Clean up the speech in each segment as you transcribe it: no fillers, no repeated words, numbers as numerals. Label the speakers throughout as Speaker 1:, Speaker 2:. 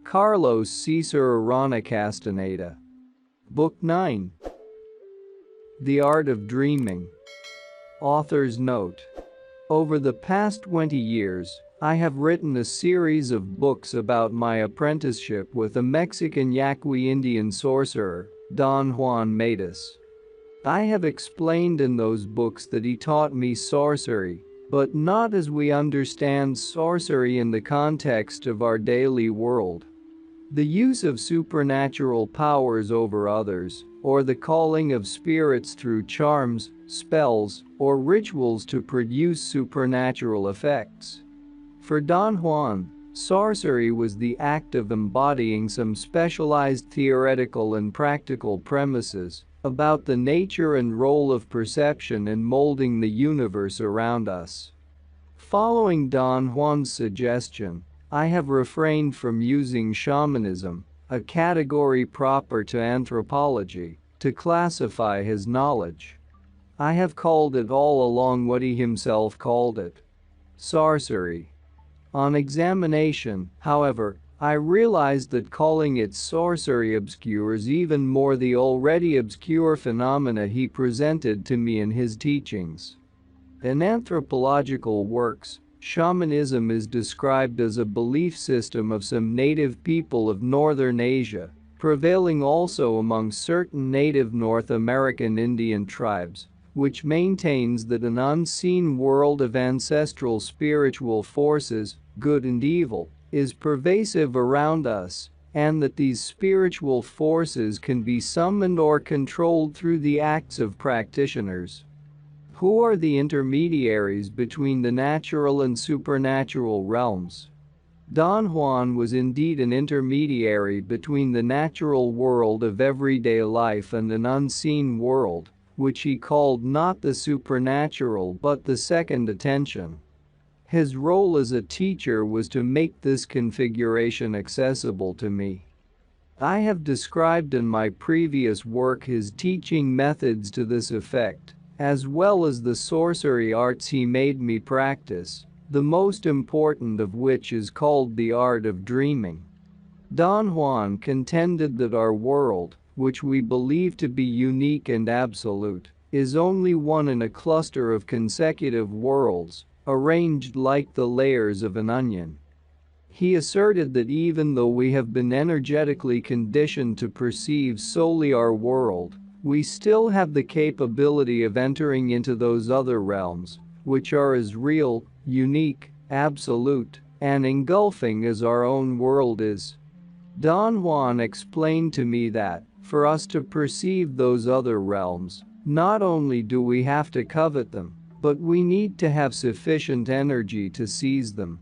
Speaker 1: Carlos Cesar Arana Castaneda. Book 9. The Art of Dreaming. Author's note. Over the past 20 years, I have written a series of books about my apprenticeship with a Mexican Yaqui Indian sorcerer, Don Juan Matus. I have explained in those books that he taught me sorcery, but not as we understand sorcery in the context of our daily world. The use of supernatural powers over others, or the calling of spirits through charms, spells, or rituals to produce supernatural effects. For Don Juan, sorcery was the act of embodying some specialized theoretical and practical premises about the nature and role of perception in molding the universe around us. Following Don Juan's suggestion, I have refrained from using shamanism, a category proper to anthropology, to classify his knowledge. I have called it all along what he himself called it: sorcery. On examination, however, I realized that calling it sorcery obscures even more the already obscure phenomena he presented to me in his teachings. In anthropological works, shamanism is described as a belief system of some native people of northern Asia, prevailing also among certain native North American Indian tribes, which maintains that an unseen world of ancestral spiritual forces, good and evil, is pervasive around us, and that these spiritual forces can be summoned or controlled through the acts of practitioners. Who are the intermediaries between the natural and supernatural realms? Don Juan was indeed an intermediary between the natural world of everyday life and an unseen world, which he called not the supernatural but the second attention. His role as a teacher was to make this configuration accessible to me. I have described in my previous work his teaching methods to this effect, as well as the sorcery arts he made me practice, the most important of which is called the art of dreaming. Don Juan contended that our world, which we believe to be unique and absolute, is only one in a cluster of consecutive worlds, arranged like the layers of an onion. He asserted that even though we have been energetically conditioned to perceive solely our world, we still have the capability of entering into those other realms, which are as real, unique, absolute, and engulfing as our own world is. Don Juan explained to me that, for us to perceive those other realms, not only do we have to covet them, but we need to have sufficient energy to seize them.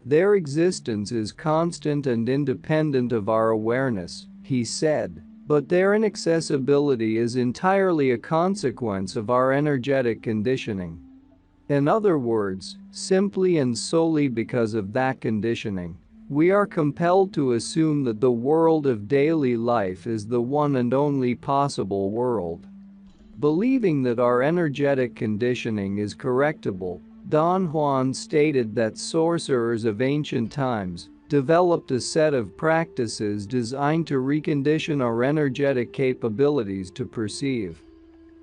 Speaker 1: Their existence is constant and independent of our awareness, he said, but their inaccessibility is entirely a consequence of our energetic conditioning. In other words, simply and solely because of that conditioning, we are compelled to assume that the world of daily life is the one and only possible world. Believing that our energetic conditioning is correctable, Don Juan stated that sorcerers of ancient times developed a set of practices designed to recondition our energetic capabilities to perceive.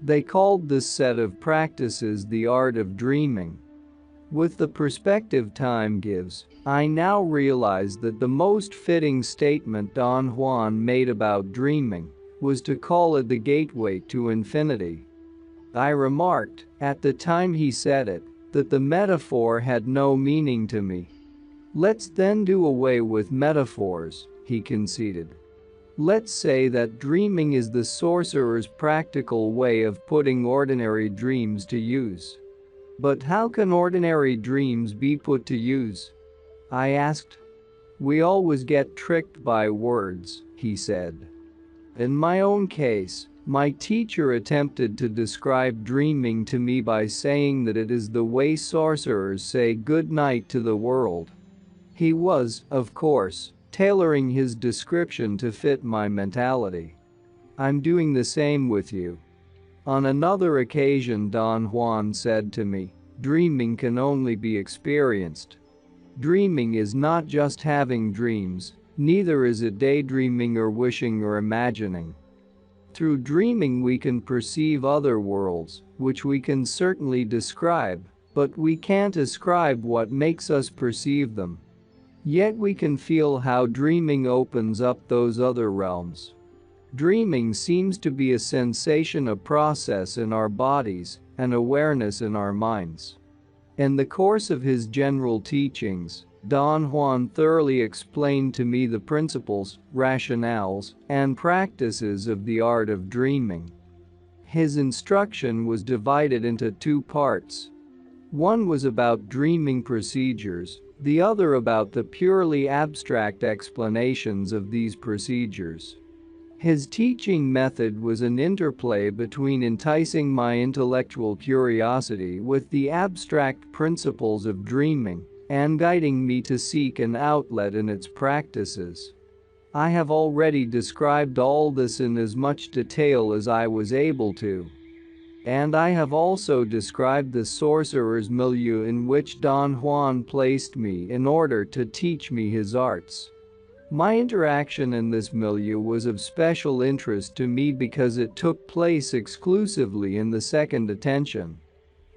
Speaker 1: They called this set of practices the art of dreaming. With the perspective time gives, I now realize that the most fitting statement Don Juan made about dreaming was to call it the gateway to infinity. I remarked, at the time he said it, that the metaphor had no meaning to me. Let's then do away with metaphors, he conceded. Let's say that dreaming is the sorcerer's practical way of putting ordinary dreams to use. But how can ordinary dreams be put to use? I asked. We always get tricked by words, he said. In my own case, my teacher attempted to describe dreaming to me by saying that it is the way sorcerers say good night to the world. He was, of course, tailoring his description to fit my mentality. I'm doing the same with you. On another occasion, Don Juan said to me, dreaming can only be experienced. Dreaming is not just having dreams, Neither is it daydreaming or wishing or imagining. Through dreaming we can perceive other worlds, which we can certainly describe, but we can't ascribe what makes us perceive them. Yet we can feel how dreaming opens up those other realms. Dreaming seems to be a sensation, a process in our bodies, an awareness in our minds. In the course of his general teachings, Don Juan thoroughly explained to me the principles, rationales, and practices of the art of dreaming. His instruction was divided into two parts. One was about dreaming procedures, the other about the purely abstract explanations of these procedures. His teaching method was an interplay between enticing my intellectual curiosity with the abstract principles of dreaming and guiding me to seek an outlet in its practices. I have already described all this in as much detail as I was able to. And I have also described the sorcerer's milieu in which Don Juan placed me in order to teach me his arts. My interaction in this milieu was of special interest to me because it took place exclusively in the second attention.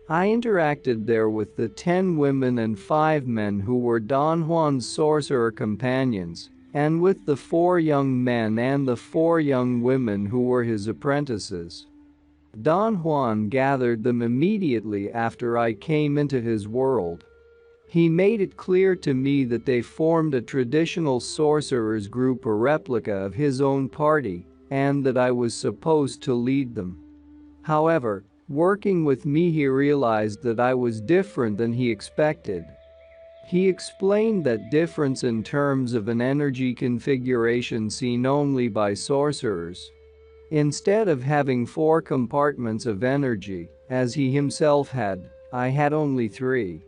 Speaker 1: I interacted there with the 10 women and 5 men who were Don Juan's sorcerer companions, and with the 4 young men and the 4 young women who were his apprentices. Don Juan gathered them immediately after I came into his world. He made it clear to me that they formed a traditional sorcerers group, a replica of his own party, and that I was supposed to lead them. However, working with me he realized that I was different than he expected. He explained that difference in terms of an energy configuration seen only by sorcerers. Instead of having 4 compartments of energy, as he himself had, I had only 3.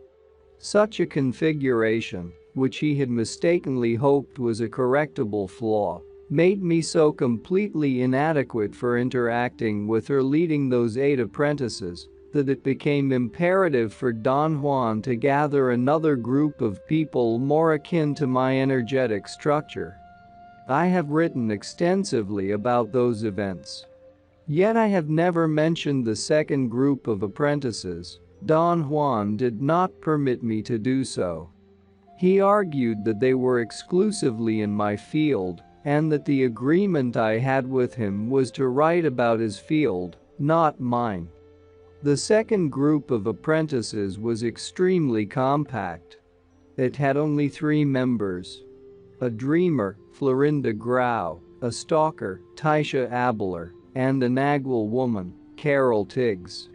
Speaker 1: Such a configuration, which he had mistakenly hoped was a correctable flaw, made me so completely inadequate for interacting with or leading those 8 apprentices that it became imperative for Don Juan to gather another group of people more akin to my energetic structure. I have written extensively about those events. Yet I have never mentioned the second group of apprentices. Don Juan did not permit me to do so. He argued that they were exclusively in my field, and that the agreement I had with him was to write about his field, not mine. The second group of apprentices was extremely compact. It had only 3 members. A dreamer, Florinda Grau, a stalker, Tisha Abler, and an Agwal woman, Carol Tiggs.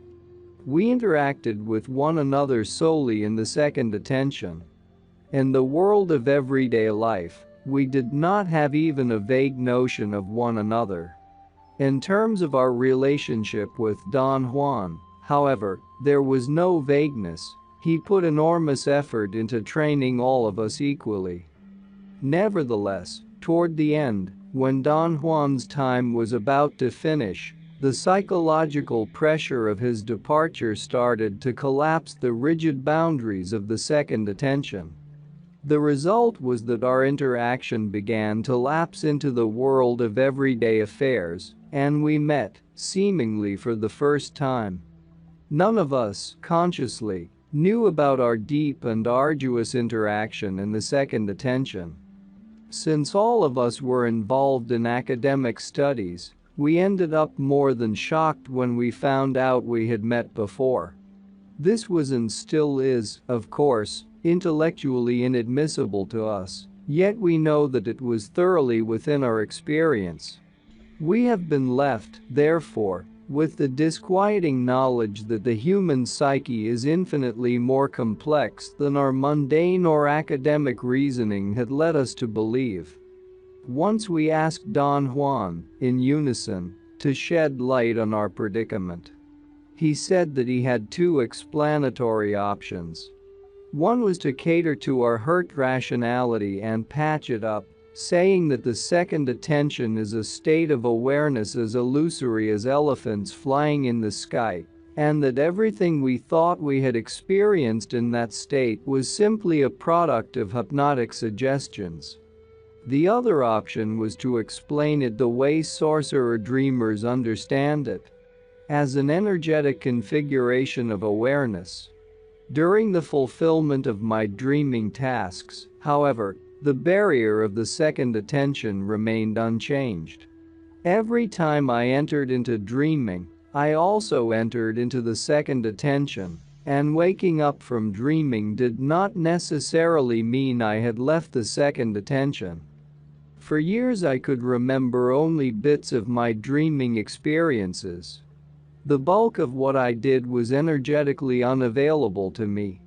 Speaker 1: We interacted with one another solely in the second attention. In the world of everyday life, we did not have even a vague notion of one another. In terms of our relationship with Don Juan, however, there was no vagueness. He put enormous effort into training all of us equally. Nevertheless, toward the end, when Don Juan's time was about to finish, the psychological pressure of his departure started to collapse the rigid boundaries of the second attention. The result was that our interaction began to lapse into the world of everyday affairs, and we met, seemingly for the first time. None of us, consciously, knew about our deep and arduous interaction in the second attention. Since all of us were involved in academic studies, we ended up more than shocked when we found out we had met before. This was and still is, of course, intellectually inadmissible to us, yet we know that it was thoroughly within our experience. We have been left, therefore, with the disquieting knowledge that the human psyche is infinitely more complex than our mundane or academic reasoning had led us to believe. Once we asked Don Juan, in unison, to shed light on our predicament. He said that he had 2 explanatory options. One was to cater to our hurt rationality and patch it up, saying that the second attention is a state of awareness as illusory as elephants flying in the sky, and that everything we thought we had experienced in that state was simply a product of hypnotic suggestions. The other option was to explain it the way sorcerer dreamers understand it, as an energetic configuration of awareness. During the fulfillment of my dreaming tasks, however, the barrier of the second attention remained unchanged. Every time I entered into dreaming, I also entered into the second attention, and waking up from dreaming did not necessarily mean I had left the second attention. For years I could remember only bits of my dreaming experiences. The bulk of what I did was energetically unavailable to me.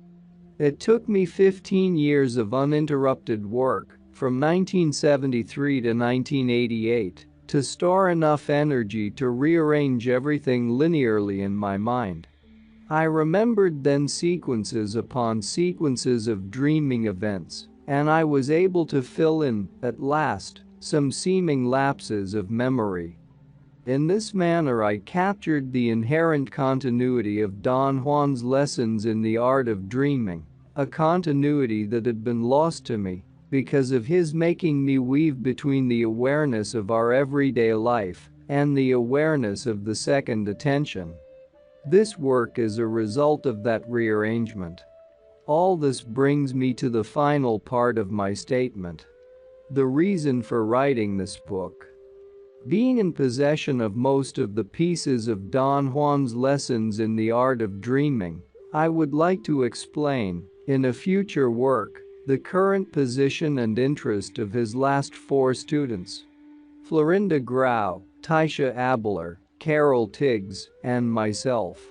Speaker 1: It took me 15 years of uninterrupted work, from 1973 to 1988, to store enough energy to rearrange everything linearly in my mind. I remembered then sequences upon sequences of dreaming events, and I was able to fill in, at last, some seeming lapses of memory. In this manner I captured the inherent continuity of Don Juan's lessons in the art of dreaming, a continuity that had been lost to me because of his making me weave between the awareness of our everyday life and the awareness of the second attention. This work is a result of that rearrangement. All this brings me to the final part of my statement. The reason for writing this book. Being in possession of most of the pieces of Don Juan's lessons in the art of dreaming, I would like to explain, in a future work, the current position and interest of his last 4 students: Florinda Grau, Taisha Abler, Carol Tiggs, and myself.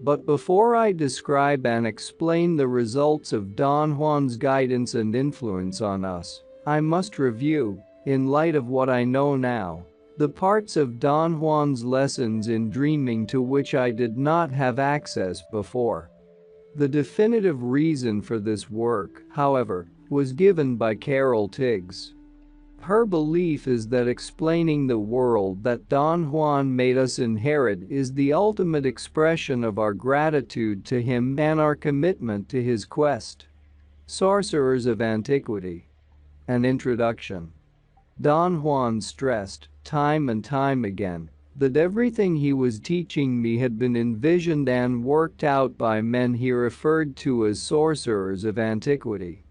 Speaker 1: But before I describe and explain the results of Don Juan's guidance and influence on us, I must review, in light of what I know now, the parts of Don Juan's lessons in dreaming to which I did not have access before. The definitive reason for this work, however, was given by Carol Tiggs. Her belief is that explaining the world that Don Juan made us inherit is the ultimate expression of our gratitude to him and our commitment to his quest. Sorcerers of Antiquity. An introduction. Don Juan stressed, time and time again, that everything he was teaching me had been envisioned and worked out by men he referred to as sorcerers of antiquity.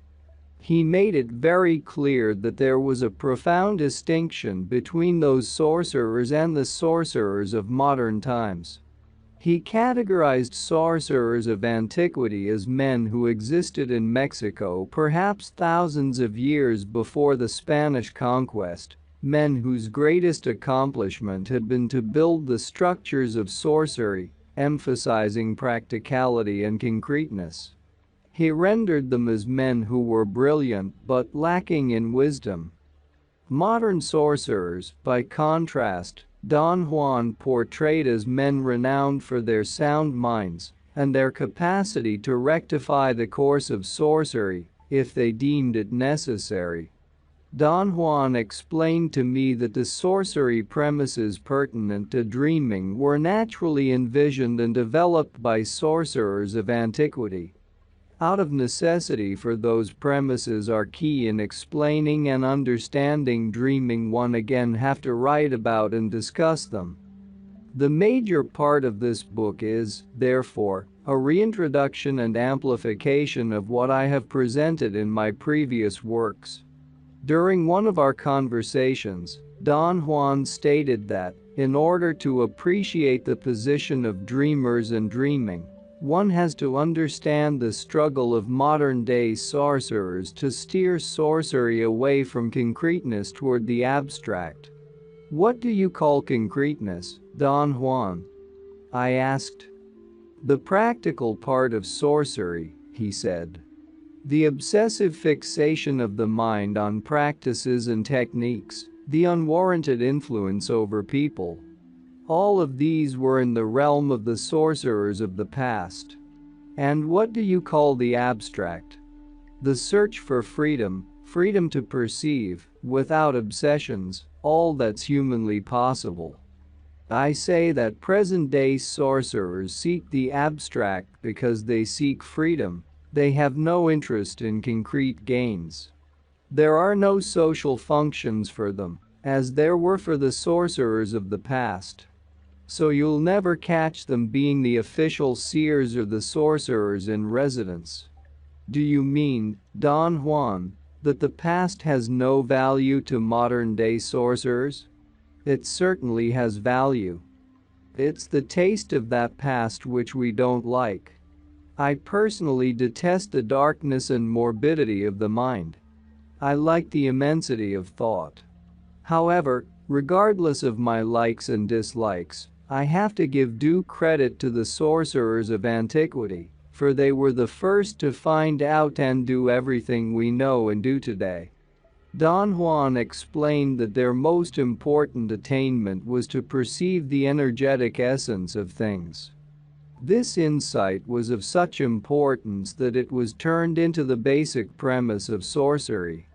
Speaker 1: He made it very clear that there was a profound distinction between those sorcerers and the sorcerers of modern times. He categorized sorcerers of antiquity as men who existed in Mexico perhaps thousands of years before the Spanish conquest, men whose greatest accomplishment had been to build the structures of sorcery, emphasizing practicality and concreteness. He rendered them as men who were brilliant but lacking in wisdom. Modern sorcerers, by contrast, Don Juan portrayed as men renowned for their sound minds and their capacity to rectify the course of sorcery if they deemed it necessary. Don Juan explained to me that the sorcery premises pertinent to dreaming were naturally envisioned and developed by sorcerers of antiquity. Out of necessity, for those premises are key in explaining and understanding dreaming, one again have to write about and discuss them. The major part of this book is, therefore, a reintroduction and amplification of what I have presented in my previous works. During one of our conversations, Don Juan stated that, in order to appreciate the position of dreamers and dreaming, one has to understand the struggle of modern-day sorcerers to steer sorcery away from concreteness toward the abstract. "What do you call concreteness, Don Juan?" I asked. "The practical part of sorcery," he said. "The obsessive fixation of the mind on practices and techniques, the unwarranted influence over people. All of these were in the realm of the sorcerers of the past. And what do you call the abstract? The search for freedom, freedom to perceive, without obsessions, all that's humanly possible. I say that present-day sorcerers seek the abstract because they seek freedom. They have no interest in concrete gains. There are no social functions for them, as there were for the sorcerers of the past. So you'll never catch them being the official seers or the sorcerers in residence. Do you mean, Don Juan, that the past has no value to modern-day sorcerers? It certainly has value. It's the taste of that past which we don't like. I personally detest the darkness and morbidity of the mind. I like the immensity of thought. However, regardless of my likes and dislikes, I have to give due credit to the sorcerers of antiquity, for they were the first to find out and do everything we know and do today. Don Juan explained that their most important attainment was to perceive the energetic essence of things. This insight was of such importance that it was turned into the basic premise of sorcery.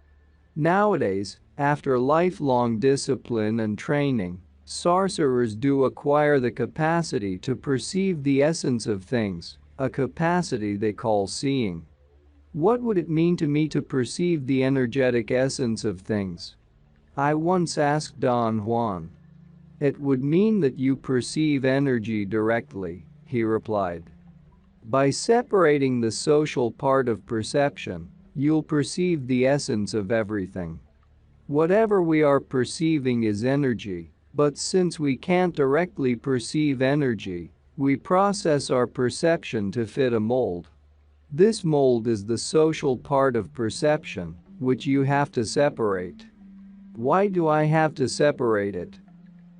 Speaker 1: Nowadays, after lifelong discipline and training, sorcerers do acquire the capacity to perceive the essence of things, a capacity they call seeing. What would it mean to me to perceive the energetic essence of things? I once asked Don Juan. It would mean that you perceive energy directly, he replied. By separating the social part of perception, you'll perceive the essence of everything. Whatever we are perceiving is energy, but since we can't directly perceive energy, we process our perception to fit a mold. This mold is the social part of perception, which you have to separate. Why do I have to separate it?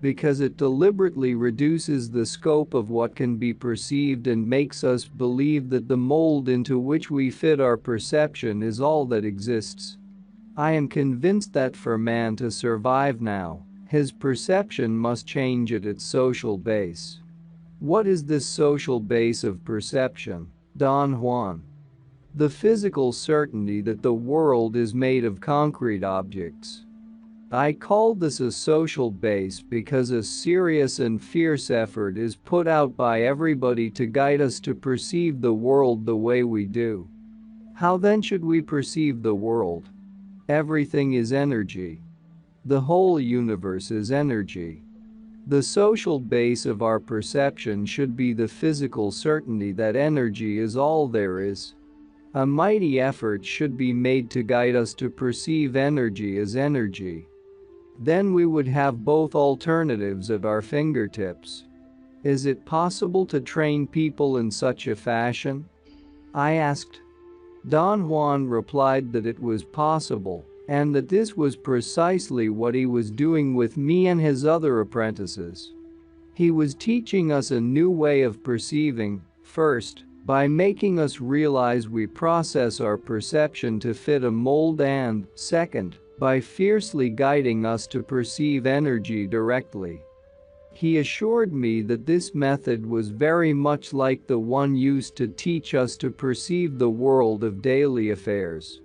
Speaker 1: Because it deliberately reduces the scope of what can be perceived and makes us believe that the mold into which we fit our perception is all that exists. I am convinced that for man to survive now, his perception must change at its social base. What is this social base of perception, Don Juan? The physical certainty that the world is made of concrete objects. I call this a social base because a serious and fierce effort is put out by everybody to guide us to perceive the world the way we do. How then should we perceive the world? Everything is energy. The whole universe is energy. The social base of our perception should be the physical certainty that energy is all there is. A mighty effort should be made to guide us to perceive energy as energy. Then we would have both alternatives at our fingertips. Is it possible to train people in such a fashion? I asked. Don Juan replied that it was possible, and that this was precisely what he was doing with me and his other apprentices. He was teaching us a new way of perceiving, first, by making us realize we process our perception to fit a mold and, second, by fiercely guiding us to perceive energy directly. He assured me that this method was very much like the one used to teach us to perceive the world of daily affairs.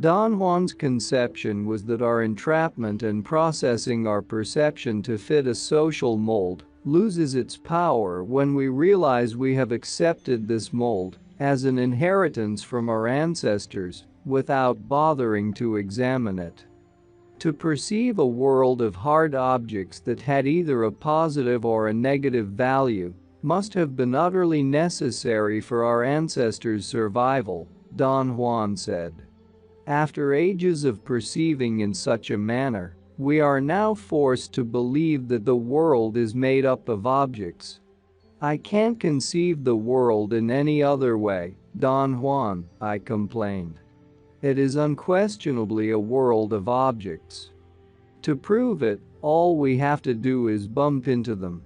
Speaker 1: Don Juan's conception was that our entrapment in processing our perception to fit a social mold loses its power when we realize we have accepted this mold as an inheritance from our ancestors without bothering to examine it. To perceive a world of hard objects that had either a positive or a negative value must have been utterly necessary for our ancestors' survival, Don Juan said. After ages of perceiving in such a manner, we are now forced to believe that the world is made up of objects. I can't conceive the world in any other way, Don Juan, I complained. It is unquestionably a world of objects. To prove it, all we have to do is bump into them.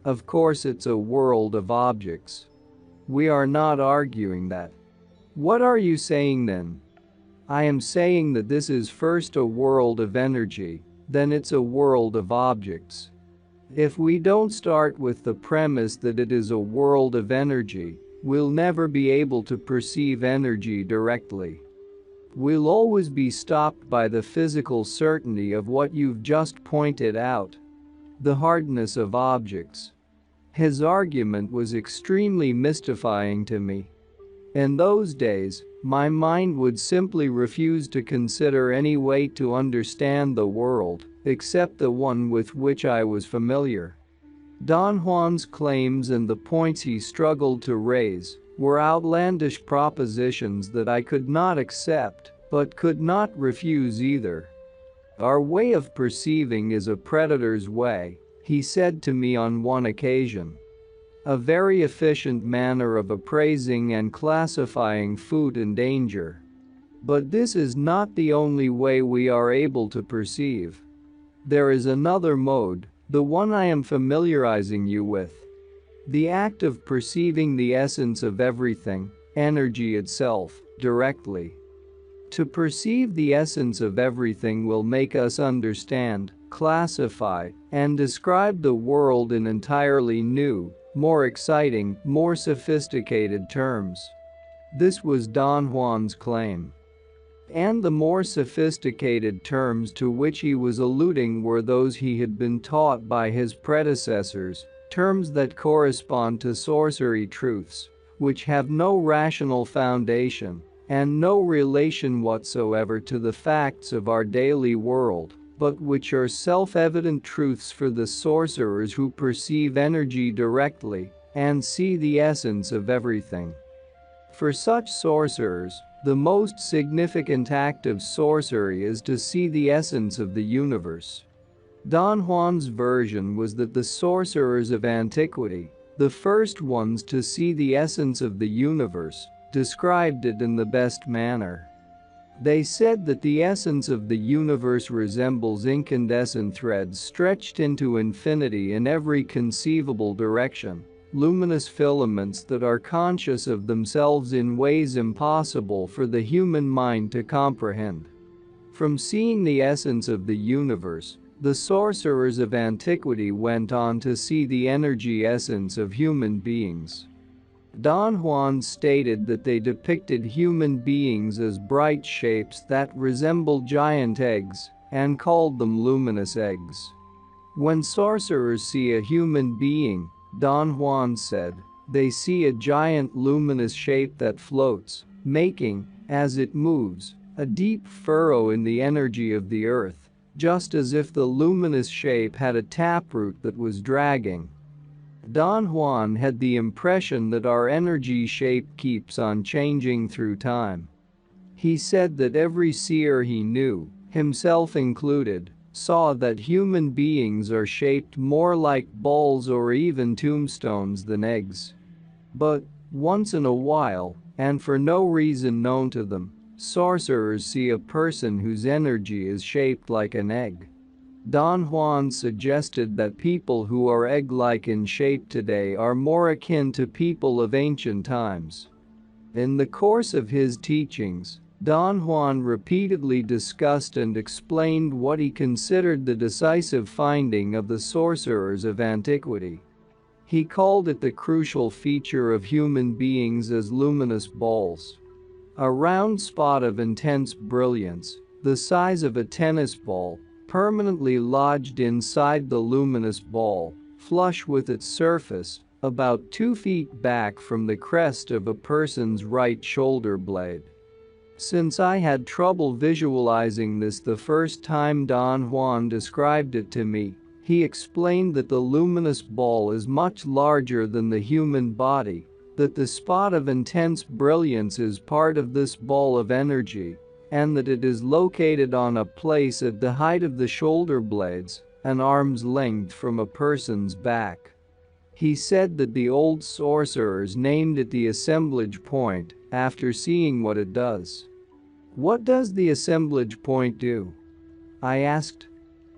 Speaker 1: Of course it's a world of objects. We are not arguing that. What are you saying then? I am saying that this is first a world of energy, then it's a world of objects. If we don't start with the premise that it is a world of energy, we'll never be able to perceive energy directly. We'll always be stopped by the physical certainty of what you've just pointed out. The hardness of objects. His argument was extremely mystifying to me. In those days, My mind would simply refuse to consider any way to understand the world, except the one with which I was familiar. Don Juan's claims and the points he struggled to raise were outlandish propositions that I could not accept, but could not refuse either. Our way of perceiving is a predator's way, he said to me on one occasion. A very efficient manner of appraising and classifying food and danger. But this is not the only way we are able to perceive. There is another mode, the one I am familiarizing you with. The act of perceiving the essence of everything, energy itself, directly. To perceive the essence of everything will make us understand, classify, and describe the world in entirely new, more exciting, more sophisticated terms. This was Don Juan's claim. And the more sophisticated terms to which he was alluding were those he had been taught by his predecessors, terms that correspond to sorcery truths, which have no rational foundation and no relation whatsoever to the facts of our daily world, but which are self-evident truths for the sorcerers who perceive energy directly and see the essence of everything. For such sorcerers, the most significant act of sorcery is to see the essence of the universe. Don Juan's version was that the sorcerers of antiquity, the first ones to see the essence of the universe, described it in the best manner. They said that the essence of the universe resembles incandescent threads stretched into infinity in every conceivable direction. Luminous filaments that are conscious of themselves in ways impossible for the human mind to comprehend. From seeing the essence of the universe, the sorcerers of antiquity went on to see the energy essence of human beings. Don Juan stated that they depicted human beings as bright shapes that resembled giant eggs, and called them luminous eggs. When sorcerers see a human being, Don Juan said, they see a giant luminous shape that floats, making, as it moves, a deep furrow in the energy of the earth, just as if the luminous shape had a taproot that was dragging. Don Juan had the impression that our energy shape keeps on changing through time. He said that every seer he knew, himself included, saw that human beings are shaped more like balls or even tombstones than eggs. But, once in a while, and for no reason known to them, sorcerers see a person whose energy is shaped like an egg. Don Juan suggested that people who are egg-like in shape today are more akin to people of ancient times. In the course of his teachings, Don Juan repeatedly discussed and explained what he considered the decisive finding of the sorcerers of antiquity. He called it the crucial feature of human beings as luminous balls. A round spot of intense brilliance, the size of a tennis ball, permanently lodged inside the luminous ball, flush with its surface, about 2 feet back from the crest of a person's right shoulder blade. Since I had trouble visualizing this the first time Don Juan described it to me, he explained that the luminous ball is much larger than the human body, that the spot of intense brilliance is part of this ball of energy, and that it is located on a place at the height of the shoulder blades, an arm's length from a person's back. He said that the old sorcerers named it the assemblage point after seeing what it does. What does the assemblage point do? I asked.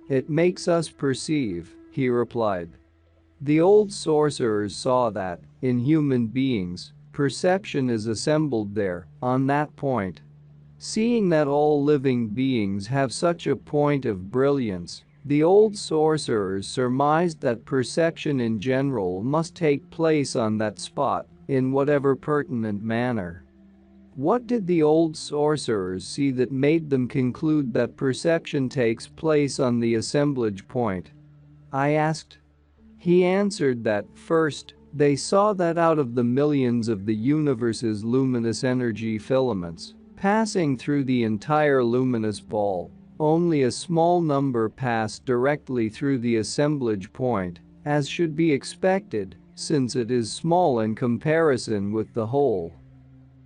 Speaker 1: It makes us perceive, he replied. The old sorcerers saw that, in human beings, perception is assembled there, on that point. Seeing that all living beings have such a point of brilliance, the old sorcerers surmised that perception in general must take place on that spot, in whatever pertinent manner. What did the old sorcerers see that made them conclude that perception takes place on the assemblage point? I asked. He answered that, first, They saw that out of the millions of the universe's luminous energy filaments passing through the entire luminous ball, only a small number passed directly through the assemblage point, as should be expected, since it is small in comparison with the whole.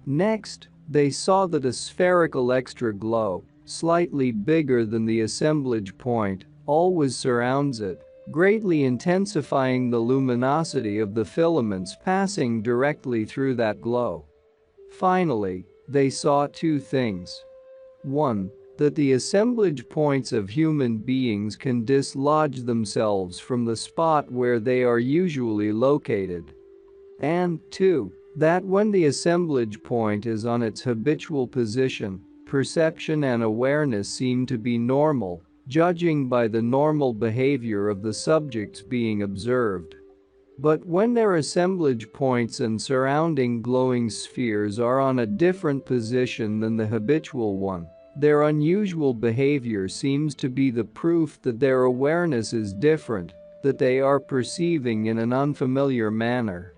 Speaker 1: Next, they saw that a spherical extra glow, slightly bigger than the assemblage point, always surrounds it, greatly intensifying the luminosity of the filaments passing directly through that glow. Finally, they saw two things. 1. That the assemblage points of human beings can dislodge themselves from the spot where they are usually located. And 2. That when the assemblage point is on its habitual position, perception and awareness seem to be normal, judging by the normal behavior of the subjects being observed. But when their assemblage points and surrounding glowing spheres are on a different position than the habitual one, their unusual behavior seems to be the proof that their awareness is different, that they are perceiving in an unfamiliar manner.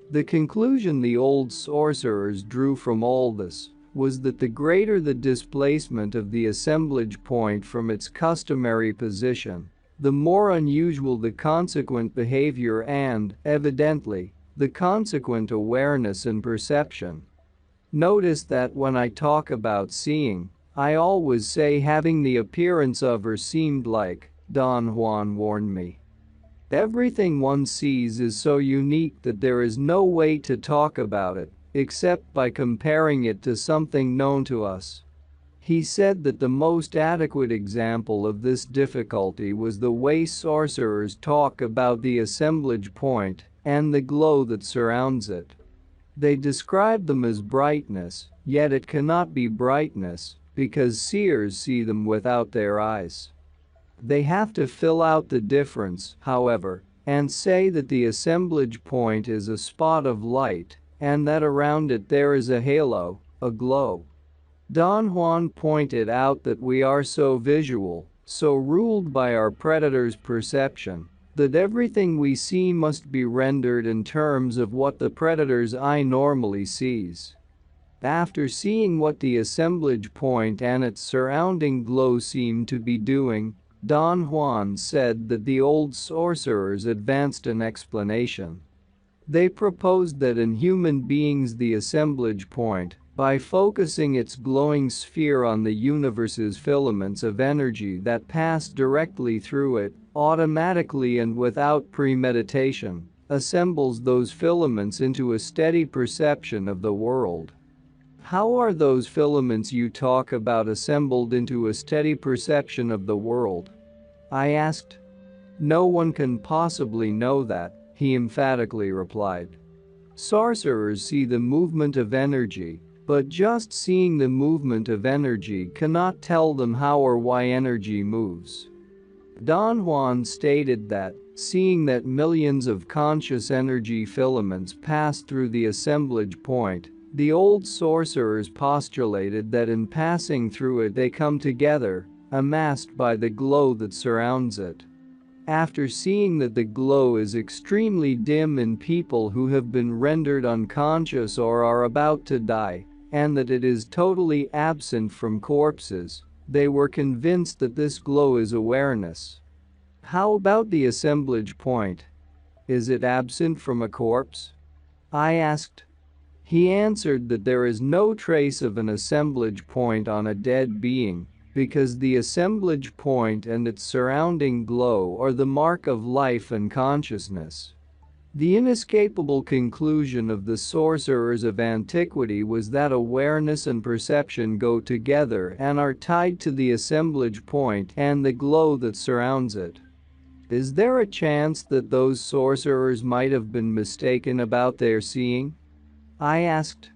Speaker 1: The conclusion the old sorcerers drew from all this was that the greater the displacement of the assemblage point from its customary position, the more unusual the consequent behavior and, evidently, the consequent awareness and perception. Notice that when I talk about seeing, I always say having the appearance of or seemed like, Don Juan warned me. Everything one sees is so unique that there is no way to talk about it, except by comparing it to something known to us. He said that the most adequate example of this difficulty was the way sorcerers talk about the assemblage point and the glow that surrounds it. They describe them as brightness, yet it cannot be brightness, because seers see them without their eyes. They have to fill out the difference, however, and say that the assemblage point is a spot of light, and that around it there is a halo, a glow. Don Juan pointed out that we are so visual, so ruled by our predator's perception, that everything we see must be rendered in terms of what the predator's eye normally sees. After seeing what the assemblage point and its surrounding glow seem to be doing, Don Juan said that the old sorcerers advanced an explanation. They proposed that in human beings the assemblage point, by focusing its glowing sphere on the universe's filaments of energy that pass directly through it, automatically and without premeditation, assembles those filaments into a steady perception of the world. How are those filaments you talk about assembled into a steady perception of the world? I asked. No one can possibly know that, he emphatically replied. Sorcerers see the movement of energy, but just seeing the movement of energy cannot tell them how or why energy moves. Don Juan stated that, seeing that millions of conscious energy filaments pass through the assemblage point, the old sorcerers postulated that in passing through it they come together, amassed by the glow that surrounds it. After seeing that the glow is extremely dim in people who have been rendered unconscious or are about to die, and that it is totally absent from corpses, they were convinced that this glow is awareness. How about the assemblage point? Is it absent from a corpse? I asked. He answered that there is no trace of an assemblage point on a dead being, because the assemblage point and its surrounding glow are the mark of life and consciousness. The inescapable conclusion of the sorcerers of antiquity was that awareness and perception go together and are tied to the assemblage point and the glow that surrounds it. Is there a chance that those sorcerers might have been mistaken about their seeing? I asked.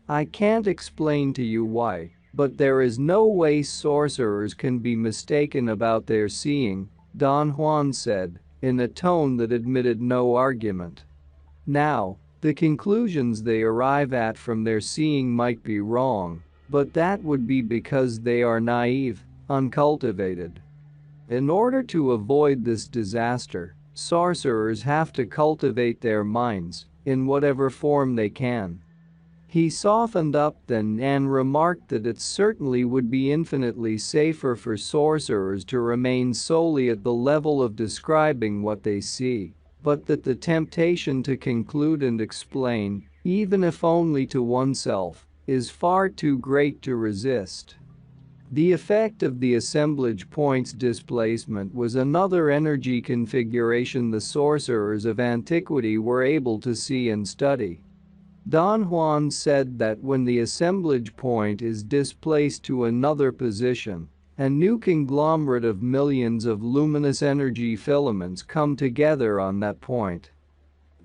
Speaker 1: I can't explain to you why, but there is no way sorcerers can be mistaken about their seeing, Don Juan said, in a tone that admitted no argument. Now, the conclusions they arrive at from their seeing might be wrong, but that would be because they are naive, uncultivated. In order to avoid this disaster, sorcerers have to cultivate their minds in whatever form they can. He softened up then and remarked that it certainly would be infinitely safer for sorcerers to remain solely at the level of describing what they see, but that the temptation to conclude and explain, even if only to oneself, is far too great to resist. The effect of the assemblage point's displacement was another energy configuration the sorcerers of antiquity were able to see and study. Don Juan said that when the assemblage point is displaced to another position, a new conglomerate of millions of luminous energy filaments come together on that point.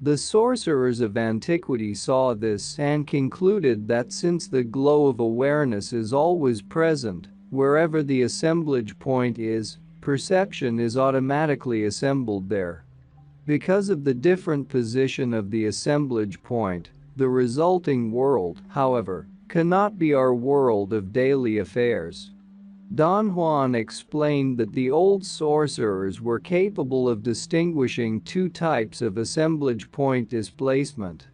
Speaker 1: The sorcerers of antiquity saw this and concluded that since the glow of awareness is always present, wherever the assemblage point is, perception is automatically assembled there. Because of the different position of the assemblage point, the resulting world, however, cannot be our world of daily affairs. Don Juan explained that the old sorcerers were capable of distinguishing two types of assemblage point displacement.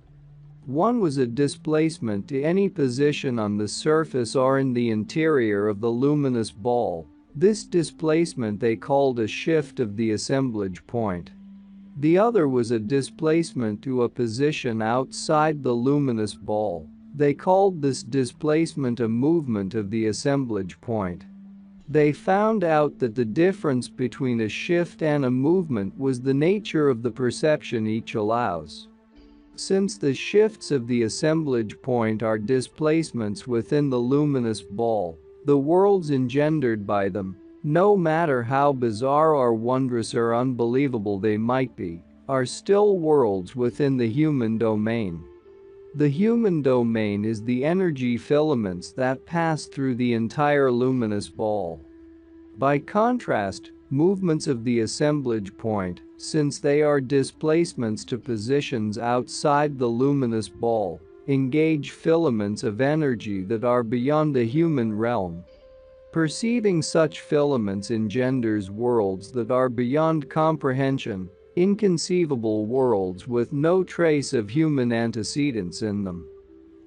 Speaker 1: One was a displacement to any position on the surface or in the interior of the luminous ball. This displacement they called a shift of the assemblage point. The other was a displacement to a position outside the luminous ball. They called this displacement a movement of the assemblage point. They found out that the difference between a shift and a movement was the nature of the perception each allows. Since the shifts of the assemblage point are displacements within the luminous ball, the worlds engendered by them, no matter how bizarre or wondrous or unbelievable they might be, are still worlds within the human domain. The human domain is the energy filaments that pass through the entire luminous ball. By contrast, movements of the assemblage point, since they are displacements to positions outside the luminous ball, engage filaments of energy that are beyond the human realm. Perceiving such filaments engenders worlds that are beyond comprehension, inconceivable worlds with no trace of human antecedents in them.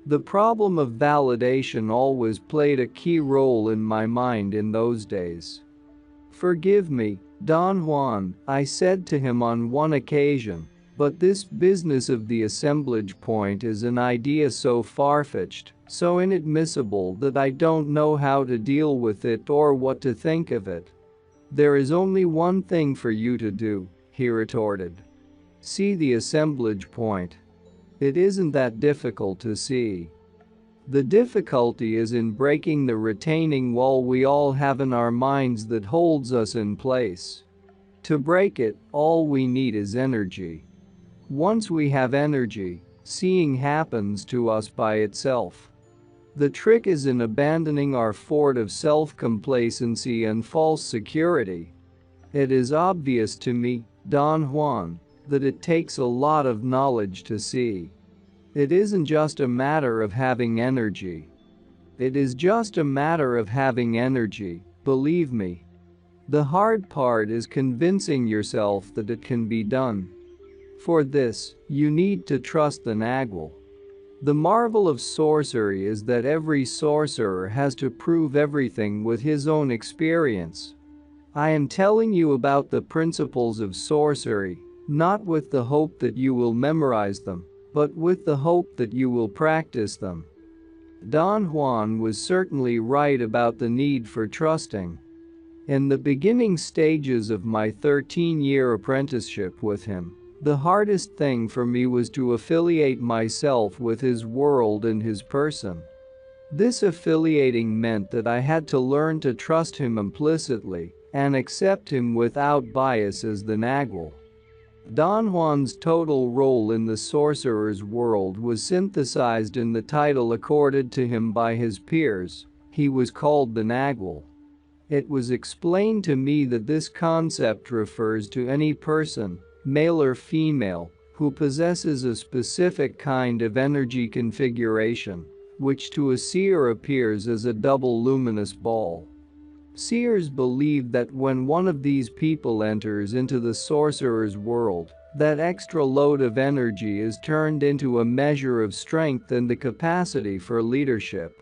Speaker 1: The problem of validation always played a key role in my mind in those days. "Forgive me, Don Juan," I said to him on one occasion, "but this business of the assemblage point is an idea so far-fetched, so inadmissible that I don't know how to deal with it or what to think of it." "There is only one thing for you to do," he retorted. "See the assemblage point. It isn't that difficult to see. The difficulty is in breaking the retaining wall we all have in our minds that holds us in place. To break it, all we need is energy. Once we have energy, seeing happens to us by itself. The trick is in abandoning our fort of self-complacency and false security. It is obvious to me, Don Juan, that it takes a lot of knowledge to see. It isn't just a matter of having energy. It is just a matter of having energy, believe me. The hard part is convincing yourself that it can be done. For this, you need to trust the Nagwal. The marvel of sorcery is that every sorcerer has to prove everything with his own experience. I am telling you about the principles of sorcery, not with the hope that you will memorize them, but with the hope that you will practice them." Don Juan was certainly right about the need for trusting. In the beginning stages of my 13-year apprenticeship with him, the hardest thing for me was to affiliate myself with his world and his person. This affiliating meant that I had to learn to trust him implicitly and accept him without bias as the Nagwal. Don Juan's total role in the sorcerer's world was synthesized in the title accorded to him by his peers. He was called the Nagwal. It was explained to me that this concept refers to any person, male or female, who possesses a specific kind of energy configuration, which to a seer appears as a double luminous ball. Seers believe that when one of these people enters into the sorcerer's world, that extra load of energy is turned into a measure of strength and the capacity for leadership.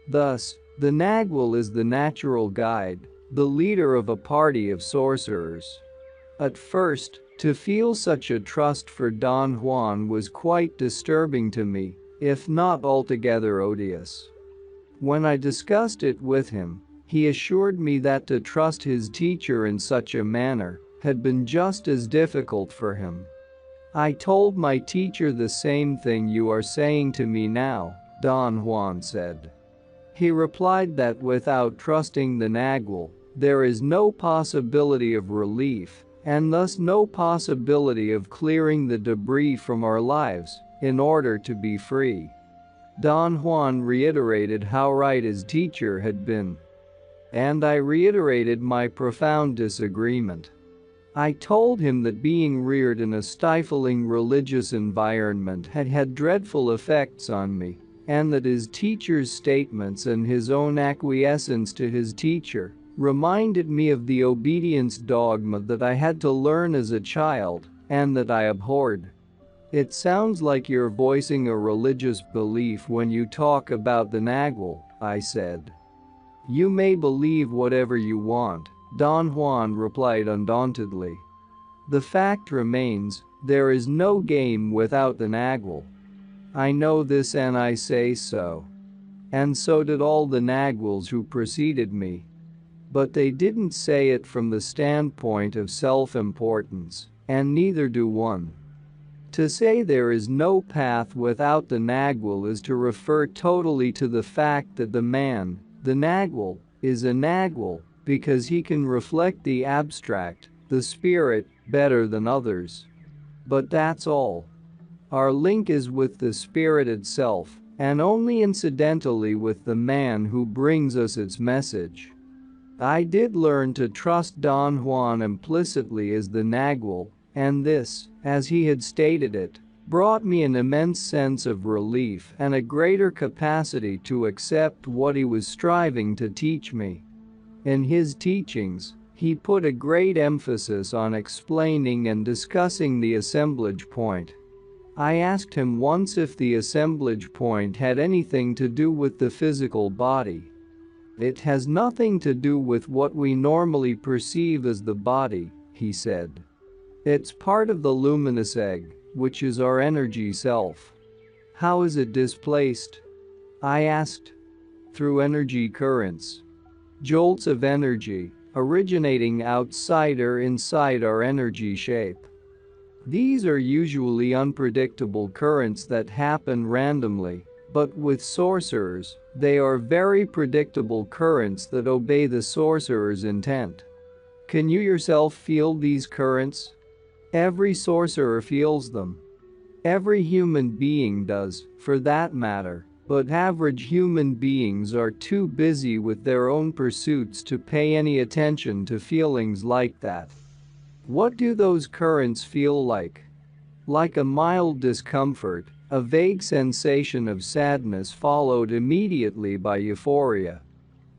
Speaker 1: Thus, the Nagual is the natural guide, the leader of a party of sorcerers. At first, to feel such a trust for Don Juan was quite disturbing to me, if not altogether odious. When I discussed it with him, he assured me that to trust his teacher in such a manner had been just as difficult for him. I told my teacher the same thing you are saying to me now, Don Juan said. He replied that without trusting the Nagual, there is no possibility of relief, and thus no possibility of clearing the debris from our lives in order to be free. Don Juan reiterated how right his teacher had been. And I reiterated my profound disagreement. I told him that being reared in a stifling religious environment had had dreadful effects on me, and that his teacher's statements and his own acquiescence to his teacher reminded me of the obedience dogma that I had to learn as a child and that I abhorred. It sounds like you're voicing a religious belief when you talk about the Nagual, I said. You may believe whatever you want, Don Juan replied undauntedly. The fact remains, there is no game without the Nagual. I know this and I say so. And so did all the Naguals who preceded me. But they didn't say it from the standpoint of self-importance, and neither do one. To say there is no path without the Nagual is to refer totally to the fact that the man, the Nagual, is a Nagual because he can reflect the abstract, the spirit, better than others. But that's all. Our link is with the spirit itself, and only incidentally with the man who brings us its message. I did learn to trust Don Juan implicitly as the Nagual, and this, as he had stated it, brought me an immense sense of relief and a greater capacity to accept what he was striving to teach me. In his teachings, he put a great emphasis on explaining and discussing the assemblage point. I asked him once if the assemblage point had anything to do with the physical body. It has nothing to do with what we normally perceive as the body, he said. It's part of the luminous egg, which is our energy self. How is it displaced? I asked. Through energy currents. Jolts of energy, originating outside or inside our energy shape. These are usually unpredictable currents that happen randomly, but with sorcerers, they are very predictable currents that obey the sorcerer's intent. Can you yourself feel these currents? Every sorcerer feels them. Every human being does, for that matter, but average human beings are too busy with their own pursuits to pay any attention to feelings like that. What do those currents feel like? Like a mild discomfort, a vague sensation of sadness followed immediately by euphoria.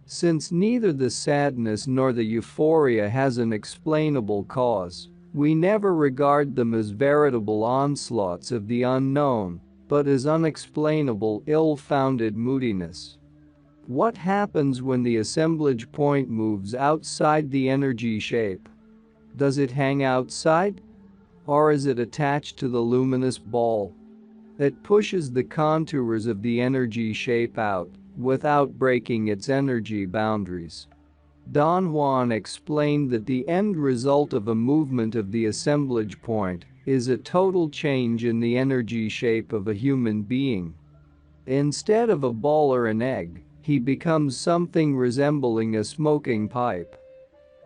Speaker 1: Since neither the sadness nor the euphoria has an explainable cause, we never regard them as veritable onslaughts of the unknown, but as unexplainable ill-founded moodiness. What happens when the assemblage point moves outside the energy shape? Does it hang outside? Or is it attached to the luminous ball? It pushes the contours of the energy shape out, without breaking its energy boundaries. Don Juan explained that the end result of a movement of the assemblage point is a total change in the energy shape of a human being. Instead of a ball or an egg, he becomes something resembling a smoking pipe.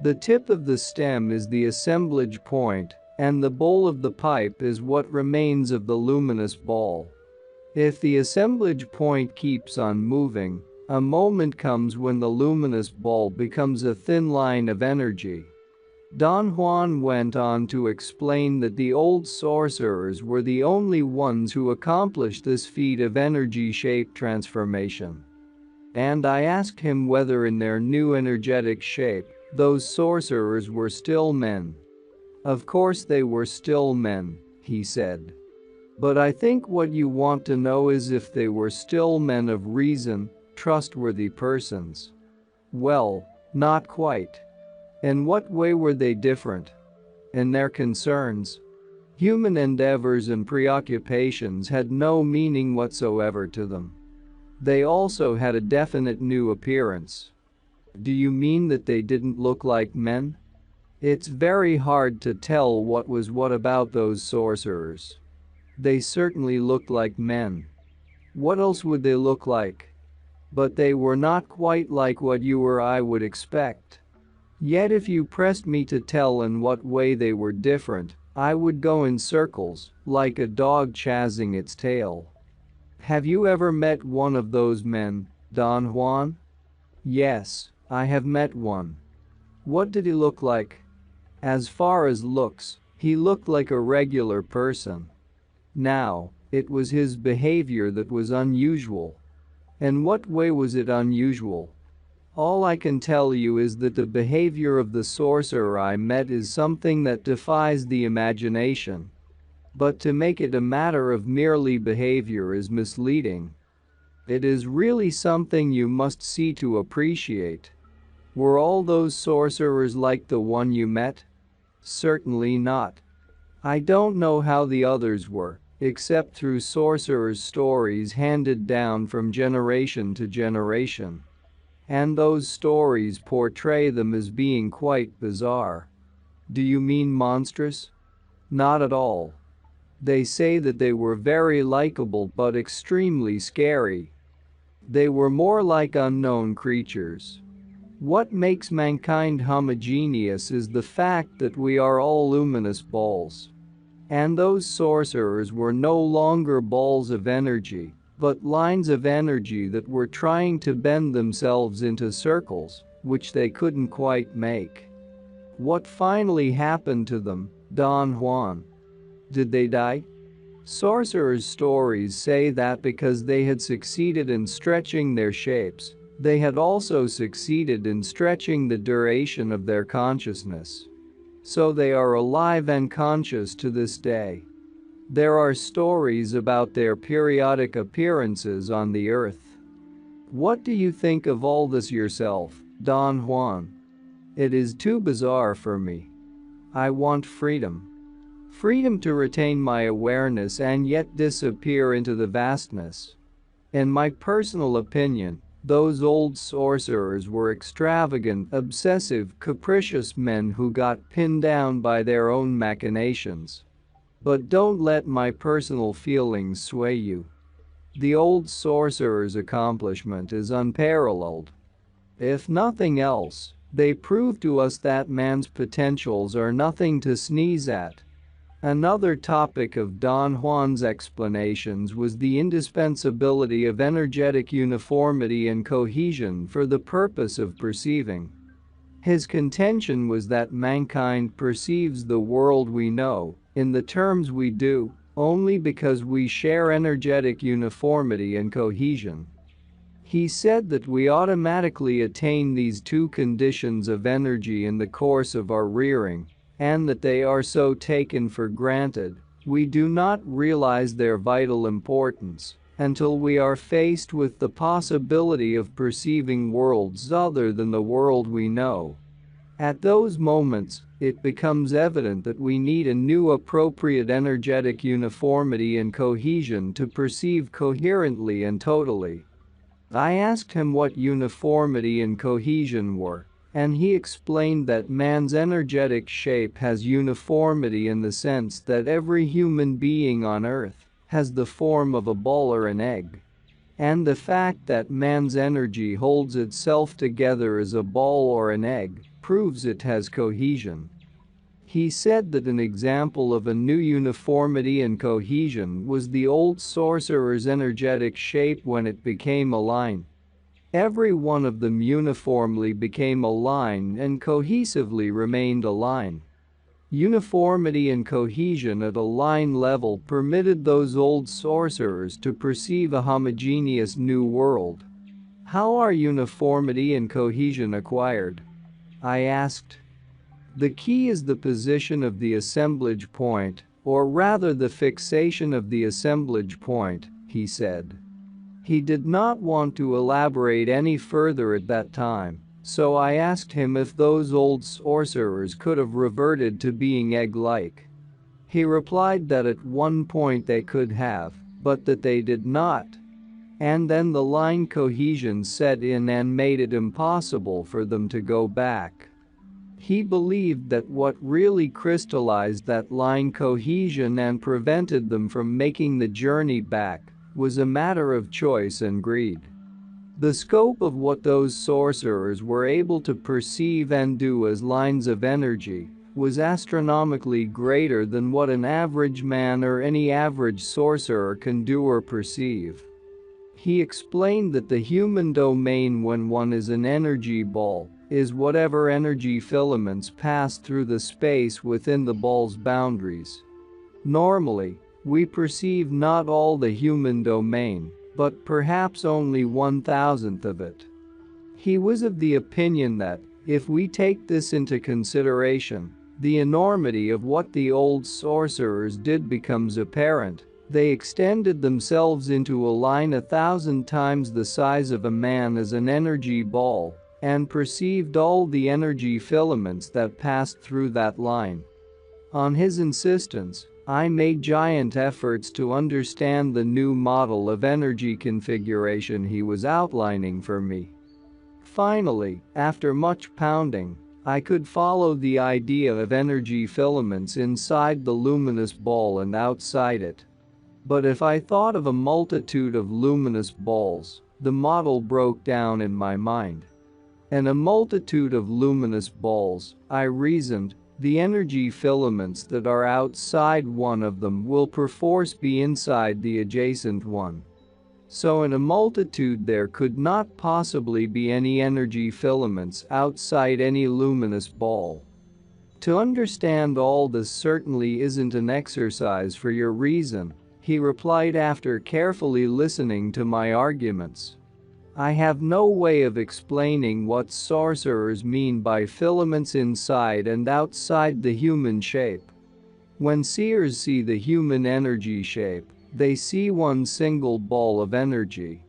Speaker 1: The tip of the stem is the assemblage point, and the bowl of the pipe is what remains of the luminous ball. If the assemblage point keeps on moving, a moment comes when the luminous ball becomes a thin line of energy. Don Juan went on to explain that the old sorcerers were the only ones who accomplished this feat of energy shape transformation. And I asked him whether in their new energetic shape, those sorcerers were still men. Of course they were still men, he said. But I think what you want to know is if they were still men of reason, trustworthy persons. Well, not quite. In what way were they different? In their concerns. Human endeavors and preoccupations had no meaning whatsoever to them. They also had a definite new appearance. Do you mean that they didn't look like men? It's very hard to tell what was what about those sorcerers. They certainly looked like men. What else would they look like? But they were not quite like what you or I would expect. Yet if you pressed me to tell in what way they were different, I would go in circles, like a dog chasing its tail. Have you ever met one of those men, Don Juan? Yes, I have met one. What did he look like? As far as looks, he looked like a regular person. Now, it was his behavior that was unusual. In what way was it unusual? All I can tell you is that the behavior of the sorcerer I met is something that defies the imagination. But to make it a matter of merely behavior is misleading. It is really something you must see to appreciate. Were all those sorcerers like the one you met? Certainly not. I don't know how the others were, except through sorcerers' stories handed down from generation to generation. And those stories portray them as being quite bizarre. Do you mean monstrous? Not at all. They say that they were very likable but extremely scary. They were more like unknown creatures. What makes mankind homogeneous is the fact that we are all luminous balls. And those sorcerers were no longer balls of energy, but lines of energy that were trying to bend themselves into circles, which they couldn't quite make. What finally happened to them, Don Juan? Did they die? Sorcerers' stories say that because they had succeeded in stretching their shapes, they had also succeeded in stretching the duration of their consciousness. So they are alive and conscious to this day. There are stories about their periodic appearances on the earth. What do you think of all this yourself, Don Juan? It is too bizarre for me. I want freedom. Freedom to retain my awareness and yet disappear into the vastness. In my personal opinion, those old sorcerers were extravagant, obsessive, capricious men who got pinned down by their own machinations. But don't let my personal feelings sway you. The old sorcerer's accomplishment is unparalleled. If nothing else, they prove to us that man's potentials are nothing to sneeze at. Another topic of Don Juan's explanations was the indispensability of energetic uniformity and cohesion for the purpose of perceiving. His contention was that mankind perceives the world we know, in the terms we do, only because we share energetic uniformity and cohesion. He said that we automatically attain these two conditions of energy in the course of our rearing, and that they are so taken for granted, we do not realize their vital importance until we are faced with the possibility of perceiving worlds other than the world we know. At those moments, it becomes evident that we need a new appropriate energetic uniformity and cohesion to perceive coherently and totally. I asked him what uniformity and cohesion were, and he explained that man's energetic shape has uniformity in the sense that every human being on Earth has the form of a ball or an egg. And the fact that man's energy holds itself together as a ball or an egg proves it has cohesion. He said that an example of a new uniformity and cohesion was the old sorcerer's energetic shape when it became a line. Every one of them uniformly became a line and cohesively remained a line. Uniformity and cohesion at a line level permitted those old sorcerers to perceive a homogeneous new world. How are uniformity and cohesion acquired? I asked. The key is the position of the assemblage point, or rather the fixation of the assemblage point, he said. He did not want to elaborate any further at that time, so I asked him if those old sorcerers could have reverted to being egg-like. He replied that at one point they could have, but that they did not. And then the line cohesion set in and made it impossible for them to go back. He believed that what really crystallized that line cohesion and prevented them from making the journey back was a matter of choice and greed. The scope of what those sorcerers were able to perceive and do as lines of energy was astronomically greater than what an average man or any average sorcerer can do or perceive. He explained that the human domain, when one is an energy ball, is whatever energy filaments pass through the space within the ball's boundaries. Normally, we perceive not all the human domain, but perhaps only 1,000th of it. He was of the opinion that, if we take this into consideration, the enormity of what the old sorcerers did becomes apparent. They extended themselves into a line 1,000 times the size of a man as an energy ball, and perceived all the energy filaments that passed through that line. On his insistence, I made giant efforts to understand the new model of energy configuration he was outlining for me. Finally, after much pounding, I could follow the idea of energy filaments inside the luminous ball and outside it. But if I thought of a multitude of luminous balls, the model broke down in my mind. And a multitude of luminous balls, I reasoned, the energy filaments that are outside one of them will perforce be inside the adjacent one. So in a multitude there could not possibly be any energy filaments outside any luminous ball. To understand all this certainly isn't an exercise for your reason, he replied after carefully listening to my arguments. I have no way of explaining what sorcerers mean by filaments inside and outside the human shape. When seers see the human energy shape, they see one single ball of energy.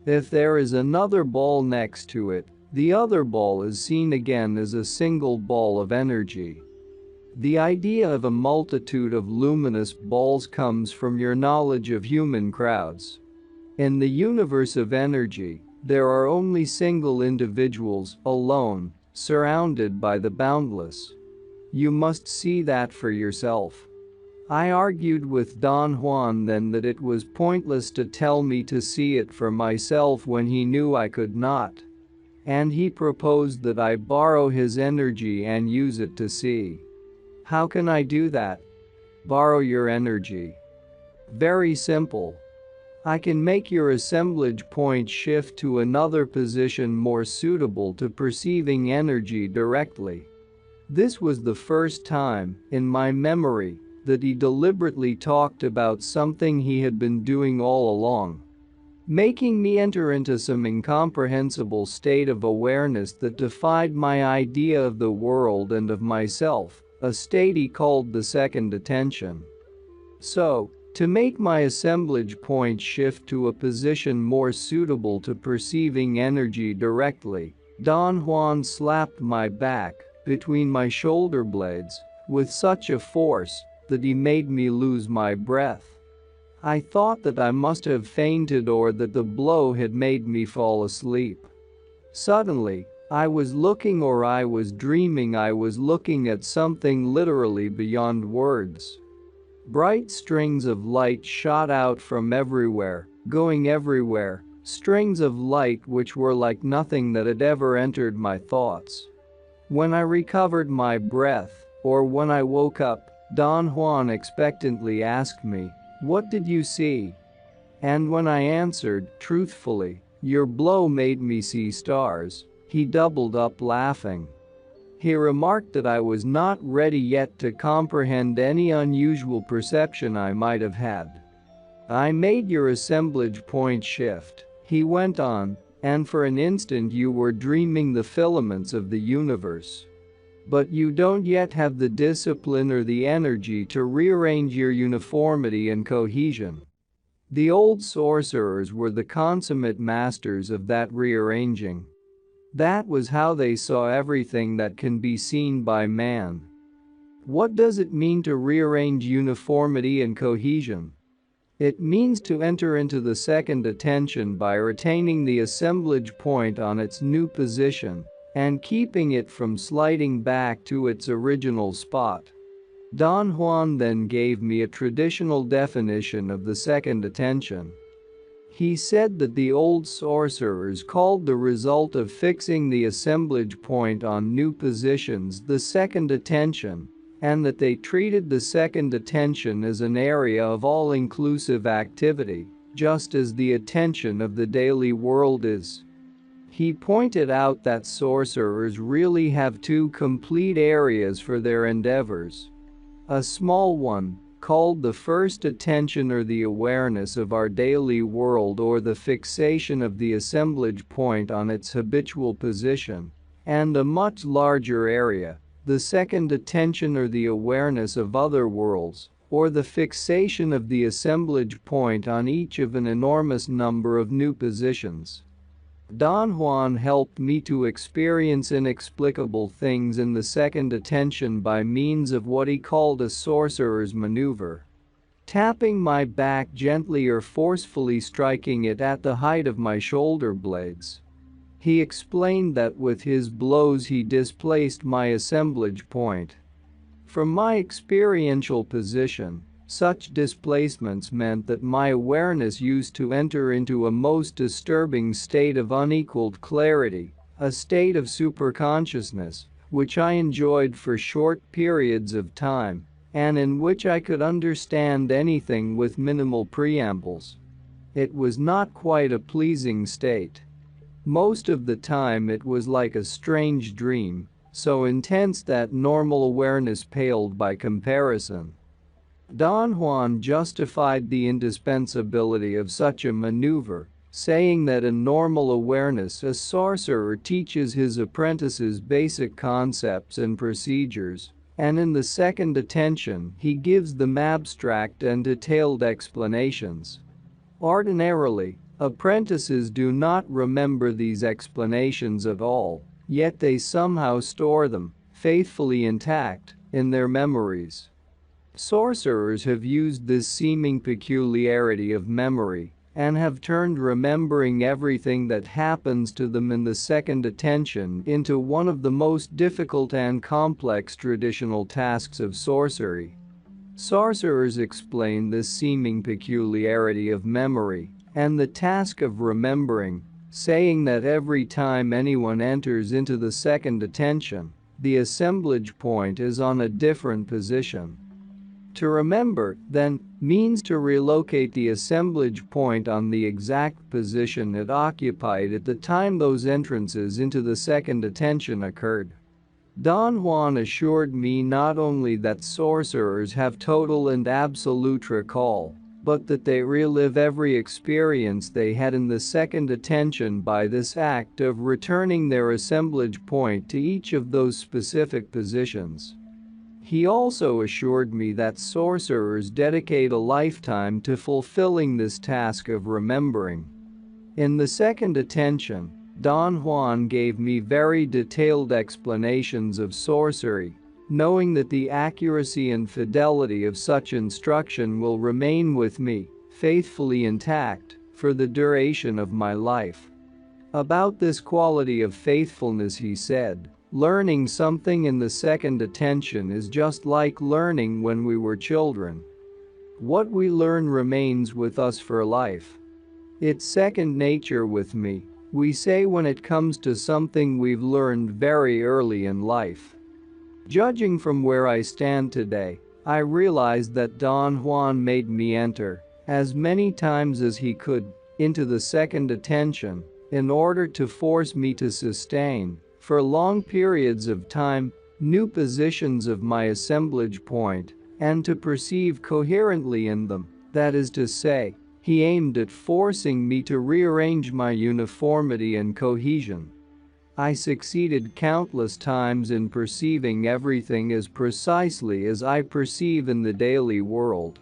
Speaker 1: If there is another ball next to it, the other ball is seen again as a single ball of energy. The idea of a multitude of luminous balls comes from your knowledge of human crowds. In the universe of energy, there are only single individuals, alone, surrounded by the boundless. You must see that for yourself. I argued with Don Juan then that it was pointless to tell me to see it for myself when he knew I could not. And he proposed that I borrow his energy and use it to see. How can I do that? Borrow your energy. Very simple. I can make your assemblage point shift to another position more suitable to perceiving energy directly. This was the first time, in my memory, that he deliberately talked about something he had been doing all along. Making me enter into some incomprehensible state of awareness that defied my idea of the world and of myself, a state he called the second attention. So, to make my assemblage point shift to a position more suitable to perceiving energy directly, Don Juan slapped my back, between my shoulder blades, with such a force that he made me lose my breath. I thought that I must have fainted or that the blow had made me fall asleep. Suddenly, I was looking, or I was dreaming I was looking at something literally beyond words. Bright strings of light shot out from everywhere, going everywhere, strings of light which were like nothing that had ever entered my thoughts. When I recovered my breath, or when I woke up, Don Juan expectantly asked me, "What did you see?" And when I answered, truthfully, "Your blow made me see stars," he doubled up laughing. He remarked that I was not ready yet to comprehend any unusual perception I might have had. "I made your assemblage point shift," he went on, and for an instant you were dreaming the filaments of the universe. But you don't yet have the discipline or the energy to rearrange your uniformity and cohesion. The old sorcerers were the consummate masters of that rearranging. That was how they saw everything that can be seen by man. What does it mean to rearrange uniformity and cohesion? It means to enter into the second attention by retaining the assemblage point on its new position and keeping it from sliding back to its original spot. Don Juan then gave me a traditional definition of the second attention. He said that the old sorcerers called the result of fixing the assemblage point on new positions the second attention, and that they treated the second attention as an area of all-inclusive activity, just as the attention of the daily world is. He pointed out that sorcerers really have two complete areas for their endeavors. A small one, called the first attention or the awareness of our daily world or the fixation of the assemblage point on its habitual position, and a much larger area, the second attention or the awareness of other worlds, or the fixation of the assemblage point on each of an enormous number of new positions. Don Juan helped me to experience inexplicable things in the second attention by means of what he called a sorcerer's maneuver. Tapping my back gently or forcefully striking it at the height of my shoulder blades. He explained that with his blows he displaced my assemblage point. From my experiential position, such displacements meant that my awareness used to enter into a most disturbing state of unequaled clarity, a state of superconsciousness, which I enjoyed for short periods of time, and in which I could understand anything with minimal preambles. It was not quite a pleasing state. Most of the time it was like a strange dream, so intense that normal awareness paled by comparison. Don Juan justified the indispensability of such a maneuver, saying that in normal awareness a sorcerer teaches his apprentices basic concepts and procedures, and in the second attention he gives them abstract and detailed explanations. Ordinarily, apprentices do not remember these explanations at all, yet they somehow store them, faithfully intact, in their memories. Sorcerers have used this seeming peculiarity of memory and have turned remembering everything that happens to them in the second attention into one of the most difficult and complex traditional tasks of sorcery. Sorcerers explain this seeming peculiarity of memory and the task of remembering, saying that every time anyone enters into the second attention, the assemblage point is on a different position. To remember, then, means to relocate the assemblage point on the exact position it occupied at the time those entrances into the second attention occurred. Don Juan assured me not only that sorcerers have total and absolute recall, but that they relive every experience they had in the second attention by this act of returning their assemblage point to each of those specific positions. He also assured me that sorcerers dedicate a lifetime to fulfilling this task of remembering. In the second attention, Don Juan gave me very detailed explanations of sorcery, knowing that the accuracy and fidelity of such instruction will remain with me, faithfully intact, for the duration of my life. About this quality of faithfulness he said, "Learning something in the second attention is just like learning when we were children. What we learn remains with us for life. It's second nature with me," we say when it comes to something we've learned very early in life. Judging from where I stand today, I realize that Don Juan made me enter, as many times as he could, into the second attention, in order to force me to sustain, for long periods of time, new positions of my assemblage point, and to perceive coherently in them, that is to say, He aimed at forcing me to rearrange my uniformity and cohesion. I succeeded countless times in perceiving everything as precisely as I perceive in the daily world.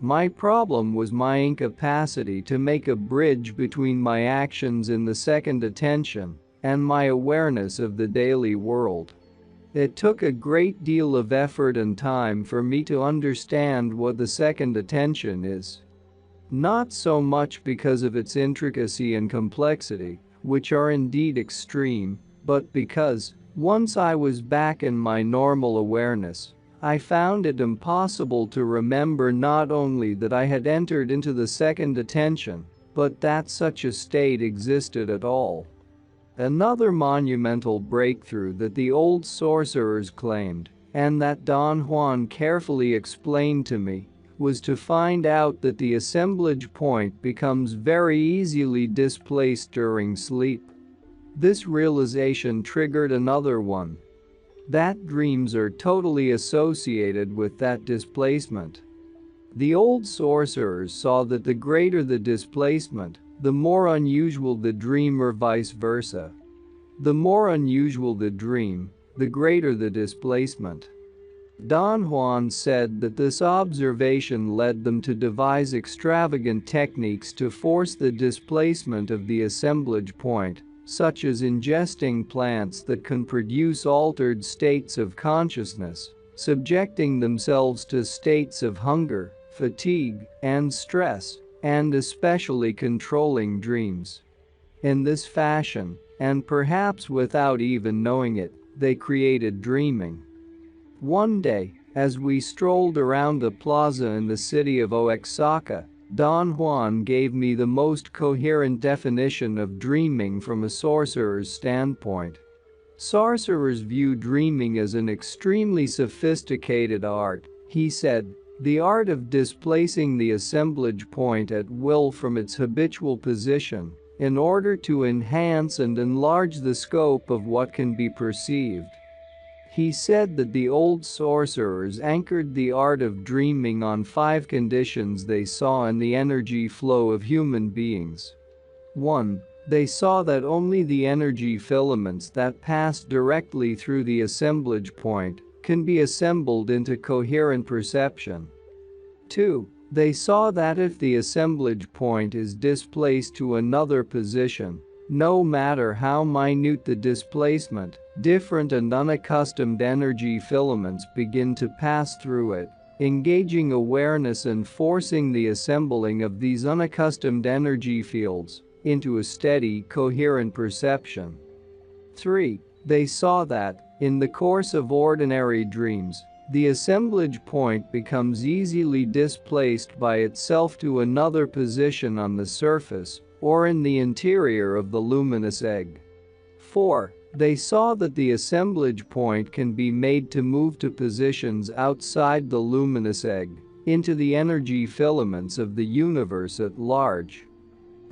Speaker 1: My problem was my incapacity to make a bridge between my actions in the second attention and my awareness of the daily world. It took a great deal of effort and time for me to understand what the second attention is. Not so much because of its intricacy and complexity, which are indeed extreme, but because, once I was back in my normal awareness, I found it impossible to remember not only that I had entered into the second attention, but that such a state existed at all. Another monumental breakthrough that the old sorcerers claimed, and that Don Juan carefully explained to me, was to find out that the assemblage point becomes very easily displaced during sleep. This realization triggered another one. That dreams are totally associated with that displacement. The old sorcerers saw that the greater the displacement, the more unusual the dream, or vice versa. The more unusual the dream, the greater the displacement. Don Juan said that this observation led them to devise extravagant techniques to force the displacement of the assemblage point, such as ingesting plants that can produce altered states of consciousness, subjecting themselves to states of hunger, fatigue, and stress, and especially controlling dreams. In this fashion, and perhaps without even knowing it, they created dreaming. One day, as we strolled around the plaza in the city of Oaxaca, Don Juan gave me the most coherent definition of dreaming from a sorcerer's standpoint. Sorcerers view dreaming as an extremely sophisticated art, he said, the art of displacing the assemblage point at will from its habitual position in order to enhance and enlarge the scope of what can be perceived. He said that the old sorcerers anchored the art of dreaming on 5 conditions they saw in the energy flow of human beings. 1. They saw that only the energy filaments that pass directly through the assemblage point can be assembled into coherent perception. 2. They saw that if the assemblage point is displaced to another position, no matter how minute the displacement, different and unaccustomed energy filaments begin to pass through it, engaging awareness and forcing the assembling of these unaccustomed energy fields into a steady, coherent perception. 3. They saw that, in the course of ordinary dreams, the assemblage point becomes easily displaced by itself to another position on the surface or in the interior of the luminous egg. 4. They saw that the assemblage point can be made to move to positions outside the luminous egg, into the energy filaments of the universe at large.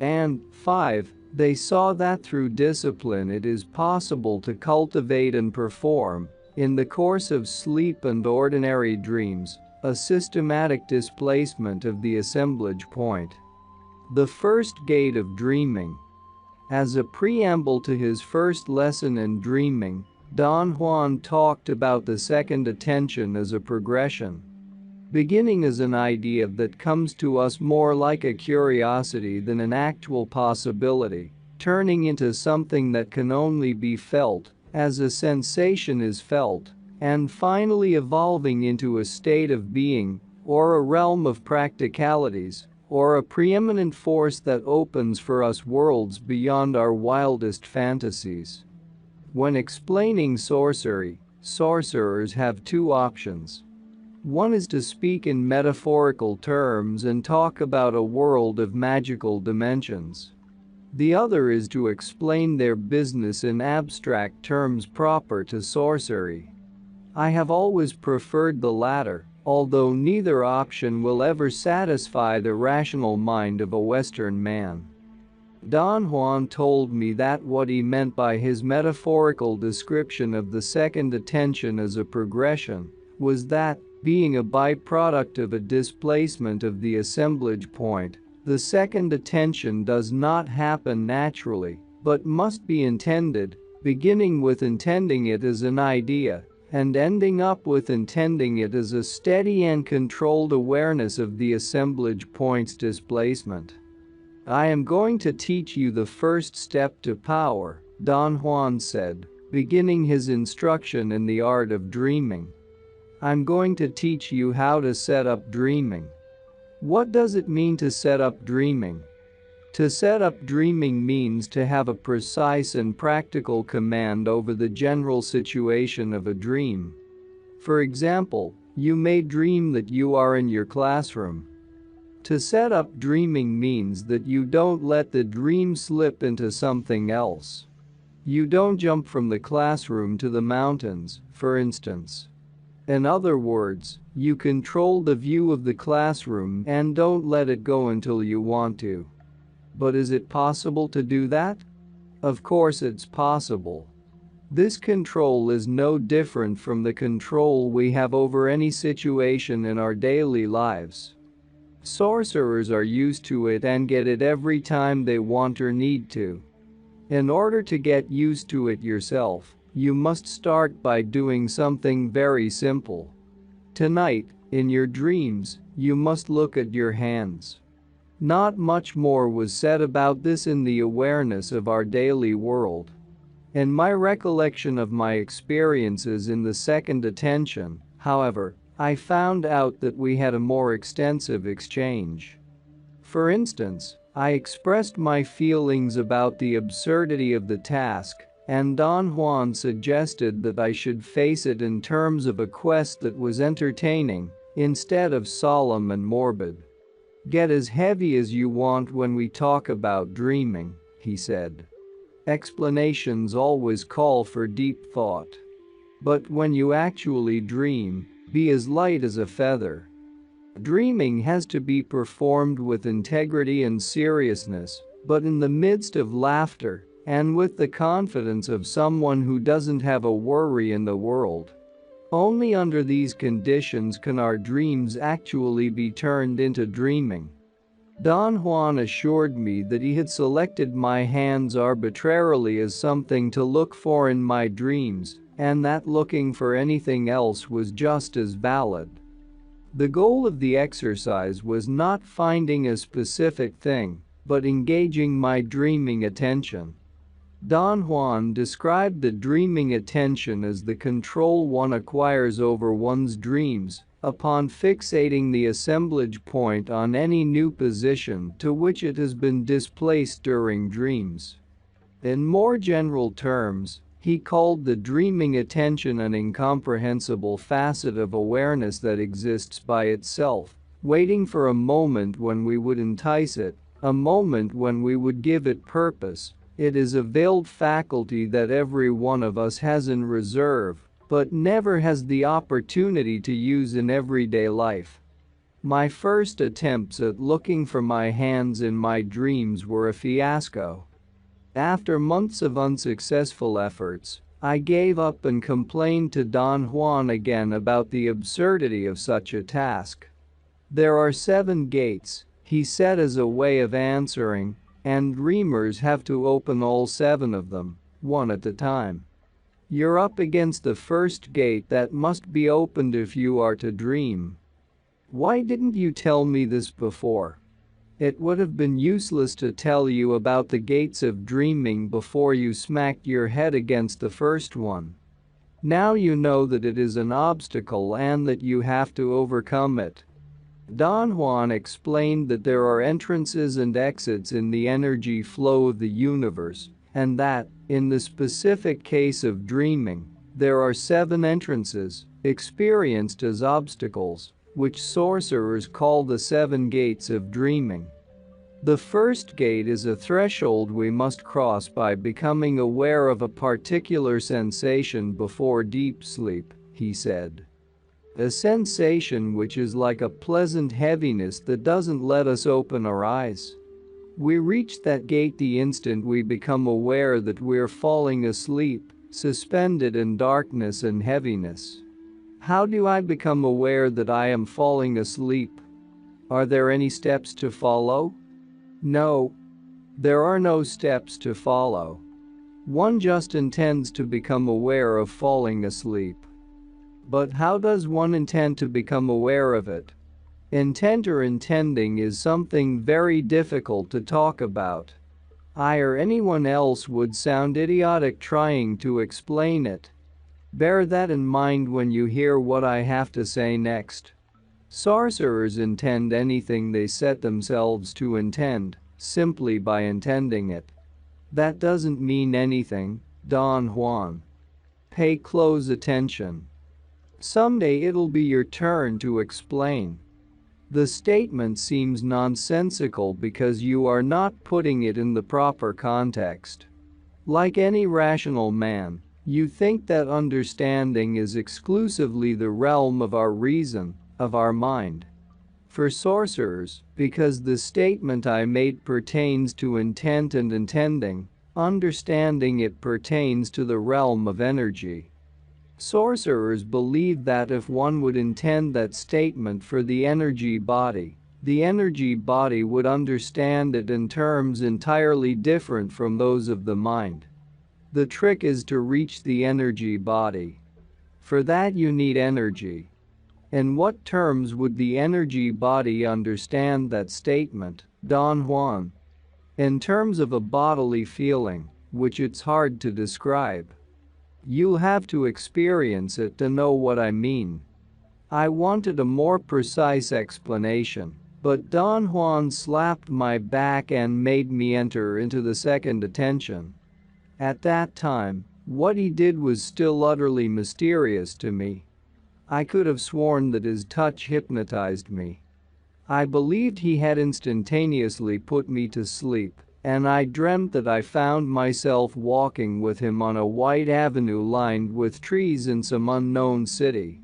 Speaker 1: And 5. They saw that through discipline it is possible to cultivate and perform, in the course of sleep and ordinary dreams, a systematic displacement of the assemblage point. The first gate of dreaming. As a preamble to his first lesson in dreaming, Don Juan talked about the second attention as a progression. Beginning as an idea that comes to us more like a curiosity than an actual possibility, turning into something that can only be felt, as a sensation is felt, and finally evolving into a state of being, or a realm of practicalities, or a preeminent force that opens for us worlds beyond our wildest fantasies. When explaining sorcery, sorcerers have 2 options. One is to speak in metaphorical terms and talk about a world of magical dimensions. The other is to explain their business in abstract terms proper to sorcery. I have always preferred the latter, although neither option will ever satisfy the rational mind of a Western man. Don Juan told me that what he meant by his metaphorical description of the second attention as a progression was that, being a byproduct of a displacement of the assemblage point, The second attention does not happen naturally, but must be intended, beginning with intending it as an idea, and ending up with intending it as a steady and controlled awareness of the assemblage point's displacement. I am going to teach you the first step to power, Don Juan said, beginning his instruction in the art of dreaming. I'm going to teach you how to set up dreaming. What does it mean to set up dreaming? To set up dreaming means to have a precise and practical command over the general situation of a dream. For example, you may dream that you are in your classroom. To set up dreaming means that you don't let the dream slip into something else. You don't jump from the classroom to the mountains, for instance. In other words, you control the view of the classroom and don't let it go until you want to. But is it possible to do that? Of course it's possible. This control is no different from the control we have over any situation in our daily lives. Sorcerers are used to it and get it every time they want or need to. In order to get used to it yourself, you must start by doing something very simple. Tonight, in your dreams, you must look at your hands. Not much more was said about this in the awareness of our daily world. In my recollection of my experiences in the second attention, however, I found out that we had a more extensive exchange. For instance, I expressed my feelings about the absurdity of the task, and Don Juan suggested that I should face it in terms of a quest that was entertaining, instead of solemn and morbid. Get as heavy as you want when we talk about dreaming, he said. Explanations always call for deep thought. But when you actually dream, be as light as a feather. Dreaming has to be performed with integrity and seriousness, but in the midst of laughter, and with the confidence of someone who doesn't have a worry in the world. Only under these conditions can our dreams actually be turned into dreaming. Don Juan assured me that he had selected my hands arbitrarily as something to look for in my dreams, and that looking for anything else was just as valid. The goal of the exercise was not finding a specific thing, but engaging my dreaming attention. Don Juan described the dreaming attention as the control one acquires over one's dreams upon fixating the assemblage point on any new position to which it has been displaced during dreams. In more general terms, he called the dreaming attention an incomprehensible facet of awareness that exists by itself, waiting for a moment when we would entice it, a moment when we would give it purpose. It is a veiled faculty that every one of us has in reserve, but never has the opportunity to use in everyday life. My first attempts at looking for my hands in my dreams were a fiasco. After months of unsuccessful efforts, I gave up and complained to Don Juan again about the absurdity of such a task. There are 7 gates, he said as a way of answering, and dreamers have to open all 7 of them, one at a time. You're up against the first gate that must be opened if you are to dream. Why didn't you tell me this before? It would have been useless to tell you about the gates of dreaming before you smacked your head against the first one. Now you know that it is an obstacle and that you have to overcome it. Don Juan explained that there are entrances and exits in the energy flow of the universe, and that, in the specific case of dreaming, there are 7 entrances, experienced as obstacles, which sorcerers call the 7 gates of dreaming. The first gate is a threshold we must cross by becoming aware of a particular sensation before deep sleep, he said. A sensation which is like a pleasant heaviness that doesn't let us open our eyes. We reach that gate the instant we become aware that we're falling asleep, suspended in darkness and heaviness. How do I become aware that I am falling asleep? Are there any steps to follow? No, there are no steps to follow. One just intends to become aware of falling asleep. But how does one intend to become aware of it? Intent or intending is something very difficult to talk about. I or anyone else would sound idiotic trying to explain it. Bear that in mind when you hear what I have to say next. Sorcerers intend anything they set themselves to intend, simply by intending it. That doesn't mean anything, Don Juan. Pay close attention. Someday it'll be your turn to explain. The statement seems nonsensical because you are not putting it in the proper context. Like any rational man, you think that understanding is exclusively the realm of our reason, of our mind. For sorcerers, because the statement I made pertains to intent and intending, understanding it pertains to the realm of energy. Sorcerers believe that if one would intend that statement for the energy body would understand it in terms entirely different from those of the mind. The trick is to reach the energy body. For that you need energy. In what terms would the energy body understand that statement, Don Juan? In terms of a bodily feeling, which it's hard to describe. You'll have to experience it to know what I mean. I wanted a more precise explanation, but Don Juan slapped my back and made me enter into the second attention. At that time, what he did was still utterly mysterious to me. I could have sworn that his touch hypnotized me. I believed he had instantaneously put me to sleep, and I dreamt that I found myself walking with him on a white avenue lined with trees in some unknown city.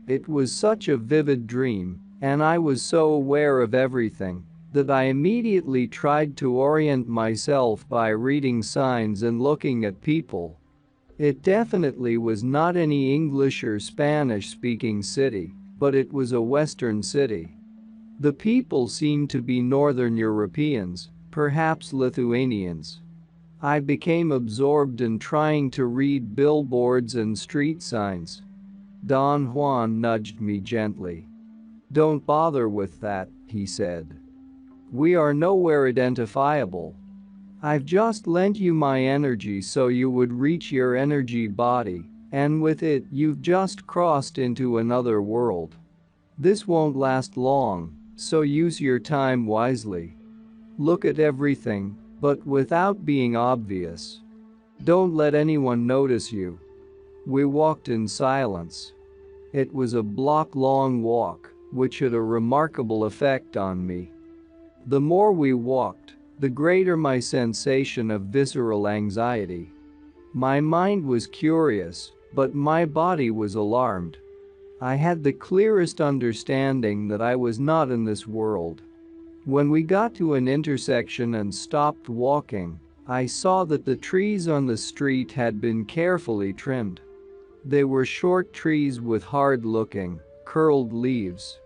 Speaker 1: It was such a vivid dream, and I was so aware of everything, that I immediately tried to orient myself by reading signs and looking at people. It definitely was not any English or Spanish-speaking city, but it was a Western city. The people seemed to be Northern Europeans, perhaps Lithuanians. I became absorbed in trying to read billboards and street signs. Don Juan nudged me gently. "Don't bother with that," he said. "We are nowhere identifiable. I've just lent you my energy so you would reach your energy body, and with it you've just crossed into another world. This won't last long, so use your time wisely. Look at everything, but without being obvious. Don't let anyone notice you." We walked in silence. It was a block-long walk, which had a remarkable effect on me. The more we walked, the greater my sensation of visceral anxiety. My mind was curious, but my body was alarmed. I had the clearest understanding that I was not in this world. When we got to an intersection and stopped walking, I saw that the trees on the street had been carefully trimmed. They were short trees with hard-looking, curled leaves.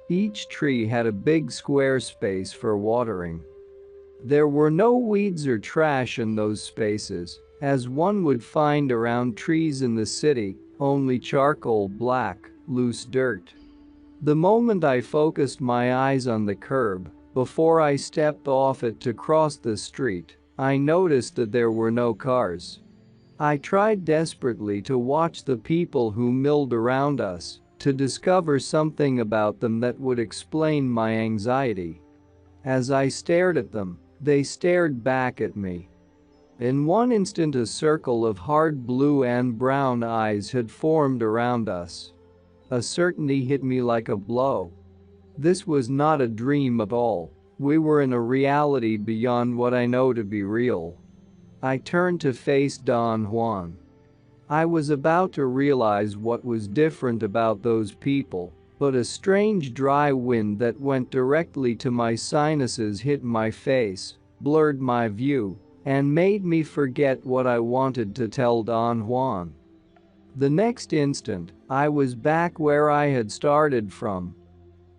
Speaker 1: Each tree had a big square space for watering. There were no weeds or trash in those spaces, as one would find around trees in the city, only charcoal black, loose dirt. The moment I focused my eyes on the curb, before I stepped off it to cross the street, I noticed that there were no cars. I tried desperately to watch the people who milled around us, to discover something about them that would explain my anxiety. As I stared at them, they stared back at me. In one instant a circle of hard blue and brown eyes had formed around us. A certainty hit me like a blow. This was not a dream at all. We were in a reality beyond what I know to be real. I turned to face Don Juan. I was about to realize what was different about those people, but a strange dry wind that went directly to my sinuses hit my face, blurred my view, and made me forget what I wanted to tell Don Juan. The next instant, I was back where I had started from.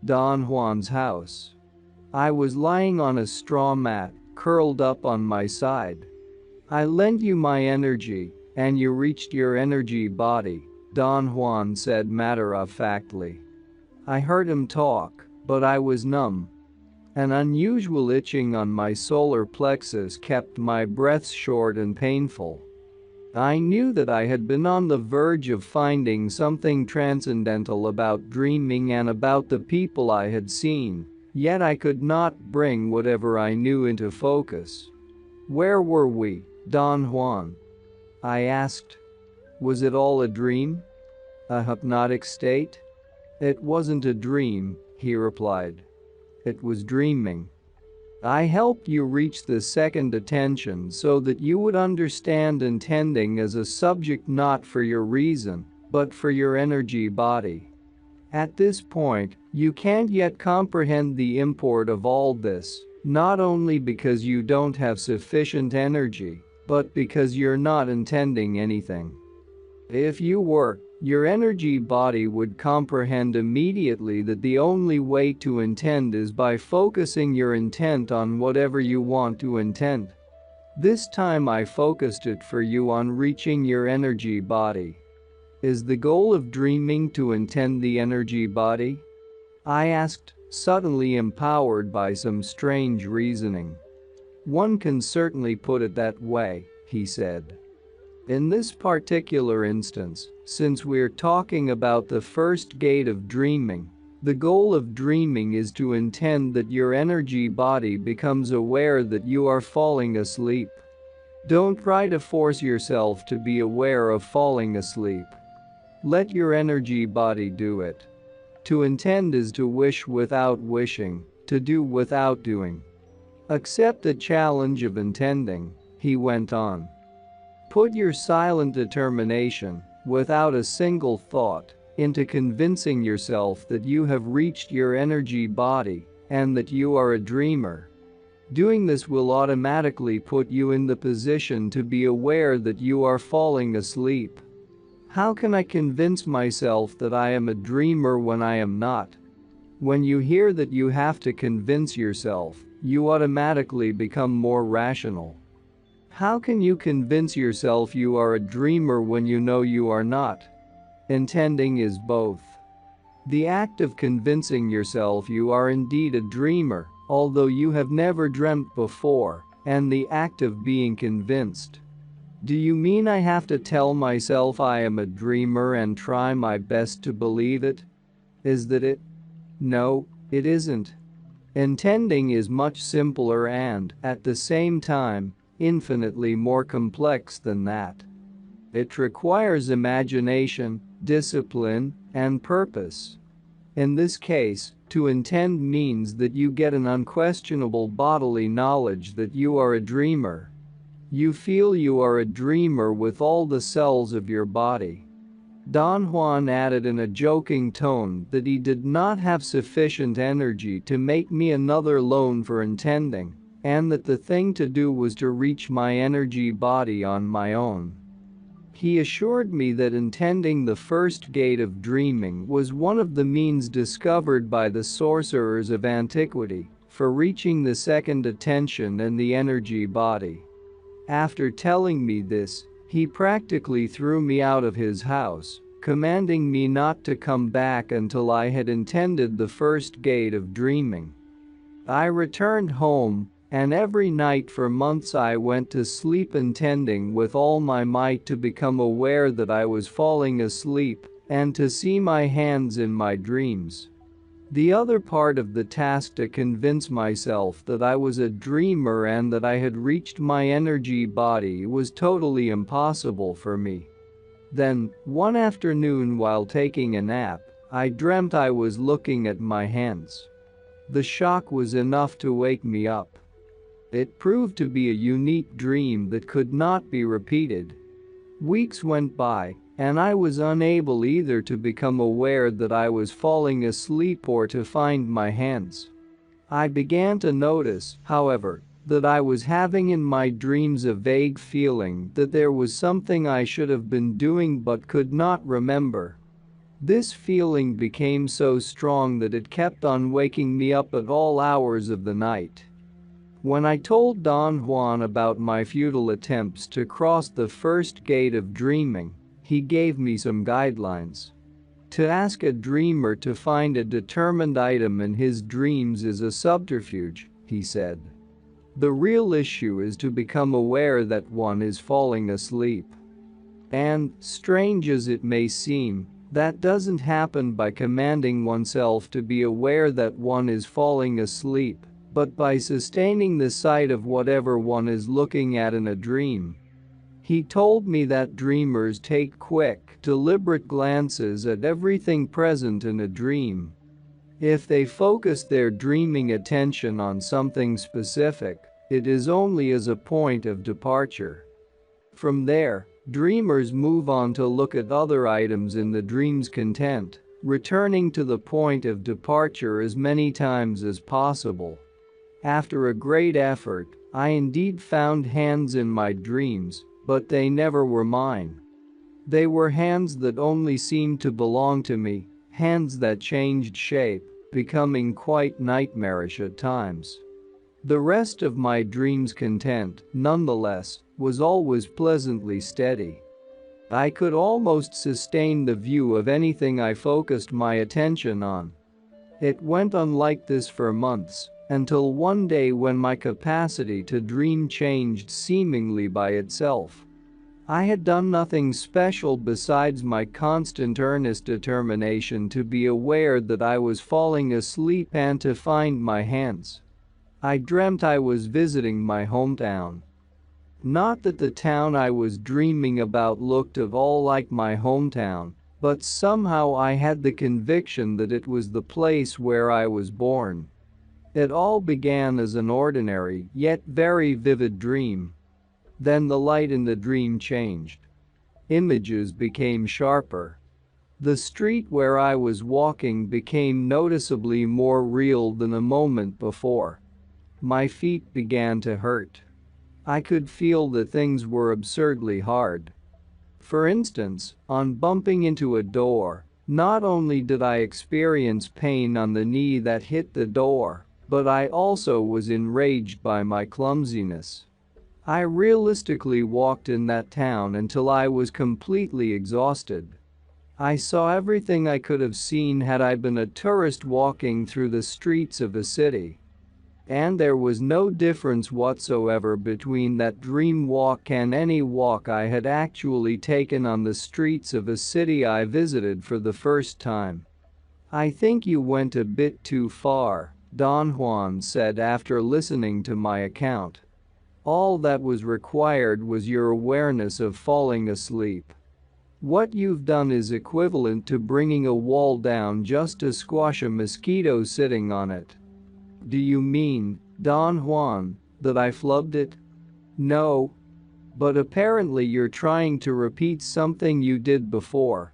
Speaker 1: Don Juan's house. I was lying on a straw mat, curled up on my side. I lent you my energy, and you reached your energy body, Don Juan said matter-of-factly. I heard him talk, but I was numb. An unusual itching on my solar plexus kept my breath short and painful. I knew that I had been on the verge of finding something transcendental about dreaming and about the people I had seen, yet I could not bring whatever I knew into focus. Where were we, Don Juan? I asked. Was it all a dream? A hypnotic state? It wasn't a dream, he replied. It was dreaming. I helped you reach the second attention so that you would understand intending as a subject not for your reason, but for your energy body. At this point, you can't yet comprehend the import of all this, not only because you don't have sufficient energy, but because you're not intending anything. If you were, your energy body would comprehend immediately that the only way to intend is by focusing your intent on whatever you want to intend. This time I focused it for you on reaching your energy body. Is the goal of dreaming to intend the energy body? I asked, suddenly empowered by some strange reasoning. One can certainly put it that way, he said. In this particular instance, since we're talking about the first gate of dreaming, the goal of dreaming is to intend that your energy body becomes aware that you are falling asleep. Don't try to force yourself to be aware of falling asleep. Let your energy body do it. To intend is to wish without wishing, to do without doing. Accept the challenge of intending, he went on. Put your silent determination, without a single thought, into convincing yourself that you have reached your energy body and that you are a dreamer. Doing this will automatically put you in the position to be aware that you are falling asleep. How can I convince myself that I am a dreamer when I am not? When you hear that you have to convince yourself, you automatically become more rational. How can you convince yourself you are a dreamer when you know you are not? Intending is both. The act of convincing yourself you are indeed a dreamer, although you have never dreamt before, and the act of being convinced. Do you mean I have to tell myself I am a dreamer and try my best to believe it? Is that it? No, it isn't. Intending is much simpler and, at the same time, infinitely more complex than that. It requires imagination, discipline, and purpose. In this case, to intend means that you get an unquestionable bodily knowledge that you are a dreamer. You feel you are a dreamer with all the cells of your body. Don Juan added in a joking tone that he did not have sufficient energy to make me another loan for intending, and that the thing to do was to reach my energy body on my own. He assured me that intending the first gate of dreaming was one of the means discovered by the sorcerers of antiquity for reaching the second attention and the energy body. After telling me this, he practically threw me out of his house, commanding me not to come back until I had intended the first gate of dreaming. I returned home, and every night for months I went to sleep intending with all my might to become aware that I was falling asleep and to see my hands in my dreams. The other part of the task to convince myself that I was a dreamer and that I had reached my energy body was totally impossible for me. Then, one afternoon while taking a nap, I dreamt I was looking at my hands. The shock was enough to wake me up. It proved to be a unique dream that could not be repeated. Weeks went by, and I was unable either to become aware that I was falling asleep or to find my hands. I began to notice, however, that I was having in my dreams a vague feeling that there was something I should have been doing but could not remember. This feeling became so strong that it kept on waking me up at all hours of the night. When I told Don Juan about my futile attempts to cross the first gate of dreaming, he gave me some guidelines. To ask a dreamer to find a determined item in his dreams is a subterfuge, he said. The real issue is to become aware that one is falling asleep. And, strange as it may seem, that doesn't happen by commanding oneself to be aware that one is falling asleep, but by sustaining the sight of whatever one is looking at in a dream. He told me that dreamers take quick, deliberate glances at everything present in a dream. If they focus their dreaming attention on something specific, it is only as a point of departure. From there, dreamers move on to look at other items in the dream's content, returning to the point of departure as many times as possible. After a great effort, I indeed found hands in my dreams, but they never were mine. They were hands that only seemed to belong to me, hands that changed shape, becoming quite nightmarish at times. The rest of my dream's content, nonetheless, was always pleasantly steady. I could almost sustain the view of anything I focused my attention on. It went on like this for months, until one day when my capacity to dream changed seemingly by itself. I had done nothing special besides my constant earnest determination to be aware that I was falling asleep and to find my hands. I dreamt I was visiting my hometown. Not that the town I was dreaming about looked at all like my hometown, but somehow I had the conviction that it was the place where I was born. It all began as an ordinary, yet very vivid dream. Then the light in the dream changed. Images became sharper. The street where I was walking became noticeably more real than a moment before. My feet began to hurt. I could feel that things were absurdly hard. For instance, on bumping into a door, not only did I experience pain on the knee that hit the door, but I also was enraged by my clumsiness. I realistically walked in that town until I was completely exhausted. I saw everything I could have seen had I been a tourist walking through the streets of a city. And there was no difference whatsoever between that dream walk and any walk I had actually taken on the streets of a city I visited for the first time. "I think you went a bit too far," Don Juan said after listening to my account. "All that was required was your awareness of falling asleep. What you've done is equivalent to bringing a wall down just to squash a mosquito sitting on it." "Do you mean, Don Juan, that I flubbed it?" "No. But apparently you're trying to repeat something you did before.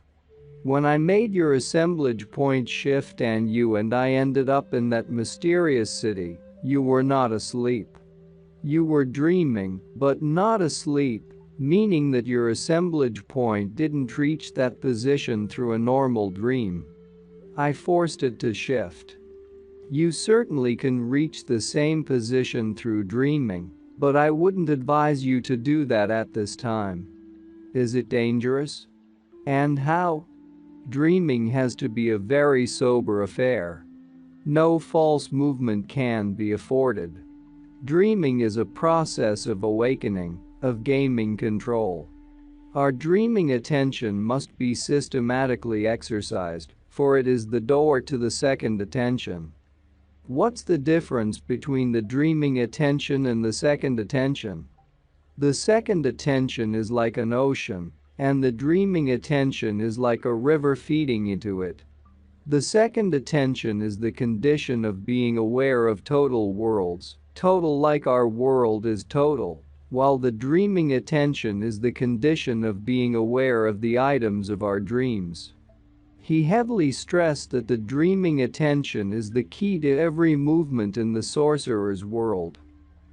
Speaker 1: When I made your assemblage point shift and you and I ended up in that mysterious city, you were not asleep. You were dreaming, but not asleep, meaning that your assemblage point didn't reach that position through a normal dream. I forced it to shift. You certainly can reach the same position through dreaming, but I wouldn't advise you to do that at this time." "Is it dangerous?" "And how?" "Dreaming has to be a very sober affair. No false movement can be afforded. Dreaming is a process of awakening, of gaining control. Our dreaming attention must be systematically exercised, for it is the door to the second attention." "What's the difference between the dreaming attention and the second attention?" "The second attention is like an ocean, and the dreaming attention is like a river feeding into it. The second attention is the condition of being aware of total worlds, total like our world is total, while the dreaming attention is the condition of being aware of the items of our dreams." He heavily stressed that the dreaming attention is the key to every movement in the sorcerer's world.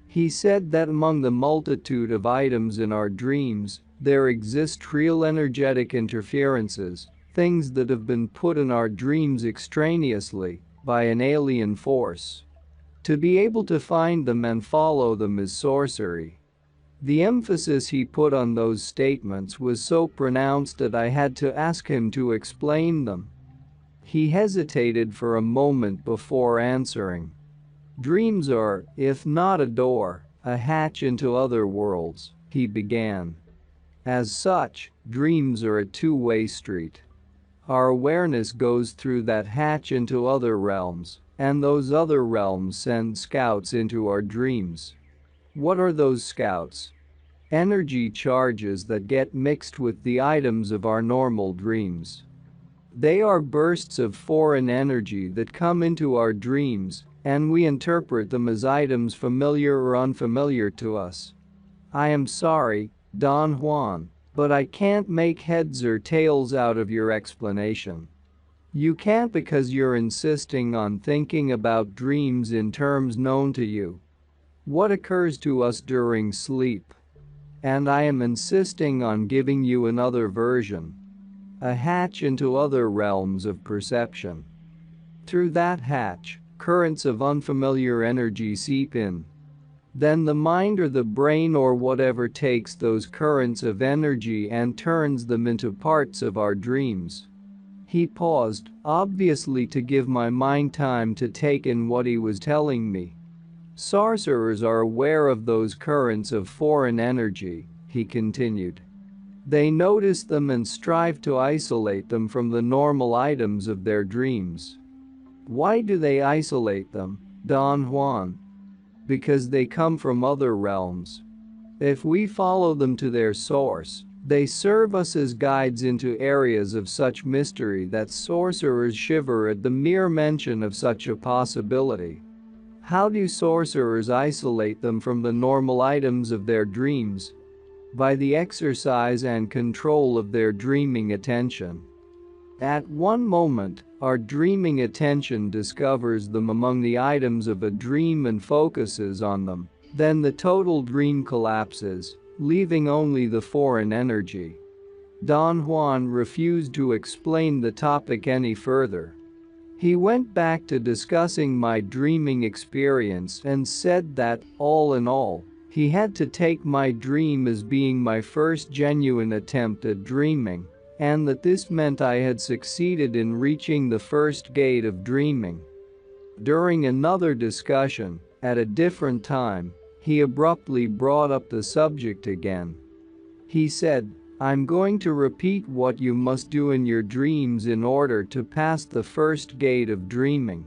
Speaker 1: He said that among the multitude of items in our dreams, there exist real energetic interferences, things that have been put in our dreams extraneously by an alien force. To be able to find them and follow them is sorcery." The emphasis he put on those statements was so pronounced that I had to ask him to explain them. He hesitated for a moment before answering. "Dreams are, if not a door, a hatch into other worlds," he began. "As such, dreams are a two-way street. Our awareness goes through that hatch into other realms, and those other realms send scouts into our dreams. What are those scouts? Energy charges that get mixed with the items of our normal dreams. They are bursts of foreign energy that come into our dreams, and we interpret them as items familiar or unfamiliar to us. I am sorry, Don Juan, but I can't make heads or tails out of your explanation. You can't because you're insisting on thinking about dreams in terms known to you. What occurs to us during sleep? And I am insisting on giving you another version. A hatch into other realms of perception. Through that hatch, currents of unfamiliar energy seep in. Then the mind or the brain or whatever takes those currents of energy and turns them into parts of our dreams." He paused, obviously to give my mind time to take in what he was telling me. "Sorcerers are aware of those currents of foreign energy," he continued. "They notice them and strive to isolate them from the normal items of their dreams." "Why do they isolate them, Don Juan?" "Because they come from other realms. If we follow them to their source, they serve us as guides into areas of such mystery that sorcerers shiver at the mere mention of such a possibility." "How do sorcerers isolate them from the normal items of their dreams?" "By the exercise and control of their dreaming attention. At one moment, our dreaming attention discovers them among the items of a dream and focuses on them. Then the total dream collapses, leaving only the foreign energy." Don Juan refused to explain the topic any further. He went back to discussing my dreaming experience and said that, all in all, he had to take my dream as being my first genuine attempt at dreaming, and that this meant I had succeeded in reaching the first gate of dreaming. During another discussion, at a different time, he abruptly brought up the subject again. He said, "I'm going to repeat what you must do in your dreams in order to pass the first gate of dreaming.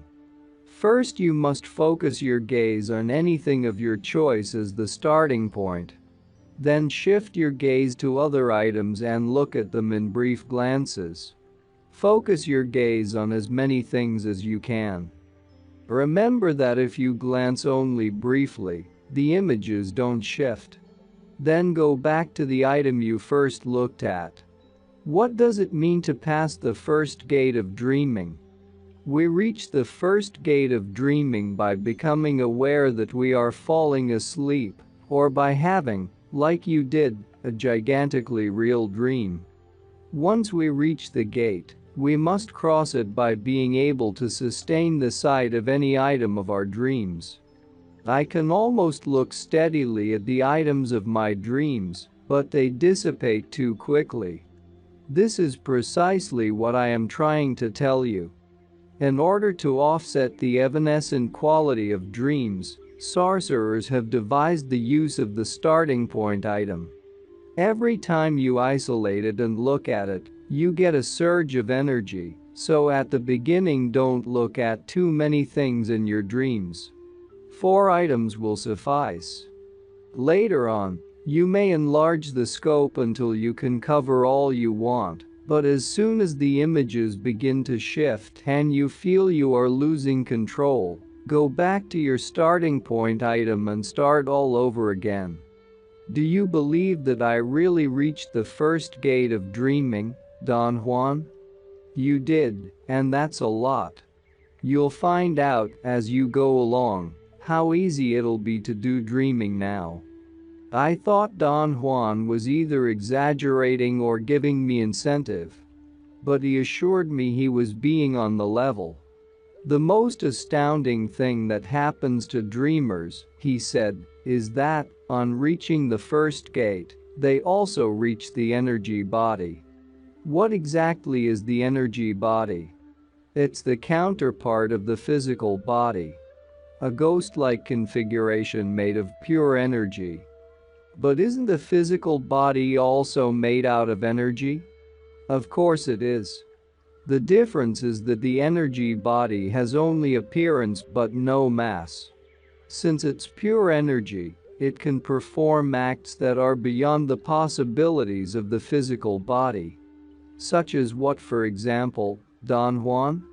Speaker 1: First, you must focus your gaze on anything of your choice as the starting point. Then shift your gaze to other items and look at them in brief glances. Focus your gaze on as many things as you can. Remember that if you glance only briefly, the images don't shift. Then go back to the item you first looked at. What does it mean to pass the first gate of dreaming? We reach the first gate of dreaming by becoming aware that we are falling asleep, or by having, like you did, a gigantically real dream. Once we reach the gate, we must cross it by being able to sustain the sight of any item of our dreams. I can almost look steadily at the items of my dreams, but they dissipate too quickly. This is precisely what I am trying to tell you. In order to offset the evanescent quality of dreams, sorcerers have devised the use of the starting point item. Every time you isolate it and look at it, you get a surge of energy, so at the beginning don't look at too many things in your dreams. 4 items will suffice. Later on, you may enlarge the scope until you can cover all you want, but as soon as the images begin to shift and you feel you are losing control, go back to your starting point item and start all over again. Do you believe that I really reached the first gate of dreaming, Don Juan? You did, and that's a lot. You'll find out, as you go along, how easy it'll be to do dreaming now." I thought Don Juan was either exaggerating or giving me incentive. but he assured me he was being on the level. The most astounding thing that happens to dreamers, he said, is that, on reaching the first gate, they also reach the energy body. What exactly is the energy body? It's the counterpart of the physical body. A ghost-like configuration made of pure energy. But isn't the physical body also made out of energy? Of course it is. The difference is that the energy body has only appearance but no mass. Since it's pure energy, it can perform acts that are beyond the possibilities of the physical body. Such as what, for example, Don Juan?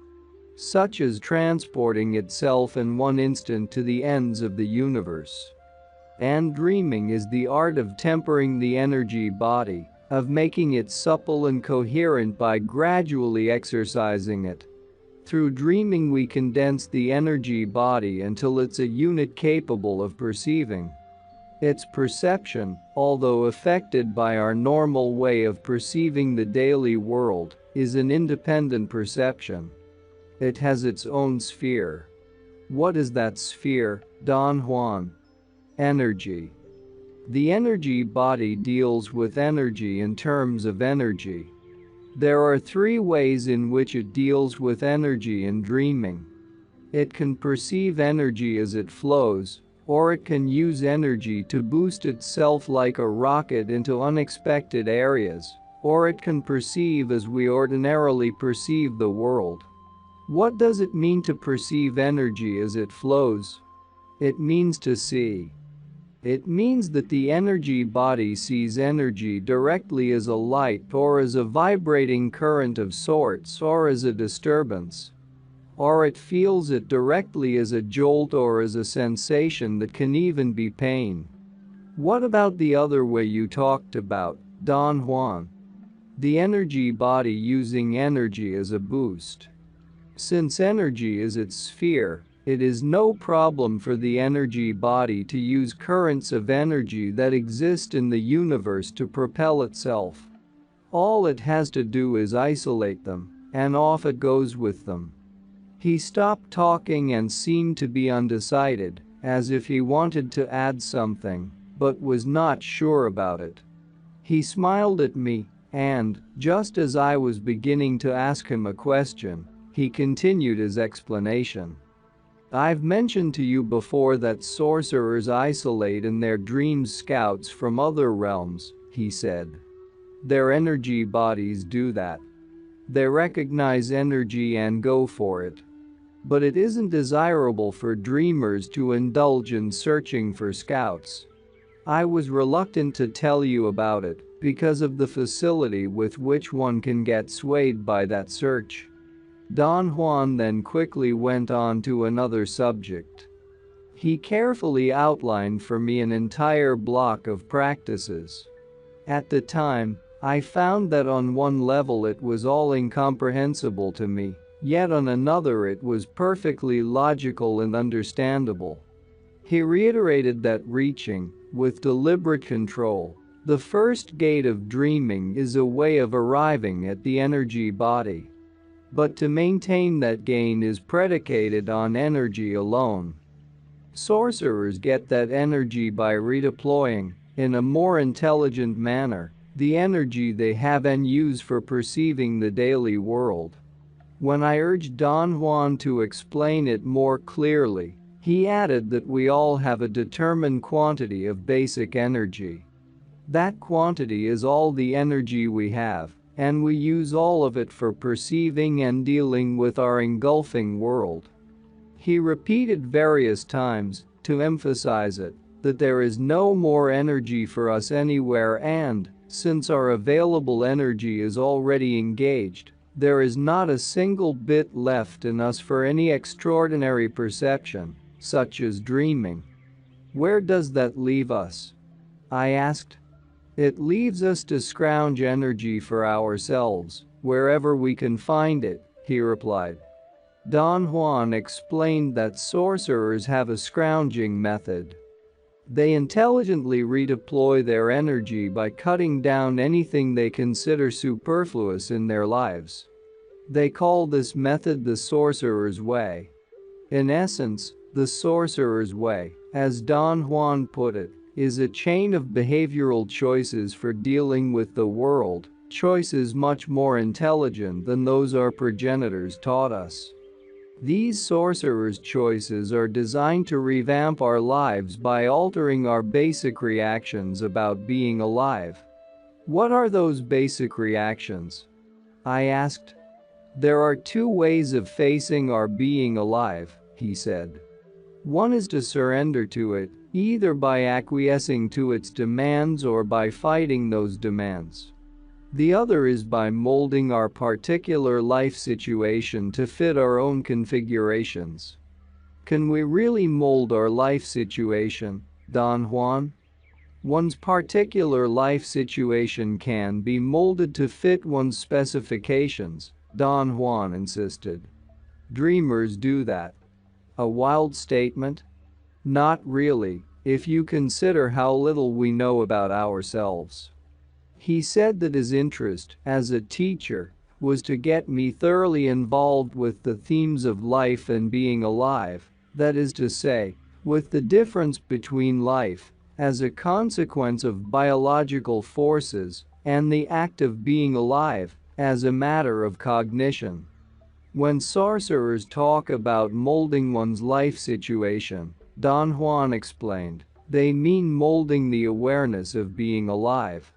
Speaker 1: Such as transporting itself in one instant to the ends of the universe. And dreaming is the art of tempering the energy body, of making it supple and coherent by gradually exercising it. Through dreaming we condense the energy body until it's a unit capable of perceiving. Its perception, although affected by our normal way of perceiving the daily world, is an independent perception. It has its own sphere. What is that sphere, Don Juan? Energy. The energy body deals with energy in terms of energy. There are three ways in which it deals with energy in dreaming. It can perceive energy as it flows, or it can use energy to boost itself like a rocket into unexpected areas, or it can perceive as we ordinarily perceive the world. What does it mean to perceive energy as it flows? It means to see. It means that the energy body sees energy directly as a light or as a vibrating current of sorts or as a disturbance. Or it feels it directly as a jolt or as a sensation that can even be pain. What about the other way you talked about, Don Juan? The energy body using energy as a boost. Since energy is its sphere, it is no problem for the energy body to use currents of energy that exist in the universe to propel itself. All it has to do is isolate them, and off it goes with them. He stopped talking and seemed to be undecided, as if he wanted to add something, but was not sure about it. He smiled at me, and, just as I was beginning to ask him a question, he continued his explanation. I've mentioned to you before that sorcerers isolate in their dreams scouts from other realms, he said. Their energy bodies do that. They recognize energy and go for it. But it isn't desirable for dreamers to indulge in searching for scouts. I was reluctant to tell you about it because of the facility with which one can get swayed by that search. Don Juan then quickly went on to another subject. He carefully outlined for me an entire block of practices. At the time, I found that on one level it was all incomprehensible to me, yet on another it was perfectly logical and understandable. He reiterated that reaching, with deliberate control, the first gate of dreaming is a way of arriving at the energy body. But to maintain that gain is predicated on energy alone. Sorcerers get that energy by redeploying, in a more intelligent manner, the energy they have and use for perceiving the daily world. When I urged Don Juan to explain it more clearly, he added that we all have a determined quantity of basic energy. That quantity is all the energy we have, and we use all of it for perceiving and dealing with our engulfing world. He repeated various times, to emphasize it, that there is no more energy for us anywhere and, since our available energy is already engaged, there is not a single bit left in us for any extraordinary perception, such as dreaming. Where does that leave us? I asked. It leaves us to scrounge energy for ourselves, wherever we can find it, he replied. Don Juan explained that sorcerers have a scrounging method. They intelligently redeploy their energy by cutting down anything they consider superfluous in their lives. They call this method the sorcerer's way. In essence, the sorcerer's way, as Don Juan put it, is a chain of behavioral choices for dealing with the world, choices much more intelligent than those our progenitors taught us. These sorcerer's choices are designed to revamp our lives by altering our basic reactions about being alive. What are those basic reactions? I asked. There are two ways of facing our being alive, he said. One is to surrender to it, either by acquiescing to its demands or by fighting those demands. The other is by molding our particular life situation to fit our own configurations. Can we really mold our life situation, Don Juan? One's particular life situation can be molded to fit one's specifications, Don Juan insisted. Dreamers do that. A wild statement? Not really, if you consider how little we know about ourselves. He said that his interest, as a teacher, was to get me thoroughly involved with the themes of life and being alive, that is to say, with the difference between life, as a consequence of biological forces, and the act of being alive, as a matter of cognition. When sorcerers talk about molding one's life situation, Don Juan explained, they mean molding the awareness of being alive.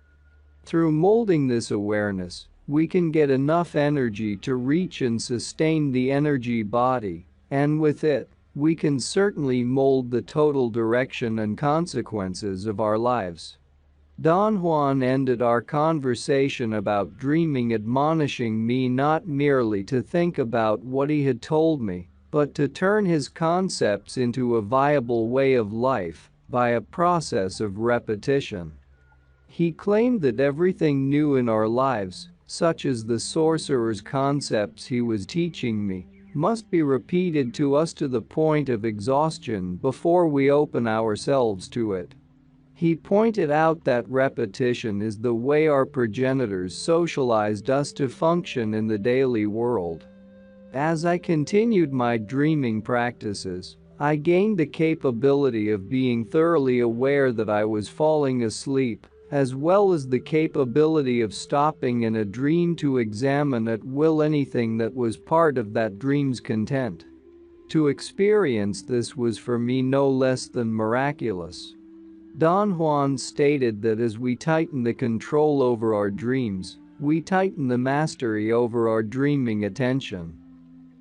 Speaker 1: Through molding this awareness, we can get enough energy to reach and sustain the energy body, and with it, we can certainly mold the total direction and consequences of our lives. Don Juan ended our conversation about dreaming admonishing me not merely to think about what he had told me, but to turn his concepts into a viable way of life by a process of repetition. He claimed that everything new in our lives, such as the sorcerer's concepts he was teaching me, must be repeated to us to the point of exhaustion before we open ourselves to it. He pointed out that repetition is the way our progenitors socialized us to function in the daily world. As I continued my dreaming practices, I gained the capability of being thoroughly aware that I was falling asleep, as well as the capability of stopping in a dream to examine at will anything that was part of that dream's content. To experience this was for me no less than miraculous. Don Juan stated that as we tighten the control over our dreams, we tighten the mastery over our dreaming attention.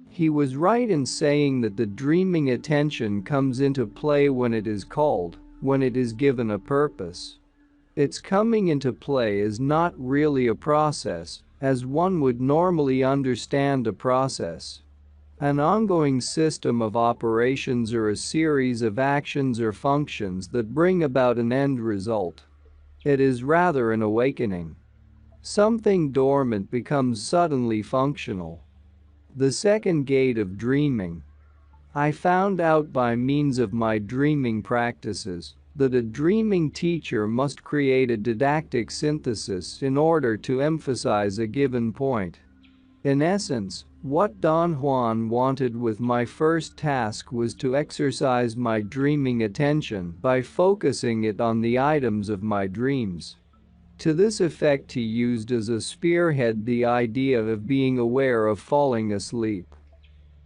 Speaker 1: He was right in saying that the dreaming attention comes into play when it is called, when it is given a purpose. Its coming into play is not really a process, as one would normally understand a process. An ongoing system of operations or a series of actions or functions that bring about an end result. It is rather an awakening. Something dormant becomes suddenly functional. The second gate of dreaming. I found out by means of my dreaming practices that a dreaming teacher must create a didactic synthesis in order to emphasize a given point. In essence, what Don Juan wanted with my first task was to exercise my dreaming attention by focusing it on the items of my dreams. To this effect he used as a spearhead the idea of being aware of falling asleep.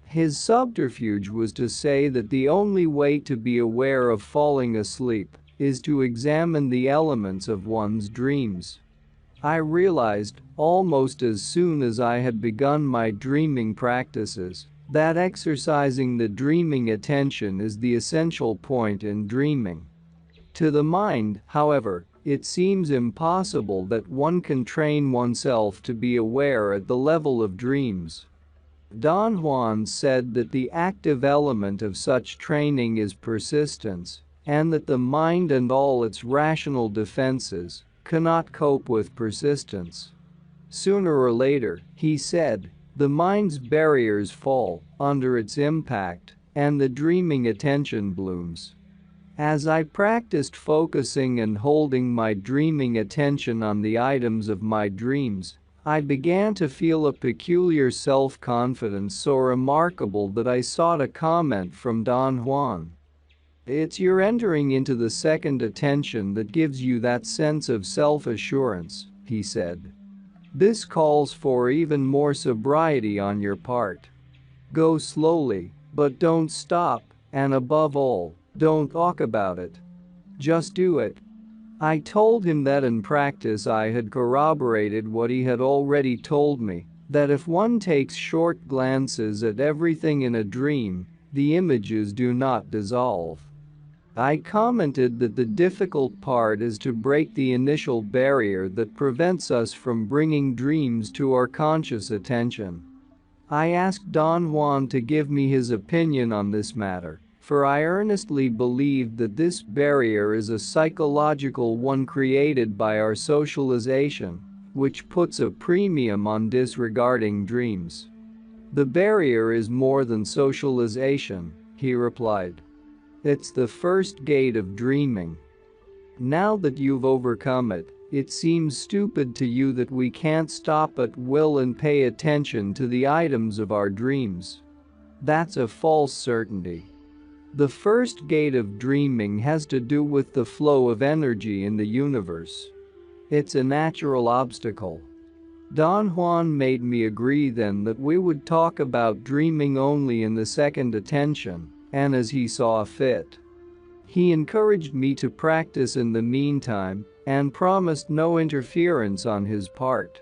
Speaker 1: His subterfuge was to say that the only way to be aware of falling asleep is to examine the elements of one's dreams. I realized, almost as soon as I had begun my dreaming practices, that exercising the dreaming attention is the essential point in dreaming. To the mind, however, it seems impossible that one can train oneself to be aware at the level of dreams. Don Juan said that the active element of such training is persistence, and that the mind and all its rational defenses cannot cope with persistence. Sooner or later, he said, the mind's barriers fall under its impact, and the dreaming attention blooms. As I practiced focusing and holding my dreaming attention on the items of my dreams, I began to feel a peculiar self-confidence so remarkable that I sought a comment from Don Juan. It's your entering into the second attention that gives you that sense of self-assurance, he said. This calls for even more sobriety on your part. Go slowly, but don't stop, and above all, don't talk about it. Just do it. I told him that in practice I had corroborated what he had already told me, that if one takes short glances at everything in a dream, the images do not dissolve. I commented that the difficult part is to break the initial barrier that prevents us from bringing dreams to our conscious attention. I asked Don Juan to give me his opinion on this matter, for I earnestly believed that this barrier is a psychological one created by our socialization, which puts a premium on disregarding dreams. The barrier is more than socialization, he replied. It's the first gate of dreaming. Now that you've overcome it, it seems stupid to you that we can't stop at will and pay attention to the items of our dreams. That's a false certainty. The first gate of dreaming has to do with the flow of energy in the universe. It's a natural obstacle. Don Juan made me agree then that we would talk about dreaming only in the second attention, and as he saw fit. He encouraged me to practice in the meantime and promised no interference on his part.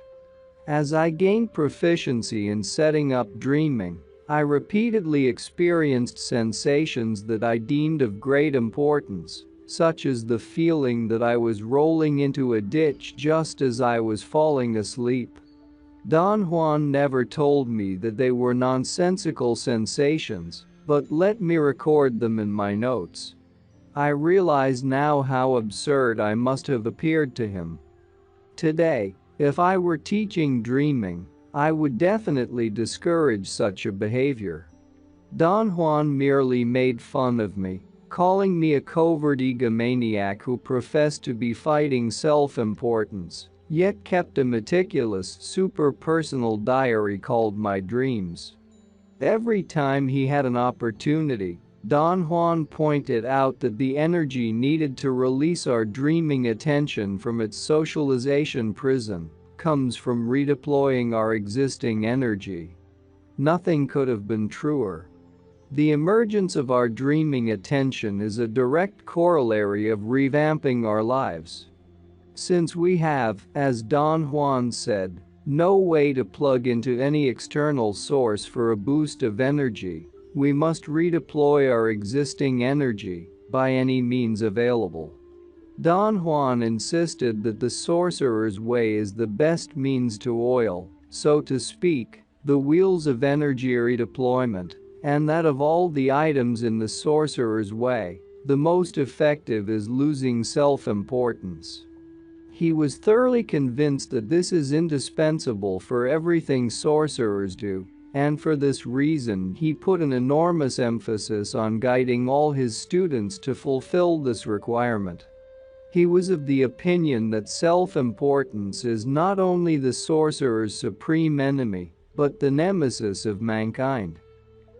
Speaker 1: As I gained proficiency in setting up dreaming, I repeatedly experienced sensations that I deemed of great importance, such as the feeling that I was rolling into a ditch just as I was falling asleep. Don Juan never told me that they were nonsensical sensations, but let me record them in my notes. I realize now how absurd I must have appeared to him. Today, if I were teaching dreaming, I would definitely discourage such a behavior. Don Juan merely made fun of me, calling me a covert egomaniac who professed to be fighting self-importance, yet kept a meticulous, super-personal diary called My Dreams. Every time he had an opportunity, Don Juan pointed out that the energy needed to release our dreaming attention from its socialization prison comes from redeploying our existing energy. Nothing could have been truer. The emergence of our dreaming attention is a direct corollary of revamping our lives. Since we have, as Don Juan said, no way to plug into any external source for a boost of energy, we must redeploy our existing energy by any means available. Don Juan insisted that the sorcerer's way is the best means to oil, so to speak, the wheels of energy redeployment, and that of all the items in the sorcerer's way, the most effective is losing self-importance. He was thoroughly convinced that this is indispensable for everything sorcerers do, and for this reason he put an enormous emphasis on guiding all his students to fulfill this requirement. He was of the opinion that self-importance is not only the sorcerer's supreme enemy, but the nemesis of mankind.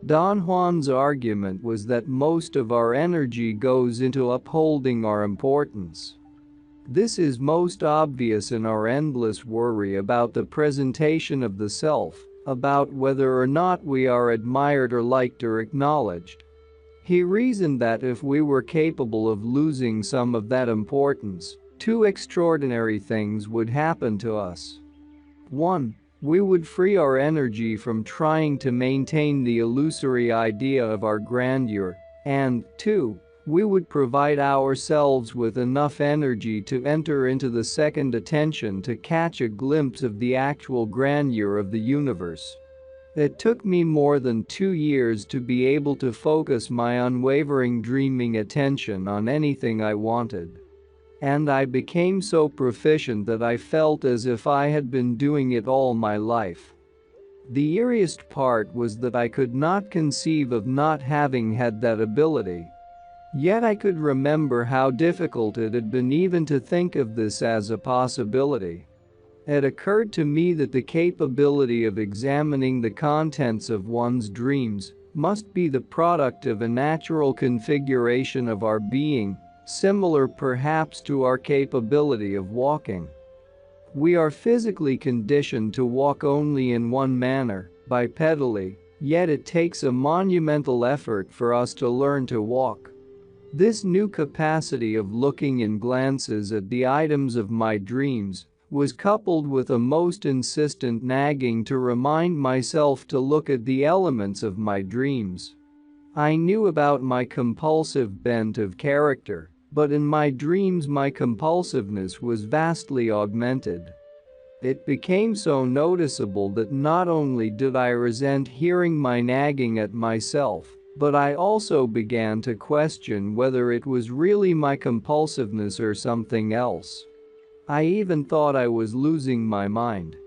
Speaker 1: Don Juan's argument was that most of our energy goes into upholding our importance. This is most obvious in our endless worry about the presentation of the self, about whether or not we are admired or liked or acknowledged. He reasoned that if we were capable of losing some of that importance, two extraordinary things would happen to us. 1. We would free our energy from trying to maintain the illusory idea of our grandeur, and 2. We would provide ourselves with enough energy to enter into the second attention to catch a glimpse of the actual grandeur of the universe. It took me more than 2 years to be able to focus my unwavering dreaming attention on anything I wanted. And I became so proficient that I felt as if I had been doing it all my life. The eeriest part was that I could not conceive of not having had that ability. Yet I could remember how difficult it had been even to think of this as a possibility. It occurred to me that the capability of examining the contents of one's dreams must be the product of a natural configuration of our being, similar perhaps to our capability of walking. We are physically conditioned to walk only in one manner, bipedally, yet it takes a monumental effort for us to learn to walk. This new capacity of looking in glances at the items of my dreams was coupled with a most insistent nagging to remind myself to look at the elements of my dreams. I knew about my compulsive bent of character, but in my dreams my compulsiveness was vastly augmented. It became so noticeable that not only did I resent hearing my nagging at myself, but I also began to question whether it was really my compulsiveness or something else. I even thought I was losing my mind.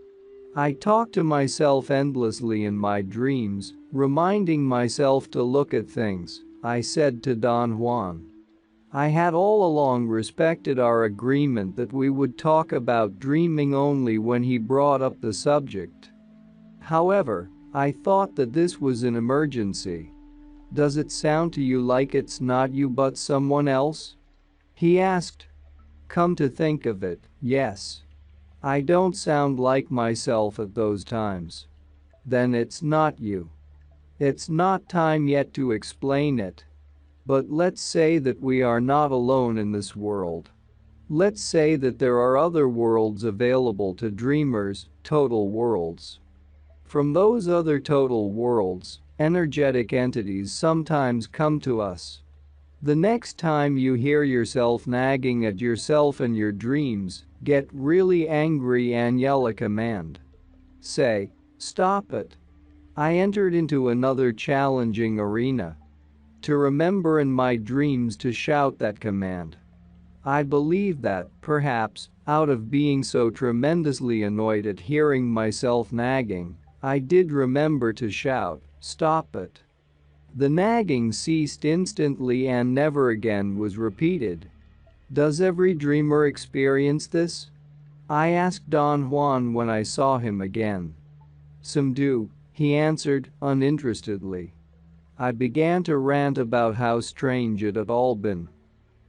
Speaker 1: I talked to myself endlessly in my dreams, reminding myself to look at things. I said to Don Juan. I had all along respected our agreement that we would talk about dreaming only when he brought up the subject. However, I thought that this was an emergency. Does it sound to you like it's not you but someone else? He asked. Come to think of it, yes. I don't sound like myself at those times. Then it's not you. It's not time yet to explain it. But let's say that we are not alone in this world. Let's say that there are other worlds available to dreamers, total worlds. From those other total worlds, energetic entities sometimes come to us. The next time you hear yourself nagging at yourself in your dreams, get really angry and yell a command. Say, stop it. I entered into another challenging arena. To remember in my dreams to shout that command. I believe that, perhaps, out of being so tremendously annoyed at hearing myself nagging, I did remember to shout, stop it. The nagging ceased instantly and never again was repeated. Does every dreamer experience this? I asked Don Juan when I saw him again. Some do, he answered, uninterestedly. I began to rant about how strange it had all been.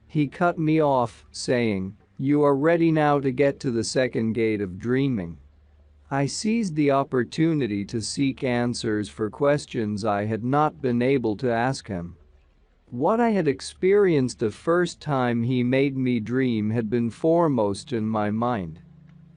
Speaker 1: He cut me off, saying, you are ready now to get to the second gate of dreaming. I seized the opportunity to seek answers for questions I had not been able to ask him. What I had experienced the first time he made me dream had been foremost in my mind.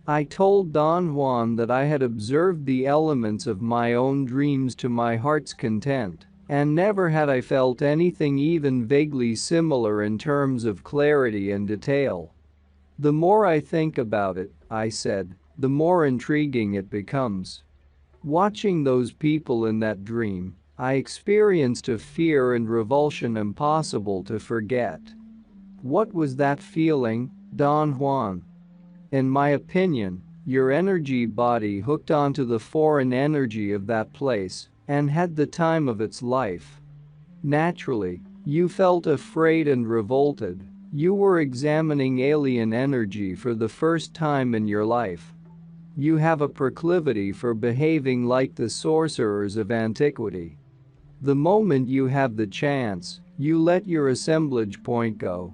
Speaker 1: I told Don Juan that I had observed the elements of my own dreams to my heart's content, and never had I felt anything even vaguely similar in terms of clarity and detail. The more I think about it, I said, the more intriguing it becomes. Watching those people in that dream, I experienced a fear and revulsion impossible to forget. What was that feeling, Don Juan? In my opinion, your energy body hooked onto the foreign energy of that place and had the time of its life. Naturally, you felt afraid and revolted. You were examining alien energy for the first time in your life. You have a proclivity for behaving like the sorcerers of antiquity. The moment you have the chance, you let your assemblage point go.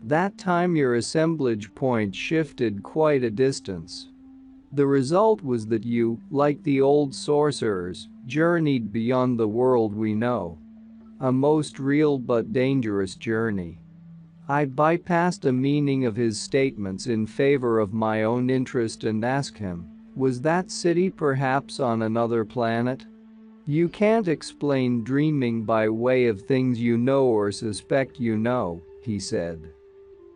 Speaker 1: That time your assemblage point shifted quite a distance. The result was that you, like the old sorcerers, journeyed beyond the world we know. A most real but dangerous journey. I bypassed the meaning of his statements in favor of my own interest and asked him, was that city perhaps on another planet? You can't explain dreaming by way of things you know or suspect you know, he said.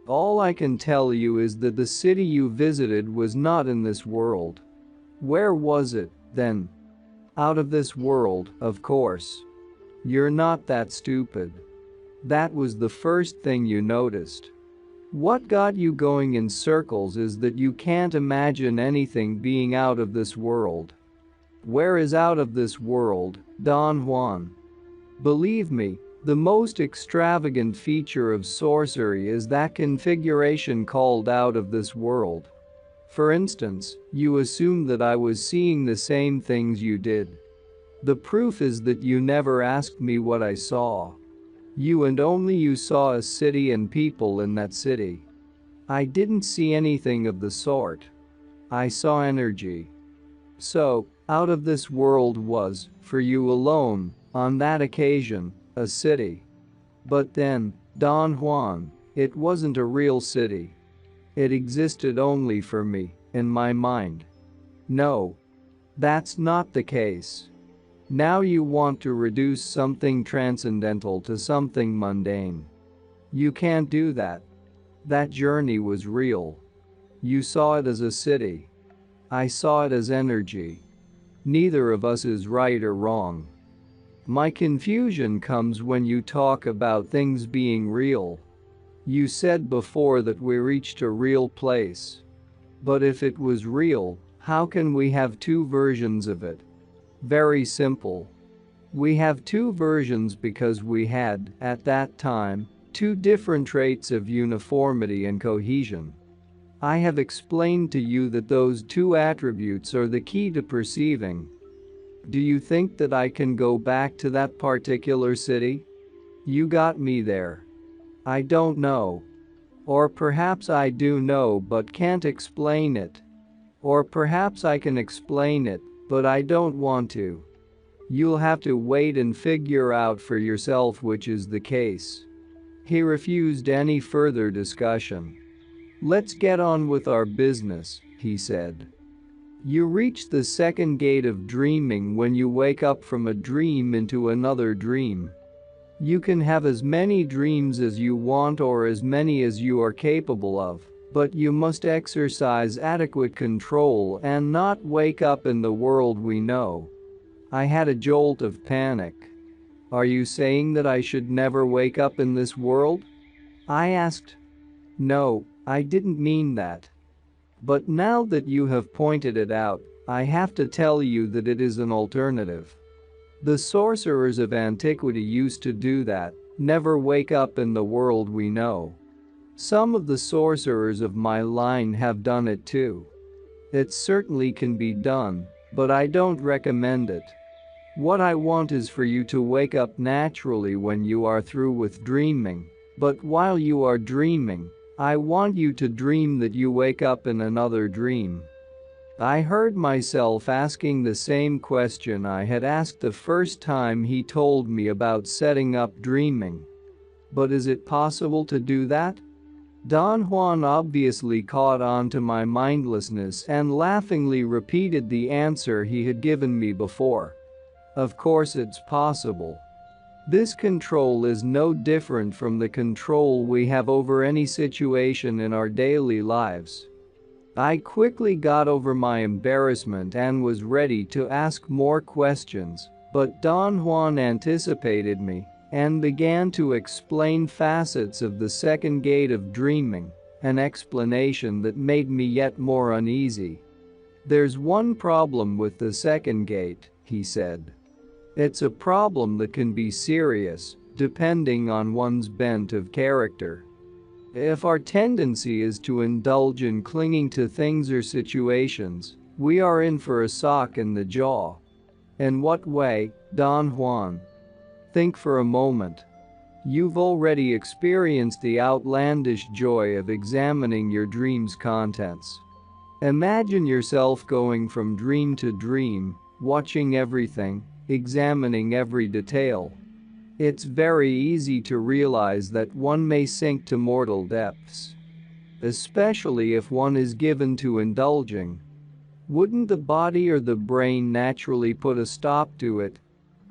Speaker 1: All I can tell you is that the city you visited was not in this world. Where was it, then? Out of this world, of course. You're not that stupid. That was the first thing you noticed. What got you going in circles is that you can't imagine anything being out of this world. Where is out of this world, Don Juan? Believe me, The most extravagant feature of sorcery is that configuration called out of this world. For instance, you assume that I was seeing the same things you did. The proof is that you never asked me what I saw. You and only you saw a city and people in that city. I didn't see anything of the sort. I saw energy. So, out of this world was, for you alone, on that occasion, a city. But then, Don Juan, it wasn't a real city. It existed only for me, in my mind. No. That's not the case. Now you want to reduce something transcendental to something mundane. You can't do that. That journey was real. You saw it as a city. I saw it as energy. Neither of us is right or wrong. My confusion comes when you talk about things being real. You said before that we reached a real place. But if it was real, how can we have two versions of it? Very simple. We have two versions because we had, at that time, two different traits of uniformity and cohesion. I have explained to you that those two attributes are the key to perceiving. Do you think that I can go back to that particular city? You got me there. I don't know. Or perhaps I do know but can't explain it. Or perhaps I can explain it, but I don't want to. You'll have to wait and figure out for yourself which is the case. He refused any further discussion. Let's get on with our business, he said. You reach the second gate of dreaming when you wake up from a dream into another dream. You can have as many dreams as you want or as many as you are capable of, but you must exercise adequate control and not wake up in the world we know. I had a jolt of panic. Are you saying that I should never wake up in this world? I asked. No, I didn't mean that. But now that you have pointed it out, I have to tell you that it is an alternative. The sorcerers of antiquity used to do that, never wake up in the world we know. Some of the sorcerers of my line have done it too. It certainly can be done, but I don't recommend it. What I want is for you to wake up naturally when you are through with dreaming, but while you are dreaming, I want you to dream that you wake up in another dream. I heard myself asking the same question I had asked the first time he told me about setting up dreaming. But is it possible to do that? Don Juan obviously caught on to my mindlessness and laughingly repeated the answer he had given me before. Of course it's possible. This control is no different from the control we have over any situation in our daily lives. I quickly got over my embarrassment and was ready to ask more questions, but Don Juan anticipated me and began to explain facets of the second gate of dreaming, an explanation that made me yet more uneasy. There's one problem with the second gate, he said. It's a problem that can be serious, depending on one's bent of character. If our tendency is to indulge in clinging to things or situations, we are in for a sock in the jaw. In what way, Don Juan? Think for a moment. You've already experienced the outlandish joy of examining your dream's contents. Imagine yourself going from dream to dream, watching everything, examining every detail. It's very easy to realize that one may sink to mortal depths. Especially if one is given to indulging. Wouldn't the body or the brain naturally put a stop to it?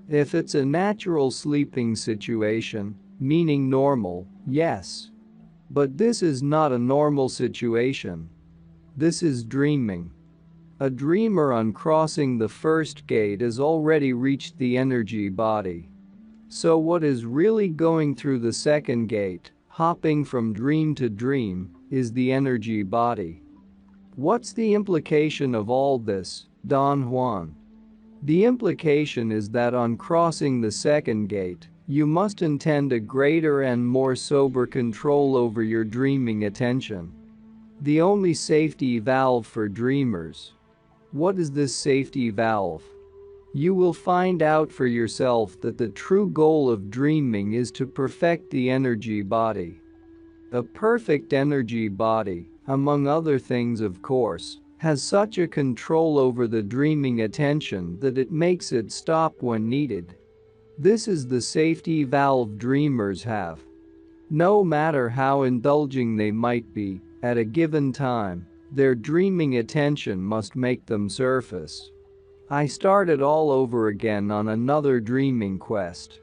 Speaker 1: If it's a natural sleeping situation, meaning normal, yes. But this is not a normal situation. This is dreaming. A dreamer on crossing the first gate has already reached the energy body. So what is really going through the second gate, hopping from dream to dream, is the energy body. What's the implication of all this, Don Juan? The implication is that on crossing the second gate, You must intend a greater and more sober control over your dreaming attention. The only safety valve for dreamers. What is this safety valve? You will find out for yourself that the true goal of dreaming is to perfect the energy body. A perfect energy body, among other things of course, has such a control over the dreaming attention that it makes it stop when needed. This is the safety valve dreamers have. No matter how indulging they might be, at a given time, their dreaming attention must make them surface. I started all over again on another dreaming quest.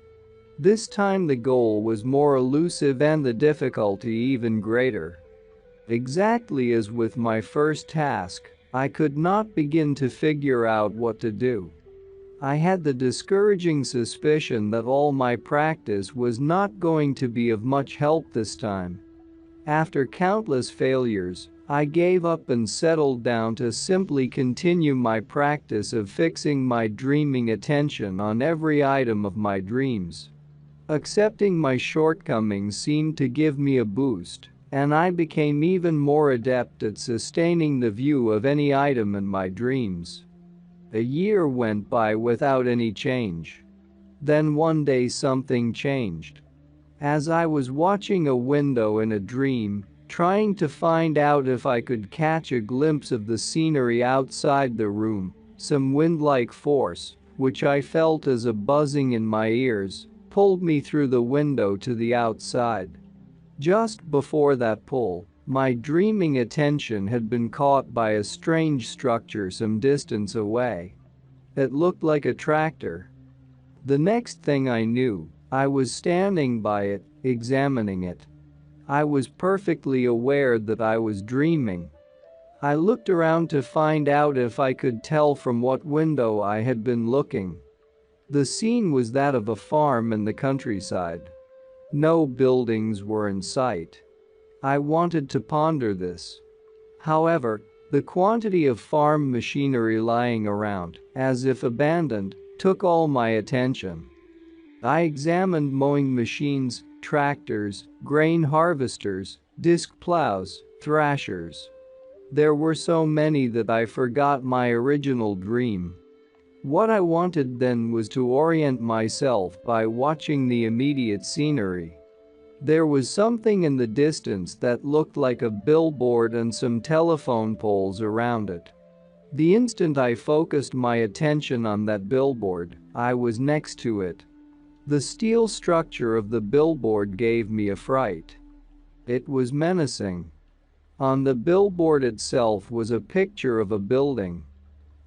Speaker 1: This time the goal was more elusive and the difficulty even greater. Exactly as with my first task, I could not begin to figure out what to do. I had the discouraging suspicion that all my practice was not going to be of much help this time. After countless failures, I gave up and settled down to simply continue my practice of fixing my dreaming attention on every item of my dreams. Accepting my shortcomings seemed to give me a boost, and I became even more adept at sustaining the view of any item in my dreams. A year went by without any change. Then one day something changed. As I was watching a window in a dream, trying to find out if I could catch a glimpse of the scenery outside the room, some wind-like force, which I felt as a buzzing in my ears, pulled me through the window to the outside. Just before that pull, my dreaming attention had been caught by a strange structure some distance away. It looked like a tractor. The next thing I knew, I was standing by it, examining it. I was perfectly aware that I was dreaming. I looked around to find out if I could tell from what window I had been looking. The scene was that of a farm in the countryside. No buildings were in sight. I wanted to ponder this. However, the quantity of farm machinery lying around, as if abandoned, took all my attention. I examined mowing machines, tractors, grain harvesters, disc plows, thrashers. There were so many that I forgot my original dream. What I wanted then was to orient myself by watching the immediate scenery. There was something in the distance that looked like a billboard and some telephone poles around it. The instant I focused my attention on that billboard, I was next to it. The steel structure of the billboard gave me a fright. It was menacing. On the billboard itself was a picture of a building.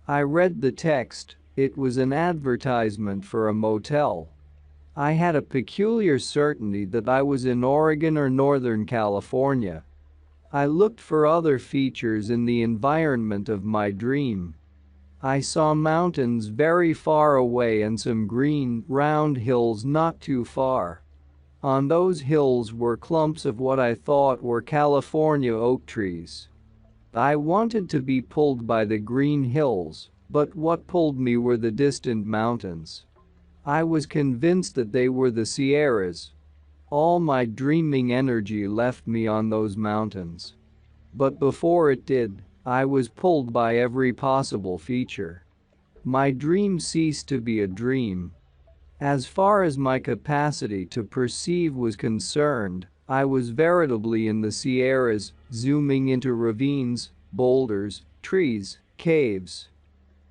Speaker 1: I read the text. It was an advertisement for a motel. I had a peculiar certainty that I was in Oregon or Northern California. I looked for other features in the environment of my dream. I saw mountains very far away and some green, round hills not too far. On those hills were clumps of what I thought were California oak trees. I wanted to be pulled by the green hills, but what pulled me were the distant mountains. I was convinced that they were the Sierras. All my dreaming energy left me on those mountains. But before it did, I was pulled by every possible feature. My dream ceased to be a dream. As far as my capacity to perceive was concerned, I was veritably in the Sierras, zooming into ravines, boulders, trees, caves.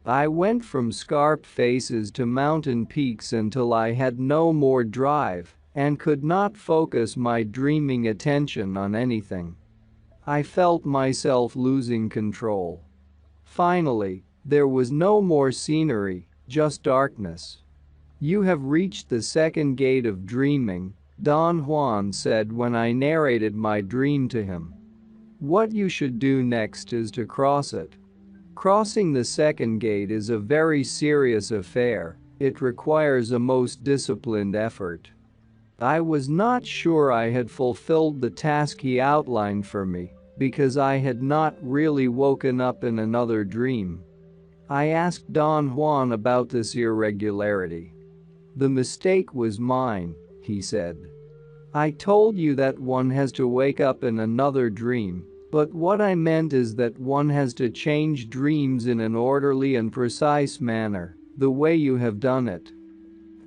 Speaker 1: I went from scarp faces to mountain peaks until I had no more drive and could not focus my dreaming attention on anything. I felt myself losing control. Finally, there was no more scenery, just darkness. "You have reached the second gate of dreaming," Don Juan said when I narrated my dream to him. "What you should do next is to cross it. Crossing the second gate is a very serious affair. It requires a most disciplined effort." I was not sure I had fulfilled the task he outlined for me, because I had not really woken up in another dream. I asked Don Juan about this irregularity. "The mistake was mine," he said. "I told you that one has to wake up in another dream, but what I meant is that one has to change dreams in an orderly and precise manner, the way you have done it.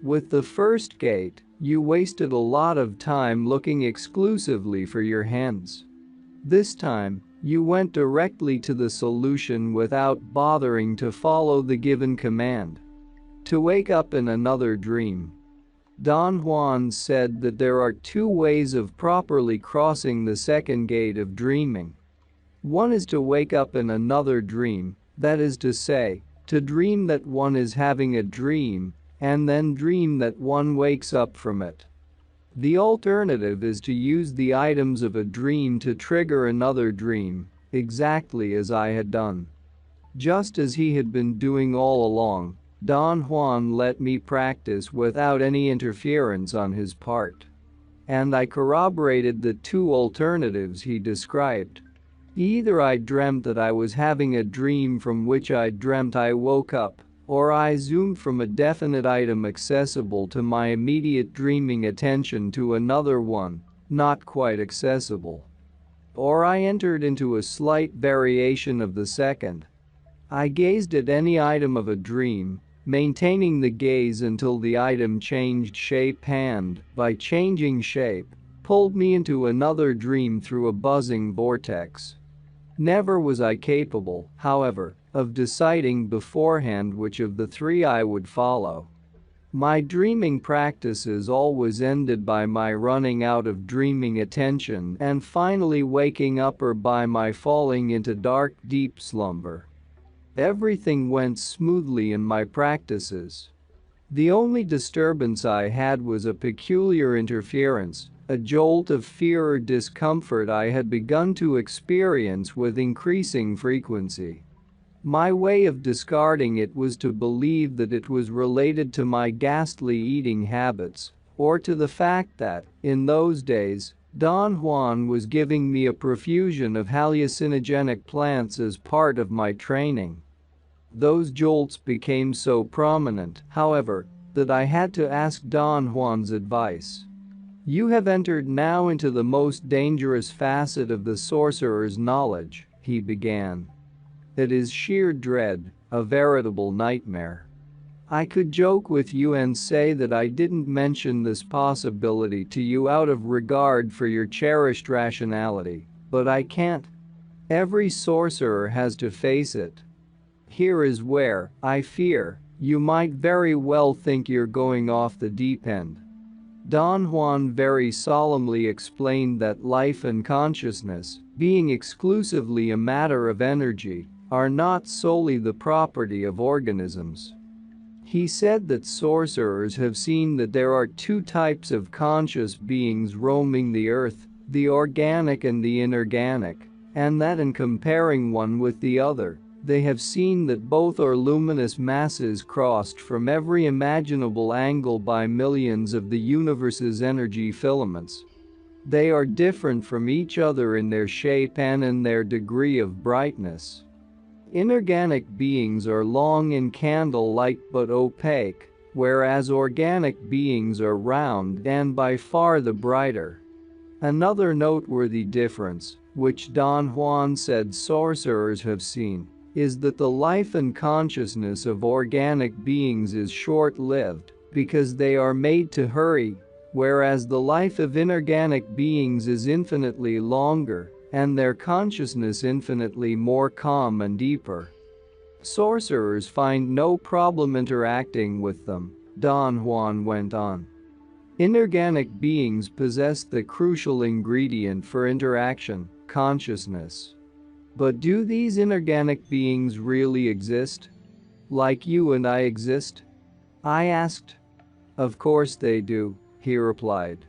Speaker 1: With the first gate, you wasted a lot of time looking exclusively for your hands. This time, you went directly to the solution without bothering to follow the given command. To wake up in another dream." Don Juan said that there are two ways of properly crossing the second gate of dreaming. One is to wake up in another dream, that is to say, to dream that one is having a dream, and then dream that one wakes up from it. The alternative is to use the items of a dream to trigger another dream, exactly as I had done. Just as he had been doing all along, Don Juan let me practice without any interference on his part. And I corroborated the two alternatives he described. Either I dreamt that I was having a dream from which I dreamt I woke up, or I zoomed from a definite item accessible to my immediate dreaming attention to another one, not quite accessible. Or I entered into a slight variation of the second. I gazed at any item of a dream, maintaining the gaze until the item changed shape and, by changing shape, pulled me into another dream through a buzzing vortex. Never was I capable, however, of deciding beforehand which of the three I would follow. My dreaming practices always ended by my running out of dreaming attention and finally waking up, or by my falling into dark, deep slumber. Everything went smoothly in my practices. The only disturbance I had was a peculiar interference, a jolt of fear or discomfort I had begun to experience with increasing frequency. My way of discarding it was to believe that it was related to my ghastly eating habits, or to the fact that, in those days, Don Juan was giving me a profusion of hallucinogenic plants as part of my training. Those jolts became so prominent, however, that I had to ask Don Juan's advice. "You have entered now into the most dangerous facet of the sorcerer's knowledge," he began. "It is sheer dread, a veritable nightmare. I could joke with you and say that I didn't mention this possibility to you out of regard for your cherished rationality, but I can't. Every sorcerer has to face it. Here is where, I fear, you might very well think you're going off the deep end." Don Juan very solemnly explained that life and consciousness, being exclusively a matter of energy, are not solely the property of organisms. He said that sorcerers have seen that there are two types of conscious beings roaming the earth, the organic and the inorganic, and that in comparing one with the other, they have seen that both are luminous masses crossed from every imaginable angle by millions of the universe's energy filaments. They are different from each other in their shape and in their degree of brightness. Inorganic beings are long and candle-like but opaque, whereas organic beings are round and by far the brighter. Another noteworthy difference, which Don Juan said sorcerers have seen, is that the life and consciousness of organic beings is short-lived because they are made to hurry, whereas the life of inorganic beings is infinitely longer and their consciousness infinitely more calm and deeper. Sorcerers find no problem interacting with them, Don Juan went on. Inorganic beings possess the crucial ingredient for interaction, consciousness. But do these inorganic beings really exist? Like you and I exist? I asked. Of course they do, he replied.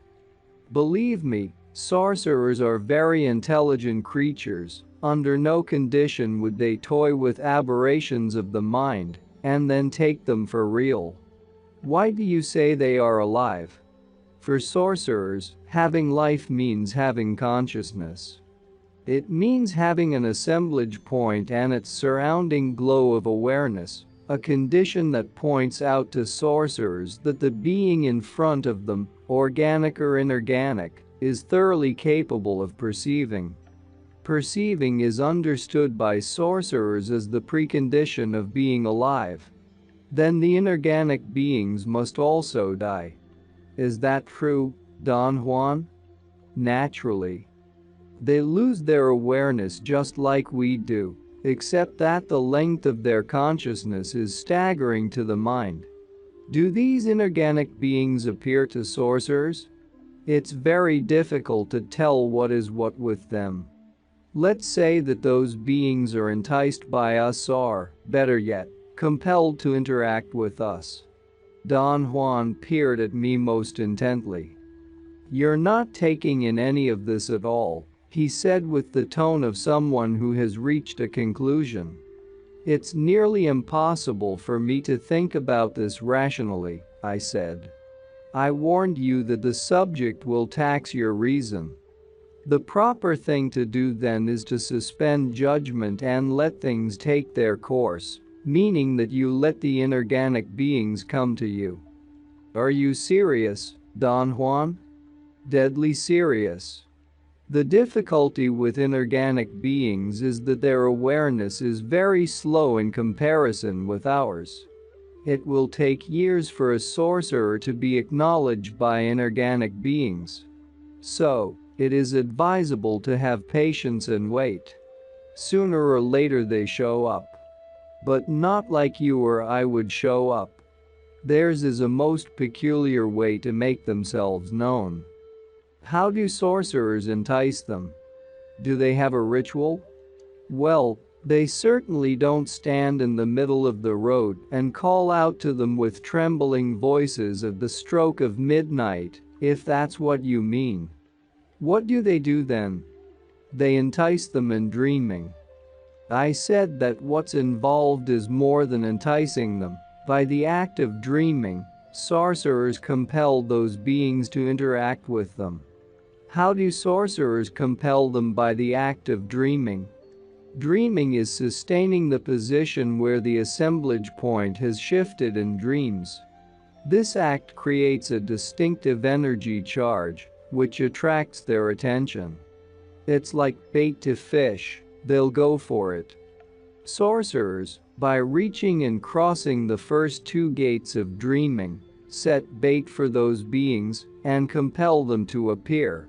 Speaker 1: Believe me, sorcerers are very intelligent creatures. Under no condition would they toy with aberrations of the mind and then take them for real. Why do you say they are alive? For sorcerers, having life means having consciousness. It means having an assemblage point and its surrounding glow of awareness, a condition that points out to sorcerers that the being in front of them, organic or inorganic, is thoroughly capable of perceiving. Perceiving is understood by sorcerers as the precondition of being alive. Then the inorganic beings must also die. Is that true, Don Juan? Naturally. They lose their awareness just like we do, except that the length of their consciousness is staggering to the mind. Do these inorganic beings appear to sorcerers? It's very difficult to tell what is what with them. Let's say that those beings are enticed by us or, better yet, compelled to interact with us. Don Juan peered at me most intently. You're not taking in any of this at all, he said with the tone of someone who has reached a conclusion. It's nearly impossible for me to think about this rationally, I said. I warned you that the subject will tax your reason. The proper thing to do then is to suspend judgment and let things take their course, meaning that you let the inorganic beings come to you. Are you serious, Don Juan? Deadly serious. The difficulty with inorganic beings is that their awareness is very slow in comparison with ours. It will take years for a sorcerer to be acknowledged by inorganic beings. So, it is advisable to have patience and wait. Sooner or later they show up. But not like you or I would show up. Theirs is a most peculiar way to make themselves known. How do sorcerers entice them? Do they have a ritual? Well, they certainly don't stand in the middle of the road and call out to them with trembling voices at the stroke of midnight, if that's what you mean. What do they do then? They entice them in dreaming. I said that what's involved is more than enticing them. By the act of dreaming, sorcerers compel those beings to interact with them. How do sorcerers compel them? By the act of dreaming? Dreaming is sustaining the position where the assemblage point has shifted in dreams. This act creates a distinctive energy charge, which attracts their attention. It's like bait to fish, they'll go for it. Sorcerers, by reaching and crossing the first two gates of dreaming, set bait for those beings and compel them to appear.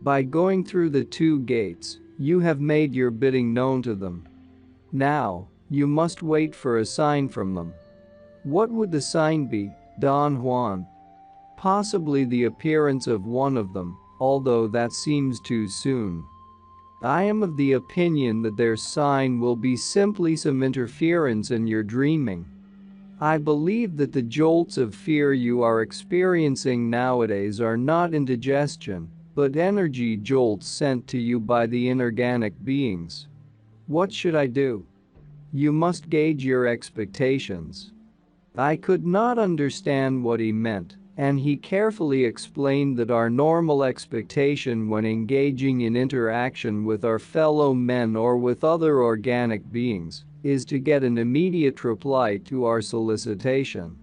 Speaker 1: By going through the two gates, you have made your bidding known to them. Now, you must wait for a sign from them. What would the sign be, Don Juan? Possibly the appearance of one of them, although that seems too soon. I am of the opinion that their sign will be simply some interference in your dreaming. I believe that the jolts of fear you are experiencing nowadays are not indigestion, but energy jolts sent to you by the inorganic beings. What should I do? You must gauge your expectations. I could not understand what he meant, and he carefully explained that our normal expectation when engaging in interaction with our fellow men or with other organic beings is to get an immediate reply to our solicitation.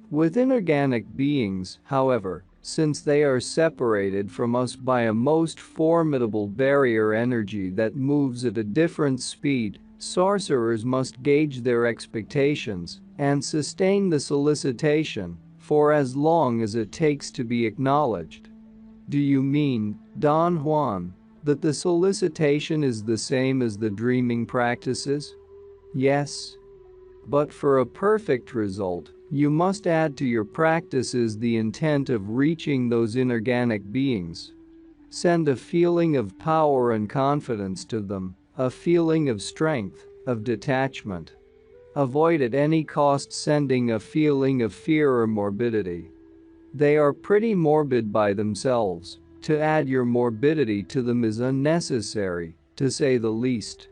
Speaker 1: With inorganic beings, however, since they are separated from us by a most formidable barrier energy that moves at a different speed, sorcerers must gauge their expectations and sustain the solicitation for as long as it takes to be acknowledged. Do you mean, Don Juan, that the solicitation is the same as the dreaming practices? Yes. But for a perfect result, you must add to your practices the intent of reaching those inorganic beings. Send a feeling of power and confidence to them, a feeling of strength, of detachment. Avoid at any cost sending a feeling of fear or morbidity. They are pretty morbid by themselves. To add your morbidity to them is unnecessary, to say the least.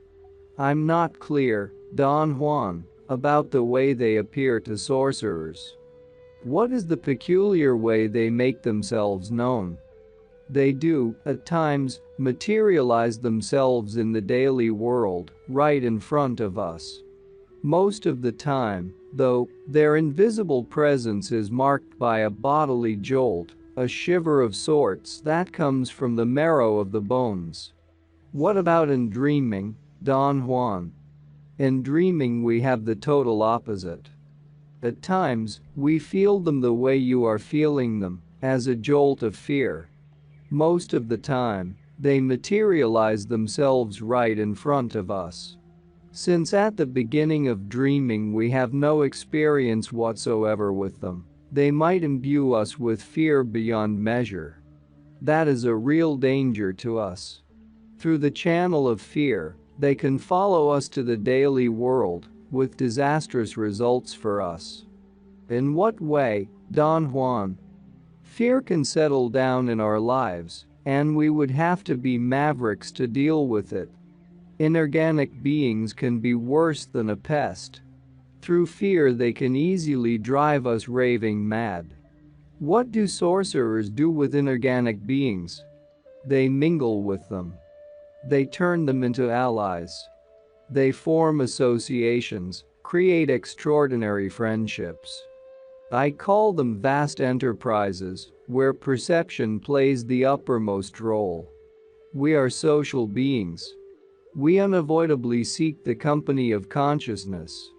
Speaker 1: I'm not clear, Don Juan, about the way they appear to sorcerers. What is the peculiar way they make themselves known? They do, at times, materialize themselves in the daily world, right in front of us. Most of the time, though, their invisible presence is marked by a bodily jolt, a shiver of sorts that comes from the marrow of the bones. What about in dreaming, Don Juan? In dreaming we have the total opposite. At times, we feel them the way you are feeling them, as a jolt of fear. Most of the time, they materialize themselves right in front of us. Since at the beginning of dreaming we have no experience whatsoever with them, they might imbue us with fear beyond measure. That is a real danger to us. Through the channel of fear, they can follow us to the daily world, with disastrous results for us. In what way, Don Juan? Fear can settle down in our lives, and we would have to be mavericks to deal with it. Inorganic beings can be worse than a pest. Through fear they can easily drive us raving mad. What do sorcerers do with inorganic beings? They mingle with them. They turn them into allies. They form associations, create extraordinary friendships. I call them vast enterprises, where perception plays the uppermost role. We are social beings. We unavoidably seek the company of consciousness.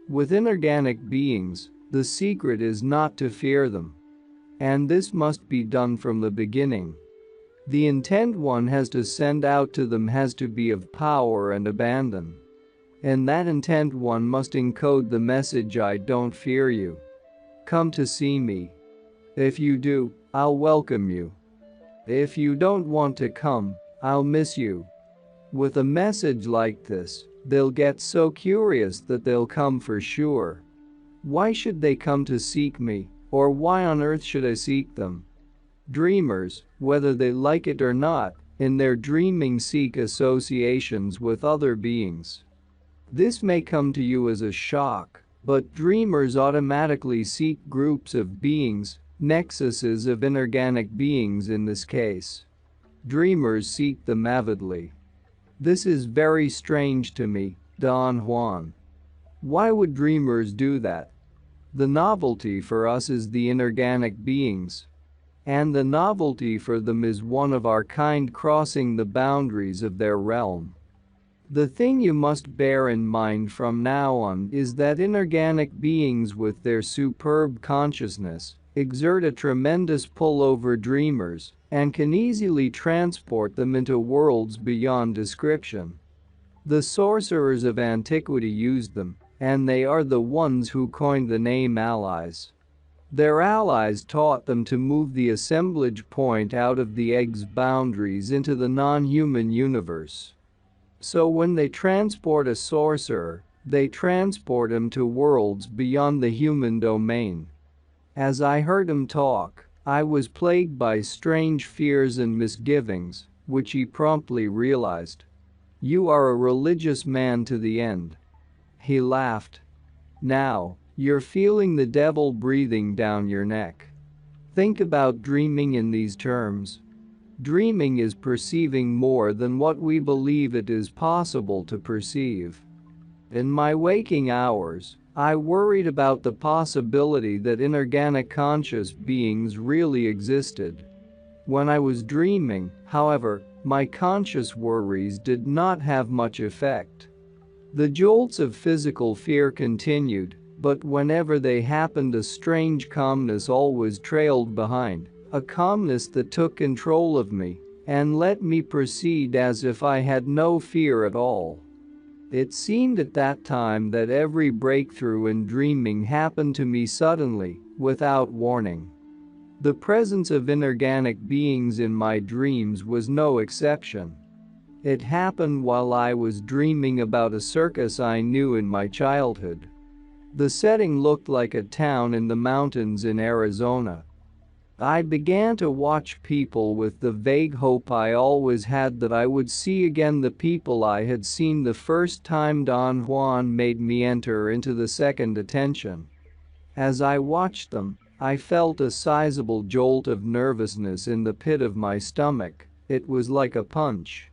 Speaker 1: With inorganic beings, the secret is not to fear them. And this must be done from the beginning. The intent one has to send out to them has to be of power and abandon. In that intent one must encode the message, I don't fear you. Come to see me. If you do, I'll welcome you. If you don't want to come, I'll miss you. With a message like this, they'll get so curious that they'll come for sure. Why should they come to seek me, or why on earth should I seek them? Dreamers, whether they like it or not, in their dreaming seek associations with other beings. This may come to you as a shock, but dreamers automatically seek groups of beings, nexuses of inorganic beings in this case. Dreamers seek them avidly. This is very strange to me, Don Juan. Why would dreamers do that? The novelty for us is the inorganic beings. And the novelty for them is one of our kind crossing the boundaries of their realm. The thing you must bear in mind from now on is that inorganic beings with their superb consciousness exert a tremendous pull over dreamers and can easily transport them into worlds beyond description. The sorcerers of antiquity used them, and they are the ones who coined the name allies. Their allies taught them to move the assemblage point out of the egg's boundaries into the non-human universe. So when they transport a sorcerer, they transport him to worlds beyond the human domain. As I heard him talk, I was plagued by strange fears and misgivings, which he promptly realized. You are a religious man to the end. He laughed. Now, you're feeling the devil breathing down your neck. Think about dreaming in these terms. Dreaming is perceiving more than what we believe it is possible to perceive. In my waking hours, I worried about the possibility that inorganic conscious beings really existed. When I was dreaming, however, my conscious worries did not have much effect. The jolts of physical fear continued, but whenever they happened, a strange calmness always trailed behind, a calmness that took control of me and let me proceed as if I had no fear at all. It seemed at that time that every breakthrough in dreaming happened to me suddenly, without warning. The presence of inorganic beings in my dreams was no exception. It happened while I was dreaming about a circus I knew in my childhood. The setting looked like a town in the mountains in Arizona. I began to watch people with the vague hope I always had that I would see again the people I had seen the first time Don Juan made me enter into the second attention. As I watched them, I felt a sizable jolt of nervousness in the pit of my stomach. It was like a punch.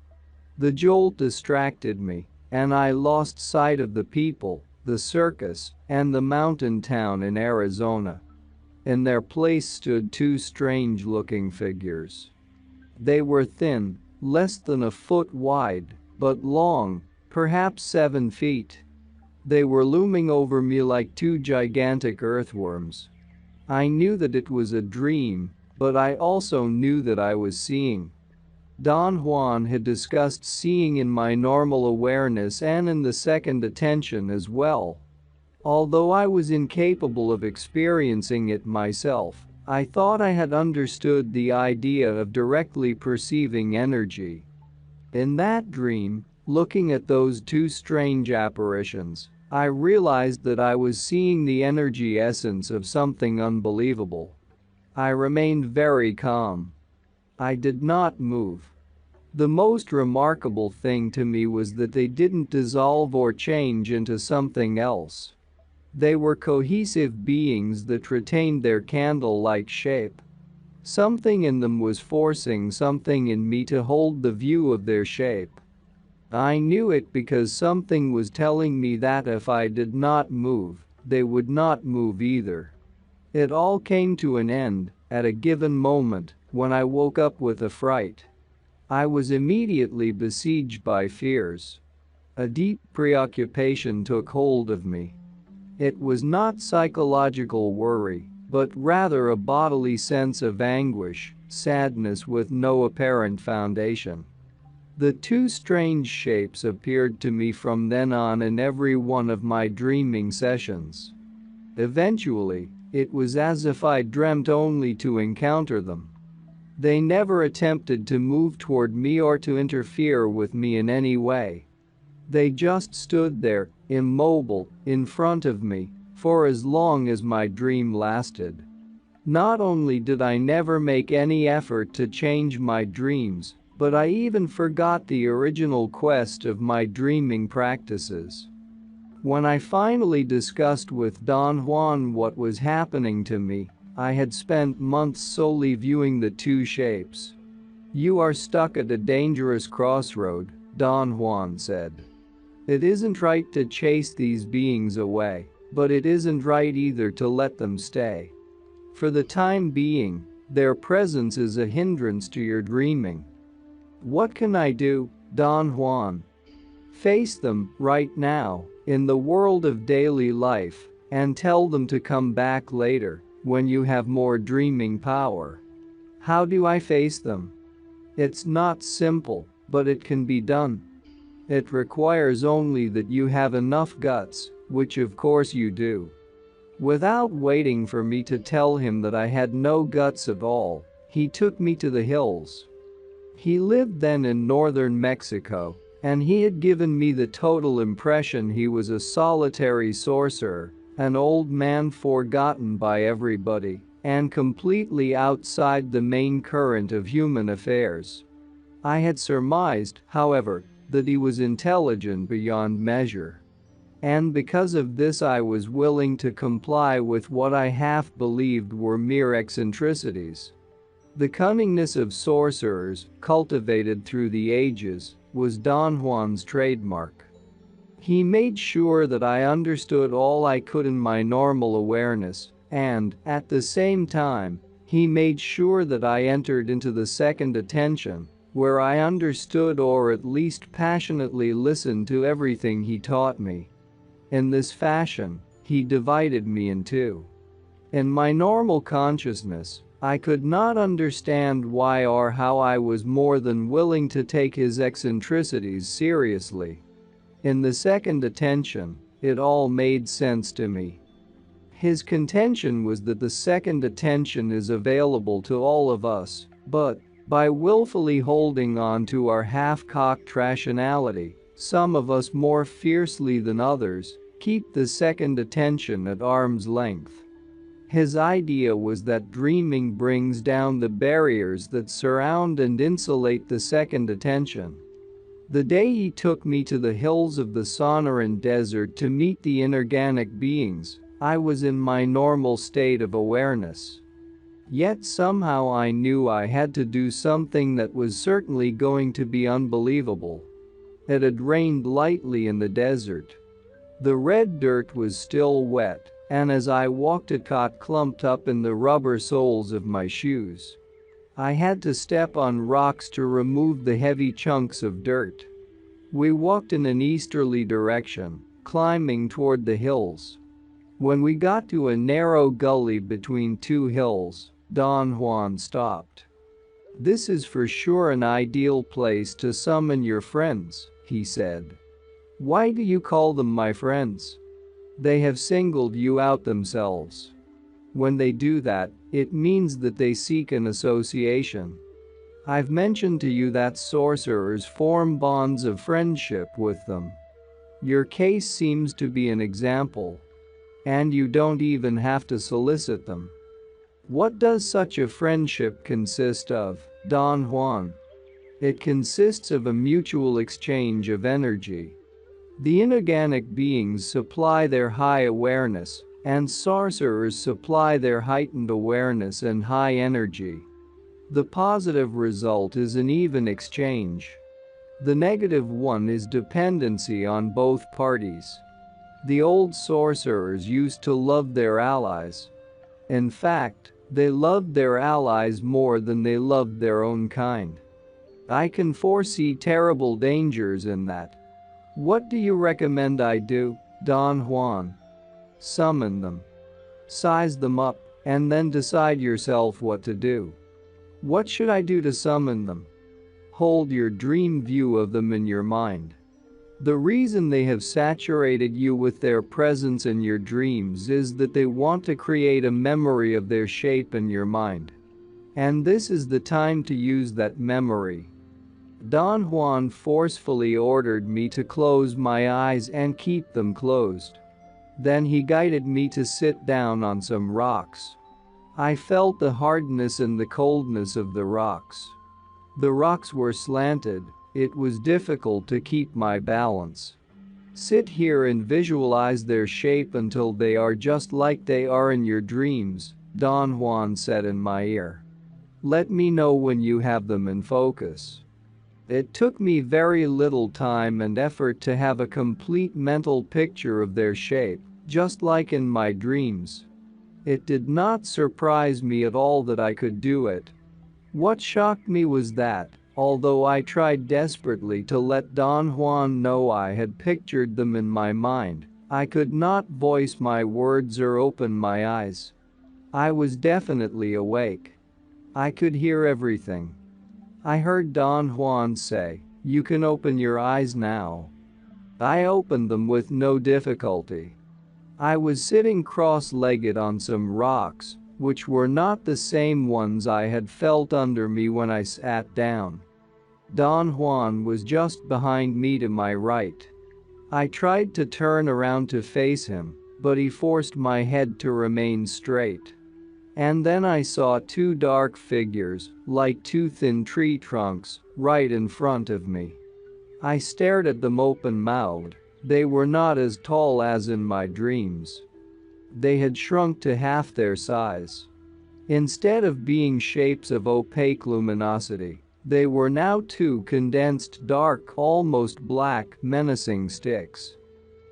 Speaker 1: The jolt distracted me, and I lost sight of the people, the circus, and the mountain town in Arizona. In their place stood two strange-looking figures. They were thin, less than a foot wide, but long, perhaps 7 feet. They were looming over me like two gigantic earthworms. I knew that it was a dream, but I also knew that I was seeing. Don Juan had discussed seeing in my normal awareness and in the second attention as well. Although I was incapable of experiencing it myself, I thought I had understood the idea of directly perceiving energy. In that dream, looking at those two strange apparitions, I realized that I was seeing the energy essence of something unbelievable. I remained very calm. I did not move. The most remarkable thing to me was that they didn't dissolve or change into something else. They were cohesive beings that retained their candle-like shape. Something in them was forcing something in me to hold the view of their shape. I knew it because something was telling me that if I did not move, they would not move either. It all came to an end at a given moment when I woke up with a fright. I was immediately besieged by fears. A deep preoccupation took hold of me. It was not psychological worry, but rather a bodily sense of anguish, sadness with no apparent foundation. The two strange shapes appeared to me from then on in every one of my dreaming sessions. Eventually, it was as if I dreamt only to encounter them. They never attempted to move toward me or to interfere with me in any way. They just stood there, immobile, in front of me, for as long as my dream lasted. Not only did I never make any effort to change my dreams, but I even forgot the original quest of my dreaming practices. When I finally discussed with Don Juan what was happening to me, I had spent months solely viewing the two shapes. "You are stuck at a dangerous crossroad," Don Juan said. "It isn't right to chase these beings away, but it isn't right either to let them stay. For the time being, their presence is a hindrance to your dreaming." "What can I do, Don Juan?" "Face them right now, in the world of daily life, and tell them to come back later, when you have more dreaming power." "How do I face them?" "It's not simple, but it can be done. It requires only that you have enough guts, which of course you do." Without waiting for me to tell him that I had no guts at all, he took me to the hills. He lived then in northern Mexico, and he had given me the total impression he was a solitary sorcerer, an old man forgotten by everybody, and completely outside the main current of human affairs. I had surmised, however, that he was intelligent beyond measure. And because of this I was willing to comply with what I half believed were mere eccentricities. The cunningness of sorcerers, cultivated through the ages, was Don Juan's trademark. He made sure that I understood all I could in my normal awareness, and, at the same time, he made sure that I entered into the second attention, where I understood or at least passionately listened to everything he taught me. In this fashion, he divided me in two. In my normal consciousness, I could not understand why or how I was more than willing to take his eccentricities seriously. In the second attention, it all made sense to me. His contention was that the second attention is available to all of us, but, by willfully holding on to our half-cocked rationality, some of us more fiercely than others keep the second attention at arm's length. His idea was that dreaming brings down the barriers that surround and insulate the second attention. The day he took me to the hills of the Sonoran Desert to meet the inorganic beings, I was in my normal state of awareness. Yet somehow I knew I had to do something that was certainly going to be unbelievable. It had rained lightly in the desert. The red dirt was still wet, and as I walked it got clumped up in the rubber soles of my shoes. I had to step on rocks to remove the heavy chunks of dirt. We walked in an easterly direction, climbing toward the hills. When we got to a narrow gully between two hills, Don Juan stopped. "This is for sure an ideal place to summon your friends," he said. "Why do you call them my friends? They have singled you out themselves. When they do that, it means that they seek an association. I've mentioned to you that sorcerers form bonds of friendship with them. Your case seems to be an example. And you don't even have to solicit them. What does such a friendship consist of, Don Juan? It consists of a mutual exchange of energy. The inorganic beings supply their high awareness, and sorcerers supply their heightened awareness and high energy. The positive result is an even exchange. The negative one is dependency on both parties. The old sorcerers used to love their allies. In fact, they loved their allies more than they loved their own kind. I can foresee terrible dangers in that. What do you recommend I do, Don Juan? Summon them. Size them up, and then decide yourself what to do. What should I do to summon them? Hold your dream view of them in your mind. The reason they have saturated you with their presence in your dreams is that they want to create a memory of their shape in your mind. And this is the time to use that memory." Don Juan forcefully ordered me to close my eyes and keep them closed. Then he guided me to sit down on some rocks. I felt the hardness and the coldness of the rocks. The rocks were slanted. It was difficult to keep my balance. "Sit here and visualize their shape until they are just like they are in your dreams," Don Juan said in my ear. "Let me know when you have them in focus." It took me very little time and effort to have a complete mental picture of their shape, just like in my dreams. It did not surprise me at all that I could do it. What shocked me was that, although I tried desperately to let Don Juan know I had pictured them in my mind, I could not voice my words or open my eyes. I was definitely awake. I could hear everything. I heard Don Juan say, "You can open your eyes now." I opened them with no difficulty. I was sitting cross-legged on some rocks, which were not the same ones I had felt under me when I sat down. Don Juan was just behind me to my right. I tried to turn around to face him, but he forced my head to remain straight. And then I saw two dark figures, like two thin tree trunks, right in front of me. I stared at them open-mouthed. They were not as tall as in my dreams. They had shrunk to half their size. Instead of being shapes of opaque luminosity, they were now two condensed dark, almost black, menacing sticks.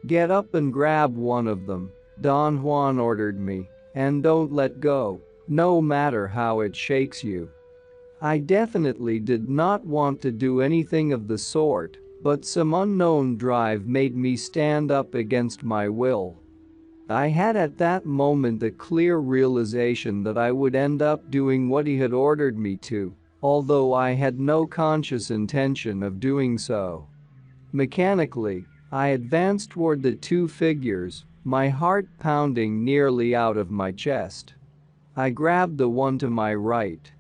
Speaker 1: "Get up and grab one of them," Don Juan ordered me, "and don't let go, no matter how it shakes you." I definitely did not want to do anything of the sort, but some unknown drive made me stand up against my will. I had at that moment the clear realization that I would end up doing what he had ordered me to, although I had no conscious intention of doing so. Mechanically, I advanced toward the two figures, my heart pounding nearly out of my chest. I grabbed the one to my right.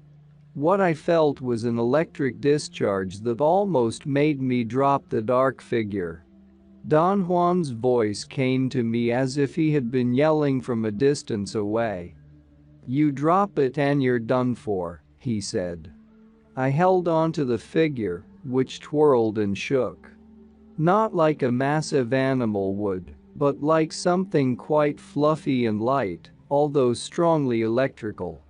Speaker 1: What I felt was an electric discharge that almost made me drop the dark figure. Don Juan's voice came to me as if he had been yelling from a distance away. "You drop it and you're done for," he said. I held on to the figure, which twirled and shook. Not like a massive animal would, but like something quite fluffy and light, although strongly electrical.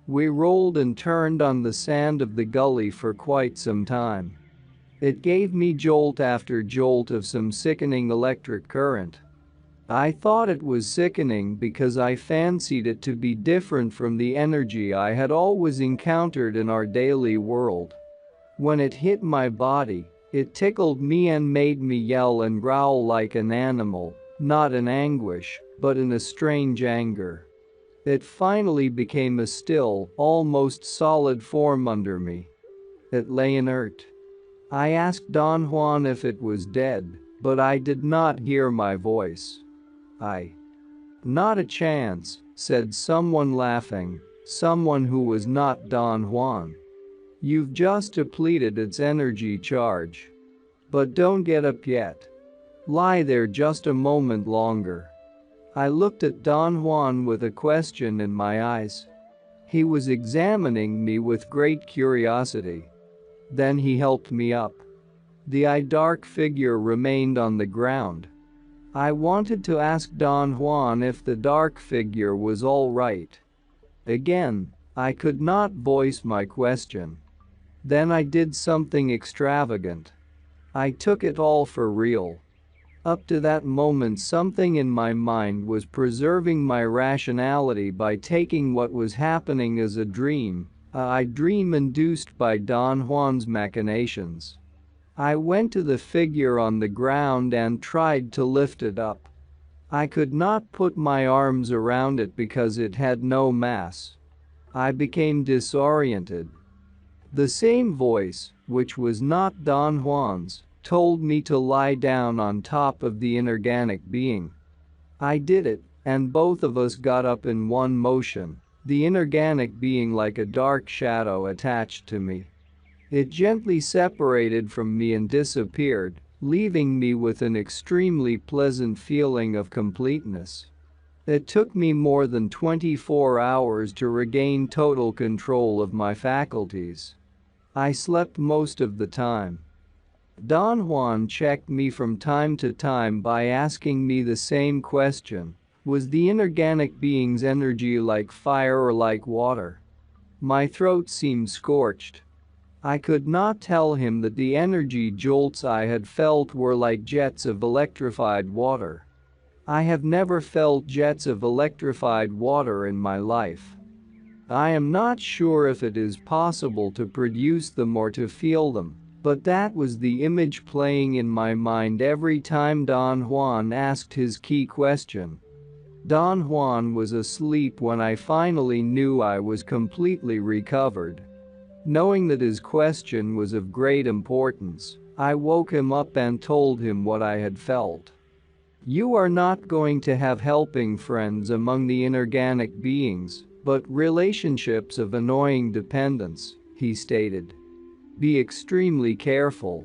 Speaker 1: We rolled and turned on the sand of the gully for quite some time. It gave me jolt after jolt of some sickening electric current. I thought it was sickening because I fancied it to be different from the energy I had always encountered in our daily world. When it hit my body, it tickled me and made me yell and growl like an animal, not in anguish, but in a strange anger. It finally became a still, almost solid form under me. It lay inert. I asked Don Juan if it was dead, but I did not hear my voice. Not a chance, said someone laughing, someone who was not Don Juan. You've just depleted its energy charge. But don't get up yet. Lie there just a moment longer. I looked at Don Juan with a question in my eyes. He was examining me with great curiosity. Then he helped me up. The dark figure remained on the ground. I wanted to ask Don Juan if the dark figure was all right. Again, I could not voice my question. Then I did something extravagant. I took it all for real. Up to that moment, something in my mind was preserving my rationality by taking what was happening as a dream induced by Don Juan's machinations. I went to the figure on the ground and tried to lift it up. I could not put my arms around it because it had no mass. I became disoriented. The same voice, which was not Don Juan's, told me to lie down on top of the inorganic being. I did it, and both of us got up in one motion, the inorganic being like a dark shadow attached to me. It gently separated from me and disappeared, leaving me with an extremely pleasant feeling of completeness. It took me more than 24 hours to regain total control of my faculties. I slept most of the time. Don Juan checked me from time to time by asking me the same question: was the inorganic being's energy like fire or like water? My throat seemed scorched. I could not tell him that the energy jolts I had felt were like jets of electrified water. I have never felt jets of electrified water in my life. I am not sure if it is possible to produce them or to feel them, but that was the image playing in my mind every time Don Juan asked his key question. Don Juan was asleep when I finally knew I was completely recovered. Knowing that his question was of great importance, I woke him up and told him what I had felt. You are not going to have helping friends among the inorganic beings, but relationships of annoying dependence, he stated. Be extremely careful.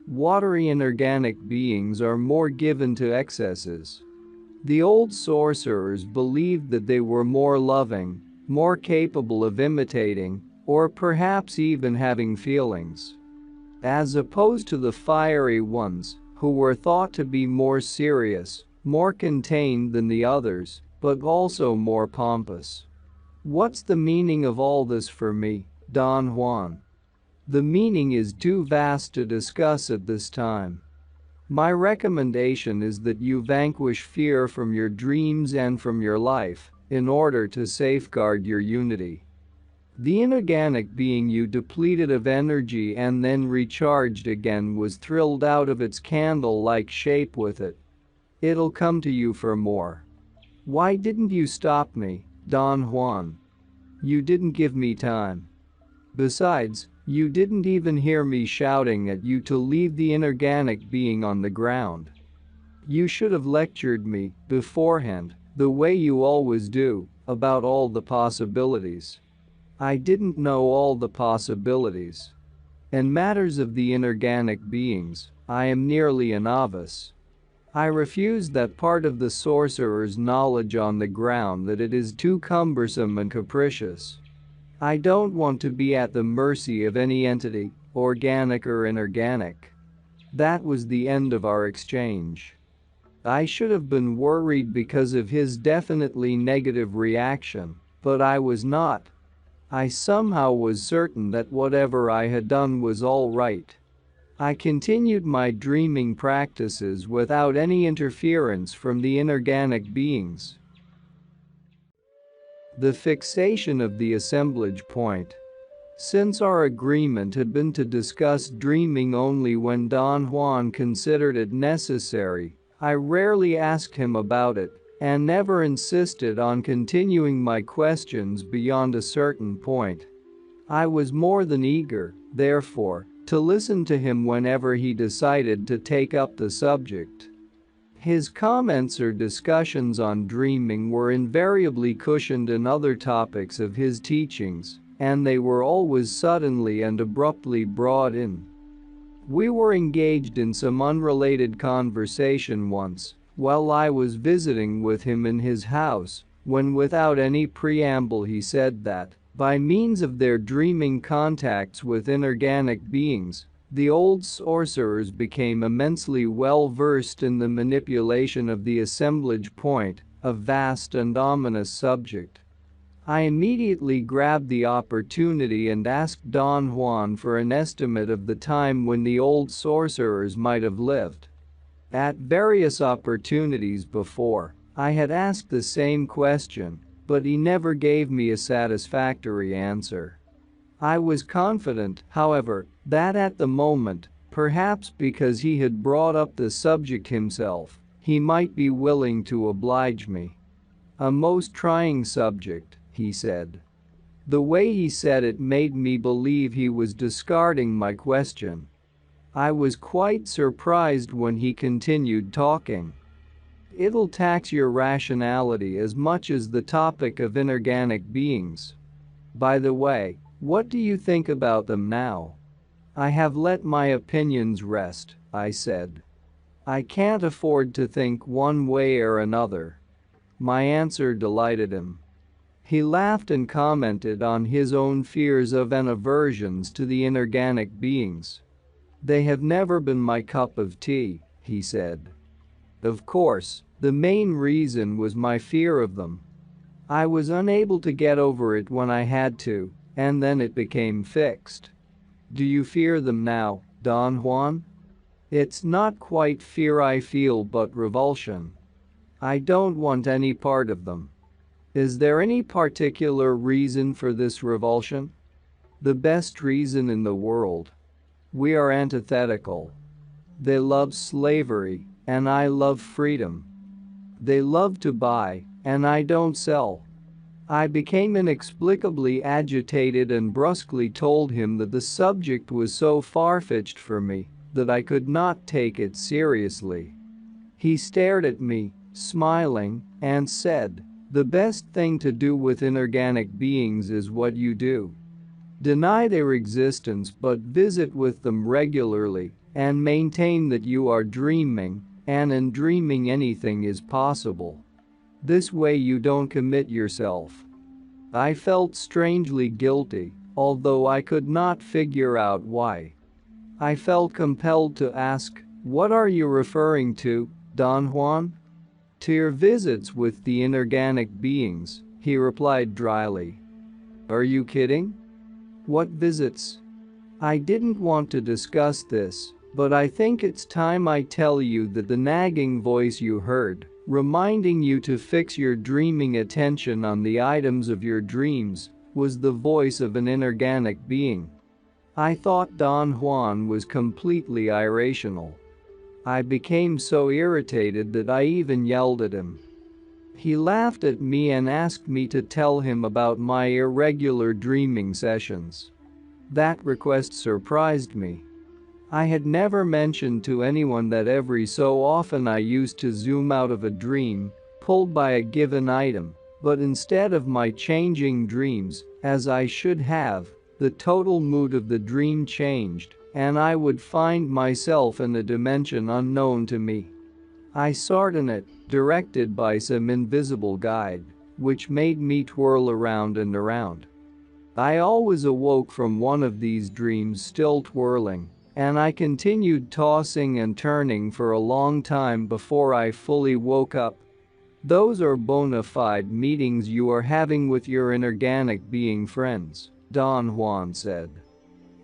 Speaker 1: Watery inorganic beings are more given to excesses. The old sorcerers believed that they were more loving, more capable of imitating, or perhaps even having feelings. As opposed to the fiery ones, who were thought to be more serious, more contained than the others, but also more pompous. What's the meaning of all this for me, Don Juan? The meaning is too vast to discuss at this time. My recommendation is that you vanquish fear from your dreams and from your life, in order to safeguard your unity. The inorganic being you depleted of energy and then recharged again was thrilled out of its candle-like shape with it. It'll come to you for more. Why didn't you stop me, Don Juan? You didn't give me time. Besides, you didn't even hear me shouting at you to leave the inorganic being on the ground. You should have lectured me, beforehand, the way you always do, about all the possibilities. I didn't know all the possibilities. In matters of the inorganic beings, I am nearly a novice. I refuse that part of the sorcerer's knowledge on the ground that it is too cumbersome and capricious. I don't want to be at the mercy of any entity, organic or inorganic. That was the end of our exchange. I should have been worried because of his definitely negative reaction, but I was not. I somehow was certain that whatever I had done was all right. I continued my dreaming practices without any interference from the inorganic beings. The fixation of the assemblage point. Since our agreement had been to discuss dreaming only when Don Juan considered it necessary, I rarely asked him about it and never insisted on continuing my questions beyond a certain point. I was more than eager, therefore, to listen to him whenever he decided to take up the subject. His comments or discussions on dreaming were invariably cushioned in other topics of his teachings, and they were always suddenly and abruptly brought in. We were engaged in some unrelated conversation once, while I was visiting with him in his house, when without any preamble he said that, by means of their dreaming contacts with inorganic beings, the old sorcerers became immensely well versed in the manipulation of the assemblage point, a vast and ominous subject. I immediately grabbed the opportunity and asked Don Juan for an estimate of the time when the old sorcerers might have lived. At various opportunities before, I had asked the same question, but he never gave me a satisfactory answer. I was confident, however, that at the moment, perhaps because he had brought up the subject himself, he might be willing to oblige me. A most trying subject, he said. The way he said it made me believe he was discarding my question. I was quite surprised when he continued talking. It'll tax your rationality as much as the topic of inorganic beings. By the way, what do you think about them now? I have let my opinions rest, I said. I can't afford to think one way or another. My answer delighted him. He laughed and commented on his own fears of and aversions to the inorganic beings. They have never been my cup of tea, he said. Of course, the main reason was my fear of them. I was unable to get over it when I had to, and then it became fixed. Do you fear them now, Don Juan? It's not quite fear I feel but revulsion. I don't want any part of them. Is there any particular reason for this revulsion? The best reason in the world. We are antithetical. They love slavery, and I love freedom. They love to buy, and I don't sell. I became inexplicably agitated and brusquely told him that the subject was so far-fetched for me that I could not take it seriously. He stared at me, smiling, and said, "The best thing to do with inorganic beings is what you do. Deny their existence but visit with them regularly and maintain that you are dreaming, and in dreaming anything is possible. This way you don't commit yourself." I felt strangely guilty, although I could not figure out why. I felt compelled to ask, "What are you referring to, Don Juan?" "To your visits with the inorganic beings," he replied dryly. "Are you kidding? What visits?" I didn't want to discuss this, but I think it's time I tell you that the nagging voice you heard, reminding you to fix your dreaming attention on the items of your dreams, was the voice of an inorganic being. I thought Don Juan was completely irrational. I became so irritated that I even yelled at him. He laughed at me and asked me to tell him about my irregular dreaming sessions. That request surprised me. I had never mentioned to anyone that every so often I used to zoom out of a dream, pulled by a given item, but instead of my changing dreams, as I should have, the total mood of the dream changed, and I would find myself in a dimension unknown to me. I soared in it, directed by some invisible guide, which made me twirl around and around. I always awoke from one of these dreams still twirling, and I continued tossing and turning for a long time before I fully woke up. Those are bona fide meetings you are having with your inorganic being friends, Don Juan said.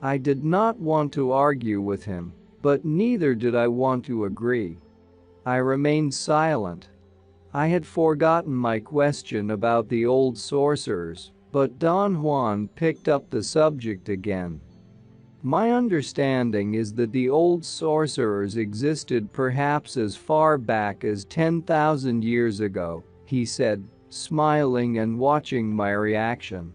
Speaker 1: I did not want to argue with him, but neither did I want to agree. I remained silent. I had forgotten my question about the old sorcerers, but Don Juan picked up the subject again. My understanding is that the old sorcerers existed perhaps as far back as 10,000 years ago, he said, smiling and watching my reaction.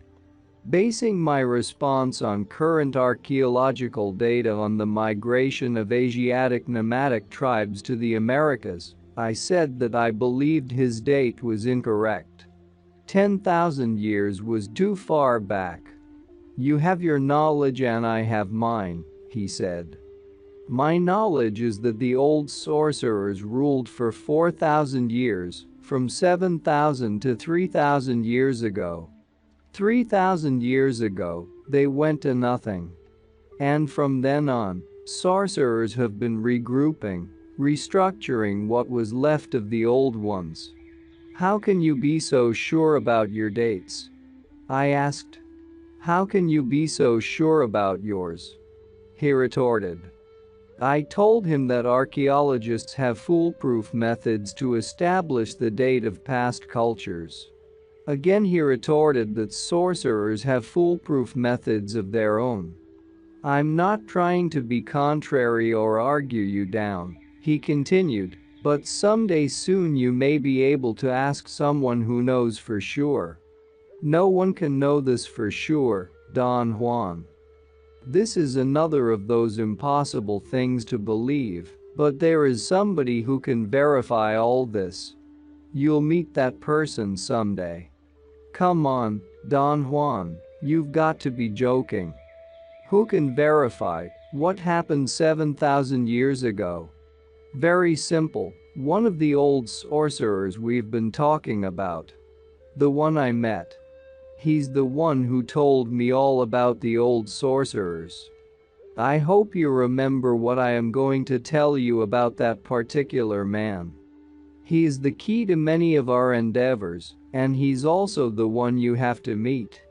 Speaker 1: Basing my response on current archaeological data on the migration of Asiatic nomadic tribes to the Americas, I said that I believed his date was incorrect. 10,000 years was too far back. You have your knowledge and I have mine, he said. My knowledge is that the old sorcerers ruled for 4,000 years, from 7,000 to 3,000 years ago. 3,000 years ago, they went to nothing. And from then on, sorcerers have been regrouping, restructuring what was left of the old ones. How can you be so sure about your dates? I asked. How can you be so sure about yours? He retorted. I told him that archaeologists have foolproof methods to establish the date of past cultures. Again he retorted that sorcerers have foolproof methods of their own. I'm not trying to be contrary or argue you down, he continued, but someday soon you may be able to ask someone who knows for sure. No one can know this for sure, Don Juan. This is another of those impossible things to believe, but there is somebody who can verify all this. You'll meet that person someday. Come on, Don Juan, you've got to be joking. Who can verify what happened 7,000 years ago? Very simple, one of the old sorcerers we've been talking about. The one I met. He's the one who told me all about the old sorcerers. I hope you remember what I am going to tell you about that particular man. He is the key to many of our endeavors, and he's also the one you have to meet.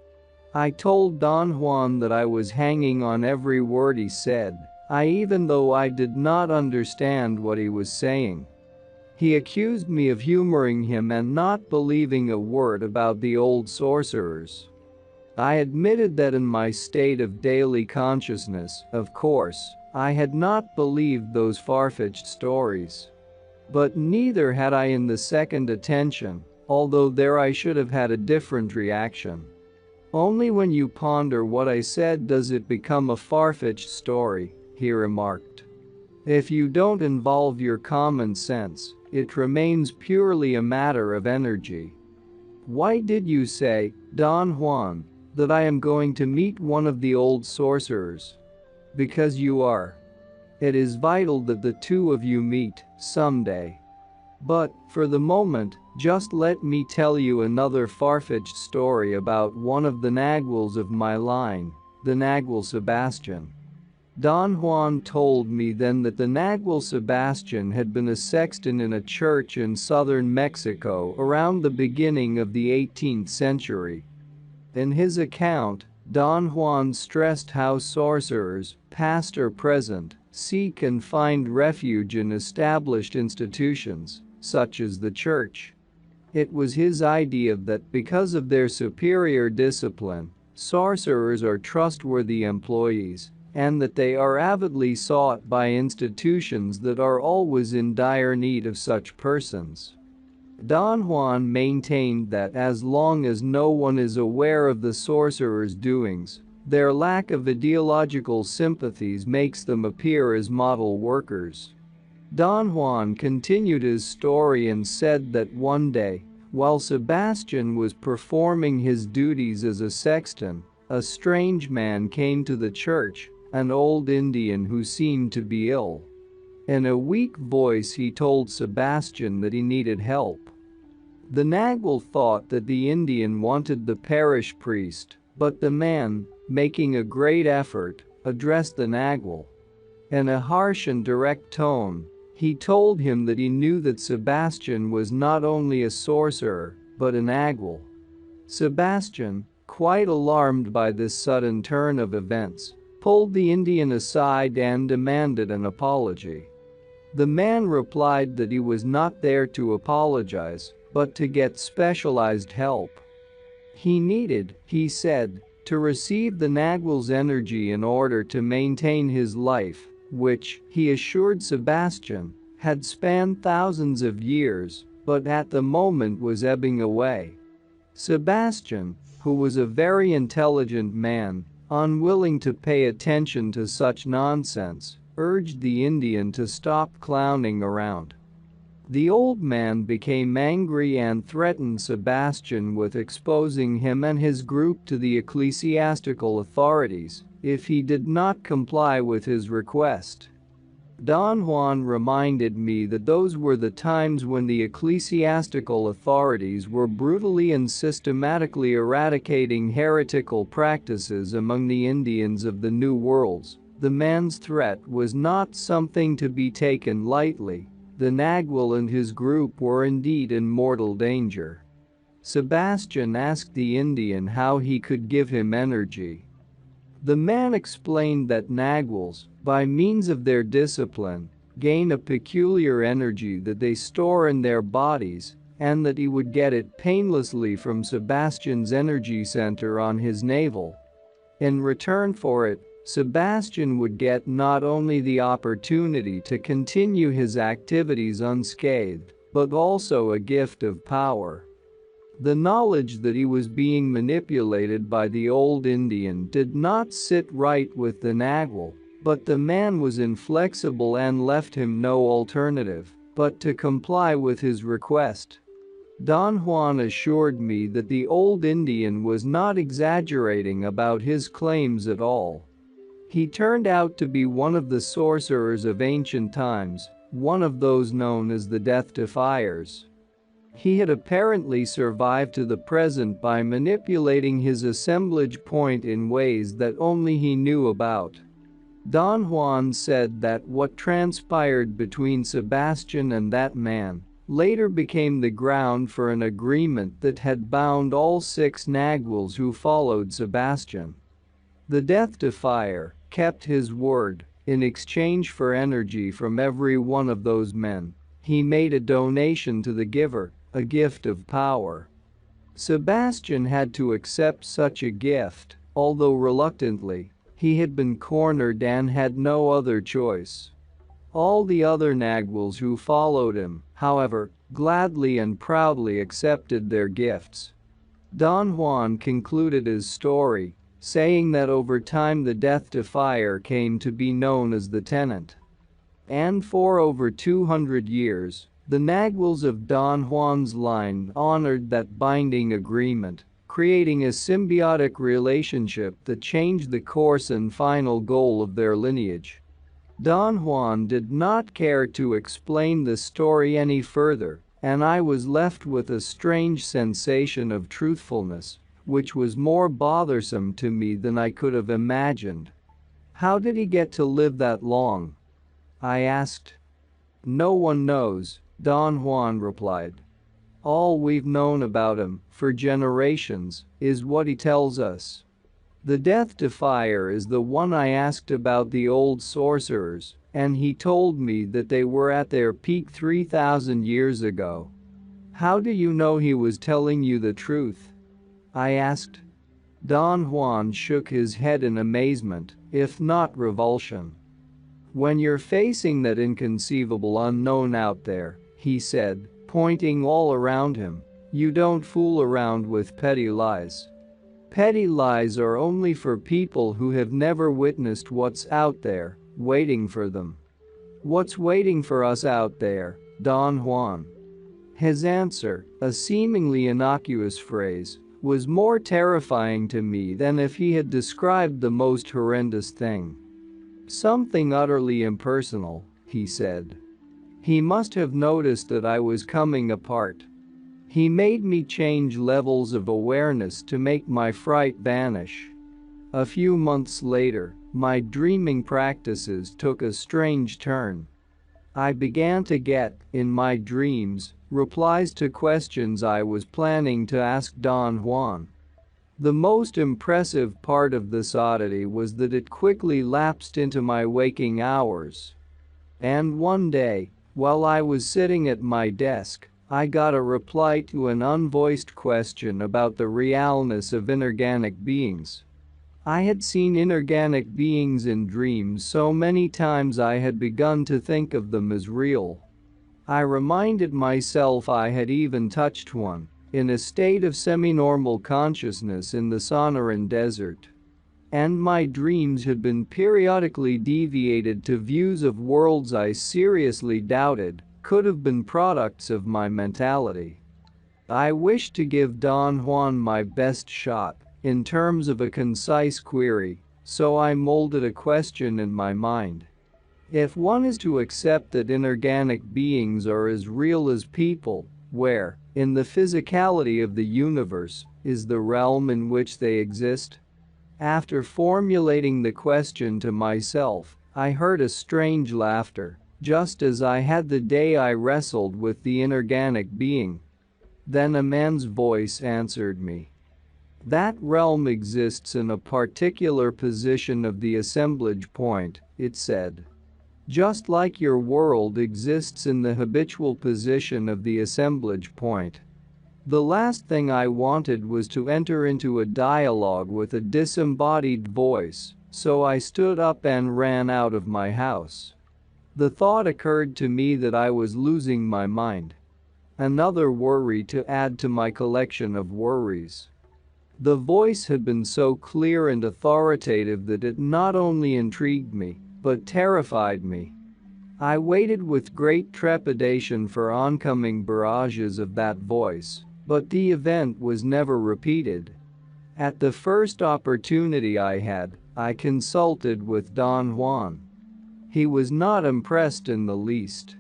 Speaker 1: I told Don Juan that I was hanging on every word he said, even though I did not understand what he was saying. He accused me of humoring him and not believing a word about the old sorcerers. I admitted that in my state of daily consciousness, of course, I had not believed those far-fetched stories. But neither had I in the second attention, although there I should have had a different reaction. Only when you ponder what I said does it become a far-fetched story, he remarked. If you don't involve your common sense, it remains purely a matter of energy. Why did you say, Don Juan, that I am going to meet one of the old sorcerers? Because you are. It is vital that the two of you meet, someday. But, for the moment, just let me tell you another far-fetched story about one of the Naguals of my line, the Nagual Sebastian. Don Juan told me then that the Nagual Sebastian had been a sexton in a church in southern Mexico around the beginning of the 18th century. In his account, Don Juan stressed how sorcerers, past or present, seek and find refuge in established institutions, such as the church. It was his idea that because of their superior discipline, sorcerers are trustworthy employees, and that they are avidly sought by institutions that are always in dire need of such persons. Don Juan maintained that as long as no one is aware of the sorcerer's doings, their lack of ideological sympathies makes them appear as model workers. Don Juan continued his story and said that one day, while Sebastian was performing his duties as a sexton, a strange man came to the church, an old Indian who seemed to be ill. In a weak voice he told Sebastian that he needed help. The Nagual thought that the Indian wanted the parish priest, but the man, making a great effort, addressed the Nagual. In a harsh and direct tone, he told him that he knew that Sebastian was not only a sorcerer, but a Nagual. Sebastian, quite alarmed by this sudden turn of events, pulled the Indian aside and demanded an apology. The man replied that he was not there to apologize, but to get specialized help. He needed, he said, to receive the Nagual's energy in order to maintain his life, which, he assured Sebastian, had spanned thousands of years, but at the moment was ebbing away. Sebastian, who was a very intelligent man, unwilling to pay attention to such nonsense, urged the Indian to stop clowning around. The old man became angry and threatened Sebastian with exposing him and his group to the ecclesiastical authorities if he did not comply with his request. Don Juan reminded me that those were the times when the ecclesiastical authorities were brutally and systematically eradicating heretical practices among the Indians of the New Worlds. The man's threat was not something to be taken lightly. The Nagual and his group were indeed in mortal danger. Sebastian asked the Indian how he could give him energy. The man explained that Naguals, by means of their discipline, gain a peculiar energy that they store in their bodies, and that he would get it painlessly from Sebastian's energy center on his navel. In return for it, Sebastian would get not only the opportunity to continue his activities unscathed, but also a gift of power. The knowledge that he was being manipulated by the old Indian did not sit right with the Nagual, but the man was inflexible and left him no alternative but to comply with his request. Don Juan assured me that the old Indian was not exaggerating about his claims at all. He turned out to be one of the sorcerers of ancient times, one of those known as the Death Defiers. He had apparently survived to the present by manipulating his assemblage point in ways that only he knew about. Don Juan said that what transpired between Sebastian and that man later became the ground for an agreement that had bound all 6 Naguals who followed Sebastian. The Death Defier kept his word. In exchange for energy from every one of those men, he made a donation to the giver, a gift of power. Sebastian had to accept such a gift, although reluctantly. He had been cornered and had no other choice. All the other Naguals who followed him, however, gladly and proudly accepted their gifts. Don Juan concluded his story, saying that over time the Death Defier came to be known as the Tenant. And for over 200 years, the Naguals of Don Juan's line honored that binding agreement, creating a symbiotic relationship that changed the course and final goal of their lineage. Don Juan did not care to explain the story any further, and I was left with a strange sensation of truthfulness, which was more bothersome to me than I could have imagined. How did he get to live that long? I asked. No one knows, Don Juan replied. All we've known about him, for generations, is what he tells us. The Death Defier is the one I asked about the old sorcerers, and he told me that they were at their peak 3,000 years ago. How do you know he was telling you the truth? I asked. Don Juan shook his head in amazement, if not revulsion. When you're facing that inconceivable unknown out there, he said, pointing all around him, you don't fool around with petty lies. Petty lies are only for people who have never witnessed what's out there, waiting for them. What's waiting for us out there, Don Juan? His answer, a seemingly innocuous phrase, was more terrifying to me than if he had described the most horrendous thing. Something utterly impersonal, he said. He must have noticed that I was coming apart. He made me change levels of awareness to make my fright vanish. A few months later, my dreaming practices took a strange turn. I began to get, in my dreams, replies to questions I was planning to ask Don Juan. The most impressive part of this oddity was that it quickly lapsed into my waking hours. And one day, while I was sitting at my desk, I got a reply to an unvoiced question about the realness of inorganic beings. I had seen inorganic beings in dreams so many times I had begun to think of them as real. I reminded myself I had even touched one, in a state of semi-normal consciousness in the Sonoran Desert. And my dreams had been periodically deviated to views of worlds I seriously doubted could have been products of my mentality. I wished to give Don Juan my best shot in terms of a concise query, so I molded a question in my mind. If one is to accept that inorganic beings are as real as people, where, in the physicality of the universe, is the realm in which they exist? After formulating the question to myself, I heard a strange laughter, just as I had the day I wrestled with the inorganic being. Then a man's voice answered me. That realm exists in a particular position of the assemblage point, it said. Just like your world exists in the habitual position of the assemblage point. The last thing I wanted was to enter into a dialogue with a disembodied voice, so I stood up and ran out of my house. The thought occurred to me that I was losing my mind. Another worry to add to my collection of worries. The voice had been so clear and authoritative that it not only intrigued me, but terrified me. I waited with great trepidation for oncoming barrages of that voice, but the event was never repeated. At the first opportunity I had, I consulted with Don Juan. He was not impressed in the least.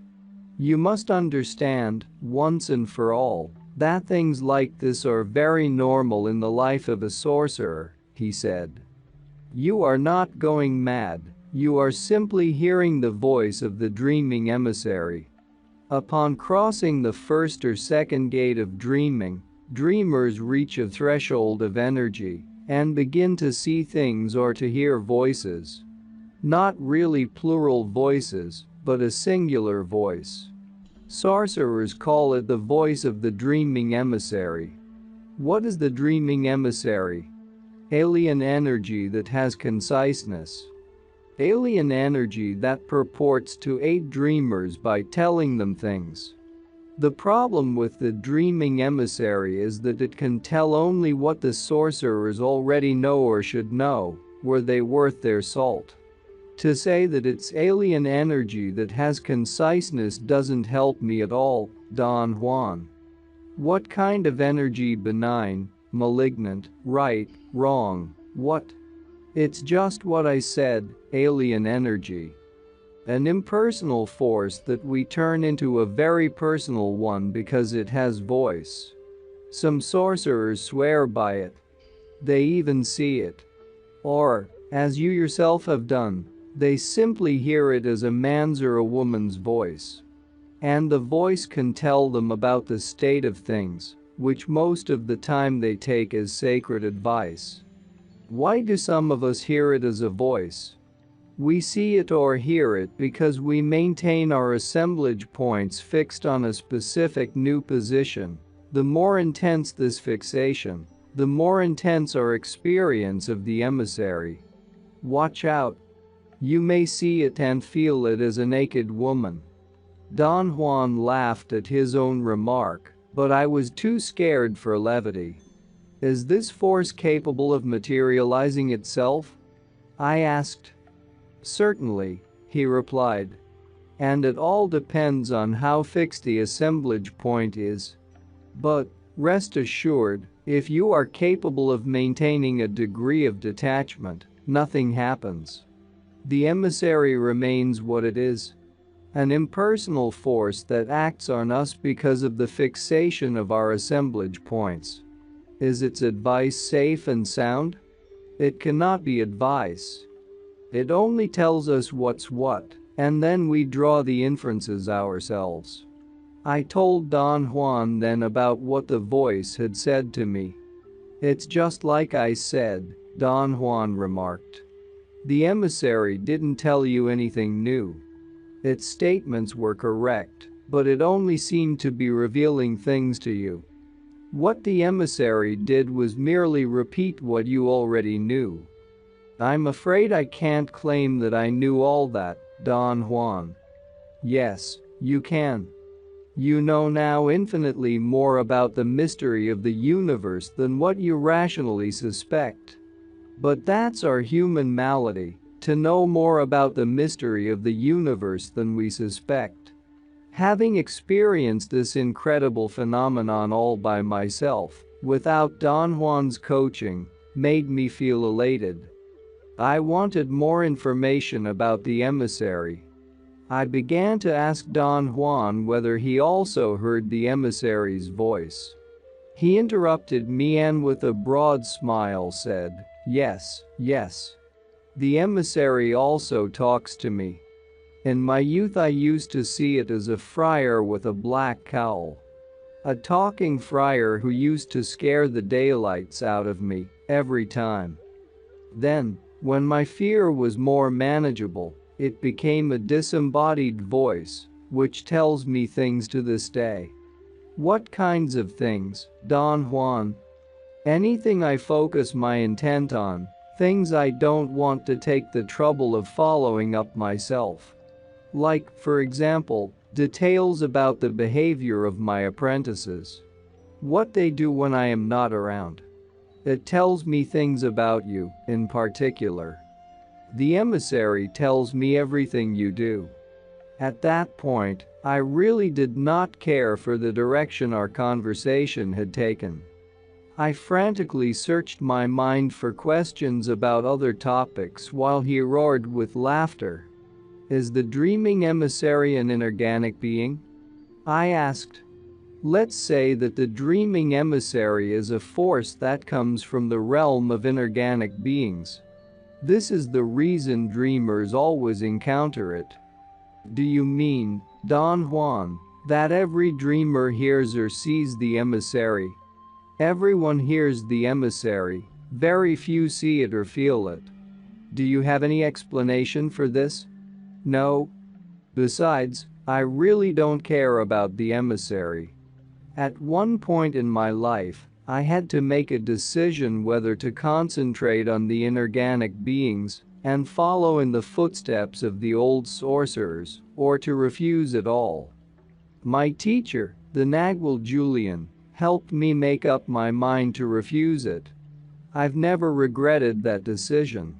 Speaker 1: You must understand, once and for all, that things like this are very normal in the life of a sorcerer, he said. You are not going mad. You are simply hearing the voice of the dreaming emissary. Upon crossing the first or second gate of dreaming, dreamers reach a threshold of energy and begin to see things or to hear voices. Not really plural voices, but a singular voice. Sorcerers call it the voice of the dreaming emissary. What is the dreaming emissary? Alien energy that has conciseness. Alien energy that purports to aid dreamers by telling them things. The problem with the dreaming emissary is that it can tell only what the sorcerers already know or should know, were they worth their salt. To say that it's alien energy that has conciseness doesn't help me at all, Don Juan. What kind of energy? Benign, malignant, right, wrong, what? It's just what I said, alien energy. An impersonal force that we turn into a very personal one because it has voice. Some sorcerers swear by it. They even see it. Or, as you yourself have done, they simply hear it as a man's or a woman's voice. And the voice can tell them about the state of things, which most of the time they take as sacred advice. Why do some of us hear it as a voice? We see it or hear it because we maintain our assemblage points fixed on a specific new position. The more intense this fixation, the more intense our experience of the emissary. Watch out. You may see it and feel it as a naked woman. Don Juan laughed at his own remark, but I was too scared for levity. Is this force capable of materializing itself? I asked. Certainly, he replied. And it all depends on how fixed the assemblage point is. But, rest assured, if you are capable of maintaining a degree of detachment, nothing happens. The emissary remains what it is. An impersonal force that acts on us because of the fixation of our assemblage points. Is its advice safe and sound? It cannot be advice. It only tells us what's what, and then we draw the inferences ourselves. I told Don Juan then about what the voice had said to me. It's just like I said, Don Juan remarked. The emissary didn't tell you anything new. Its statements were correct, but it only seemed to be revealing things to you. What the emissary did was merely repeat what you already knew. I'm afraid I can't claim that I knew all that, Don Juan. Yes, you can. You know now infinitely more about the mystery of the universe than what you rationally suspect. But that's our human malady, to know more about the mystery of the universe than we suspect. Having experienced this incredible phenomenon all by myself, without Don Juan's coaching, made me feel elated. I wanted more information about the emissary. I began to ask Don Juan whether he also heard the emissary's voice. He interrupted me and with a broad smile said, "Yes, yes. The emissary also talks to me. In my youth I used to see it as a friar with a black cowl. A talking friar who used to scare the daylights out of me every time. Then, when my fear was more manageable, it became a disembodied voice, which tells me things to this day." What kinds of things, Don Juan? Anything I focus my intent on, things I don't want to take the trouble of following up myself. Like, for example, details about the behavior of my apprentices. What they do when I am not around. It tells me things about you, in particular. The emissary tells me everything you do. At that point, I really did not care for the direction our conversation had taken. I frantically searched my mind for questions about other topics while he roared with laughter. Is the dreaming emissary an inorganic being? I asked. Let's say that the dreaming emissary is a force that comes from the realm of inorganic beings. This is the reason dreamers always encounter it. Do you mean, Don Juan, that every dreamer hears or sees the emissary? Everyone hears the emissary, very few see it or feel it. Do you have any explanation for this? No. Besides, I really don't care about the emissary. At one point in my life, I had to make a decision whether to concentrate on the inorganic beings and follow in the footsteps of the old sorcerers, or to refuse it all. My teacher, the Nagual Julian, helped me make up my mind to refuse it. I've never regretted that decision.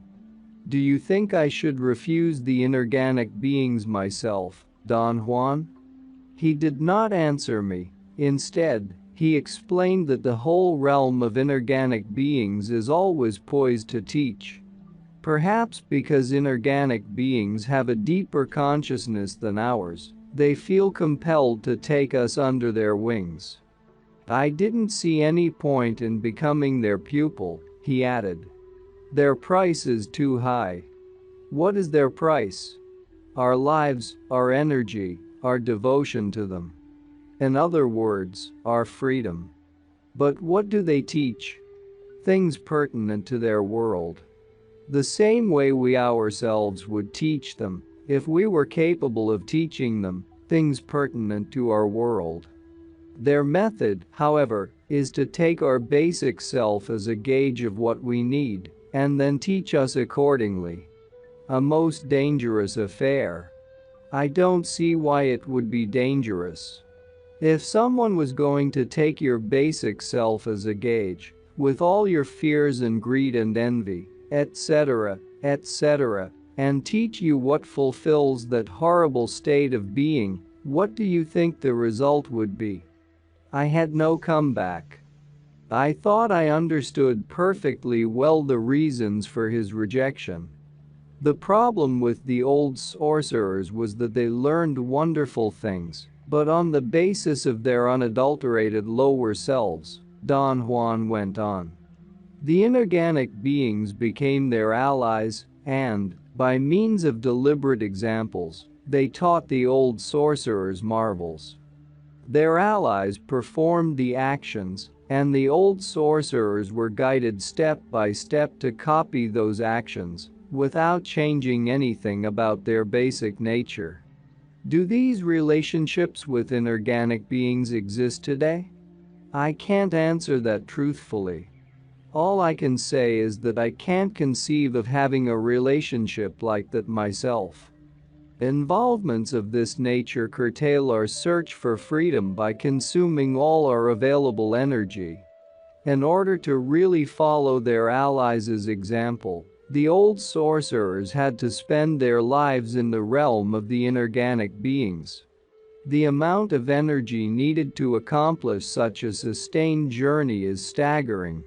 Speaker 1: Do you think I should refuse the inorganic beings myself, Don Juan? He did not answer me. Instead, he explained that the whole realm of inorganic beings is always poised to teach. Perhaps because inorganic beings have a deeper consciousness than ours, they feel compelled to take us under their wings. I didn't see any point in becoming their pupil, he added. Their price is too high. What is their price? Our lives, our energy, our devotion to them. In other words, our freedom. But what do they teach? Things pertinent to their world. The same way we ourselves would teach them, if we were capable of teaching them, things pertinent to our world. Their method, however, is to take our basic self as a gauge of what we need, and then teach us accordingly. A most dangerous affair. I don't see why it would be dangerous. If someone was going to take your basic self as a gauge, with all your fears and greed and envy, etc., and teach you what fulfills that horrible state of being, what do you think the result would be? I had no comeback. I thought I understood perfectly well the reasons for his rejection. The problem with the old sorcerers was that they learned wonderful things, but on the basis of their unadulterated lower selves, Don Juan went on. The inorganic beings became their allies, and, by means of deliberate examples, they taught the old sorcerers marvels. Their allies performed the actions, And the old sorcerers were guided step by step to copy those actions, without changing anything about their basic nature. Do these relationships with inorganic beings exist today? I can't answer that truthfully. All I can say is that I can't conceive of having a relationship like that myself. Involvements of this nature curtail our search for freedom by consuming all our available energy. In order to really follow their allies' example, the old sorcerers had to spend their lives in the realm of the inorganic beings. The amount of energy needed to accomplish such a sustained journey is staggering.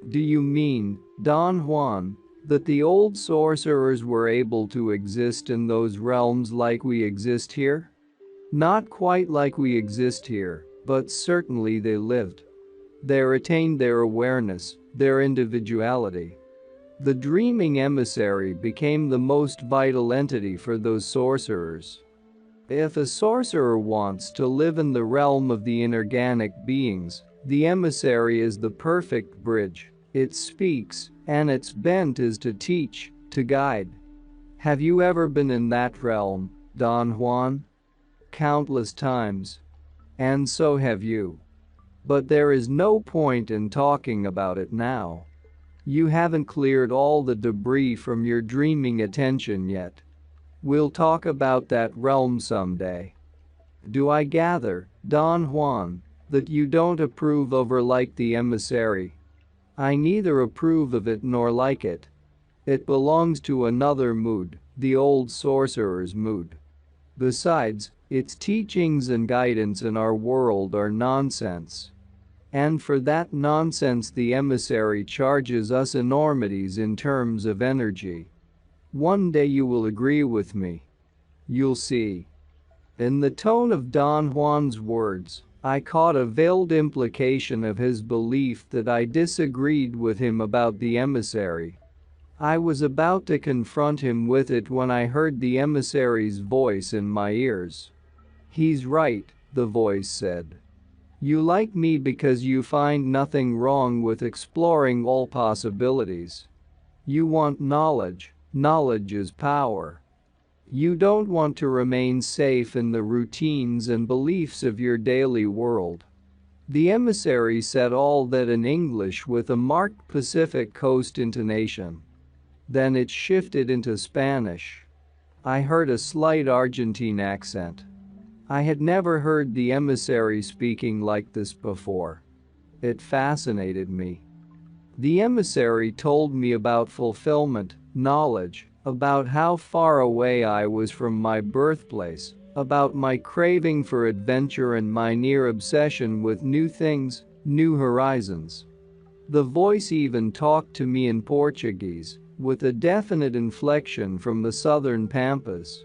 Speaker 1: Do you mean, Don Juan, that the old sorcerers were able to exist in those realms like we exist here? Not quite like we exist here, but certainly they lived. They retained their awareness, their individuality. The dreaming emissary became the most vital entity for those sorcerers. If a sorcerer wants to live in the realm of the inorganic beings, the emissary is the perfect bridge. It speaks, and its bent is to teach, to guide. Have you ever been in that realm, Don Juan? Countless times. And so have you. But there is no point in talking about it now. You haven't cleared all the debris from your dreaming attention yet. We'll talk about that realm someday. Do I gather, Don Juan, that you don't approve of or like the emissary? I neither approve of it nor like it. It belongs to another mood, the old sorcerer's mood. Besides, its teachings and guidance in our world are nonsense. And for that nonsense the emissary charges us enormities in terms of energy. One day you will agree with me. You'll see. In the tone of Don Juan's words, I caught a veiled implication of his belief that I disagreed with him about the emissary. I was about to confront him with it when I heard the emissary's voice in my ears. He's right, the voice said. You like me because you find nothing wrong with exploring all possibilities. You want knowledge. Knowledge is power. You don't want to remain safe in the routines and beliefs of your daily world. The emissary said all that in English with a marked Pacific Coast intonation. Then it shifted into Spanish. I heard a slight Argentine accent. I had never heard the emissary speaking like this before. It fascinated me. The emissary told me about fulfillment, knowledge, about how far away I was from my birthplace, about my craving for adventure and my near obsession with new things, new horizons. The voice even talked to me in Portuguese, with a definite inflection from the southern pampas.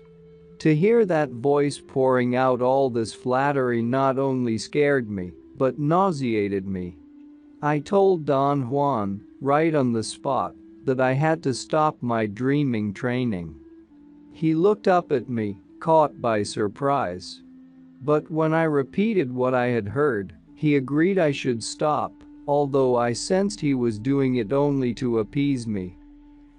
Speaker 1: To hear that voice pouring out all this flattery not only scared me, but nauseated me. I told Don Juan, right on the spot, that I had to stop my dreaming training. He looked up at me, caught by surprise. But when I repeated what I had heard, he agreed I should stop, although I sensed he was doing it only to appease me.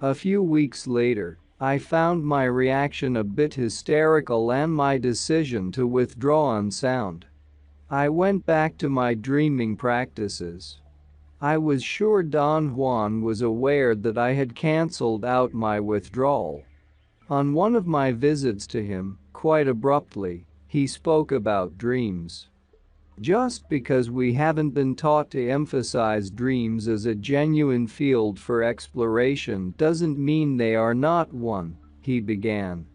Speaker 1: A few weeks later, I found my reaction a bit hysterical and my decision to withdraw unsound. I went back to my dreaming practices. I was sure Don Juan was aware that I had cancelled out my withdrawal. On one of my visits to him, quite abruptly, he spoke about dreams. Just because we haven't been taught to emphasize dreams as a genuine field for exploration doesn't mean they are not one, he began.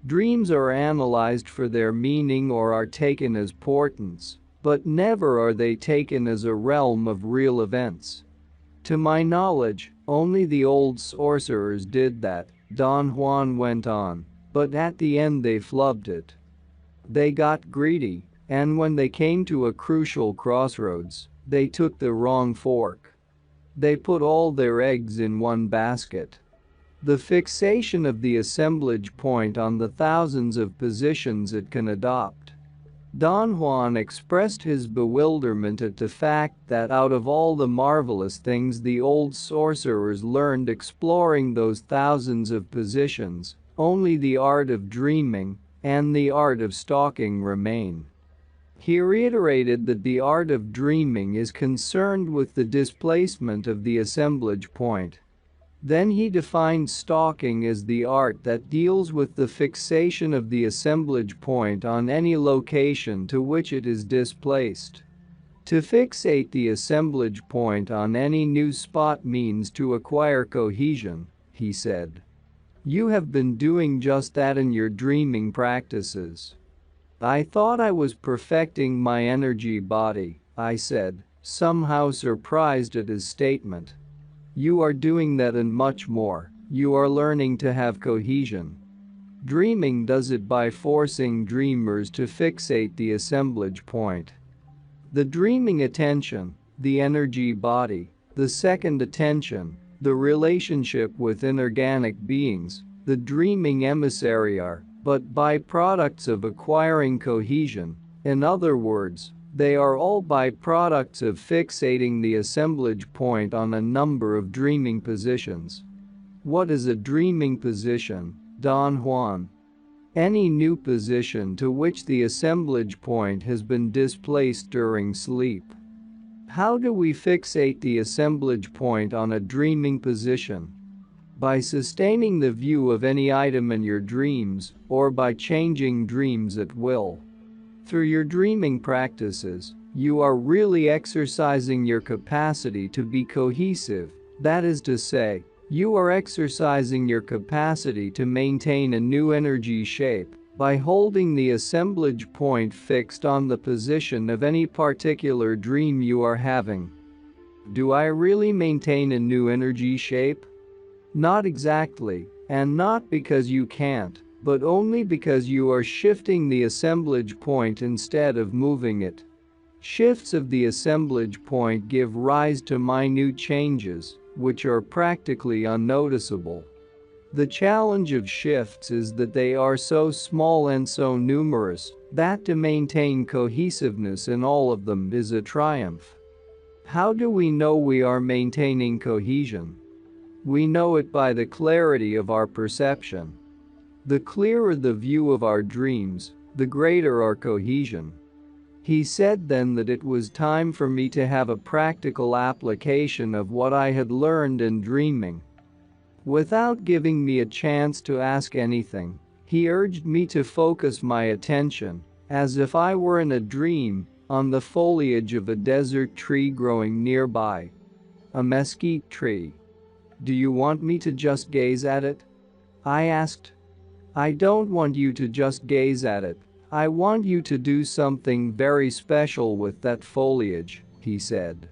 Speaker 1: Dreams are analyzed for their meaning or are taken as portents, but never are they taken as a realm of real events. To my knowledge, only the old sorcerers did that, Don Juan went on, but at the end they flubbed it. They got greedy, and when they came to a crucial crossroads, they took the wrong fork. They put all their eggs in one basket. The fixation of the assemblage point on the thousands of positions it can adopt. Don Juan expressed his bewilderment at the fact that out of all the marvelous things the old sorcerers learned exploring those thousands of positions, only the art of dreaming and the art of stalking remain. He reiterated that the art of dreaming is concerned with the displacement of the assemblage point. Then he defined stalking as the art that deals with the fixation of the assemblage point on any location to which it is displaced. To fixate the assemblage point on any new spot means to acquire cohesion, he said. You have been doing just that in your dreaming practices. I thought I was perfecting my energy body, I said, somehow surprised at his statement. You are doing that and much more. You are learning to have cohesion. Dreaming does it by forcing dreamers to fixate the assemblage point. The dreaming attention, the energy body, the second attention, the relationship with inorganic beings, the dreaming emissary are but byproducts of acquiring cohesion. In other words, they are all byproducts of fixating the assemblage point on a number of dreaming positions. What is a dreaming position, Don Juan? Any new position to which the assemblage point has been displaced during sleep. How do we fixate the assemblage point on a dreaming position? By sustaining the view of any item in your dreams, or by changing dreams at will. Through your dreaming practices, you are really exercising your capacity to be cohesive, that is to say, you are exercising your capacity to maintain a new energy shape by holding the assemblage point fixed on the position of any particular dream you are having. Do I really maintain a new energy shape? Not exactly, and not because you can't, but only because you are shifting the assemblage point instead of moving it. Shifts of the assemblage point give rise to minute changes, which are practically unnoticeable. The challenge of shifts is that they are so small and so numerous that to maintain cohesiveness in all of them is a triumph. How do we know we are maintaining cohesion? We know it by the clarity of our perception. The clearer the view of our dreams, the greater our cohesion. He said then that it was time for me to have a practical application of what I had learned in dreaming. Without giving me a chance to ask anything, he urged me to focus my attention, as if I were in a dream, on the foliage of a desert tree growing nearby. A mesquite tree. Do you want me to just gaze at it? I asked. I don't want you to just gaze at it. I want you to do something very special with that foliage, he said.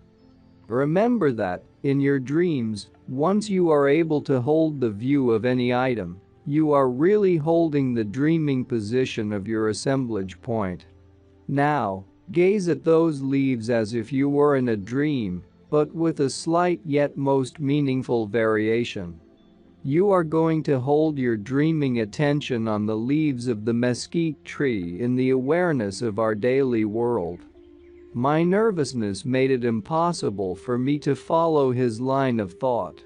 Speaker 1: Remember that, in your dreams, once you are able to hold the view of any item, you are really holding the dreaming position of your assemblage point. Now, gaze at those leaves as if you were in a dream, but with a slight yet most meaningful variation. You are going to hold your dreaming attention on the leaves of the mesquite tree in the awareness of our daily world. My nervousness made it impossible for me to follow his line of thought.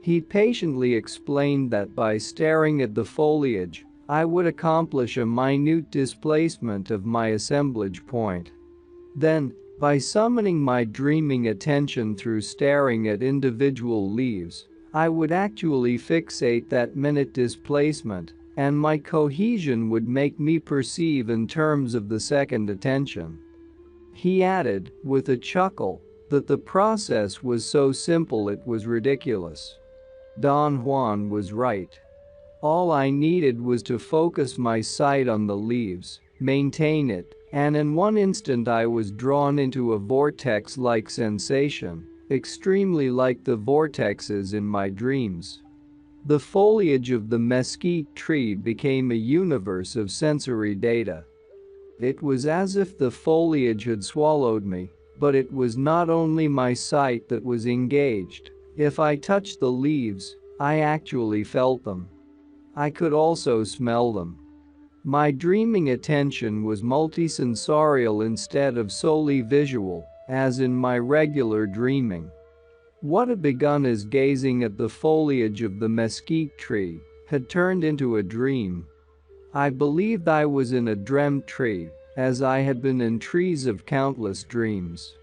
Speaker 1: He patiently explained that by staring at the foliage, I would accomplish a minute displacement of my assemblage point. Then, by summoning my dreaming attention through staring at individual leaves, I would actually fixate that minute displacement, and my cohesion would make me perceive in terms of the second attention. He added, with a chuckle, that the process was so simple it was ridiculous. Don Juan was right. All I needed was to focus my sight on the leaves, maintain it, and in one instant I was drawn into a vortex-like sensation, extremely like the vortexes in my dreams. The foliage of the mesquite tree became a universe of sensory data. It was as if the foliage had swallowed me, but it was not only my sight that was engaged. If I touched the leaves, I actually felt them. I could also smell them. My dreaming attention was multisensorial instead of solely visual, as in my regular dreaming. What had begun as gazing at the foliage of the mesquite tree had turned into a dream. I believed I was in a dreamt tree, as I had been in trees of countless dreams.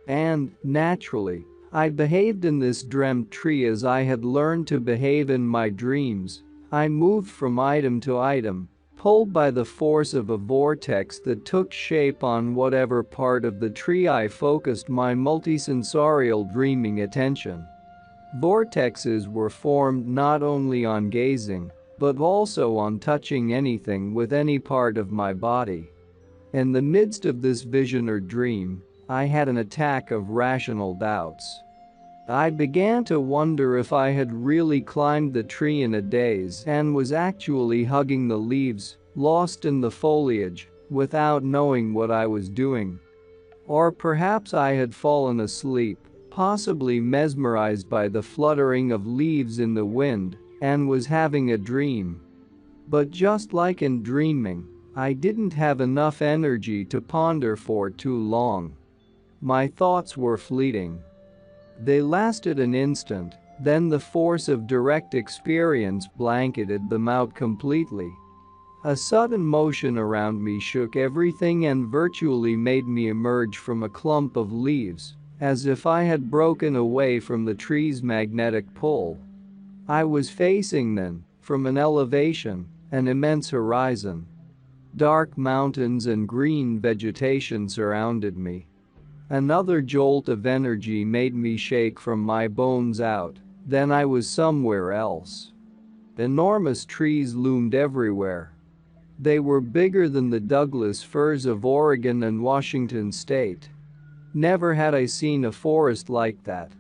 Speaker 1: And, naturally, I behaved in this dreamt tree as I had learned to behave in my dreams. I moved from item to item, pulled by the force of a vortex that took shape on whatever part of the tree I focused my multisensorial dreaming attention. Vortexes were formed not only on gazing, but also on touching anything with any part of my body. In the midst of this vision or dream, I had an attack of rational doubts. I began to wonder if I had really climbed the tree in a daze and was actually hugging the leaves, lost in the foliage, without knowing what I was doing. Or perhaps I had fallen asleep, possibly mesmerized by the fluttering of leaves in the wind, and was having a dream. But just like in dreaming, I didn't have enough energy to ponder for too long. My thoughts were fleeting. They lasted an instant, then the force of direct experience blanketed them out completely. A sudden motion around me shook everything and virtually made me emerge from a clump of leaves, as if I had broken away from the tree's magnetic pull. I was facing then, from an elevation, an immense horizon. Dark mountains and green vegetation surrounded me. Another jolt of energy made me shake from my bones out, then I was somewhere else. Enormous trees loomed everywhere. They were bigger than the Douglas firs of Oregon and Washington state. Never had I seen a forest like that.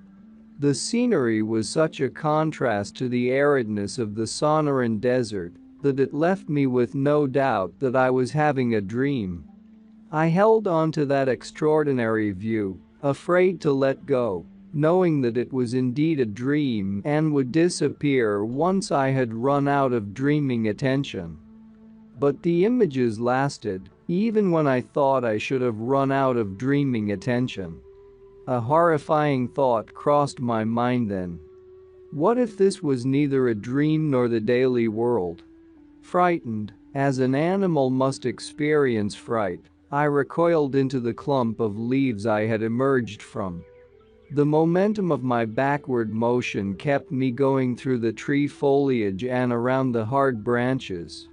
Speaker 1: The scenery was such a contrast to the aridness of the Sonoran Desert that it left me with no doubt that I was having a dream. I held on to that extraordinary view, afraid to let go, knowing that it was indeed a dream and would disappear once I had run out of dreaming attention. But the images lasted, even when I thought I should have run out of dreaming attention. A horrifying thought crossed my mind then. What if this was neither a dream nor the daily world? Frightened, as an animal must experience fright, I recoiled into the clump of leaves I had emerged from. The momentum of my backward motion kept me going through the tree foliage and around the hard branches.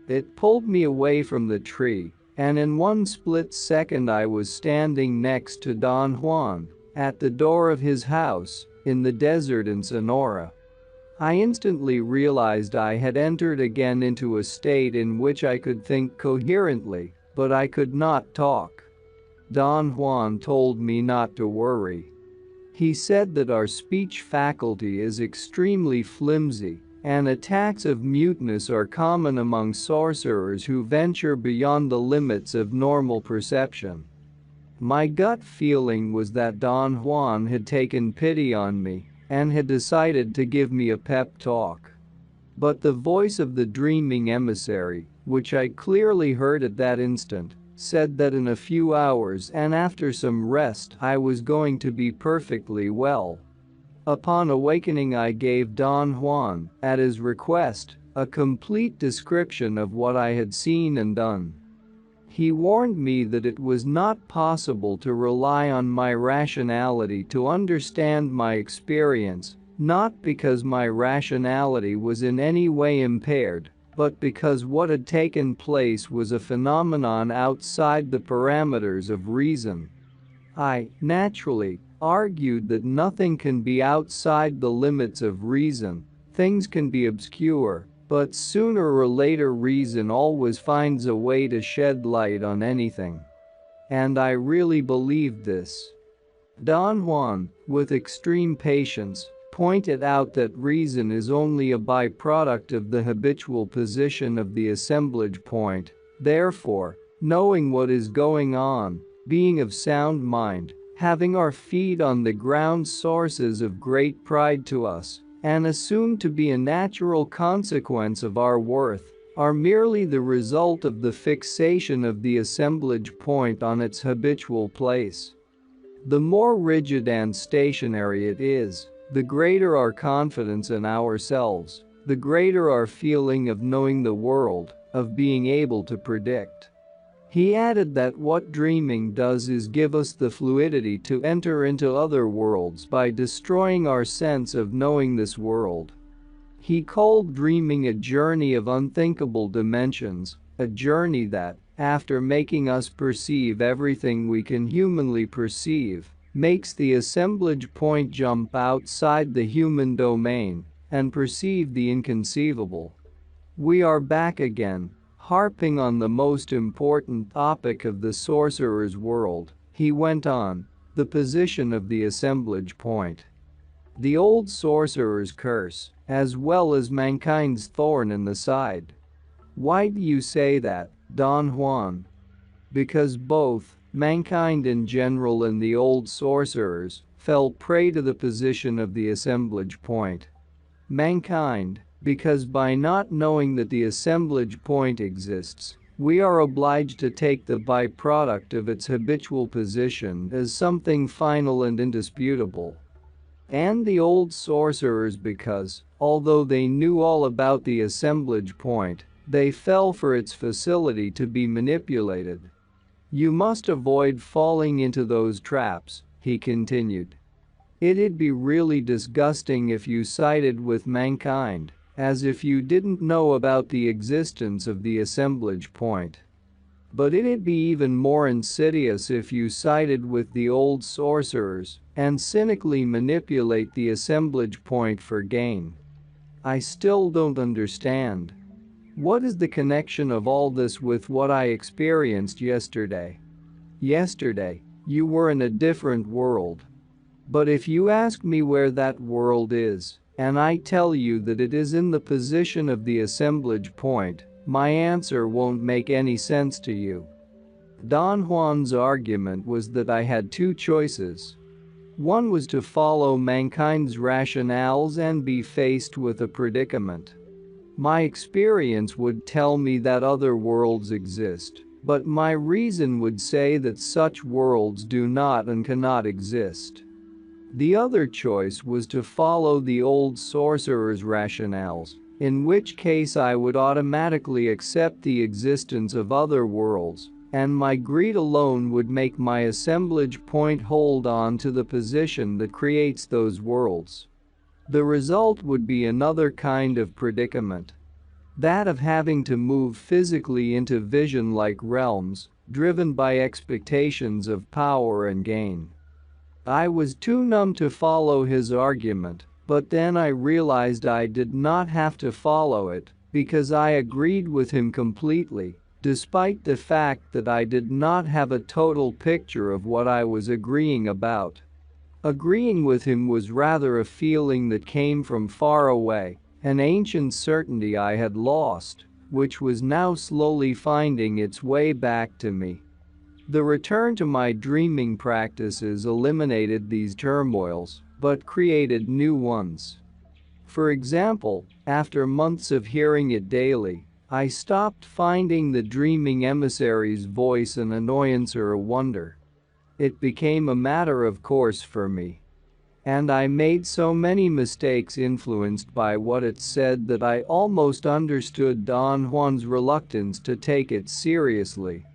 Speaker 1: It pulled me away from the tree, and in one split second I was standing next to Don Juan, at the door of his house, in the desert in Sonora. I instantly realized I had entered again into a state in which I could think coherently, but I could not talk. Don Juan told me not to worry. He said that our speech faculty is extremely flimsy, and attacks of muteness are common among sorcerers who venture beyond the limits of normal perception. My gut feeling was that Don Juan had taken pity on me and had decided to give me a pep talk. But the voice of the dreaming emissary, which I clearly heard at that instant, said that in a few hours and after some rest I was going to be perfectly well. Upon awakening I gave Don Juan, at his request, a complete description of what I had seen and done. He warned me that it was not possible to rely on my rationality to understand my experience, not because my rationality was in any way impaired, but because what had taken place was a phenomenon outside the parameters of reason. I, naturally, argued that nothing can be outside the limits of reason, things can be obscure, but sooner or later reason always finds a way to shed light on anything. And I really believed this. Don Juan, with extreme patience, pointed out that reason is only a byproduct of the habitual position of the assemblage point. Therefore, knowing what is going on, being of sound mind, having our feet on the ground sources of great pride to us, and assumed to be a natural consequence of our worth, are merely the result of the fixation of the assemblage point on its habitual place. The more rigid and stationary it is, the greater our confidence in ourselves, the greater our feeling of knowing the world, of being able to predict. He added that what dreaming does is give us the fluidity to enter into other worlds by destroying our sense of knowing this world. He called dreaming a journey of unthinkable dimensions, a journey that, after making us perceive everything we can humanly perceive, makes the assemblage point jump outside the human domain and perceive the inconceivable. We are back again, harping on the most important topic of the sorcerer's world, he went on, the position of the assemblage point. The old sorcerer's curse, as well as mankind's thorn in the side. Why do you say that, Don Juan? Because both, mankind in general and the old sorcerers, fell prey to the position of the assemblage point. Mankind, because by not knowing that the assemblage point exists, we are obliged to take the byproduct of its habitual position as something final and indisputable. And the old sorcerers because, although they knew all about the assemblage point, they fell for its facility to be manipulated. You must avoid falling into those traps, he continued. It'd be really disgusting if you sided with mankind, as if you didn't know about the existence of the assemblage point. But it'd be even more insidious if you sided with the old sorcerers and cynically manipulate the assemblage point for gain. I still don't understand. What is the connection of all this with what I experienced yesterday? Yesterday, you were in a different world. But if you ask me where that world is, and I tell you that it is in the position of the assemblage point, my answer won't make any sense to you. Don Juan's argument was that I had two choices. One was to follow mankind's rationales and be faced with a predicament. My experience would tell me that other worlds exist, but my reason would say that such worlds do not and cannot exist. The other choice was to follow the old sorcerer's rationales, in which case I would automatically accept the existence of other worlds, and my greed alone would make my assemblage point hold on to the position that creates those worlds. The result would be another kind of predicament. That of having to move physically into vision-like realms, driven by expectations of power and gain. I was too numb to follow his argument, but then I realized I did not have to follow it, because I agreed with him completely, despite the fact that I did not have a total picture of what I was agreeing about. Agreeing with him was rather a feeling that came from far away, an ancient certainty I had lost, which was now slowly finding its way back to me. The return to my dreaming practices eliminated these turmoils, but created new ones. For example, after months of hearing it daily, I stopped finding the dreaming emissary's voice an annoyance or a wonder. It became a matter of course for me. And I made so many mistakes influenced by what it said that I almost understood Don Juan's reluctance to take it seriously.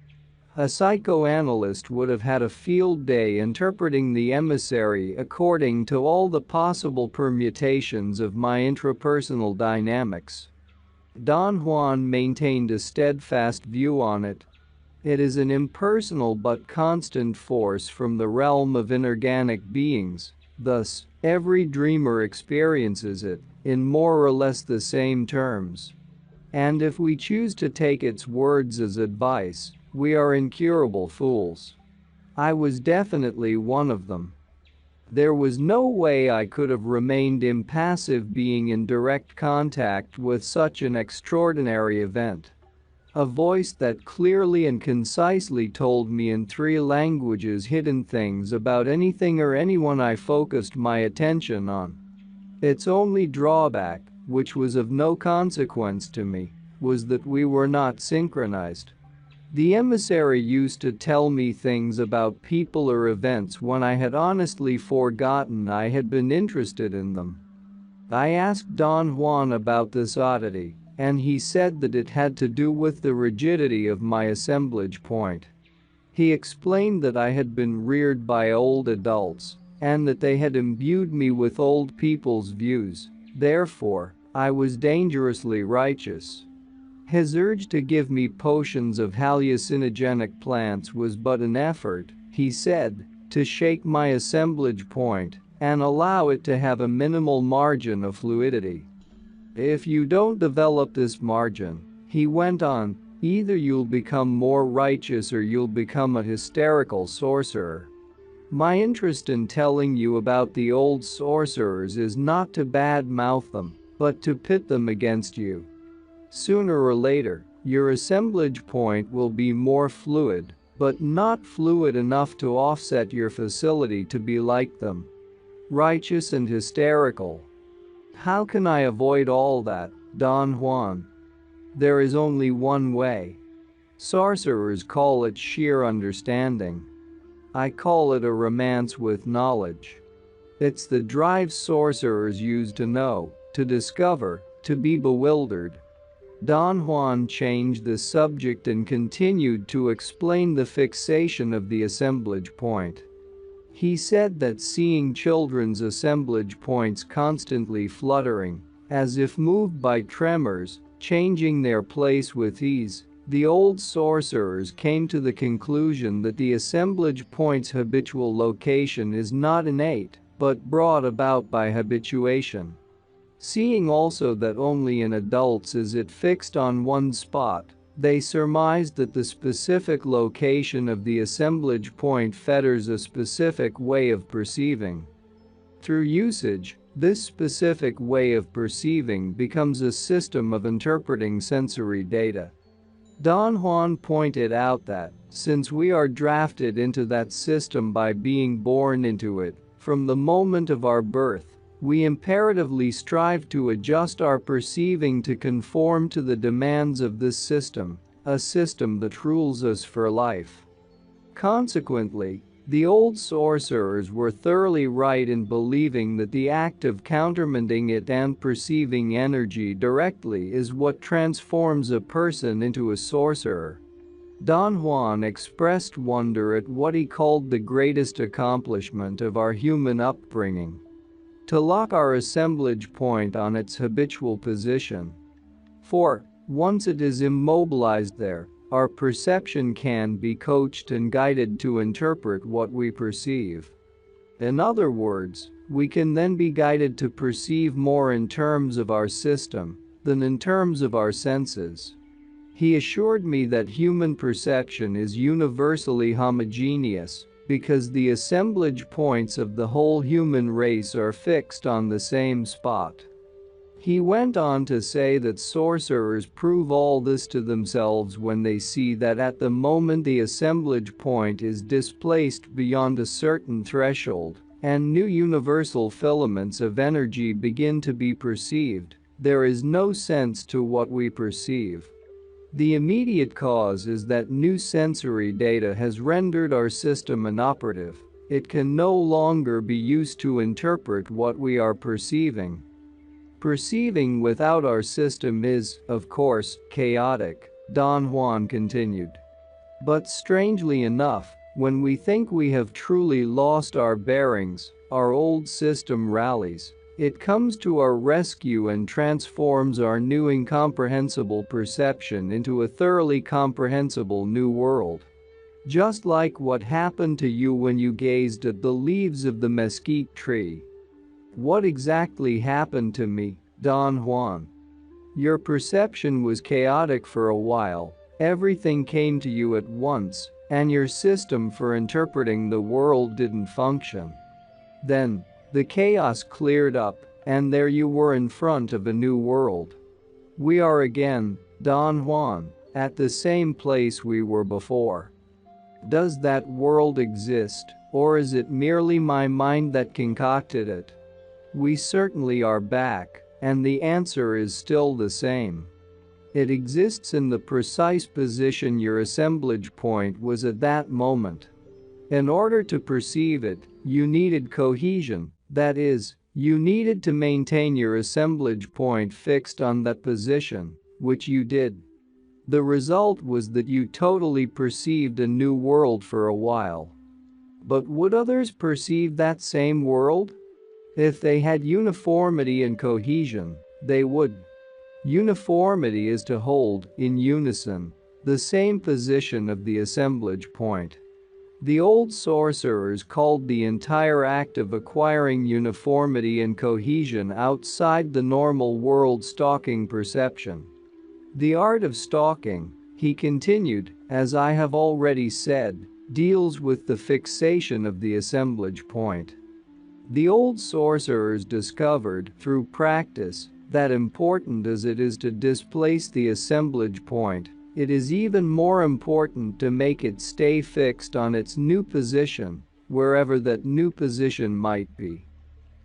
Speaker 1: A psychoanalyst would have had a field day interpreting the emissary according to all the possible permutations of my intrapersonal dynamics. Don Juan maintained a steadfast view on it. It is an impersonal but constant force from the realm of inorganic beings, thus, every dreamer experiences it, in more or less the same terms. And if we choose to take its words as advice, we are incurable fools. I was definitely one of them. There was no way I could have remained impassive being in direct contact with such an extraordinary event. A voice that clearly and concisely told me in 3 languages hidden things about anything or anyone I focused my attention on. Its only drawback, which was of no consequence to me, was that we were not synchronized. The emissary used to tell me things about people or events when I had honestly forgotten I had been interested in them. I asked Don Juan about this oddity, and he said that it had to do with the rigidity of my assemblage point. He explained that I had been reared by old adults, and that they had imbued me with old people's views, therefore, I was dangerously righteous. His urge to give me potions of hallucinogenic plants was but an effort, he said, to shake my assemblage point and allow it to have a minimal margin of fluidity. If you don't develop this margin, he went on, either you'll become more righteous or you'll become a hysterical sorcerer. My interest in telling you about the old sorcerers is not to badmouth them, but to pit them against you. Sooner or later, your assemblage point will be more fluid, but not fluid enough to offset your facility to be like them. Righteous and hysterical. How can I avoid all that, Don Juan? There is only one way. Sorcerers call it sheer understanding. I call it a romance with knowledge. It's the drive sorcerers use to know, to discover, to be bewildered. Don Juan changed the subject and continued to explain the fixation of the assemblage point. He said that seeing children's assemblage points constantly fluttering, as if moved by tremors, changing their place with ease, the old sorcerers came to the conclusion that the assemblage point's habitual location is not innate, but brought about by habituation. Seeing also that only in adults is it fixed on one spot, they surmised that the specific location of the assemblage point fetters a specific way of perceiving. Through usage, this specific way of perceiving becomes a system of interpreting sensory data. Don Juan pointed out that, since we are drafted into that system by being born into it, from the moment of our birth, we imperatively strive to adjust our perceiving to conform to the demands of this system, a system that rules us for life. Consequently, the old sorcerers were thoroughly right in believing that the act of countermanding it and perceiving energy directly is what transforms a person into a sorcerer. Don Juan expressed wonder at what he called the greatest accomplishment of our human upbringing: to lock our assemblage point on its habitual position. For, once it is immobilized there, our perception can be coached and guided to interpret what we perceive. In other words, we can then be guided to perceive more in terms of our system than in terms of our senses. He assured me that human perception is universally homogeneous, because the assemblage points of the whole human race are fixed on the same spot. He went on to say that sorcerers prove all this to themselves when they see that at the moment the assemblage point is displaced beyond a certain threshold, and new universal filaments of energy begin to be perceived, there is no sense to what we perceive. The immediate cause is that new sensory data has rendered our system inoperative. It can no longer be used to interpret what we are perceiving. Perceiving without our system is, of course, chaotic, Don Juan continued. But strangely enough, when we think we have truly lost our bearings, our old system rallies. It comes to our rescue and transforms our new incomprehensible perception into a thoroughly comprehensible new world. Just like what happened to you when you gazed at the leaves of the mesquite tree. What exactly happened to me, Don Juan? Your perception was chaotic for a while, everything came to you at once, and your system for interpreting the world didn't function. Then, the chaos cleared up, and there you were in front of a new world. We are again, Don Juan, at the same place we were before. Does that world exist, or is it merely my mind that concocted it? We certainly are back, and the answer is still the same. It exists in the precise position your assemblage point was at that moment. In order to perceive it, you needed cohesion, that is, you needed to maintain your assemblage point fixed on that position, which you did. The result was that you totally perceived a new world for a while. But would others perceive that same world? If they had uniformity and cohesion, they would. Uniformity is to hold, in unison, the same position of the assemblage point. The old sorcerers called the entire act of acquiring uniformity and cohesion outside the normal world stalking perception. The art of stalking, he continued, as I have already said, deals with the fixation of the assemblage point. The old sorcerers discovered, through practice, that important as it is to displace the assemblage point, it is even more important to make it stay fixed on its new position, wherever that new position might be.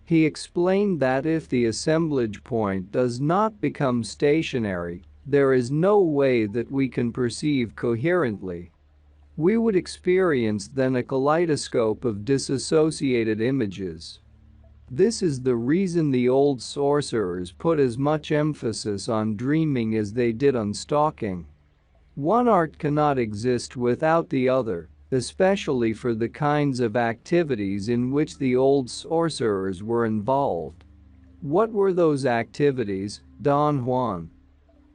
Speaker 1: He explained that if the assemblage point does not become stationary, there is no way that we can perceive coherently. We would experience then a kaleidoscope of disassociated images. This is the reason the old sorcerers put as much emphasis on dreaming as they did on stalking. One art cannot exist without the other, especially for the kinds of activities in which the old sorcerers were involved. What were those activities, Don Juan?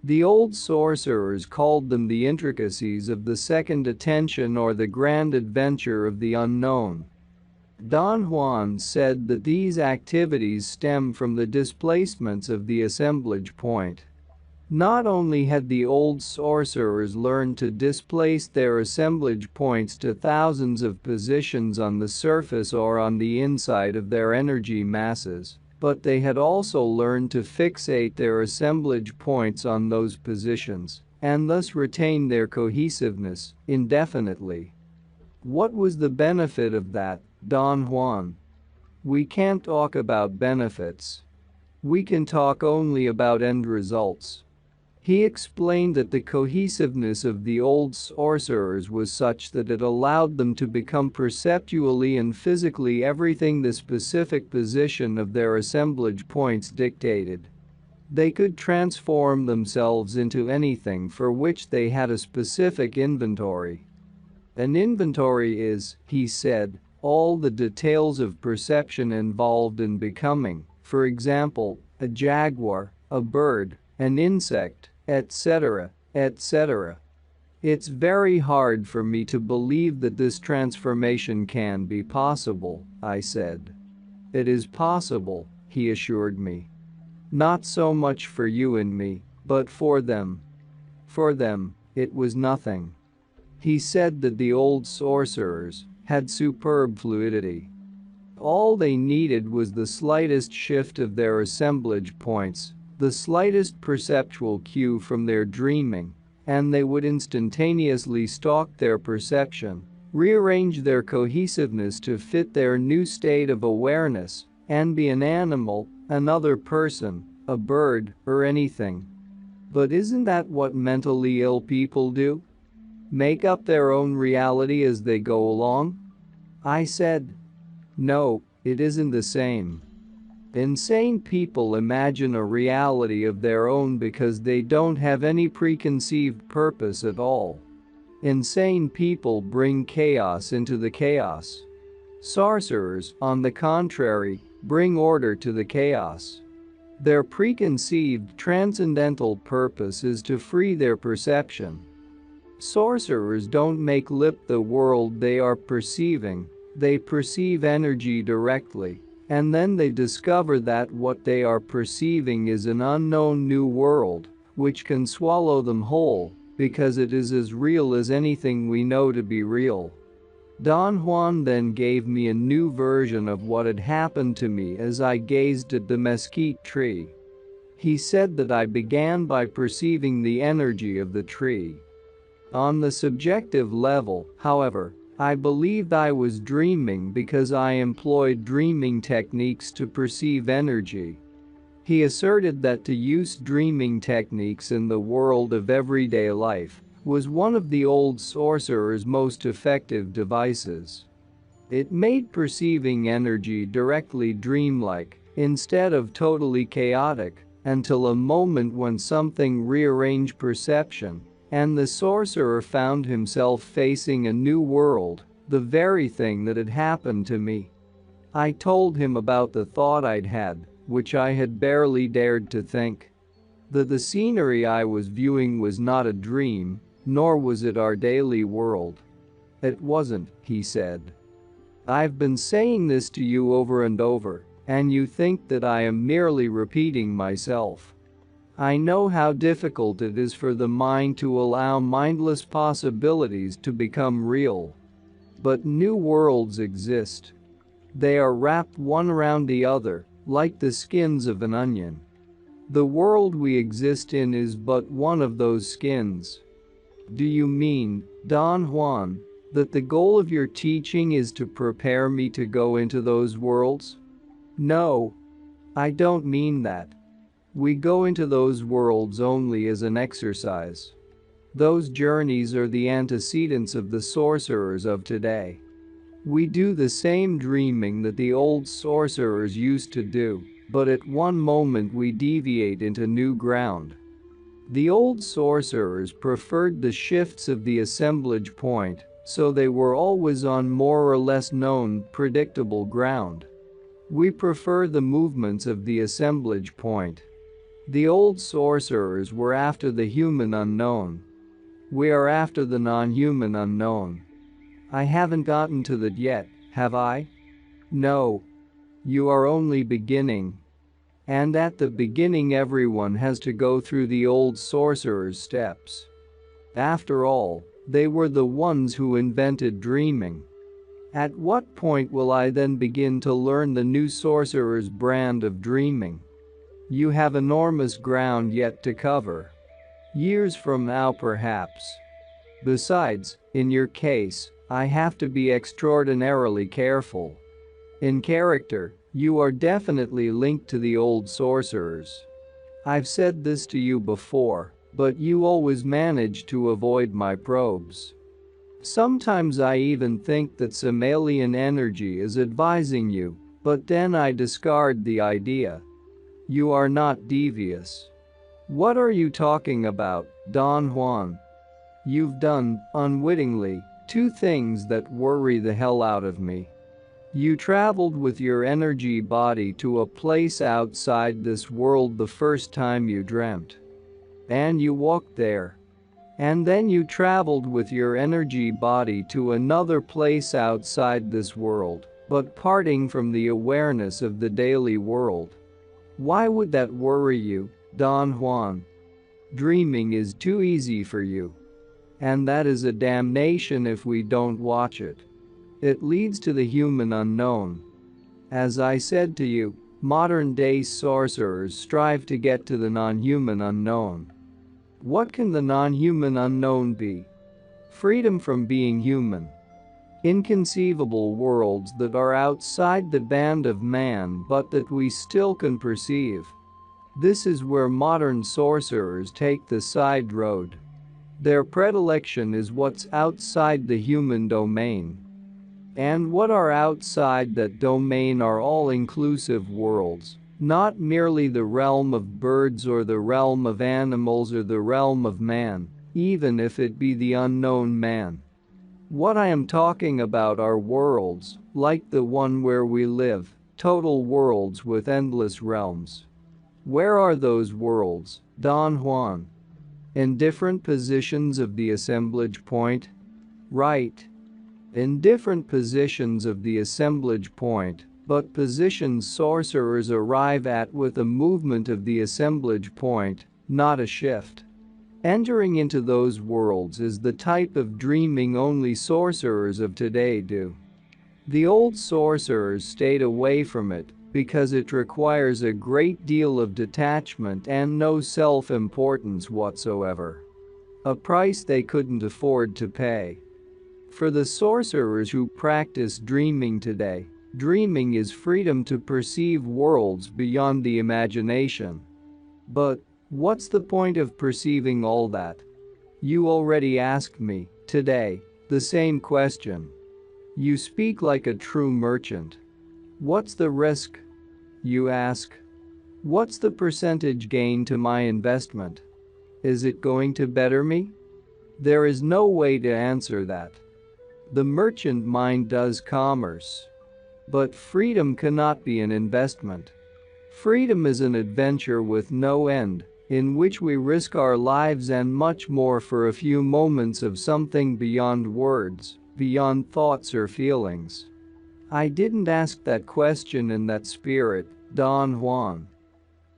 Speaker 1: The old sorcerers called them the intricacies of the second attention or the grand adventure of the unknown. Don Juan said that these activities stem from the displacements of the assemblage point. Not only had the old sorcerers learned to displace their assemblage points to thousands of positions on the surface or on the inside of their energy masses, but they had also learned to fixate their assemblage points on those positions, and thus retain their cohesiveness indefinitely. What was the benefit of that, Don Juan? We can't talk about benefits. We can talk only about end results. He explained that the cohesiveness of the old sorcerers was such that it allowed them to become perceptually and physically everything the specific position of their assemblage points dictated. They could transform themselves into anything for which they had a specific inventory. An inventory is, he said, all the details of perception involved in becoming, for example, a jaguar, a bird, an insect, etc., etc. It's very hard for me to believe that this transformation can be possible, I said. It is possible, he assured me. Not so much for you and me, but for them. For them, it was nothing. He said that the old sorcerers had superb fluidity. All they needed was the slightest shift of their assemblage points, the slightest perceptual cue from their dreaming, and they would instantaneously stalk their perception, rearrange their cohesiveness to fit their new state of awareness, and be an animal, another person, a bird, or anything. But isn't that what mentally ill people do? Make up their own reality as they go along? I said. No, it isn't the same. Insane people imagine a reality of their own because they don't have any preconceived purpose at all. Insane people bring chaos into the chaos. Sorcerers, on the contrary, bring order to the chaos. Their preconceived transcendental purpose is to free their perception. Sorcerers don't make lip the world they are perceiving, they perceive energy directly, and then they discover that what they are perceiving is an unknown new world, which can swallow them whole, because it is as real as anything we know to be real. Don Juan then gave me a new version of what had happened to me as I gazed at the mesquite tree. He said that I began by perceiving the energy of the tree. On the subjective level, however, I believed I was dreaming because I employed dreaming techniques to perceive energy. He asserted that to use dreaming techniques in the world of everyday life was one of the old sorcerer's most effective devices. It made perceiving energy directly dreamlike instead of totally chaotic until a moment when something rearranged perception and the sorcerer found himself facing a new world, the very thing that had happened to me. I told him about the thought I'd had, which I had barely dared to think. That the scenery I was viewing was not a dream, nor was it our daily world. It wasn't, he said. I've been saying this to you over and over, and you think that I am merely repeating myself. I know how difficult it is for the mind to allow mindless possibilities to become real. But new worlds exist. They are wrapped one around the other, like the skins of an onion. The world we exist in is but one of those skins. Do you mean, Don Juan, that the goal of your teaching is to prepare me to go into those worlds? No. I don't mean that. We go into those worlds only as an exercise. Those journeys are the antecedents of the sorcerers of today. We do the same dreaming that the old sorcerers used to do, but at one moment we deviate into new ground. The old sorcerers preferred the shifts of the assemblage point, so they were always on more or less known, predictable ground. We prefer the movements of the assemblage point. The old sorcerers were after the human unknown. We are after the non-human unknown. I haven't gotten to that yet, have I? No. You are only beginning. And at the beginning everyone has to go through the old sorcerer's steps. After all, they were the ones who invented dreaming. At what point will I then begin to learn the new sorcerer's brand of dreaming? You have enormous ground yet to cover. Years from now perhaps. Besides, in your case, I have to be extraordinarily careful. In character, you are definitely linked to the old sorcerers. I've said this to you before, but you always manage to avoid my probes. Sometimes I even think that some alien energy is advising you, but then I discard the idea. You are not devious. What are you talking about, Don Juan? You've done, unwittingly, two things that worry the hell out of me. You traveled with your energy body to a place outside this world the first time you dreamt. And you walked there. And then you traveled with your energy body to another place outside this world, but parting from the awareness of the daily world. Why would that worry you, Don Juan? Dreaming is too easy for you. And that is a damnation if we don't watch it. It leads to the human unknown. As I said to you, modern-day sorcerers strive to get to the non-human unknown. What can the non-human unknown be? Freedom from being human. Inconceivable worlds that are outside the band of man but that we still can perceive. This is where modern sorcerers take the side road. Their predilection is what's outside the human domain. And what are outside that domain are all-inclusive worlds, not merely the realm of birds or the realm of animals or the realm of man, even if it be the unknown man. What I am talking about are worlds, like the one where we live, total worlds with endless realms. Where are those worlds, Don Juan? In different positions of the assemblage point? Right. In different positions of the assemblage point, but positions sorcerers arrive at with a movement of the assemblage point, not a shift. Entering into those worlds is the type of dreaming only sorcerers of today do. The old sorcerers stayed away from it because it requires a great deal of detachment and no self-importance whatsoever. A price they couldn't afford to pay. For the sorcerers who practice dreaming today, Dreaming is freedom to perceive worlds beyond the imagination. But what's the point of perceiving all that? You already asked me, today, the same question. You speak like a true merchant. What's the risk? You ask. What's the percentage gain to my investment? Is it going to better me? There is no way to answer that. The merchant mind does commerce. But freedom cannot be an investment. Freedom is an adventure with no end, in which we risk our lives and much more for a few moments of something beyond words, beyond thoughts or feelings. I didn't ask that question in that spirit, Don Juan.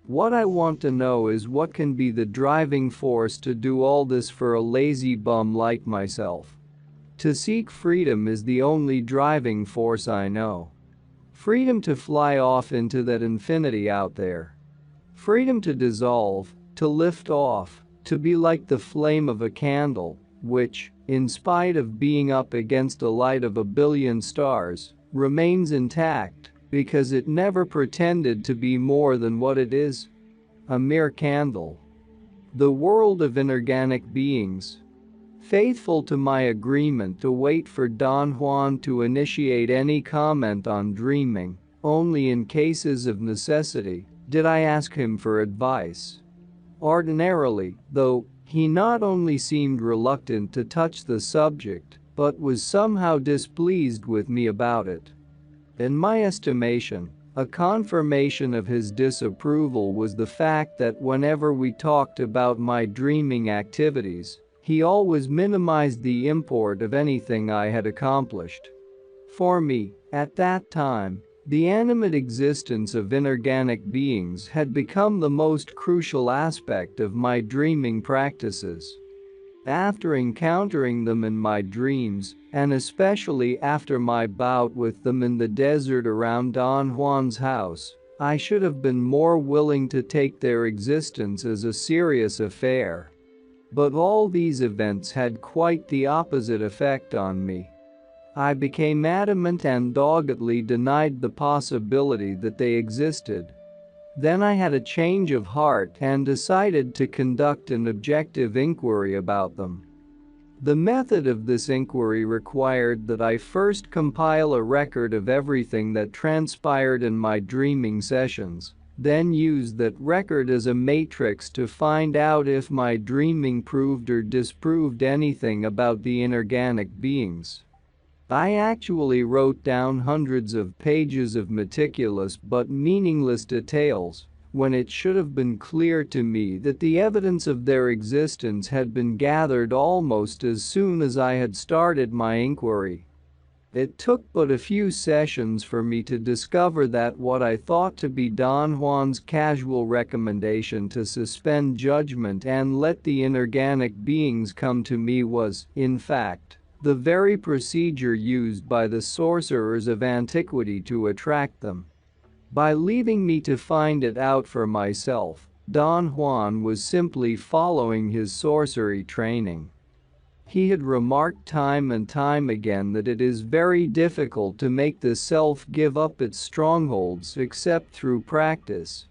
Speaker 1: What I want to know is what can be the driving force to do all this for a lazy bum like myself. To seek freedom is the only driving force I know. Freedom to fly off into that infinity out there. Freedom to dissolve, to lift off, to be like the flame of a candle, which, in spite of being up against a light of 1 billion stars, remains intact because it never pretended to be more than what it is. A mere candle. The world of inorganic beings. Faithful to my agreement to wait for Don Juan to initiate any comment on dreaming, only in cases of necessity, did I ask him for advice. Ordinarily, though, he not only seemed reluctant to touch the subject, but was somehow displeased with me about it. In my estimation, a confirmation of his disapproval was the fact that whenever we talked about my dreaming activities, he always minimized the import of anything I had accomplished. For me, at that time, the animate existence of inorganic beings had become the most crucial aspect of my dreaming practices. After encountering them in my dreams, and especially after my bout with them in the desert around Don Juan's house, I should have been more willing to take their existence as a serious affair. But all these events had quite the opposite effect on me. I became adamant and doggedly denied the possibility that they existed. Then I had a change of heart and decided to conduct an objective inquiry about them. The method of this inquiry required that I first compile a record of everything that transpired in my dreaming sessions, then use that record as a matrix to find out if my dreaming proved or disproved anything about the inorganic beings. I actually wrote down hundreds of pages of meticulous but meaningless details, when it should have been clear to me that the evidence of their existence had been gathered almost as soon as I had started my inquiry. It took but a few sessions for me to discover that what I thought to be Don Juan's casual recommendation to suspend judgment and let the inorganic beings come to me was, in fact, the very procedure used by the sorcerers of antiquity to attract them. By leaving me to find it out for myself, Don Juan was simply following his sorcery training. He had remarked time and time again that it is very difficult to make the self give up its strongholds except through practice.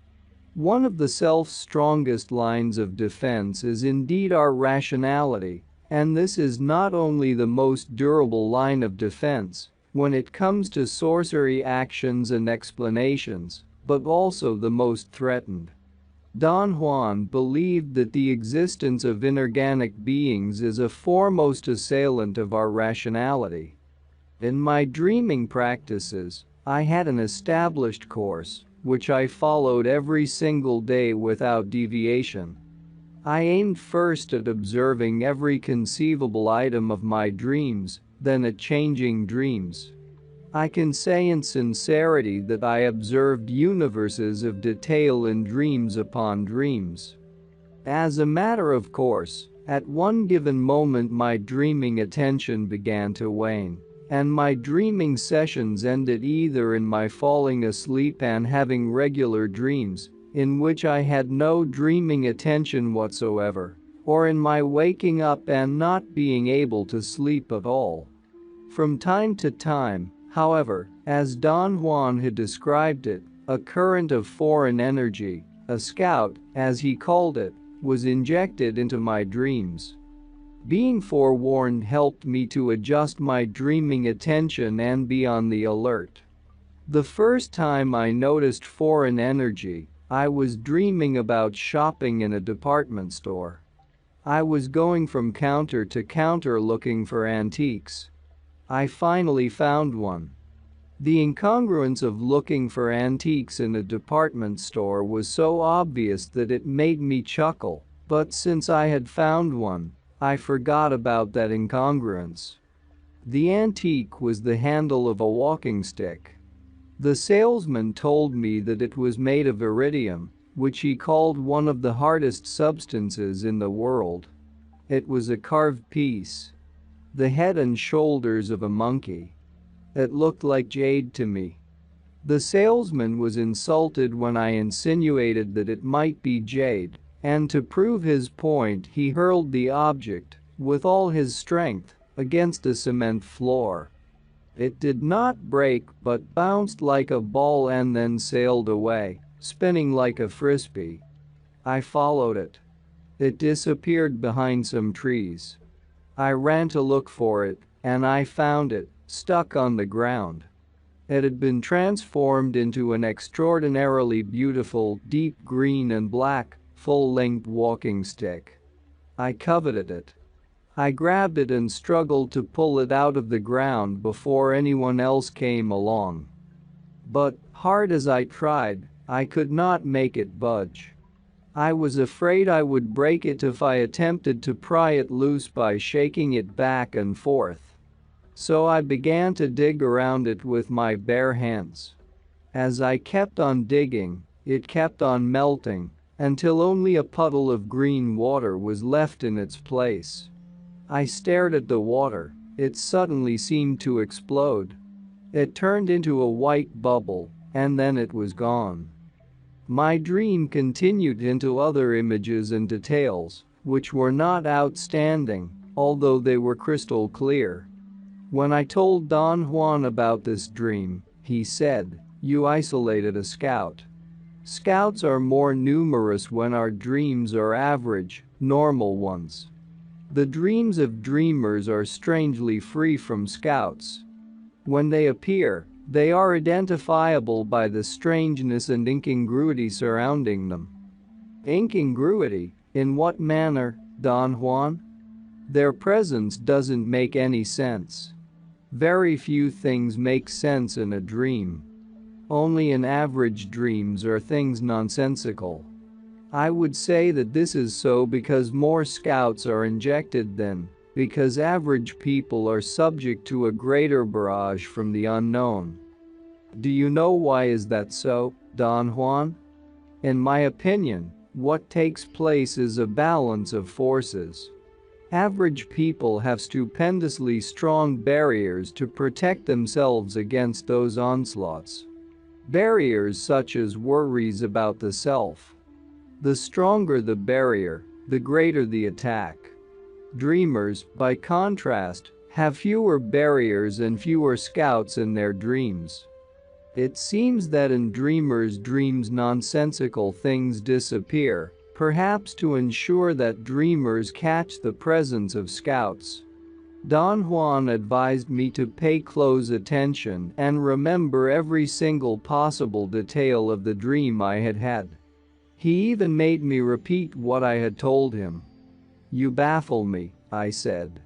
Speaker 1: One of the self's strongest lines of defense is indeed our rationality, and this is not only the most durable line of defense when it comes to sorcery actions and explanations, but also the most threatened. Don Juan believed that the existence of inorganic beings is a foremost assailant of our rationality. In my dreaming practices, I had an established course, which I followed every single day without deviation. I aimed first at observing every conceivable item of my dreams, then at changing dreams. I can say in sincerity that I observed universes of detail in dreams upon dreams. As a matter of course, at one given moment my dreaming attention began to wane, and my dreaming sessions ended either in my falling asleep and having regular dreams, in which I had no dreaming attention whatsoever, or in my waking up and not being able to sleep at all. From time to time, however, As Don Juan had described it, a current of foreign energy, a scout, as he called it, was injected into my dreams. Being forewarned helped me to adjust my dreaming attention and be on the alert. The first time I noticed foreign energy, I was dreaming about shopping in a department store. I was going from counter to counter looking for antiques. I finally found one. The incongruence of looking for antiques in a department store was so obvious that it made me chuckle, but since I had found one, I forgot about that incongruence. The antique was the handle of a walking stick. The salesman told me that it was made of iridium, which he called one of the hardest substances in the world. It was a carved piece. The head and shoulders of a monkey. It looked like jade to me. The salesman was insulted when I insinuated that it might be jade, and to prove his point he hurled the object, with all his strength, against a cement floor. It did not break but bounced like a ball and then sailed away, spinning like a frisbee. I followed it. It disappeared behind some trees. I ran to look for it, and I found it, stuck on the ground. It had been transformed into an extraordinarily beautiful, deep green and black, full-length walking stick. I coveted it. I grabbed it and struggled to pull it out of the ground before anyone else came along. But, hard as I tried, I could not make it budge. I was afraid I would break it if I attempted to pry it loose by shaking it back and forth. So I began to dig around it with my bare hands. As I kept on digging, it kept on melting, until only a puddle of green water was left in its place. I stared at the water. It suddenly seemed to explode. It turned into a white bubble, and then it was gone. My dream continued into other images and details, which were not outstanding, although they were crystal clear. When I told Don Juan about this dream, he said, "You isolated a scout." Scouts are more numerous when our dreams are average, normal ones. The dreams of dreamers are strangely free from scouts. When they appear, they are identifiable by the strangeness and incongruity surrounding them. Incongruity? In what manner, Don Juan? Their presence doesn't make any sense. Very few things make sense in a dream. Only in average dreams are things nonsensical. I would say that this is so because more scouts are injected than because average people are subject to a greater barrage from the unknown. Do you know why is that so, Don Juan? In my opinion, what takes place is a balance of forces. Average people have stupendously strong barriers to protect themselves against those onslaughts. Barriers such as worries about the self. The stronger the barrier, the greater the attack. Dreamers, by contrast, have fewer barriers and fewer scouts in their dreams. It seems that in dreamers' dreams nonsensical things disappear, perhaps to ensure that dreamers catch the presence of scouts. Don Juan advised me to pay close attention and remember every single possible detail of the dream I had had. He even made me repeat what I had told him. "You baffle me," I said.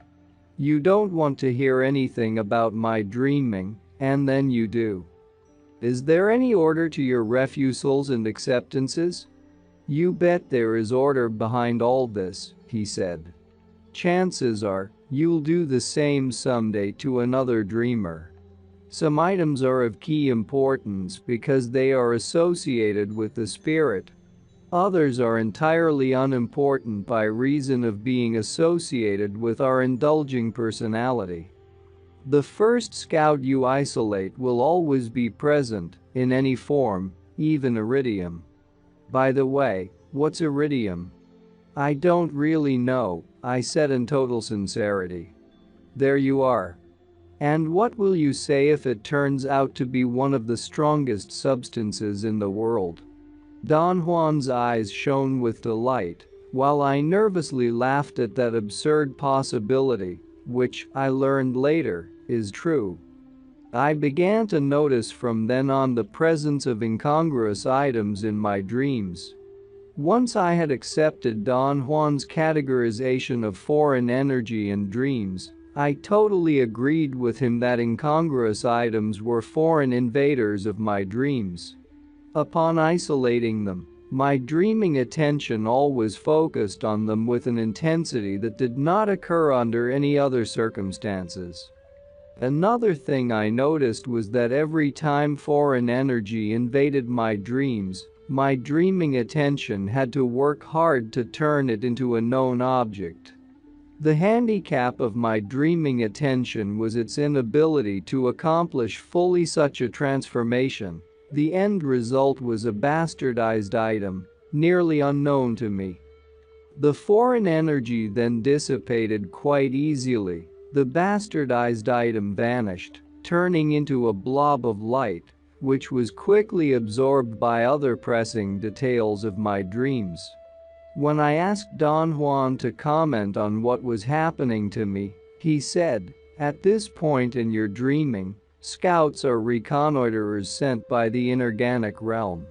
Speaker 1: "You don't want to hear anything about my dreaming, and then you do. Is there any order to your refusals and acceptances?" "You bet there is order behind all this," he said. "Chances are, you'll do the same someday to another dreamer. Some items are of key importance because they are associated with the spirit. Others are entirely unimportant by reason of being associated with our indulging personality. The first scout you isolate will always be present, in any form, even iridium. By the way, what's iridium?" "I don't really know," I said in total sincerity. "There you are. And what will you say if it turns out to be one of the strongest substances in the world? Don Juan's eyes shone with delight, while I nervously laughed at that absurd possibility, which, I learned later, is true. I began to notice from then on the presence of incongruous items in my dreams. Once I had accepted Don Juan's categorization of foreign energy in dreams, I totally agreed with him that incongruous items were foreign invaders of my dreams. Upon isolating them, my dreaming attention always focused on them with an intensity that did not occur under any other circumstances. Another thing I noticed was that every time foreign energy invaded my dreams, my dreaming attention had to work hard to turn it into a known object. The handicap of my dreaming attention was its inability to accomplish fully such a transformation. The end result was a bastardized item, nearly unknown to me. The foreign energy then dissipated quite easily. The bastardized item vanished, turning into a blob of light, which was quickly absorbed by other pressing details of my dreams. When I asked Don Juan to comment on what was happening to me, he said, "At this point in your dreaming, scouts are reconnoiterers sent by the inorganic realm.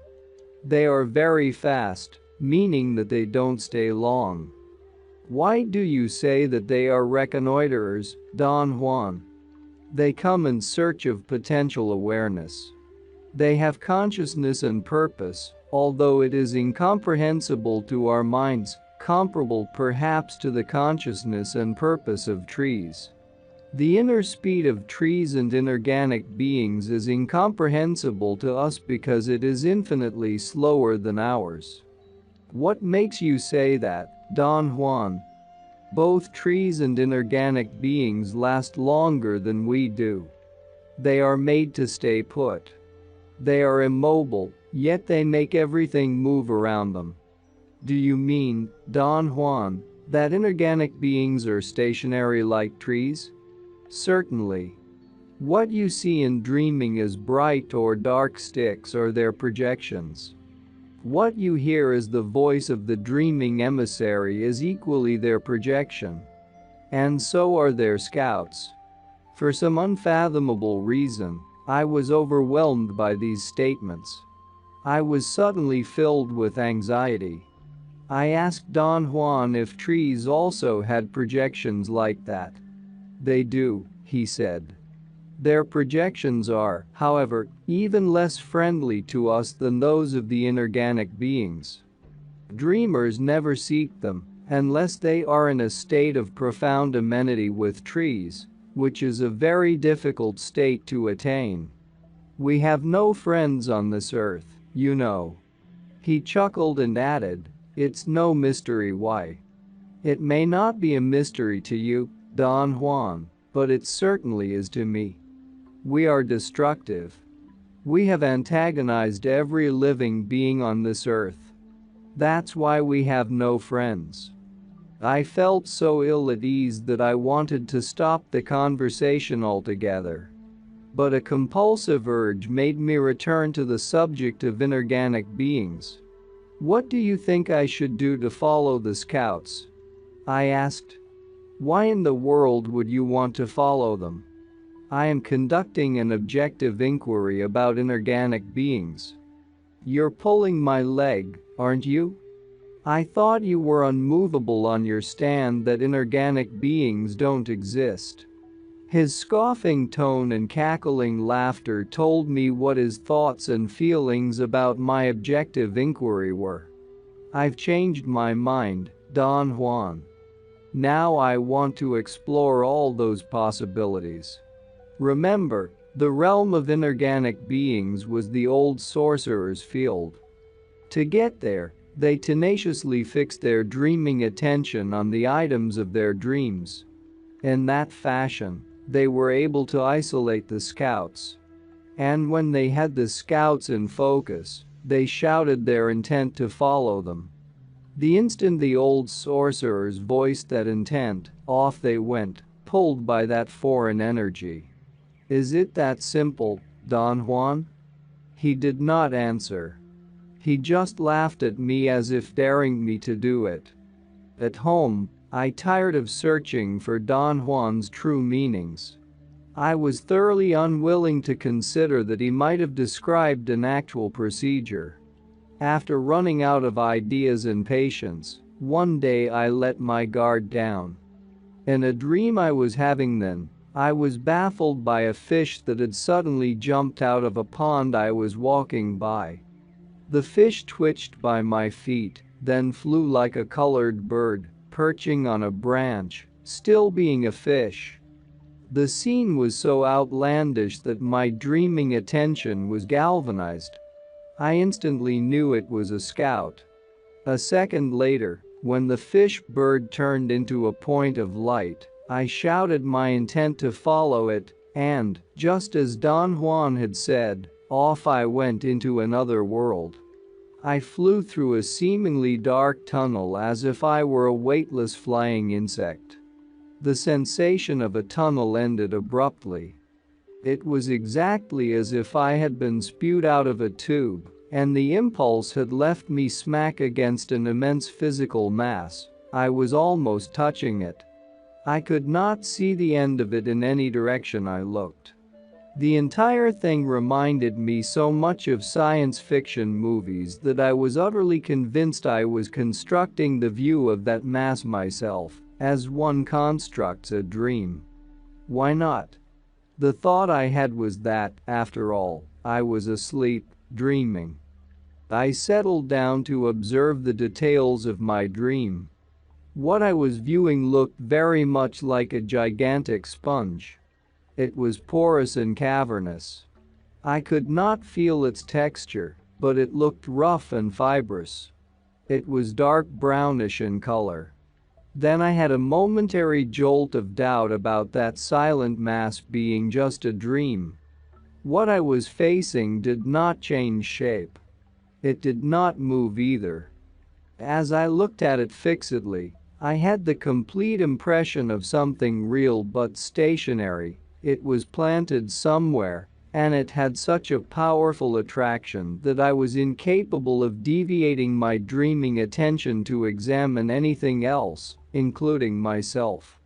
Speaker 1: They are very fast, meaning that they don't stay long." "Why do you say that they are reconnoiterers, Don Juan?" "They come in search of potential awareness. They have consciousness and purpose, although it is incomprehensible to our minds, comparable perhaps to the consciousness and purpose of trees. The inner speed of trees and inorganic beings is incomprehensible to us because it is infinitely slower than ours." "What makes you say that, Don Juan?" "Both trees and inorganic beings last longer than we do. They are made to stay put. They are immobile, yet they make everything move around them." "Do you mean, Don Juan, that inorganic beings are stationary like trees?" "Certainly. What you see in dreaming as bright or dark sticks are their projections. What you hear as the voice of the dreaming emissary is equally their projection. And so are their scouts." For some unfathomable reason, I was overwhelmed by these statements. I was suddenly filled with anxiety. I asked Don Juan if trees also had projections like that. "They do," he said. "Their projections are, however, even less friendly to us than those of the inorganic beings. Dreamers never seek them, unless they are in a state of profound amenity with trees, which is a very difficult state to attain. We have no friends on this earth, you know." He chuckled and added, "It's no mystery why. It may not be a mystery to you, Don Juan, but it certainly is to me. We are destructive. We have antagonized every living being on this earth. That's why we have no friends." I felt so ill at ease that I wanted to stop the conversation altogether. But a compulsive urge made me return to the subject of inorganic beings. "What do you think I should do to follow the scouts?" I asked. "Why in the world would you want to follow them?" "I am conducting an objective inquiry about inorganic beings." "You're pulling my leg, aren't you? I thought you were unmovable on your stand that inorganic beings don't exist." His scoffing tone and cackling laughter told me what his thoughts and feelings about my objective inquiry were. "I've changed my mind, Don Juan. Now I want to explore all those possibilities." Remember, the realm of inorganic beings was the old sorcerer's field. To get there, they tenaciously fixed their dreaming attention on the items of their dreams. In that fashion, they were able to isolate the scouts. And when they had the scouts in focus, they shouted their intent to follow them. The instant the old sorcerers voiced that intent, off they went, pulled by that foreign energy. Is it that simple, Don Juan? He did not answer. He just laughed at me as if daring me to do it. At home, I tired of searching for Don Juan's true meanings. I was thoroughly unwilling to consider that he might have described an actual procedure. After running out of ideas and patience, one day I let my guard down. In a dream I was having then, I was baffled by a fish that had suddenly jumped out of a pond I was walking by. The fish twitched by my feet, then flew like a colored bird, perching on a branch, still being a fish. The scene was so outlandish that my dreaming attention was galvanized. I instantly knew it was a scout. A second later, when the fish bird turned into a point of light, I shouted my intent to follow it, and, just as Don Juan had said, off I went into another world. I flew through a seemingly dark tunnel as if I were a weightless flying insect. The sensation of a tunnel ended abruptly. It was exactly as if I had been spewed out of a tube, and the impulse had left me smack against an immense physical mass. I was almost touching it. I could not see the end of it in any direction I looked. The entire thing reminded me so much of science fiction movies that I was utterly convinced I was constructing the view of that mass myself, as one constructs a dream. Why not? The thought I had was that, after all, I was asleep, dreaming. I settled down to observe the details of my dream. What I was viewing looked very much like a gigantic sponge. It was porous and cavernous. I could not feel its texture, but it looked rough and fibrous. It was dark brownish in color. Then I had a momentary jolt of doubt about that silent mass being just a dream. What I was facing did not change shape. It did not move either. As I looked at it fixedly, I had the complete impression of something real but stationary. It was planted somewhere, and it had such a powerful attraction that I was incapable of deviating my dreaming attention to examine anything else, including myself.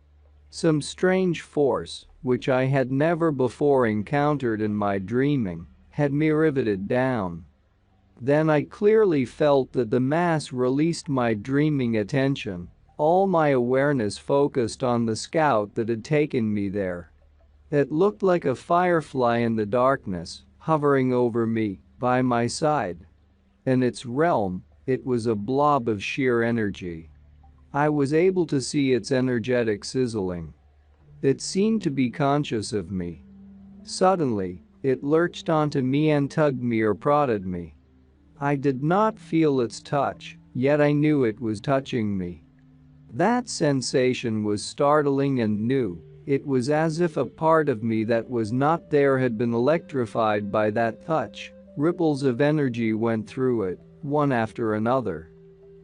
Speaker 1: Some strange force, which I had never before encountered in my dreaming, had me riveted down. Then I clearly felt that the mass released my dreaming attention. All my awareness focused on the scout that had taken me there. It looked like a firefly in the darkness, hovering over me, by my side. In its realm, it was a blob of sheer energy. I was able to see its energetic sizzling. It seemed to be conscious of me. Suddenly, it lurched onto me and tugged me or prodded me. I did not feel its touch, yet I knew it was touching me. That sensation was startling and new. It was as if a part of me that was not there had been electrified by that touch. Ripples of energy went through it, one after another.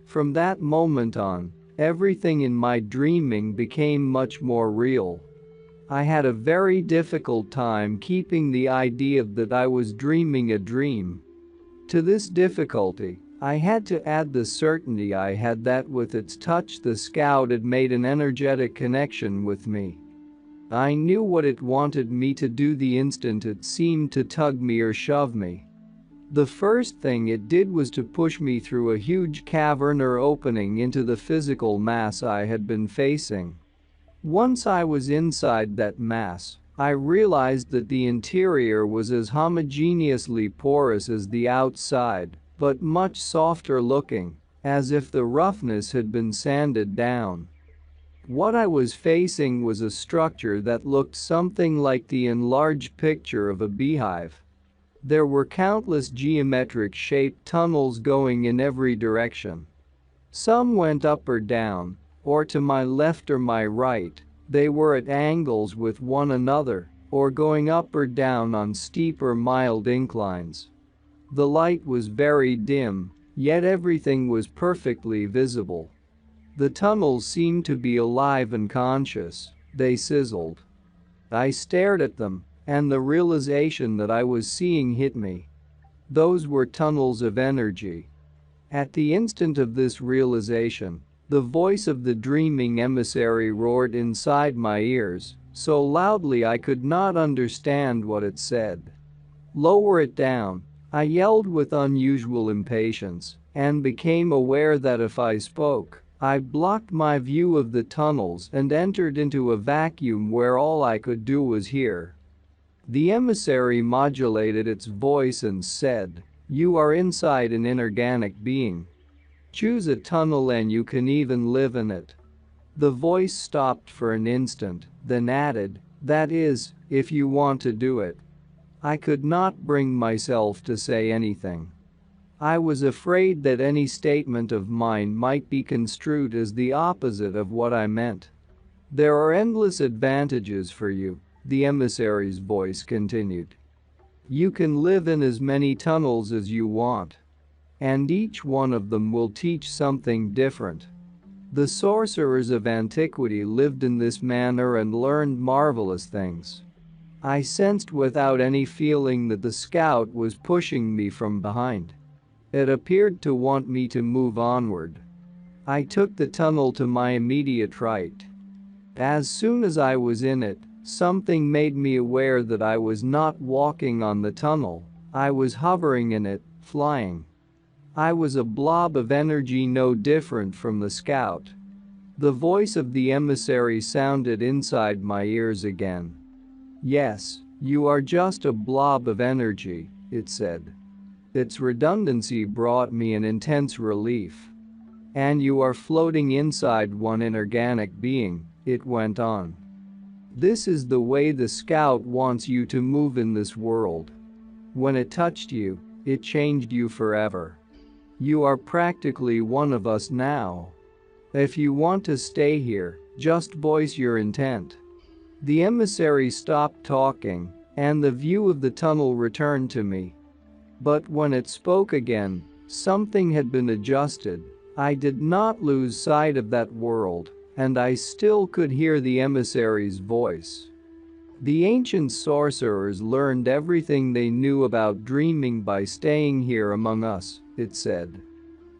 Speaker 1: From that moment on, everything in my dreaming became much more real. I had a very difficult time keeping the idea that I was dreaming a dream. To this difficulty, I had to add the certainty I had that with its touch the scout had made an energetic connection with me. I knew what it wanted me to do the instant it seemed to tug me or shove me. The first thing it did was to push me through a huge cavern or opening into the physical mass I had been facing. Once I was inside that mass, I realized that the interior was as homogeneously porous as the outside, but much softer looking, as if the roughness had been sanded down. What I was facing was a structure that looked something like the enlarged picture of a beehive. There were countless geometric-shaped tunnels going in every direction. Some went up or down, or to my left or my right. They were at angles with one another, or going up or down on steep or mild inclines. The light was very dim, yet everything was perfectly visible. The tunnels seemed to be alive and conscious. They sizzled. I stared at them, and the realization that I was seeing hit me. Those were tunnels of energy. At the instant of this realization, the voice of the dreaming emissary roared inside my ears, so loudly I could not understand what it said. "Lower it down," I yelled with unusual impatience, and became aware that if I spoke, I blocked my view of the tunnels and entered into a vacuum where all I could do was hear. The emissary modulated its voice and said, "You are inside an inorganic being. Choose a tunnel and you can even live in it." The voice stopped for an instant, then added, "That is, if you want to do it." I could not bring myself to say anything. I was afraid that any statement of mine might be construed as the opposite of what I meant. "There are endless advantages for you," the emissary's voice continued. "You can live in as many tunnels as you want. And each one of them will teach something different." The sorcerers of antiquity lived in this manner and learned marvelous things. I sensed without any feeling that the scout was pushing me from behind. It appeared to want me to move onward. I took the tunnel to my immediate right. As soon as I was in it, something made me aware that I was not walking on the tunnel, I was hovering in it, flying. I was a blob of energy no different from the scout. The voice of the emissary sounded inside my ears again. "Yes, you are just a blob of energy," it said. Its redundancy brought me an intense relief. "And you are floating inside one inorganic being," it went on. "This is the way the scout wants you to move in this world. When it touched you, it changed you forever. You are practically one of us now. If you want to stay here, just voice your intent." The emissary stopped talking, and the view of the tunnel returned to me. But when it spoke again, something had been adjusted. I did not lose sight of that world, and I still could hear the emissary's voice. "The ancient sorcerers learned everything they knew about dreaming by staying here among us," it said.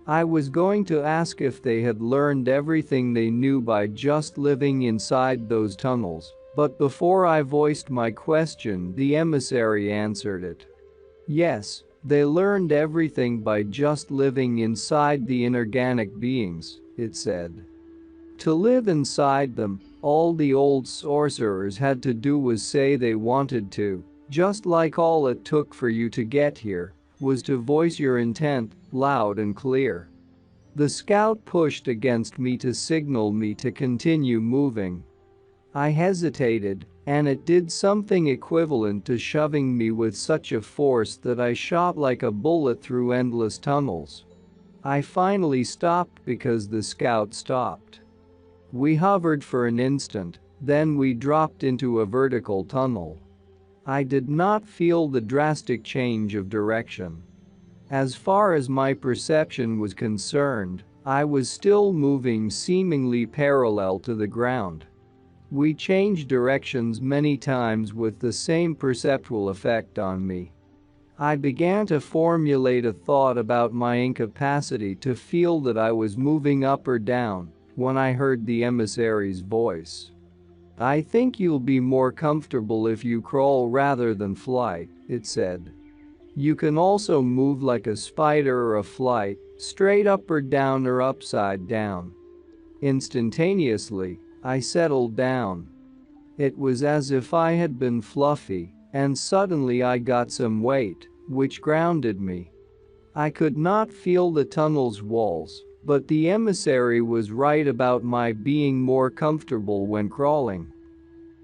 Speaker 1: I was going to ask if they had learned everything they knew by just living inside those tunnels, but before I voiced my question, the emissary answered it. "Yes, they learned everything by just living inside the inorganic beings," it said. To live inside them, all the old sorcerers had to do was say they wanted to, just like all it took for you to get here was to voice your intent, loud and clear. The scout pushed against me to signal me to continue moving. I hesitated, and it did something equivalent to shoving me with such a force that I shot like a bullet through endless tunnels. I finally stopped because the scout stopped. We hovered for an instant, then we dropped into a vertical tunnel. I did not feel the drastic change of direction. As far as my perception was concerned, I was still moving seemingly parallel to the ground. We changed directions many times with the same perceptual effect on me. I began to formulate a thought about my incapacity to feel that I was moving up or down when I heard the emissary's voice. "I think you'll be more comfortable if you crawl rather than fly," it said. "You can also move like a spider or a fly, straight up or down or upside down." Instantaneously, I settled down. It was as if I had been fluffy, and suddenly I got some weight, which grounded me. I could not feel the tunnel's walls, but the emissary was right about my being more comfortable when crawling.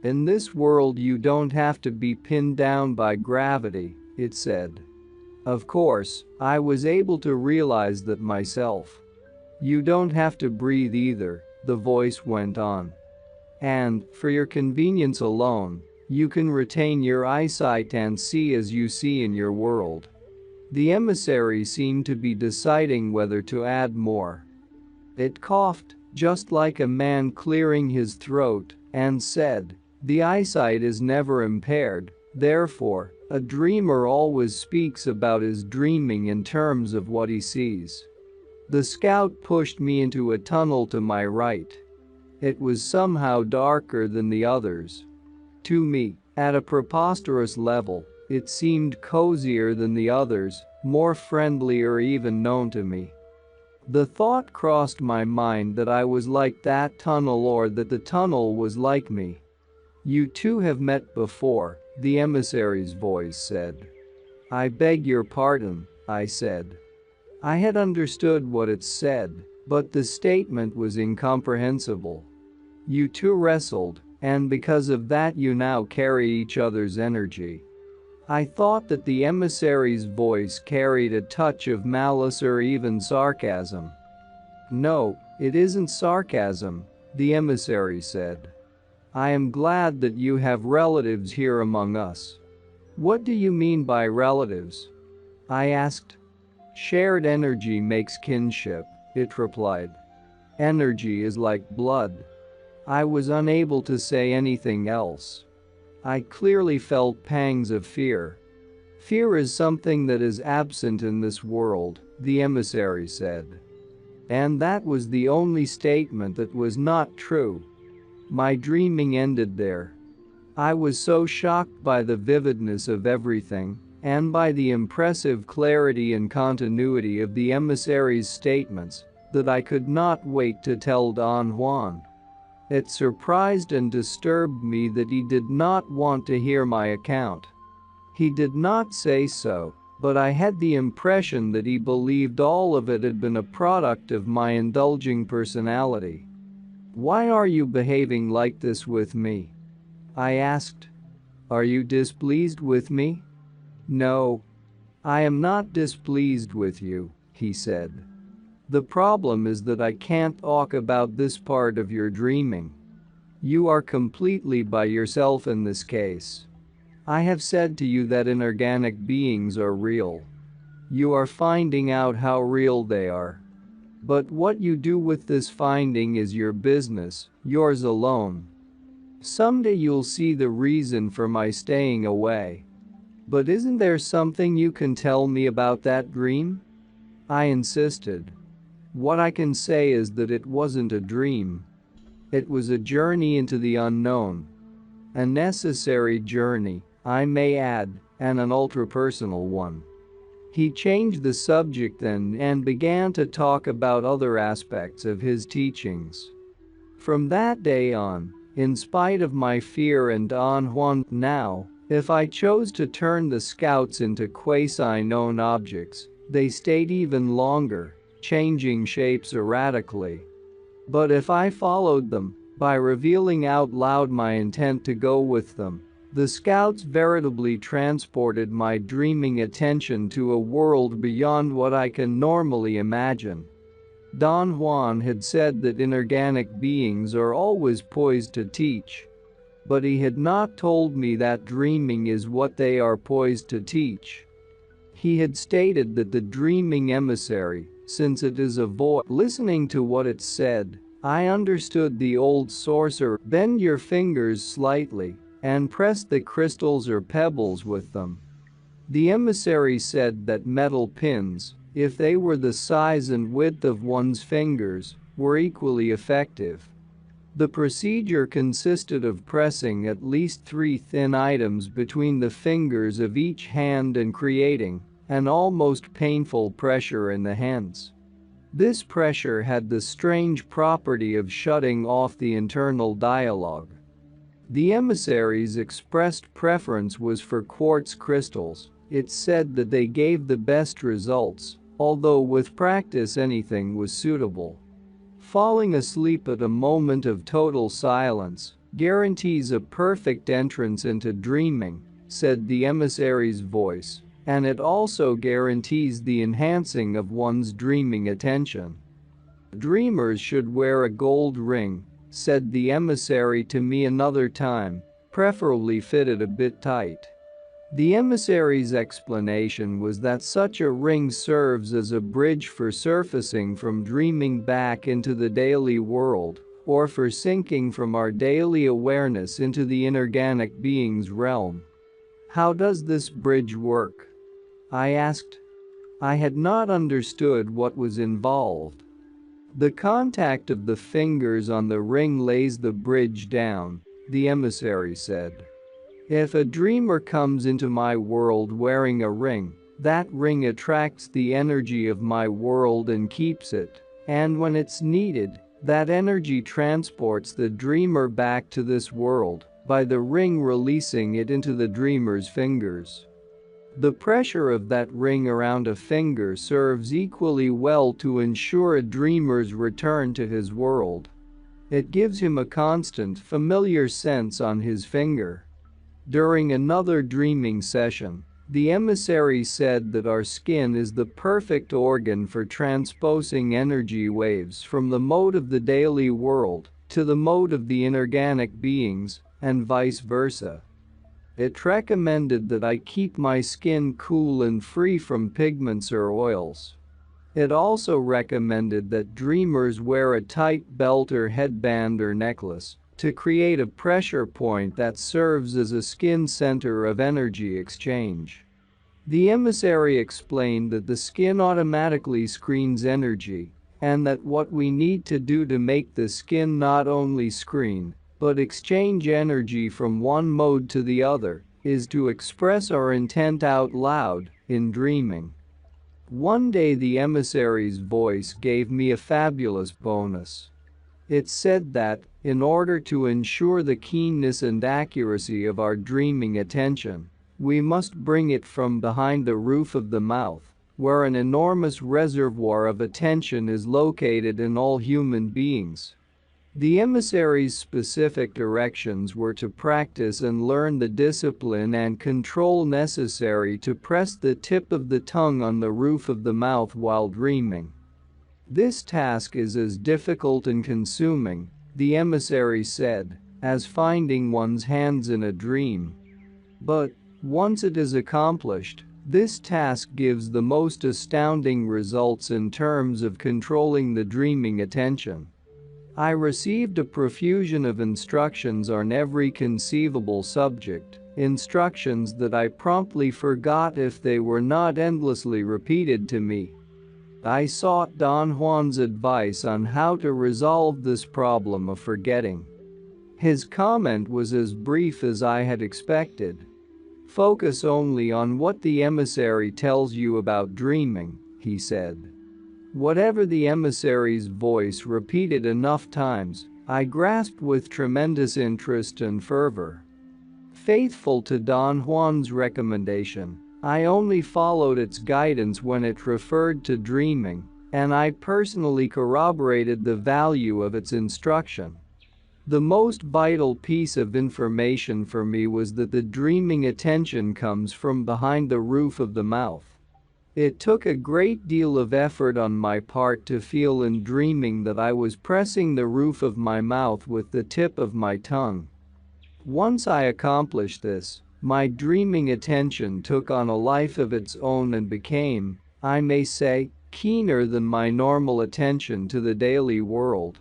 Speaker 1: "In this world you don't have to be pinned down by gravity," it said. Of course, I was able to realize that myself. "You don't have to breathe either," the voice went on. "And, for your convenience alone, you can retain your eyesight and see as you see in your world." The emissary seemed to be deciding whether to add more. It coughed, just like a man clearing his throat, and said, "The eyesight is never impaired, Therefore, a dreamer always speaks about his dreaming in terms of what he sees. The scout pushed me into a tunnel to my right. It was somehow darker than the others. To me, at a preposterous level, it seemed cozier than the others, more friendly or even known to me. The thought crossed my mind that I was like that tunnel or that the tunnel was like me. "You two have met before," the emissary's voice said. "I beg your pardon," I said. I had understood what it said, but the statement was incomprehensible. "You two wrestled, and because of that you now carry each other's energy." I thought that the emissary's voice carried a touch of malice or even sarcasm. "No, it isn't sarcasm," the emissary said. "I am glad that you have relatives here among us." "What do you mean by relatives?" I asked. "Shared energy makes kinship," it replied. "Energy is like blood." I was unable to say anything else. I clearly felt pangs of fear. "Fear is something that is absent in this world," the emissary said. And that was the only statement that was not true. My dreaming ended there. I was so shocked by the vividness of everything, and by the impressive clarity and continuity of the emissary's statements, that I could not wait to tell Don Juan. It surprised and disturbed me that he did not want to hear my account. He did not say so, but I had the impression that he believed all of it had been a product of my indulging personality. "Why are you behaving like this with me?" I asked. "Are you displeased with me?" "No. I am not displeased with you," he said. "The problem is that I can't talk about this part of your dreaming. You are completely by yourself in this case. I have said to you that inorganic beings are real. You are finding out how real they are. But what you do with this finding is your business, yours alone. Someday you'll see the reason for my staying away. But isn't there something you can tell me about that dream?" I insisted. "What I can say is that it wasn't a dream. It was a journey into the unknown. A necessary journey, I may add, and an ultra-personal one." He changed the subject then and began to talk about other aspects of his teachings. From that day on, in spite of my fear and Don Juan, now, if I chose to turn the scouts into quasi-known objects, they stayed even longer, changing shapes erratically. But if I followed them, by revealing out loud my intent to go with them, the scouts veritably transported my dreaming attention to a world beyond what I can normally imagine. Don Juan had said that inorganic beings are always poised to teach. But he had not told me that dreaming is what they are poised to teach. He had stated that the dreaming emissary, since it is a voice, listening to what it said, I understood the old sorcerer, bend your fingers slightly and press the crystals or pebbles with them. The emissary said that metal pins, if they were the size and width of one's fingers, were equally effective. The procedure consisted of pressing at least 3 thin items between the fingers of each hand and creating an almost painful pressure in the hands. This pressure had the strange property of shutting off the internal dialogue. The emissary's expressed preference was for quartz crystals. It said that they gave the best results, although with practice anything was suitable. Falling asleep at a moment of total silence guarantees a perfect entrance into dreaming, said the emissary's voice, and it also guarantees the enhancing of one's dreaming attention. Dreamers should wear a gold ring, said the emissary to me another time, preferably fitted a bit tight. The emissary's explanation was that such a ring serves as a bridge for surfacing from dreaming back into the daily world, or for sinking from our daily awareness into the inorganic being's realm. How does this bridge work? I asked. I had not understood what was involved. The contact of the fingers on the ring lays the bridge down, the emissary said. If a dreamer comes into my world wearing a ring, that ring attracts the energy of my world and keeps it, and when it's needed, that energy transports the dreamer back to this world by the ring releasing it into the dreamer's fingers. The pressure of that ring around a finger serves equally well to ensure a dreamer's return to his world. It gives him a constant, familiar sense on his finger. During another dreaming session, the emissary said that our skin is the perfect organ for transposing energy waves from the mode of the daily world to the mode of the inorganic beings, and vice versa. It recommended that I keep my skin cool and free from pigments or oils. It also recommended that dreamers wear a tight belt or headband or necklace to create a pressure point that serves as a skin center of energy exchange. The emissary explained that the skin automatically screens energy, and that what we need to do to make the skin not only screen, but exchange energy from one mode to the other, is to express our intent out loud, in dreaming. One day the emissary's voice gave me a fabulous bonus. It said that, in order to ensure the keenness and accuracy of our dreaming attention, we must bring it from behind the roof of the mouth, where an enormous reservoir of attention is located in all human beings. The emissary's specific directions were to practice and learn the discipline and control necessary to press the tip of the tongue on the roof of the mouth while dreaming. This task is as difficult and consuming, the emissary said, as finding one's hands in a dream. But, once it is accomplished, this task gives the most astounding results in terms of controlling the dreaming attention. I received a profusion of instructions on every conceivable subject, instructions that I promptly forgot if they were not endlessly repeated to me. I sought Don Juan's advice on how to resolve this problem of forgetting. His comment was as brief as I had expected. Focus only on what the emissary tells you about dreaming, he said. Whatever the emissary's voice repeated enough times, I grasped with tremendous interest and fervor. Faithful to Don Juan's recommendation, I only followed its guidance when it referred to dreaming, and I personally corroborated the value of its instruction. The most vital piece of information for me was that the dreaming attention comes from behind the roof of the mouth. It took a great deal of effort on my part to feel in dreaming that I was pressing the roof of my mouth with the tip of my tongue. Once I accomplished this, my dreaming attention took on a life of its own and became, I may say, keener than my normal attention to the daily world.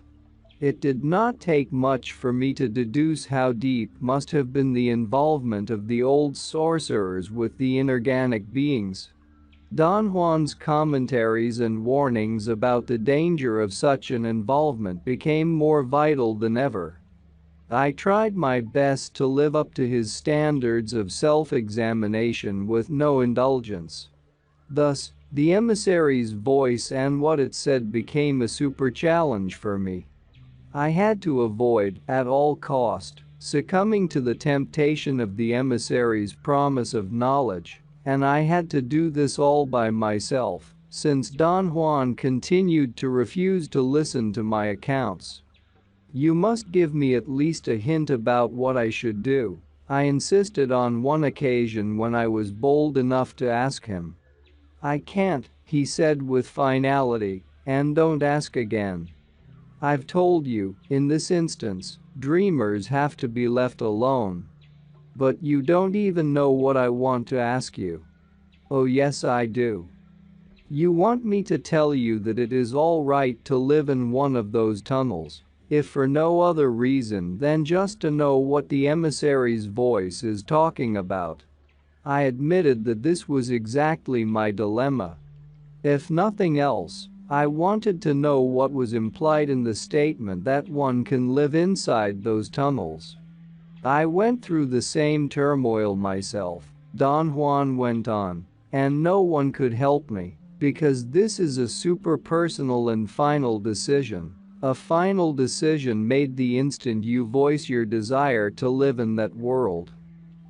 Speaker 1: It did not take much for me to deduce how deep must have been the involvement of the old sorcerers with the inorganic beings. Don Juan's commentaries and warnings about the danger of such an involvement became more vital than ever. I tried my best to live up to his standards of self-examination with no indulgence. Thus, the emissary's voice and what it said became a super challenge for me. I had to avoid, at all cost, succumbing to the temptation of the emissary's promise of knowledge, and I had to do this all by myself, since Don Juan continued to refuse to listen to my accounts. You must give me at least a hint about what I should do, I insisted on one occasion when I was bold enough to ask him. I can't, he said with finality, and don't ask again. I've told you, in this instance, dreamers have to be left alone. But you don't even know what I want to ask you. Oh yes I do. You want me to tell you that it is all right to live in one of those tunnels, if for no other reason than just to know what the emissary's voice is talking about. I admitted that this was exactly my dilemma. If nothing else, I wanted to know what was implied in the statement that one can live inside those tunnels. I went through the same turmoil myself, Don Juan went on, and no one could help me, because this is a super personal and final decision. A final decision made the instant you voice your desire to live in that world.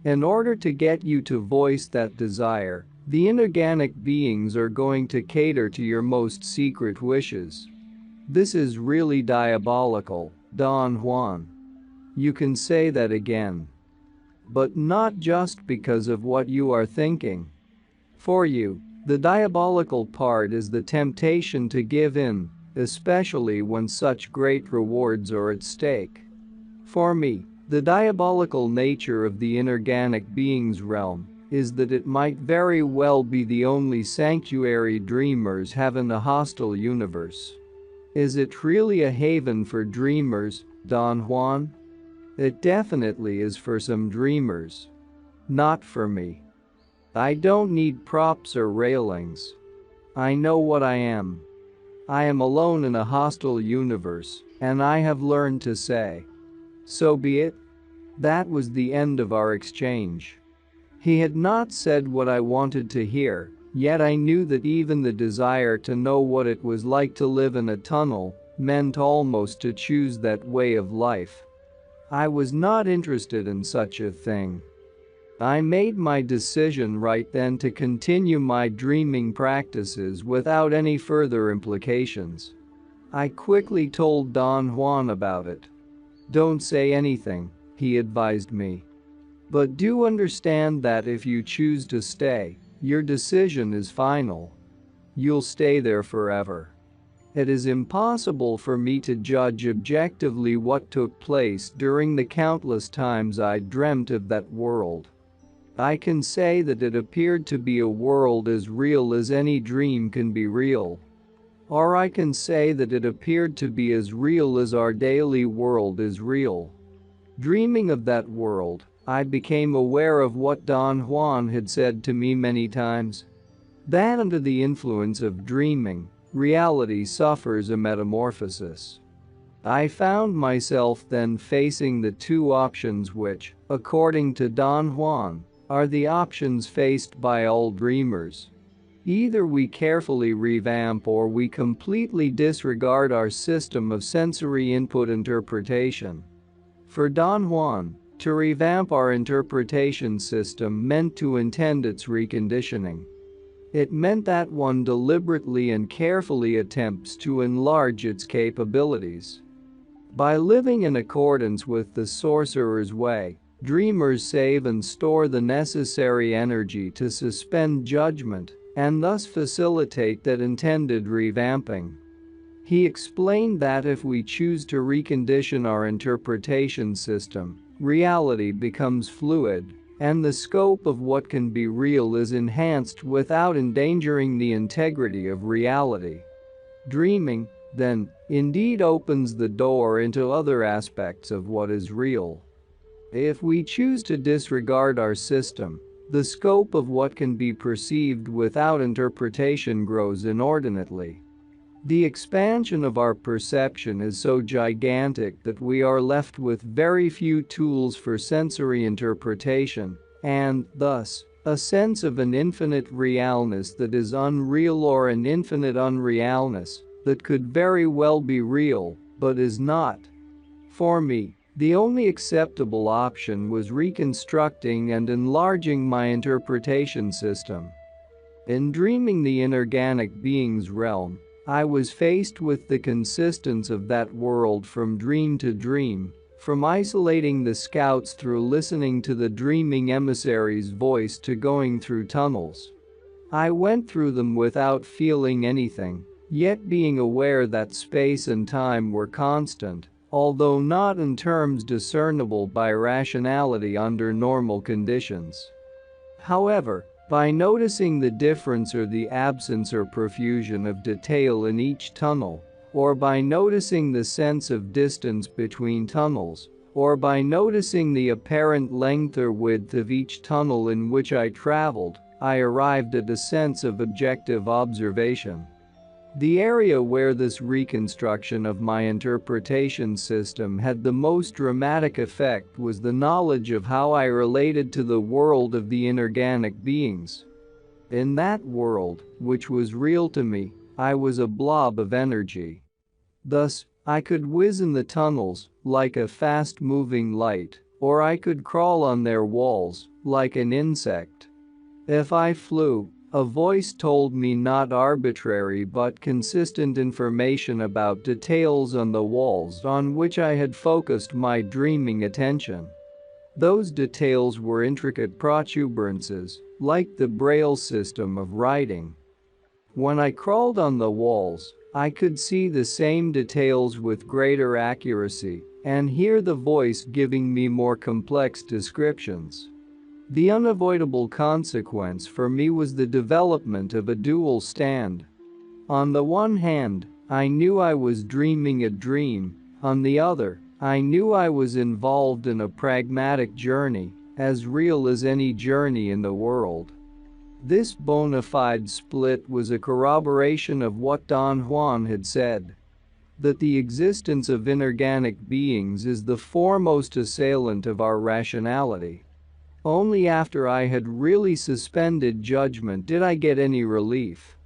Speaker 1: In order to get you to voice that desire, the inorganic beings are going to cater to your most secret wishes. This is really diabolical, Don Juan. You can say that again. But not just because of what you are thinking. For you, the diabolical part is the temptation to give in, especially when such great rewards are at stake. For me, the diabolical nature of the inorganic being's realm is that it might very well be the only sanctuary dreamers have in a hostile universe. Is it really a haven for dreamers, Don Juan? It definitely is for some dreamers. Not for me. I don't need props or railings. I know what I am. I am alone in a hostile universe, and I have learned to say, so be it. That was the end of our exchange. He had not said what I wanted to hear, yet I knew that even the desire to know what it was like to live in a tunnel meant almost to choose that way of life. I was not interested in such a thing. I made my decision right then to continue my dreaming practices without any further implications. I quickly told Don Juan about it. Don't say anything, he advised me. But do understand that if you choose to stay, your decision is final. You'll stay there forever. It is impossible for me to judge objectively what took place during the countless times I dreamt of that world. I can say that it appeared to be a world as real as any dream can be real. Or I can say that it appeared to be as real as our daily world is real. Dreaming of that world, I became aware of what Don Juan had said to me many times. That under the influence of dreaming, reality suffers a metamorphosis. I found myself then facing the two options which, according to Don Juan, are the options faced by all dreamers. Either we carefully revamp or we completely disregard our system of sensory input interpretation. For Don Juan, to revamp our interpretation system meant to intend its reconditioning. It meant that one deliberately and carefully attempts to enlarge its capabilities. By living in accordance with the sorcerer's way, dreamers save and store the necessary energy to suspend judgment and thus facilitate that intended revamping. He explained that if we choose to recondition our interpretation system, reality becomes fluid, and the scope of what can be real is enhanced without endangering the integrity of reality. Dreaming, then, indeed opens the door into other aspects of what is real. If we choose to disregard our system, the scope of what can be perceived without interpretation grows inordinately. The expansion of our perception is so gigantic that we are left with very few tools for sensory interpretation, and, thus, a sense of an infinite realness that is unreal or an infinite unrealness that could very well be real, but is not. For me, the only acceptable option was reconstructing and enlarging my interpretation system. In dreaming the inorganic being's realm, I was faced with the consistence of that world from dream to dream, from isolating the scouts through listening to the dreaming emissary's voice to going through tunnels. I went through them without feeling anything, yet being aware that space and time were constant, although not in terms discernible by rationality under normal conditions. However, by noticing the difference or the absence or profusion of detail in each tunnel, or by noticing the sense of distance between tunnels, or by noticing the apparent length or width of each tunnel in which I traveled, I arrived at a sense of objective observation. The area where this reconstruction of my interpretation system had the most dramatic effect was the knowledge of how I related to the world of the inorganic beings. In that world, which was real to me, I was a blob of energy. Thus, I could whiz in the tunnels, like a fast-moving light, or I could crawl on their walls, like an insect. If I flew, a voice told me not arbitrary but consistent information about details on the walls on which I had focused my dreaming attention. Those details were intricate protuberances, like the Braille system of writing. When I crawled on the walls, I could see the same details with greater accuracy and hear the voice giving me more complex descriptions. The unavoidable consequence for me was the development of a dual stand. On the one hand, I knew I was dreaming a dream. On the other, I knew I was involved in a pragmatic journey, as real as any journey in the world. This bona fide split was a corroboration of what Don Juan had said, that the existence of inorganic beings is the foremost assailant of our rationality. Only after I had really suspended judgment did I get any relief.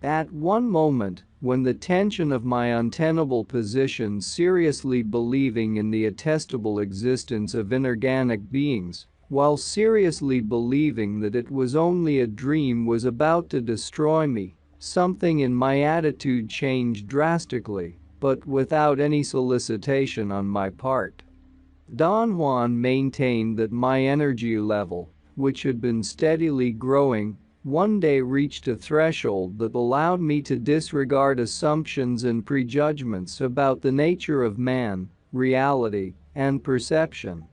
Speaker 1: At one moment, when the tension of my untenable position seriously believing in the attestable existence of inorganic beings, while seriously believing that it was only a dream was about to destroy me, something in my attitude changed drastically, but without any solicitation on my part. Don Juan maintained that my energy level, which had been steadily growing, one day reached a threshold that allowed me to disregard assumptions and prejudgments about the nature of man, reality, and perception.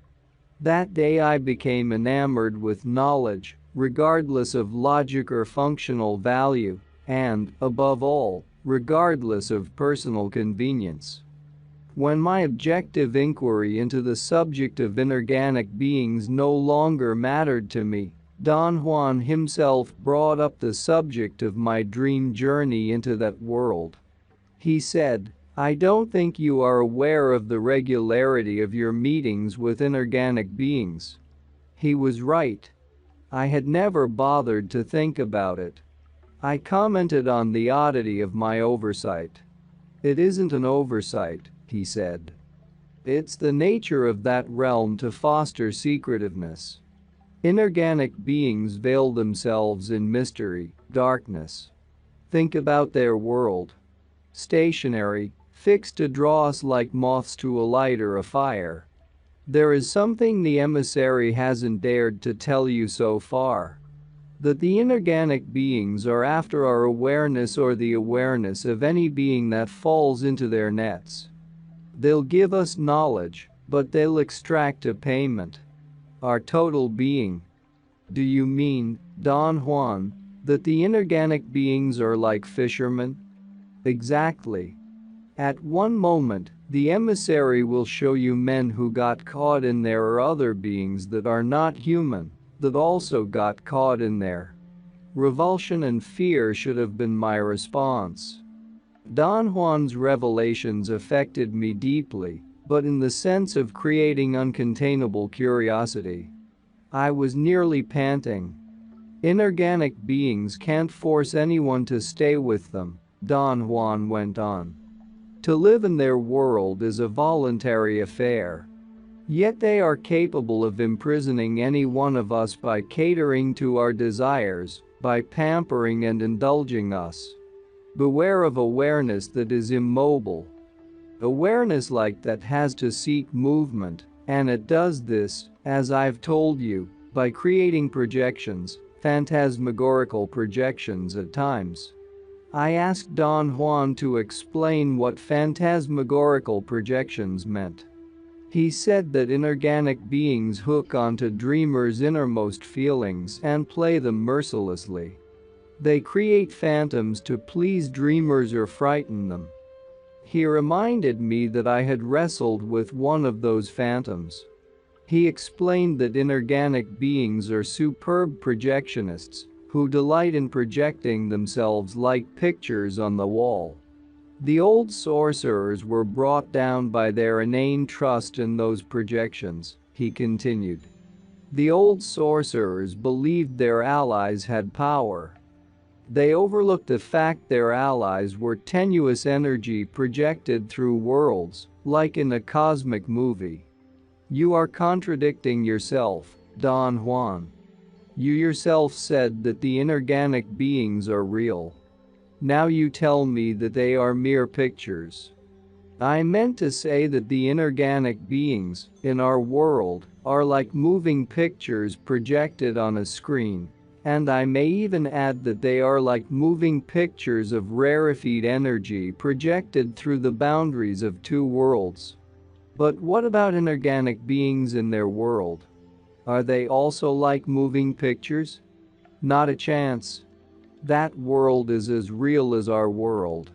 Speaker 1: That day I became enamored with knowledge, regardless of logic or functional value, and, above all, regardless of personal convenience. When my objective inquiry into the subject of inorganic beings no longer mattered to me, Don Juan himself brought up the subject of my dream journey into that world. He said, "I don't think you are aware of the regularity of your meetings with inorganic beings." He was right. I had never bothered to think about it. I commented on the oddity of my oversight. "It isn't an oversight," he said. "It's the nature of that realm to foster secretiveness. Inorganic beings veil themselves in mystery, darkness. Think about their world. Stationary, fixed to draw us like moths to a light or a fire. There is something the emissary hasn't dared to tell you so far. That the inorganic beings are after our awareness or the awareness of any being that falls into their nets. They'll give us knowledge, but they'll extract a payment. Our total being." "Do you mean, Don Juan, that the inorganic beings are like fishermen?" "Exactly. At one moment, the emissary will show you men who got caught in there or other beings that are not human, that also got caught in there. Revulsion and fear should have been my response. Don Juan's revelations affected me deeply, but in the sense of creating uncontainable curiosity. I was nearly panting. "Inorganic beings can't force anyone to stay with them," Don Juan went on. "To live in their world is a voluntary affair. Yet they are capable of imprisoning any one of us by catering to our desires, by pampering and indulging us. Beware of awareness that is immobile. Awareness like that has to seek movement, and it does this, as I've told you, by creating projections, phantasmagorical projections at times." I asked Don Juan to explain what phantasmagorical projections meant. He said that inorganic beings hook onto dreamers' innermost feelings and play them mercilessly. They create phantoms to please dreamers or frighten them. He reminded me that I had wrestled with one of those phantoms. He explained that inorganic beings are superb projectionists who delight in projecting themselves like pictures on the wall. The old sorcerers were brought down by their inane trust in those projections, he continued. The old sorcerers believed their allies had power. They overlooked the fact their allies were tenuous energy projected through worlds, like in a cosmic movie. You are contradicting yourself, Don Juan. You yourself said that the inorganic beings are real. Now you tell me that they are mere pictures. I meant to say that the inorganic beings in our world are like moving pictures projected on a screen, and I may even add that they are like moving pictures of rarefied energy projected through the boundaries of two worlds. But what about inorganic beings in their world? Are they also like moving pictures? Not a chance. That world is as real as our world.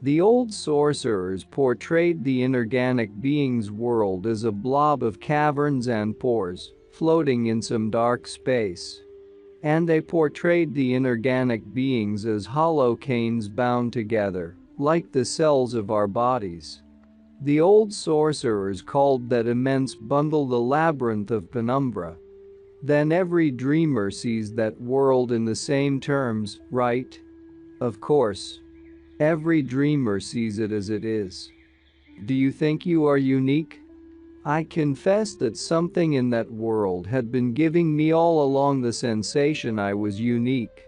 Speaker 1: The old sorcerers portrayed the inorganic being's world as a blob of caverns and pores, floating in some dark space. And they portrayed the inorganic beings as hollow canes bound together, like the cells of our bodies. The old sorcerers called that immense bundle the labyrinth of penumbra. Then every dreamer sees that world in the same terms, right? Of course. Every dreamer sees it as it is. Do you think you are unique? I confess that something in that world had been giving me all along the sensation I was unique.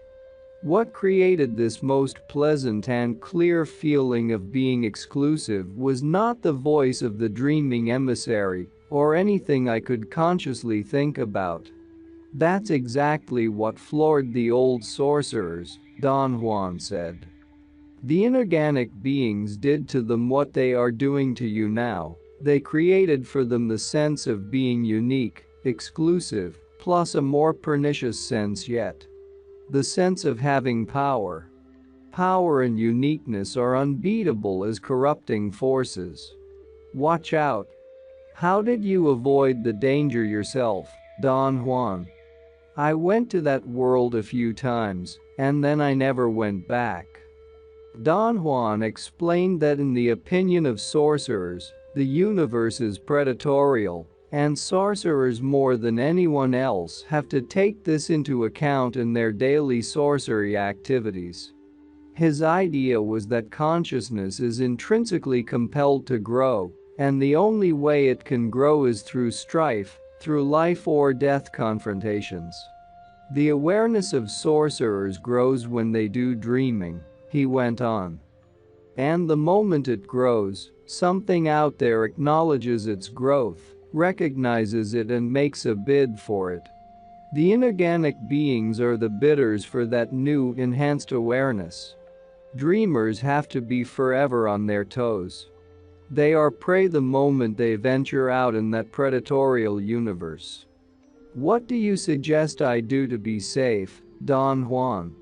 Speaker 1: What created this most pleasant and clear feeling of being exclusive was not the voice of the dreaming emissary or anything I could consciously think about. That's exactly what floored the old sorcerers, Don Juan said. The inorganic beings did to them what they are doing to you now. They created for them the sense of being unique, exclusive, plus a more pernicious sense yet. The sense of having power. Power and uniqueness are unbeatable as corrupting forces. Watch out. How did you avoid the danger yourself, Don Juan? I went to that world a few times, and then I never went back. Don Juan explained that in the opinion of sorcerers, the universe is predatorial, and sorcerers more than anyone else have to take this into account in their daily sorcery activities. His idea was that consciousness is intrinsically compelled to grow, and the only way it can grow is through strife, through life or death confrontations. The awareness of sorcerers grows when they do dreaming, he went on. And the moment it grows, something out there acknowledges its growth, recognizes it and makes a bid for it. The inorganic beings are the bidders for that new, enhanced awareness. Dreamers have to be forever on their toes. They are prey the moment they venture out in that predatorial universe. What do you suggest I do to be safe, Don Juan?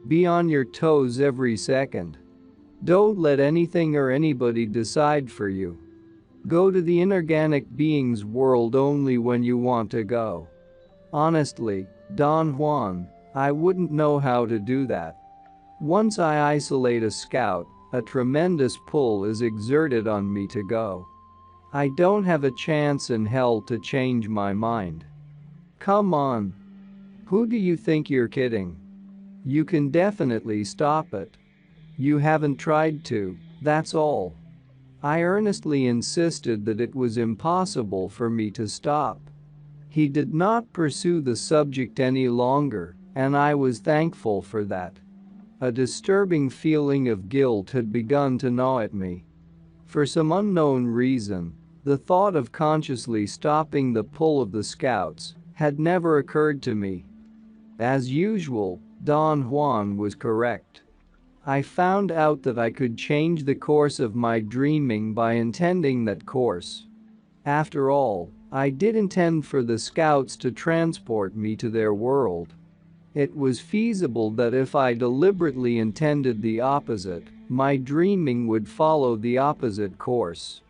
Speaker 1: Be on your toes every second. Don't let anything or anybody decide for you. Go to the inorganic being's world only when you want to go. Honestly, Don Juan, I wouldn't know how to do that. Once I isolate a scout, a tremendous pull is exerted on me to go. I don't have a chance in hell to change my mind. Come on. Who do you think you're kidding? You can definitely stop it. You haven't tried to, that's all. I earnestly insisted that it was impossible for me to stop. He did not pursue the subject any longer, and I was thankful for that. A disturbing feeling of guilt had begun to gnaw at me. For some unknown reason, the thought of consciously stopping the pull of the scouts had never occurred to me. As usual, Don Juan was correct. I found out that I could change the course of my dreaming by intending that course. After all, I did intend for the scouts to transport me to their world. It was feasible that if I deliberately intended the opposite, my dreaming would follow the opposite course.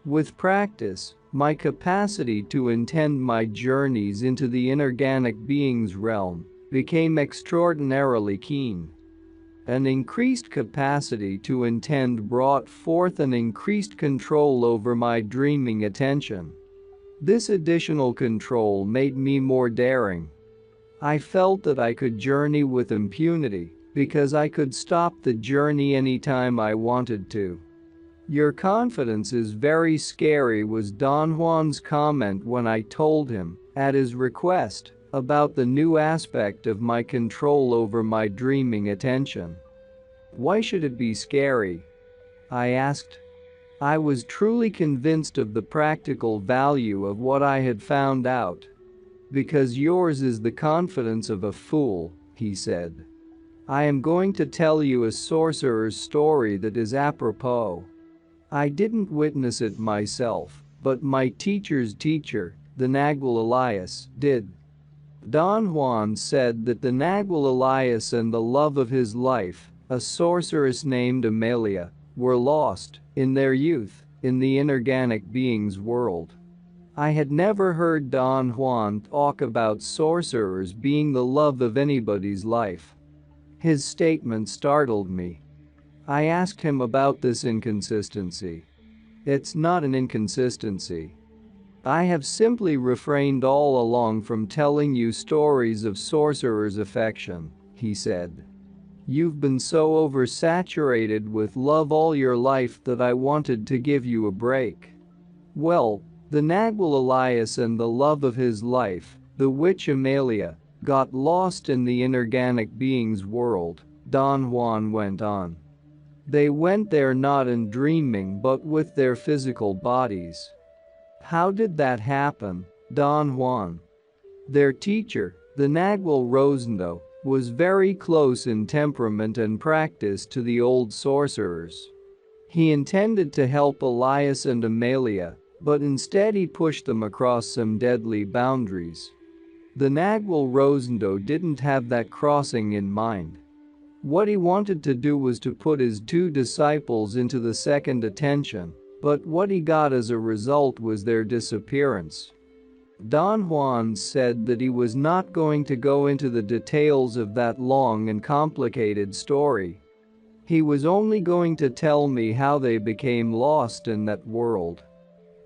Speaker 1: With practice, my capacity to intend my journeys into the inorganic being's realm became extraordinarily keen. An increased capacity to intend brought forth an increased control over my dreaming attention. This additional control made me more daring. I felt that I could journey with impunity because I could stop the journey anytime I wanted to. "Your confidence is very scary," was Don Juan's comment when I told him, at his request, about the new aspect of my control over my dreaming attention. "Why should it be scary?" I asked. I was truly convinced of the practical value of what I had found out. "Because yours is the confidence of a fool," he said. "I am going to tell you a sorcerer's story that is apropos. I didn't witness it myself, but my teacher's teacher, the Nagual Elias, did." Don Juan said that the Nagual Elias and the love of his life, a sorceress named Amelia, were lost, in their youth, in the inorganic being's world. I had never heard Don Juan talk about sorcerers being the love of anybody's life. His statement startled me. I asked him about this inconsistency. "It's not an inconsistency. I have simply refrained all along from telling you stories of sorcerers' affection," he said. "You've been so oversaturated with love all your life that I wanted to give you a break." Well, the Nagual Elias and the love of his life, the witch Amelia, got lost in the inorganic being's world, Don Juan went on. They went there not in dreaming but with their physical bodies. How did that happen, Don Juan? Their teacher, the Nagual Rosendo, was very close in temperament and practice to the old sorcerers. He intended to help Elias and Amelia, but instead he pushed them across some deadly boundaries. The Nagual Rosendo didn't have that crossing in mind. What he wanted to do was to put his two disciples into the second attention, but what he got as a result was their disappearance. Don Juan said that he was not going to go into the details of that long and complicated story. He was only going to tell me how they became lost in that world.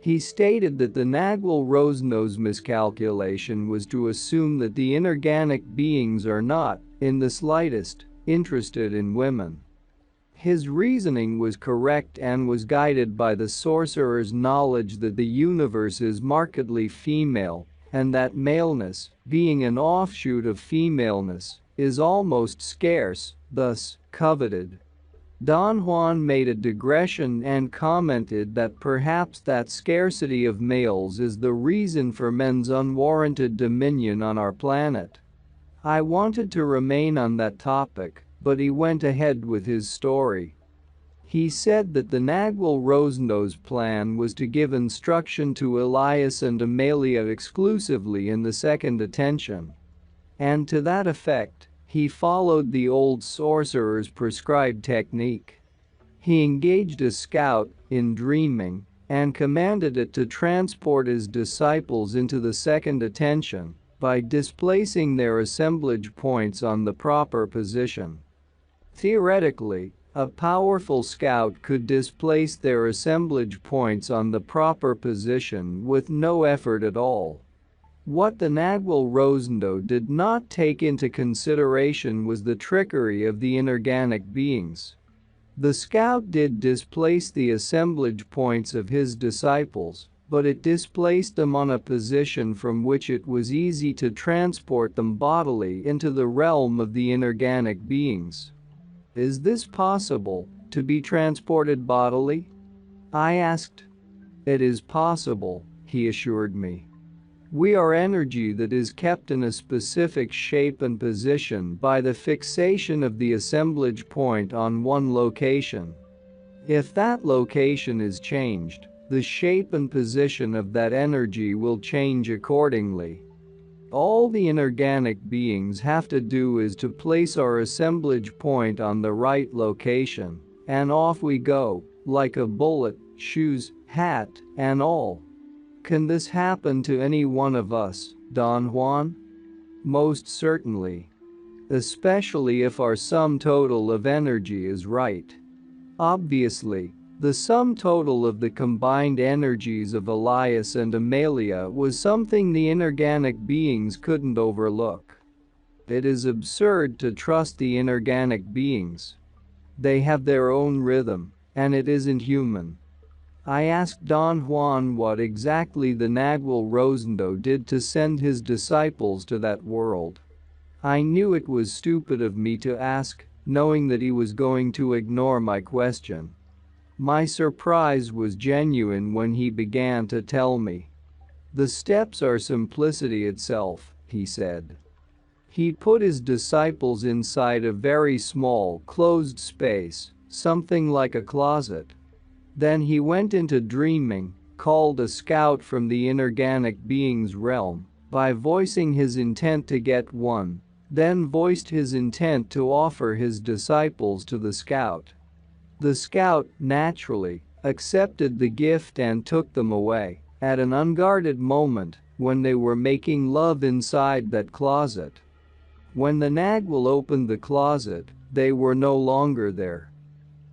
Speaker 1: He stated that the Nagual Rosendo's miscalculation was to assume that the inorganic beings are not, in the slightest, interested in women. His reasoning was correct and was guided by the sorcerer's knowledge that the universe is markedly female, and that maleness, being an offshoot of femaleness, is almost scarce, thus coveted. Don Juan made a digression and commented that perhaps that scarcity of males is the reason for men's unwarranted dominion on our planet. I wanted to remain on that topic, but he went ahead with his story. He said that the Nagual Rosendo's plan was to give instruction to Elias and Amelia exclusively in the second attention. And to that effect, he followed the old sorcerer's prescribed technique. He engaged a scout, in dreaming, and commanded it to transport his disciples into the second attention by displacing their assemblage points on the proper position. Theoretically, a powerful scout could displace their assemblage points on the proper position with no effort at all. What the Nagual Rosendo did not take into consideration was the trickery of the inorganic beings. The scout did displace the assemblage points of his disciples, but it displaced them on a position from which it was easy to transport them bodily into the realm of the inorganic beings. "Is this possible, to be transported bodily?" I asked. "It is possible," he assured me. "We are energy that is kept in a specific shape and position by the fixation of the assemblage point on one location. If that location is changed, the shape and position of that energy will change accordingly. All the inorganic beings have to do is to place our assemblage point on the right location, and off we go, like a bullet, shoes, hat, and all. Can this happen to any one of us, Don Juan? Most certainly. Especially if our sum total of energy is right. Obviously, the sum total of the combined energies of Elias and Amelia was something the inorganic beings couldn't overlook. It is absurd to trust the inorganic beings. They have their own rhythm, and it isn't human. I asked Don Juan what exactly the Nagual Rosendo did to send his disciples to that world. I knew it was stupid of me to ask, knowing that he was going to ignore my question. My surprise was genuine when he began to tell me. The steps are simplicity itself, he said. He put his disciples inside a very small, closed space, something like a closet. Then he went into dreaming, called a scout from the inorganic being's realm, by voicing his intent to get one, then voiced his intent to offer his disciples to the scout. The scout, naturally, accepted the gift and took them away, at an unguarded moment, when they were making love inside that closet. When the Nagual opened the closet, they were no longer there.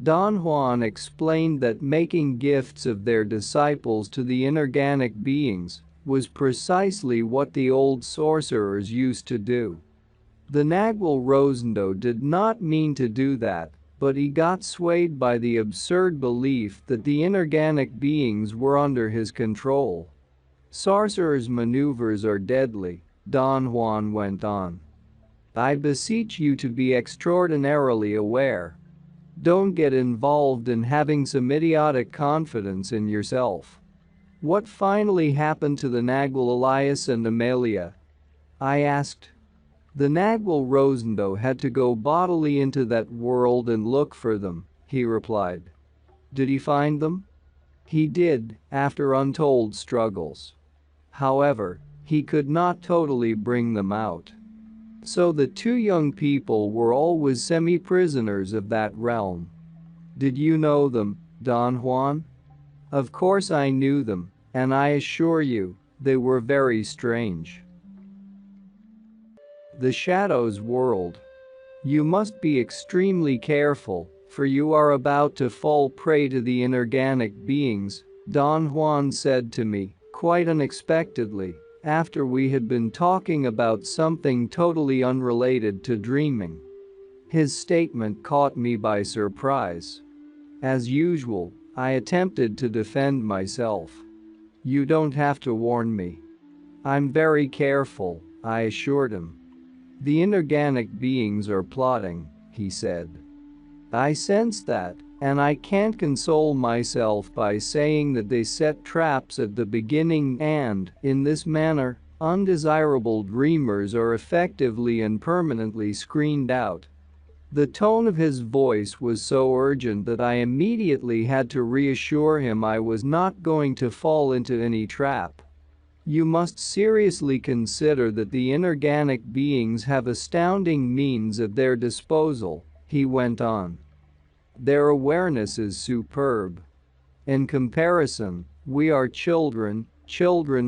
Speaker 1: Don Juan explained that making gifts of their disciples to the inorganic beings was precisely what the old sorcerers used to do. The Nagual Rosendo did not mean to do that, but he got swayed by the absurd belief that the inorganic beings were under his control. Sorcerers' maneuvers are deadly, Don Juan went on. I beseech you to be extraordinarily aware. Don't get involved in having some idiotic confidence in yourself. What finally happened to the Nagual Elias and Amelia? I asked. The Nagual Rosendo had to go bodily into that world and look for them, he replied. Did he find them? He did, after untold struggles. However, he could not totally bring them out. So the two young people were always semi-prisoners of that realm. Did you know them, Don Juan? Of course I knew them, and I assure you, they were very strange. The Shadow's world. You must be extremely careful, for you are about to fall prey to the inorganic beings, Don Juan said to me, quite unexpectedly, after we had been talking about something totally unrelated to dreaming. His statement caught me by surprise. As usual, I attempted to defend myself. You don't have to warn me. I'm very careful, I assured him. The inorganic beings are plotting, he said. I sense that, and I can't console myself by saying that they set traps at the beginning and, in this manner, undesirable dreamers are effectively and permanently screened out. The tone of his voice was so urgent that I immediately had to reassure him I was not going to fall into any trap. You must seriously consider that the inorganic beings have astounding means at their disposal, he went on. Their awareness is superb. In comparison, we are children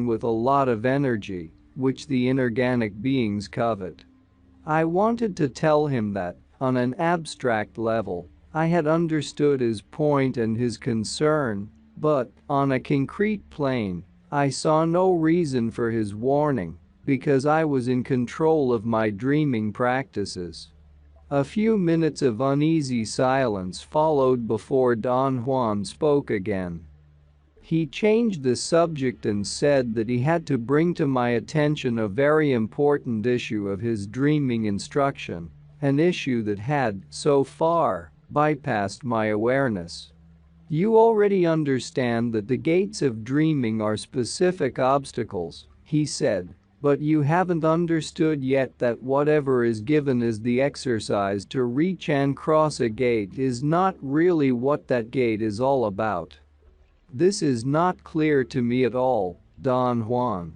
Speaker 1: with a lot of energy, which the inorganic beings covet. I wanted to tell him that, on an abstract level, I had understood his point and his concern, but, on a concrete plane, I saw no reason for his warning, because I was in control of my dreaming practices. A few minutes of uneasy silence followed before Don Juan spoke again. He changed the subject and said that he had to bring to my attention a very important issue of his dreaming instruction, an issue that had, so far, bypassed my awareness. You already understand that the gates of dreaming are specific obstacles, he said, but you haven't understood yet that whatever is given as the exercise to reach and cross a gate is not really what that gate is all about. This is not clear to me at all, Don Juan.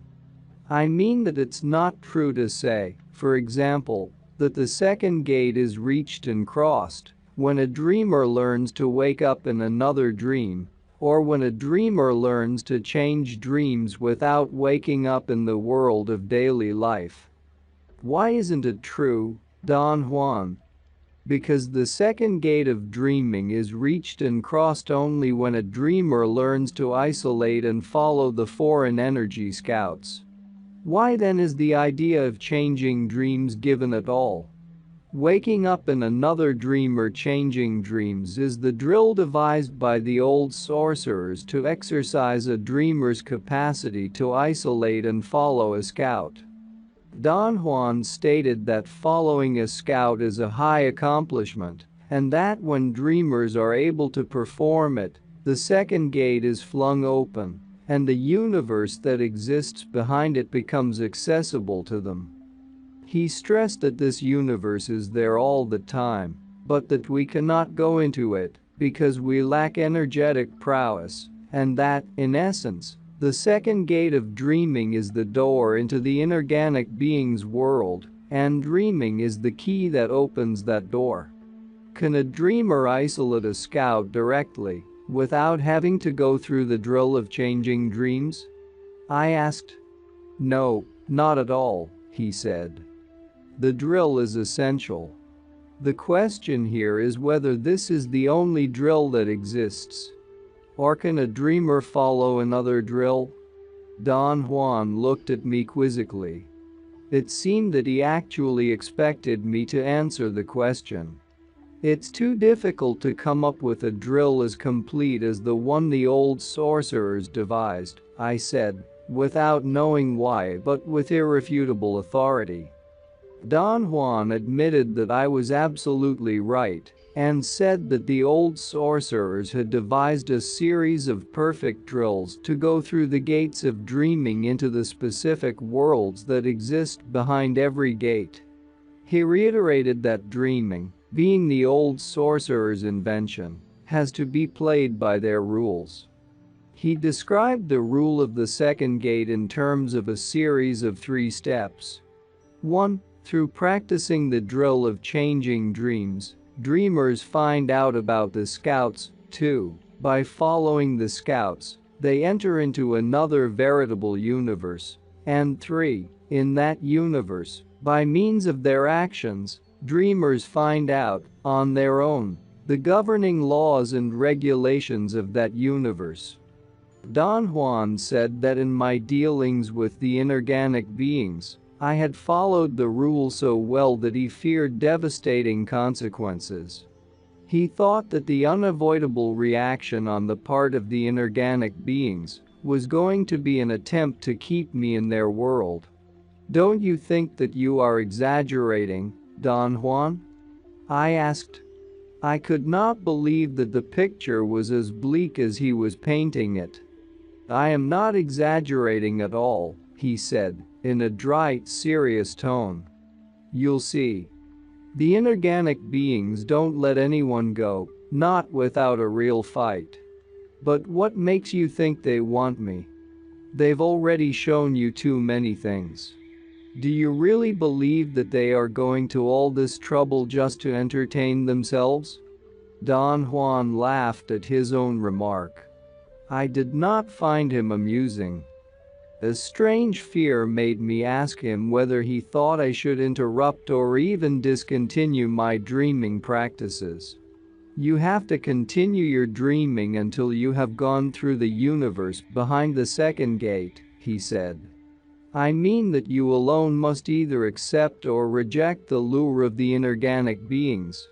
Speaker 1: I mean that it's not true to say, for example, that the second gate is reached and crossed when a dreamer learns to wake up in another dream, or when a dreamer learns to change dreams without waking up in the world of daily life. Why isn't it true, Don Juan? Because the second gate of dreaming is reached and crossed only when a dreamer learns to isolate and follow the foreign energy scouts. Why then is the idea of changing dreams given at all? Waking up in another dream or changing dreams is the drill devised by the old sorcerers to exercise a dreamer's capacity to isolate and follow a scout. Don Juan stated that following a scout is a high accomplishment, and that when dreamers are able to perform it, the second gate is flung open, and the universe that exists behind it becomes accessible to them. He stressed that this universe is there all the time, but that we cannot go into it because we lack energetic prowess, and that, in essence, the second gate of dreaming is the door into the inorganic being's world, and dreaming is the key that opens that door. Can a dreamer isolate a scout directly, without having to go through the drill of changing dreams? I asked. No, not at all, he said. The drill is essential. The question here is whether this is the only drill that exists. Or can a dreamer follow another drill? Don Juan looked at me quizzically. It seemed that he actually expected me to answer the question. It's too difficult to come up with a drill as complete as the one the old sorcerers devised, I said, without knowing why but with irrefutable authority. Don Juan admitted that I was absolutely right and said that the old sorcerers had devised a series of perfect drills to go through the gates of dreaming into the specific worlds that exist behind every gate. He reiterated that dreaming, being the old sorcerer's invention, has to be played by their rules. He described the rule of the second gate in terms of a series of 3 steps. 1. Through practicing the drill of changing dreams, dreamers find out about the scouts. 2. By following the scouts, they enter into another veritable universe. And 3. In that universe, by means of their actions, dreamers find out, on their own, the governing laws and regulations of that universe. Don Juan said that in my dealings with the inorganic beings, I had followed the rule so well that he feared devastating consequences. He thought that the unavoidable reaction on the part of the inorganic beings was going to be an attempt to keep me in their world. Don't you think that you are exaggerating, Don Juan? I asked. I could not believe that the picture was as bleak as he was painting it. I am not exaggerating at all, he said, in a dry, serious tone. You'll see. The inorganic beings don't let anyone go, not without a real fight. But what makes you think they want me? They've already shown you too many things. Do you really believe that they are going to all this trouble just to entertain themselves? Don Juan laughed at his own remark. I did not find him amusing. A strange fear made me ask him whether he thought I should interrupt or even discontinue my dreaming practices. You have to continue your dreaming until you have gone through the universe behind the second gate, he said. I mean that you alone must either accept or reject the lure of the inorganic beings.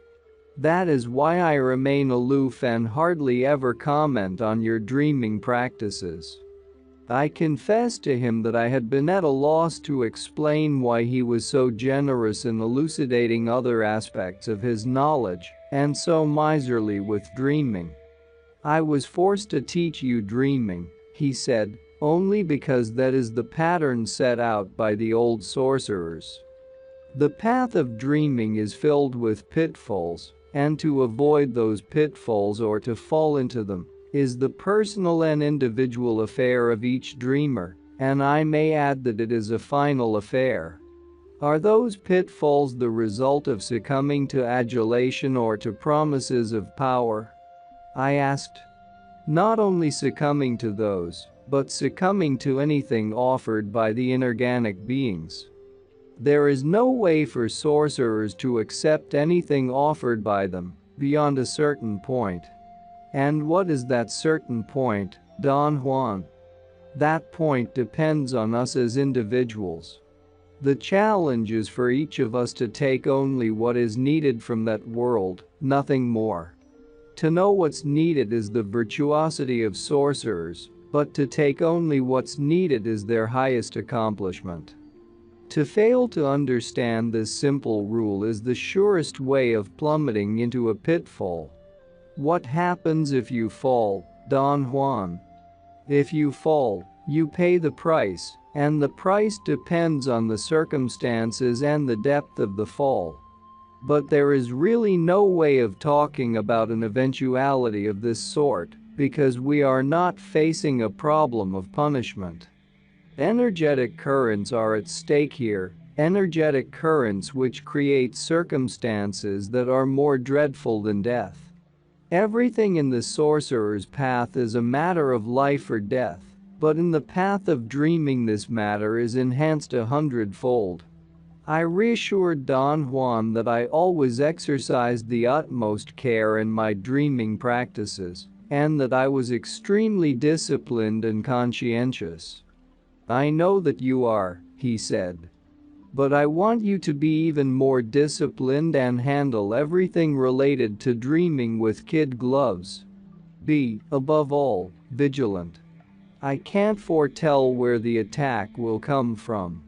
Speaker 1: That is why I remain aloof and hardly ever comment on your dreaming practices. I confessed to him that I had been at a loss to explain why he was so generous in elucidating other aspects of his knowledge and so miserly with dreaming. I was forced to teach you dreaming, he said, only because that is the pattern set out by the old sorcerers. The path of dreaming is filled with pitfalls, and to avoid those pitfalls or to fall into them is the personal and individual affair of each dreamer, and I may add that it is a final affair. Are those pitfalls the result of succumbing to adulation or to promises of power? I asked. Not only succumbing to those, but succumbing to anything offered by the inorganic beings. There is no way for sorcerers to accept anything offered by them, beyond a certain point. And what is that certain point, Don Juan? That point depends on us as individuals. The challenge is for each of us to take only what is needed from that world, nothing more. To know what's needed is the virtuosity of sorcerers, but to take only what's needed is their highest accomplishment. To fail to understand this simple rule is the surest way of plummeting into a pitfall. What happens if you fall, Don Juan? If you fall, you pay the price, and the price depends on the circumstances and the depth of the fall. But there is really no way of talking about an eventuality of this sort, because we are not facing a problem of punishment. Energetic currents are at stake here, energetic currents which create circumstances that are more dreadful than death. Everything in the sorcerer's path is a matter of life or death, but in the path of dreaming this matter is enhanced 100-fold. I reassured Don Juan that I always exercised the utmost care in my dreaming practices, and that I was extremely disciplined and conscientious. I know that you are, he said. But I want you to be even more disciplined and handle everything related to dreaming with kid gloves. Be, above all, vigilant. I can't foretell where the attack will come from.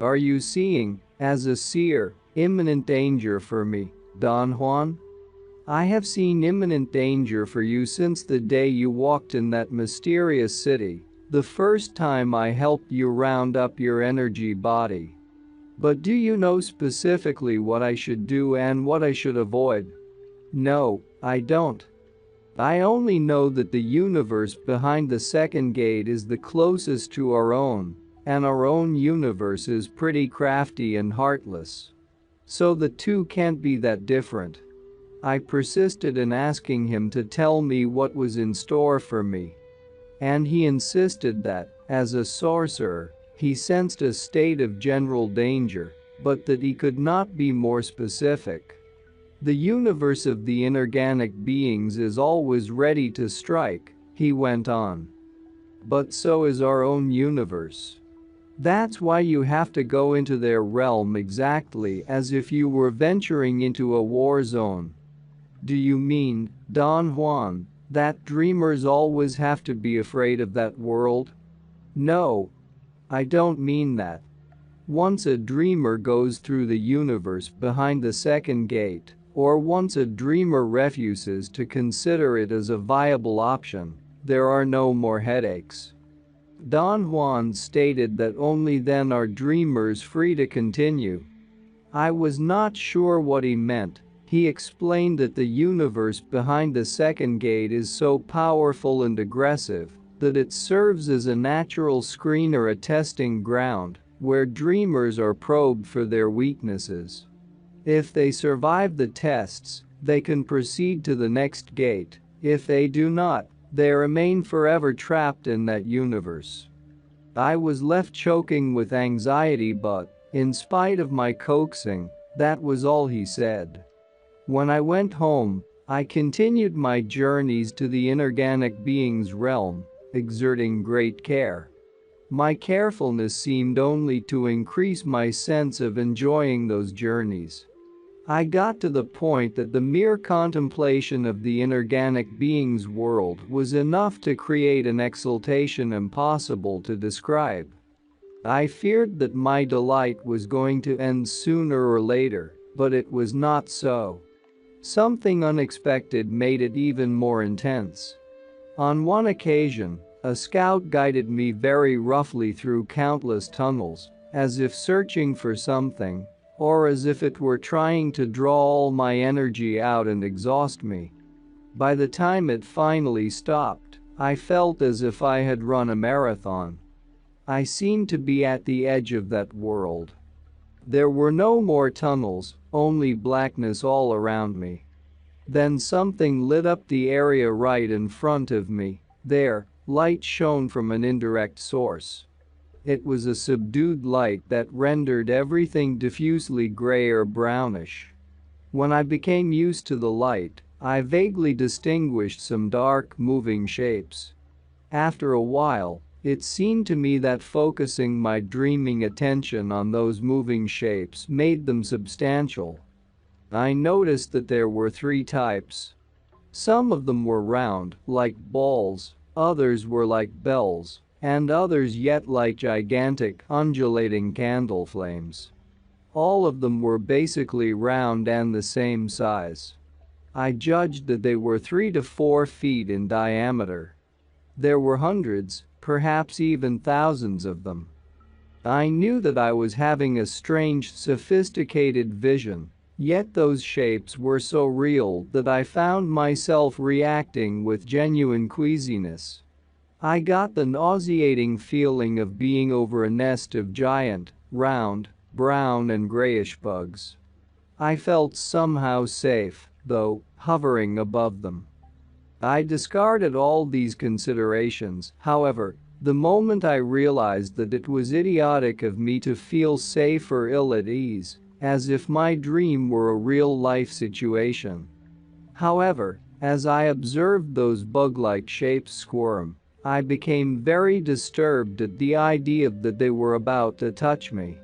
Speaker 1: Are you seeing, as a seer, imminent danger for me, Don Juan? I have seen imminent danger for you since the day you walked in that mysterious city, the first time I helped you round up your energy body. But do you know specifically what I should do and what I should avoid? No, I don't. I only know that the universe behind the second gate is the closest to our own, and our own universe is pretty crafty and heartless. So the two can't be that different. I persisted in asking him to tell me what was in store for me. And he insisted that, as a sorcerer, he sensed a state of general danger, but that he could not be more specific. The universe of the inorganic beings is always ready to strike, he went on. But so is our own universe. That's why you have to go into their realm exactly as if you were venturing into a war zone. Do you mean, Don Juan, that dreamers always have to be afraid of that world? No. I don't mean that. Once a dreamer goes through the universe behind the second gate, or once a dreamer refuses to consider it as a viable option, there are no more headaches. Don Juan stated that only then are dreamers free to continue. I was not sure what he meant. He explained that the universe behind the second gate is so powerful and aggressive that it serves as a natural screen or a testing ground where dreamers are probed for their weaknesses. If they survive the tests, they can proceed to the next gate. If they do not, they remain forever trapped in that universe. I was left choking with anxiety, but, in spite of my coaxing, that was all he said. When I went home, I continued my journeys to the inorganic being's realm, exerting great care. My carefulness seemed only to increase my sense of enjoying those journeys. I got to the point that the mere contemplation of the inorganic being's world was enough to create an exultation impossible to describe. I feared that my delight was going to end sooner or later, but it was not so. Something unexpected made it even more intense. On one occasion, a scout guided me very roughly through countless tunnels, as if searching for something, or as if it were trying to draw all my energy out and exhaust me. By the time it finally stopped, I felt as if I had run a marathon. I seemed to be at the edge of that world. There were no more tunnels, only blackness all around me. Then something lit up the area right in front of me. There, light shone from an indirect source. It was a subdued light that rendered everything diffusely gray or brownish. When I became used to the light, I vaguely distinguished some dark, moving shapes. After a while, it seemed to me that focusing my dreaming attention on those moving shapes made them substantial. I noticed that there were three types. Some of them were round, like balls, others were like bells, and others yet like gigantic, undulating candle flames. All of them were basically round and the same size. I judged that they were 3 to 4 feet in diameter. There were hundreds, perhaps even thousands of them. I knew that I was having a strange, sophisticated vision, yet those shapes were so real that I found myself reacting with genuine queasiness. I got the nauseating feeling of being over a nest of giant, round, brown and grayish bugs. I felt somehow safe, though, hovering above them. I discarded all these considerations, however, the moment I realized that it was idiotic of me to feel safe or ill at ease, as if my dream were a real-life situation. However, as I observed those bug-like shapes squirm, I became very disturbed at the idea that they were about to touch me.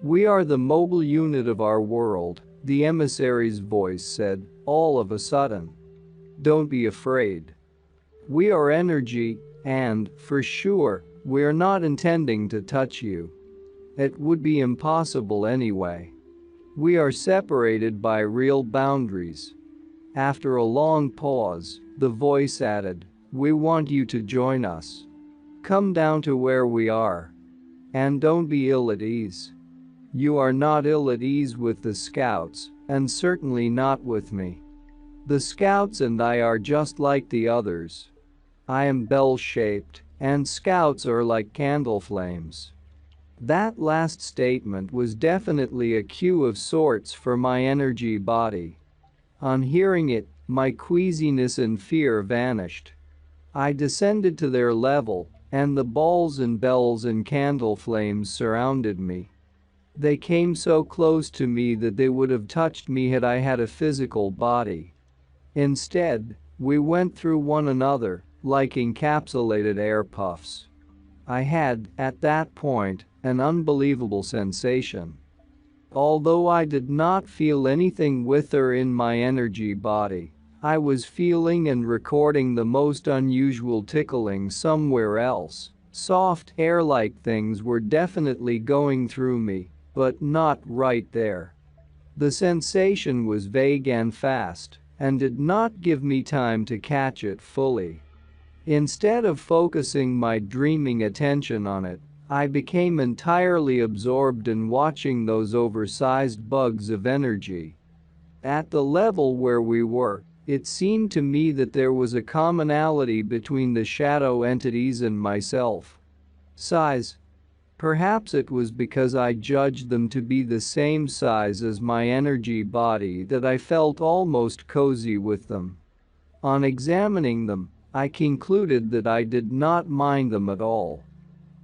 Speaker 1: "We are the mobile unit of our world," the emissary's voice said, all of a sudden. "Don't be afraid. We are energy, and, for sure, we're not intending to touch you. It would be impossible anyway. We are separated by real boundaries." After a long pause, the voice added, "We want you to join us. Come down to where we are. And don't be ill at ease. You are not ill at ease with the scouts, and certainly not with me. The scouts and I are just like the others. I am bell-shaped, and scouts are like candle flames." That last statement was definitely a cue of sorts for my energy body. On hearing it, my queasiness and fear vanished. I descended to their level, and the balls and bells and candle flames surrounded me. They came so close to me that they would have touched me had I had a physical body. Instead, we went through one another, like encapsulated air puffs. I had, at that point, an unbelievable sensation. Although I did not feel anything with or in my energy body, I was feeling and recording the most unusual tickling somewhere else. Soft, air-like things were definitely going through me, but not right there. The sensation was vague and fast, and did not give me time to catch it fully. Instead of focusing my dreaming attention on it, I became entirely absorbed in watching those oversized bugs of energy. At the level where we were, it seemed to me that there was a commonality between the shadow entities and myself. Size. Perhaps it was because I judged them to be the same size as my energy body that I felt almost cozy with them. On examining them, I concluded that I did not mind them at all.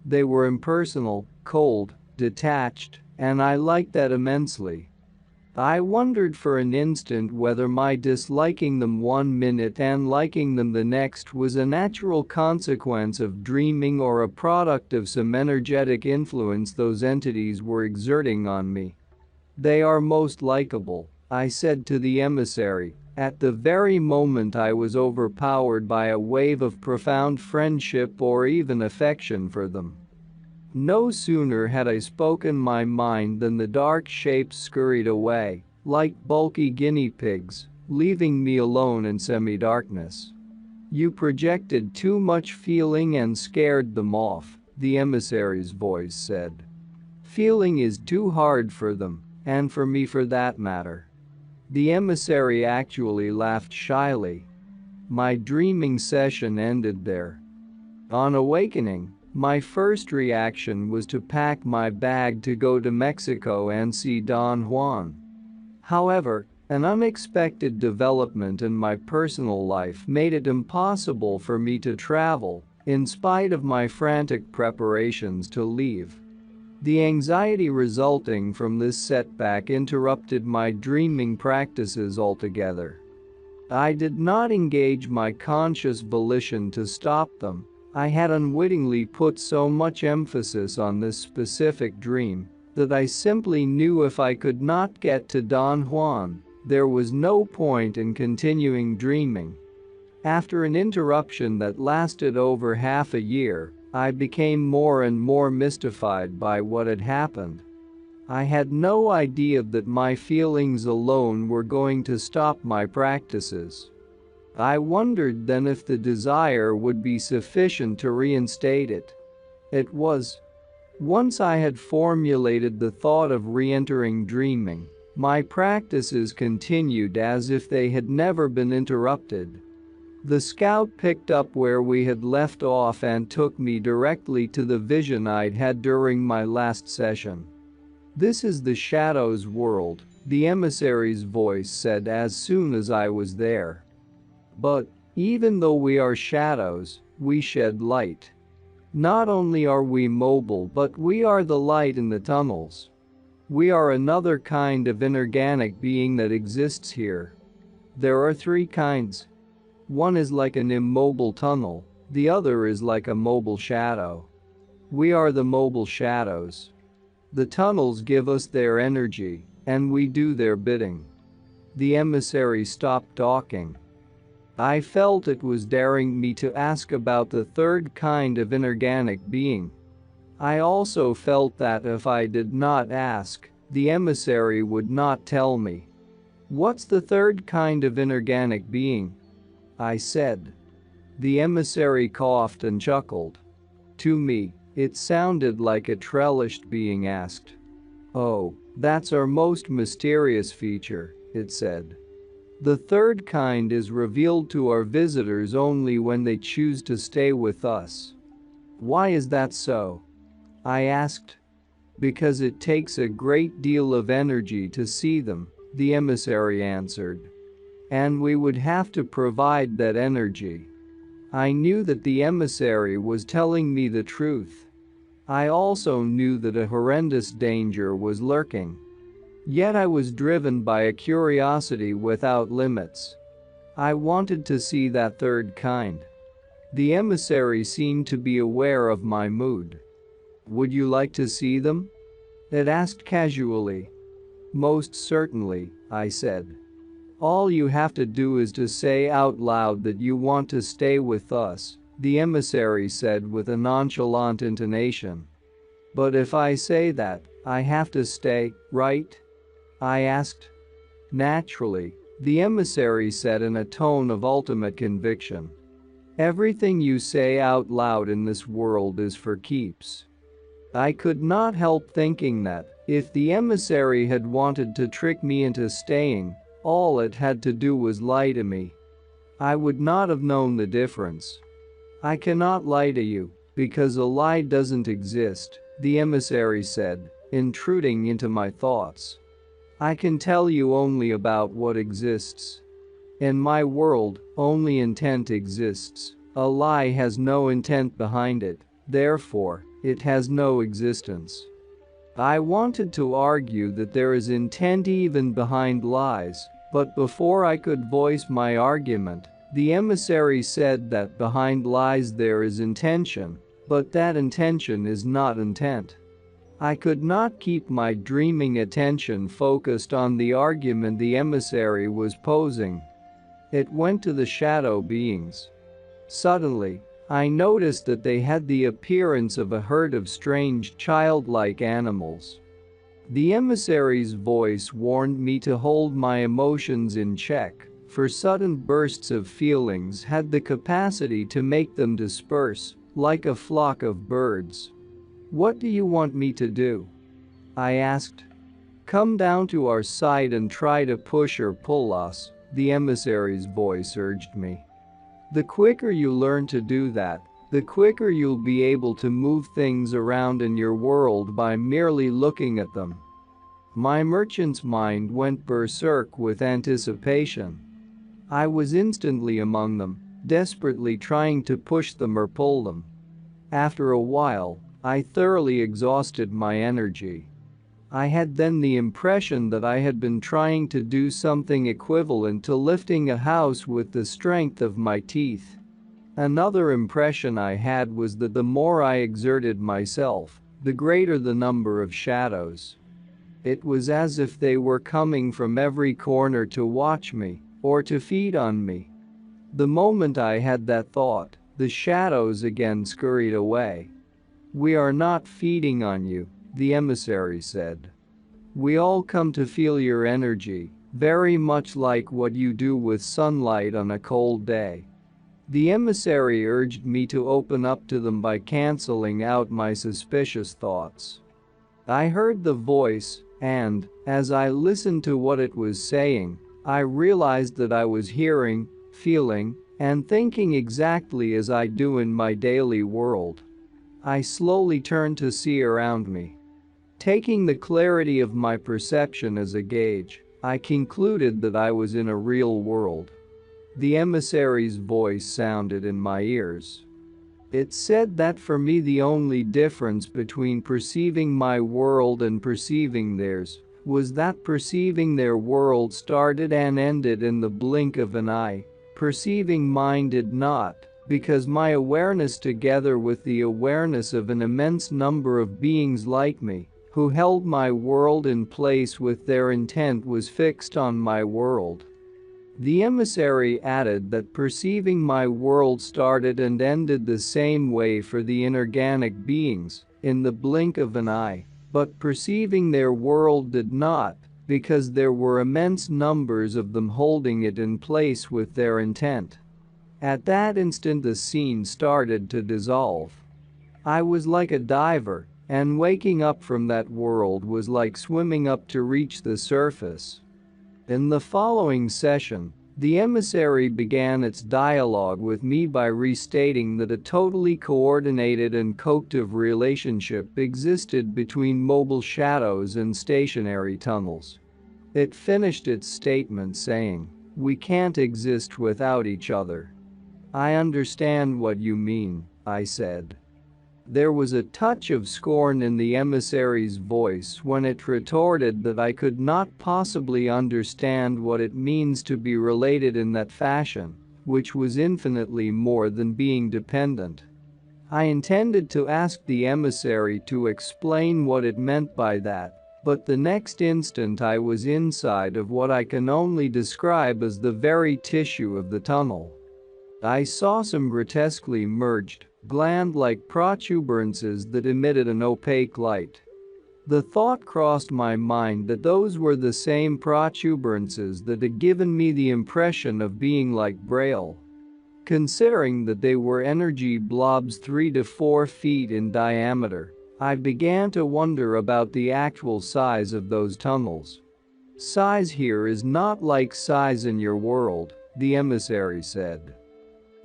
Speaker 1: They were impersonal, cold, detached, and I liked that immensely. I wondered for an instant whether my disliking them one minute and liking them the next was a natural consequence of dreaming or a product of some energetic influence those entities were exerting on me. "They are most likable," I said to the emissary, at the very moment I was overpowered by a wave of profound friendship or even affection for them. No sooner had I spoken my mind than the dark shapes scurried away, like bulky guinea pigs, leaving me alone in semi-darkness. "You projected too much feeling and scared them off," the emissary's voice said. "Feeling is too hard for them, and for me for that matter." The emissary actually laughed shyly. My dreaming session ended there. On awakening, My first reaction was to pack my bag to go to Mexico and see Don Juan. However, an unexpected development in my personal life made it impossible for me to travel, in spite of my frantic preparations to leave. The anxiety resulting from this setback interrupted my dreaming practices altogether. I did not engage my conscious volition to stop them. I had unwittingly put so much emphasis on this specific dream that I simply knew if I could not get to Don Juan, there was no point in continuing dreaming. After an interruption that lasted over half a year, I became more and more mystified by what had happened. I had no idea that my feelings alone were going to stop my practices. I wondered then if the desire would be sufficient to reinstate it. It was. Once I had formulated the thought of re-entering dreaming, my practices continued as if they had never been interrupted. The scout picked up where we had left off and took me directly to the vision I'd had during my last session. "This is the Shadow's world," the emissary's voice said as soon as I was there. "But, even though we are shadows, we shed light. Not only are we mobile but we are the light in the tunnels. We are another kind of inorganic being that exists here. There are three kinds. One is like an immobile tunnel, the other is like a mobile shadow. We are the mobile shadows. The tunnels give us their energy, and we do their bidding." The emissary stopped talking. I felt it was daring me to ask about the third kind of inorganic being. I also felt that if I did not ask, the emissary would not tell me. "What's the third kind of inorganic being?" I said. The emissary coughed and chuckled. To me, it sounded like a trellished being asked. "Oh, that's our most mysterious feature," it said. "The third kind is revealed to our visitors only when they choose to stay with us." "Why is that so?" I asked. "Because it takes a great deal of energy to see them," the emissary answered. "And we would have to provide that energy." I knew that the emissary was telling me the truth. I also knew that a horrendous danger was lurking. Yet I was driven by a curiosity without limits. I wanted to see that third kind. The emissary seemed to be aware of my mood. "Would you like to see them?" it asked casually. "Most certainly," I said. "All you have to do is to say out loud that you want to stay with us," the emissary said with a nonchalant intonation. "But if I say that, I have to stay, right?" I asked. "Naturally," the emissary said in a tone of ultimate conviction. "Everything you say out loud in this world is for keeps." I could not help thinking that, if the emissary had wanted to trick me into staying, all it had to do was lie to me. I would not have known the difference. "I cannot lie to you, because a lie doesn't exist," the emissary said, intruding into my thoughts. "I can tell you only about what exists. In my world, only intent exists. A lie has no intent behind it, therefore, it has no existence." I wanted to argue that there is intent even behind lies, but before I could voice my argument, the emissary said that behind lies there is intention, but that intention is not intent. I could not keep my dreaming attention focused on the argument the emissary was posing. It went to the shadow beings. Suddenly, I noticed that they had the appearance of a herd of strange childlike animals. The emissary's voice warned me to hold my emotions in check, for sudden bursts of feelings had the capacity to make them disperse, like a flock of birds. "What do you want me to do?" I asked. "Come down to our side and try to push or pull us," the emissary's voice urged me. "The quicker you learn to do that, the quicker you'll be able to move things around in your world by merely looking at them." My merchant's mind went berserk with anticipation. I was instantly among them, desperately trying to push them or pull them. After a while, I thoroughly exhausted my energy. I had then the impression that I had been trying to do something equivalent to lifting a house with the strength of my teeth. Another impression I had was that the more I exerted myself, the greater the number of shadows. It was as if they were coming from every corner to watch me, or to feed on me. The moment I had that thought, the shadows again scurried away. "We are not feeding on you," the emissary said. "We all come to feel your energy, very much like what you do with sunlight on a cold day." The emissary urged me to open up to them by canceling out my suspicious thoughts. I heard the voice, and, as I listened to what it was saying, I realized that I was hearing, feeling, and thinking exactly as I do in my daily world. I slowly turned to see around me. Taking the clarity of my perception as a gauge, I concluded that I was in a real world. The emissary's voice sounded in my ears. It said that for me the only difference between perceiving my world and perceiving theirs was that perceiving their world started and ended in the blink of an eye. Perceiving mine did not, because my awareness, together with the awareness of an immense number of beings like me, who held my world in place with their intent, was fixed on my world. The emissary added that perceiving my world started and ended the same way for the inorganic beings, in the blink of an eye, but perceiving their world did not, because there were immense numbers of them holding it in place with their intent. At that instant the scene started to dissolve. I was like a diver, and waking up from that world was like swimming up to reach the surface. In the following session, the emissary began its dialogue with me by restating that a totally coordinated and coactive relationship existed between mobile shadows and stationary tunnels. It finished its statement saying, "We can't exist without each other." "I understand what you mean," I said. There was a touch of scorn in the emissary's voice when it retorted that I could not possibly understand what it means to be related in that fashion, which was infinitely more than being dependent. I intended to ask the emissary to explain what it meant by that, but the next instant I was inside of what I can only describe as the very tissue of the tunnel. I saw some grotesquely merged, gland-like protuberances that emitted an opaque light. The thought crossed my mind that those were the same protuberances that had given me the impression of being like Braille. Considering that they were energy blobs 3 to 4 feet in diameter, I began to wonder about the actual size of those tunnels. "Size here is not like size in your world," the emissary said.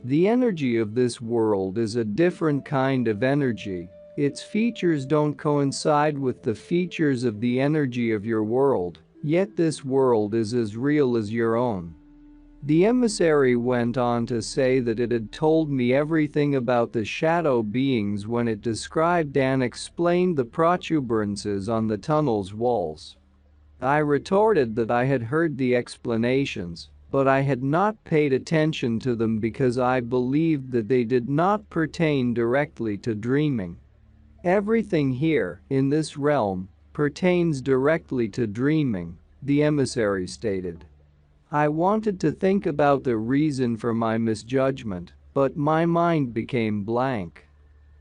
Speaker 1: "The energy of this world is a different kind of energy. Its features don't coincide with the features of the energy of your world, yet this world is as real as your own." The emissary went on to say that it had told me everything about the shadow beings when it described and explained the protuberances on the tunnel's walls. I retorted that I had heard the explanations, but I had not paid attention to them because I believed that they did not pertain directly to dreaming. "Everything here, in this realm, pertains directly to dreaming," the emissary stated. I wanted to think about the reason for my misjudgment, but my mind became blank.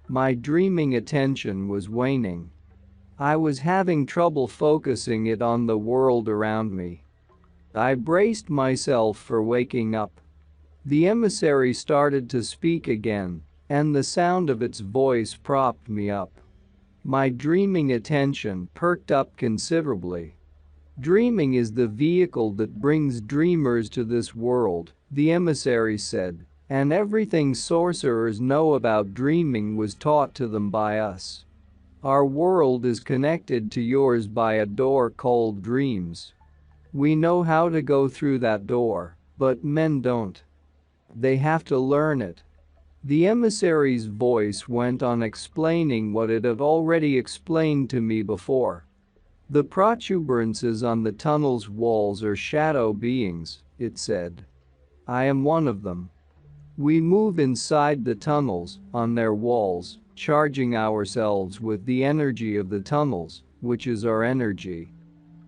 Speaker 1: My dreaming attention was waning. I was having trouble focusing it on the world around me. I braced myself for waking up. The emissary started to speak again, and the sound of its voice propped me up. My dreaming attention perked up considerably. "Dreaming is the vehicle that brings dreamers to this world," the emissary said, and everything sorcerers know about dreaming was taught to them by us. Our world is connected to yours by a door called dreams. We know how to go through that door, but men don't. They have to learn it. The emissary's voice went on explaining what it had already explained to me before. The protuberances on the tunnel's walls are shadow beings, it said. I am one of them. We move inside the tunnels, on their walls, charging ourselves with the energy of the tunnels, which is our energy.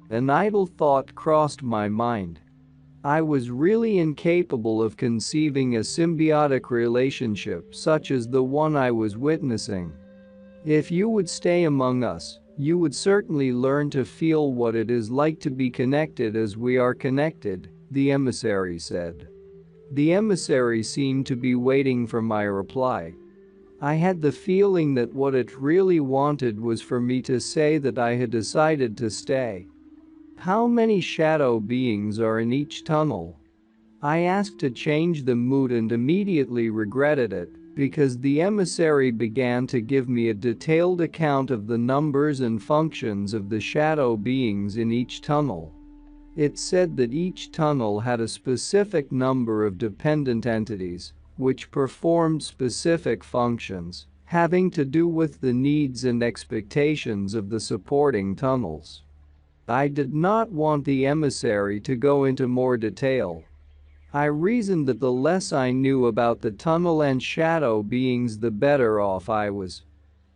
Speaker 1: An idle thought crossed my mind. I was really incapable of conceiving a symbiotic relationship such as the one I was witnessing. If you would stay among us, you would certainly learn to feel what it is like to be connected as we are connected, the emissary said. The emissary seemed to be waiting for my reply. I had the feeling that what it really wanted was for me to say that I had decided to stay. How many shadow beings are in each tunnel? I asked to change the mood and immediately regretted it, because the emissary began to give me a detailed account of the numbers and functions of the shadow beings in each tunnel. It said that each tunnel had a specific number of dependent entities, which performed specific functions, having to do with the needs and expectations of the supporting tunnels. I did not want the emissary to go into more detail. I reasoned that the less I knew about the tunnel and shadow beings, the better off I was.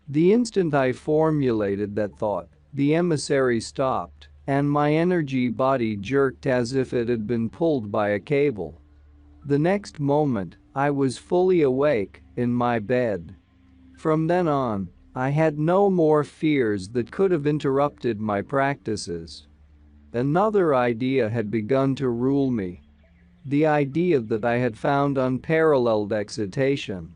Speaker 1: The instant I formulated that thought, the emissary stopped, and my energy body jerked as if it had been pulled by a cable. The next moment, I was fully awake, in my bed. From then on, I had no more fears that could have interrupted my practices. Another idea had begun to rule me. The idea that I had found unparalleled excitation.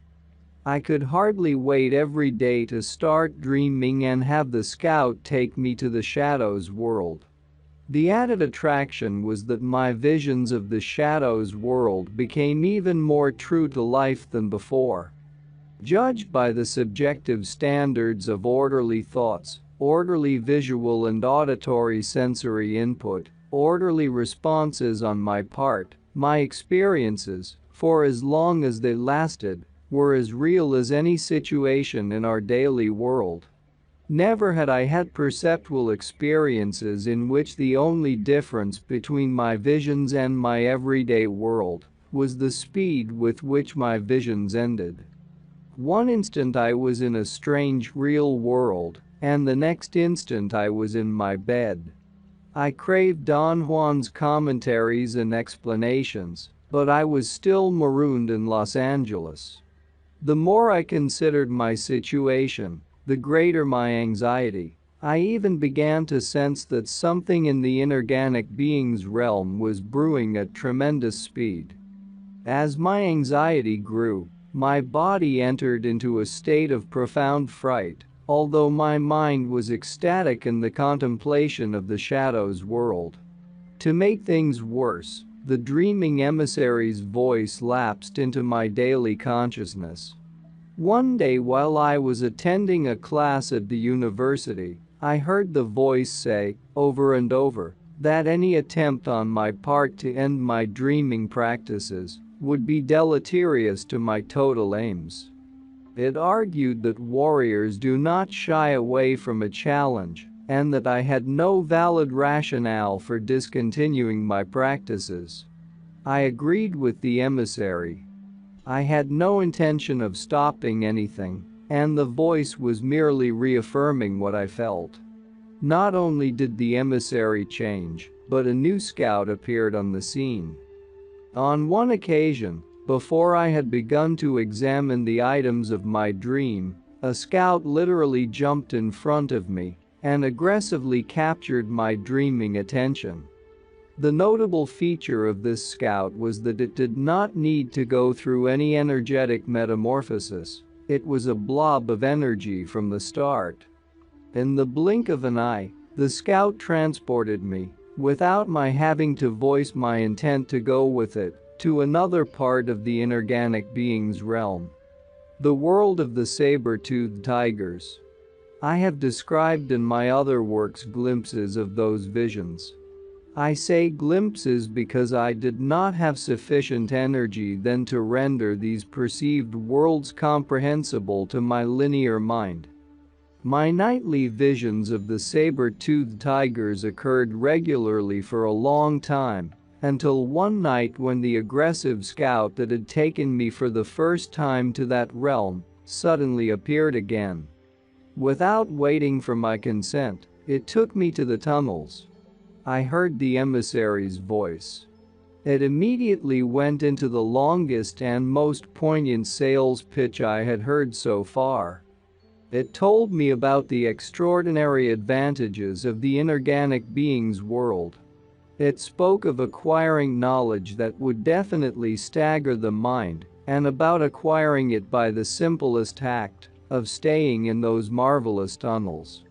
Speaker 1: I could hardly wait every day to start dreaming and have the scout take me to the shadows world. The added attraction was that my visions of the shadows world became even more true to life than before. Judged by the subjective standards of orderly thoughts, orderly visual and auditory sensory input, orderly responses on my part, my experiences, for as long as they lasted, were as real as any situation in our daily world. Never had I had perceptual experiences in which the only difference between my visions and my everyday world was the speed with which my visions ended. One instant I was in a strange real world, and the next instant I was in my bed. I craved Don Juan's commentaries and explanations, but I was still marooned in Los Angeles. The more I considered my situation, the greater my anxiety. I even began to sense that something in the inorganic being's realm was brewing at tremendous speed. As my anxiety grew, my body entered into a state of profound fright, although my mind was ecstatic in the contemplation of the shadows world. To make things worse, the dreaming emissary's voice lapsed into my daily consciousness. One day while I was attending a class at the university, I heard the voice say, over and over, that any attempt on my part to end my dreaming practices would be deleterious to my total aims. It argued that warriors do not shy away from a challenge, and that I had no valid rationale for discontinuing my practices. I agreed with the emissary. I had no intention of stopping anything, and the voice was merely reaffirming what I felt. Not only did the emissary change, but a new scout appeared on the scene. On one occasion, before I had begun to examine the items of my dream, a scout literally jumped in front of me and aggressively captured my dreaming attention. The notable feature of this scout was that it did not need to go through any energetic metamorphosis. It was a blob of energy from the start. In the blink of an eye, the scout transported me, without my having to voice my intent to go with it, to another part of the inorganic being's realm. The world of the saber-toothed tigers. I have described in my other works glimpses of those visions. I say glimpses because I did not have sufficient energy then to render these perceived worlds comprehensible to my linear mind. My nightly visions of the saber-toothed tigers occurred regularly for a long time, until one night when the aggressive scout that had taken me for the first time to that realm suddenly appeared again. Without waiting for my consent, it took me to the tunnels. I heard the emissary's voice. It immediately went into the longest and most poignant sales pitch I had heard so far. It told me about the extraordinary advantages of the inorganic being's world. It spoke of acquiring knowledge that would definitely stagger the mind, and about acquiring it by the simplest act of staying in those marvelous tunnels.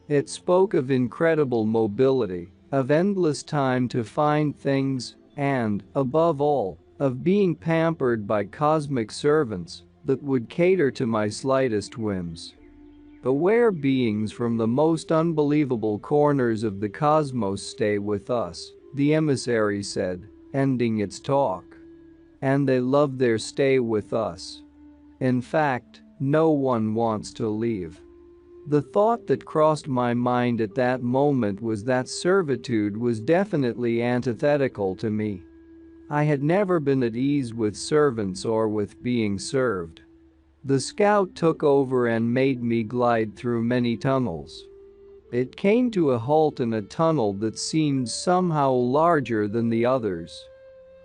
Speaker 1: It spoke of incredible mobility, of endless time to find things, and, above all, of being pampered by cosmic servants that would cater to my slightest whims. Aware beings from the most unbelievable corners of the cosmos stay with us, the emissary said, ending its talk. And they love their stay with us. In fact, no one wants to leave. The thought that crossed my mind at that moment was that servitude was definitely antithetical to me. I had never been at ease with servants or with being served. The scout took over and made me glide through many tunnels. It came to a halt in a tunnel that seemed somehow larger than the others.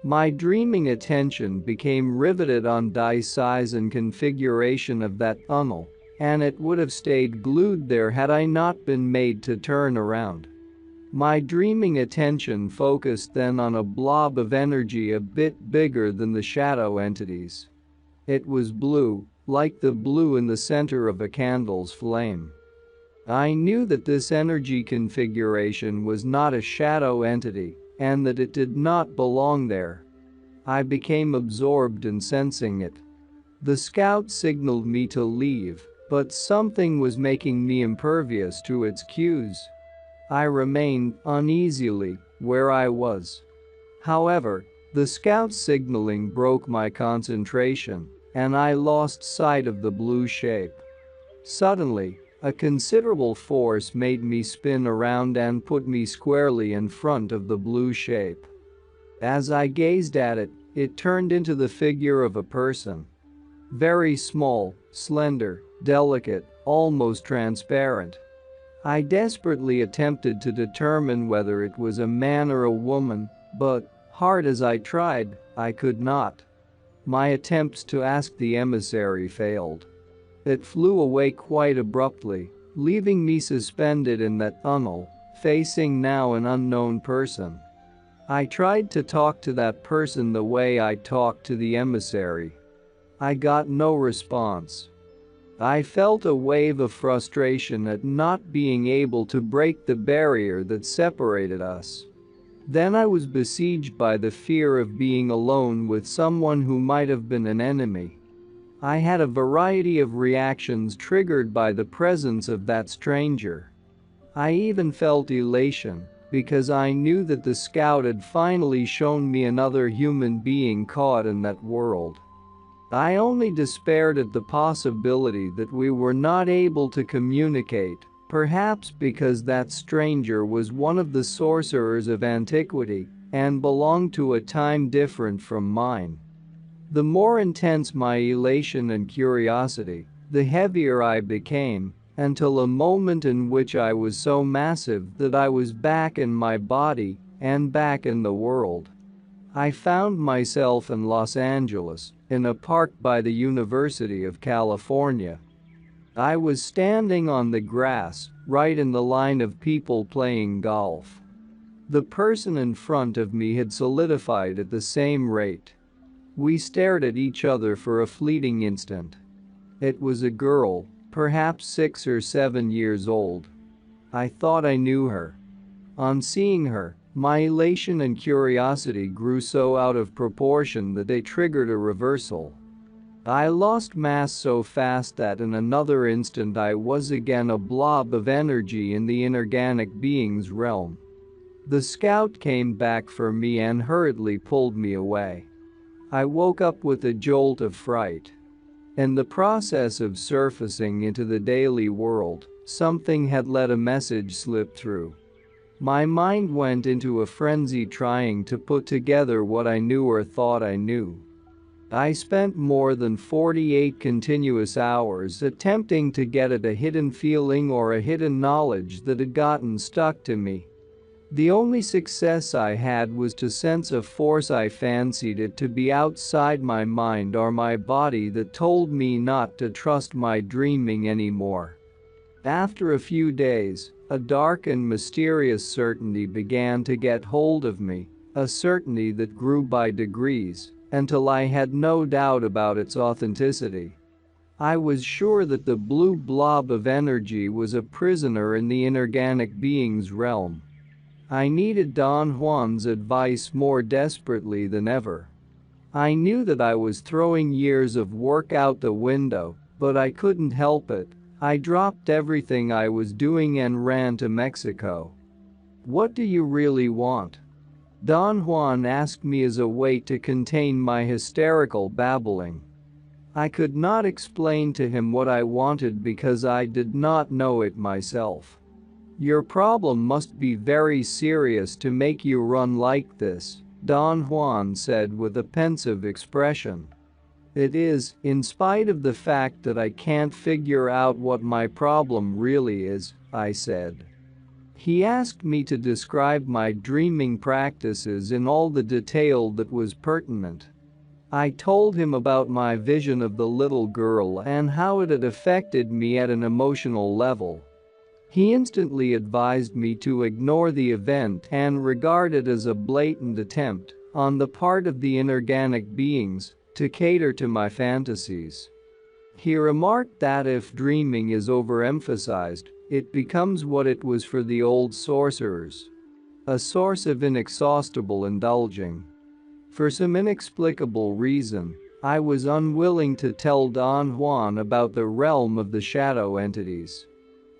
Speaker 1: My dreaming attention became riveted on die size and configuration of that tunnel, and it would have stayed glued there had I not been made to turn around. My dreaming attention focused then on a blob of energy a bit bigger than the shadow entities. It was blue, like the blue in the center of a candle's flame. I knew that this energy configuration was not a shadow entity, and that it did not belong there. I became absorbed in sensing it. The scout signaled me to leave, but something was making me impervious to its cues. I remained, uneasily, where I was. However, the scout's signaling broke my concentration, and I lost sight of the blue shape. Suddenly, a considerable force made me spin around and put me squarely in front of the blue shape. As I gazed at it, it turned into the figure of a person. Very small, slender, delicate, almost transparent. I desperately attempted to determine whether it was a man or a woman, but, hard as I tried, I could not. My attempts to ask the emissary failed. It flew away quite abruptly, leaving me suspended in that tunnel, facing now an unknown person. I tried to talk to that person the way I talked to the emissary. I got no response. I felt a wave of frustration at not being able to break the barrier that separated us. Then I was besieged by the fear of being alone with someone who might have been an enemy. I had a variety of reactions triggered by the presence of that stranger. I even felt elation, because I knew that the scout had finally shown me another human being caught in that world. I only despaired at the possibility that we were not able to communicate, perhaps because that stranger was one of the sorcerers of antiquity and belonged to a time different from mine. The more intense my elation and curiosity, the heavier I became, until a moment in which I was so massive that I was back in my body and back in the world. I found myself in Los Angeles, in a park by the University of California. I was standing on the grass, right in the line of people playing golf. The person in front of me had solidified at the same rate. We stared at each other for a fleeting instant. It was a girl, perhaps 6 or 7 years old. I thought I knew her. On seeing her, My elation and curiosity grew so out of proportion that they triggered a reversal. I lost mass so fast that in another instant I was again a blob of energy in the inorganic being's realm. The scout came back for me and hurriedly pulled me away. I woke up with a jolt of fright. In the process of surfacing into the daily world, something had let a message slip through. My mind went into a frenzy trying to put together what I knew or thought I knew. I spent more than 48 continuous hours attempting to get at a hidden feeling or a hidden knowledge that had gotten stuck to me. The only success I had was to sense a force I fancied it to be outside my mind or my body that told me not to trust my dreaming anymore. After a few days, a dark and mysterious certainty began to get hold of me, a certainty that grew by degrees, until I had no doubt about its authenticity. I was sure that the blue blob of energy was a prisoner in the inorganic being's realm. I needed Don Juan's advice more desperately than ever. I knew that I was throwing years of work out the window, but I couldn't help it. I dropped everything I was doing and ran to Mexico. "What do you really want?" Don Juan asked me as a way to contain my hysterical babbling. I could not explain to him what I wanted because I did not know it myself. "Your problem must be very serious to make you run like this," Don Juan said with a pensive expression. "It is, in spite of the fact that I can't figure out what my problem really is," I said. He asked me to describe my dreaming practices in all the detail that was pertinent. I told him about my vision of the little girl and how it had affected me at an emotional level. He instantly advised me to ignore the event and regard it as a blatant attempt, on the part of the inorganic beings, to cater to my fantasies. He remarked that if dreaming is overemphasized, it becomes what it was for the old sorcerers: a source of inexhaustible indulging. For some inexplicable reason, I was unwilling to tell Don Juan about the realm of the shadow entities.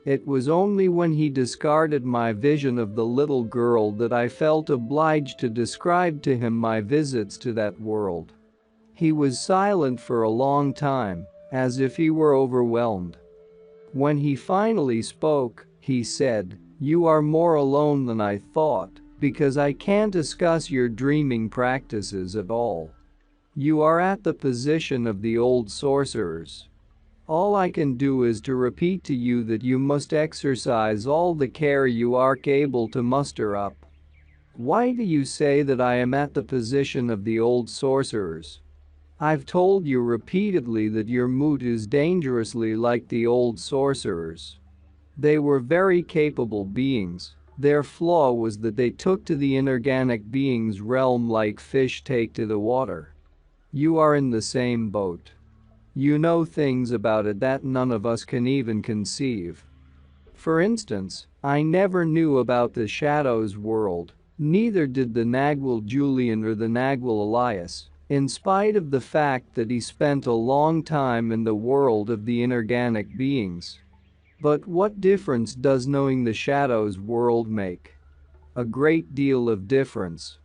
Speaker 1: It was only when he discarded my vision of the little girl that I felt obliged to describe to him my visits to that world. He was silent for a long time, as if he were overwhelmed. When he finally spoke, he said, "You are more alone than I thought, because I can't discuss your dreaming practices at all. You are at the position of the old sorcerers. All I can do is to repeat to you that you must exercise all the care you are able to muster up." "Why do you say that I am at the position of the old sorcerers? I've told you repeatedly that your mood is dangerously like the old sorcerers. They were very capable beings. Their flaw was that they took to the inorganic being's realm like fish take to the water. You are in the same boat. You know things about it that none of us can even conceive. For instance, I never knew about the Shadows world, neither did the Nagual Julian or the Nagual Elias, in spite of the fact that he spent a long time in the world of the inorganic beings. But what difference does knowing the Shadows world make? A great deal of difference.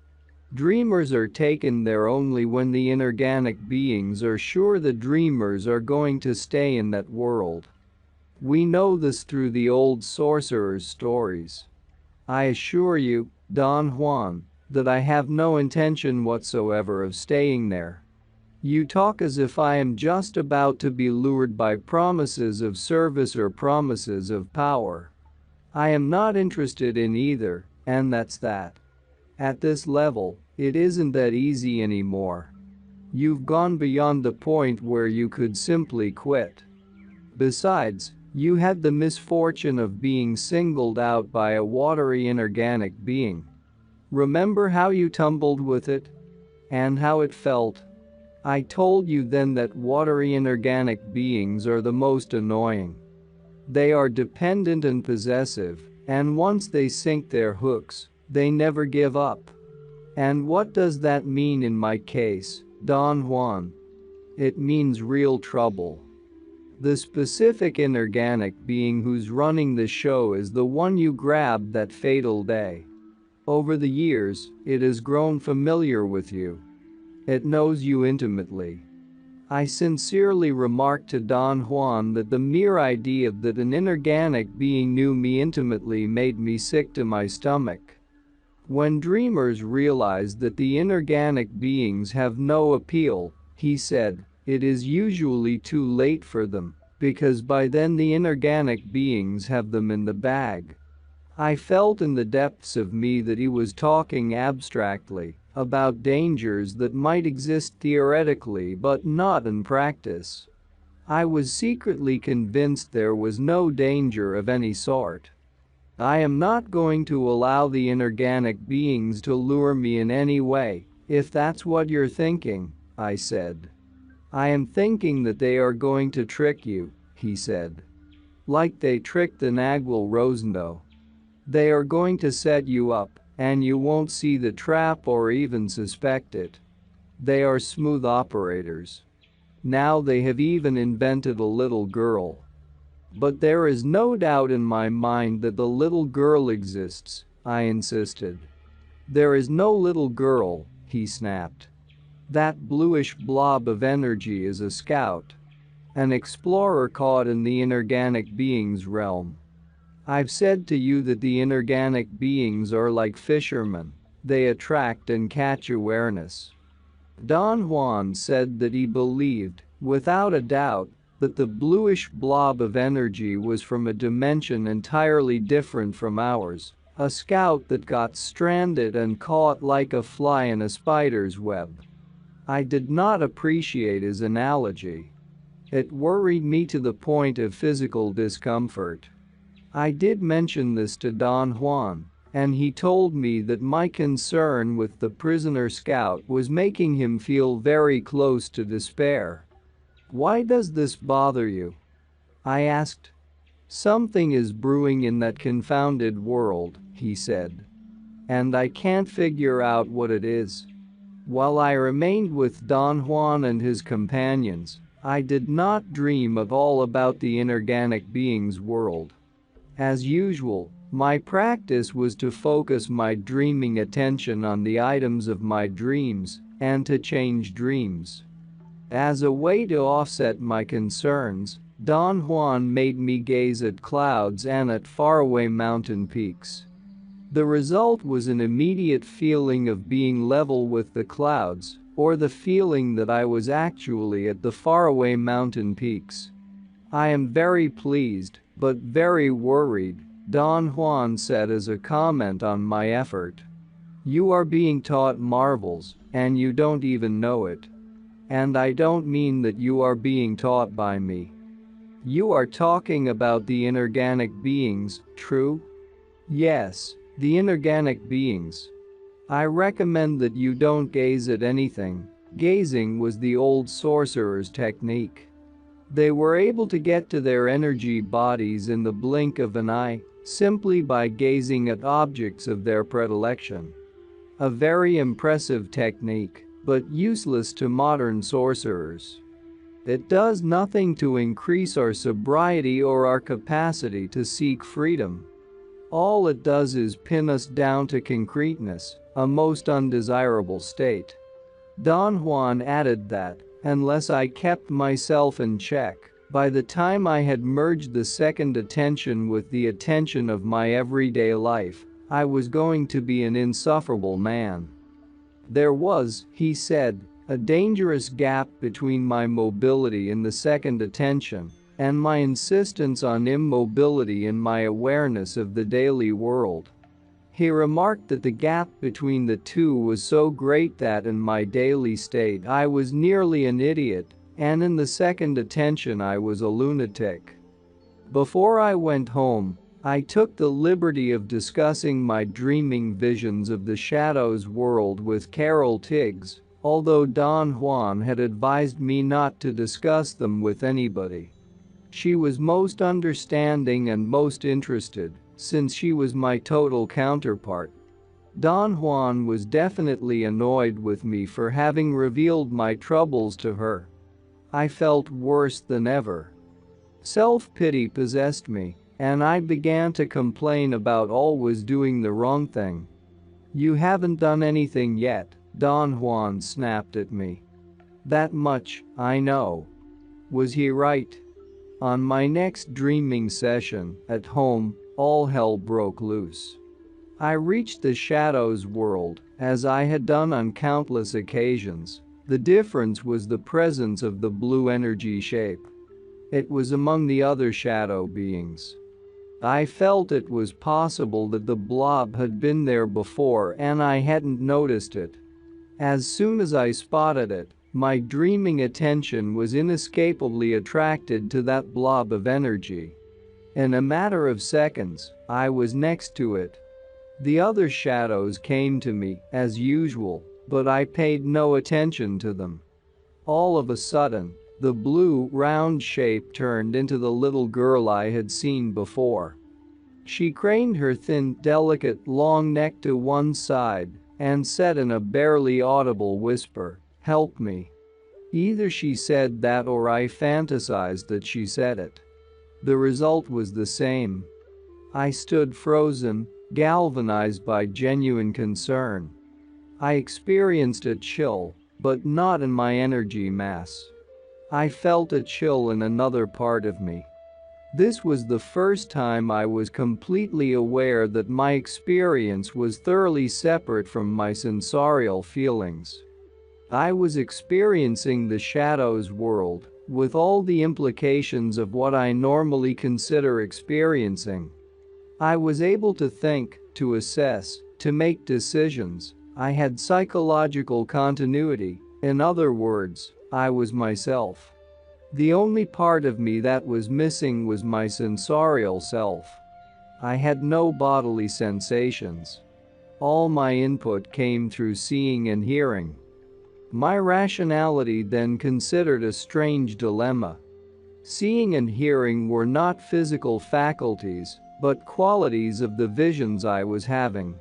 Speaker 1: Dreamers are taken there only when the inorganic beings are sure the dreamers are going to stay in that world. We know this through the old sorcerers' stories. I assure you, Don Juan, that I have no intention whatsoever of staying there. You talk as if I am just about to be lured by promises of service or promises of power. I am not interested in either, and that's that. At this level, it isn't that easy anymore. You've gone beyond the point where you could simply quit. Besides, you had the misfortune of being singled out by a watery inorganic being. Remember how you tumbled with it? And how it felt? I told you then that watery inorganic beings are the most annoying. They are dependent and possessive, and once they sink their hooks, They never give up. And what does that mean in my case, Don Juan? It means real trouble. The specific inorganic being who's running the show is the one you grabbed that fatal day. Over the years, it has grown familiar with you. It knows you intimately. I sincerely remarked to Don Juan that the mere idea that an inorganic being knew me intimately made me sick to my stomach. When dreamers realize that the inorganic beings have no appeal, he said, it is usually too late for them, because by then the inorganic beings have them in the bag. I felt in the depths of me that he was talking abstractly about dangers that might exist theoretically but not in practice. I was secretly convinced there was no danger of any sort. I am not going to allow the inorganic beings to lure me in any way, if that's what you're thinking, I said. I am thinking that they are going to trick you, he said. Like they tricked the Nagual Rosendo. They are going to set you up, and you won't see the trap or even suspect it. They are smooth operators. Now they have even invented a little girl. But there is no doubt in my mind that the little girl exists, I insisted. There is no little girl, he snapped. That bluish blob of energy is a scout. An explorer caught in the inorganic beings realm. I've said to you that the inorganic beings are like fishermen. They attract and catch awareness. Don Juan said that he believed, without a doubt, that the bluish blob of energy was from a dimension entirely different from ours, a scout that got stranded and caught like a fly in a spider's web. I did not appreciate his analogy. It worried me to the point of physical discomfort. I did mention this to Don Juan, and he told me that my concern with the prisoner scout was making him feel very close to despair. Why does this bother you? I asked. Something is brewing in that confounded world, he said. And I can't figure out what it is. While I remained with Don Juan and his companions, I did not dream at all about the inorganic being's world. As usual, my practice was to focus my dreaming attention on the items of my dreams and to change dreams. As a way to offset my concerns, Don Juan made me gaze at clouds and at faraway mountain peaks. The result was an immediate feeling of being level with the clouds, or the feeling that I was actually at the faraway mountain peaks. I am very pleased, but very worried, Don Juan said as a comment on my effort. You are being taught marvels, and you don't even know it. And I don't mean that you are being taught by me. You are talking about the inorganic beings, true? Yes, the inorganic beings. I recommend that you don't gaze at anything. Gazing was the old sorcerer's technique. They were able to get to their energy bodies in the blink of an eye, simply by gazing at objects of their predilection. A very impressive technique, but useless to modern sorcerers. It does nothing to increase our sobriety or our capacity to seek freedom. All it does is pin us down to concreteness, a most undesirable state. Don Juan added that, unless I kept myself in check, by the time I had merged the second attention with the attention of my everyday life, I was going to be an insufferable man. There was, he said, a dangerous gap between my mobility in the second attention and my insistence on immobility in my awareness of the daily world. He remarked that the gap between the two was so great that in my daily state I was nearly an idiot, and in the second attention I was a lunatic. Before I went home, I took the liberty of discussing my dreaming visions of the shadows world with Carol Tiggs, although Don Juan had advised me not to discuss them with anybody. She was most understanding and most interested, since she was my total counterpart. Don Juan was definitely annoyed with me for having revealed my troubles to her. I felt worse than ever. Self-pity possessed me, and I began to complain about always doing the wrong thing. "You haven't done anything yet," Don Juan snapped at me. "That much, I know." Was he right? On my next dreaming session, at home, all hell broke loose. I reached the shadows world, as I had done on countless occasions. The difference was the presence of the blue energy shape. It was among the other shadow beings. I felt it was possible that the blob had been there before and I hadn't noticed it. As soon as I spotted it, my dreaming attention was inescapably attracted to that blob of energy. In a matter of seconds, I was next to it. The other shadows came to me, as usual, but I paid no attention to them. All of a sudden, the blue, round shape turned into the little girl I had seen before. She craned her thin, delicate, long neck to one side and said in a barely audible whisper, "Help me." Either she said that or I fantasized that she said it. The result was the same. I stood frozen, galvanized by genuine concern. I experienced a chill, but not in my energy mass. I felt a chill in another part of me. This was the first time I was completely aware that my experience was thoroughly separate from my sensorial feelings. I was experiencing the shadows world, with all the implications of what I normally consider experiencing. I was able to think, to assess, to make decisions. I had psychological continuity. In other words, I was myself. The only part of me that was missing was my sensorial self. I had no bodily sensations. All my input came through seeing and hearing. My rationality then considered a strange dilemma. Seeing and hearing were not physical faculties, but qualities of the visions I was having.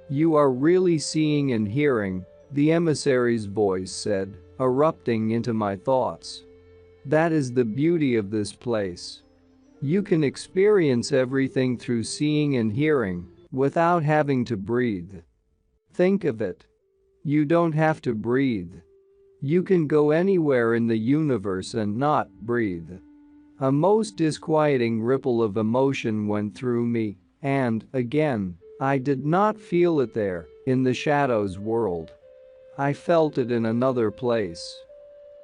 Speaker 1: "You are really seeing and hearing," the emissary's voice said, erupting into my thoughts. "That is the beauty of this place. You can experience everything through seeing and hearing, without having to breathe. Think of it. You don't have to breathe. You can go anywhere in the universe and not breathe." A most disquieting ripple of emotion went through me, and, again, I did not feel it there, in the shadows world. I felt it in another place.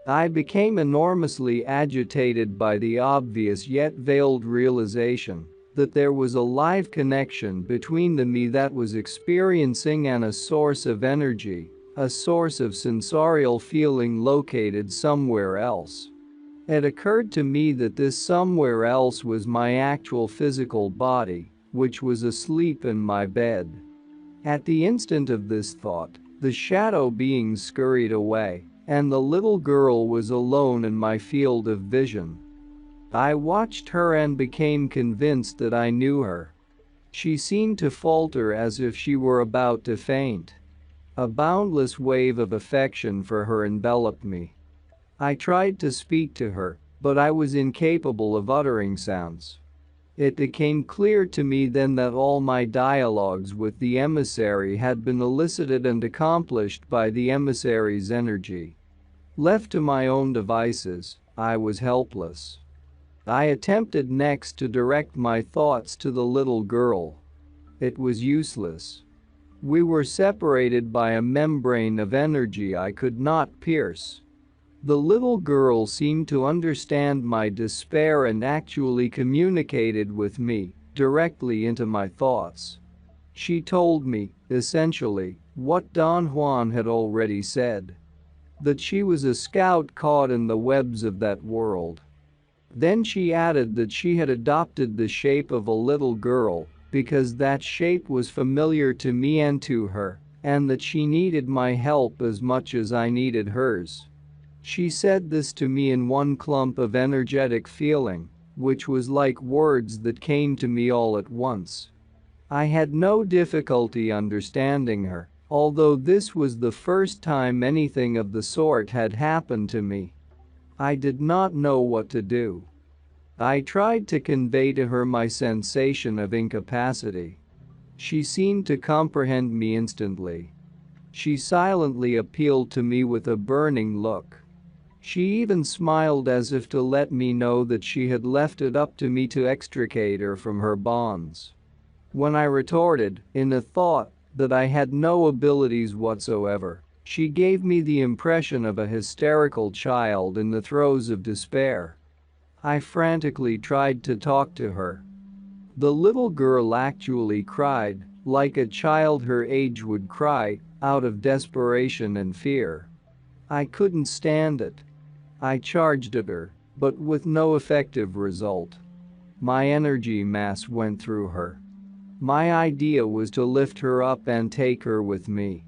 Speaker 1: I became enormously agitated by the obvious yet veiled realization that there was a live connection between the me that was experiencing and a source of energy, a source of sensorial feeling located somewhere else. It occurred to me that this somewhere else was my actual physical body, which was asleep in my bed. At the instant of this thought, the shadow beings scurried away, and the little girl was alone in my field of vision. I watched her and became convinced that I knew her. She seemed to falter as if she were about to faint. A boundless wave of affection for her enveloped me. I tried to speak to her, but I was incapable of uttering sounds. It became clear to me then that all my dialogues with the emissary had been elicited and accomplished by the emissary's energy. Left to my own devices, I was helpless. I attempted next to direct my thoughts to the little girl. It was useless. We were separated by a membrane of energy I could not pierce. The little girl seemed to understand my despair and actually communicated with me, directly into my thoughts. She told me, essentially, what Don Juan had already said. That she was a scout caught in the webs of that world. Then she added that she had adopted the shape of a little girl, because that shape was familiar to me and to her, and that she needed my help as much as I needed hers. She said this to me in one clump of energetic feeling, which was like words that came to me all at once. I had no difficulty understanding her, although this was the first time anything of the sort had happened to me. I did not know what to do. I tried to convey to her my sensation of incapacity. She seemed to comprehend me instantly. She silently appealed to me with a burning look. She even smiled as if to let me know that she had left it up to me to extricate her from her bonds. When I retorted, in a thought, that I had no abilities whatsoever, she gave me the impression of a hysterical child in the throes of despair. I frantically tried to talk to her. The little girl actually cried, like a child her age would cry, out of desperation and fear. I couldn't stand it. I charged at her, but with no effective result. My energy mass went through her. My idea was to lift her up and take her with me.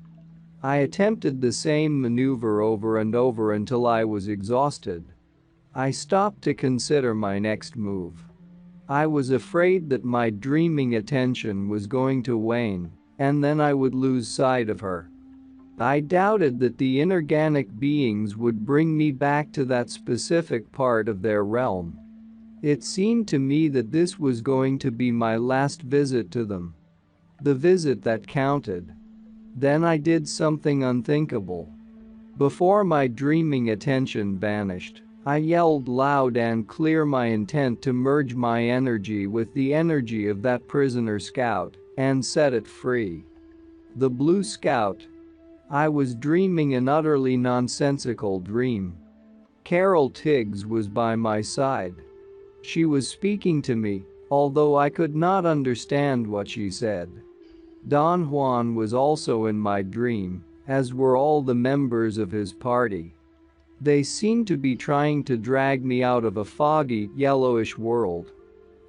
Speaker 1: I attempted the same maneuver over and over until I was exhausted. I stopped to consider my next move. I was afraid that my dreaming attention was going to wane, and then I would lose sight of her. I doubted that the inorganic beings would bring me back to that specific part of their realm. It seemed to me that this was going to be my last visit to them. The visit that counted. Then I did something unthinkable. Before my dreaming attention vanished, I yelled loud and clear my intent to merge my energy with the energy of that prisoner scout and set it free. The Blue Scout. I was dreaming an utterly nonsensical dream. Carol Tiggs was by my side. She was speaking to me, although I could not understand what she said. Don Juan was also in my dream, as were all the members of his party. They seemed to be trying to drag me out of a foggy, yellowish world.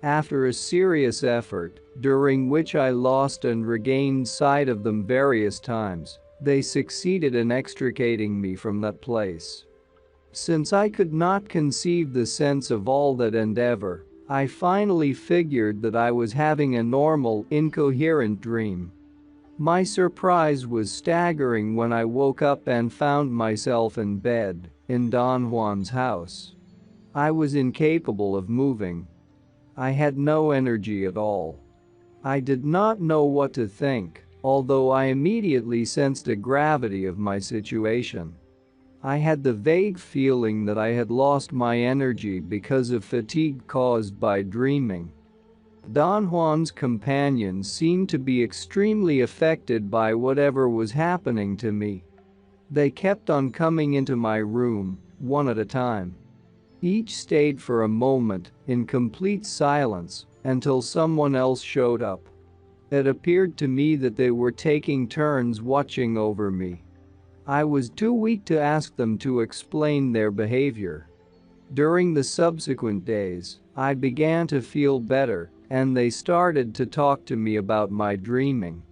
Speaker 1: After a serious effort, during which I lost and regained sight of them various times, they succeeded in extricating me from that place. Since I could not conceive the sense of all that endeavor, I finally figured that I was having a normal, incoherent dream. My surprise was staggering when I woke up and found myself in bed, in Don Juan's house. I was incapable of moving. I had no energy at all. I did not know what to think, although I immediately sensed the gravity of my situation. I had the vague feeling that I had lost my energy because of fatigue caused by dreaming. Don Juan's companions seemed to be extremely affected by whatever was happening to me. They kept on coming into my room, one at a time. Each stayed for a moment, in complete silence, until someone else showed up. It appeared to me that they were taking turns watching over me. I was too weak to ask them to explain their behavior. During the subsequent days, I began to feel better, and they started to talk to me about my dreaming.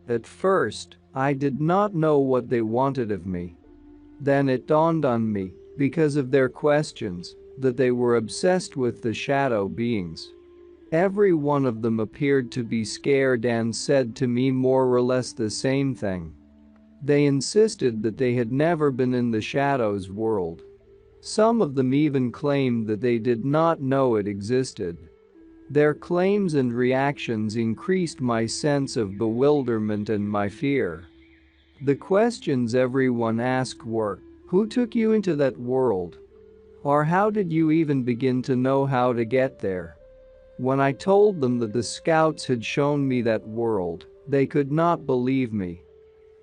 Speaker 1: At first, I did not know what they wanted of me. Then it dawned on me, because of their questions, that they were obsessed with the shadow beings. Every one of them appeared to be scared and said to me more or less the same thing. They insisted that they had never been in the shadows world. Some of them even claimed that they did not know it existed. Their claims and reactions increased my sense of bewilderment and my fear. The questions everyone asked were, "Who took you into that world?" Or "How did you even begin to know how to get there?" When I told them that the scouts had shown me that world, they could not believe me.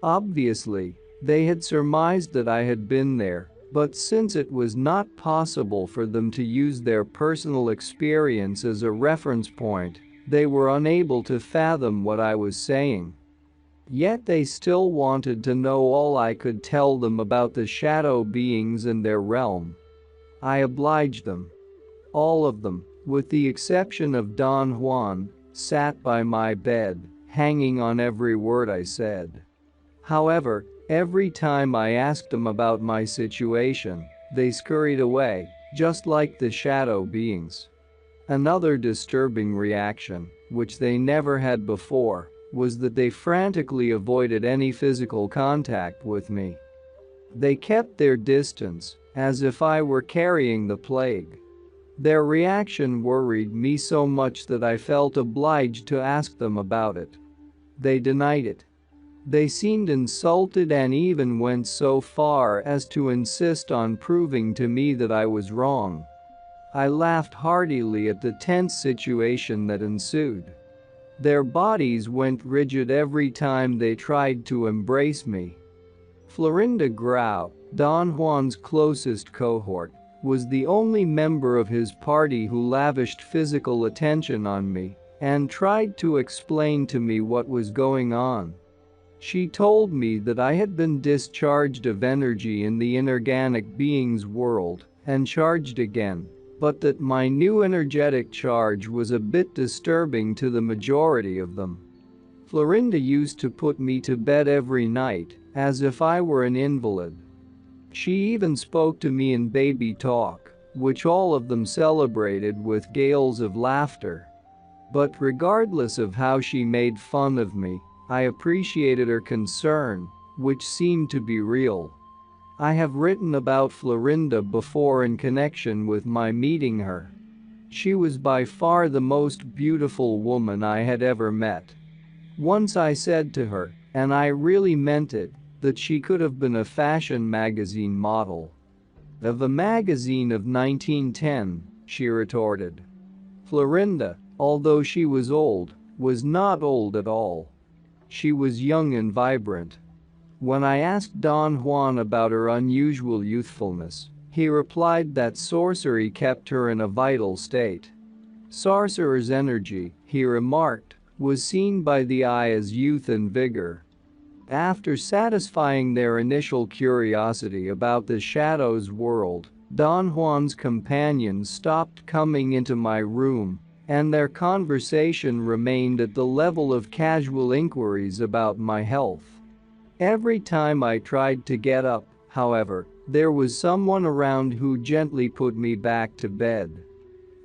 Speaker 1: Obviously, they had surmised that I had been there, but since it was not possible for them to use their personal experience as a reference point, they were unable to fathom what I was saying. Yet they still wanted to know all I could tell them about the shadow beings and their realm. I obliged them. All of them, with the exception of Don Juan, sat by my bed, hanging on every word I said. However, every time I asked them about my situation, they scurried away, just like the shadow beings. Another disturbing reaction, which they never had before, was that they frantically avoided any physical contact with me. They kept their distance, as if I were carrying the plague. Their reaction worried me so much that I felt obliged to ask them about it. They denied it. They seemed insulted and even went so far as to insist on proving to me that I was wrong. I laughed heartily at the tense situation that ensued. Their bodies went rigid every time they tried to embrace me. Florinda Grau, Don Juan's closest cohort, was the only member of his party who lavished physical attention on me and tried to explain to me what was going on. She told me that I had been discharged of energy in the inorganic being's world and charged again, but that my new energetic charge was a bit disturbing to the majority of them. Florinda used to put me to bed every night, as if I were an invalid. She even spoke to me in baby talk, which all of them celebrated with gales of laughter. But regardless of how she made fun of me, I appreciated her concern, which seemed to be real. I have written about Florinda before in connection with my meeting her. She was by far the most beautiful woman I had ever met. Once I said to her, and I really meant it, that she could have been a fashion magazine model. Of a magazine of 1910, she retorted. Florinda, although she was old, was not old at all. She was young and vibrant. When I asked Don Juan about her unusual youthfulness, he replied that sorcery kept her in a vital state. Sorcerer's energy, he remarked, was seen by the eye as youth and vigor. After satisfying their initial curiosity about the shadows world, Don Juan's companions stopped coming into my room, and their conversation remained at the level of casual inquiries about my health. Every time I tried to get up, however, there was someone around who gently put me back to bed.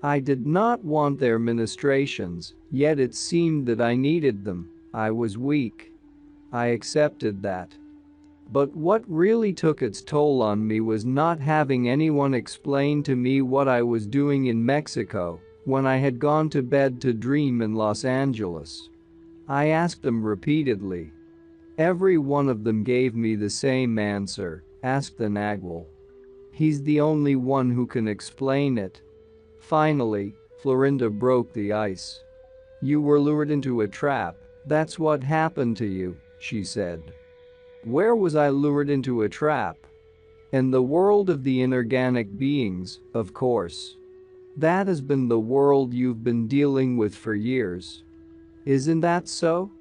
Speaker 1: I did not want their ministrations, yet it seemed that I needed them. I was weak. I accepted that. But what really took its toll on me was not having anyone explain to me what I was doing in Mexico when I had gone to bed to dream in Los Angeles. I asked them repeatedly. Every one of them gave me the same answer, ask the Nagual. He's the only one who can explain it. Finally, Florinda broke the ice. You were lured into a trap, that's what happened to you, she said. Where was I lured into a trap? In the world of the inorganic beings, of course. That has been the world you've been dealing with for years. Isn't that so?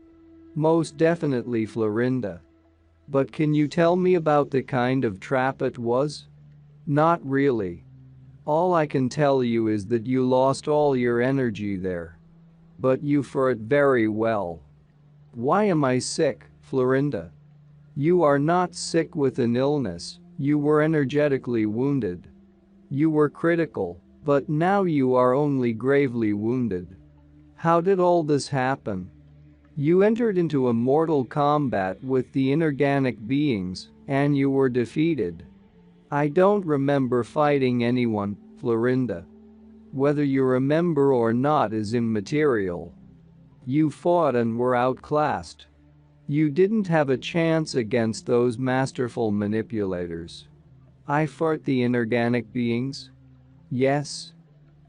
Speaker 1: Most definitely, Florinda. But can you tell me about the kind of trap it was? Not really. All I can tell you is that you lost all your energy there. But you fought it very well. Why am I sick, Florinda? You are not sick with an illness, you were energetically wounded. You were critical, but now you are only gravely wounded. How did all this happen? You entered into a mortal combat with the inorganic beings, and you were defeated. I don't remember fighting anyone, Florinda. Whether you remember or not is immaterial. You fought and were outclassed. You didn't have a chance against those masterful manipulators. I fought the inorganic beings? Yes.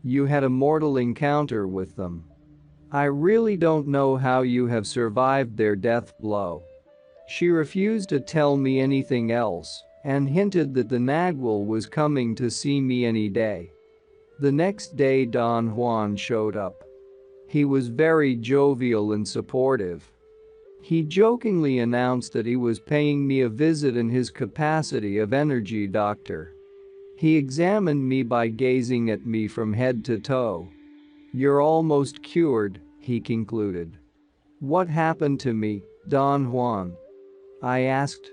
Speaker 1: You had a mortal encounter with them. I really don't know how you have survived their death blow. She refused to tell me anything else and hinted that the Nagual was coming to see me any day. The next day Don Juan showed up. He was very jovial and supportive. He jokingly announced that he was paying me a visit in his capacity of energy doctor. He examined me by gazing at me from head to toe. You're almost cured, he concluded. What happened to me, Don Juan? I asked.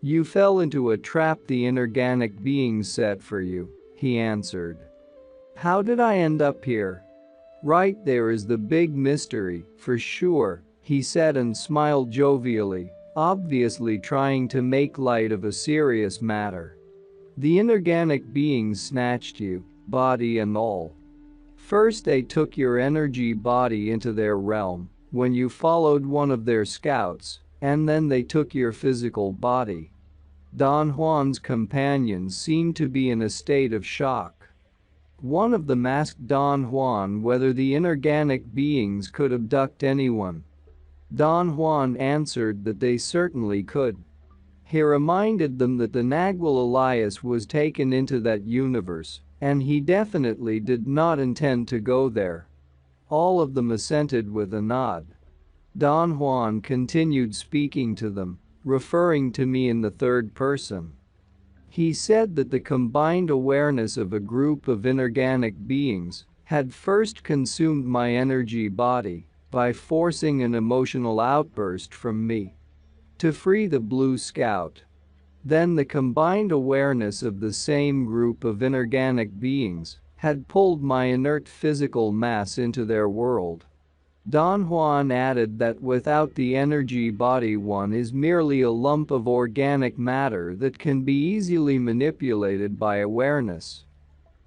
Speaker 1: You fell into a trap the inorganic beings set for you, he answered. How did I end up here? Right there is the big mystery, for sure, he said and smiled jovially, obviously trying to make light of a serious matter. The inorganic beings snatched you, body and all. First they took your energy body into their realm, when you followed one of their scouts, and then they took your physical body. Don Juan's companions seemed to be in a state of shock. One of them asked Don Juan whether the inorganic beings could abduct anyone. Don Juan answered that they certainly could. He reminded them that the Nagual Elias was taken into that universe, and he definitely did not intend to go there. All of them assented with a nod. Don Juan continued speaking to them, referring to me in the third person. He said that the combined awareness of a group of inorganic beings had first consumed my energy body by forcing an emotional outburst from me to free the Blue Scout. Then the combined awareness of the same group of inorganic beings had pulled my inert physical mass into their world. Don Juan added that without the energy body one is merely a lump of organic matter that can be easily manipulated by awareness.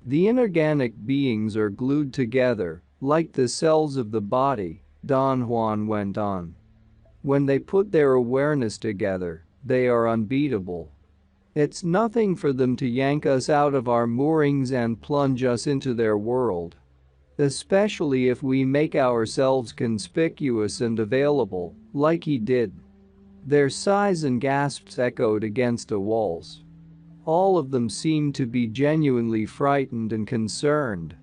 Speaker 1: The inorganic beings are glued together, like the cells of the body, Don Juan went on. When they put their awareness together, they are unbeatable. It's nothing for them to yank us out of our moorings and plunge us into their world. Especially if we make ourselves conspicuous and available, like he did. Their sighs and gasps echoed against the walls. All of them seemed to be genuinely frightened and concerned.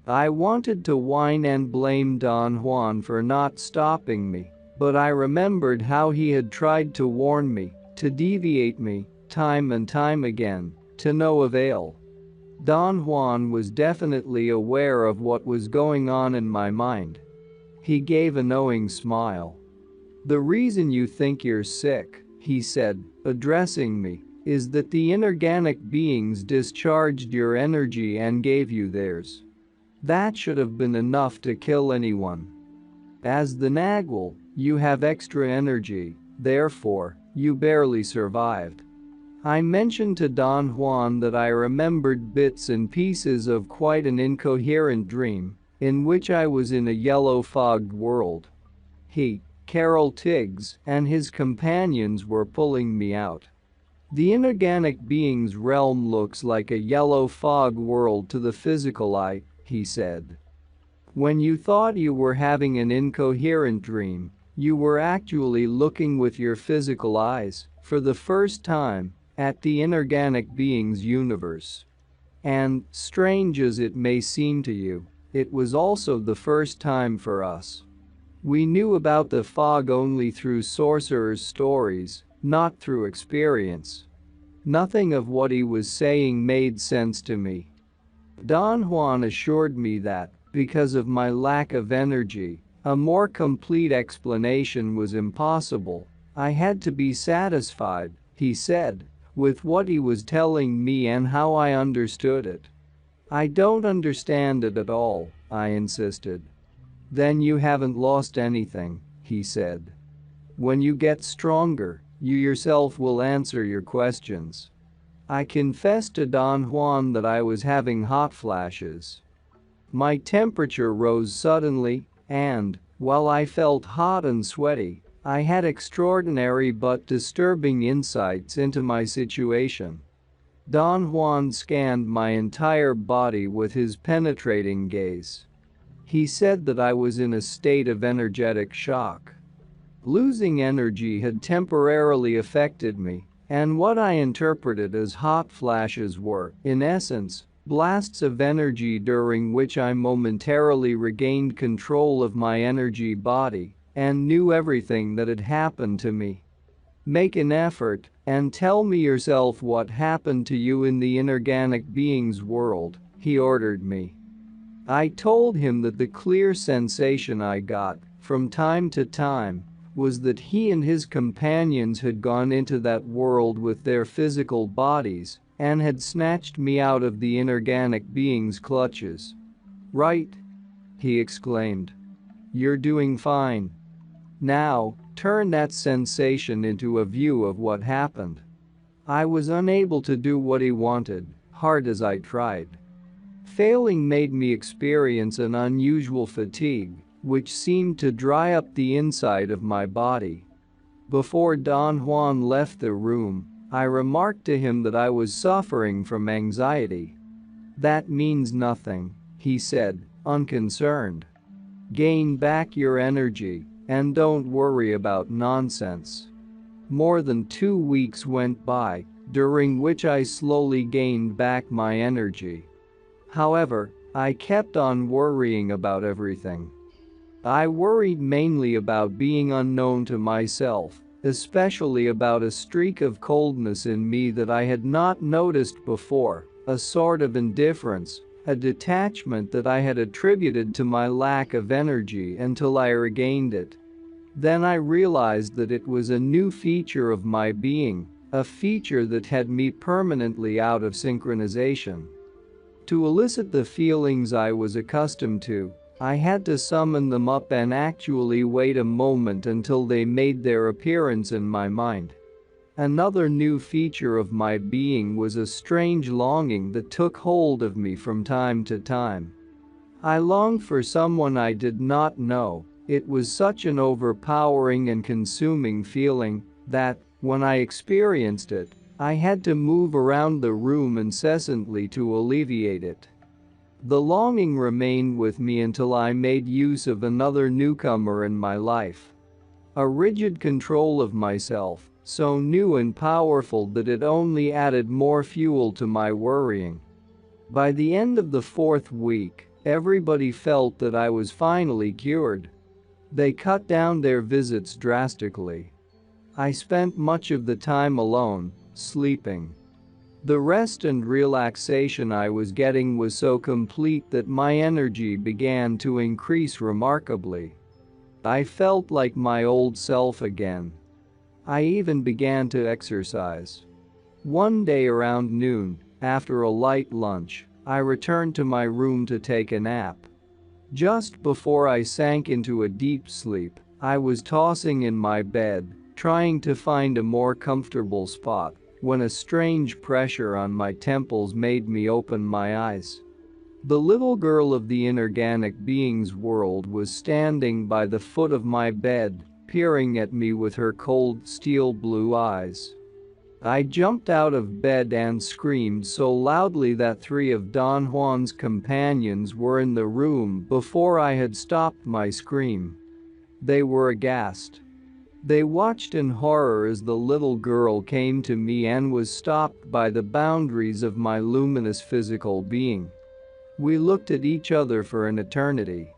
Speaker 1: I wanted to whine and blame Don Juan for not stopping me, but I remembered how he had tried to warn me, to deviate me, time and time again, to no avail. Don Juan was definitely aware of what was going on in my mind. He gave a knowing smile. "The reason you think you're sick," he said, addressing me, "is that the inorganic beings discharged your energy and gave you theirs. That should have been enough to kill anyone. As the Nagual, you have extra energy, therefore, you barely survived." I mentioned to Don Juan that I remembered bits and pieces of quite an incoherent dream, in which I was in a yellow-fogged world. He, Carol Tiggs, and his companions were pulling me out. The inorganic being's realm looks like a yellow fog world to the physical eye, he said. When you thought you were having an incoherent dream, you were actually looking with your physical eyes, for the first time, at the inorganic being's universe. And, strange as it may seem to you, it was also the first time for us. We knew about the fog only through sorcerers' stories, not through experience. Nothing of what he was saying made sense to me. Don Juan assured me that, because of my lack of energy, a more complete explanation was impossible. I had to be satisfied, he said, with what he was telling me and how I understood it. "I don't understand it at all," I insisted. "Then you haven't lost anything," he said. "When you get stronger, you yourself will answer your questions." I confessed to Don Juan that I was having hot flashes. My temperature rose suddenly, and, while I felt hot and sweaty, I had extraordinary but disturbing insights into my situation. Don Juan scanned my entire body with his penetrating gaze. He said that I was in a state of energetic shock. Losing energy had temporarily affected me, and what I interpreted as hot flashes were, in essence, blasts of energy during which I momentarily regained control of my energy body and knew everything that had happened to me. "Make an effort and tell me yourself what happened to you in the inorganic being's world," he ordered me. I told him that the clear sensation I got, from time to time, was that he and his companions had gone into that world with their physical bodies and had snatched me out of the inorganic being's clutches. "Right?" he exclaimed. "You're doing fine. Now, turn that sensation into a view of what happened." I was unable to do what he wanted, hard as I tried. Failing made me experience an unusual fatigue, which seemed to dry up the inside of my body. Before Don Juan left the room, I remarked to him that I was suffering from anxiety. "That means nothing," he said, unconcerned. "Gain back your energy and don't worry about nonsense." More than 2 weeks went by, during which I slowly gained back my energy. However, I kept on worrying about everything. I worried mainly about being unknown to myself, especially about a streak of coldness in me that I had not noticed before, a sort of indifference, a detachment that I had attributed to my lack of energy until I regained it. Then I realized that it was a new feature of my being, a feature that had me permanently out of synchronization. To elicit the feelings I was accustomed to, I had to summon them up and actually wait a moment until they made their appearance in my mind. Another new feature of my being was a strange longing that took hold of me from time to time. I longed for someone I did not know. It was such an overpowering and consuming feeling that, when I experienced it, I had to move around the room incessantly to alleviate it. The longing remained with me until I made use of another newcomer in my life. A rigid control of myself, so new and powerful that it only added more fuel to my worrying. By the end of the 4th week, everybody felt that I was finally cured. They cut down their visits drastically. I spent much of the time alone, sleeping. The rest and relaxation I was getting was so complete that my energy began to increase remarkably. I felt like my old self again. I even began to exercise. One day around noon, after a light lunch, I returned to my room to take a nap. Just before I sank into a deep sleep, I was tossing in my bed, trying to find a more comfortable spot, when a strange pressure on my temples made me open my eyes. The little girl of the inorganic being's world was standing by the foot of my bed, peering at me with her cold steel blue eyes. I jumped out of bed and screamed so loudly that 3 of Don Juan's companions were in the room before I had stopped my scream. They were aghast. They watched in horror as the little girl came to me and was stopped by the boundaries of my luminous physical being. We looked at each other for an eternity.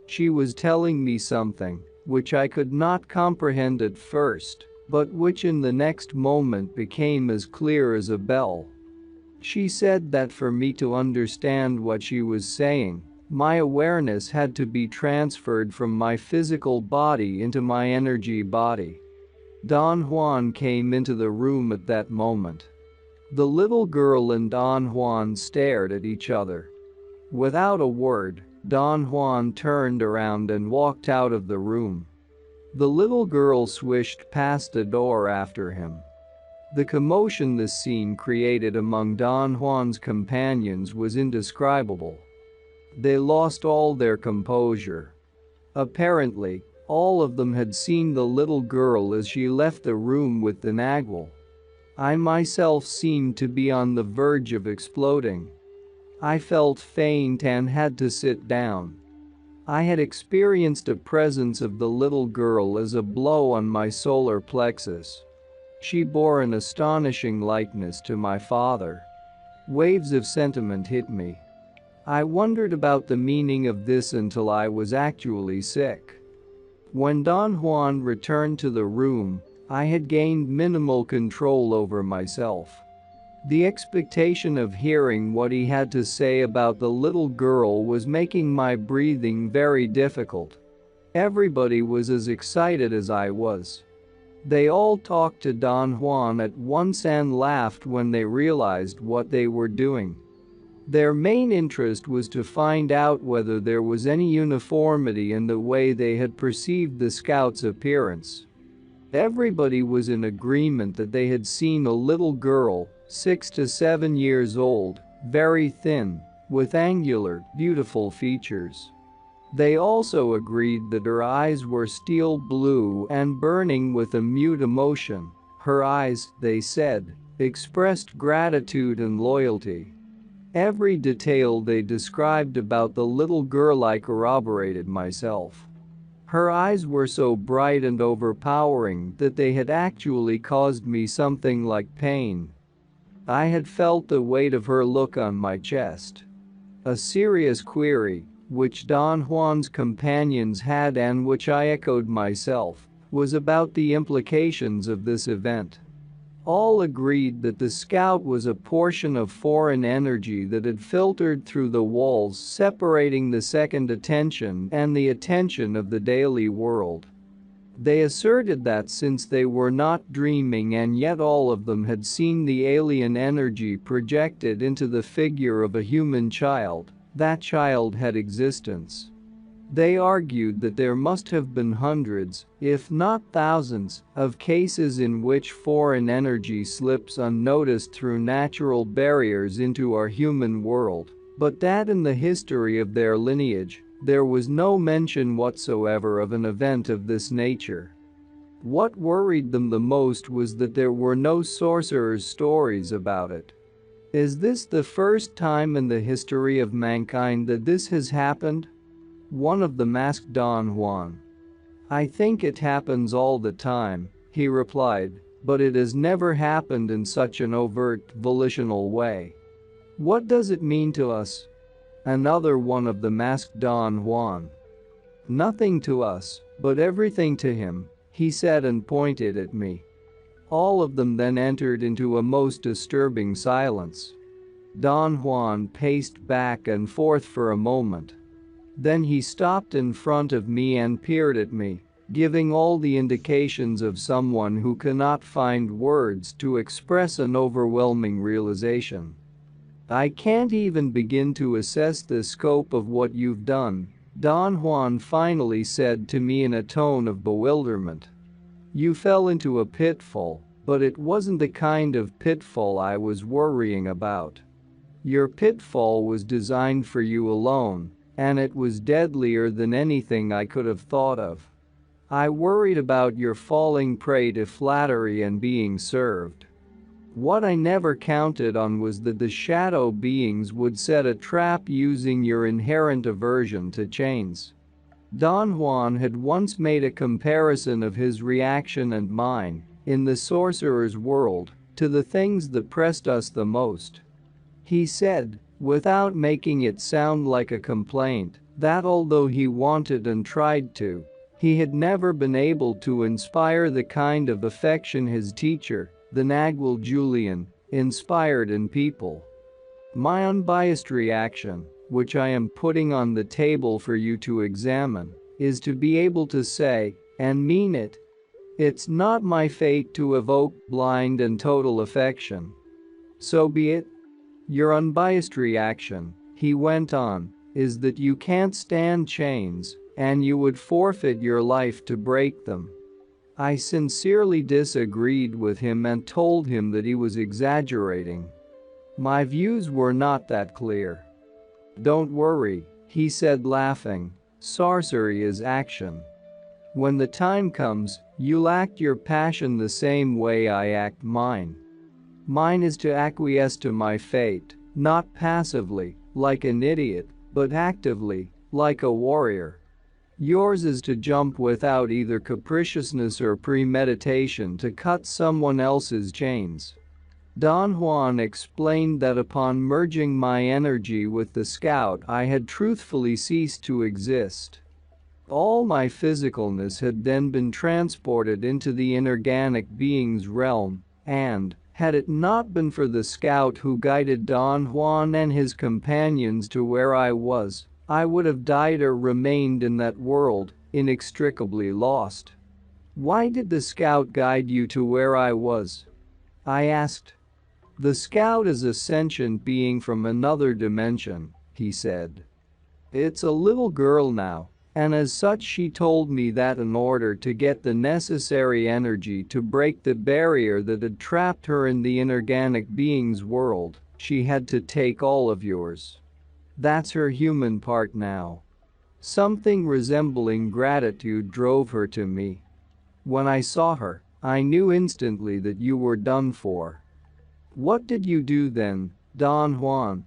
Speaker 1: She was telling me something, which I could not comprehend at first, but which in the next moment became as clear as a bell. She said that for me to understand what she was saying, my awareness had to be transferred from my physical body into my energy body. Don Juan came into the room at that moment. The little girl and Don Juan stared at each other. Without a word, Don Juan turned around and walked out of the room. The little girl swished past the door after him. The commotion this scene created among Don Juan's companions was indescribable. They lost all their composure. Apparently, all of them had seen the little girl as she left the room with the nagual. I myself seemed to be on the verge of exploding. I felt faint and had to sit down. I had experienced a presence of the little girl as a blow on my solar plexus. She bore an astonishing likeness to my father. Waves of sentiment hit me. I wondered about the meaning of this until I was actually sick. When Don Juan returned to the room, I had gained minimal control over myself. The expectation of hearing what he had to say about the little girl was making my breathing very difficult. Everybody was as excited as I was. They all talked to Don Juan at once and laughed when they realized what they were doing. Their main interest was to find out whether there was any uniformity in the way they had perceived the scout's appearance. Everybody was in agreement that they had seen a little girl, 6 to 7 years old, very thin, with angular, beautiful features. They also agreed that her eyes were steel blue and burning with a mute emotion. Her eyes, they said, expressed gratitude and loyalty. Every detail they described about the little girl I corroborated myself. Her eyes were so bright and overpowering that they had actually caused me something like pain. I had felt the weight of her look on my chest. A serious query, which Don Juan's companions had and which I echoed myself, was about the implications of this event. All agreed that the scout was a portion of foreign energy that had filtered through the walls separating the second attention and the attention of the daily world. They asserted that since they were not dreaming and yet all of them had seen the alien energy projected into the figure of a human child, that child had existence. They argued that there must have been hundreds, if not thousands, of cases in which foreign energy slips unnoticed through natural barriers into our human world, but that in the history of their lineage, there was no mention whatsoever of an event of this nature. What worried them the most was that there were no sorcerers' stories about it. Is this the first time in the history of mankind that this has happened? One of them asked Don Juan. I think it happens all the time, he replied, but it has never happened in such an overt, volitional way. What does it mean to us? Another one of them asked Don Juan. Nothing to us, but everything to him, he said and pointed at me. All of them then entered into a most disturbing silence. Don Juan paced back and forth for a moment. Then he stopped in front of me and peered at me, giving all the indications of someone who cannot find words to express an overwhelming realization. I can't even begin to assess the scope of what you've done, Don Juan finally said to me in a tone of bewilderment. You fell into a pitfall, but it wasn't the kind of pitfall I was worrying about. Your pitfall was designed for you alone, and it was deadlier than anything I could have thought of. I worried about your falling prey to flattery and being served. What I never counted on was that the shadow beings would set a trap using your inherent aversion to chains. Don Juan had once made a comparison of his reaction and mine, in the sorcerer's world, to the things that pressed us the most. He said, without making it sound like a complaint, that although he wanted and tried to, he had never been able to inspire the kind of affection his teacher, the Nagual Julian, inspired in people. My unbiased reaction, which I am putting on the table for you to examine, is to be able to say, and mean it, it's not my fate to evoke blind and total affection. So be it. Your unbiased reaction, he went on, is that you can't stand chains, and you would forfeit your life to break them. I sincerely disagreed with him and told him that he was exaggerating. My views were not that clear. Don't worry, he said laughing, sorcery is action. When the time comes, you'll act your passion the same way I act mine. Mine is to acquiesce to my fate, not passively, like an idiot, but actively, like a warrior. Yours is to jump without either capriciousness or premeditation to cut someone else's chains. Don Juan explained that upon merging my energy with the scout I had truthfully ceased to exist. All my physicalness had then been transported into the inorganic being's realm, and, had it not been for the scout who guided Don Juan and his companions to where I was, I would have died or remained in that world, inextricably lost. Why did the scout guide you to where I was? I asked. The scout is a sentient being from another dimension, he said. It's a little girl now, and as such she told me that in order to get the necessary energy to break the barrier that had trapped her in the inorganic being's world, she had to take all of yours. That's her human part now. Something resembling gratitude drove her to me. When I saw her, I knew instantly that you were done for. What did you do then, Don Juan?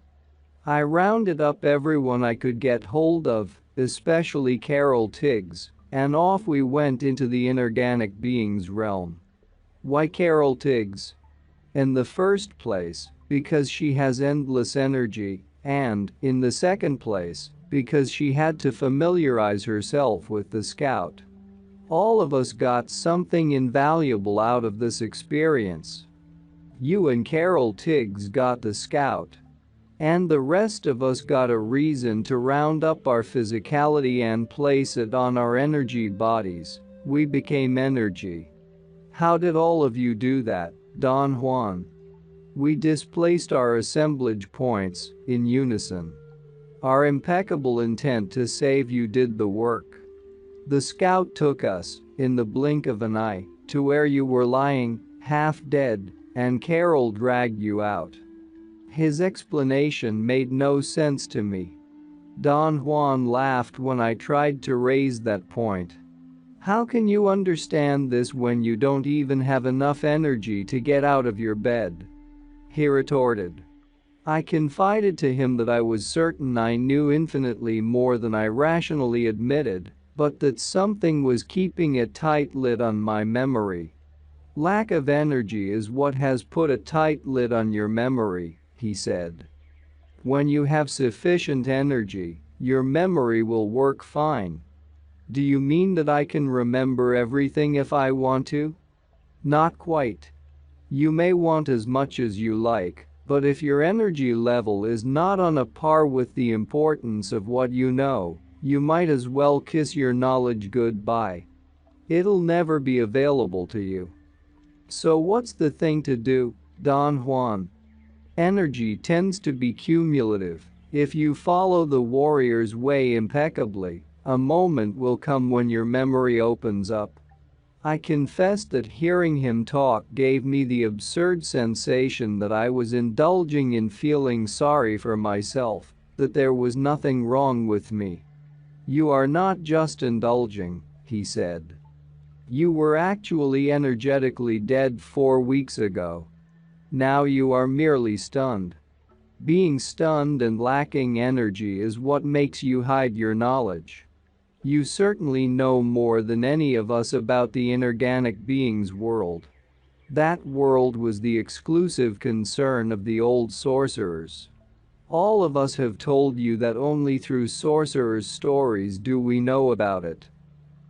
Speaker 1: I rounded up everyone I could get hold of, especially Carol Tiggs, and off we went into the inorganic being's realm. Why Carol Tiggs? In the first place, because she has endless energy, and, in the second place, because she had to familiarize herself with the scout. All of us got something invaluable out of this experience. You and Carol Tiggs got the scout. And the rest of us got a reason to round up our physicality and place it on our energy bodies. We became energy. How did all of you do that, Don Juan? We displaced our assemblage points, in unison. Our impeccable intent to save you did the work. The scout took us, in the blink of an eye, to where you were lying, half dead, and Carol dragged you out. His explanation made no sense to me. Don Juan laughed when I tried to raise that point. How can you understand this when you don't even have enough energy to get out of your bed? He retorted. I confided to him that I was certain I knew infinitely more than I rationally admitted, but that something was keeping a tight lid on my memory. Lack of energy is what has put a tight lid on your memory, he said. When you have sufficient energy, your memory will work fine. Do you mean that I can remember everything if I want to? Not quite. You may want as much as you like, but if your energy level is not on a par with the importance of what you know, you might as well kiss your knowledge goodbye. It'll never be available to you. So what's the thing to do, Don Juan? Energy tends to be cumulative. If you follow the warrior's way impeccably, a moment will come when your memory opens up. I confess that hearing him talk gave me the absurd sensation that I was indulging in feeling sorry for myself, that there was nothing wrong with me. You are not just indulging, he said. You were actually energetically dead 4 weeks ago. Now you are merely stunned. Being stunned and lacking energy is what makes you hide your knowledge. You certainly know more than any of us about the inorganic being's world. That world was the exclusive concern of the old sorcerers. All of us have told you that only through sorcerers' stories do we know about it.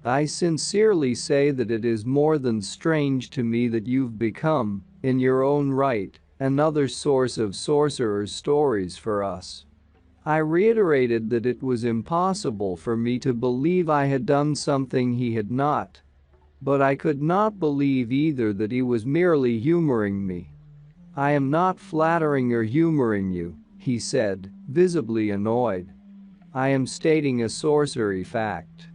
Speaker 1: I sincerely say that it is more than strange to me that you've become, in your own right, another source of sorcerers' stories for us. I reiterated that it was impossible for me to believe I had done something he had not. But I could not believe either that he was merely humoring me. I am not flattering or humoring you, he said, visibly annoyed. I am stating a sorcery fact.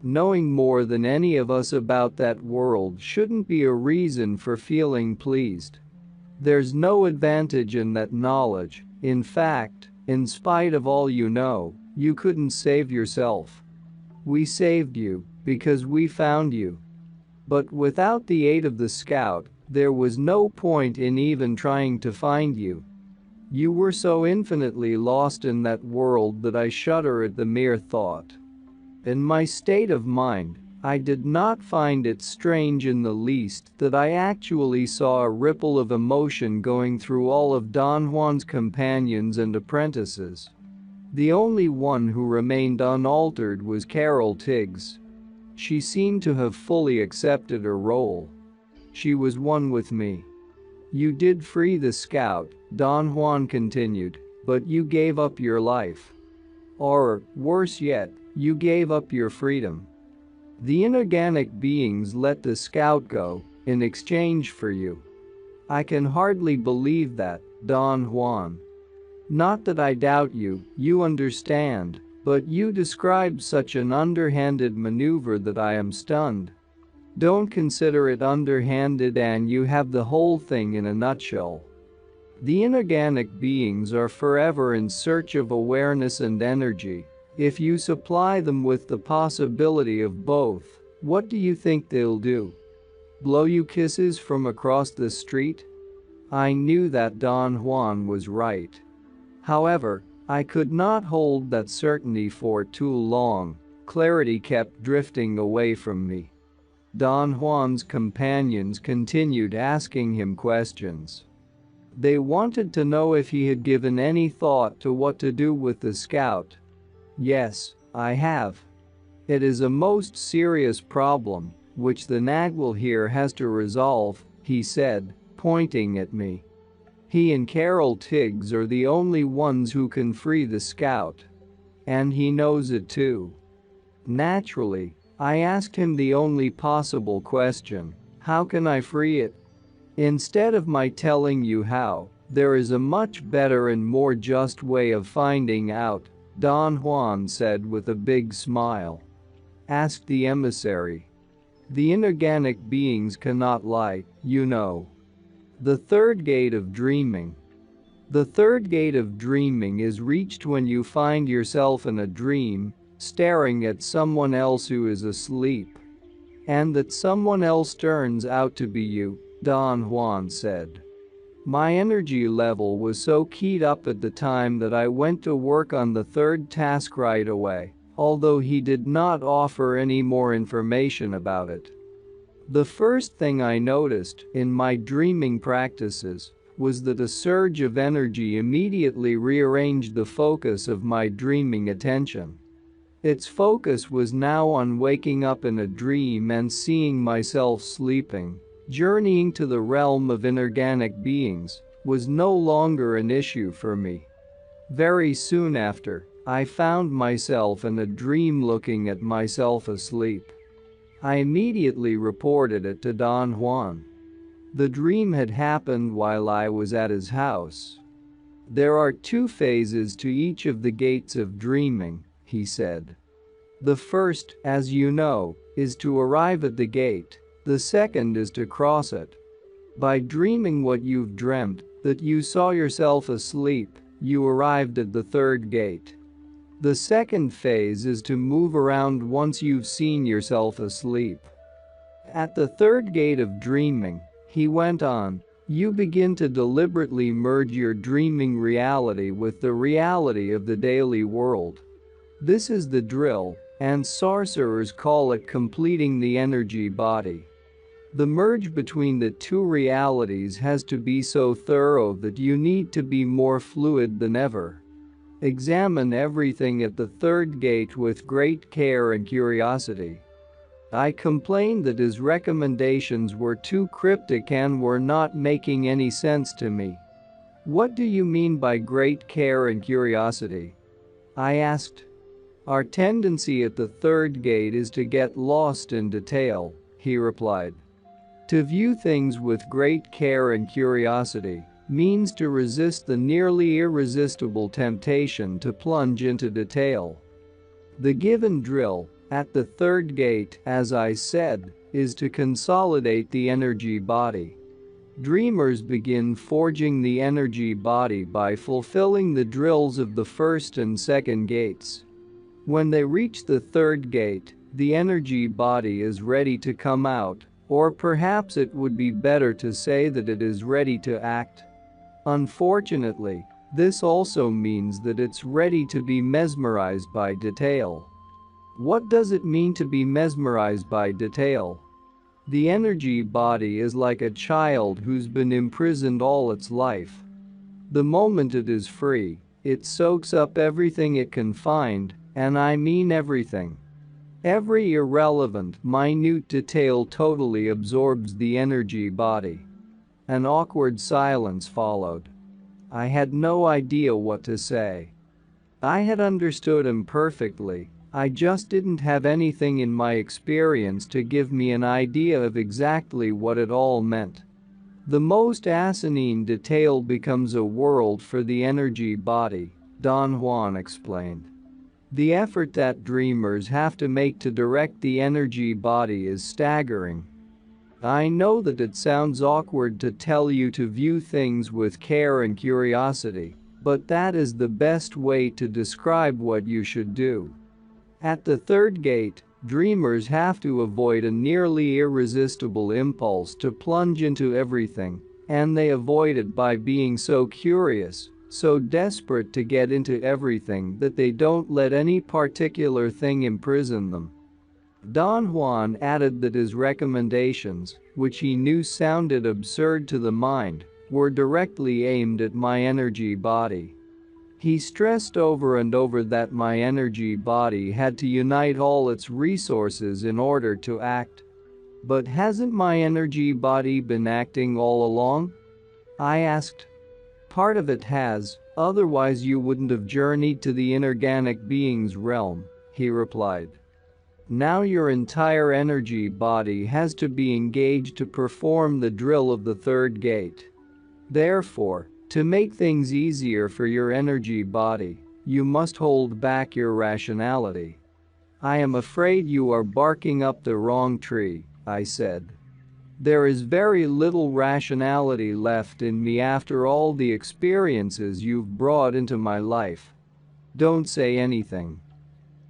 Speaker 1: Knowing more than any of us about that world shouldn't be a reason for feeling pleased. There's no advantage in that knowledge. In fact, in spite of all you know, you couldn't save yourself. We saved you because we found you. But without the aid of the scout, there was no point in even trying to find you. You were so infinitely lost in that world that I shudder at the mere thought. In my state of mind, I did not find it strange in the least that I actually saw a ripple of emotion going through all of Don Juan's companions and apprentices. The only one who remained unaltered was Carol Tiggs. She seemed to have fully accepted her role. She was one with me. You did free the scout, Don Juan continued, but you gave up your life. Or, worse yet, you gave up your freedom. The inorganic beings let the scout go, in exchange for you. I can hardly believe that, Don Juan. Not that I doubt you, you understand, but you describe such an underhanded maneuver that I am stunned. Don't consider it underhanded and you have the whole thing in a nutshell. The inorganic beings are forever in search of awareness and energy. If you supply them with the possibility of both, what do you think they'll do? Blow you kisses from across the street? I knew that Don Juan was right. However, I could not hold that certainty for too long. Clarity kept drifting away from me. Don Juan's companions continued asking him questions. They wanted to know if he had given any thought to what to do with the scout. Yes, I have. It is a most serious problem, which the Nagwal here has to resolve, he said, pointing at me. He and Carol Tiggs are the only ones who can free the scout. And he knows it too. Naturally, I asked him the only possible question: how can I free it? Instead of my telling you how, there is a much better and more just way of finding out, Don Juan said with a big smile. Ask the emissary. The inorganic beings cannot lie, you know. The third gate of dreaming. The third gate of dreaming is reached when you find yourself in a dream, staring at someone else who is asleep. And that someone else turns out to be you, Don Juan said. My energy level was so keyed up at the time that I went to work on the third task right away, although he did not offer any more information about it. The first thing I noticed in my dreaming practices was that a surge of energy immediately rearranged the focus of my dreaming attention. Its focus was now on waking up in a dream and seeing myself sleeping. Journeying to the realm of inorganic beings was no longer an issue for me. Very soon after, I found myself in a dream looking at myself asleep. I immediately reported it to Don Juan. The dream had happened while I was at his house. There are two phases to each of the gates of dreaming, he said. The first, as you know, is to arrive at the gate. The second is to cross it. By dreaming what you've dreamt, that you saw yourself asleep, you arrived at the third gate. The second phase is to move around once you've seen yourself asleep. At the third gate of dreaming, he went on, you begin to deliberately merge your dreaming reality with the reality of the daily world. This is the drill, and sorcerers call it completing the energy body. The merge between the two realities has to be so thorough that you need to be more fluid than ever. Examine everything at the third gate with great care and curiosity. I complained that his recommendations were too cryptic and were not making any sense to me. What do you mean by great care and curiosity? I asked. Our tendency at the third gate is to get lost in detail, he replied. To view things with great care and curiosity means to resist the nearly irresistible temptation to plunge into detail. The given drill, at the third gate, as I said, is to consolidate the energy body. Dreamers begin forging the energy body by fulfilling the drills of the first and second gates. When they reach the third gate, the energy body is ready to come out, or perhaps it would be better to say that it is ready to act. Unfortunately, this also means that it's ready to be mesmerized by detail. What does it mean to be mesmerized by detail? The energy body is like a child who's been imprisoned all its life. The moment it is free, it soaks up everything it can find, and I mean everything. Every irrelevant, minute detail totally absorbs the energy body. An awkward silence followed. I had no idea what to say. I had understood him perfectly, I just didn't have anything in my experience to give me an idea of exactly what it all meant. The most asinine detail becomes a world for the energy body, Don Juan explained. The effort that dreamers have to make to direct the energy body is staggering. I know that it sounds awkward to tell you to view things with care and curiosity, but that is the best way to describe what you should do. At the third gate, dreamers have to avoid a nearly irresistible impulse to plunge into everything, and they avoid it by being so curious, so desperate to get into everything that they don't let any particular thing imprison them. Don Juan added that his recommendations, which he knew sounded absurd to the mind, were directly aimed at my energy body. He stressed over and over that my energy body had to unite all its resources in order to act. But hasn't my energy body been acting all along? I asked. Part of it has, otherwise you wouldn't have journeyed to the inorganic being's realm, he replied. Now your entire energy body has to be engaged to perform the drill of the third gate. Therefore, to make things easier for your energy body, you must hold back your rationality. I am afraid you are barking up the wrong tree, I said. There is very little rationality left in me after all the experiences you've brought into my life. Don't say anything.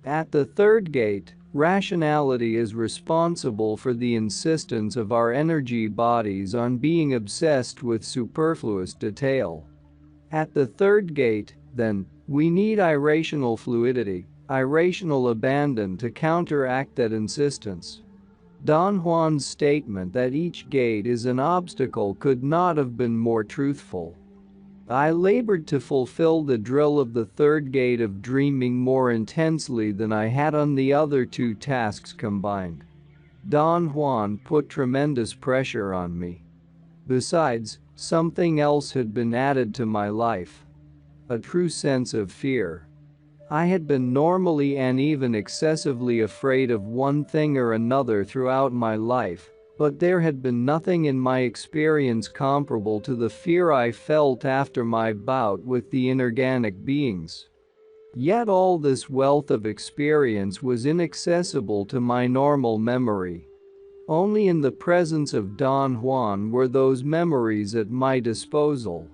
Speaker 1: At the third gate, rationality is responsible for the insistence of our energy bodies on being obsessed with superfluous detail. At the third gate, then, we need irrational fluidity, irrational abandon to counteract that insistence. Don Juan's statement that each gate is an obstacle could not have been more truthful. I labored to fulfill the drill of the third gate of dreaming more intensely than I had on the other two tasks combined. Don Juan put tremendous pressure on me. Besides, something else had been added to my life. A true sense of fear. I had been normally and even excessively afraid of one thing or another throughout my life, but there had been nothing in my experience comparable to the fear I felt after my bout with the inorganic beings. Yet all this wealth of experience was inaccessible to my normal memory. Only in the presence of Don Juan were those memories at my disposal.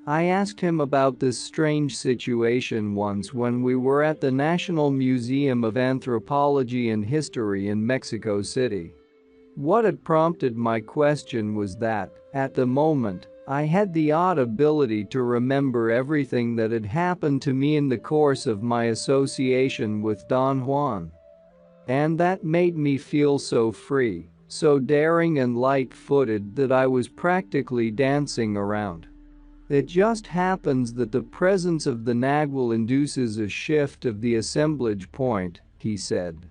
Speaker 1: I asked him about this strange situation once when we were at the National Museum of Anthropology and History in Mexico City. What had prompted my question was that, at the moment, I had the odd ability to remember everything that had happened to me in the course of my association with Don Juan. And that made me feel so free, so daring and light-footed that I was practically dancing around. It just happens that the presence of the Nagual induces a shift of the assemblage point, he said.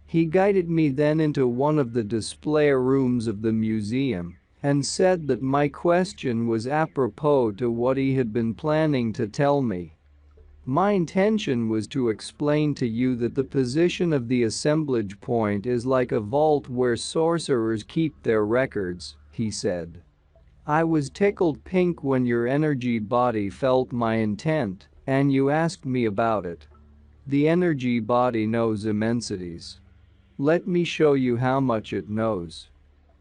Speaker 1: He guided me then into one of the display rooms of the museum and said that my question was apropos to what he had been planning to tell me. My intention was to explain to you that the position of the assemblage point is like a vault where sorcerers keep their records, he said. I was tickled pink when your energy body felt my intent, and you asked me about it. The energy body knows immensities. Let me show you how much it knows.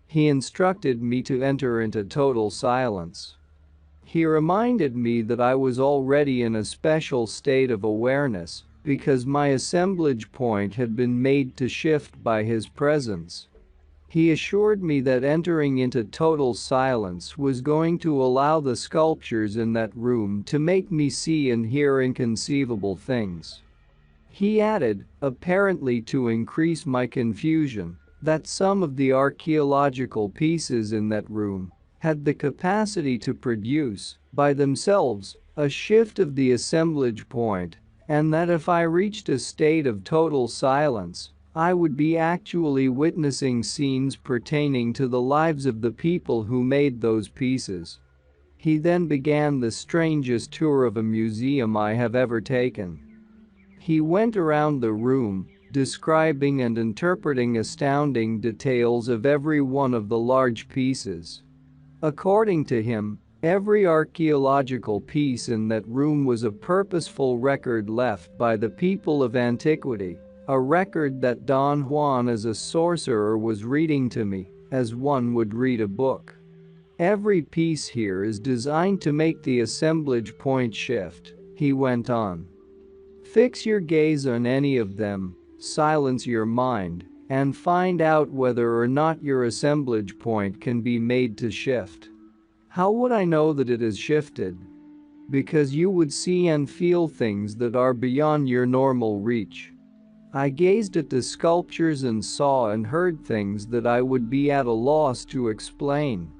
Speaker 1: He instructed me to enter into total silence. He reminded me that I was already in a special state of awareness because my assemblage point had been made to shift by his presence. He assured me that entering into total silence was going to allow the sculptures in that room to make me see and hear inconceivable things. He added, apparently to increase my confusion, that some of the archaeological pieces in that room had the capacity to produce, by themselves, a shift of the assemblage point, and that if I reached a state of total silence, I would be actually witnessing scenes pertaining to the lives of the people who made those pieces. He then began the strangest tour of a museum I have ever taken. He went around the room, describing and interpreting astounding details of every one of the large pieces. According to him, every archaeological piece in that room was a purposeful record left by the people of antiquity, a record that Don Juan as a sorcerer was reading to me, as one would read a book. Every piece here is designed to make the assemblage point shift, he went on. Fix your gaze on any of them, silence your mind, and find out whether or not your assemblage point can be made to shift. How would I know that it has shifted? Because you would see and feel things that are beyond your normal reach. I gazed at the sculptures and saw and heard things that I would be at a loss to explain.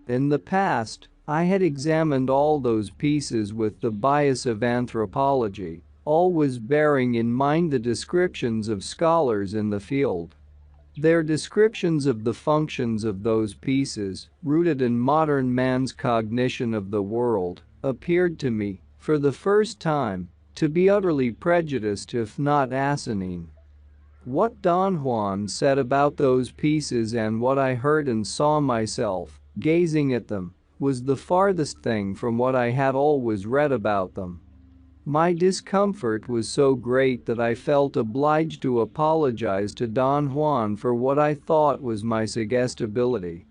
Speaker 1: In the past, I had examined all those pieces with the bias of anthropology, always bearing in mind the descriptions of scholars in the field. Their descriptions of the functions of those pieces, rooted in modern man's cognition of the world, appeared to me, for the first time, to be utterly prejudiced if not asinine. What Don Juan said about those pieces and what I heard and saw myself, gazing at them, was the farthest thing from what I had always read about them. My discomfort was so great that I felt obliged to apologize to Don Juan for what I thought was my suggestibility.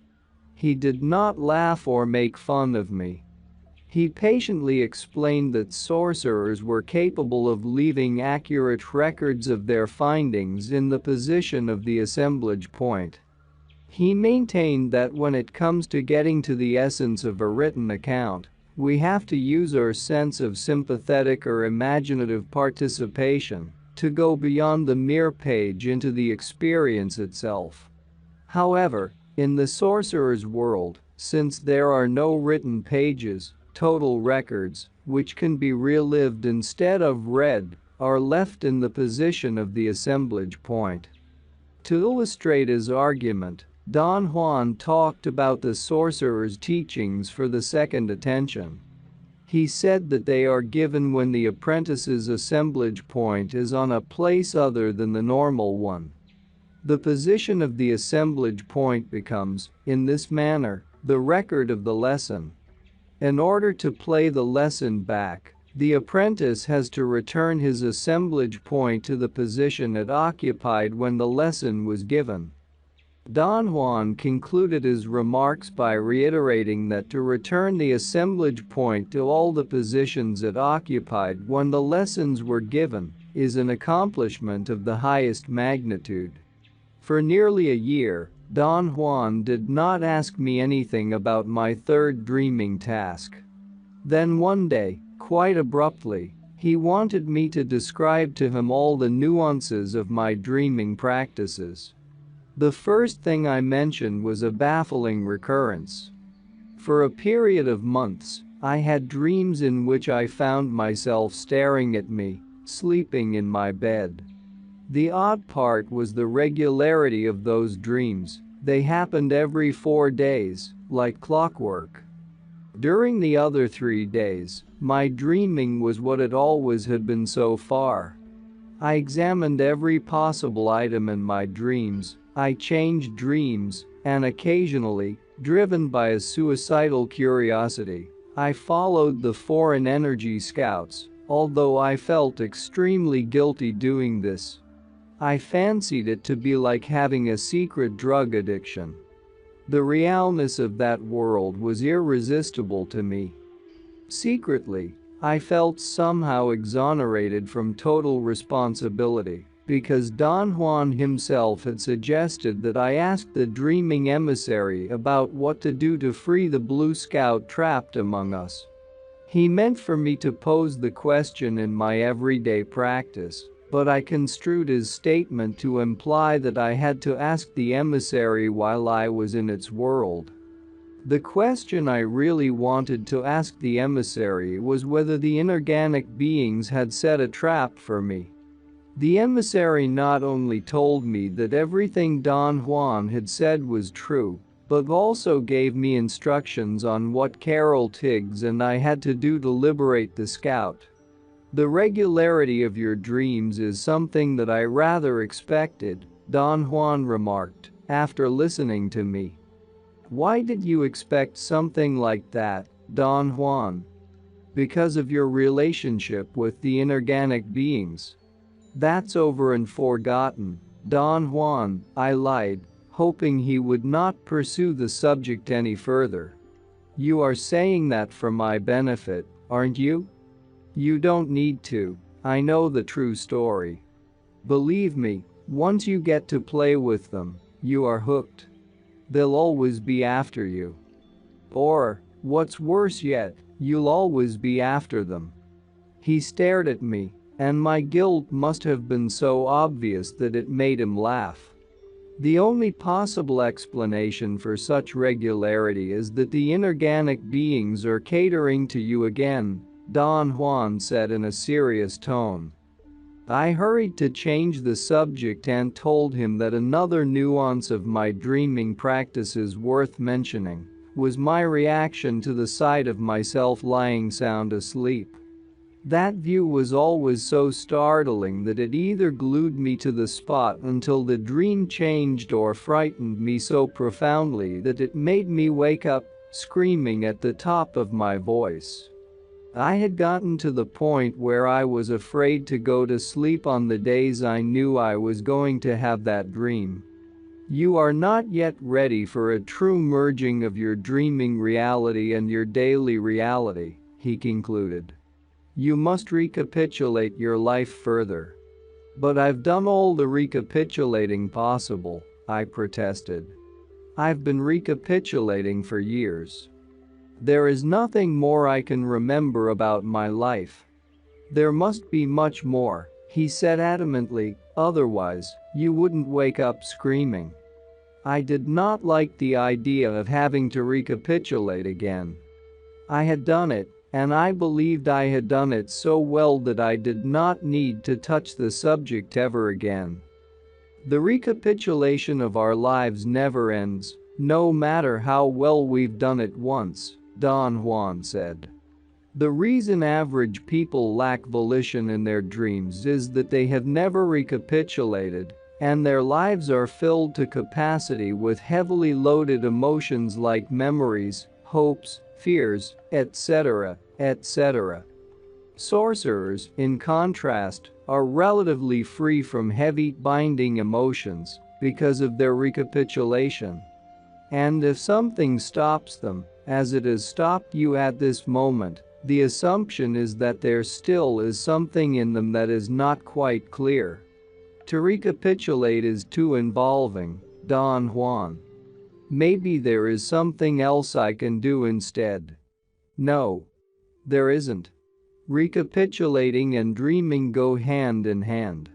Speaker 1: He did not laugh or make fun of me. He patiently explained that sorcerers were capable of leaving accurate records of their findings in the position of the assemblage point. He maintained that when it comes to getting to the essence of a written account, we have to use our sense of sympathetic or imaginative participation to go beyond the mere page into the experience itself. However, in the sorcerer's world, since there are no written pages, total records, which can be relived instead of read, are left in the position of the assemblage point. To illustrate his argument, Don Juan talked about the sorcerer's teachings for the second attention. He said that they are given when the apprentice's assemblage point is on a place other than the normal one. The position of the assemblage point becomes, in this manner, the record of the lesson. In order to play the lesson back, the apprentice has to return his assemblage point to the position it occupied when the lesson was given. Don Juan concluded his remarks by reiterating that to return the assemblage point to all the positions it occupied when the lessons were given is an accomplishment of the highest magnitude. For nearly a year, Don Juan did not ask me anything about my third dreaming task. Then one day, quite abruptly, he wanted me to describe to him all the nuances of my dreaming practices. The first thing I mentioned was a baffling recurrence. For a period of months, I had dreams in which I found myself staring at me, sleeping in my bed. The odd part was the regularity of those dreams. They happened every 4 days, like clockwork. During the other 3 days, my dreaming was what it always had been so far. I examined every possible item in my dreams. I changed dreams, and occasionally, driven by a suicidal curiosity, I followed the foreign energy scouts, although I felt extremely guilty doing this. I fancied it to be like having a secret drug addiction. The realness of that world was irresistible to me. Secretly, I felt somehow exonerated from total responsibility, because Don Juan himself had suggested that I ask the dreaming emissary about what to do to free the Blue Scout trapped among us. He meant for me to pose the question in my everyday practice, but I construed his statement to imply that I had to ask the emissary while I was in its world. The question I really wanted to ask the emissary was whether the inorganic beings had set a trap for me. The emissary not only told me that everything Don Juan had said was true, but also gave me instructions on what Carol Tiggs and I had to do to liberate the scout. The regularity of your dreams is something that I rather expected, Don Juan remarked, after listening to me. Why did you expect something like that, Don Juan? Because of your relationship with the inorganic beings. That's over and forgotten, Don Juan, I lied, hoping he would not pursue the subject any further. You are saying that for my benefit, aren't you? You don't need to, I know the true story. Believe me, once you get to play with them, you are hooked. They'll always be after you. Or, what's worse yet, you'll always be after them. He stared at me, and my guilt must have been so obvious that it made him laugh. The only possible explanation for such regularity is that the inorganic beings are catering to you again, Don Juan said in a serious tone. I hurried to change the subject and told him that another nuance of my dreaming practices worth mentioning was my reaction to the sight of myself lying sound asleep. That view was always so startling that it either glued me to the spot until the dream changed or frightened me so profoundly that it made me wake up, screaming at the top of my voice. I had gotten to the point where I was afraid to go to sleep on the days I knew I was going to have that dream. You are not yet ready for a true merging of your dreaming reality and your daily reality, he concluded. You must recapitulate your life further. But I've done all the recapitulating possible, I protested. I've been recapitulating for years. There is nothing more I can remember about my life. There must be much more, he said adamantly, otherwise, you wouldn't wake up screaming. I did not like the idea of having to recapitulate again. I had done it, and I believed I had done it so well that I did not need to touch the subject ever again. The recapitulation of our lives never ends, no matter how well we've done it once, Don Juan said. The reason average people lack volition in their dreams is that they have never recapitulated, and their lives are filled to capacity with heavily loaded emotions like memories, hopes, fears, etc., etc. Sorcerers, in contrast, are relatively free from heavy, binding emotions because of their recapitulation. And if something stops them, as it has stopped you at this moment, the assumption is that there still is something in them that is not quite clear. To recapitulate is too involving, Don Juan. Maybe there is something else I can do instead. No. There isn't. Recapitulating and dreaming go hand in hand.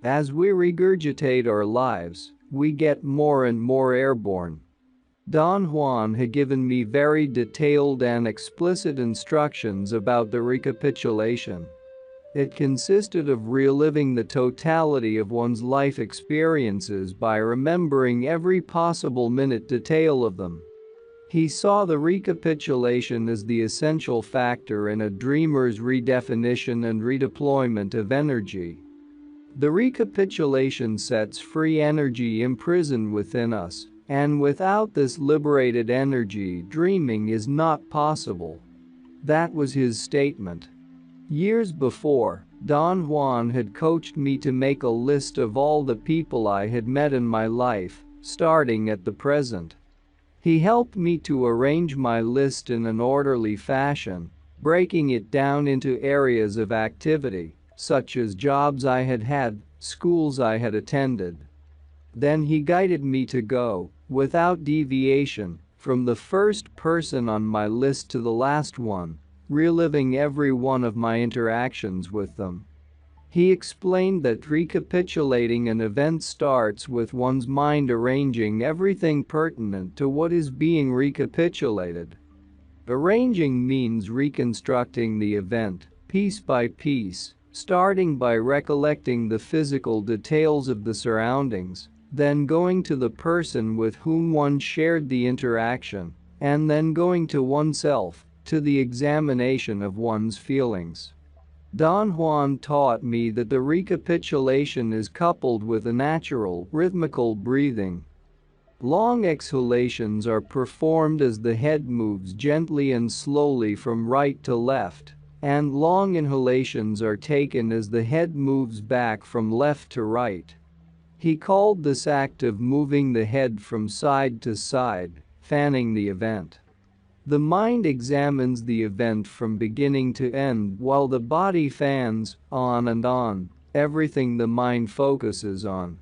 Speaker 1: As we regurgitate our lives, we get more and more airborne. Don Juan had given me very detailed and explicit instructions about the recapitulation. It consisted of reliving the totality of one's life experiences by remembering every possible minute detail of them. He saw the recapitulation as the essential factor in a dreamer's redefinition and redeployment of energy. The recapitulation sets free energy imprisoned within us, and without this liberated energy, dreaming is not possible. That was his statement. Years before, Don Juan had coached me to make a list of all the people I had met in my life, starting at the present. He helped me to arrange my list in an orderly fashion, breaking it down into areas of activity, such as jobs I had had, schools I had attended. Then he guided me to go, without deviation, from the first person on my list to the last one, reliving every one of my interactions with them. He explained that recapitulating an event starts with one's mind arranging everything pertinent to what is being recapitulated. Arranging means reconstructing the event, piece by piece, starting by recollecting the physical details of the surroundings, then going to the person with whom one shared the interaction, and then going to oneself, to the examination of one's feelings. Don Juan taught me that the recapitulation is coupled with a natural, rhythmical breathing. Long exhalations are performed as the head moves gently and slowly from right to left, and long inhalations are taken as the head moves back from left to right. He called this act of moving the head from side to side, fanning the event. The mind examines the event from beginning to end while the body fans, on and on, everything the mind focuses on.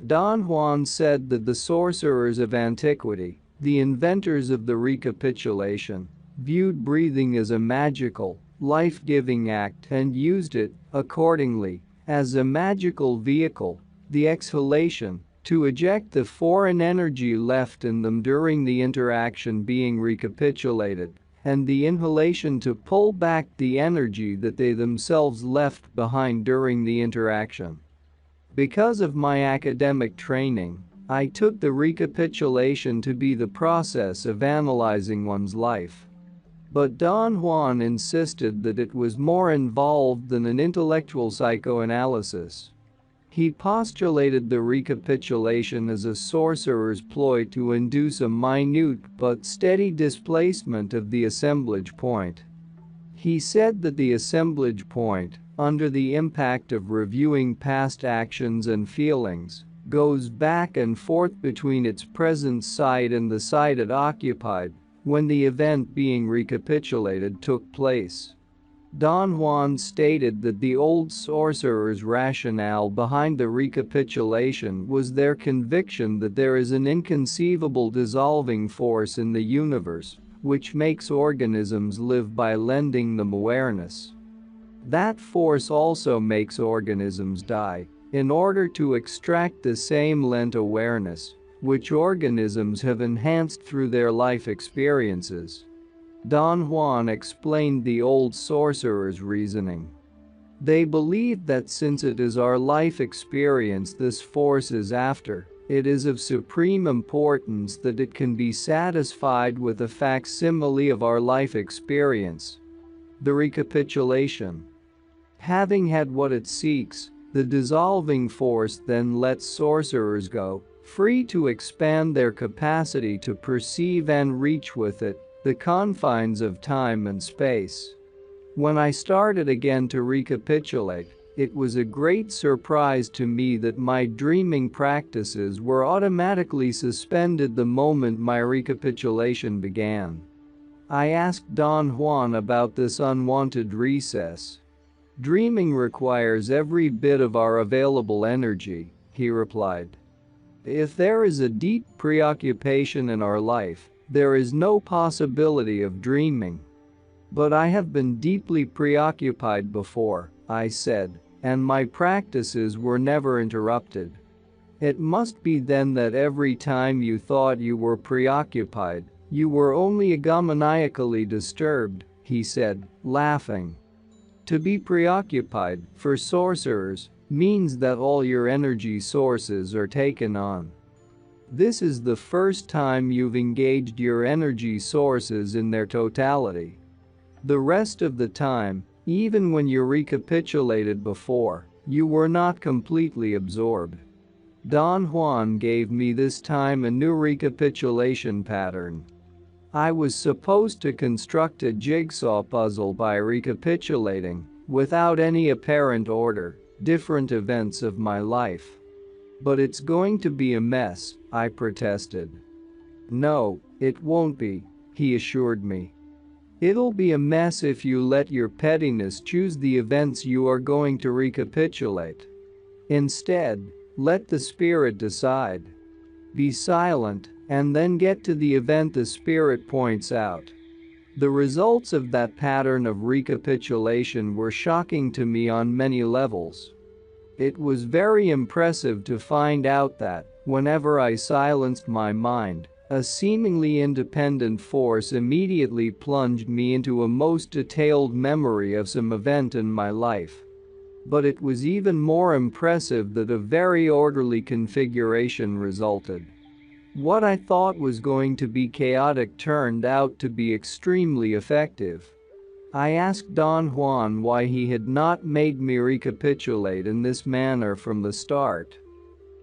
Speaker 1: Don Juan said that the sorcerers of antiquity, the inventors of the recapitulation, viewed breathing as a magical, life-giving act and used it, accordingly, as a magical vehicle, the exhalation, to eject the foreign energy left in them during the interaction being recapitulated, and the inhalation to pull back the energy that they themselves left behind during the interaction. Because of my academic training, I took the recapitulation to be the process of analyzing one's life. But Don Juan insisted that it was more involved than an intellectual psychoanalysis. He postulated the recapitulation as a sorcerer's ploy to induce a minute but steady displacement of the assemblage point. He said that the assemblage point, under the impact of reviewing past actions and feelings, goes back and forth between its present site and the site it occupied when the event being recapitulated took place. Don Juan stated that the old sorcerers' rationale behind the recapitulation was their conviction that there is an inconceivable dissolving force in the universe, which makes organisms live by lending them awareness. That force also makes organisms die, in order to extract the same lent awareness, which organisms have enhanced through their life experiences. Don Juan explained the old sorcerers' reasoning. They believed that since it is our life experience this force is after, it is of supreme importance that it can be satisfied with a facsimile of our life experience. The recapitulation. Having had what it seeks, the dissolving force then lets sorcerers go, free to expand their capacity to perceive and reach with it the confines of time and space. When I started again to recapitulate, it was a great surprise to me that my dreaming practices were automatically suspended the moment my recapitulation began. I asked Don Juan about this unwanted recess. "Dreaming requires every bit of our available energy," he replied. "If there is a deep preoccupation in our life, there is no possibility of dreaming." "But I have been deeply preoccupied before," I said, "and my practices were never interrupted." "It must be then that every time you thought you were preoccupied, you were only egomaniacally disturbed," he said, laughing. To be preoccupied, for sorcerers, means that all your energy sources are taken on. This is the first time you've engaged your energy sources in their totality. The rest of the time, even when you recapitulated before, you were not completely absorbed. Don Juan gave me this time a new recapitulation pattern. I was supposed to construct a jigsaw puzzle by recapitulating, without any apparent order, different events of my life. "But it's going to be a mess," I protested. "No, it won't be," he assured me. "It'll be a mess if you let your pettiness choose the events you are going to recapitulate. Instead, let the spirit decide. Be silent, and then get to the event the spirit points out." The results of that pattern of recapitulation were shocking to me on many levels. It was very impressive to find out that, whenever I silenced my mind, a seemingly independent force immediately plunged me into a most detailed memory of some event in my life. But it was even more impressive that a very orderly configuration resulted. What I thought was going to be chaotic turned out to be extremely effective. I asked Don Juan why he had not made me recapitulate in this manner from the start.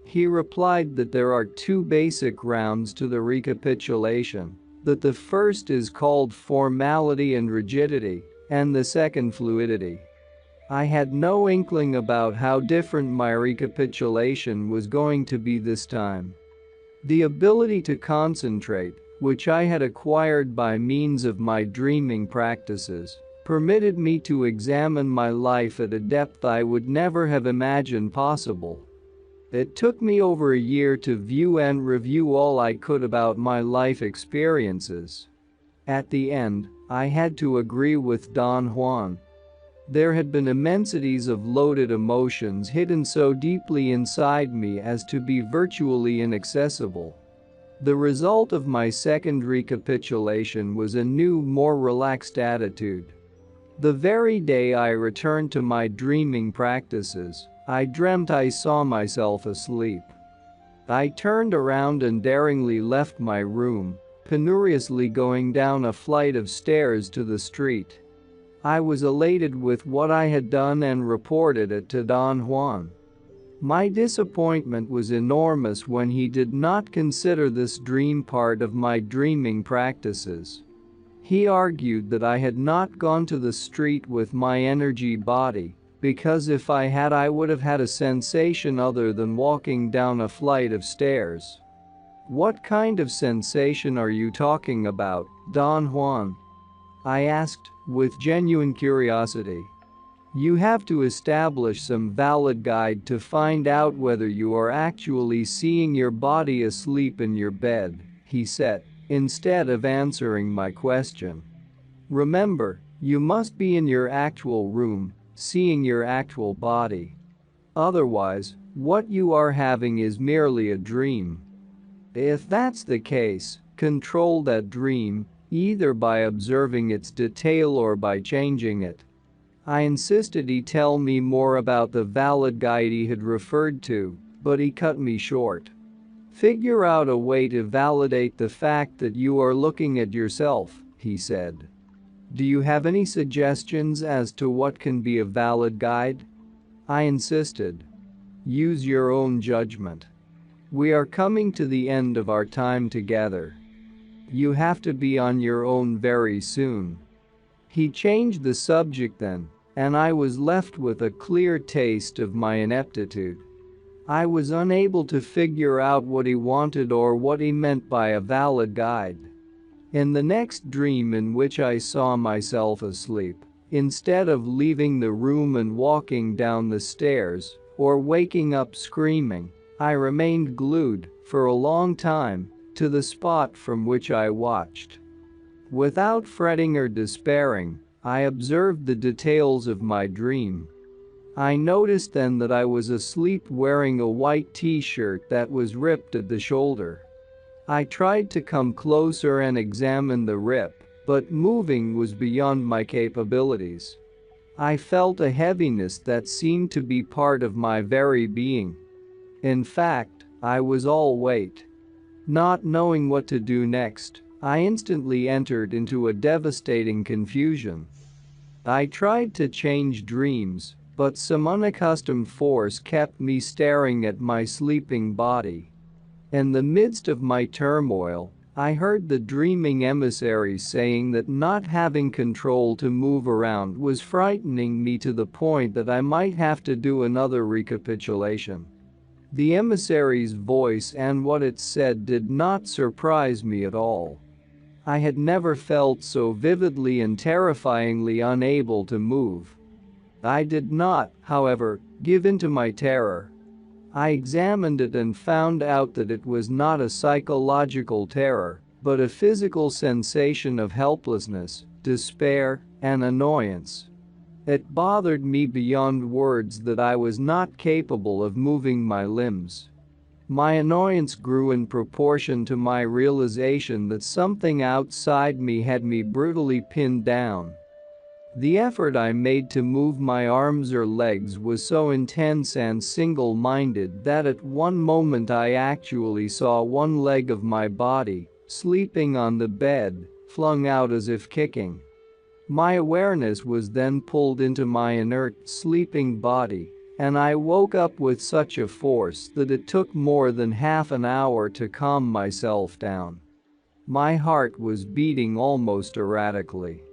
Speaker 1: He replied that there are two basic rounds to the recapitulation, that the first is called formality and rigidity, and the second fluidity. I had no inkling about how different my recapitulation was going to be this time. The ability to concentrate, which I had acquired by means of my dreaming practices, permitted me to examine my life at a depth I would never have imagined possible. It took me over a year to view and review all I could about my life experiences. At the end, I had to agree with Don Juan. There had been immensities of loaded emotions hidden so deeply inside me as to be virtually inaccessible. The result of my second recapitulation was a new, more relaxed attitude. The very day I returned to my dreaming practices, I dreamt I saw myself asleep. I turned around and daringly left my room, penuriously going down a flight of stairs to the street. I was elated with what I had done and reported it to Don Juan. My disappointment was enormous when he did not consider this dream part of my dreaming practices. He argued that I had not gone to the street with my energy body, because if I had, I would have had a sensation other than walking down a flight of stairs. "What kind of sensation are you talking about, Don Juan?" I asked, with genuine curiosity. "You have to establish some valid guide to find out whether you are actually seeing your body asleep in your bed," he said, instead of answering my question. "Remember, you must be in your actual room, seeing your actual body. Otherwise, what you are having is merely a dream. If that's the case, control that dream, either by observing its detail or by changing it." I insisted he tell me more about the valid guide he had referred to, but he cut me short. "Figure out a way to validate the fact that you are looking at yourself," he said. "Do you have any suggestions as to what can be a valid guide?" I insisted. "Use your own judgment. We are coming to the end of our time together. You have to be on your own very soon." He changed the subject then, and I was left with a clear taste of my ineptitude. I was unable to figure out what he wanted or what he meant by a valid guide. In the next dream, in which I saw myself asleep, instead of leaving the room and walking down the stairs, or waking up screaming, I remained glued, for a long time, to the spot from which I watched. Without fretting or despairing, I observed the details of my dream. I noticed then that I was asleep wearing a white t-shirt that was ripped at the shoulder. I tried to come closer and examine the rip, but moving was beyond my capabilities. I felt a heaviness that seemed to be part of my very being. In fact, I was all weight. Not knowing what to do next, I instantly entered into a devastating confusion. I tried to change dreams, but some unaccustomed force kept me staring at my sleeping body. In the midst of my turmoil, I heard the dreaming emissary saying that not having control to move around was frightening me to the point that I might have to do another recapitulation. The emissary's voice and what it said did not surprise me at all. I had never felt so vividly and terrifyingly unable to move. I did not, however, give in to my terror. I examined it and found out that it was not a psychological terror, but a physical sensation of helplessness, despair, and annoyance. It bothered me beyond words that I was not capable of moving my limbs. My annoyance grew in proportion to my realization that something outside me had me brutally pinned down. The effort I made to move my arms or legs was so intense and single-minded that at one moment I actually saw one leg of my body, sleeping on the bed, flung out as if kicking. My awareness was then pulled into my inert, sleeping body, and I woke up with such a force that it took more than half an hour to calm myself down. My heart was beating almost erratically.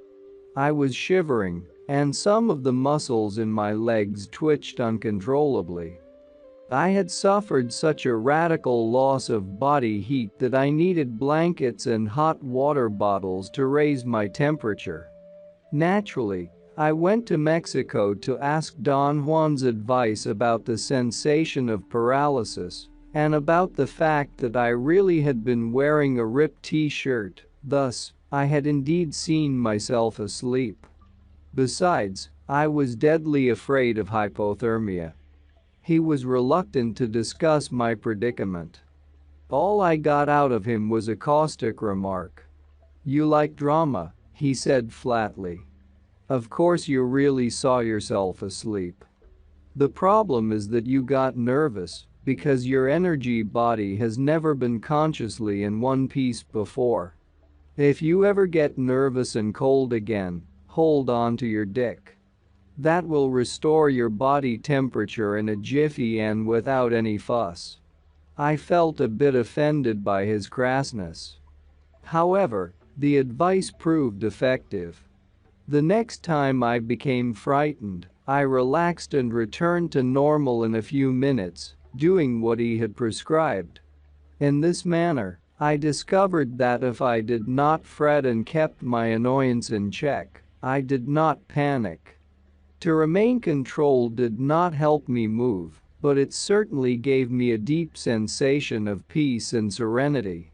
Speaker 1: I was shivering, and some of the muscles in my legs twitched uncontrollably. I had suffered such a radical loss of body heat that I needed blankets and hot water bottles to raise my temperature. Naturally, I went to Mexico to ask Don Juan's advice about the sensation of paralysis and about the fact that I really had been wearing a ripped t-shirt, thus, I had indeed seen myself asleep. Besides, I was deadly afraid of hypothermia. He was reluctant to discuss my predicament. All I got out of him was a caustic remark. "You like drama," he said flatly. "Of course you really saw yourself asleep. The problem is that you got nervous because your energy body has never been consciously in one piece before. If you ever get nervous and cold again, hold on to your dick. That will restore your body temperature in a jiffy and without any fuss." I felt a bit offended by his crassness. However, the advice proved effective. The next time I became frightened, I relaxed and returned to normal in a few minutes, doing what he had prescribed. In this manner, I discovered that if I did not fret and kept my annoyance in check, I did not panic. To remain controlled did not help me move, but it certainly gave me a deep sensation of peace and serenity.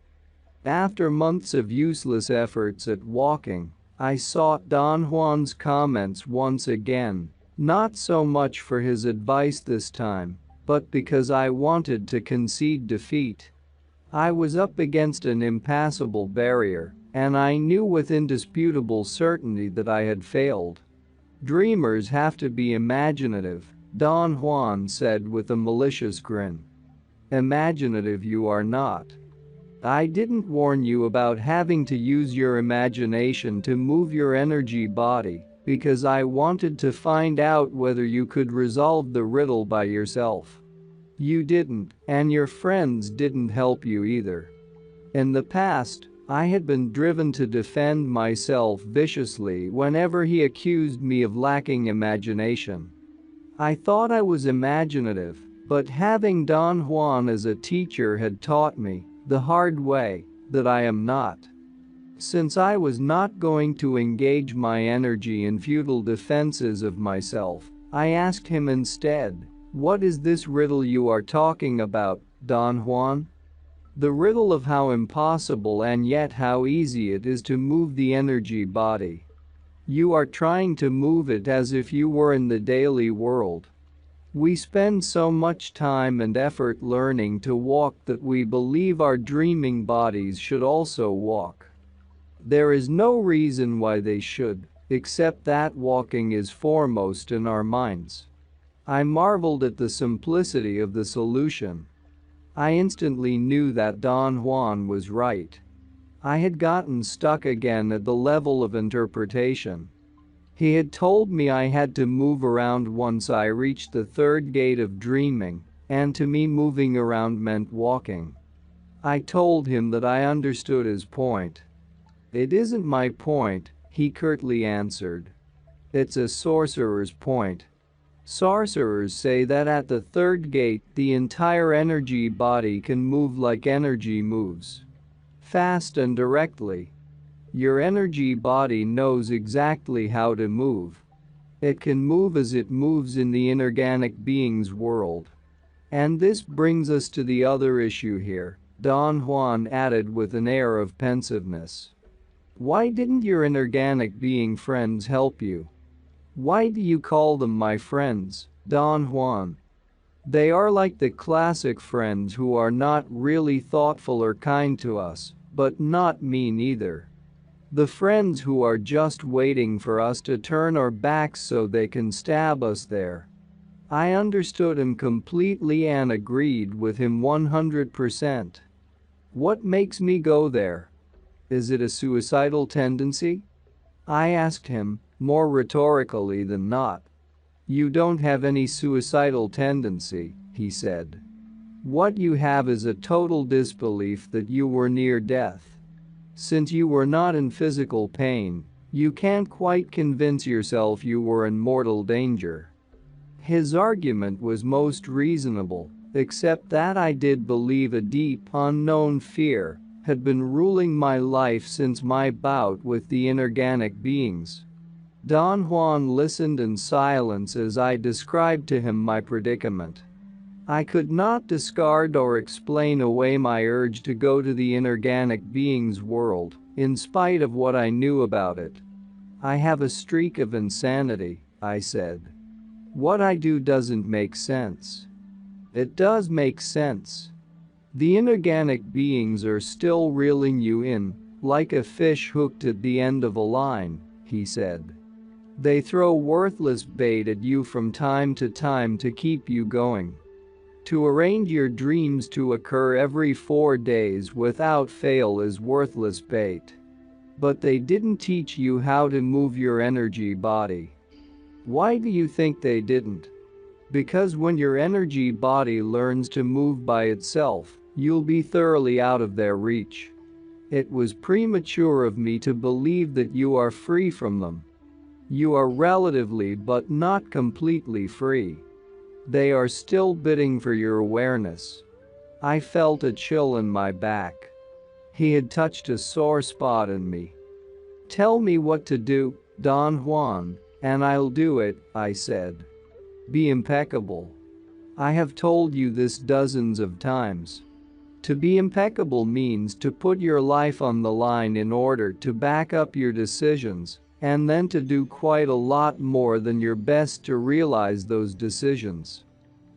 Speaker 1: After months of useless efforts at walking, I sought Don Juan's comments once again, not so much for his advice this time, but because I wanted to concede defeat. I was up against an impassable barrier, and I knew with indisputable certainty that I had failed. "Dreamers have to be imaginative," Don Juan said with a malicious grin. "Imaginative you are not. I didn't warn you about having to use your imagination to move your energy body because I wanted to find out whether you could resolve the riddle by yourself. You didn't, and your friends didn't help you either. In the past, I had been driven to defend myself viciously whenever he accused me of lacking imagination. I thought I was imaginative, but having Don Juan as a teacher had taught me, the hard way, that I am not. Since I was not going to engage my energy in futile defenses of myself, I asked him instead, "What is this riddle you are talking about, Don Juan?" "The riddle of how impossible and yet how easy it is to move the energy body. You are trying to move it as if you were in the daily world. We spend so much time and effort learning to walk that we believe our dreaming bodies should also walk. There is no reason why they should, except that walking is foremost in our minds." I marveled at the simplicity of the solution. I instantly knew that Don Juan was right. I had gotten stuck again at the level of interpretation. He had told me I had to move around once I reached the third gate of dreaming, and to me moving around meant walking. I told him that I understood his point. "It isn't my point," he curtly answered. "It's a sorcerer's point. Sorcerers say that at the third gate the entire energy body can move like energy moves. Fast and directly. Your energy body knows exactly how to move. It can move as it moves in the inorganic being's world. And this brings us to the other issue here," Don Juan added with an air of pensiveness. "Why didn't your inorganic being friends help you? Why do you call them my friends, Don Juan? They are like the classic friends who are not really thoughtful or kind to us, but not mean either. The friends who are just waiting for us to turn our backs so they can stab us there." I understood him completely and agreed with him 100%. "What makes me go there? Is it a suicidal tendency?" I asked him, more rhetorically than not. You don't have any suicidal tendency, he said. What you have is a total disbelief that you were near death. Since you were not in physical pain, you can't quite convince yourself you were in mortal danger. His argument was most reasonable, except that I did believe a deep, unknown fear had been ruling my life since my bout with the inorganic beings. Don Juan listened in silence as I described to him my predicament. I could not discard or explain away my urge to go to the inorganic being's world, in spite of what I knew about it. I have a streak of insanity, I said. What I do doesn't make sense. It does make sense. The inorganic beings are still reeling you in, like a fish hooked at the end of a line, he said. They throw worthless bait at you from time to time to keep you going. To arrange your dreams to occur every 4 days without fail is worthless bait. But they didn't teach you how to move your energy body. Why do you think they didn't? Because when your energy body learns to move by itself, you'll be thoroughly out of their reach. It was premature of me to believe that you are free from them. You are relatively but not completely free. They are still bidding for your awareness. I felt a chill in my back. He had touched a sore spot in me. Tell me what to do, Don Juan, and I'll do it, I said. Be impeccable. I have told you this dozens of times. To be impeccable means to put your life on the line in order to back up your decisions, and then to do quite a lot more than your best to realize those decisions.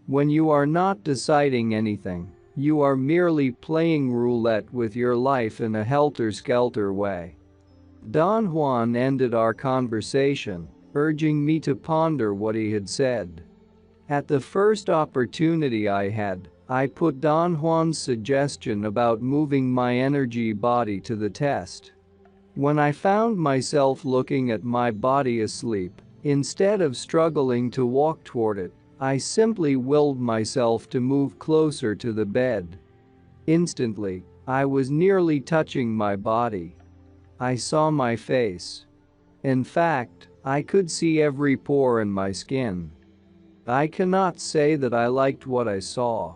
Speaker 1: When you are not deciding anything, you are merely playing roulette with your life in a helter-skelter way. Don Juan ended our conversation, urging me to ponder what he had said. At the first opportunity I had, I put Don Juan's suggestion about moving my energy body to the test. When I found myself looking at my body asleep, instead of struggling to walk toward it, I simply willed myself to move closer to the bed. Instantly, I was nearly touching my body. I saw my face. In fact, I could see every pore in my skin. I cannot say that I liked what I saw.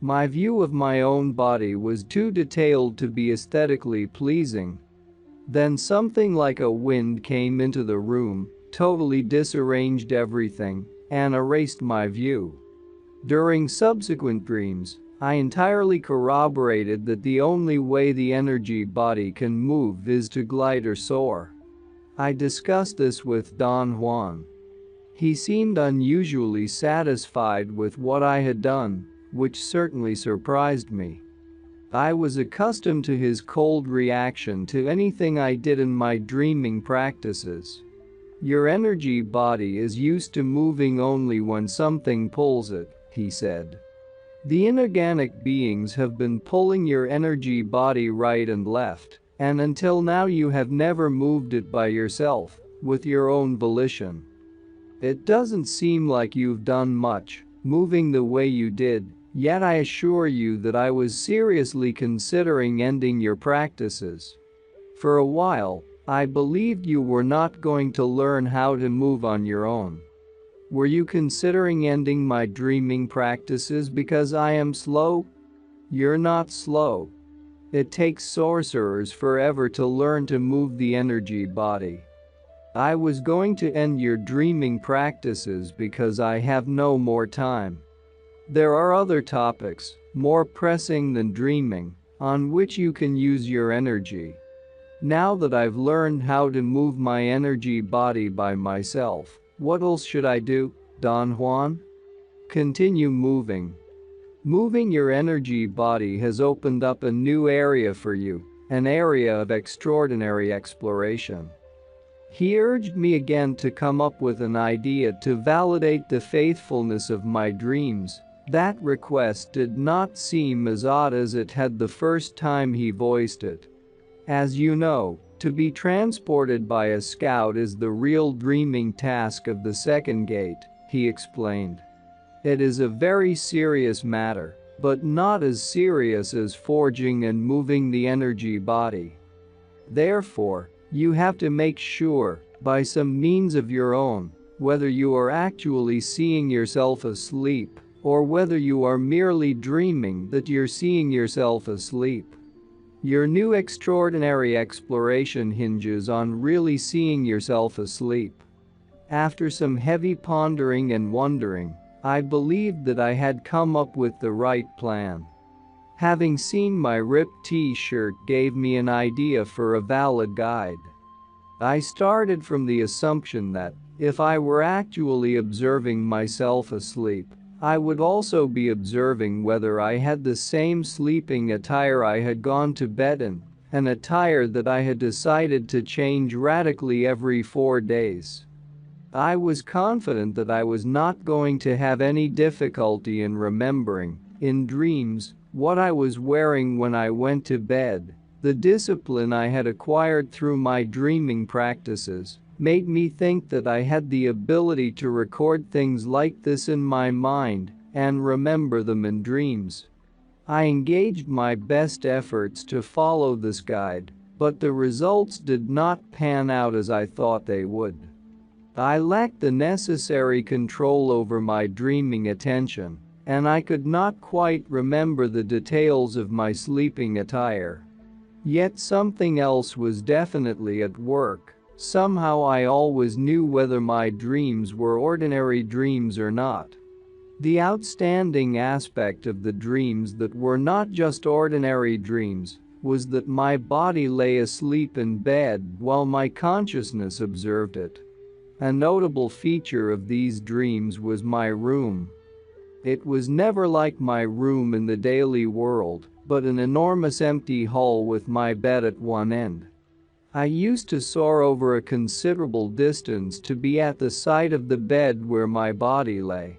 Speaker 1: My view of my own body was too detailed to be aesthetically pleasing. Then something like a wind came into the room, totally disarranged everything, and erased my view. During subsequent dreams, I entirely corroborated that the only way the energy body can move is to glide or soar. I discussed this with Don Juan. He seemed unusually satisfied with what I had done, which certainly surprised me. I was accustomed to his cold reaction to anything I did in my dreaming practices. Your energy body is used to moving only when something pulls it, he said. The inorganic beings have been pulling your energy body right and left, and until now you have never moved it by yourself, with your own volition. It doesn't seem like you've done much, moving the way you did, yet I assure you that I was seriously considering ending your practices. For a while, I believed you were not going to learn how to move on your own. Were you considering ending my dreaming practices because I am slow? You're not slow. It takes sorcerers forever to learn to move the energy body. I was going to end your dreaming practices because I have no more time. There are other topics, more pressing than dreaming, on which you can use your energy. Now that I've learned how to move my energy body by myself, what else should I do, Don Juan? Continue moving. Moving your energy body has opened up a new area for you, an area of extraordinary exploration. He urged me again to come up with an idea to validate the faithfulness of my dreams. That request did not seem as odd as it had the first time he voiced it. As you know, to be transported by a scout is the real dreaming task of the second gate, he explained. It is a very serious matter, but not as serious as forging and moving the energy body. Therefore, you have to make sure, by some means of your own, whether you are actually seeing yourself asleep, or whether you are merely dreaming that you're seeing yourself asleep. Your new extraordinary exploration hinges on really seeing yourself asleep. After some heavy pondering and wondering, I believed that I had come up with the right plan. Having seen my ripped t-shirt gave me an idea for a valid guide. I started from the assumption that, if I were actually observing myself asleep, I would also be observing whether I had the same sleeping attire I had gone to bed in, an attire that I had decided to change radically every 4 days. I was confident that I was not going to have any difficulty in remembering, in dreams, what I was wearing when I went to bed. The discipline I had acquired through my dreaming practices made me think that I had the ability to record things like this in my mind and remember them in dreams. I engaged my best efforts to follow this guide, but the results did not pan out as I thought they would. I lacked the necessary control over my dreaming attention, and I could not quite remember the details of my sleeping attire. Yet something else was definitely at work. Somehow I always knew whether my dreams were ordinary dreams or not. The outstanding aspect of the dreams that were not just ordinary dreams was that my body lay asleep in bed while my consciousness observed it. A notable feature of these dreams was my room. It was never like my room in the daily world, but an enormous empty hall with my bed at one end. I used to soar over a considerable distance to be at the side of the bed where my body lay.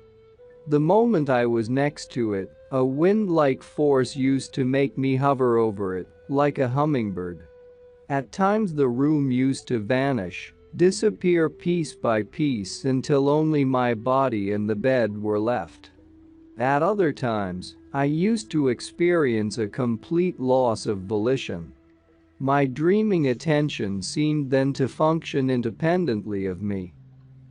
Speaker 1: The moment I was next to it, a wind-like force used to make me hover over it, like a hummingbird. At times the room used to vanish, disappear piece by piece until only my body and the bed were left. At other times, I used to experience a complete loss of volition. My dreaming attention seemed then to function independently of me.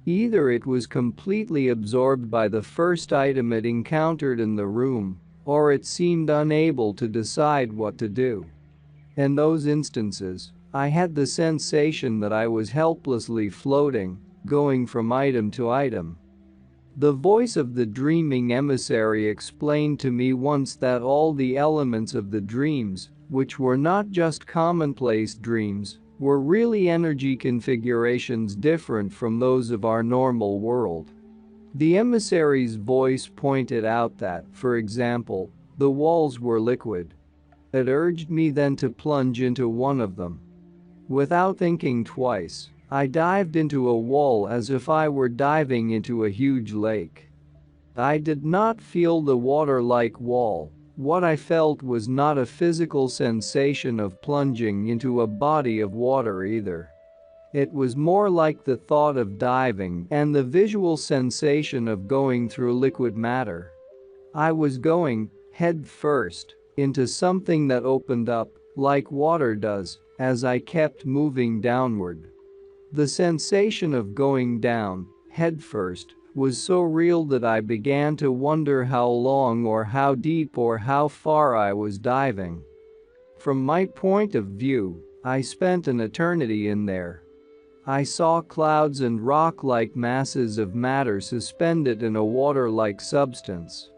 Speaker 1: Either it was completely absorbed by the first item it encountered in the room, or it seemed unable to decide what to do. In those instances, I had the sensation that I was helplessly floating, going from item to item. The voice of the dreaming emissary explained to me once that all the elements of the dreams, which were not just commonplace dreams, were really energy configurations different from those of our normal world. The emissary's voice pointed out that, for example, the walls were liquid. It urged me then to plunge into one of them. Without thinking twice, I dived into a wall as if I were diving into a huge lake. I did not feel the water-like wall. What I felt was not a physical sensation of plunging into a body of water either. It was more like the thought of diving and the visual sensation of going through liquid matter. I was going, head first, into something that opened up, like water does, as I kept moving downward. The sensation of going down, head first, was so real that I began to wonder how long or how deep or how far I was diving. From my point of view, I spent an eternity in there. I saw clouds and rock-like masses of matter suspended in a water-like substance.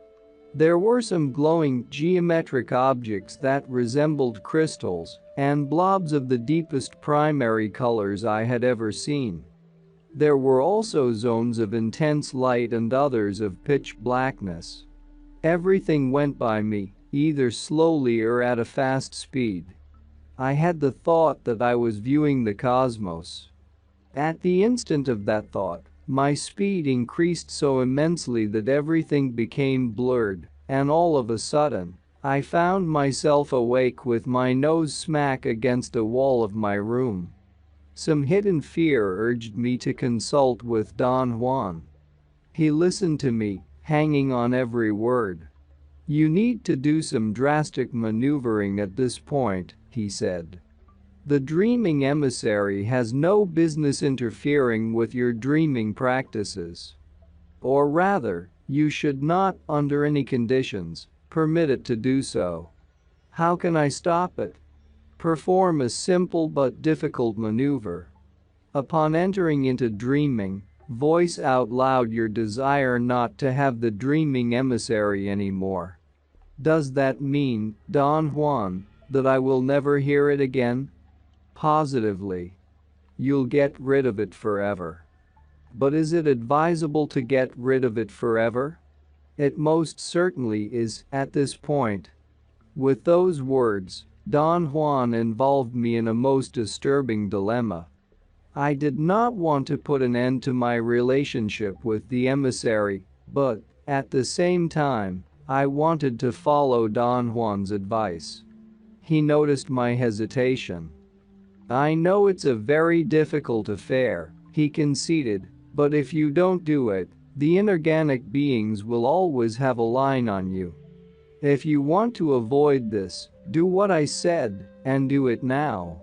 Speaker 1: There were some glowing, geometric objects that resembled crystals and blobs of the deepest primary colors I had ever seen. There were also zones of intense light and others of pitch blackness. Everything went by me, either slowly or at a fast speed. I had the thought that I was viewing the cosmos. At the instant of that thought, my speed increased so immensely that everything became blurred, and all of a sudden, I found myself awake with my nose smack against a wall of my room. Some hidden fear urged me to consult with Don Juan. He listened to me, hanging on every word. "You need to do some drastic maneuvering at this point," he said. "The dreaming emissary has no business interfering with your dreaming practices. Or rather, you should not, under any conditions, permit it to do so." "How can I stop it?" "Perform a simple but difficult maneuver. Upon entering into dreaming, voice out loud your desire not to have the dreaming emissary anymore." "Does that mean, Don Juan, that I will never hear it again?" "Positively. You'll get rid of it forever." "But is it advisable to get rid of it forever?" "It most certainly is, at this point." With those words, Don Juan involved me in a most disturbing dilemma. I did not want to put an end to my relationship with the emissary, but, at the same time, I wanted to follow Don Juan's advice. He noticed my hesitation. "I know it's a very difficult affair," he conceded, "but if you don't do it, the inorganic beings will always have a line on you. If you want to avoid this, do what I said, and do it now."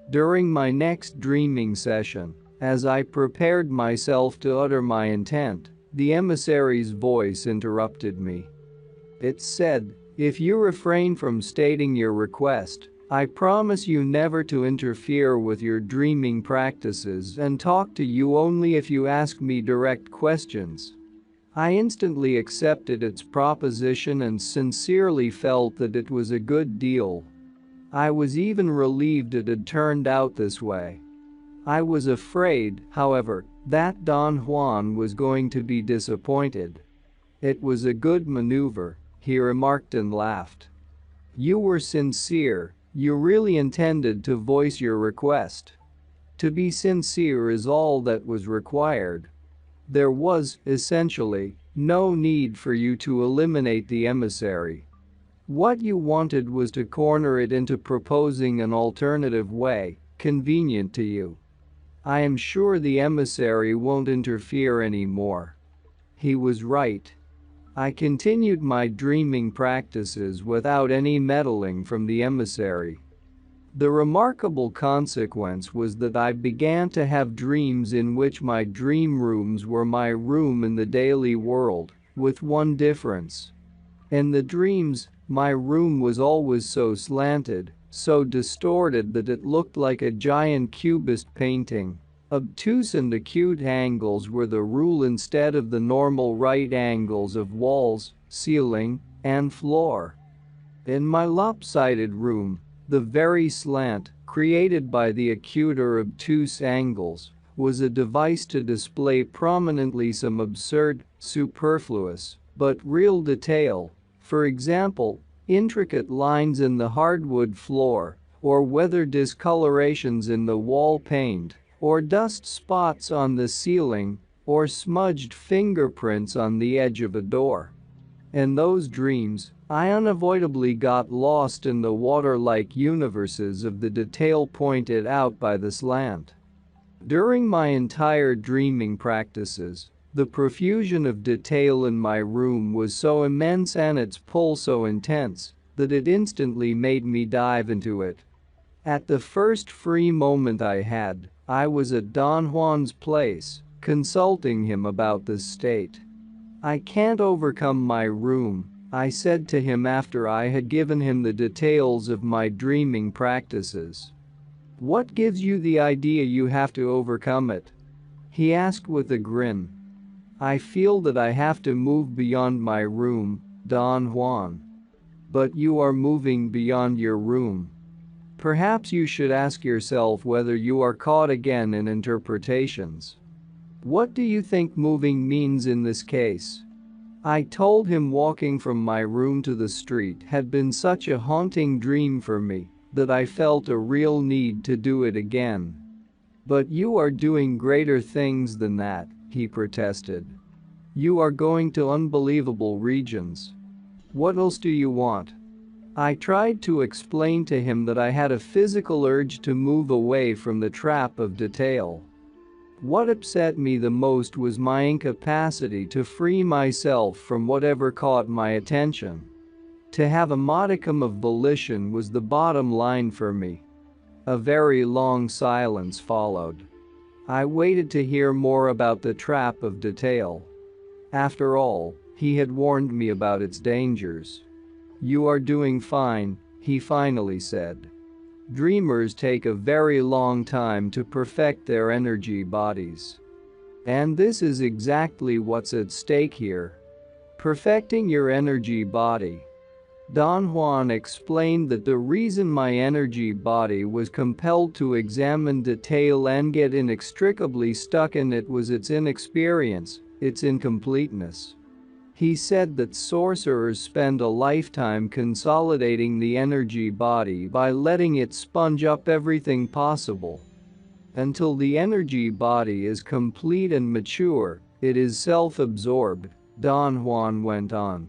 Speaker 1: During my next dreaming session, as I prepared myself to utter my intent, the emissary's voice interrupted me. It said, "If you refrain from stating your request, I promise you never to interfere with your dreaming practices and talk to you only if you ask me direct questions." I instantly accepted its proposition and sincerely felt that it was a good deal. I was even relieved it had turned out this way. I was afraid, however, that Don Juan was going to be disappointed. "It was a good maneuver," he remarked and laughed. "You were sincere, you really intended to voice your request. To be sincere is all that was required. There was, essentially, no need for you to eliminate the emissary. What you wanted was to corner it into proposing an alternative way, convenient to you. I am sure the emissary won't interfere anymore." He was right. I continued my dreaming practices without any meddling from the emissary. The remarkable consequence was that I began to have dreams in which my dream rooms were my room in the daily world, with one difference. In the dreams, my room was always so slanted, so distorted that it looked like a giant cubist painting. Obtuse and acute angles were the rule instead of the normal right angles of walls, ceiling, and floor. In my lopsided room, the very slant, created by the acute or obtuse angles, was a device to display prominently some absurd, superfluous, but real detail. For example, intricate lines in the hardwood floor, or weather discolorations in the wall paint, or dust spots on the ceiling, or smudged fingerprints on the edge of a door. In those dreams, I unavoidably got lost in the water-like universes of the detail pointed out by the slant. During my entire dreaming practices, the profusion of detail in my room was so immense and its pull so intense that it instantly made me dive into it. At the first free moment I had, I was at Don Juan's place, consulting him about this state. "I can't overcome my room," I said to him after I had given him the details of my dreaming practices. "What gives you the idea you have to overcome it?" he asked with a grin. "I feel that I have to move beyond my room, Don Juan." "But you are moving beyond your room. Perhaps you should ask yourself whether you are caught again in interpretations. What do you think moving means in this case?" I told him walking from my room to the street had been such a haunting dream for me that I felt a real need to do it again. "But you are doing greater things than that," he protested. "You are going to unbelievable regions. What else do you want?" I tried to explain to him that I had a physical urge to move away from the trap of detail. What upset me the most was my incapacity to free myself from whatever caught my attention. To have a modicum of volition was the bottom line for me. A very long silence followed. I waited to hear more about the trap of detail. After all, he had warned me about its dangers. "You are doing fine," he finally said. "Dreamers take a very long time to perfect their energy bodies. And this is exactly what's at stake here. Perfecting your energy body." Don Juan explained that the reason my energy body was compelled to examine detail and get inextricably stuck in it was its inexperience, its incompleteness. He said that sorcerers spend a lifetime consolidating the energy body by letting it sponge up everything possible. Until the energy body is complete and mature, it is self-absorbed, Don Juan went on.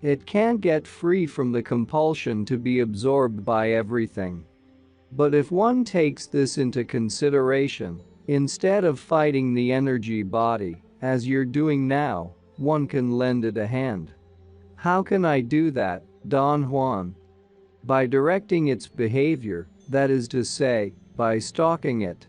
Speaker 1: It can't get free from the compulsion to be absorbed by everything. But if one takes this into consideration, instead of fighting the energy body, as you're doing now, one can lend it a hand. How can I do that, Don Juan? By directing its behavior, that is to say, by stalking it.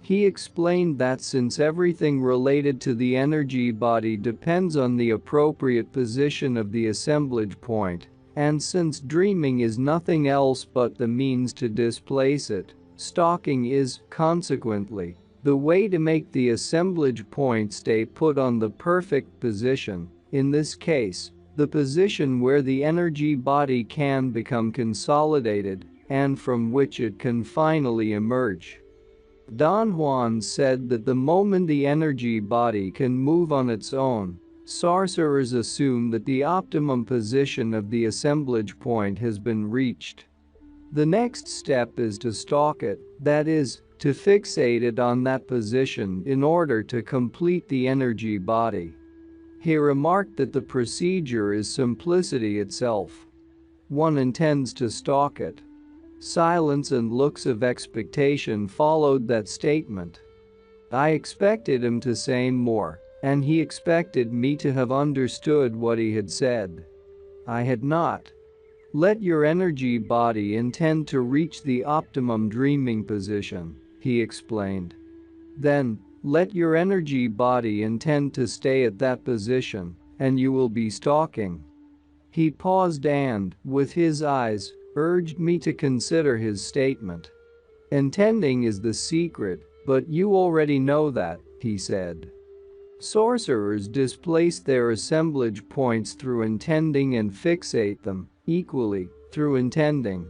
Speaker 1: He explained that since everything related to the energy body depends on the appropriate position of the assemblage point, and since dreaming is nothing else but the means to displace it, stalking is, consequently, the way to make the assemblage point stay put on the perfect position, in this case, the position where the energy body can become consolidated, and from which it can finally emerge. Don Juan said that the moment the energy body can move on its own, sorcerers assume that the optimum position of the assemblage point has been reached. The next step is to stalk it, that is, to fixate it on that position in order to complete the energy body. He remarked that the procedure is simplicity itself. One intends to stalk it. Silence and looks of expectation followed that statement. I expected him to say more, and he expected me to have understood what he had said. I had not. Let your energy body intend to reach the optimum dreaming position, he explained. Then, let your energy body intend to stay at that position, and you will be stalking. He paused and, with his eyes, urged me to consider his statement. Intending is the secret, but you already know that, he said. Sorcerers displace their assemblage points through intending and fixate them, equally, through intending.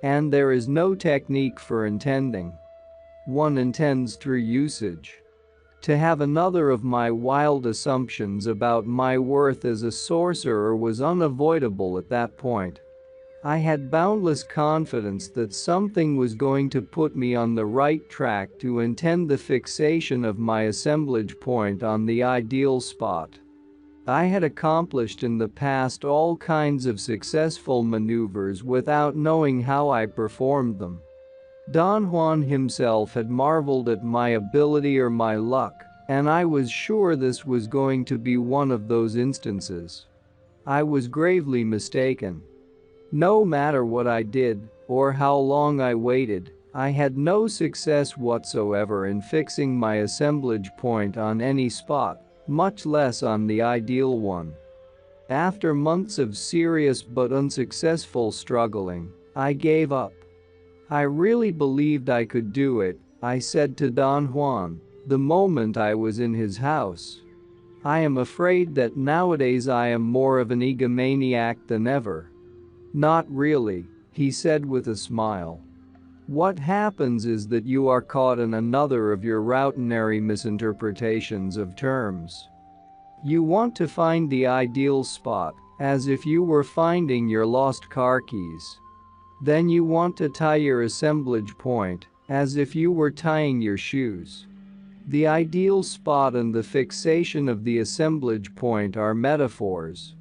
Speaker 1: And there is no technique for intending. One intends through usage. To have another of my wild assumptions about my worth as a sorcerer was unavoidable at that point. I had boundless confidence that something was going to put me on the right track to intend the fixation of my assemblage point on the ideal spot. I had accomplished in the past all kinds of successful maneuvers without knowing how I performed them. Don Juan himself had marveled at my ability or my luck, and I was sure this was going to be one of those instances. I was gravely mistaken. No matter what I did, or how long I waited, I had no success whatsoever in fixing my assemblage point on any spot, much less on the ideal one. After months of serious but unsuccessful struggling, I gave up. I really believed I could do it, I said to Don Juan, the moment I was in his house. I am afraid that nowadays I am more of an egomaniac than ever. Not really, he said with a smile. What happens is that you are caught in another of your routinary misinterpretations of terms. You want to find the ideal spot, as if you were finding your lost car keys. Then you want to tie your assemblage point, as if you were tying your shoes. The ideal spot and the fixation of the assemblage point are metaphors.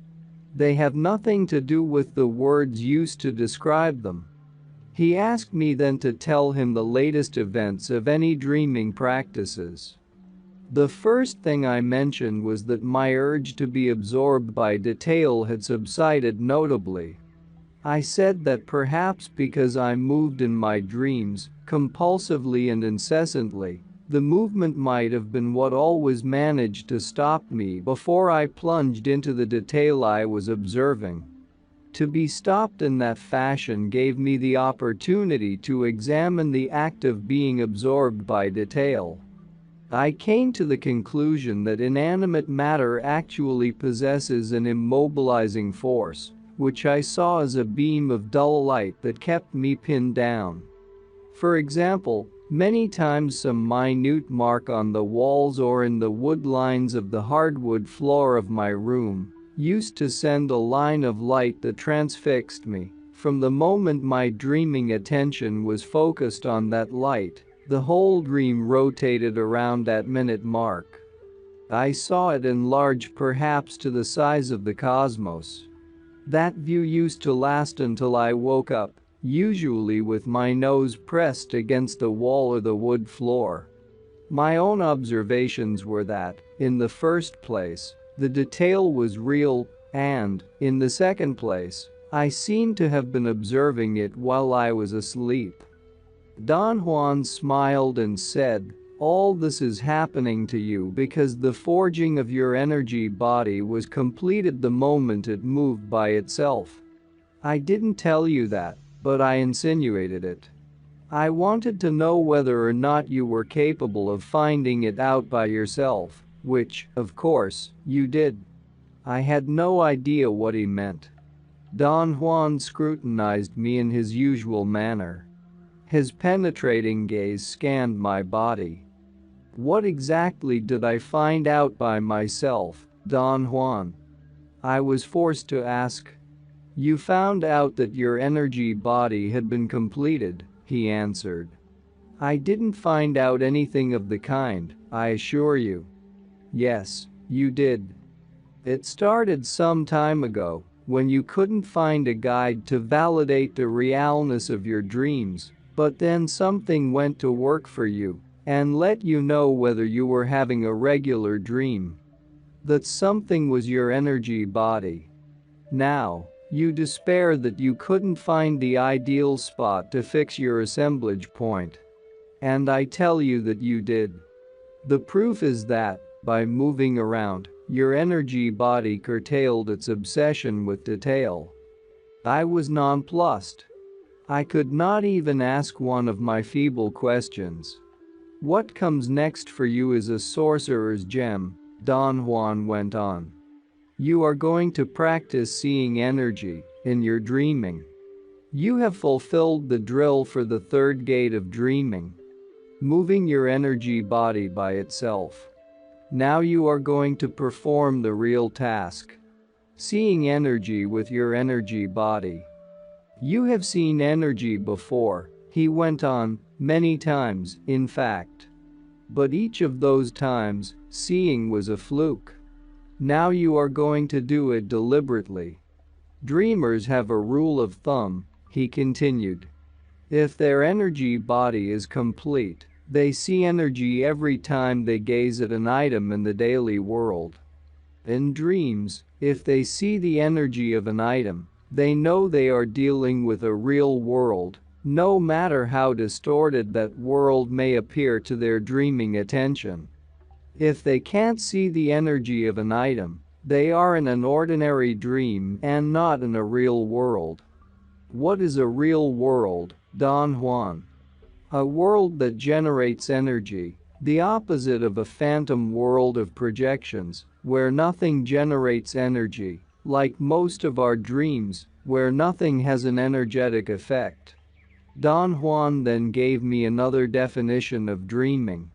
Speaker 1: They have nothing to do with the words used to describe them. He asked me then to tell him the latest events of any dreaming practices. The first thing I mentioned was that my urge to be absorbed by detail had subsided notably. I said that perhaps because I moved in my dreams, compulsively and incessantly, the movement might have been what always managed to stop me before I plunged into the detail I was observing. To be stopped in that fashion gave me the opportunity to examine the act of being absorbed by detail. I came to the conclusion that inanimate matter actually possesses an immobilizing force, which I saw as a beam of dull light that kept me pinned down. For example, many times some minute mark on the walls or in the wood lines of the hardwood floor of my room used to send a line of light that transfixed me. From the moment my dreaming attention was focused on that light, the whole dream rotated around that minute mark. I saw it enlarge perhaps to the size of the cosmos. That view used to last until I woke up, usually with my nose pressed against the wall or the wood floor. My own observations were that, in the first place, the detail was real, and, in the second place, I seemed to have been observing it while I was asleep. Don Juan smiled and said, "All this is happening to you because the forging of your energy body was completed the moment it moved by itself. I didn't tell you that, but I insinuated it. I wanted to know whether or not you were capable of finding it out by yourself, which, of course, you did." I had no idea what he meant. Don Juan scrutinized me in his usual manner. His penetrating gaze scanned my body. "What exactly did I find out by myself, Don Juan?" I was forced to ask. "You found out that your energy body had been completed," he answered. "I didn't find out anything of the kind, I assure you." "Yes, you did. It started some time ago, when you couldn't find a guide to validate the realness of your dreams, but then something went to work for you and let you know whether you were having a regular dream. That something was your energy body. Now, you despair that you couldn't find the ideal spot to fix your assemblage point. And I tell you that you did. The proof is that, by moving around, your energy body curtailed its obsession with detail." I was nonplussed. I could not even ask one of my feeble questions. "What comes next for you is a sorcerer's gem," Don Juan went on. "You are going to practice seeing energy in your dreaming. You have fulfilled the drill for the third gate of dreaming, moving your energy body by itself. Now you are going to perform the real task, seeing energy with your energy body. You have seen energy before," he went on, "many times, in fact. But each of those times, seeing was a fluke. Now you are going to do it deliberately. Dreamers have a rule of thumb," he continued. "If their energy body is complete, they see energy every time they gaze at an item in the daily world. In dreams, if they see the energy of an item, they know they are dealing with a real world, no matter how distorted that world may appear to their dreaming attention. If they can't see the energy of an item, they are in an ordinary dream and not in a real world." What is a real world, Don Juan? A world that generates energy, the opposite of a phantom world of projections, where nothing generates energy, like most of our dreams, where nothing has an energetic effect. Don Juan then gave me another definition of dreaming.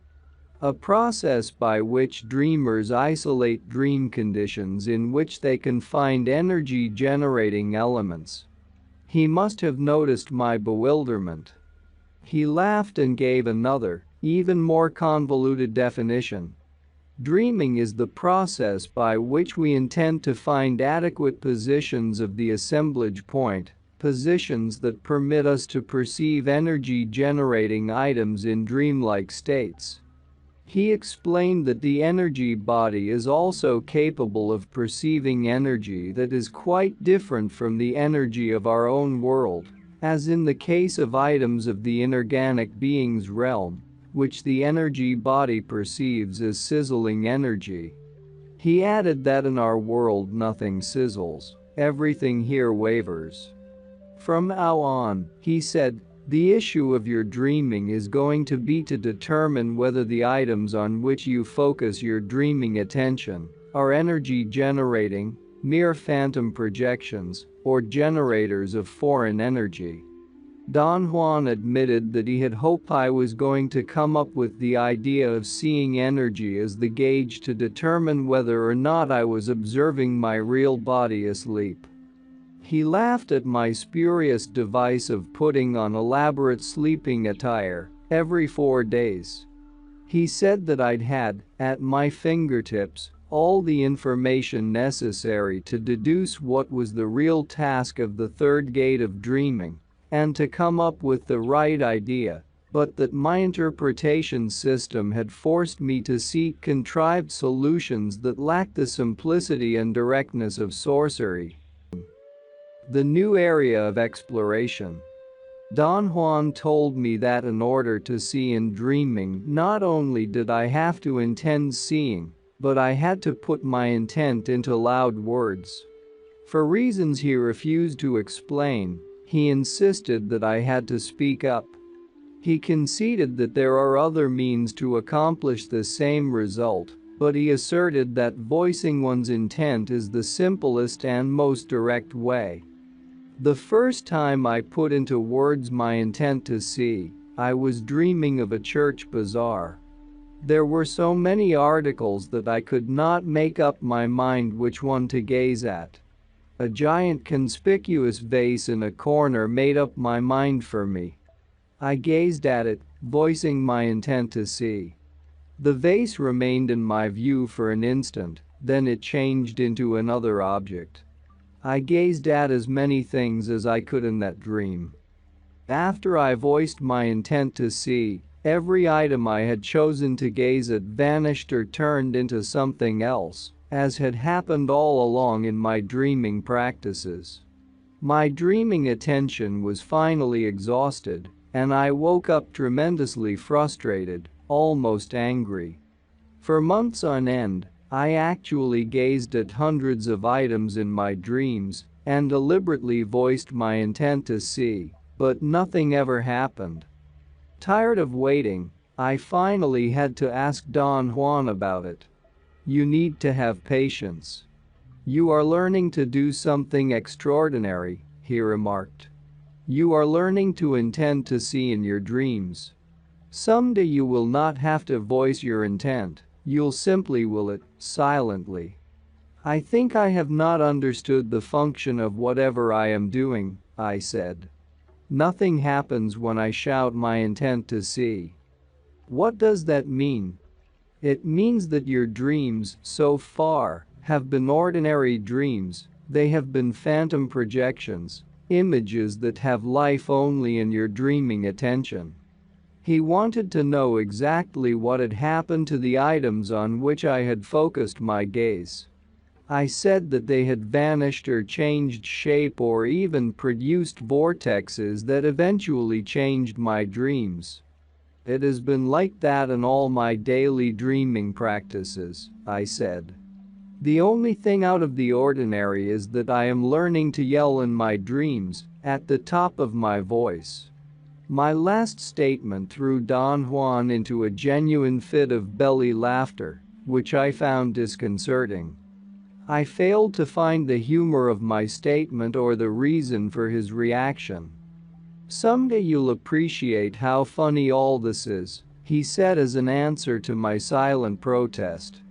Speaker 1: A process by which dreamers isolate dream conditions in which they can find energy-generating elements. He must have noticed my bewilderment. He laughed and gave another, even more convoluted definition. Dreaming is the process by which we intend to find adequate positions of the assemblage point, positions that permit us to perceive energy-generating items in dreamlike states. He explained that the energy body is also capable of perceiving energy that is quite different from the energy of our own world, as in the case of items of the inorganic being's realm, which the energy body perceives as sizzling energy. He added that in our world nothing sizzles, everything here wavers. From now on, he said, the issue of your dreaming is going to be to determine whether the items on which you focus your dreaming attention are energy generating, mere phantom projections, or generators of foreign energy. Don Juan admitted that he had hoped I was going to come up with the idea of seeing energy as the gauge to determine whether or not I was observing my real body asleep. He laughed at my spurious device of putting on elaborate sleeping attire every 4 days. He said that I'd had, at my fingertips, all the information necessary to deduce what was the real task of the third gate of dreaming, and to come up with the right idea, but that my interpretation system had forced me to seek contrived solutions that lacked the simplicity and directness of sorcery. The new area of exploration. Don Juan told me that in order to see in dreaming, not only did I have to intend seeing, but I had to put my intent into loud words. For reasons he refused to explain, he insisted that I had to speak up. He conceded that there are other means to accomplish the same result, but he asserted that voicing one's intent is the simplest and most direct way. The first time I put into words my intent to see, I was dreaming of a church bazaar. There were so many articles that I could not make up my mind which one to gaze at. A giant conspicuous vase in a corner made up my mind for me. I gazed at it, voicing my intent to see. The vase remained in my view for an instant, then it changed into another object. I gazed at as many things as I could in that dream. After I voiced my intent to see, every item I had chosen to gaze at vanished or turned into something else, as had happened all along in my dreaming practices. My dreaming attention was finally exhausted, and I woke up tremendously frustrated, almost angry. For months on end, I actually gazed at hundreds of items in my dreams and deliberately voiced my intent to see, but nothing ever happened. Tired of waiting, I finally had to ask Don Juan about it. You need to have patience. You are learning to do something extraordinary, he remarked. You are learning to intend to see in your dreams. Someday you will not have to voice your intent, you'll simply will it, silently. I think I have not understood the function of whatever I am doing, I said. Nothing happens when I shout my intent to see. What does that mean? It means that your dreams, so far, have been ordinary dreams, they have been phantom projections, images that have life only in your dreaming attention. He wanted to know exactly what had happened to the items on which I had focused my gaze. I said that they had vanished or changed shape or even produced vortexes that eventually changed my dreams. It has been like that in all my daily dreaming practices, I said. The only thing out of the ordinary is that I am learning to yell in my dreams, at the top of my voice. My last statement threw Don Juan into a genuine fit of belly laughter, which I found disconcerting. I failed to find the humor of my statement or the reason for his reaction. Someday you'll appreciate how funny all this is, he said as an answer to my silent protest.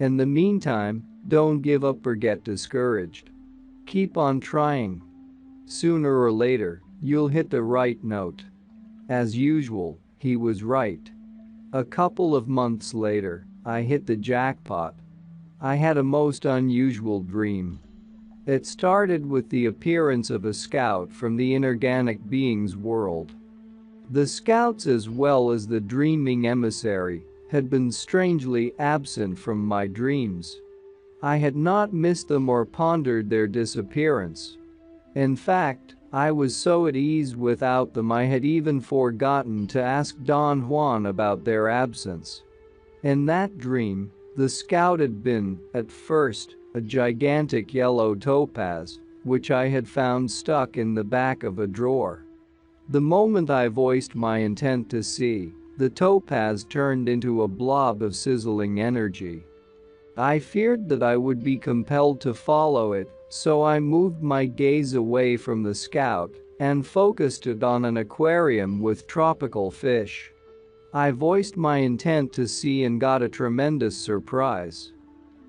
Speaker 1: In the meantime, don't give up or get discouraged. Keep on trying. Sooner or later, you'll hit the right note. As usual, he was right. A couple of months later, I hit the jackpot. I had a most unusual dream. It started with the appearance of a scout from the inorganic being's world. The scouts, as well as the dreaming emissary, had been strangely absent from my dreams. I had not missed them or pondered their disappearance. In fact, I was so at ease without them I had even forgotten to ask Don Juan about their absence. In that dream, the scout had been, at first, a gigantic yellow topaz, which I had found stuck in the back of a drawer. The moment I voiced my intent to see, the topaz turned into a blob of sizzling energy. I feared that I would be compelled to follow it, so I moved my gaze away from the scout and focused it on an aquarium with tropical fish. I voiced my intent to see and got a tremendous surprise.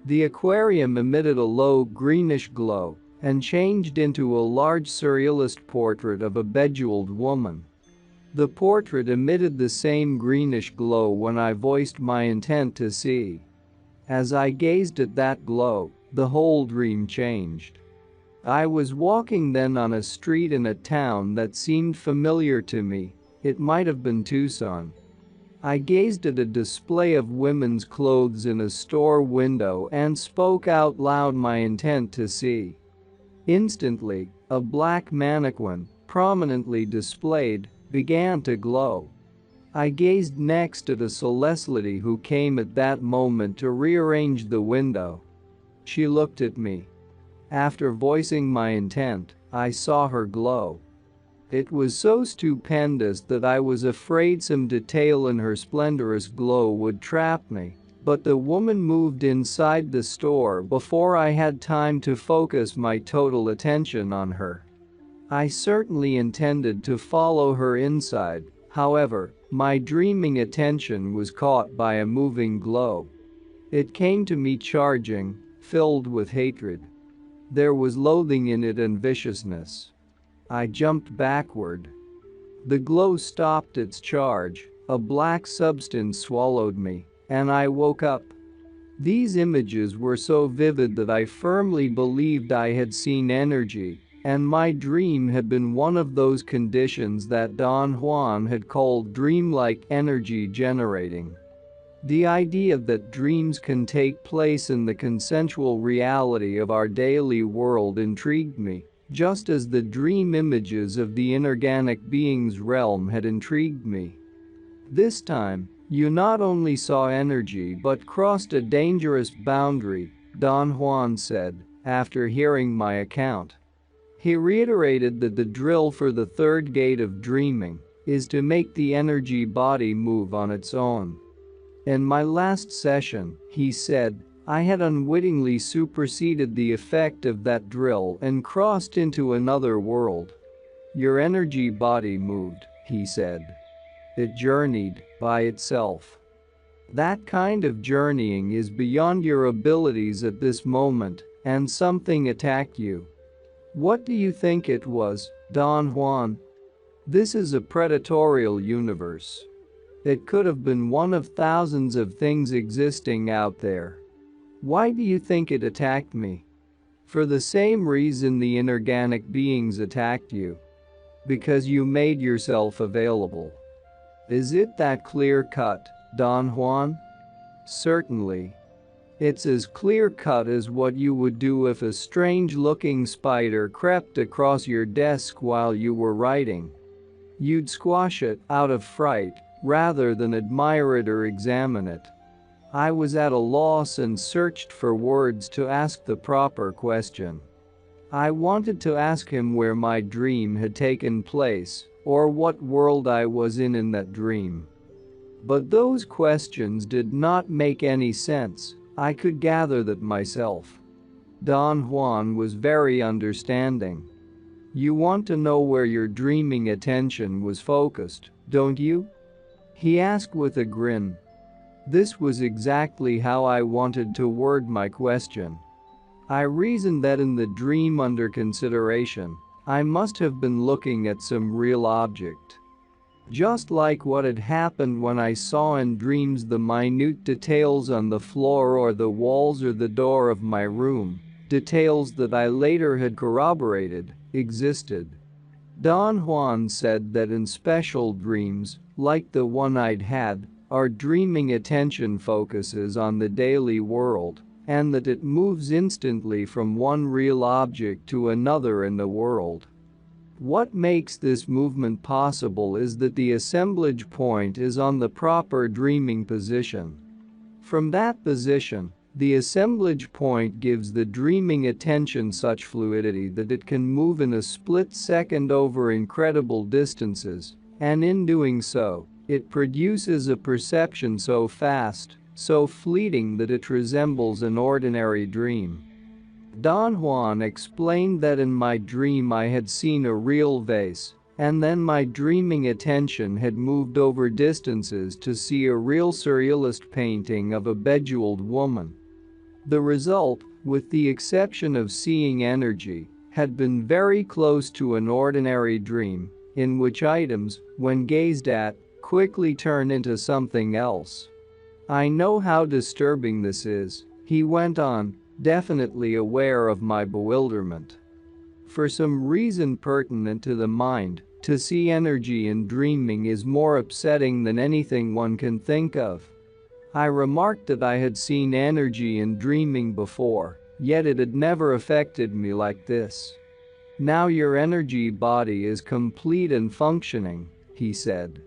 Speaker 1: The aquarium emitted a low greenish glow and changed into a large surrealist portrait of a bejeweled woman. The portrait emitted the same greenish glow when I voiced my intent to see. As I gazed at that glow, the whole dream changed. I was walking then on a street in a town that seemed familiar to me. It might have been Tucson. I gazed at a display of women's clothes in a store window and spoke out loud my intent to see. Instantly, a black mannequin, prominently displayed, began to glow. I gazed next at a celestiality who came at that moment to rearrange the window. She looked at me. After voicing my intent, I saw her glow. It was so stupendous that I was afraid some detail in her splendorous glow would trap me, but the woman moved inside the store before I had time to focus my total attention on her. I certainly intended to follow her inside, however, my dreaming attention was caught by a moving glow. It came to me charging, filled with hatred. There was loathing in it and viciousness. I jumped backward. The glow stopped its charge, a black substance swallowed me, and I woke up. These images were so vivid that I firmly believed I had seen energy, and my dream had been one of those conditions that Don Juan had called dreamlike energy generating. The idea that dreams can take place in the consensual reality of our daily world intrigued me, just as the dream images of the inorganic being's realm had intrigued me. This time, you not only saw energy but crossed a dangerous boundary, Don Juan said, after hearing my account. He reiterated that the drill for the third gate of dreaming is to make the energy body move on its own. In my last session, he said, I had unwittingly superseded the effect of that drill and crossed into another world. Your energy body moved, he said. It journeyed by itself. That kind of journeying is beyond your abilities at this moment, and something attacked you. What do you think it was, Don Juan? This is a predatorial universe. It could have been one of thousands of things existing out there. Why do you think it attacked me? For the same reason the inorganic beings attacked you. Because you made yourself available. Is it that clear-cut, Don Juan? Certainly. It's as clear-cut as what you would do if a strange-looking spider crept across your desk while you were writing. You'd squash it out of fright, rather than admire it or examine it. I was at a loss and searched for words to ask the proper question. I wanted to ask him where my dream had taken place, or what world I was in that dream. But those questions did not make any sense. I could gather that myself. Don Juan was very understanding. You want to know where your dreaming attention was focused, don't you? He asked with a grin. This was exactly how I wanted to word my question. I reasoned that in the dream under consideration, I must have been looking at some real object. Just like what had happened when I saw in dreams the minute details on the floor or the walls or the door of my room, details that I later had corroborated, existed. Don Juan said that in special dreams, like the one I'd had, our dreaming attention focuses on the daily world, and that it moves instantly from one real object to another in the world. What makes this movement possible is that the assemblage point is on the proper dreaming position. From that position, the assemblage point gives the dreaming attention such fluidity that it can move in a split second over incredible distances, and in doing so, it produces a perception so fast, so fleeting that it resembles an ordinary dream. Don Juan explained that in my dream I had seen a real vase, and then my dreaming attention had moved over distances to see a real surrealist painting of a bejeweled woman. The result, with the exception of seeing energy, had been very close to an ordinary dream, in which items, when gazed at, quickly turn into something else. I know how disturbing this is, he went on, definitely aware of my bewilderment. For some reason pertinent to the mind, to see energy in dreaming is more upsetting than anything one can think of. I remarked that I had seen energy in dreaming before, yet it had never affected me like this. Now your energy body is complete and functioning, he said.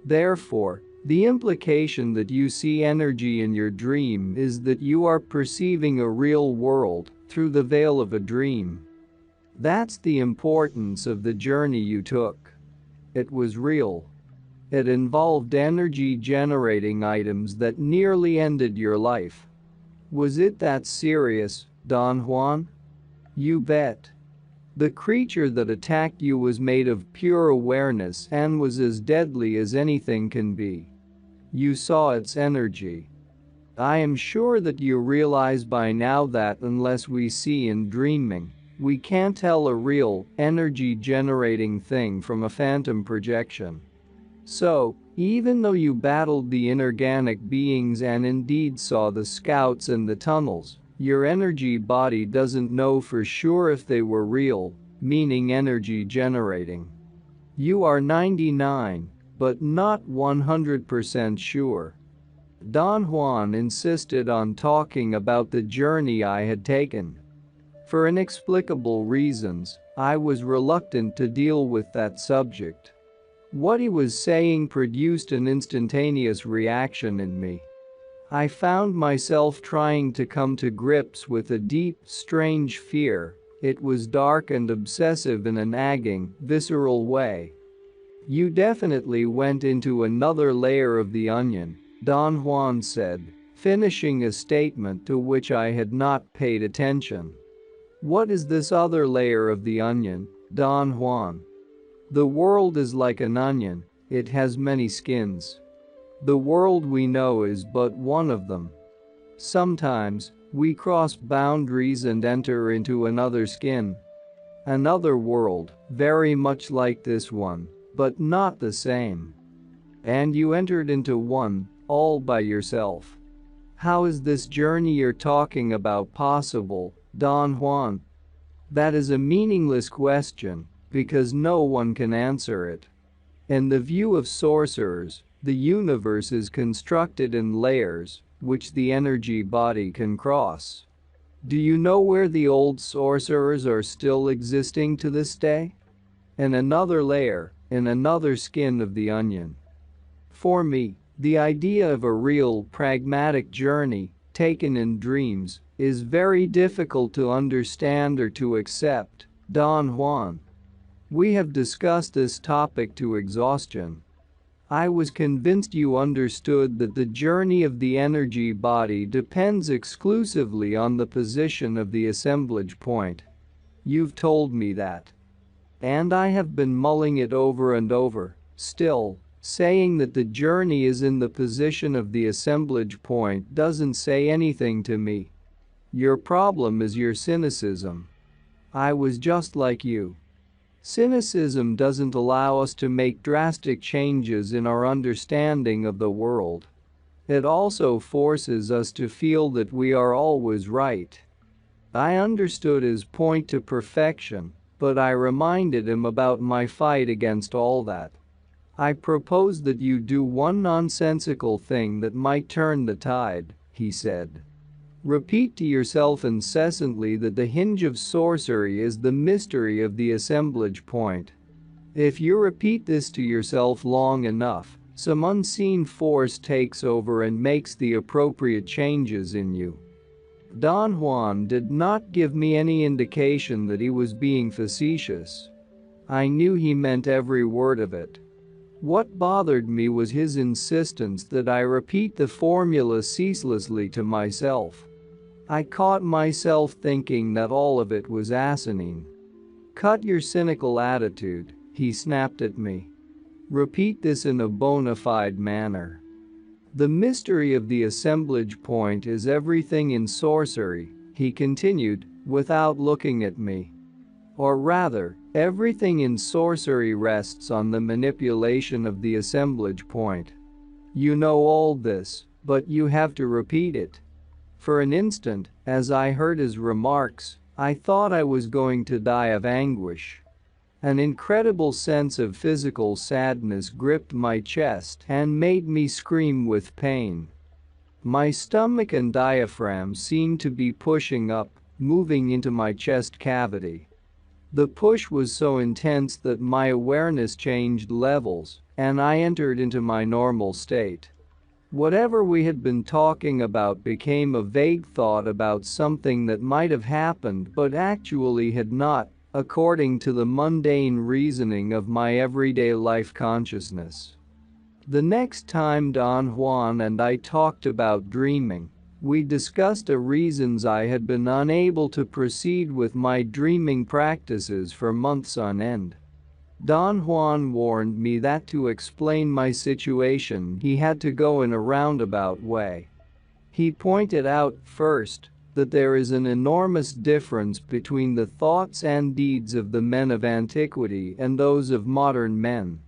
Speaker 1: Therefore, the implication that you see energy in your dream is that you are perceiving a real world through the veil of a dream. That's the importance of the journey you took. It was real. It involved energy-generating items that nearly ended your life. Was it that serious, Don Juan? You bet. The creature that attacked you was made of pure awareness and was as deadly as anything can be. You saw its energy. I am sure that you realize by now that unless we see in dreaming, we can't tell a real, energy-generating thing from a phantom projection. So, even though you battled the inorganic beings and indeed saw the scouts in the tunnels, your energy body doesn't know for sure if they were real, meaning energy generating. You are 99, but not 100% sure. Don Juan insisted on talking about the journey I had taken. For inexplicable reasons, I was reluctant to deal with that subject. What he was saying produced an instantaneous reaction in me. I found myself trying to come to grips with a deep, strange fear. It was dark and obsessive in a nagging, visceral way. You definitely went into another layer of the onion, Don Juan said, finishing a statement to which I had not paid attention. What is this other layer of the onion, Don Juan? The world is like an onion, it has many skins. The world we know is but one of them. Sometimes, we cross boundaries and enter into another skin. Another world, very much like this one, but not the same. And you entered into one, all by yourself. How is this journey you're talking about possible, Don Juan? That is a meaningless question, because no one can answer it. In the view of sorcerers, the universe is constructed in layers, which the energy body can cross. Do you know where the old sorcerers are still existing to this day? In another layer, in another skin of the onion. For me, the idea of a real, pragmatic journey, taken in dreams, is very difficult to understand or to accept, Don Juan. We have discussed this topic to exhaustion. I was convinced you understood that the journey of the energy body depends exclusively on the position of the assemblage point. You've told me that. And I have been mulling it over and over, still, saying that the journey is in the position of the assemblage point doesn't say anything to me. Your problem is your cynicism. I was just like you. Cynicism doesn't allow us to make drastic changes in our understanding of the world. It also forces us to feel that we are always right. I understood his point to perfection, but I reminded him about my fight against all that. I propose that you do one nonsensical thing that might turn the tide, he said. Repeat to yourself incessantly that the hinge of sorcery is the mystery of the assemblage point. If you repeat this to yourself long enough, some unseen force takes over and makes the appropriate changes in you. Don Juan did not give me any indication that he was being facetious. I knew he meant every word of it. What bothered me was his insistence that I repeat the formula ceaselessly to myself. I caught myself thinking that all of it was asinine. Cut your cynical attitude, he snapped at me. Repeat this in a bona fide manner. The mystery of the assemblage point is everything in sorcery, he continued, without looking at me. Or rather, everything in sorcery rests on the manipulation of the assemblage point. You know all this, but you have to repeat it. For an instant, as I heard his remarks, I thought I was going to die of anguish. An incredible sense of physical sadness gripped my chest and made me scream with pain. My stomach and diaphragm seemed to be pushing up, moving into my chest cavity. The push was so intense that my awareness changed levels, and I entered into my normal state. Whatever we had been talking about became a vague thought about something that might have happened but actually had not, according to the mundane reasoning of my everyday life consciousness. The next time Don Juan and I talked about dreaming, we discussed the reasons I had been unable to proceed with my dreaming practices for months on end. Don Juan warned me that to explain my situation he had to go in a roundabout way. He pointed out, first, that there is an enormous difference between the thoughts and deeds of the men of antiquity and those of modern men.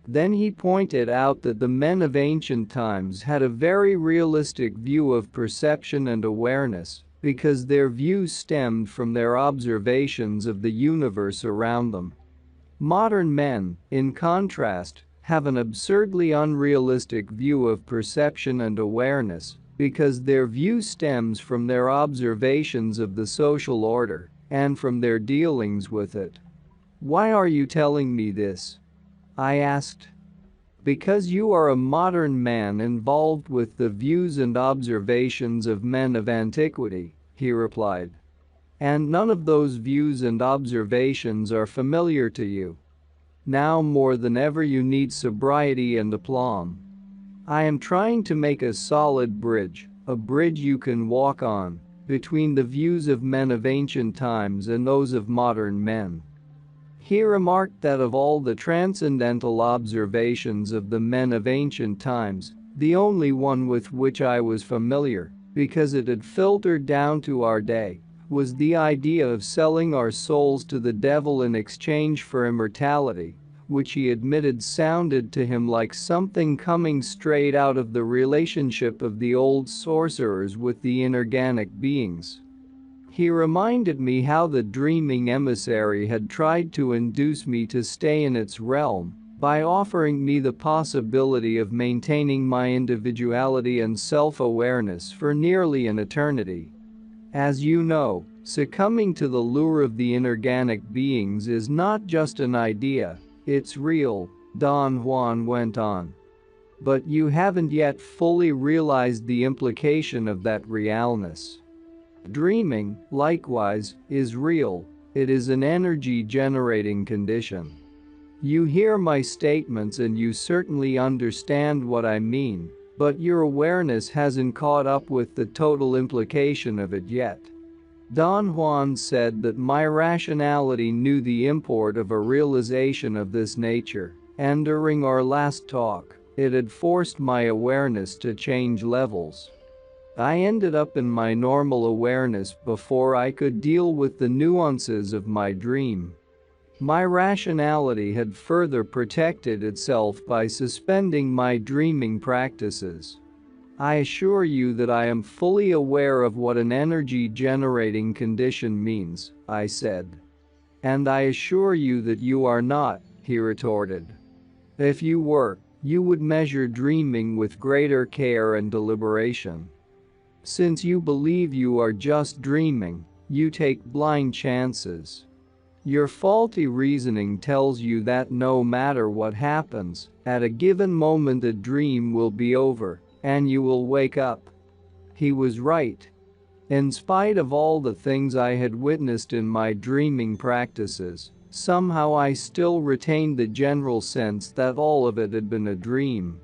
Speaker 1: Then he pointed out that the men of ancient times had a very realistic view of perception and awareness, because their views stemmed from their observations of the universe around them. Modern men, in contrast, have an absurdly unrealistic view of perception and awareness, because their view stems from their observations of the social order and from their dealings with it. Why are you telling me this? I asked. Because you are a modern man involved with the views and observations of men of antiquity, he replied. And none of those views and observations are familiar to you. Now more than ever you need sobriety and aplomb. I am trying to make a solid bridge, a bridge you can walk on, between the views of men of ancient times and those of modern men. He remarked that of all the transcendental observations of the men of ancient times, the only one with which I was familiar, because it had filtered down to our day, was the idea of selling our souls to the devil in exchange for immortality, which he admitted sounded to him like something coming straight out of the relationship of the old sorcerers with the inorganic beings. He reminded me how the dreaming emissary had tried to induce me to stay in its realm by offering me the possibility of maintaining my individuality and self-awareness for nearly an eternity. As you know, succumbing to the lure of the inorganic beings is not just an idea, it's real, Don Juan went on. But you haven't yet fully realized the implication of that realness. Dreaming, likewise, is real. It is an energy-generating condition. You hear my statements and you certainly understand what I mean, but your awareness hasn't caught up with the total implication of it yet. Don Juan said that my rationality knew the import of a realization of this nature, and during our last talk, it had forced my awareness to change levels. I ended up in my normal awareness before I could deal with the nuances of my dream. My rationality had further protected itself by suspending my dreaming practices. I assure you that I am fully aware of what an energy-generating condition means, I said. And I assure you that you are not, he retorted. If you were, you would measure dreaming with greater care and deliberation. Since you believe you are just dreaming, you take blind chances. Your faulty reasoning tells you that no matter what happens, at a given moment the dream will be over, and you will wake up. He was right. In spite of all the things I had witnessed in my dreaming practices, somehow I still retained the general sense that all of it had been a dream.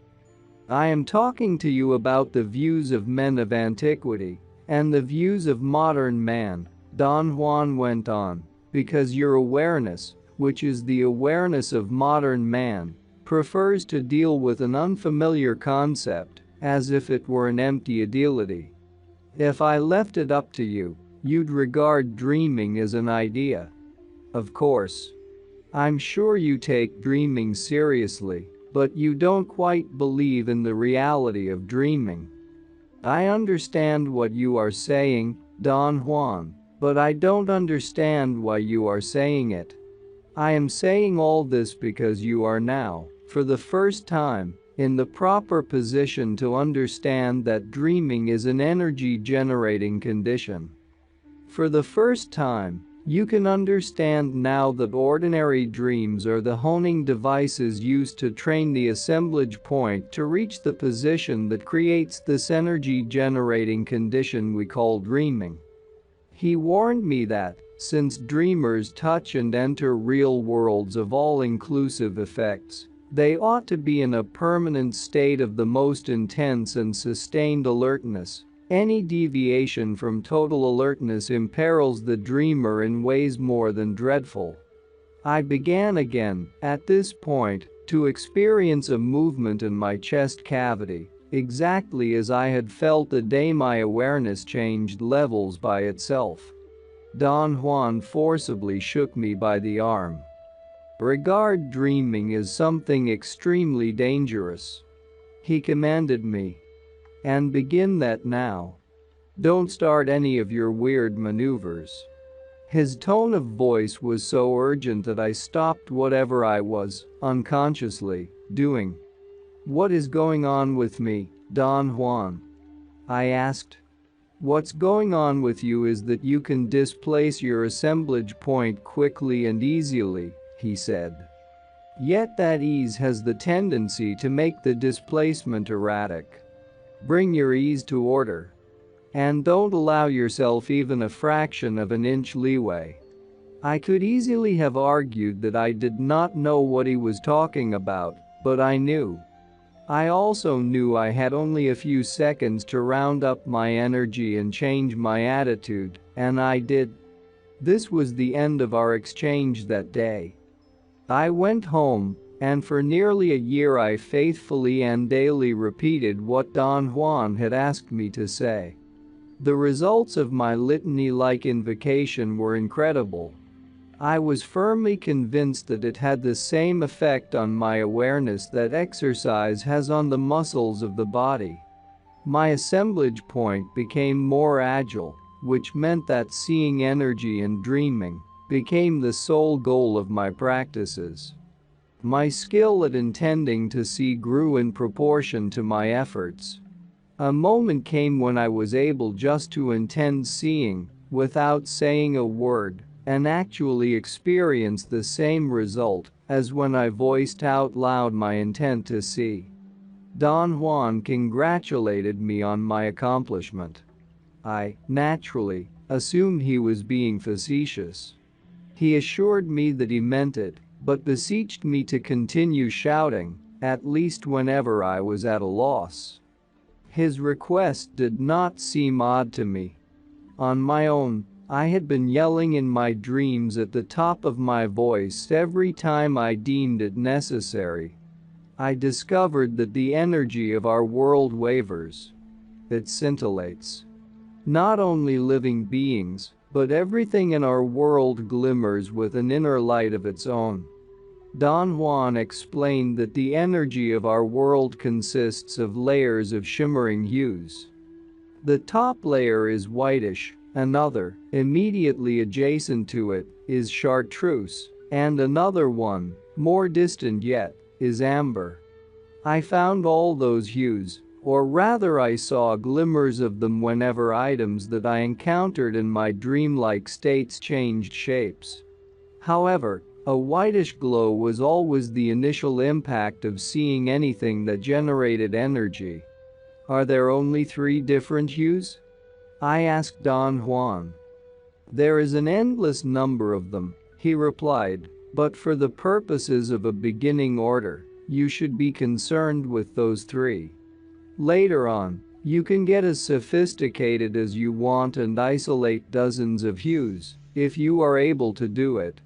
Speaker 1: I am talking to you about the views of men of antiquity and the views of modern man, Don Juan went on, because your awareness, which is the awareness of modern man, prefers to deal with an unfamiliar concept as if it were an empty ideality. If I left it up to you, you'd regard dreaming as an idea. Of course. I'm sure you take dreaming seriously, but you don't quite believe in the reality of dreaming. I understand what you are saying, Don Juan, but I don't understand why you are saying it. I am saying all this because you are now, for the first time, in the proper position to understand that dreaming is an energy-generating condition. For the first time, you can understand now that ordinary dreams are the honing devices used to train the assemblage point to reach the position that creates this energy-generating condition we call dreaming. He warned me that, since dreamers touch and enter real worlds of all-inclusive effects, they ought to be in a permanent state of the most intense and sustained alertness. Any deviation from total alertness imperils the dreamer in ways more than dreadful. I began again, at this point, to experience a movement in my chest cavity, exactly as I had felt the day my awareness changed levels by itself. Don Juan forcibly shook me by the arm. Regard dreaming as something extremely dangerous, he commanded me. And begin that now. Don't start any of your weird maneuvers. His tone of voice was so urgent that I stopped whatever I was, unconsciously, doing. What is going on with me, Don Juan? I asked. What's going on with you is that you can displace your assemblage point quickly and easily, he said. Yet that ease has the tendency to make the displacement erratic. Bring your ease to order. And don't allow yourself even a fraction of an inch leeway. I could easily have argued that I did not know what he was talking about, but I knew. I also knew I had only a few seconds to round up my energy and change my attitude, and I did. This was the end of our exchange that day. I went home, and for nearly a year I faithfully and daily repeated what Don Juan had asked me to say. The results of my litany-like invocation were incredible. I was firmly convinced that it had the same effect on my awareness that exercise has on the muscles of the body. My assemblage point became more agile, which meant that seeing energy and dreaming became the sole goal of my practices. My skill at intending to see grew in proportion to my efforts. A moment came when I was able just to intend seeing, without saying a word, and actually experience the same result as when I voiced out loud my intent to see. Don Juan congratulated me on my accomplishment. I, naturally, assumed he was being facetious. He assured me that he meant it, but beseeched me to continue shouting, at least whenever I was at a loss. His request did not seem odd to me. On my own, I had been yelling in my dreams at the top of my voice every time I deemed it necessary. I discovered that the energy of our world wavers. It scintillates. Not only living beings, but everything in our world glimmers with an inner light of its own. Don Juan explained that the energy of our world consists of layers of shimmering hues. The top layer is whitish, another, immediately adjacent to it, is chartreuse, and another one, more distant yet, is amber. I found all those hues, or rather I saw glimmers of them whenever items that I encountered in my dreamlike states changed shapes. However, a whitish glow was always the initial impact of seeing anything that generated energy. Are there only 3 different hues? I asked Don Juan. There is an endless number of them, he replied, but for the purposes of a beginning order, you should be concerned with those 3. Later on, you can get as sophisticated as you want and isolate dozens of hues, if you are able to do it.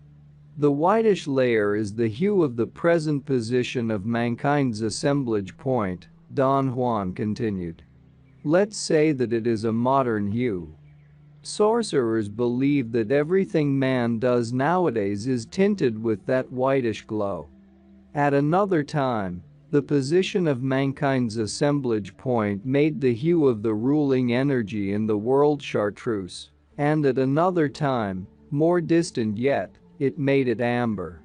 Speaker 1: The whitish layer is the hue of the present position of mankind's assemblage point, Don Juan continued. Let's say that it is a modern hue. Sorcerers believe that everything man does nowadays is tinted with that whitish glow. At another time, the position of mankind's assemblage point made the hue of the ruling energy in the world chartreuse, and at another time, more distant yet, it made it amber.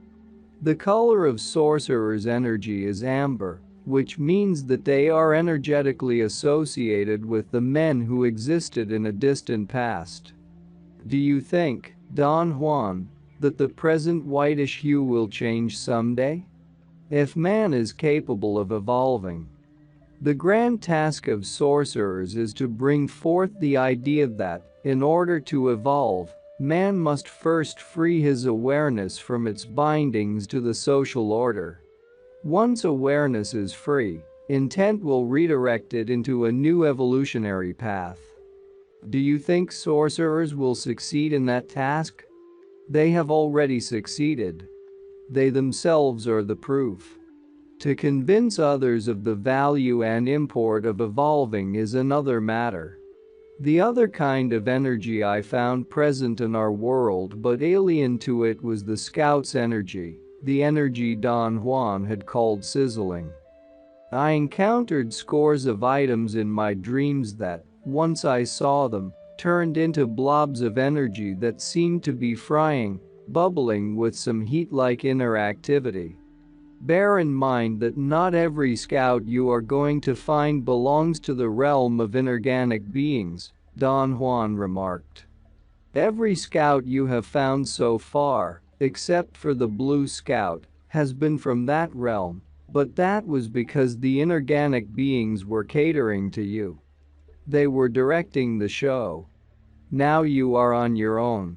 Speaker 1: The color of sorcerers' energy is amber, which means that they are energetically associated with the men who existed in a distant past. Do you think, Don Juan, that the present whitish hue will change someday? If man is capable of evolving. The grand task of sorcerers is to bring forth the idea that, in order to evolve, man must first free his awareness from its bindings to the social order. Once awareness is free, intent will redirect it into a new evolutionary path. Do you think sorcerers will succeed in that task? They have already succeeded. They themselves are the proof. To convince others of the value and import of evolving is another matter. The other kind of energy I found present in our world but alien to it was the scout's energy, the energy Don Juan had called sizzling. I encountered scores of items in my dreams that, once I saw them, turned into blobs of energy that seemed to be frying, bubbling with some heat-like interactivity. Bear in mind that not every scout you are going to find belongs to the realm of inorganic beings, Don Juan remarked. Every scout you have found so far, except for the Blue Scout, has been from that realm, but that was because the inorganic beings were catering to you. They were directing the show. Now you are on your own.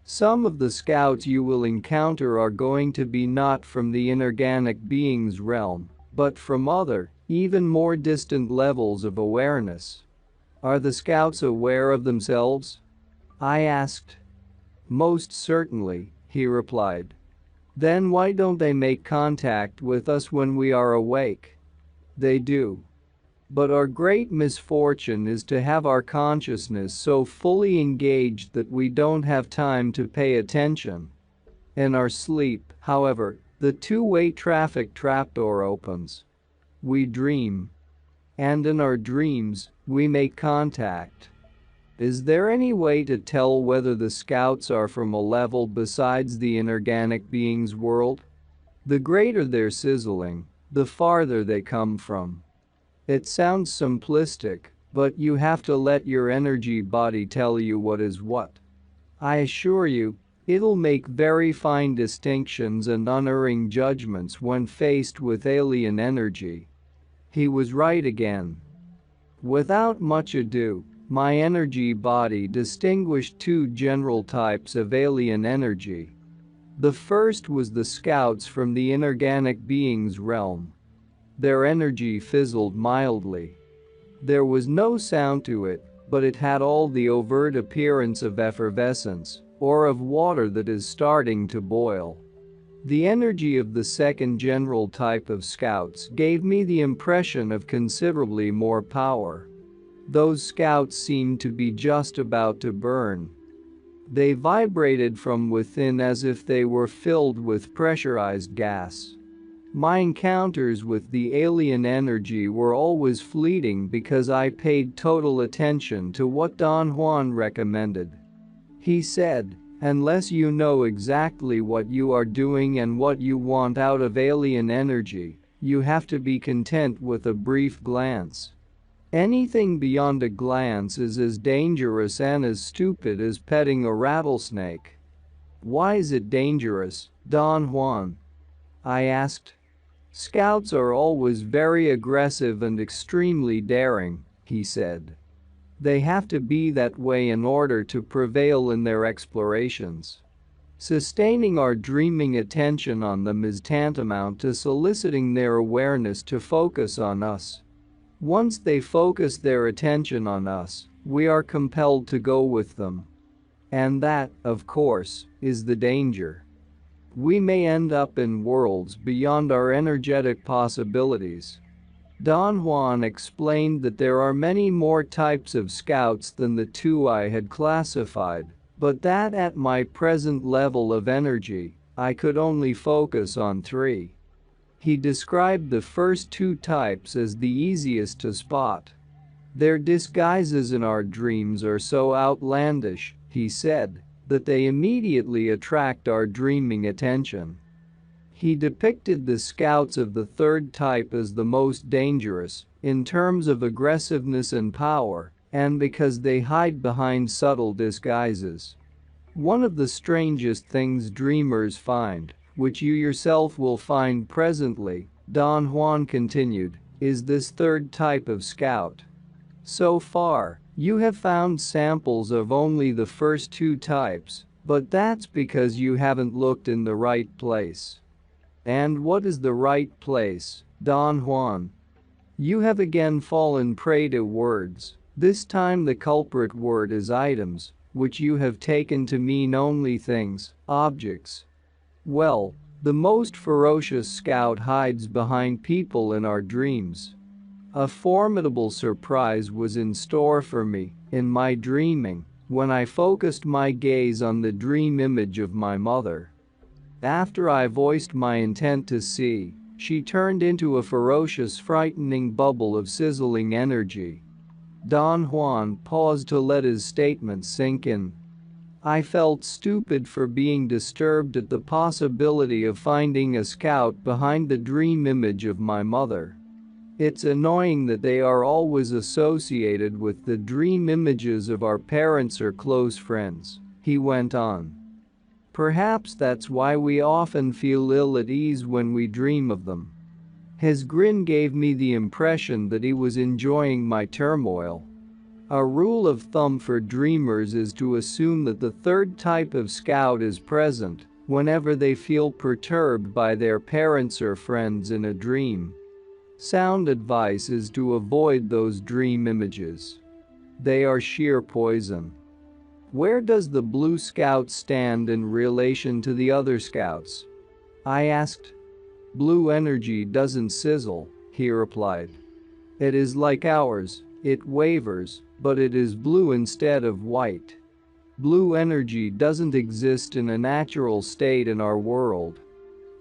Speaker 1: Some of the scouts you will encounter are going to be not from the inorganic beings realm, but from other, even more distant levels of awareness. Are the scouts aware of themselves? I asked. Most certainly, he replied. Then why don't they make contact with us when we are awake? They do. But our great misfortune is to have our consciousness so fully engaged that we don't have time to pay attention. In our sleep, however, the two-way traffic trapdoor opens. We dream. And in our dreams, we make contact. Is there any way to tell whether the scouts are from a level besides the inorganic beings world? The greater their sizzling, the farther they come from. It sounds simplistic, but you have to let your energy body tell you what is what. I assure you, it'll make very fine distinctions and unerring judgments when faced with alien energy. He was right again. Without much ado, my energy body distinguished 2 general types of alien energy. The first was the scouts from the inorganic beings realm. Their energy fizzled mildly. There was no sound to it, but it had all the overt appearance of effervescence, or of water that is starting to boil. The energy of the second general type of scouts gave me the impression of considerably more power. Those scouts seemed to be just about to burn. They vibrated from within as if they were filled with pressurized gas. My encounters with the alien energy were always fleeting because I paid total attention to what Don Juan recommended. He said, "Unless you know exactly what you are doing and what you want out of alien energy, you have to be content with a brief glance. Anything beyond a glance is as dangerous and as stupid as petting a rattlesnake." "Why is it dangerous, Don Juan?" I asked. "Scouts are always very aggressive and extremely daring," he said. "They have to be that way in order to prevail in their explorations. Sustaining our dreaming attention on them is tantamount to soliciting their awareness to focus on us. Once they focus their attention on us, we are compelled to go with them. And that, of course, is the danger. We may end up in worlds beyond our energetic possibilities." Don Juan explained that there are many more types of scouts than the two I had classified, but that at my present level of energy, I could only focus on 3. He described the first 2 types as the easiest to spot. "Their disguises in our dreams are so outlandish," he said, "that they immediately attract our dreaming attention." He depicted the scouts of the third type as the most dangerous, in terms of aggressiveness and power, and because they hide behind subtle disguises. "One of the strangest things dreamers find, which you yourself will find presently," Don Juan continued, "is this third type of scout. So far, you have found samples of only the first 2 types, but that's because you haven't looked in the right place." "And what is the right place, Don Juan?" "You have again fallen prey to words. This time the culprit word is items, which you have taken to mean only things, objects. Well, the most ferocious scout hides behind people in our dreams. A formidable surprise was in store for me, in my dreaming, when I focused my gaze on the dream image of my mother. After I voiced my intent to see, she turned into a ferocious, frightening bubble of sizzling energy." Don Juan paused to let his statement sink in. "I felt stupid for being disturbed at the possibility of finding a scout behind the dream image of my mother. It's annoying that they are always associated with the dream images of our parents or close friends," he went on. "Perhaps that's why we often feel ill at ease when we dream of them." His grin gave me the impression that he was enjoying my turmoil. "A rule of thumb for dreamers is to assume that the third type of scout is present whenever they feel perturbed by their parents or friends in a dream. Sound advice is to avoid those dream images. They are sheer poison." "Where does the blue scout stand in relation to the other scouts?" I asked. "Blue energy doesn't sizzle," he replied. "It is like ours, it wavers, but it is blue instead of white. Blue energy doesn't exist in a natural state in our world.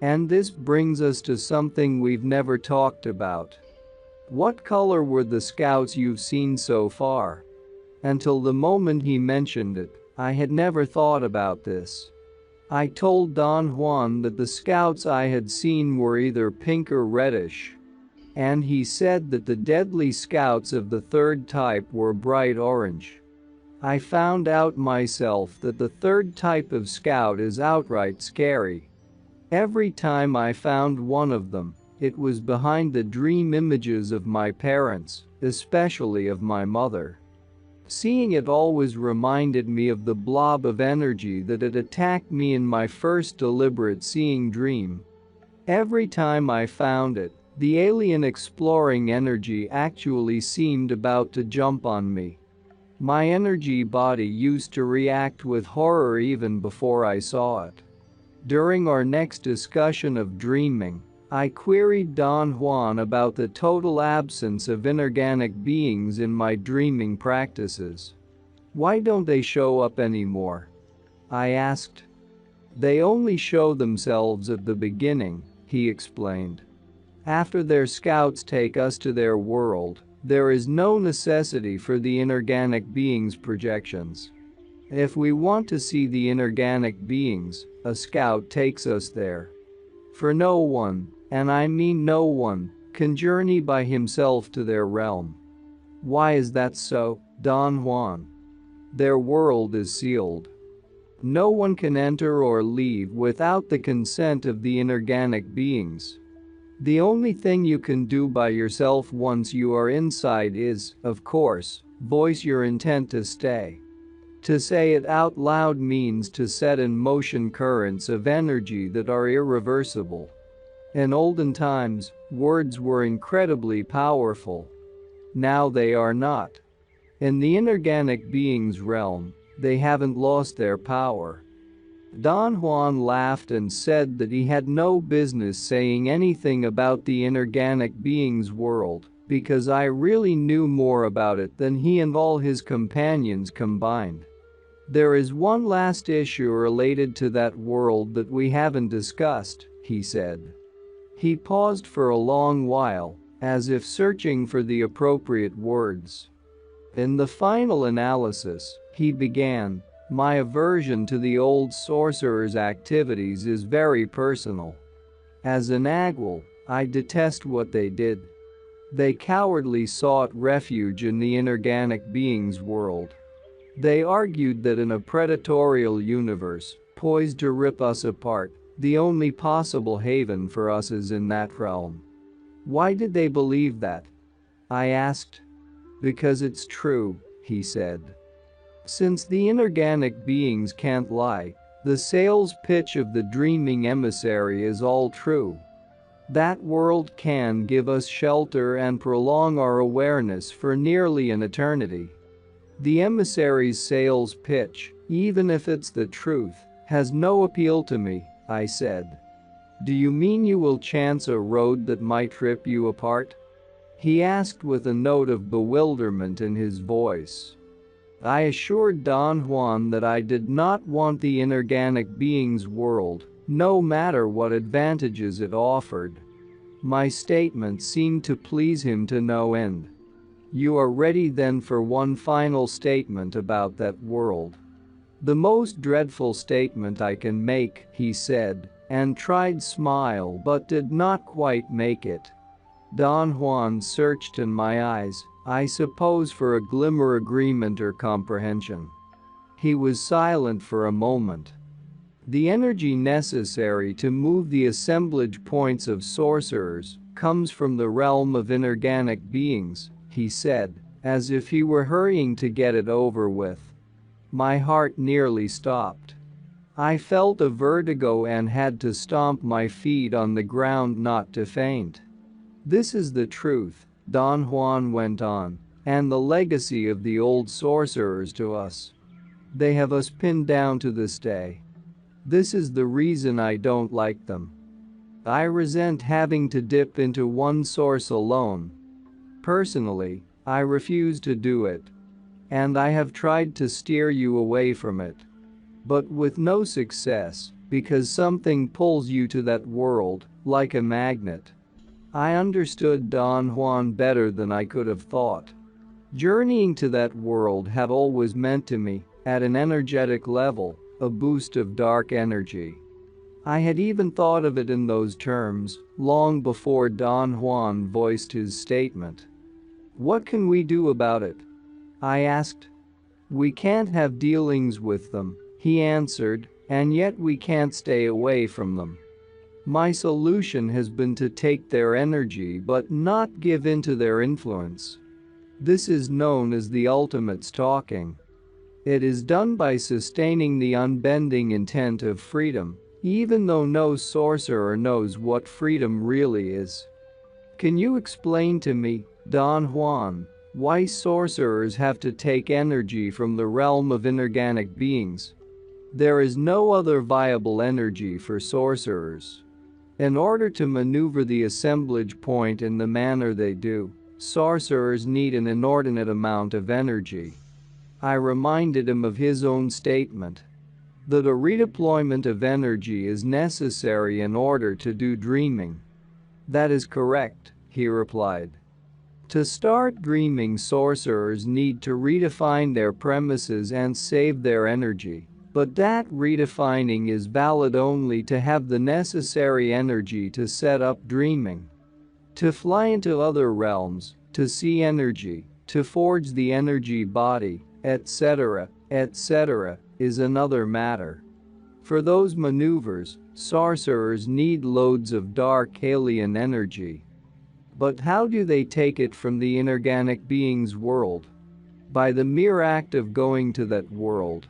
Speaker 1: And this brings us to something we've never talked about. What color were the scouts you've seen so far?" Until the moment he mentioned it, I had never thought about this. I told Don Juan that the scouts I had seen were either pink or reddish. And he said that the deadly scouts of the third type were bright orange. I found out myself that the third type of scout is outright scary. Every time I found one of them, it was behind the dream images of my parents, especially of my mother. Seeing it always reminded me of the blob of energy that had attacked me in my first deliberate seeing dream. Every time I found it, the alien exploring energy actually seemed about to jump on me. My energy body used to react with horror even before I saw it. During our next discussion of dreaming, I queried Don Juan about the total absence of inorganic beings in my dreaming practices. "Why don't they show up anymore?" I asked. They only show themselves at the beginning, he explained. After their scouts take us to their world, there is no necessity for the inorganic beings' projections. If we want to see the inorganic beings, a scout takes us there. For no one, and I mean no one, can journey by himself to their realm. Why is that so, Don Juan? Their world is sealed. No one can enter or leave without the consent of the inorganic beings. The only thing you can do by yourself once you are inside is, of course, voice your intent to stay. To say it out loud means to set in motion currents of energy that are irreversible. In olden times, words were incredibly powerful. Now they are not. In the inorganic being's realm, they haven't lost their power. Don Juan laughed and said that he had no business saying anything about the inorganic being's world, because I really knew more about it than he and all his companions combined. There is one last issue related to that world that we haven't discussed, he said. He paused for a long while, as if searching for the appropriate words. In the final analysis, he began, my aversion to the old sorcerer's activities is very personal. As an Agwal, I detest what they did. They cowardly sought refuge in the inorganic being's world. They argued that in a predatorial universe, poised to rip us apart, the only possible haven for us is in that realm. Why did they believe that? I asked. Because it's true, he said. Since the inorganic beings can't lie, the sales pitch of the dreaming emissary is all true. That world can give us shelter and prolong our awareness for nearly an eternity. The emissary's sales pitch, even if it's the truth, has no appeal to me, I said. Do you mean you will chance a road that might rip you apart? He asked with a note of bewilderment in his voice. I assured Don Juan that I did not want the inorganic being's world, no matter what advantages it offered. My statement seemed to please him to no end. You are ready then for one final statement about that world. The most dreadful statement I can make, he said, and tried smile but did not quite make it. Don Juan searched in my eyes, I suppose for a glimmer agreement or comprehension. He was silent for a moment. The energy necessary to move the assemblage points of sorcerers comes from the realm of inorganic beings, he said, as if he were hurrying to get it over with. My heart nearly stopped. I felt a vertigo and had to stomp my feet on the ground not to faint. This is the truth, Don Juan went on, and the legacy of the old sorcerers to us. They have us pinned down to this day. This is the reason I don't like them. I resent having to dip into one source alone. Personally, I refuse to do it. And I have tried to steer you away from it. But with no success, because something pulls you to that world, like a magnet. I understood Don Juan better than I could have thought. Journeying to that world had always meant to me, at an energetic level, a boost of dark energy. I had even thought of it in those terms, long before Don Juan voiced his statement. What can we do about it? I asked. We can't have dealings with them, he answered, and yet we can't stay away from them. My solution has been to take their energy but not give in to their influence. This is known as the ultimate stalking. It is done by sustaining the unbending intent of freedom, even though no sorcerer knows what freedom really is. Can you explain to me, Don Juan, why sorcerers have to take energy from the realm of inorganic beings? There is no other viable energy for sorcerers. In order to maneuver the assemblage point in the manner they do, sorcerers need an inordinate amount of energy. I reminded him of his own statement. That a redeployment of energy is necessary in order to do dreaming. That is correct, he replied. To start dreaming, sorcerers need to redefine their premises and save their energy. But that redefining is valid only to have the necessary energy to set up dreaming. To fly into other realms, to see energy, to forge the energy body, etc., is another matter. For those maneuvers, sorcerers need loads of dark alien energy. But how do they take it from the inorganic being's world? By the mere act of going to that world.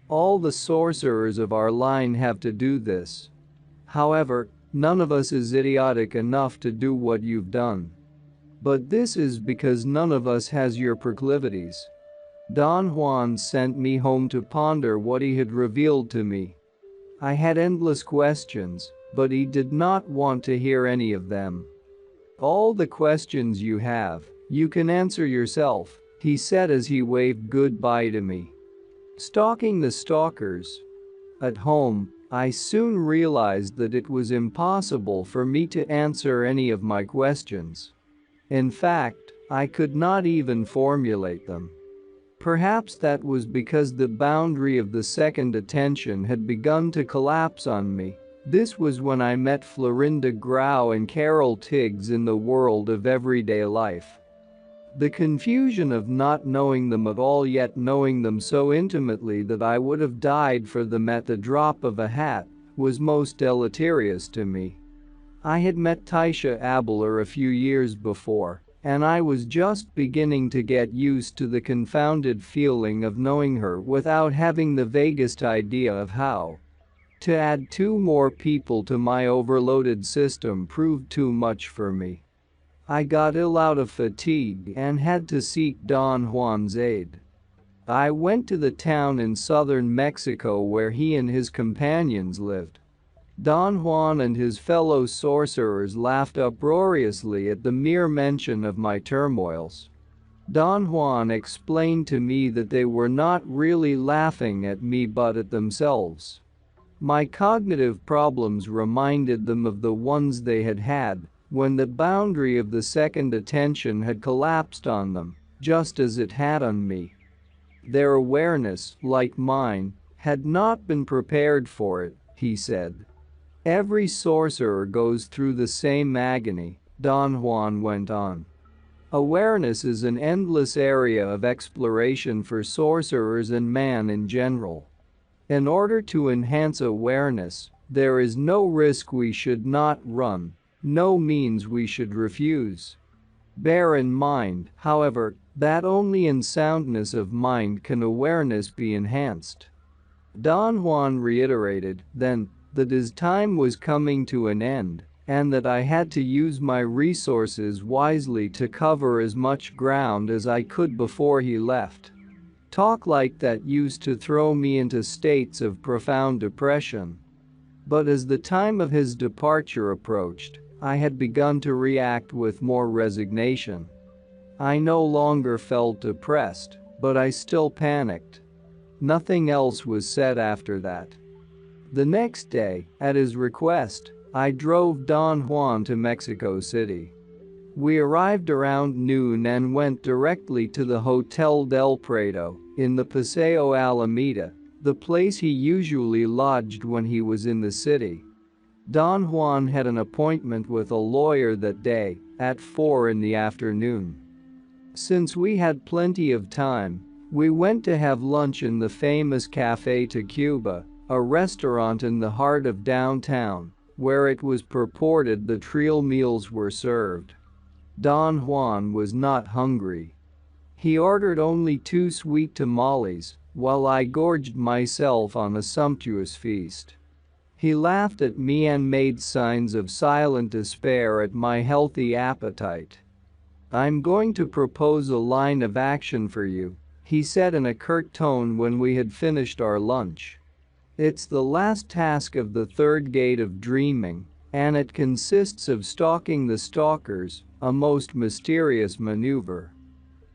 Speaker 1: All the sorcerers of our line have to do this. However, none of us is idiotic enough to do what you've done. But this is because none of us has your proclivities. Don Juan sent me home to ponder what he had revealed to me. I had endless questions, but he did not want to hear any of them. All the questions you have, you can answer yourself, he said as he waved goodbye to me. Stalking the stalkers. At home, I soon realized that it was impossible for me to answer any of my questions. In fact, I could not even formulate them. Perhaps that was because the boundary of the second attention had begun to collapse on me. This was when I met Florinda Grau and Carol Tiggs in the world of everyday life. The confusion of not knowing them at all yet knowing them so intimately that I would have died for them at the drop of a hat was most deleterious to me. I had met Taisha Abler a few years before, and I was just beginning to get used to the confounded feeling of knowing her without having the vaguest idea of how. To add 2 more people to my overloaded system proved too much for me. I got ill out of fatigue and had to seek Don Juan's aid. I went to the town in southern Mexico where he and his companions lived. Don Juan and his fellow sorcerers laughed uproariously at the mere mention of my turmoils. Don Juan explained to me that they were not really laughing at me but at themselves. My cognitive problems reminded them of the ones they had had when the boundary of the second attention had collapsed on them, just as it had on me. Their awareness, like mine, had not been prepared for it, he said. Every sorcerer goes through the same agony, Don Juan went on. Awareness is an endless area of exploration for sorcerers and man in general. In order to enhance awareness, there is no risk we should not run, no means we should refuse. Bear in mind, however, that only in soundness of mind can awareness be enhanced. Don Juan reiterated, then, that his time was coming to an end, and that I had to use my resources wisely to cover as much ground as I could before he left. Talk like that used to throw me into states of profound depression. But as the time of his departure approached, I had begun to react with more resignation. I no longer felt depressed, but I still panicked. Nothing else was said after that. The next day, at his request, I drove Don Juan to Mexico City. We arrived around noon and went directly to the Hotel del Prado, in the Paseo Alameda, the place he usually lodged when he was in the city. Don Juan had an appointment with a lawyer that day, at 4 in the afternoon. Since we had plenty of time, we went to have lunch in the famous Café Tacuba, a restaurant in the heart of downtown, where it was purported that real meals were served. Don Juan was not hungry. He ordered only 2 sweet tamales, while I gorged myself on a sumptuous feast. He laughed at me and made signs of silent despair at my healthy appetite. "I'm going to propose a line of action for you," he said in a curt tone when we had finished our lunch. "It's the last task of the 3rd gate of dreaming, and it consists of stalking the stalkers, a most mysterious maneuver.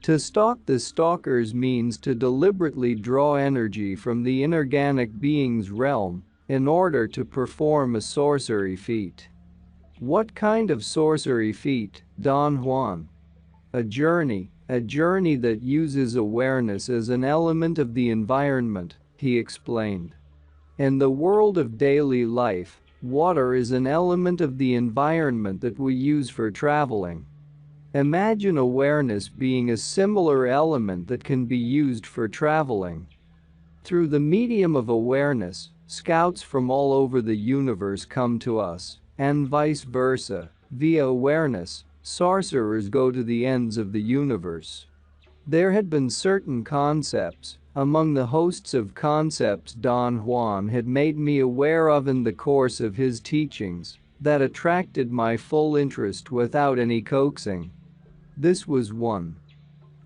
Speaker 1: To stalk the stalkers means to deliberately draw energy from the inorganic being's realm in order to perform a sorcery feat. What kind of sorcery feat, Don Juan? A journey that uses awareness as an element of the environment, he explained. In the world of daily life, water is an element of the environment that we use for traveling. Imagine awareness being a similar element that can be used for traveling. Through the medium of awareness, scouts from all over the universe come to us, and vice versa. Via awareness, sorcerers go to the ends of the universe. There had been certain concepts, among the hosts of concepts Don Juan had made me aware of in the course of his teachings, that attracted my full interest without any coaxing. This was one.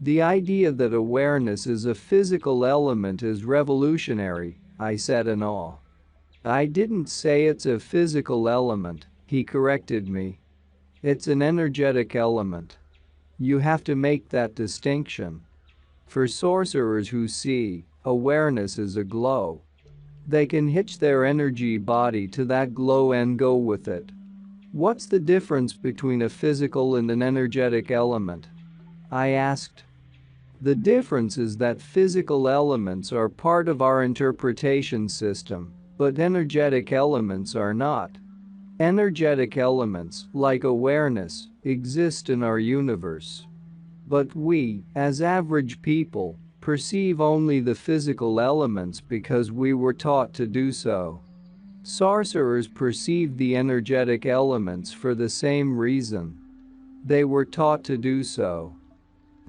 Speaker 1: The idea that awareness is a physical element is revolutionary, I said in awe. I didn't say it's a physical element, he corrected me. It's an energetic element. You have to make that distinction. For sorcerers who see awareness as a glow, they can hitch their energy body to that glow and go with it. What's the difference between a physical and an energetic element? I asked. The difference is that physical elements are part of our interpretation system, but energetic elements are not. Energetic elements, like awareness, exist in our universe. But we, as average people, perceive only the physical elements because we were taught to do so. Sorcerers perceive the energetic elements for the same reason. They were taught to do so.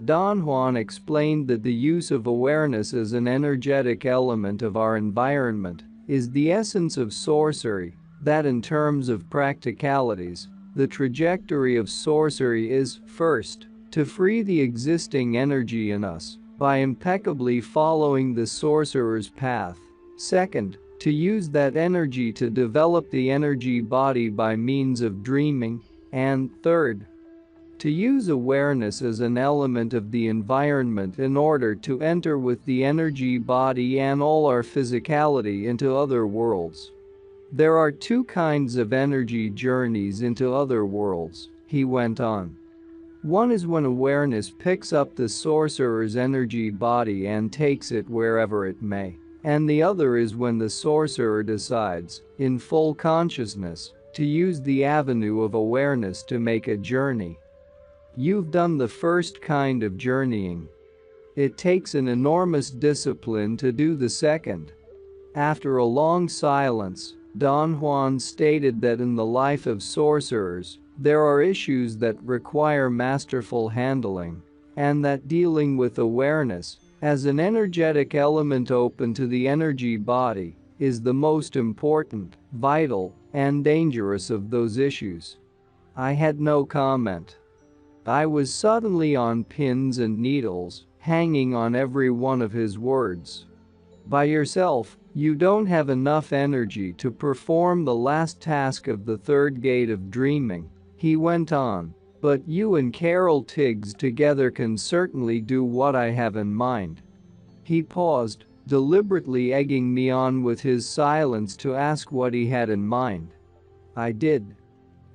Speaker 1: Don Juan explained that the use of awareness as an energetic element of our environment is the essence of sorcery, that in terms of practicalities, the trajectory of sorcery is, first, to free the existing energy in us by impeccably following the sorcerer's path. Second, to use that energy to develop the energy body by means of dreaming. And third, to use awareness as an element of the environment in order to enter with the energy body and all our physicality into other worlds. There are two kinds of energy journeys into other worlds, he went on. One is when awareness picks up the sorcerer's energy body and takes it wherever it may. And the other is when the sorcerer decides, in full consciousness, to use the avenue of awareness to make a journey. You've done the first kind of journeying. It takes an enormous discipline to do the second. After a long silence, Don Juan stated that in the life of sorcerers, there are issues that require masterful handling, and that dealing with awareness, as an energetic element open to the energy body, is the most important, vital, and dangerous of those issues. I had no comment. I was suddenly on pins and needles, hanging on every one of his words. By yourself, you don't have enough energy to perform the last task of the third gate of dreaming, he went on, but you and Carol Tiggs together can certainly do what I have in mind. He paused, deliberately egging me on with his silence to ask what he had in mind. I did.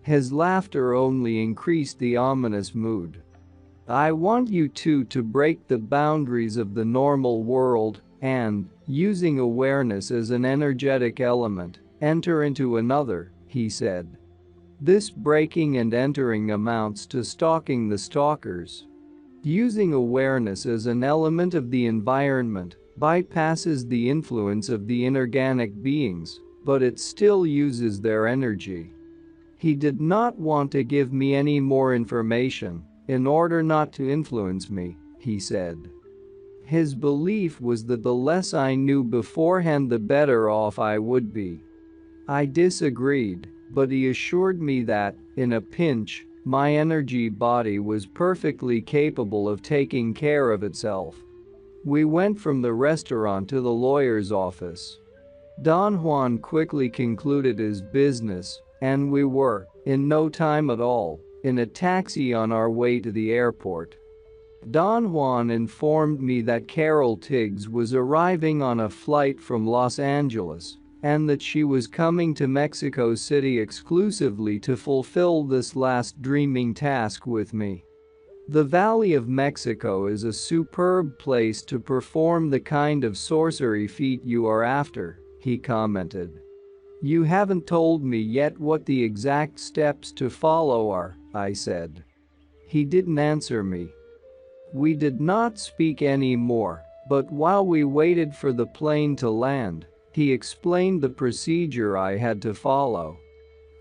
Speaker 1: His laughter only increased the ominous mood. I want you two to break the boundaries of the normal world and, using awareness as an energetic element, enter into another, he said. This breaking and entering amounts to stalking the stalkers. Using awareness as an element of the environment bypasses the influence of the inorganic beings, but it still uses their energy. He did not want to give me any more information, in order not to influence me, he said. His belief was that the less I knew beforehand the better off I would be. I disagreed, but he assured me that, in a pinch, my energy body was perfectly capable of taking care of itself. We went from the restaurant to the lawyer's office. Don Juan quickly concluded his business, and we were, in no time at all, in a taxi on our way to the airport. Don Juan informed me that Carol Tiggs was arriving on a flight from Los Angeles and that she was coming to Mexico City exclusively to fulfill this last dreaming task with me. The Valley of Mexico is a superb place to perform the kind of sorcery feat you are after, he commented. You haven't told me yet what the exact steps to follow are, I said. He didn't answer me. We did not speak anymore, but while we waited for the plane to land, he explained the procedure I had to follow.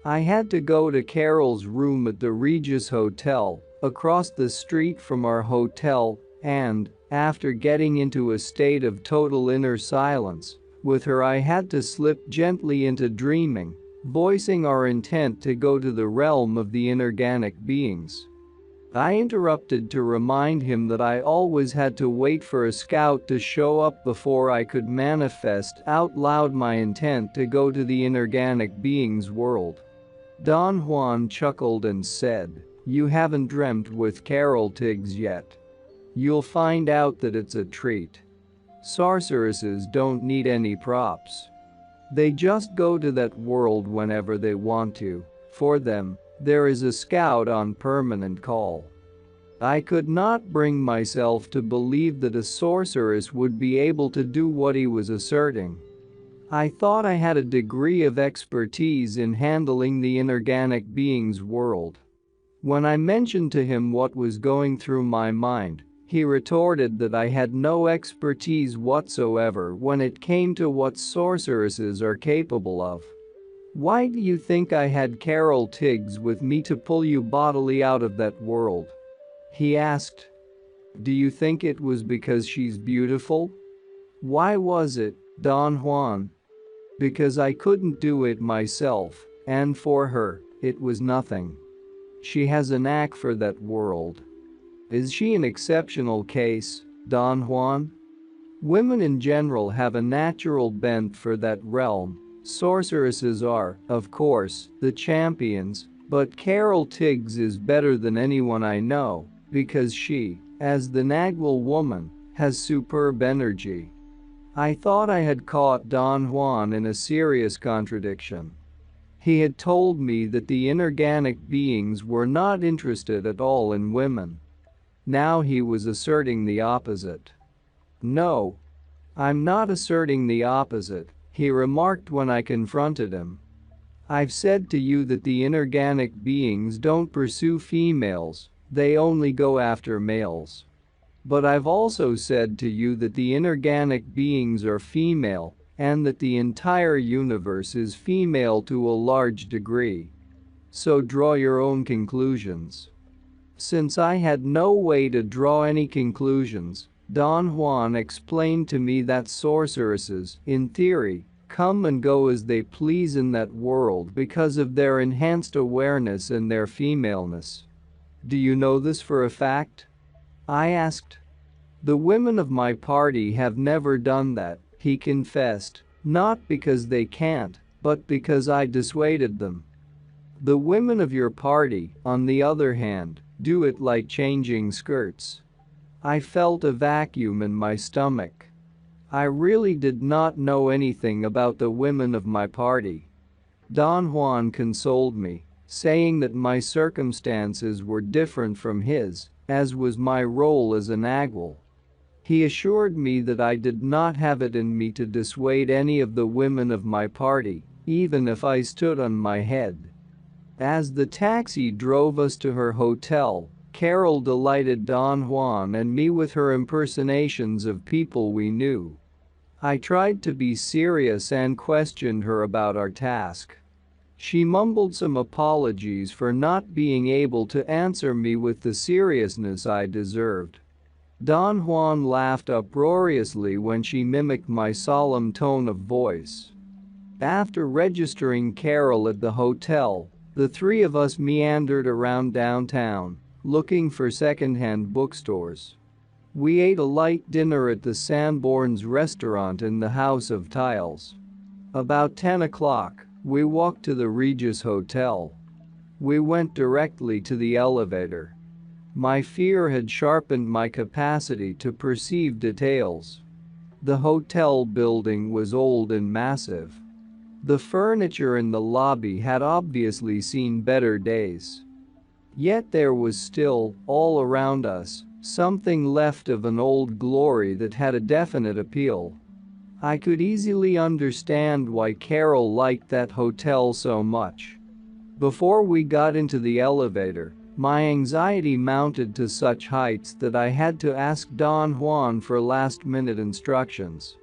Speaker 1: I had to go to Carol's room at the Regis Hotel, across the street from our hotel, and, after getting into a state of total inner silence, with her I had to slip gently into dreaming, voicing our intent to go to the realm of the inorganic beings. I interrupted to remind him that I always had to wait for a scout to show up before I could manifest out loud my intent to go to the inorganic beings' world. Don Juan chuckled and said, "You haven't dreamt with Carol Tiggs yet. You'll find out that it's a treat. Sorceresses don't need any props. They just go to that world whenever they want to. For them, there is a scout on permanent call." I could not bring myself to believe that a sorceress would be able to do what he was asserting. I thought I had a degree of expertise in handling the inorganic being's world. When I mentioned to him what was going through my mind, he retorted that I had no expertise whatsoever when it came to what sorceresses are capable of. "Why do you think I had Carol Tiggs with me to pull you bodily out of that world?" he asked. "Do you think it was because she's beautiful?" "Why was it, Don Juan?" "Because I couldn't do it myself, and for her, it was nothing. She has a knack for that world." Is she an exceptional case, Don Juan? Women in general have a natural bent for that realm. Sorceresses are, of course, the champions, but Carol Tiggs is better than anyone I know, because she, as the Nagual woman, has superb energy. I thought I had caught Don Juan in a serious contradiction. He had told me that the inorganic beings were not interested at all in women. Now he was asserting the opposite. "No. I'm not asserting the opposite," he remarked when I confronted him. "I've said to you that the inorganic beings don't pursue females, they only go after males. But I've also said to you that the inorganic beings are female, and that the entire universe is female to a large degree. So draw your own conclusions." Since I had no way to draw any conclusions, Don Juan explained to me that sorceresses, in theory, come and go as they please in that world because of their enhanced awareness and their femaleness. "Do you know this for a fact?" I asked. "The women of my party have never done that," he confessed, "not because they can't, but because I dissuaded them. The women of your party, on the other hand, do it like changing skirts." I felt a vacuum in my stomach. I really did not know anything about the women of my party. Don Juan consoled me, saying that my circumstances were different from his, as was my role as an Nagual. He assured me that I did not have it in me to dissuade any of the women of my party, even if I stood on my head. As the taxi drove us to her hotel, Carol delighted Don Juan and me with her impersonations of people we knew. I tried to be serious and questioned her about our task. She mumbled some apologies for not being able to answer me with the seriousness I deserved. Don Juan laughed uproariously when she mimicked my solemn tone of voice. After registering Carol at the hotel, the three of us meandered around downtown, looking for second-hand bookstores. We ate a light dinner at the Sanborn's restaurant in the House of Tiles. About 10 o'clock, we walked to the Regis Hotel. We went directly to the elevator. My fear had sharpened my capacity to perceive details. The hotel building was old and massive. The furniture in the lobby had obviously seen better days. Yet there was still, all around us, something left of an old glory that had a definite appeal. I could easily understand why Carol liked that hotel so much. Before we got into the elevator, my anxiety mounted to such heights that I had to ask Don Juan for last-minute instructions.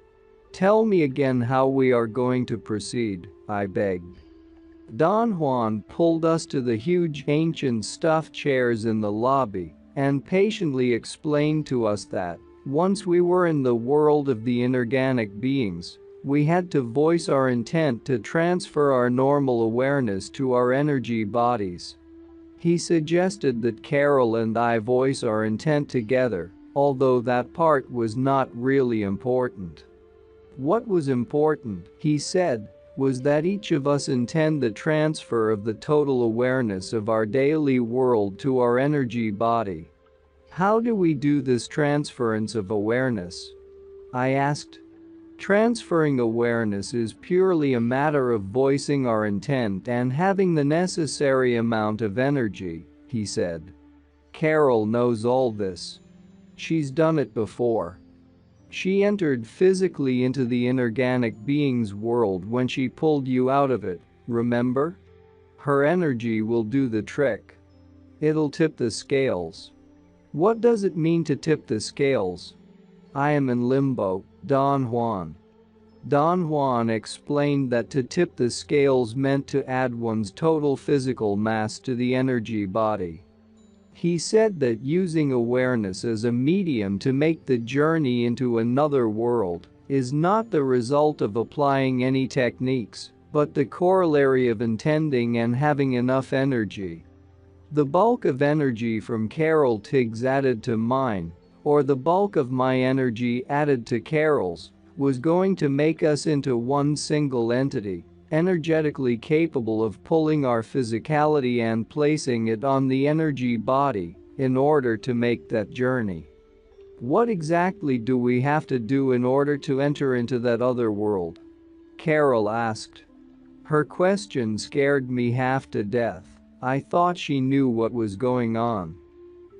Speaker 1: "Tell me again how we are going to proceed," I begged. Don Juan pulled us to the huge ancient stuffed chairs in the lobby and patiently explained to us that, once we were in the world of the inorganic beings, we had to voice our intent to transfer our normal awareness to our energy bodies. He suggested that Carol and I voice our intent together, although that part was not really important. What was important, he said, was that each of us intend the transfer of the total awareness of our daily world to our energy body. "How do we do this transference of awareness?" I asked. "Transferring awareness is purely a matter of voicing our intent and having the necessary amount of energy," he said. "Carol knows all this. She's done it before. She entered physically into the inorganic being's world when she pulled you out of it, remember? Her energy will do the trick. It'll tip the scales." "What does it mean to tip the scales?" "I am in limbo, Don Juan." Don Juan explained that to tip the scales meant to add one's total physical mass to the energy body. He said that using awareness as a medium to make the journey into another world is not the result of applying any techniques, but the corollary of intending and having enough energy. The bulk of energy from Carol Tiggs added to mine, or the bulk of my energy added to Carol's, was going to make us into one single entity, energetically capable of pulling our physicality and placing it on the energy body in order to make that journey. "What exactly do we have to do in order to enter into that other world?" Carol asked. Her question scared me half to death. I thought she knew what was going on.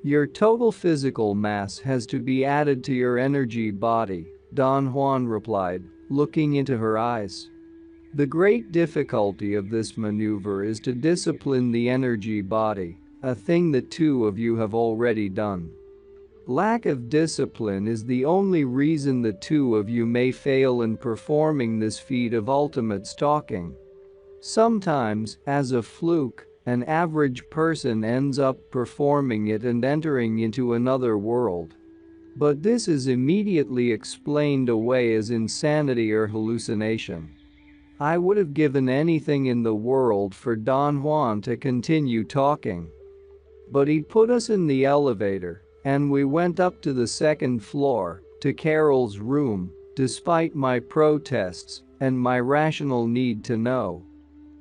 Speaker 1: "Your total physical mass has to be added to your energy body," Don Juan replied, looking into her eyes. "The great difficulty of this maneuver is to discipline the energy body, a thing the two of you have already done. Lack of discipline is the only reason the two of you may fail in performing this feat of ultimate stalking. Sometimes, as a fluke, an average person ends up performing it and entering into another world. But this is immediately explained away as insanity or hallucination." I would have given anything in the world for Don Juan to continue talking. But he put us in the elevator, and we went up to the second floor, to Carol's room, despite my protests and my rational need to know.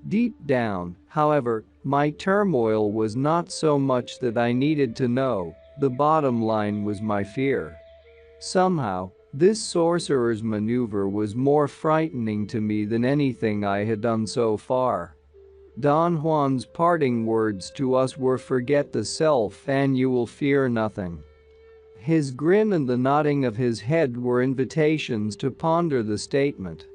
Speaker 1: Deep down, however, my turmoil was not so much that I needed to know, the bottom line was my fear. Somehow, this sorcerer's maneuver was more frightening to me than anything I had done so far. Don Juan's parting words to us were, "Forget the self and you will fear nothing." His grin and the nodding of his head were invitations to ponder the statement.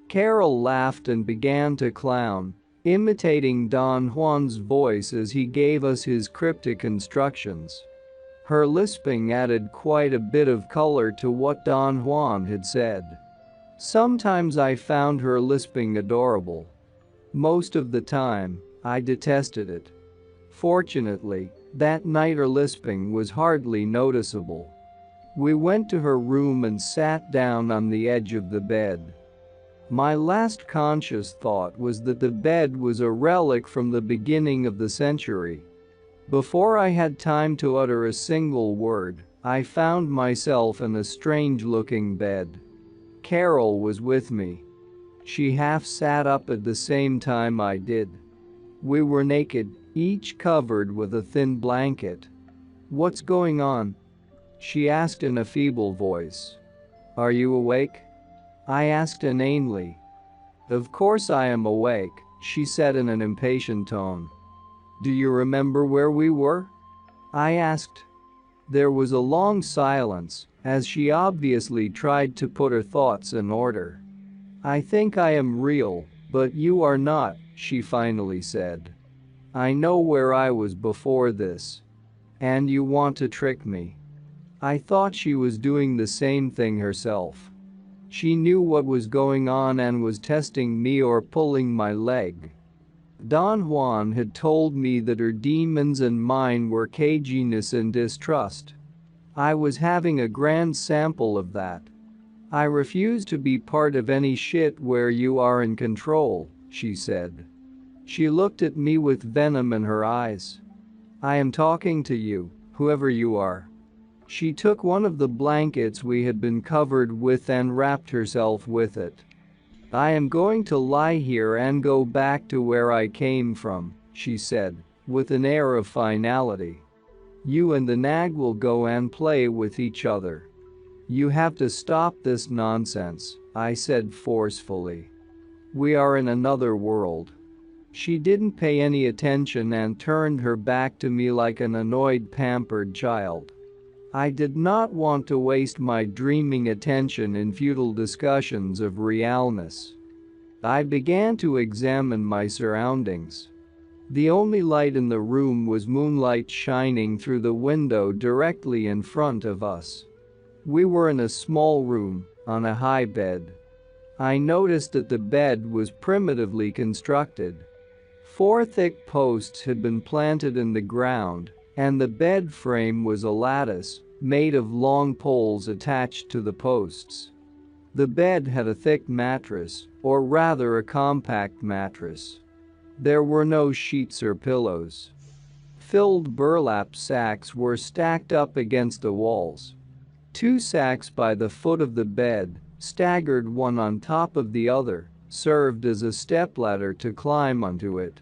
Speaker 1: Carol laughed and began to clown, imitating Don Juan's voice as he gave us his cryptic instructions. Her lisping added quite a bit of color to what Don Juan had said. Sometimes I found her lisping adorable. Most of the time, I detested it. Fortunately, that night her lisping was hardly noticeable. We went to her room and sat down on the edge of the bed. My last conscious thought was that the bed was a relic from the beginning of the century. Before I had time to utter a single word, I found myself in a strange-looking bed. Carol was with me. She half sat up at the same time I did. We were naked, each covered with a thin blanket. "What's going on?" she asked in a feeble voice. "Are you awake?" I asked inanely. "Of course I am awake," she said in an impatient tone. "Do you remember where we were?" I asked. There was a long silence, as she obviously tried to put her thoughts in order. "I think I am real, but you are not," she finally said. "I know where I was before this. And you want to trick me." I thought she was doing the same thing herself. She knew what was going on and was testing me or pulling my leg. Don Juan had told me that her demons and mine were caginess and distrust. I was having a grand sample of that. "I refuse to be part of any shit where you are in control," she said. She looked at me with venom in her eyes. "I am talking to you, whoever you are." She took one of the blankets we had been covered with and wrapped herself with it. "I am going to lie here and go back to where I came from," she said, with an air of finality. "You and the nag will go and play with each other." "You have to stop this nonsense," I said forcefully. "We are in another world." She didn't pay any attention and turned her back to me like an annoyed, pampered child. I did not want to waste my dreaming attention in futile discussions of realness. I began to examine my surroundings. The only light in the room was moonlight shining through the window directly in front of us. We were in a small room, on a high bed. I noticed that the bed was primitively constructed. 4 thick posts had been planted in the ground, and the bed frame was a lattice, made of long poles attached to the posts. The bed had a thick mattress, or rather a compact mattress. There were no sheets or pillows. Filled burlap sacks were stacked up against the walls. 2 sacks by the foot of the bed, staggered one on top of the other, served as a stepladder to climb onto it.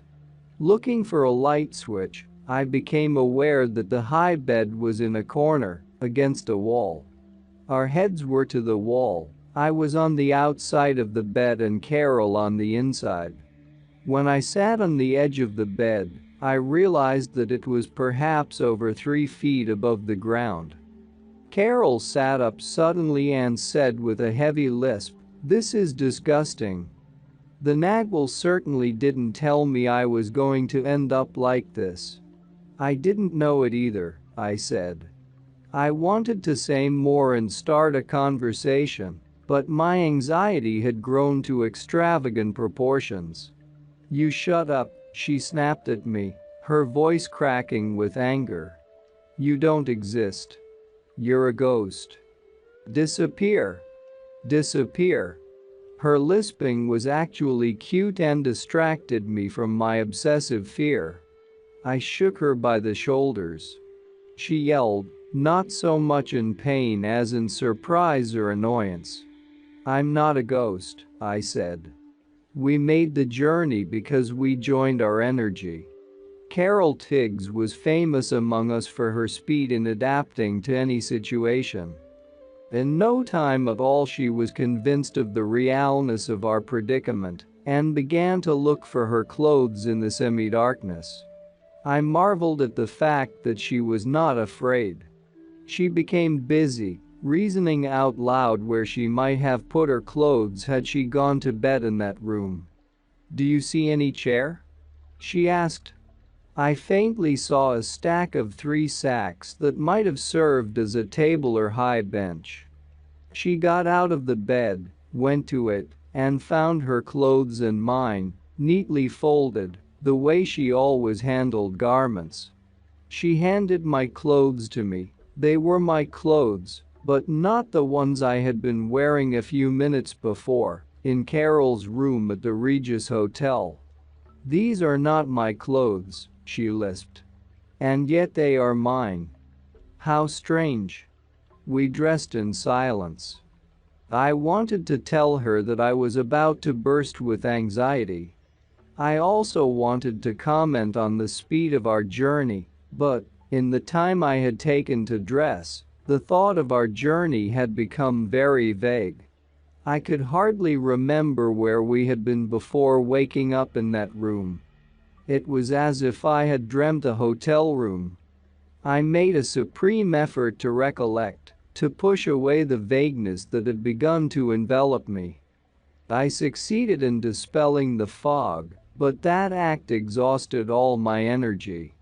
Speaker 1: Looking for a light switch, I became aware that the high bed was in a corner, against a wall. Our heads were to the wall. I was on the outside of the bed and Carol on the inside. When I sat on the edge of the bed, I realized that it was perhaps over 3 feet above the ground. Carol sat up suddenly and said with a heavy lisp, "This is disgusting." The Nagwal certainly didn't tell me I was going to end up like this. "I didn't know it either," I said. I wanted to say more and start a conversation, but my anxiety had grown to extravagant proportions. "You shut up," she snapped at me, her voice cracking with anger. "You don't exist. You're a ghost. Disappear. Disappear." Her lisping was actually cute and distracted me from my obsessive fear. I shook her by the shoulders. She yelled, not so much in pain as in surprise or annoyance. "I'm not a ghost," I said. "We made the journey because we joined our energy." Carol Tiggs was famous among us for her speed in adapting to any situation. In no time at all she was convinced of the realness of our predicament and began to look for her clothes in the semi-darkness. I marveled at the fact that she was not afraid. She became busy, reasoning out loud where she might have put her clothes had she gone to bed in that room. "Do you see any chair?" she asked. I faintly saw a stack of 3 sacks that might have served as a table or high bench. She got out of the bed, went to it, and found her clothes and mine, neatly folded, the way she always handled garments. She handed my clothes to me. They were my clothes, but not the ones I had been wearing a few minutes before, in Carol's room at the Regis Hotel. "These are not my clothes," she lisped. "And yet they are mine. How strange." We dressed in silence. I wanted to tell her that I was about to burst with anxiety. I also wanted to comment on the speed of our journey, but In the time I had taken to dress, the thought of our journey had become very vague. I could hardly remember where we had been before waking up in that room. It was as if I had dreamt a hotel room. I made a supreme effort to recollect, to push away the vagueness that had begun to envelop me. I succeeded in dispelling the fog, but that act exhausted all my energy.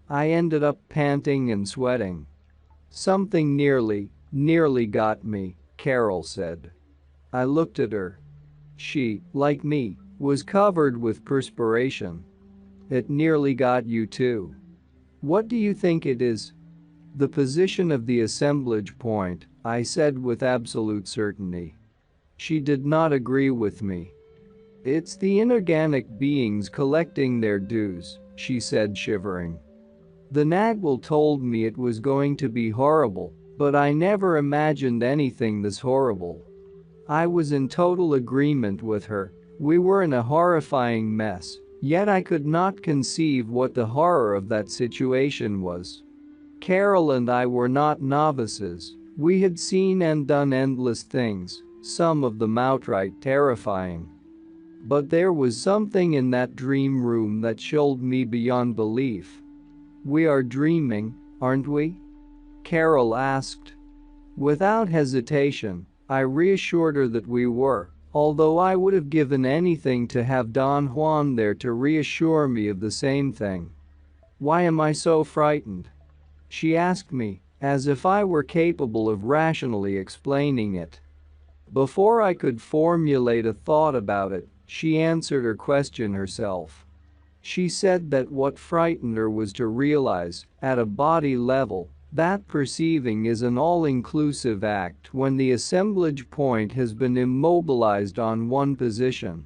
Speaker 1: I ended up panting and sweating. "Something nearly got me," Carol said. I looked at her. She, like me, was covered with perspiration. "It nearly got you too. What do you think it is?" "The position of the assemblage point," I said with absolute certainty. She did not agree with me. "It's the inorganic beings collecting their dues," she said, shivering. "The Nagwal told me it was going to be horrible, but I never imagined anything this horrible." I was in total agreement with her. We were in a horrifying mess, yet I could not conceive what the horror of that situation was. Carol and I were not novices. We had seen and done endless things, some of them outright terrifying. But there was something in that dream room that chilled me beyond belief. "We are dreaming, aren't we?" Carol asked. Without hesitation, I reassured her that we were, although I would have given anything to have Don Juan there to reassure me of the same thing. "Why am I so frightened?" she asked me, as if I were capable of rationally explaining it. Before I could formulate a thought about it, she answered her question herself. She said that what frightened her was to realize, at a body level, that perceiving is an all-inclusive act when the assemblage point has been immobilized on one position.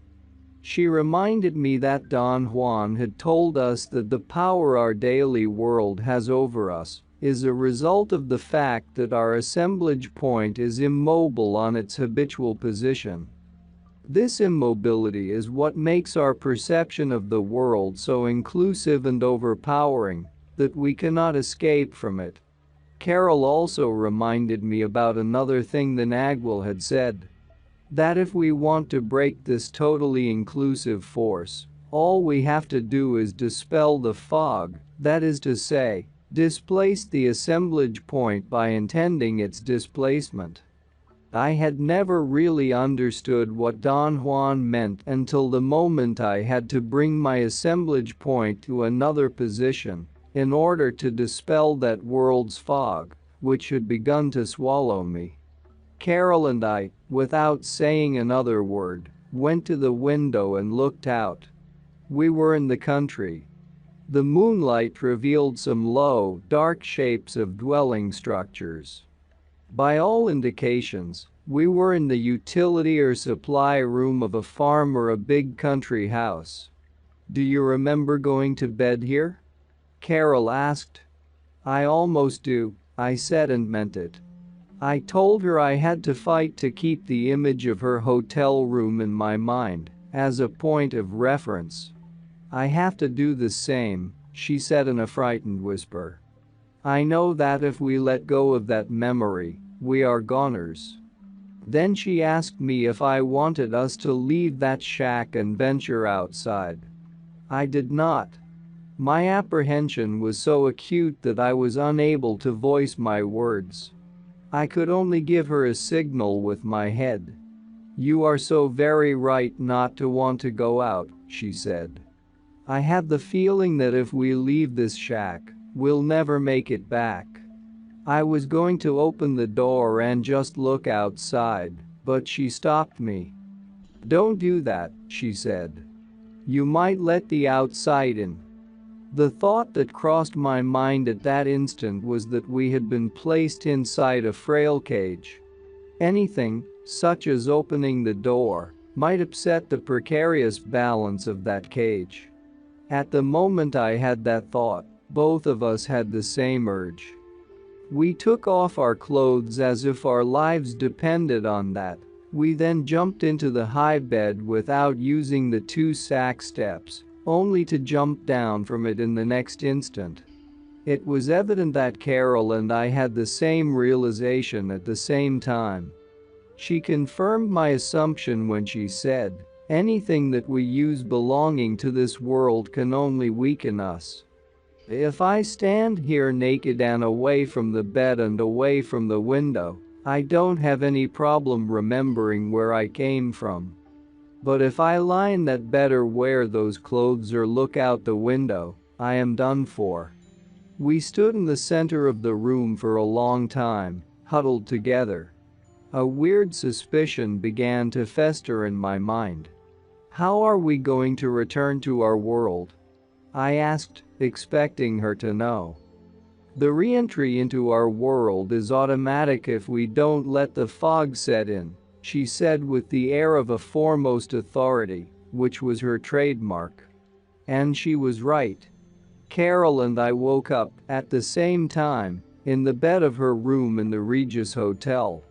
Speaker 1: She reminded me that Don Juan had told us that the power our daily world has over us is a result of the fact that our assemblage point is immobile on its habitual position. This immobility is what makes our perception of the world so inclusive and overpowering that we cannot escape from it. Carol also reminded me about another thing the Nagwal had said. That if we want to break this totally inclusive force, all we have to do is dispel the fog, that is to say, displace the assemblage point by intending its displacement. I had never really understood what Don Juan meant until the moment I had to bring my assemblage point to another position in order to dispel that world's fog, which had begun to swallow me. Carol and I, without saying another word, went to the window and looked out. We were in the country. The moonlight revealed some low, dark shapes of dwelling structures. By all indications, we were in the utility or supply room of a farm or a big country house. "Do you remember going to bed here?" Carol asked. "I almost do," I said, and meant it. I told her I had to fight to keep the image of her hotel room in my mind as a point of reference. "I have to do the same," she said in a frightened whisper. "I know that if we let go of that memory, we are goners." Then she asked me if I wanted us to leave that shack and venture outside. I did not. My apprehension was so acute that I was unable to voice my words. I could only give her a signal with my head. "You are so very right not to want to go out," she said. "I have the feeling that if we leave this shack, we'll never make it back." I was going to open the door and just look outside, but she stopped me. "Don't do that," she said. "You might let the outside in." The thought that crossed my mind at that instant was that we had been placed inside a frail cage. Anything, such as opening the door, might upset the precarious balance of that cage. At the moment I had that thought, both of us had the same urge. We took off our clothes as if our lives depended on that. We then jumped into the high bed without using the 2 sack steps, only to jump down from it in the next instant. It was evident that Carol and I had the same realization at the same time. She confirmed my assumption when she said, "Anything that we use belonging to this world can only weaken us. If I stand here naked and away from the bed and away from the window, I don't have any problem remembering where I came from. But if I lie in that bed or wear those clothes or look out the window, I am done for." We stood in the center of the room for a long time, huddled together. A weird suspicion began to fester in my mind. How are we going to return to our world? I asked, expecting her to know. The re-entry into our world is automatic if we don't let the fog set in, she said with the air of a foremost authority, which was her trademark. And she was right. Carol and I woke up, at the same time, in the bed of her room in the Regis Hotel.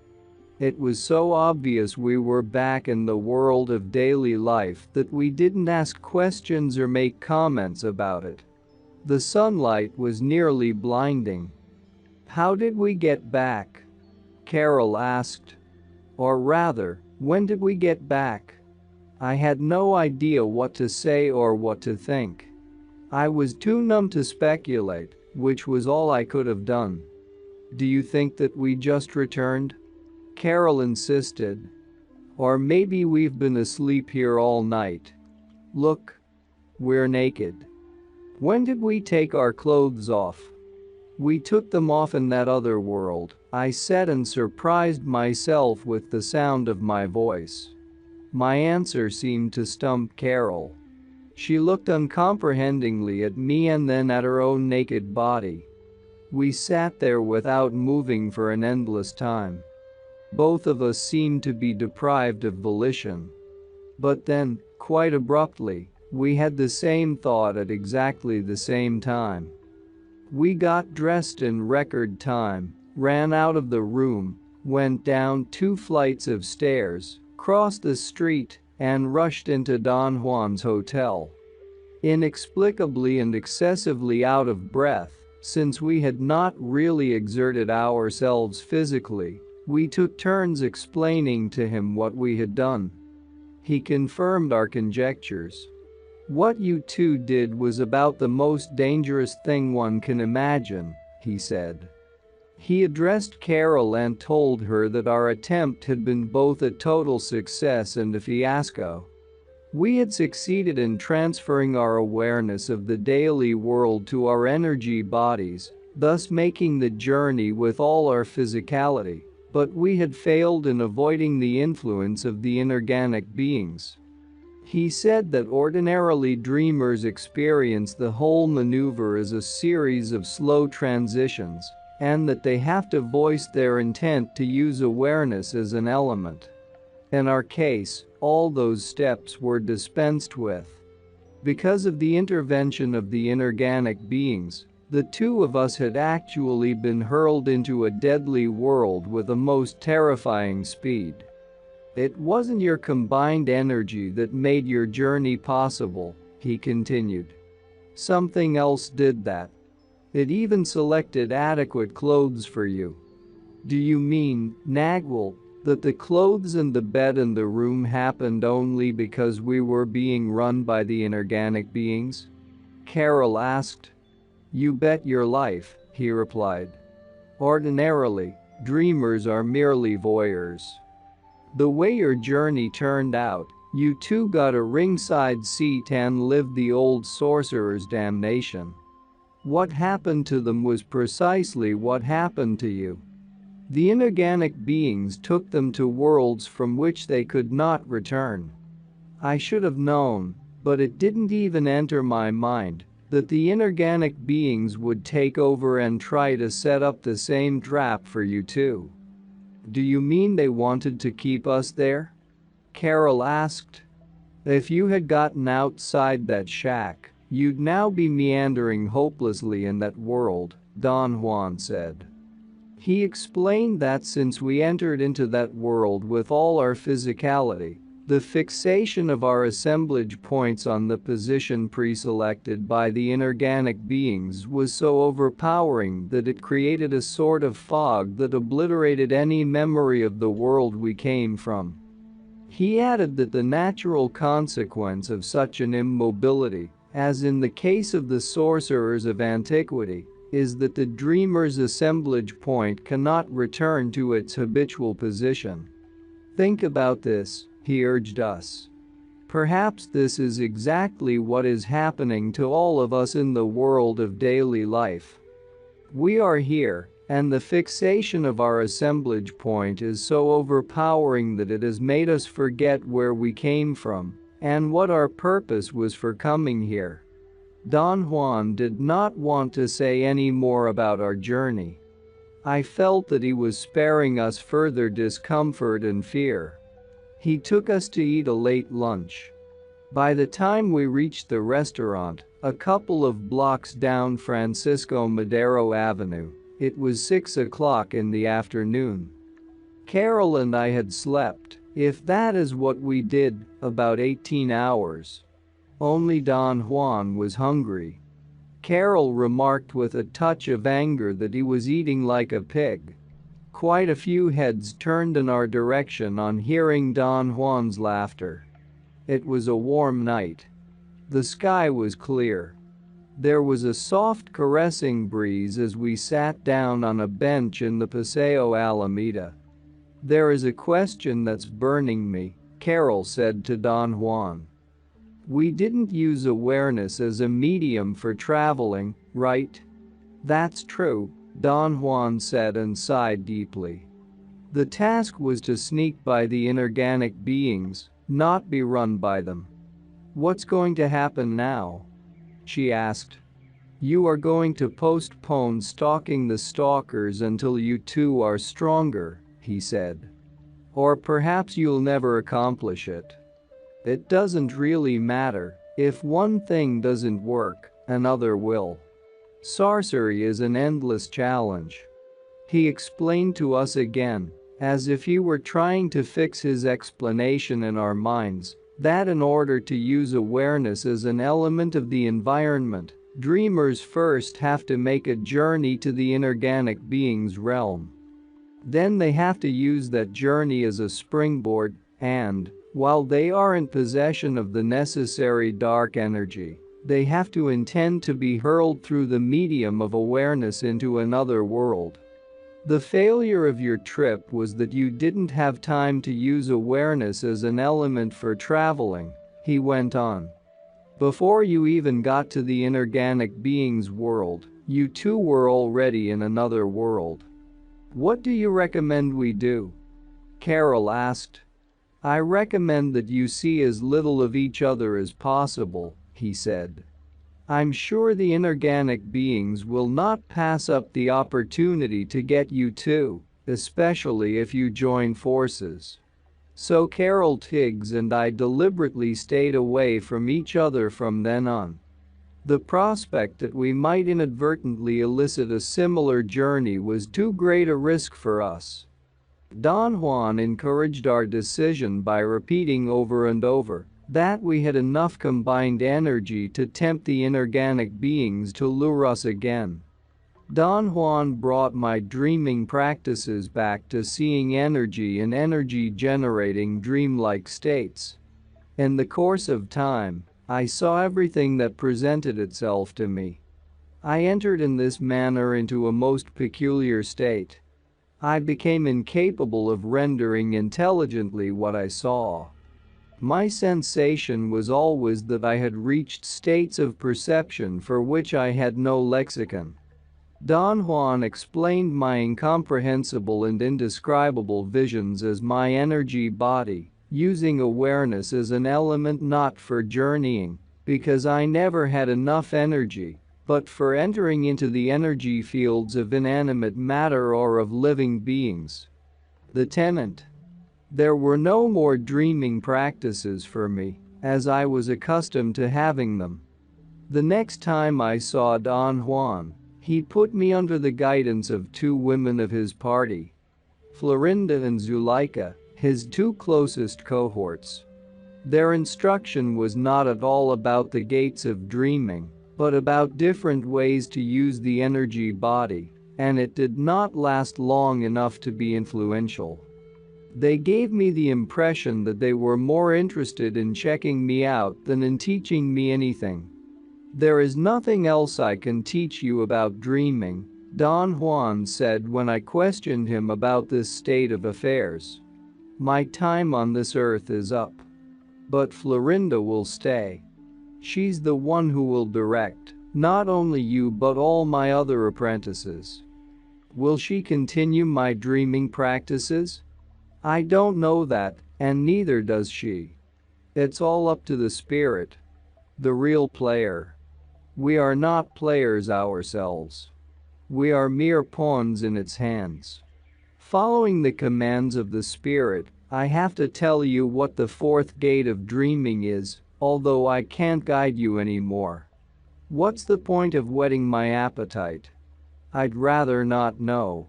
Speaker 1: It was so obvious we were back in the world of daily life that we didn't ask questions or make comments about it. The sunlight was nearly blinding. "How did we get back?" Carol asked. Or rather, when did we get back? I had no idea what to say or what to think. I was too numb to speculate, which was all I could have done. "Do you think that we just returned?" Carol insisted. "Or maybe we've been asleep here all night. Look. We're naked. When did we take our clothes off?" "We took them off in that other world," I said and surprised myself with the sound of my voice. My answer seemed to stump Carol. She looked uncomprehendingly at me and then at her own naked body. We sat there without moving for an endless time. Both of us seemed to be deprived of volition. But then, quite abruptly, we had the same thought at exactly the same time. We got dressed in record time, ran out of the room, went down 2 flights of stairs, crossed the street, and rushed into Don Juan's hotel. Inexplicably and excessively out of breath, since we had not really exerted ourselves physically, we took turns explaining to him what we had done. He confirmed our conjectures. "What you two did was about the most dangerous thing one can imagine," he said. He addressed Carol and told her that our attempt had been both a total success and a fiasco. We had succeeded in transferring our awareness of the daily world to our energy bodies, thus making the journey with all our physicality, but we had failed in avoiding the influence of the inorganic beings. He said that ordinarily dreamers experience the whole maneuver as a series of slow transitions, and that they have to voice their intent to use awareness as an element. In our case, all those steps were dispensed with. Because of the intervention of the inorganic beings, the two of us had actually been hurled into a deadly world with a most terrifying speed. "It wasn't your combined energy that made your journey possible," he continued. "Something else did that. It even selected adequate clothes for you." "Do you mean, Nagwal, that the clothes and the bed and the room happened only because we were being run by the inorganic beings?" Carol asked. "You bet your life," he replied. "Ordinarily, dreamers are merely voyeurs. The way your journey turned out, you two got a ringside seat and lived the old sorcerer's damnation. What happened to them was precisely what happened to you. The inorganic beings took them to worlds from which they could not return. I should have known, but it didn't even enter my mind, that the inorganic beings would take over and try to set up the same trap for you too." "Do you mean they wanted to keep us there?" Carol asked. "If you had gotten outside that shack, you'd now be meandering hopelessly in that world," Don Juan said. He explained that since we entered into that world with all our physicality, The fixation of our assemblage points on the position preselected by the inorganic beings was so overpowering that it created a sort of fog that obliterated any memory of the world we came from. He added that the natural consequence of such an immobility, as in the case of the sorcerers of antiquity, is that the dreamer's assemblage point cannot return to its habitual position. Think about this, he urged us. Perhaps this is exactly what is happening to all of us in the world of daily life. We are here, and the fixation of our assemblage point is so overpowering that it has made us forget where we came from and what our purpose was for coming here. Don Juan did not want to say any more about our journey. I felt that he was sparing us further discomfort and fear. He took us to eat a late lunch. By the time we reached the restaurant, a couple of blocks down Francisco Madero Avenue, it was 6 o'clock in the afternoon. Carol and I had slept, if that is what we did, about 18 hours. Only Don Juan was hungry. Carol remarked with a touch of anger that he was eating like a pig. Quite a few heads turned in our direction on hearing Don Juan's laughter. It was a warm night. The sky was clear. There was a soft caressing breeze as we sat down on a bench in the Paseo Alameda. "There is a question that's burning me," Carol said to Don Juan. "We didn't use awareness as a medium for traveling, right?" "That's true," Don Juan said and sighed deeply. "The task was to sneak by the inorganic beings, not be run by them." "What's going to happen now?" she asked. "You are going to postpone stalking the stalkers until you two are stronger," he said. "Or perhaps you'll never accomplish it. It doesn't really matter. If one thing doesn't work, another will. Sorcery is an endless challenge." He explained to us again, as if he were trying to fix his explanation in our minds, that in order to use awareness as an element of the environment, dreamers first have to make a journey to the inorganic being's realm. Then they have to use that journey as a springboard, and, while they are in possession of the necessary dark energy, they have to intend to be hurled through the medium of awareness into another world. The failure of your trip was that you didn't have time to use awareness as an element for traveling, he went on. Before you even got to the inorganic being's world, you two were already in another world. "What do you recommend we do?" Carol asked. "I recommend that you see as little of each other as possible," he said. "I'm sure the inorganic beings will not pass up the opportunity to get you too, especially if you join forces." So Carol Tiggs and I deliberately stayed away from each other from then on. The prospect that we might inadvertently elicit a similar journey was too great a risk for us. Don Juan encouraged our decision by repeating over and over that we had enough combined energy to tempt the inorganic beings to lure us again. Don Juan brought my dreaming practices back to seeing energy and energy-generating dreamlike states. In the course of time, I saw everything that presented itself to me. I entered in this manner into a most peculiar state. I became incapable of rendering intelligently what I saw. My sensation was always that I had reached states of perception for which I had no lexicon. Don Juan explained my incomprehensible and indescribable visions as my energy body, using awareness as an element not for journeying, because I never had enough energy, but for entering into the energy fields of inanimate matter or of living beings. The tenant. There were no more dreaming practices for me, as I was accustomed to having them. The next time I saw Don Juan, he put me under the guidance of two women of his party. Florinda and Zuleika, his two closest cohorts. Their instruction was not at all about the gates of dreaming, but about different ways to use the energy body, and it did not last long enough to be influential. They gave me the impression that they were more interested in checking me out than in teaching me anything. "There is nothing else I can teach you about dreaming," Don Juan said when I questioned him about this state of affairs. "My time on this earth is up. But Florinda will stay. She's the one who will direct, not only you but all my other apprentices." "Will she continue my dreaming practices?" "I don't know that, and neither does she. It's all up to the spirit. The real player. We are not players ourselves. We are mere pawns in its hands. Following the commands of the spirit, I have to tell you what the fourth gate of dreaming is, although I can't guide you anymore. What's the point of whetting my appetite? I'd rather not know.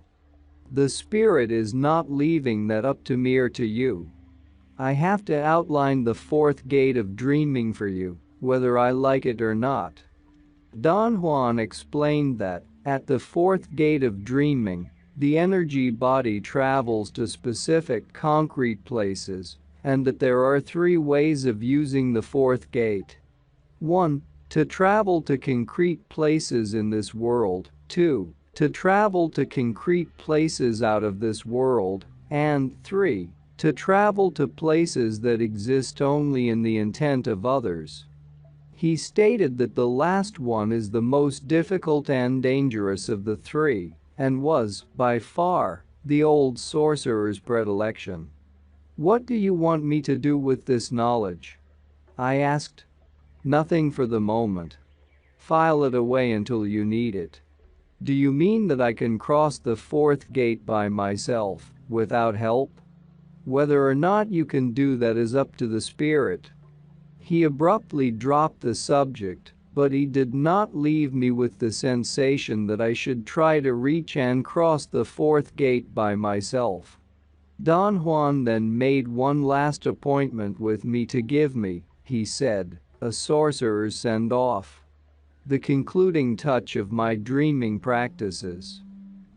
Speaker 1: The spirit is not leaving that up to me or to you. I have to outline the fourth gate of dreaming for you, whether I like it or not." Don Juan explained that, at the fourth gate of dreaming, the energy body travels to specific concrete places, and that there are 3 ways of using the fourth gate. 1. To travel to concrete places in this world. 2. To travel to concrete places out of this world. And 3. To travel to places that exist only in the intent of others. He stated that the last one is the most difficult and dangerous of the 3, and was, by far, the old sorcerer's predilection. "What do you want me to do with this knowledge?" I asked. "Nothing for the moment. File it away until you need it." "Do you mean that I can cross the fourth gate by myself, without help?" "Whether or not you can do that is up to the spirit." He abruptly dropped the subject, but he did not leave me with the sensation that I should try to reach and cross the fourth gate by myself. Don Juan then made one last appointment with me to give me, he said, a sorcerer's send-off. The concluding touch of my dreaming practices.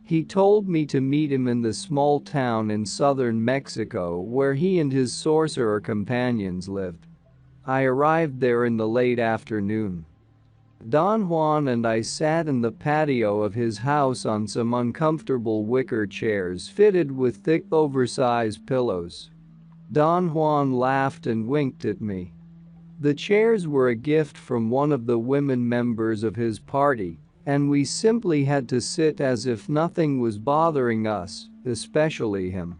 Speaker 1: He told me to meet him in the small town in southern Mexico where he and his sorcerer companions lived. I arrived there in the late afternoon. Don Juan and I sat in the patio of his house on some uncomfortable wicker chairs fitted with thick oversized pillows. Don Juan laughed and winked at me. The chairs were a gift from one of the women members of his party, and we simply had to sit as if nothing was bothering us, especially him.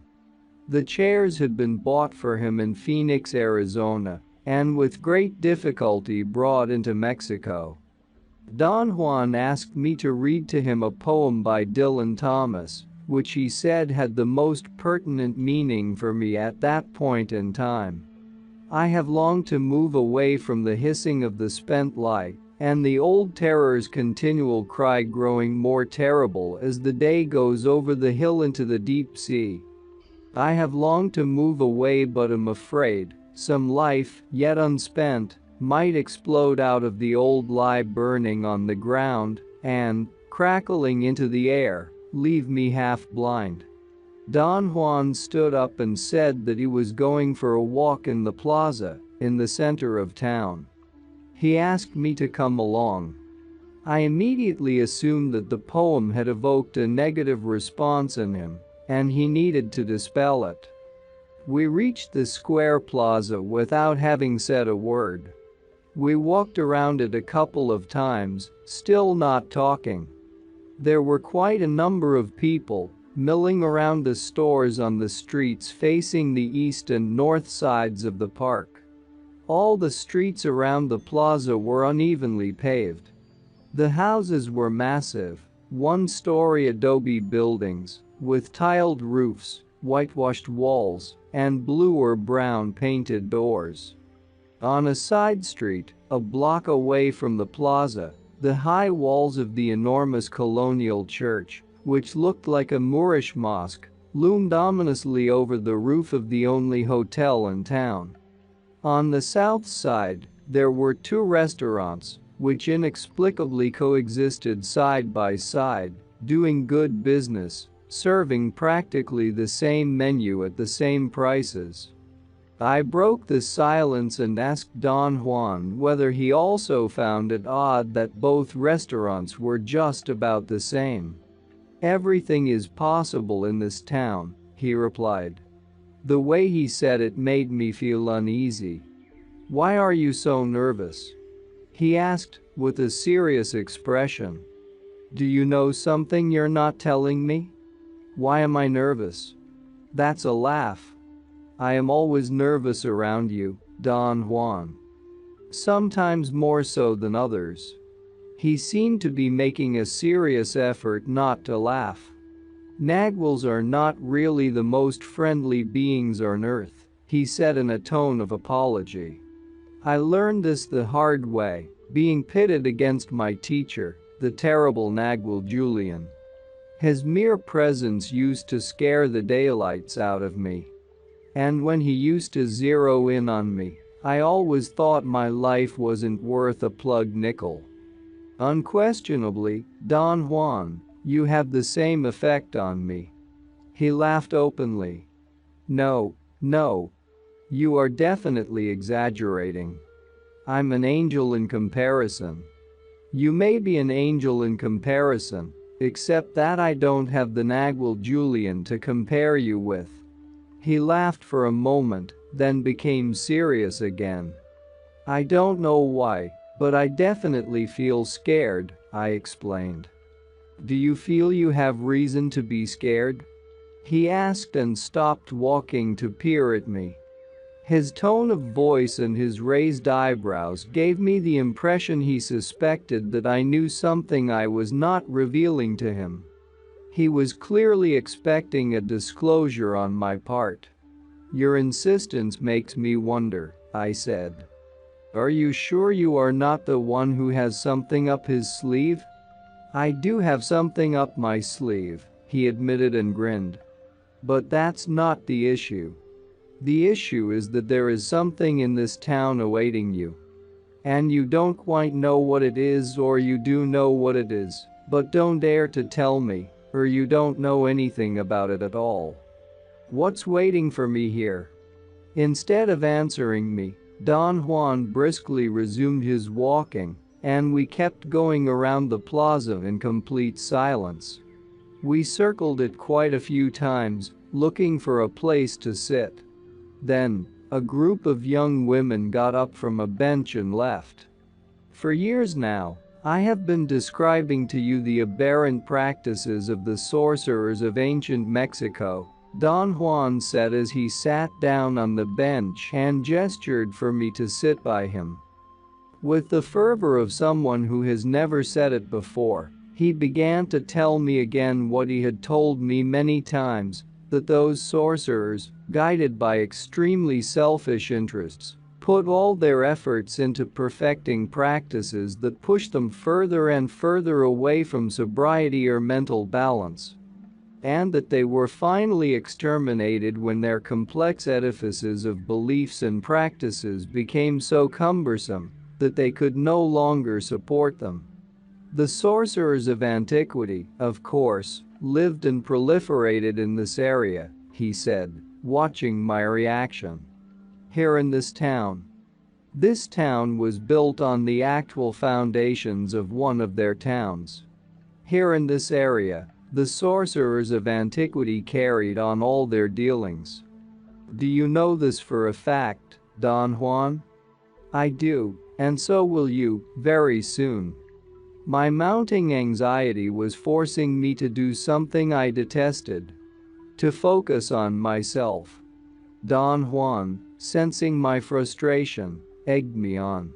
Speaker 1: The chairs had been bought for him in Phoenix, Arizona, and with great difficulty brought into Mexico. Don Juan asked me to read to him a poem by Dylan Thomas, which he said had the most pertinent meaning for me at that point in time. I have longed to move away from the hissing of the spent light, and the old terror's continual cry growing more terrible as the day goes over the hill into the deep sea. I have longed to move away but am afraid some life, yet unspent, might explode out of the old lie burning on the ground and, crackling into the air, leave me half blind. Don Juan stood up and said that he was going for a walk in the plaza, in the center of town. He asked me to come along. I immediately assumed that the poem had evoked a negative response in him, and he needed to dispel it. We reached the square plaza without having said a word. We walked around it a couple of times, still not talking. There were quite a number of people milling around the stores on the streets facing the east and north sides of the park. All the streets around the plaza were unevenly paved. The houses were massive, one-story adobe buildings, with tiled roofs, whitewashed walls, and blue or brown painted doors. On a side street, a block away from the plaza, the high walls of the enormous colonial church, which looked like a Moorish mosque, loomed ominously over the roof of the only hotel in town. On the south side, there were two restaurants, which inexplicably coexisted side by side, doing good business, serving practically the same menu at the same prices. I broke the silence and asked Don Juan whether he also found it odd that both restaurants were just about the same. "Everything is possible in this town," he replied. The way he said it made me feel uneasy. "Why are you so nervous?" he asked, with a serious expression. "Do you know something you're not telling me?" "Why am I nervous?" That's a laugh. "I am always nervous around you, Don Juan. Sometimes more so than others." He seemed to be making a serious effort not to laugh. "Naguals are not really the most friendly beings on earth," he said in a tone of apology. "I learned this the hard way, being pitted against my teacher, the terrible Nagual Julian. His mere presence used to scare the daylights out of me. And when he used to zero in on me, I always thought my life wasn't worth a plug nickel. Unquestionably, Don Juan, you have the same effect on me." He laughed openly. No. You are definitely exaggerating. I'm an angel in comparison." "You may be an angel in comparison, except that I don't have the Nagual Julian to compare you with." He laughed for a moment, then became serious again. "I don't know why, but I definitely feel scared," I explained. "Do you feel you have reason to be scared?" he asked and stopped walking to peer at me. His tone of voice and his raised eyebrows gave me the impression he suspected that I knew something I was not revealing to him. He was clearly expecting a disclosure on my part. "Your insistence makes me wonder," I said. "Are you sure you are not the one who has something up his sleeve?" "I do have something up my sleeve," he admitted and grinned. "But that's not the issue. The issue is that there is something in this town awaiting you. And you don't quite know what it is, or you do know what it is, but don't dare to tell me, or you don't know anything about it at all. What's waiting for me here?" Instead of answering me, Don Juan briskly resumed his walking, and we kept going around the plaza in complete silence. We circled it quite a few times, looking for a place to sit. Then, a group of young women got up from a bench and left. "For years now, I have been describing to you the aberrant practices of the sorcerers of ancient Mexico," Don Juan said as he sat down on the bench and gestured for me to sit by him. With the fervor of someone who has never said it before, he began to tell me again what he had told me many times, that those sorcerers, guided by extremely selfish interests, put all their efforts into perfecting practices that push them further and further away from sobriety or mental balance. And that they were finally exterminated when their complex edifices of beliefs and practices became so cumbersome that they could no longer support them. The sorcerers of antiquity, of course, lived and proliferated in this area, he said, watching my reaction. "Here in this town." This town was built on the actual foundations of one of their towns. "Here in this area, the sorcerers of antiquity carried on all their dealings." "Do you know this for a fact, Don Juan?" "I do, and so will you, very soon." My mounting anxiety was forcing me to do something I detested. To focus on myself. Don Juan, sensing my frustration, egged me on.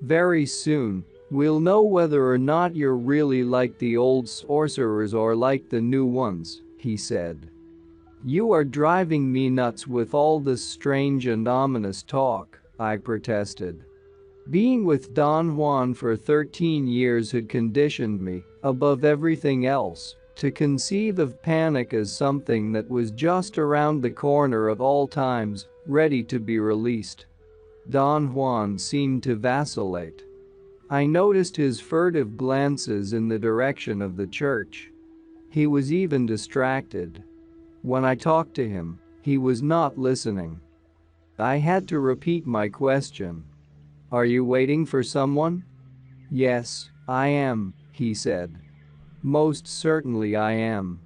Speaker 1: "Very soon, we'll know whether or not you're really like the old sorcerers or like the new ones," he said. "You are driving me nuts with all this strange and ominous talk," I protested. Being with Don Juan for 13 years had conditioned me, above everything else, to conceive of panic as something that was just around the corner at all times, ready to be released. Don Juan seemed to vacillate. I noticed his furtive glances in the direction of the church. He was even distracted. When I talked to him, he was not listening. I had to repeat my question. "Are you waiting for someone?" "Yes, I am," he said. "Most certainly I am.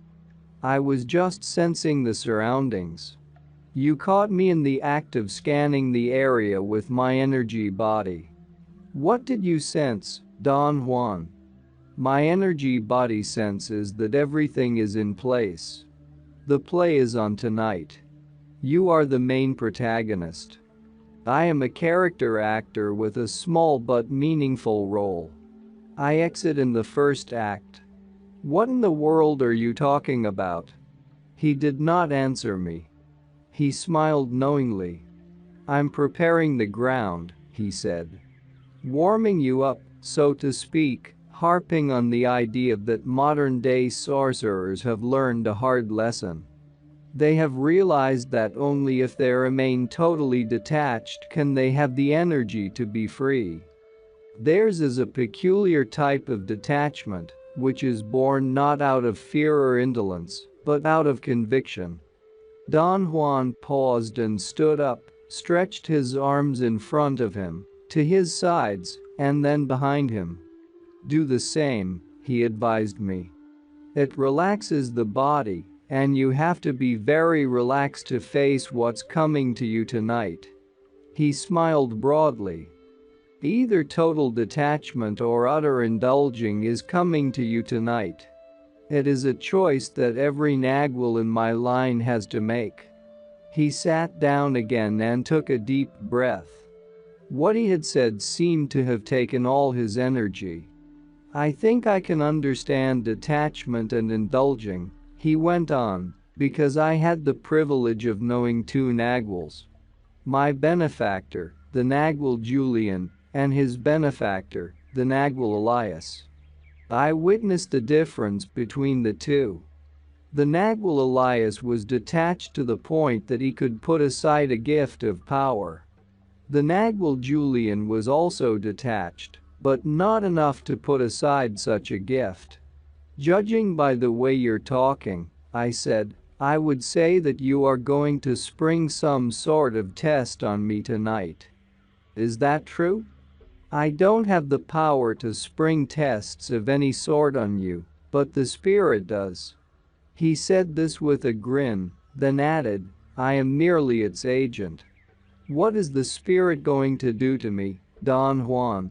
Speaker 1: I was just sensing the surroundings. You caught me in the act of scanning the area with my energy body." "What did you sense, Don Juan?" "My energy body senses that everything is in place. The play is on tonight. You are the main protagonist. I am a character actor with a small but meaningful role. I exit in the first act." "What in the world are you talking about?" He did not answer me. He smiled knowingly. "I'm preparing the ground," he said. "Warming you up, so to speak, harping on the idea that modern-day sorcerers have learned a hard lesson. They have realized that only if they remain totally detached can they have the energy to be free. Theirs is a peculiar type of detachment, which is born not out of fear or indolence, but out of conviction." Don Juan paused and stood up, stretched his arms in front of him, to his sides, and then behind him. "Do the same," he advised me. "It relaxes the body, and you have to be very relaxed to face what's coming to you tonight." He smiled broadly. "Either total detachment or utter indulging is coming to you tonight. It is a choice that every Nagwal in my line has to make." He sat down again and took a deep breath. What he had said seemed to have taken all his energy. "I think I can understand detachment and indulging," he went on, "because I had the privilege of knowing two Nagwals. My benefactor, the Nagwal Julian, and his benefactor, the Nagwal Elias. I witnessed the difference between the two. The Nagwal Elias was detached to the point that he could put aside a gift of power. The Nagwal Julian was also detached, but not enough to put aside such a gift." "Judging by the way you're talking," I said, "I would say that you are going to spring some sort of test on me tonight. Is that true?" "I don't have the power to spring tests of any sort on you, but the spirit does." He said this with a grin, then added, "I am merely its agent." "What is the spirit going to do to me, Don Juan?"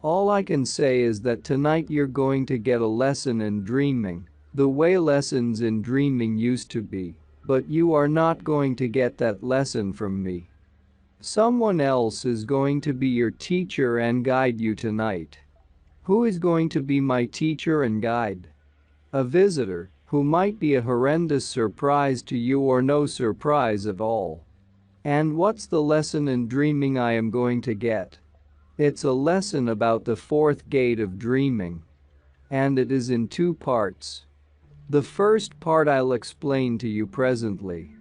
Speaker 1: "All I can say is that tonight you're going to get a lesson in dreaming, the way lessons in dreaming used to be, but you are not going to get that lesson from me. Someone else is going to be your teacher and guide you tonight." "Who is going to be my teacher and guide?" "A visitor, who might be a horrendous surprise to you or no surprise at all." "And what's the lesson in dreaming I am going to get?" "It's a lesson about the fourth gate of dreaming. And it is in two parts. The first part I'll explain to you presently.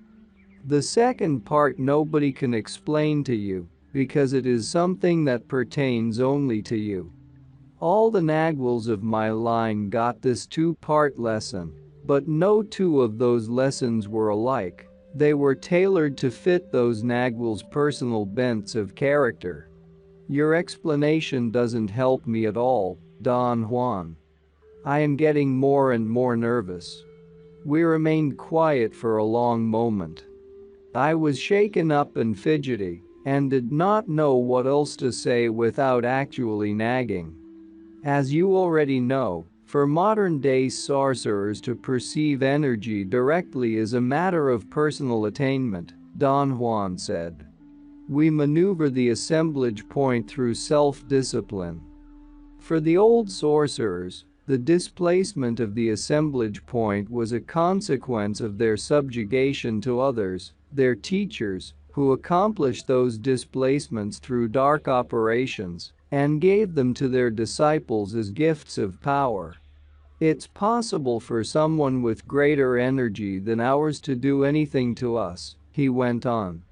Speaker 1: The second part nobody can explain to you, because it is something that pertains only to you. All the Nagwals of my line got this two-part lesson, but no two of those lessons were alike. They were tailored to fit those Nagwals' personal bents of character." "Your explanation doesn't help me at all, Don Juan." I am getting more and more nervous. We remained quiet for a long moment. I was shaken up and fidgety, and did not know what else to say without actually nagging. "As you already know, for modern-day sorcerers to perceive energy directly is a matter of personal attainment," Don Juan said. "We maneuver the assemblage point through self-discipline. For the old sorcerers, the displacement of the assemblage point was a consequence of their subjugation to others, their teachers, who accomplished those displacements through dark operations and gave them to their disciples as gifts of power. It's possible for someone with greater energy than ours to do anything to us," he went on.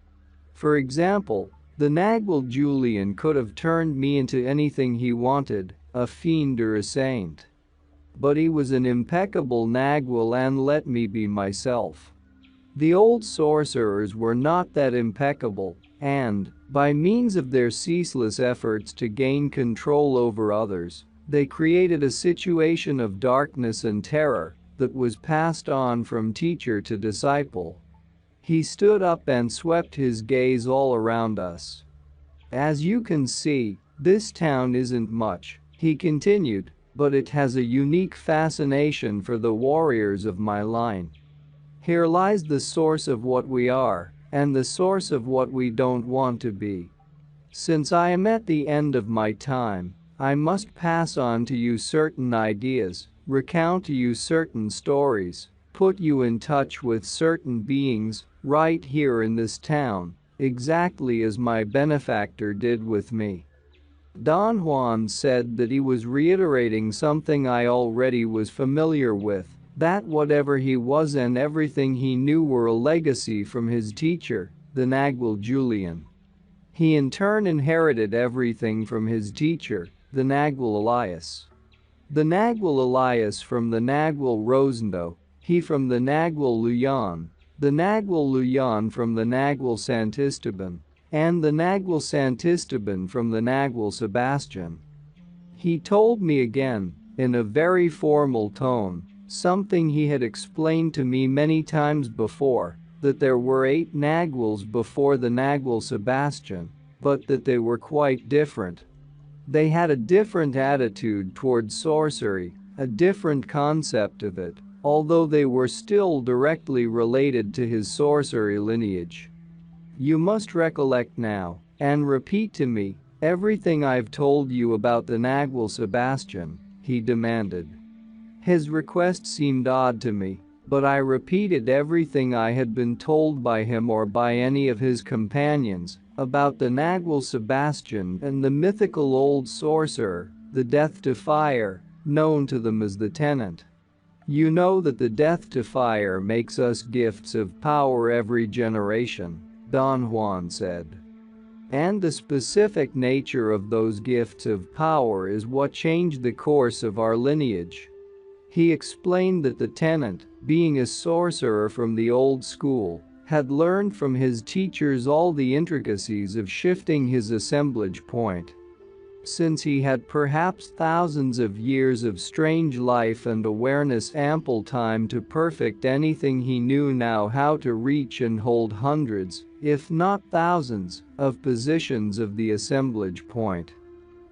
Speaker 1: "For example, The Nagwal Julian could have turned me into anything he wanted, a fiend or a saint. But he was an impeccable Nagwal and let me be myself. The old sorcerers were not that impeccable, and, by means of their ceaseless efforts to gain control over others, they created a situation of darkness and terror that was passed on from teacher to disciple. He stood up and swept his gaze all around us. As you can see, this town isn't much, he continued, but it has a unique fascination for the warriors of my line. Here lies the source of what we are, and the source of what we don't want to be. Since I am at the end of my time, I must pass on to you certain ideas, recount to you certain stories, put you in touch with certain beings, right here in this town, exactly as my benefactor did with me. Don Juan said that he was reiterating something I already was familiar with, that whatever he was and everything he knew were a legacy from his teacher, the Nagwal Julian. He in turn inherited everything from his teacher, the Nagwal Elias. The Nagwal Elias from the Nagwal Rosendo, he from the Nagwal Luyan, the Nagwal Luyan from the Nagwal Santisteban, and the Nagwal Santisteban from the Nagwal Sebastian. He told me again, in a very formal tone, something he had explained to me many times before, that there were 8 Nagwals before the Nagwal Sebastian, but that they were quite different. They had a different attitude toward sorcery, a different concept of it, although they were still directly related to his sorcery lineage. You must recollect now, and repeat to me, everything I've told you about the Nagwal Sebastian, he demanded. His request seemed odd to me, but I repeated everything I had been told by him or by any of his companions about the Nagwal Sebastian and the mythical old sorcerer, the Death to Fire, known to them as the Tenant. You know that the Death to Fire makes us gifts of power every generation, Don Juan said. And the specific nature of those gifts of power is what changed the course of our lineage. He explained that the Tenant, being a sorcerer from the old school, had learned from his teachers all the intricacies of shifting his assemblage point. Since he had perhaps thousands of years of strange life and awareness, ample time to perfect anything, he knew now how to reach and hold hundreds, if not thousands, of positions of the assemblage point.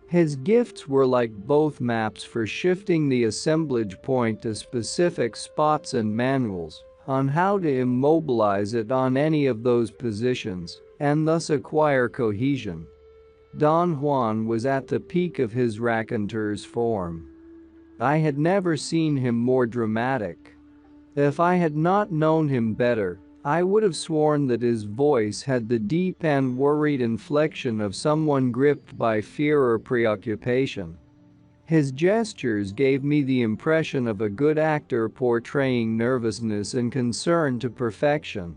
Speaker 1: His gifts were like both maps for shifting the assemblage point to specific spots and manuals on how to immobilize it on any of those positions and thus acquire cohesion. Don Juan was at the peak of his raconteur's form. I had never seen him more dramatic. If I had not known him better, I would have sworn that his voice had the deep and worried inflection of someone gripped by fear or preoccupation. His gestures gave me the impression of a good actor portraying nervousness and concern to perfection.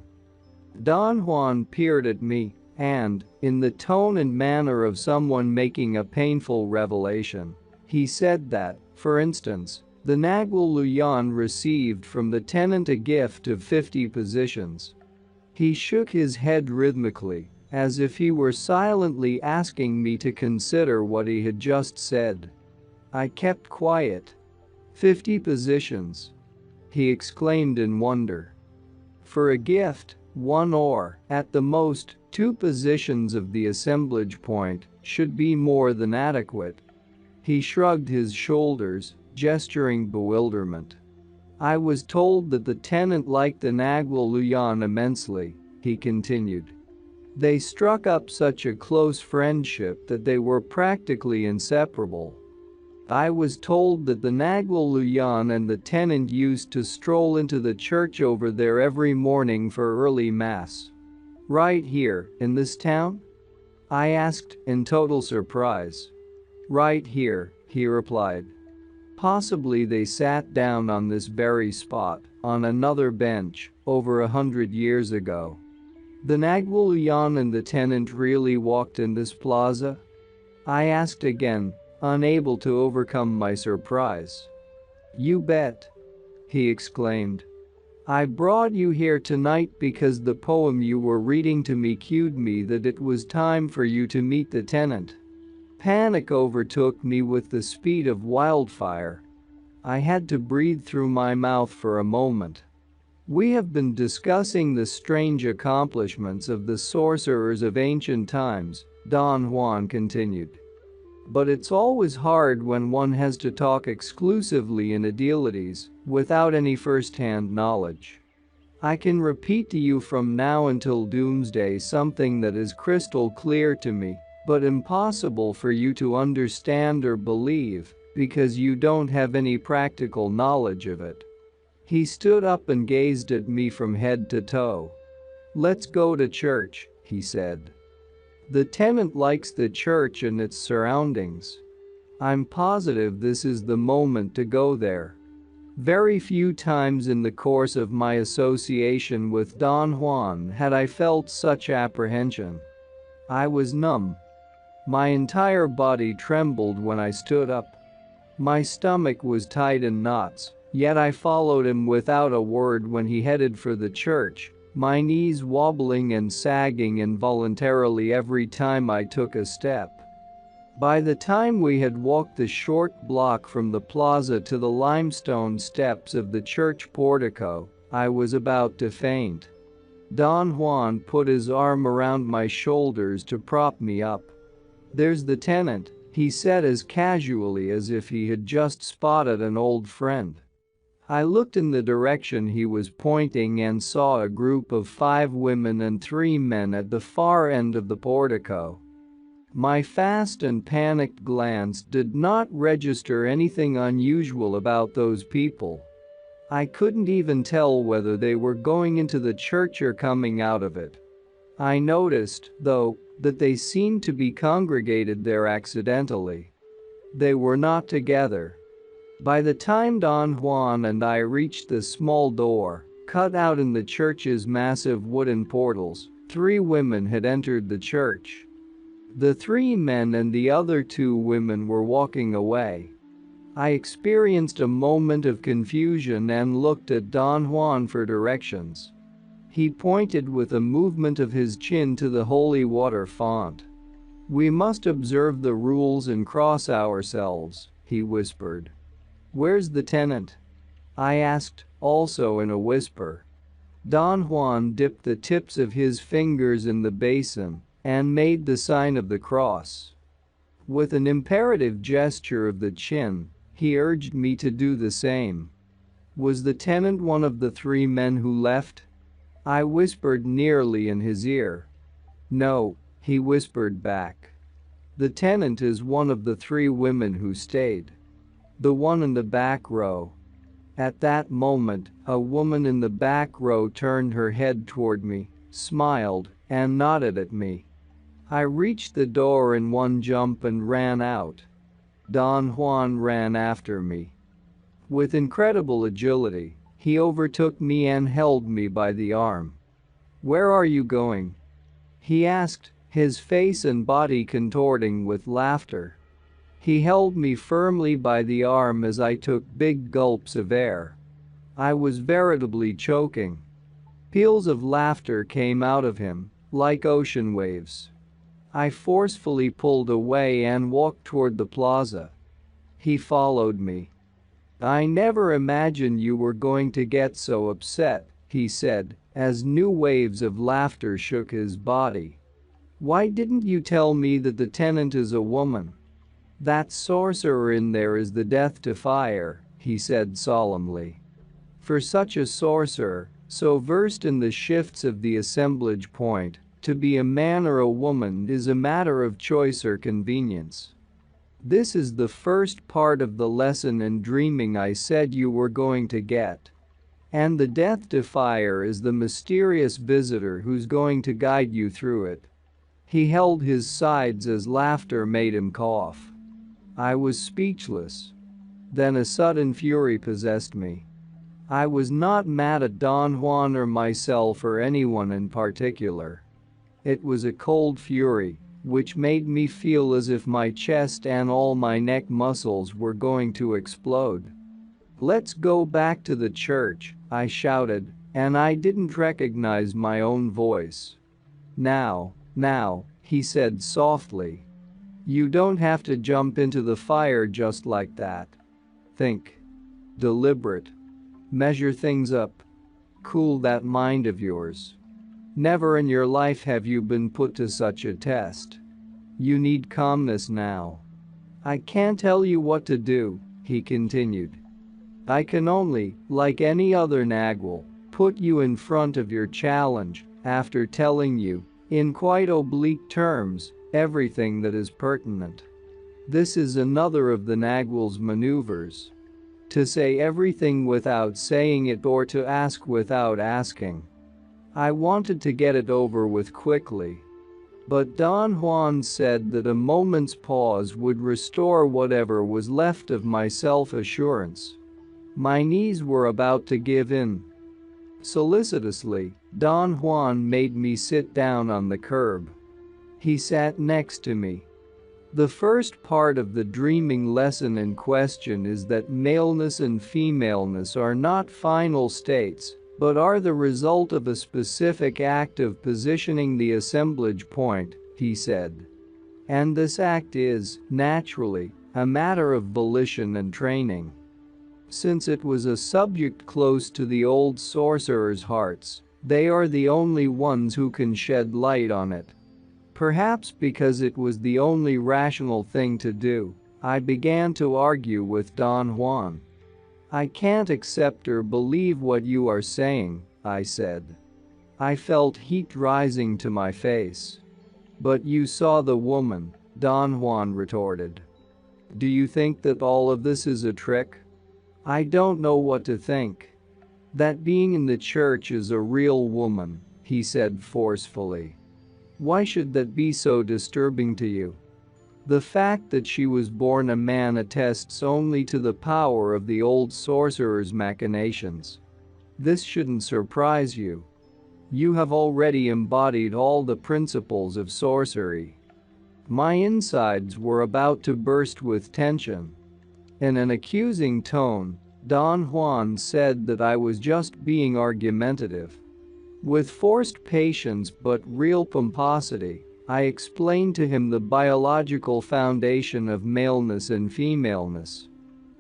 Speaker 1: Don Juan peered at me, and, in the tone and manner of someone making a painful revelation, he said that, for instance, the Nagwal Luyan received from the Tenant a gift of 50 positions. He shook his head rhythmically, as if he were silently asking me to consider what he had just said. I kept quiet. 50 positions? He exclaimed in wonder. For a gift, 1 or, at the most, 2 positions of the assemblage point should be more than adequate. He shrugged his shoulders, gesturing bewilderment. I was told that the Tenant liked the Nagwal Luyan immensely, he continued. They struck up such a close friendship that they were practically inseparable. I was told that the Nagwal Luyan and the Tenant used to stroll into the church over there every morning for early mass. Right here, in this town? I asked, in total surprise. Right here, he replied. Possibly they sat down on this very spot, on another bench, over 100 years ago. The Nagwulyan and the tenant really walked in this plaza? I asked again, unable to overcome my surprise. You bet, he exclaimed. I brought you here tonight because the poem you were reading to me cued me that it was time for you to meet the tenant. Panic overtook me with the speed of wildfire. I had to breathe through my mouth for a moment. We have been discussing the strange accomplishments of the sorcerers of ancient times, Don Juan continued. But it's always hard when one has to talk exclusively in idealities, without any first-hand knowledge. I can repeat to you from now until doomsday something that is crystal clear to me, but impossible for you to understand or believe, because you don't have any practical knowledge of it. He stood up and gazed at me from head to toe. Let's go to church, he said. The tenant likes the church and its surroundings. I'm positive this is the moment to go there. Very few times in the course of my association with Don Juan had I felt such apprehension. I was numb. My entire body trembled when I stood up. My stomach was tied in knots, yet I followed him without a word when he headed for the church, my knees wobbling and sagging involuntarily every time I took a step. By the time we had walked the short block from the plaza to the limestone steps of the church portico, I was about to faint. Don Juan put his arm around my shoulders to prop me up. There's the tenant, he said as casually as if he had just spotted an old friend. I looked in the direction he was pointing and saw a group of 5 women and 3 men at the far end of the portico. My fast and panicked glance did not register anything unusual about those people. I couldn't even tell whether they were going into the church or coming out of it. I noticed, though, that they seemed to be congregated there accidentally. They were not together. By the time Don Juan and I reached the small door, cut out in the church's massive wooden portals, 3 women had entered the church. The 3 men and the other 2 women were walking away. I experienced a moment of confusion and looked at Don Juan for directions. He pointed with a movement of his chin to the holy water font. We must observe the rules and cross ourselves, he whispered. Where's the tenant? I asked, also in a whisper. Don Juan dipped the tips of his fingers in the basin and made the sign of the cross. With an imperative gesture of the chin, he urged me to do the same. Was the tenant one of the 3 men who left? I whispered nearly in his ear. No, he whispered back. The tenant is one of the 3 women who stayed. The one in the back row. At that moment, a woman in the back row turned her head toward me, smiled, and nodded at me. I reached the door in one jump and ran out. Don Juan ran after me. With incredible agility, he overtook me and held me by the arm. Where are you going? He asked, his face and body contorting with laughter. He held me firmly by the arm as I took big gulps of air. I was veritably choking. Peals of laughter came out of him, like ocean waves. I forcefully pulled away and walked toward the plaza. He followed me. I never imagined you were going to get so upset, he said, as new waves of laughter shook his body. Why didn't you tell me that the tenant is a woman? That sorcerer in there is the death to fire, he said solemnly. For such a sorcerer, so versed in the shifts of the assemblage point, to be a man or a woman is a matter of choice or convenience. This is the first part of the lesson in dreaming I said you were going to get. And the death to fire is the mysterious visitor who's going to guide you through it. He held his sides as laughter made him cough. I was speechless. Then a sudden fury possessed me. I was not mad at Don Juan or myself or anyone in particular. It was a cold fury, which made me feel as if my chest and all my neck muscles were going to explode. "Let's go back to the church," I shouted, and I didn't recognize my own voice. Now, he said softly. "You don't have to jump into the fire just like that. Think. Deliberate. Measure things up. Cool that mind of yours. Never in your life have you been put to such a test. You need calmness now. I can't tell you what to do," he continued. "I can only, like any other Nagwal, put you in front of your challenge after telling you, in quite oblique terms, everything that is pertinent. This is another of the Nagwal's maneuvers. To say everything without saying it or to ask without asking. I wanted to get it over with quickly. But Don Juan said that a moment's pause would restore whatever was left of my self-assurance. My knees were about to give in. Solicitously, Don Juan made me sit down on the curb. He sat next to me. The first part of the dreaming lesson in question is that maleness and femaleness are not final states, but are the result of a specific act of positioning the assemblage point, he said. And this act is, naturally, a matter of volition and training. Since it was a subject close to the old sorcerers' hearts, they are the only ones who can shed light on it. Perhaps because it was the only rational thing to do, I began to argue with Don Juan. "I can't accept or believe what you are saying," I said. I felt heat rising to my face. "But you saw the woman," Don Juan retorted. "Do you think that all of this is a trick?" "I don't know what to think. That being in the church is a real woman," he said forcefully. "Why should that be so disturbing to you? The fact that she was born a man attests only to the power of the old sorcerer's machinations. This shouldn't surprise you. You have already embodied all the principles of sorcery." My insides were about to burst with tension. In an accusing tone, Don Juan said that I was just being argumentative. With forced patience but real pomposity, I explained to him the biological foundation of maleness and femaleness.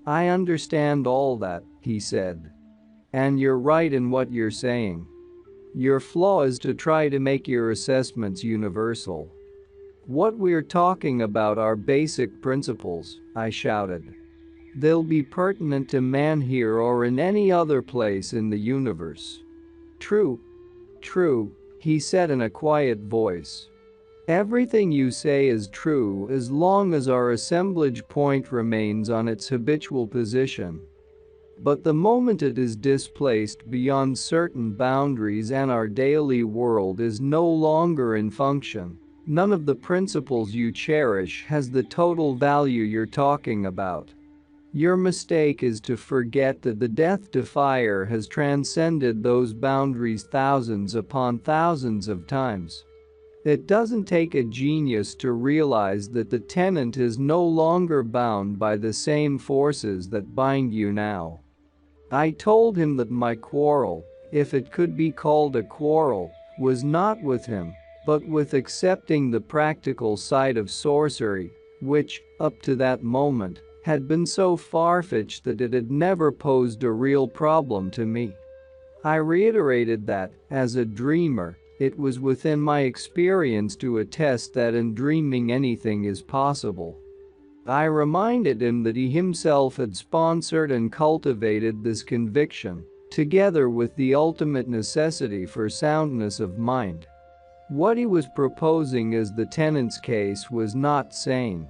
Speaker 1: "I understand all that," he said. "And you're right in what you're saying. Your flaw is to try to make your assessments universal. What we're talking about are basic principles," I shouted. "They'll be pertinent to man here or in any other place in the universe." True, he said in a quiet voice. "Everything you say is true as long as our assemblage point remains on its habitual position. But the moment it is displaced beyond certain boundaries and our daily world is no longer in function, none of the principles you cherish has the total value you're talking about. Your mistake is to forget that the death defier has transcended those boundaries thousands upon thousands of times. It doesn't take a genius to realize that the tenant is no longer bound by the same forces that bind you now." I told him that my quarrel, if it could be called a quarrel, was not with him, but with accepting the practical side of sorcery, which, up to that moment, had been so far-fetched that it had never posed a real problem to me. I reiterated that, as a dreamer, it was within my experience to attest that in dreaming anything is possible. I reminded him that he himself had sponsored and cultivated this conviction, together with the ultimate necessity for soundness of mind. What he was proposing as the tenant's case was not sane.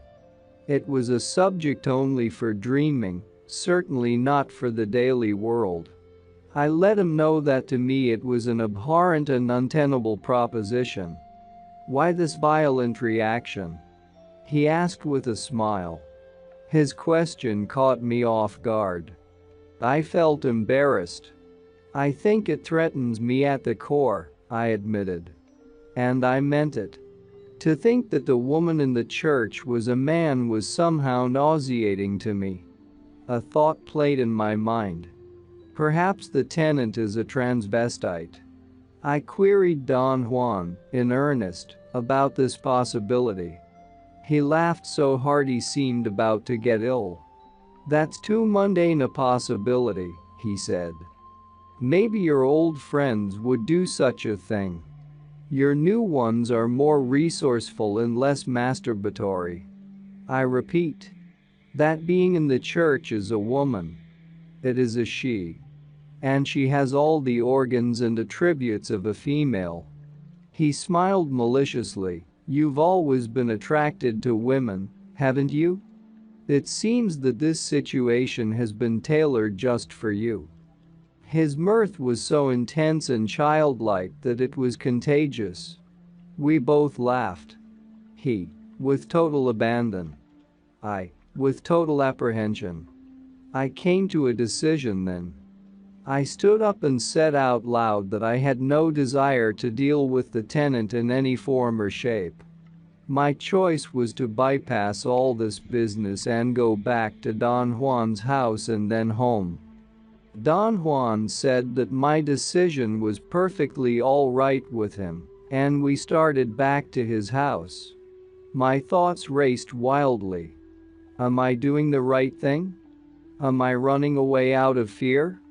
Speaker 1: It was a subject only for dreaming, certainly not for the daily world. I let him know that to me it was an abhorrent and untenable proposition. "Why this violent reaction?" he asked with a smile. His question caught me off guard. I felt embarrassed. I think it threatens me at the core, I admitted. And I meant it. To think that the woman in the church was a man was somehow nauseating to me. A thought played in my mind. Perhaps the tenant is a transvestite. I queried Don Juan, in earnest, about this possibility. He laughed so hard he seemed about to get ill. That's too mundane a possibility, he said. Maybe your old friends would do such a thing. Your new ones are more resourceful and less masturbatory. I repeat. That being in the church is a woman. It is a she. And she has all the organs and attributes of a female. He smiled maliciously. You've always been attracted to women, haven't you? It seems that this situation has been tailored just for you. His mirth was so intense and childlike that it was contagious. We both laughed. He, with total abandon. I, with total apprehension. I came to a decision then. I stood up and said out loud that I had no desire to deal with the tenant in any form or shape. My choice was to bypass all this business and go back to Don Juan's house and then home. Don Juan said that my decision was perfectly all right with him, and we started back to his house. My thoughts raced wildly. Am I doing the right thing? Am I running away out of fear?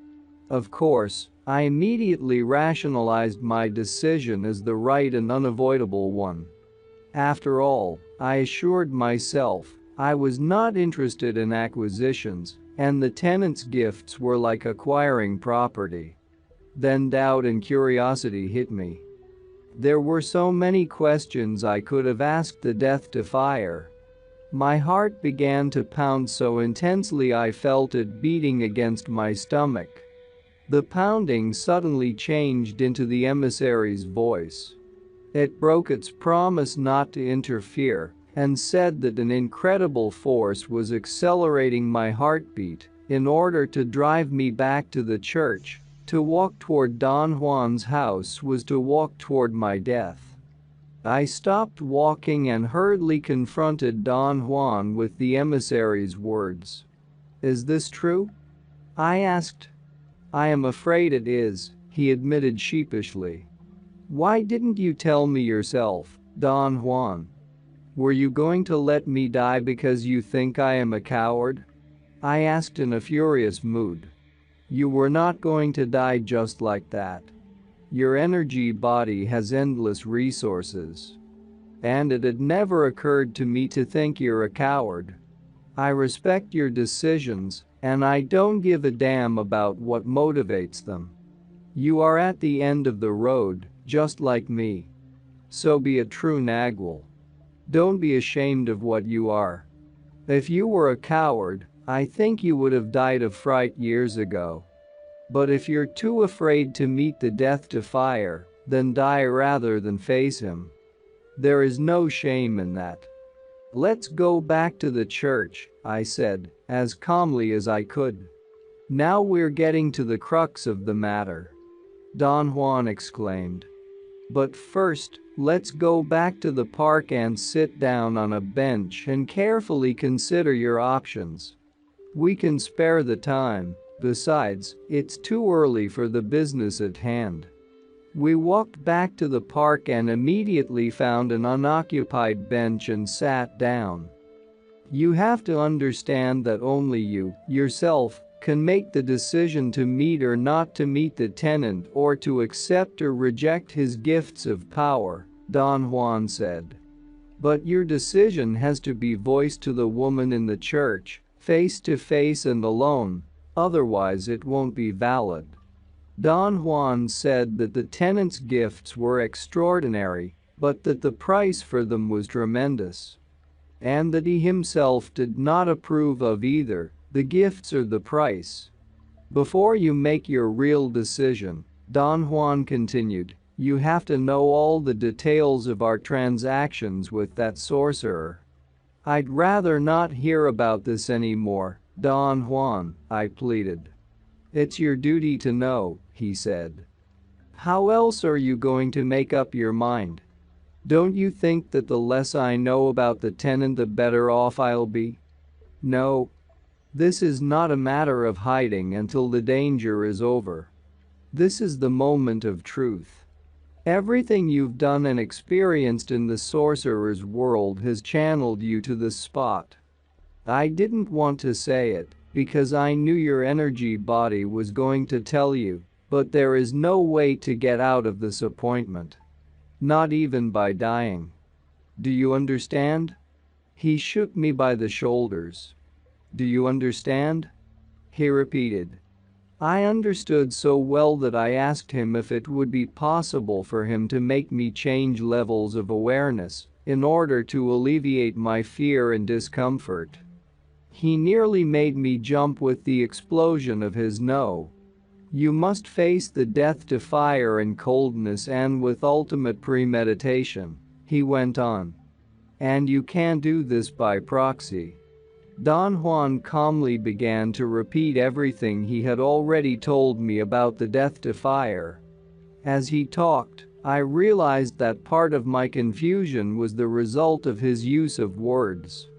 Speaker 1: Of course, I immediately rationalized my decision as the right and unavoidable one. After all, I assured myself, I was not interested in acquisitions, and the tenant's gifts were like acquiring property. Then doubt and curiosity hit me. There were so many questions I could have asked the death to fire. My heart began to pound so intensely I felt it beating against my stomach. The pounding suddenly changed into the emissary's voice. It broke its promise not to interfere and said that an incredible force was accelerating my heartbeat in order to drive me back to the church. To walk toward Don Juan's house was to walk toward my death. I stopped walking and hurriedly confronted Don Juan with the emissary's words. Is this true? I asked. I am afraid it is, he admitted sheepishly. Why didn't you tell me yourself, Don Juan? Were you going to let me die because you think I am a coward? I asked in a furious mood. You were not going to die just like that. Your energy body has endless resources. And it had never occurred to me to think you're a coward. I respect your decisions, and I don't give a damn about what motivates them. You are at the end of the road, just like me. So be a true Nagwal. Don't be ashamed of what you are. If you were a coward, I think you would have died of fright years ago. But if you're too afraid to meet the death to fire, then die rather than face him. There is no shame in that. Let's go back to the church, I said, as calmly as I could. Now we're getting to the crux of the matter. Don Juan exclaimed. But first, let's go back to the park and sit down on a bench and carefully consider your options. We can spare the time, besides, it's too early for the business at hand. We walked back to the park and immediately found an unoccupied bench and sat down. You have to understand that only you, yourself, can make the decision to meet or not to meet the tenant or to accept or reject his gifts of power, Don Juan said. But your decision has to be voiced to the woman in the church, face to face and alone, otherwise it won't be valid. Don Juan said that the tenant's gifts were extraordinary, but that the price for them was tremendous. And that he himself did not approve of either the gifts or the price. Before you make your real decision, Don Juan continued, you have to know all the details of our transactions with that sorcerer. I'd rather not hear about this anymore, Don Juan, I pleaded. It's your duty to know, he said. How else are you going to make up your mind? Don't you think that the less I know about the tenant the better off I'll be? No. This is not a matter of hiding until the danger is over. This is the moment of truth. Everything you've done and experienced in the sorcerer's world has channeled you to this spot. I didn't want to say it, because I knew your energy body was going to tell you, but there is no way to get out of this appointment. Not even by dying. Do you understand? He shook me by the shoulders. Do you understand? He repeated. I understood so well that I asked him if it would be possible for him to make me change levels of awareness in order to alleviate my fear and discomfort. He nearly made me jump with the explosion of his no. You must face the death to fire and coldness and with ultimate premeditation, he went on. And you can't do this by proxy. Don Juan calmly began to repeat everything he had already told me about the death to fire. As he talked, I realized that part of my confusion was the result of his use of words.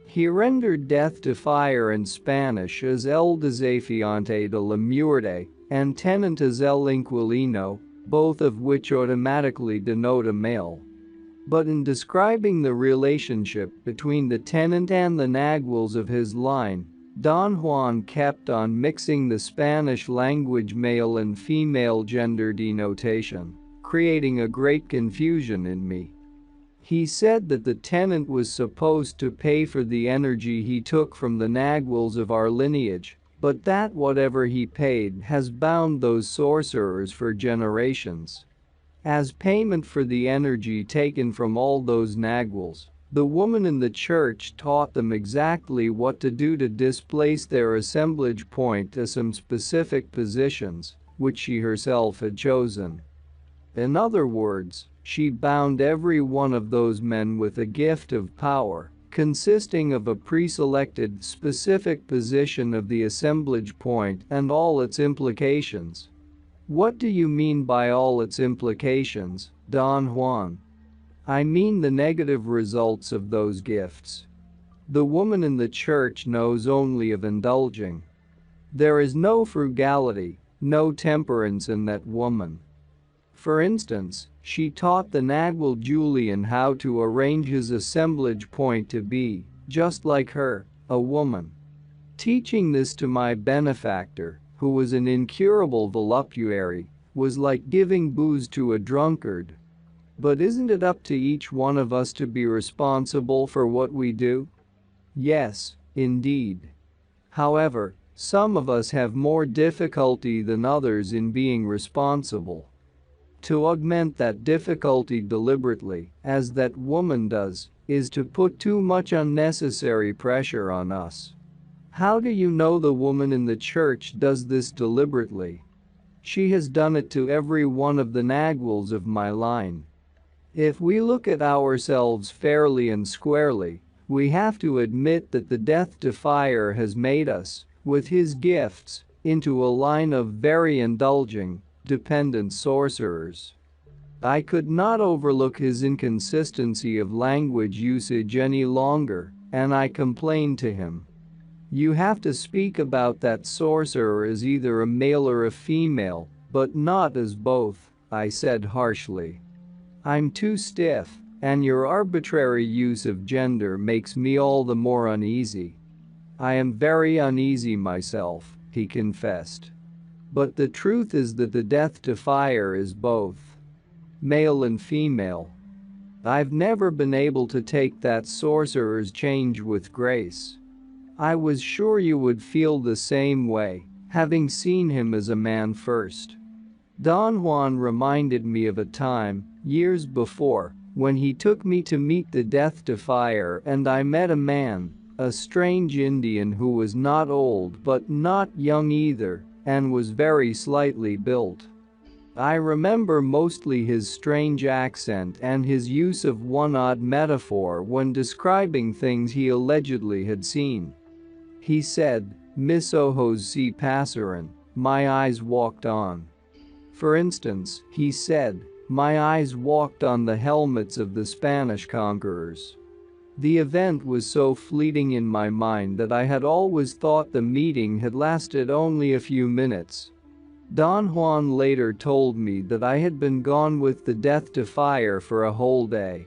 Speaker 1: He rendered death to fire in Spanish as el desafiante de la muerte and tenant as el inquilino, both of which automatically denote a male. But in describing the relationship between the tenant and the naguals of his line, Don Juan kept on mixing the Spanish language male and female gender denotation, creating a great confusion in me. He said that the tenant was supposed to pay for the energy he took from the naguals of our lineage, but that whatever he paid has bound those sorcerers for generations. As payment for the energy taken from all those naguals, the woman in the church taught them exactly what to do to displace their assemblage point to some specific positions, which she herself had chosen. In other words, she bound every one of those men with a gift of power, consisting of a pre-selected specific position of the assemblage point and all its implications. What do you mean by all its implications, Don Juan? I mean the negative results of those gifts. The woman in the church knows only of indulging. There is no frugality, no temperance in that woman. For instance, she taught the nagual Julian how to arrange his assemblage point to be, just like her, a woman. Teaching this to my benefactor, who was an incurable voluptuary, was like giving booze to a drunkard. But isn't it up to each one of us to be responsible for what we do? Yes, indeed. However, some of us have more difficulty than others in being responsible. To augment that difficulty deliberately, as that woman does, is to put too much unnecessary pressure on us. How do you know the woman in the church does this deliberately? She has done it to every one of the naguals of my line. If we look at ourselves fairly and squarely, we have to admit that the death to fire has made us, with his gifts, into a line of very indulging, dependent sorcerers. I could not overlook his inconsistency of language usage any longer, and I complained to him. You have to speak about that sorcerer as either a male or a female, but not as both, I said harshly. I'm too stiff, and your arbitrary use of gender makes me all the more uneasy. I am very uneasy myself, he confessed. But the truth is that the death to fire is both male and female. I've never been able to take that sorcerer's change with grace. I was sure you would feel the same way, having seen him as a man first. Don Juan reminded me of a time, years before, when he took me to meet the death to fire and I met a man, a strange Indian who was not old but not young either, and was very slightly built. I remember mostly his strange accent and his use of one odd metaphor when describing things he allegedly had seen. He said, "Mis ojos si pasaran," my eyes walked on. For instance, he said, my eyes walked on the helmets of the Spanish conquerors. The event was so fleeting in my mind that I had always thought the meeting had lasted only a few minutes. Don Juan later told me that I had been gone with the death to fire for a whole day.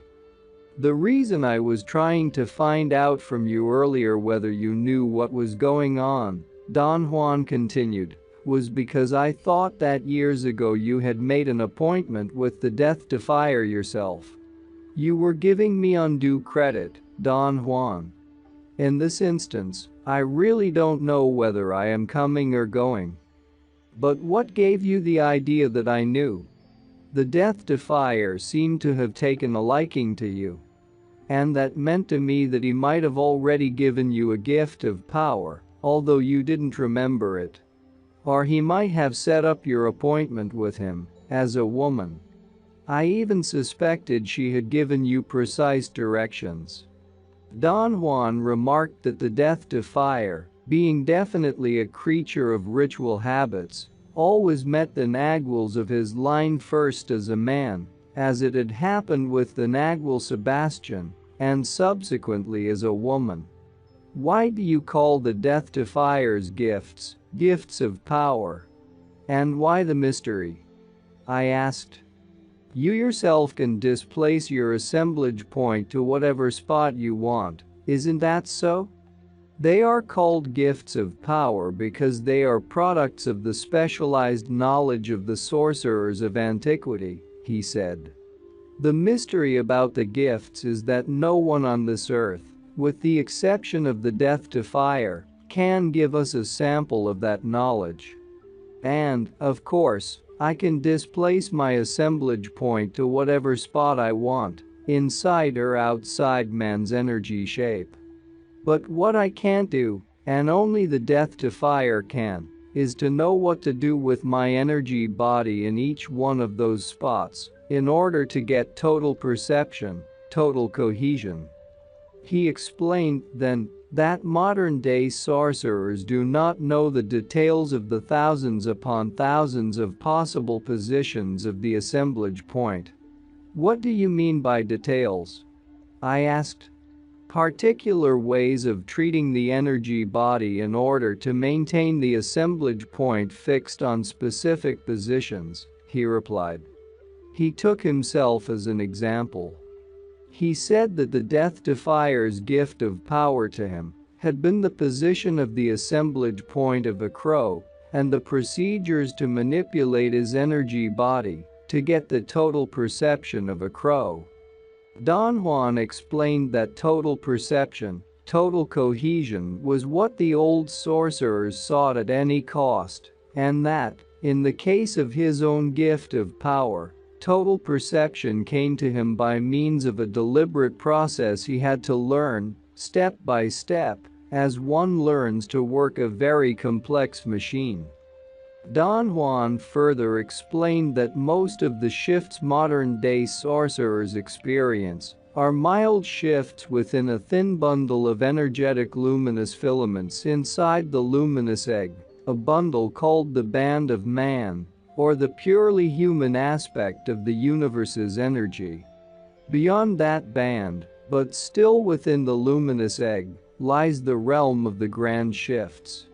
Speaker 1: The reason I was trying to find out from you earlier whether you knew what was going on, Don Juan continued, was because I thought that years ago you had made an appointment with the death to fire yourself. You were giving me undue credit, Don Juan. In this instance, I really don't know whether I am coming or going. But what gave you the idea that I knew? The death to fire seemed to have taken a liking to you. And that meant to me that he might have already given you a gift of power, although you didn't remember it. Or he might have set up your appointment with him, as a woman. I even suspected she had given you precise directions. Don Juan remarked that the death to fire, being definitely a creature of ritual habits, always met the naguals of his line first as a man, as it had happened with the nagual Sebastian, and subsequently as a woman. Why do you call the death to fires gifts of power? And why the mystery? I asked. You yourself can displace your assemblage point to whatever spot you want, isn't that so? They are called gifts of power because they are products of the specialized knowledge of the sorcerers of antiquity, he said. The mystery about the gifts is that no one on this earth, with the exception of the death to fire, can give us a sample of that knowledge. And, of course, I can displace my assemblage point to whatever spot I want, inside or outside man's energy shape. But what I can't do, and only the death to fire can, is to know what to do with my energy body in each one of those spots, in order to get total perception, total cohesion. He explained, then, that modern-day sorcerers do not know the details of the thousands upon thousands of possible positions of the assemblage point. What do you mean by details? I asked. Particular ways of treating the energy body in order to maintain the assemblage point fixed on specific positions, he replied. He took himself as an example. He said that the death to fire's gift of power to him had been the position of the assemblage point of a crow and the procedures to manipulate his energy body to get the total perception of a crow. Don Juan explained that total perception, total cohesion was what the old sorcerers sought at any cost, and that, in the case of his own gift of power, total perception came to him by means of a deliberate process he had to learn, step by step, as one learns to work a very complex machine. Don Juan further explained that most of the shifts modern-day sorcerers experience are mild shifts within a thin bundle of energetic luminous filaments inside the luminous egg, a bundle called the band of man, or the purely human aspect of the universe's energy. Beyond that band, but still within the luminous egg, lies the realm of the grand shifts.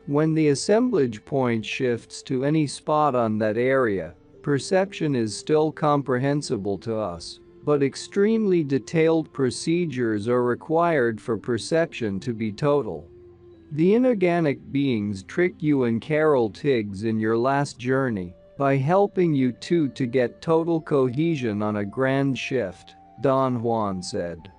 Speaker 1: When the assemblage point shifts to any spot on that area, perception is still comprehensible to us, but extremely detailed procedures are required for perception to be total. The inorganic beings tricked you and Carol Tiggs in your last journey by helping you two to get total cohesion on a grand shift, Don Juan said.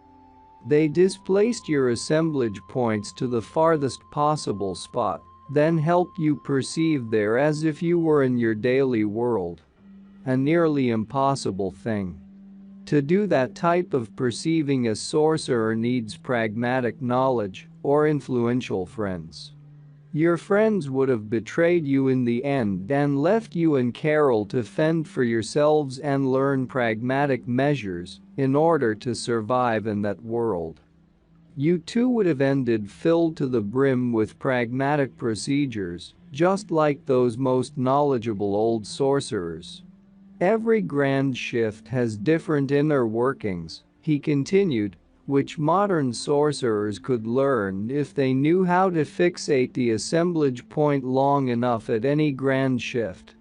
Speaker 1: They displaced your assemblage points to the farthest possible spot, then helped you perceive there as if you were in your daily world. A nearly impossible thing. To do that type of perceiving, a sorcerer needs pragmatic knowledge or influential friends. Your friends would have betrayed you in the end and left you and Carol to fend for yourselves and learn pragmatic measures in order to survive in that world. You two would have ended filled to the brim with pragmatic procedures, just like those most knowledgeable old sorcerers. Every grand shift has different inner workings, he continued, which modern sorcerers could learn if they knew how to fixate the assemblage point long enough at any grand shift.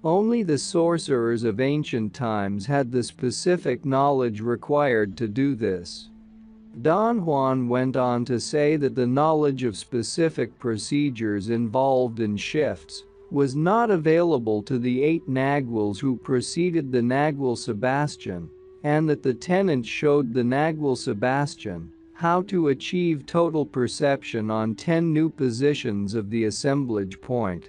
Speaker 1: Only the sorcerers of ancient times had the specific knowledge required to do this. Don Juan went on to say that the knowledge of specific procedures involved in shifts was not available to the 8 Naguals who preceded the Nagual Sebastian, and that the tenant showed the Nagual Sebastian how to achieve total perception on 10 new positions of the assemblage point.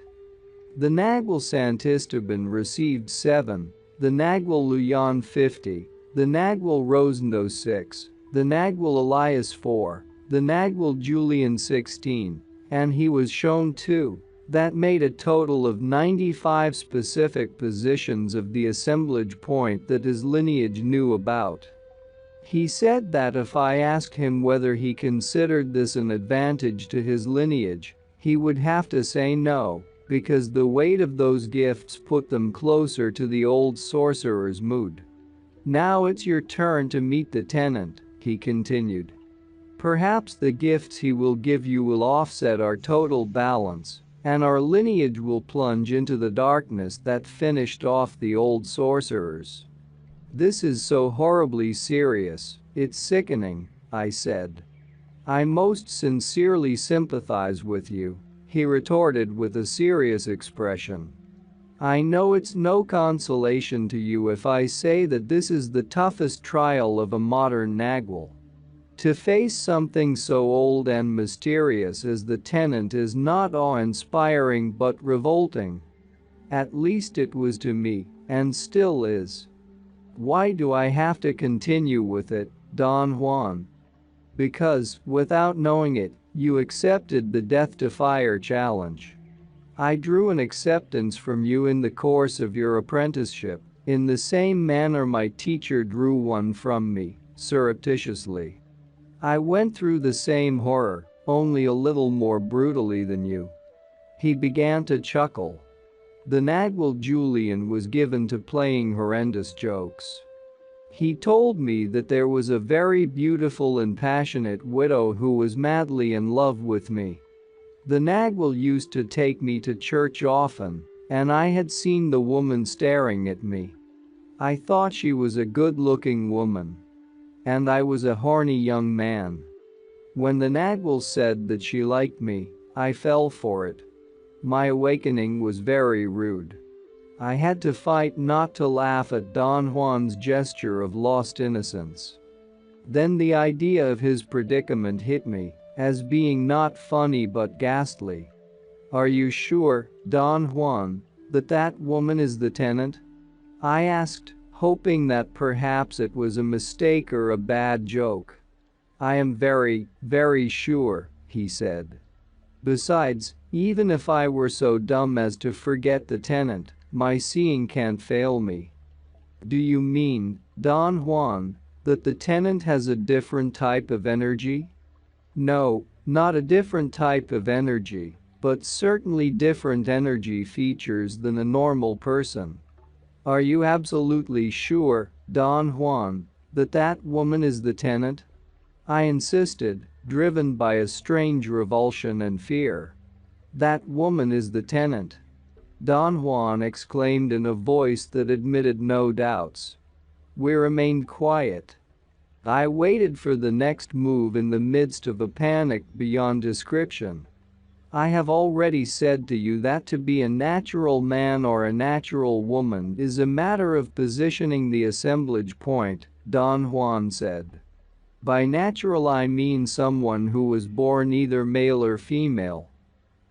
Speaker 1: The Nagual Santisteban received 7, the Nagual Luyan 50, the Nagual Rosendo 6, the Nagual Elias 4, the Nagual Julian 16, and he was shown 2. That made a total of 95 specific positions of the assemblage point that his lineage knew about. He said that if I asked him whether he considered this an advantage to his lineage, he would have to say no, because the weight of those gifts put them closer to the old sorcerer's mood. Now it's your turn to meet the tenant, he continued. Perhaps the gifts he will give you will offset our total balance, and our lineage will plunge into the darkness that finished off the old sorcerers. This is so horribly serious, it's sickening, I said. I most sincerely sympathize with you, he retorted with a serious expression. I know it's no consolation to you if I say that this is the toughest trial of a modern Nagual. To face something so old and mysterious as the tenant is not awe-inspiring but revolting. At least it was to me, and still is. Why do I have to continue with it, Don Juan? Because, without knowing it, you accepted the Death to Fire challenge. I drew an acceptance from you in the course of your apprenticeship, in the same manner my teacher drew one from me, surreptitiously. I went through the same horror, only a little more brutally than you. He began to chuckle. The Nagual Julian was given to playing horrendous jokes. He told me that there was a very beautiful and passionate widow who was madly in love with me. The Nagual used to take me to church often, and I had seen the woman staring at me. I thought she was a good-looking woman. And I was a horny young man. When the Nagual said that she liked me, I fell for it. My awakening was very rude. I had to fight not to laugh at Don Juan's gesture of lost innocence. Then the idea of his predicament hit me, as being not funny but ghastly. Are you sure, Don Juan, that that woman is the tenant? I asked, hoping that perhaps it was a mistake or a bad joke. I am very, very sure, he said. Besides, even if I were so dumb as to forget the tenant, my seeing can't fail me. Do you mean, Don Juan, that the tenant has a different type of energy? No, not a different type of energy, but certainly different energy features than a normal person. Are you absolutely sure, Don Juan, that that woman is the tenant? I insisted, driven by a strange revulsion and fear. That woman is the tenant. Don Juan exclaimed in a voice that admitted no doubts. We remained quiet. I waited for the next move in the midst of a panic beyond description. I have already said to you that to be a natural man or a natural woman is a matter of positioning the assemblage point, Don Juan said. By natural I mean someone who was born either male or female.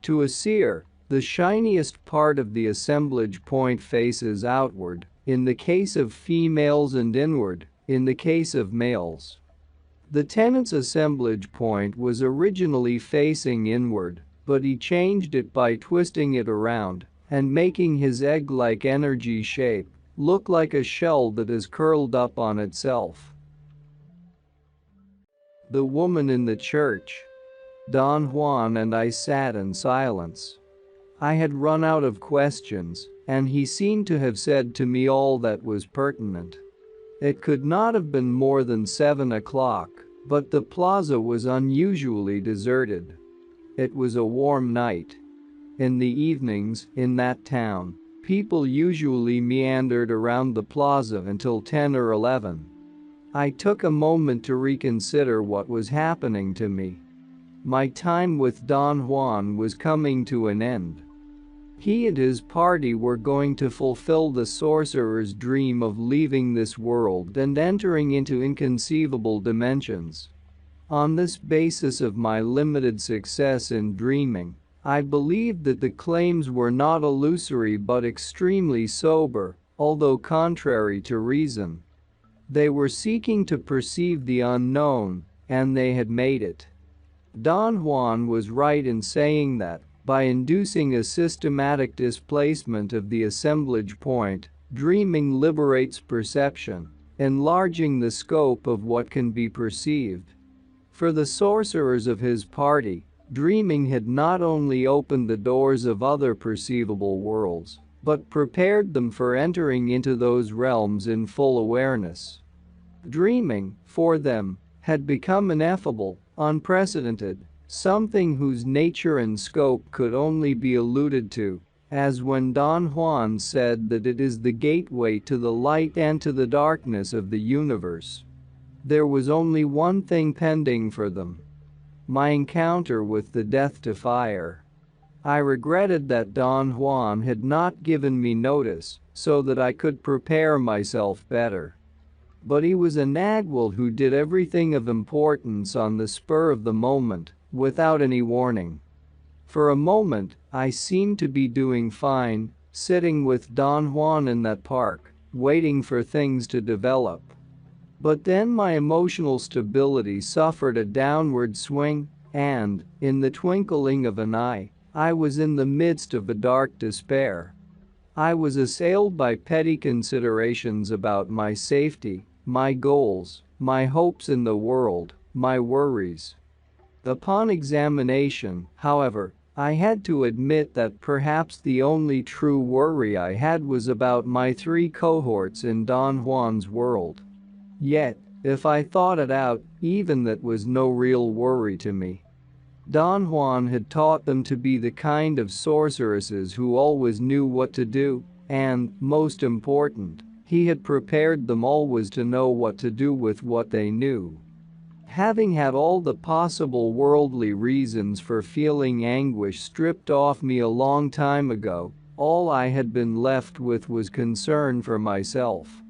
Speaker 1: To a seer, the shiniest part of the assemblage point faces outward, in the case of females, and inward, in the case of males. The tenant's assemblage point was originally facing inward, but he changed it by twisting it around and making his egg-like energy shape look like a shell that is curled up on itself. The woman in the church. Don Juan and I sat in silence. I had run out of questions, and he seemed to have said to me all that was pertinent. It could not have been more than 7 o'clock, but the plaza was unusually deserted. It was a warm night. In the evenings, in that town, people usually meandered around the plaza until 10 or 11. I took a moment to reconsider what was happening to me. My time with Don Juan was coming to an end. He and his party were going to fulfill the sorcerer's dream of leaving this world and entering into inconceivable dimensions. On this basis of my limited success in dreaming, I believed that the claims were not illusory but extremely sober, although contrary to reason. They were seeking to perceive the unknown, and they had made it. Don Juan was right in saying that, by inducing a systematic displacement of the assemblage point, dreaming liberates perception, enlarging the scope of what can be perceived. For the sorcerers of his party, dreaming had not only opened the doors of other perceivable worlds, but prepared them for entering into those realms in full awareness. Dreaming, for them, had become ineffable, unprecedented, something whose nature and scope could only be alluded to, as when Don Juan said that it is the gateway to the light and to the darkness of the universe. There was only one thing pending for them: my encounter with the death to fire. I regretted that Don Juan had not given me notice, so that I could prepare myself better. But he was a nagwal who did everything of importance on the spur of the moment, without any warning. For a moment, I seemed to be doing fine, sitting with Don Juan in that park, waiting for things to develop. But then my emotional stability suffered a downward swing, and, in the twinkling of an eye, I was in the midst of a dark despair. I was assailed by petty considerations about my safety, my goals, my hopes in the world, my worries. Upon examination, however, I had to admit that perhaps the only true worry I had was about my 3 cohorts in Don Juan's world. Yet, if I thought it out, even that was no real worry to me. Don Juan had taught them to be the kind of sorceresses who always knew what to do, and, most important, he had prepared them always to know what to do with what they knew. Having had all the possible worldly reasons for feeling anguish stripped off me a long time ago, all I had been left with was concern for myself.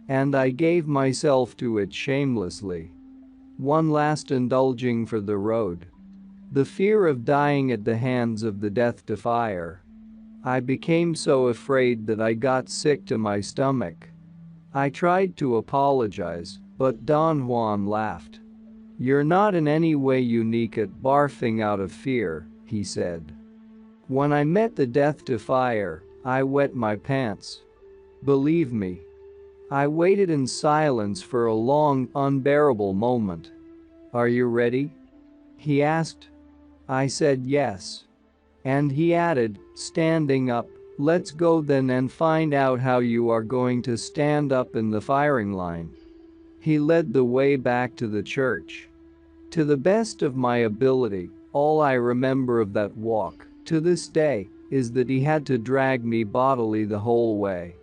Speaker 1: And I gave myself to it shamelessly. One last indulging for the road. The fear of dying at the hands of the death to fire. I became so afraid that I got sick to my stomach. I tried to apologize, but Don Juan laughed. "You're not in any way unique at barfing out of fear," he said. When I met the death to fire, I wet my pants. Believe me. I waited in silence for a long, unbearable moment. "Are you ready?" he asked. I said yes. And he added, standing up, "Let's go then and find out how you are going to stand up in the firing line." He led the way back to the church. To the best of my ability, all I remember of that walk, to this day, is that he had to drag me bodily the whole way.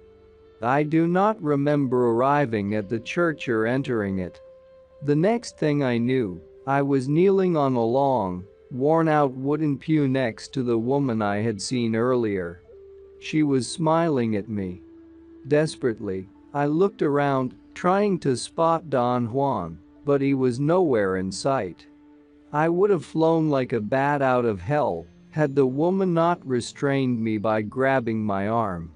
Speaker 1: I do not remember arriving at the church or entering it. The next thing I knew, I was kneeling on a long, worn-out wooden pew next to the woman I had seen earlier. She was smiling at me. Desperately, I looked around, trying to spot Don Juan, but he was nowhere in sight. I would have flown like a bat out of hell, had the woman not restrained me by grabbing my arm.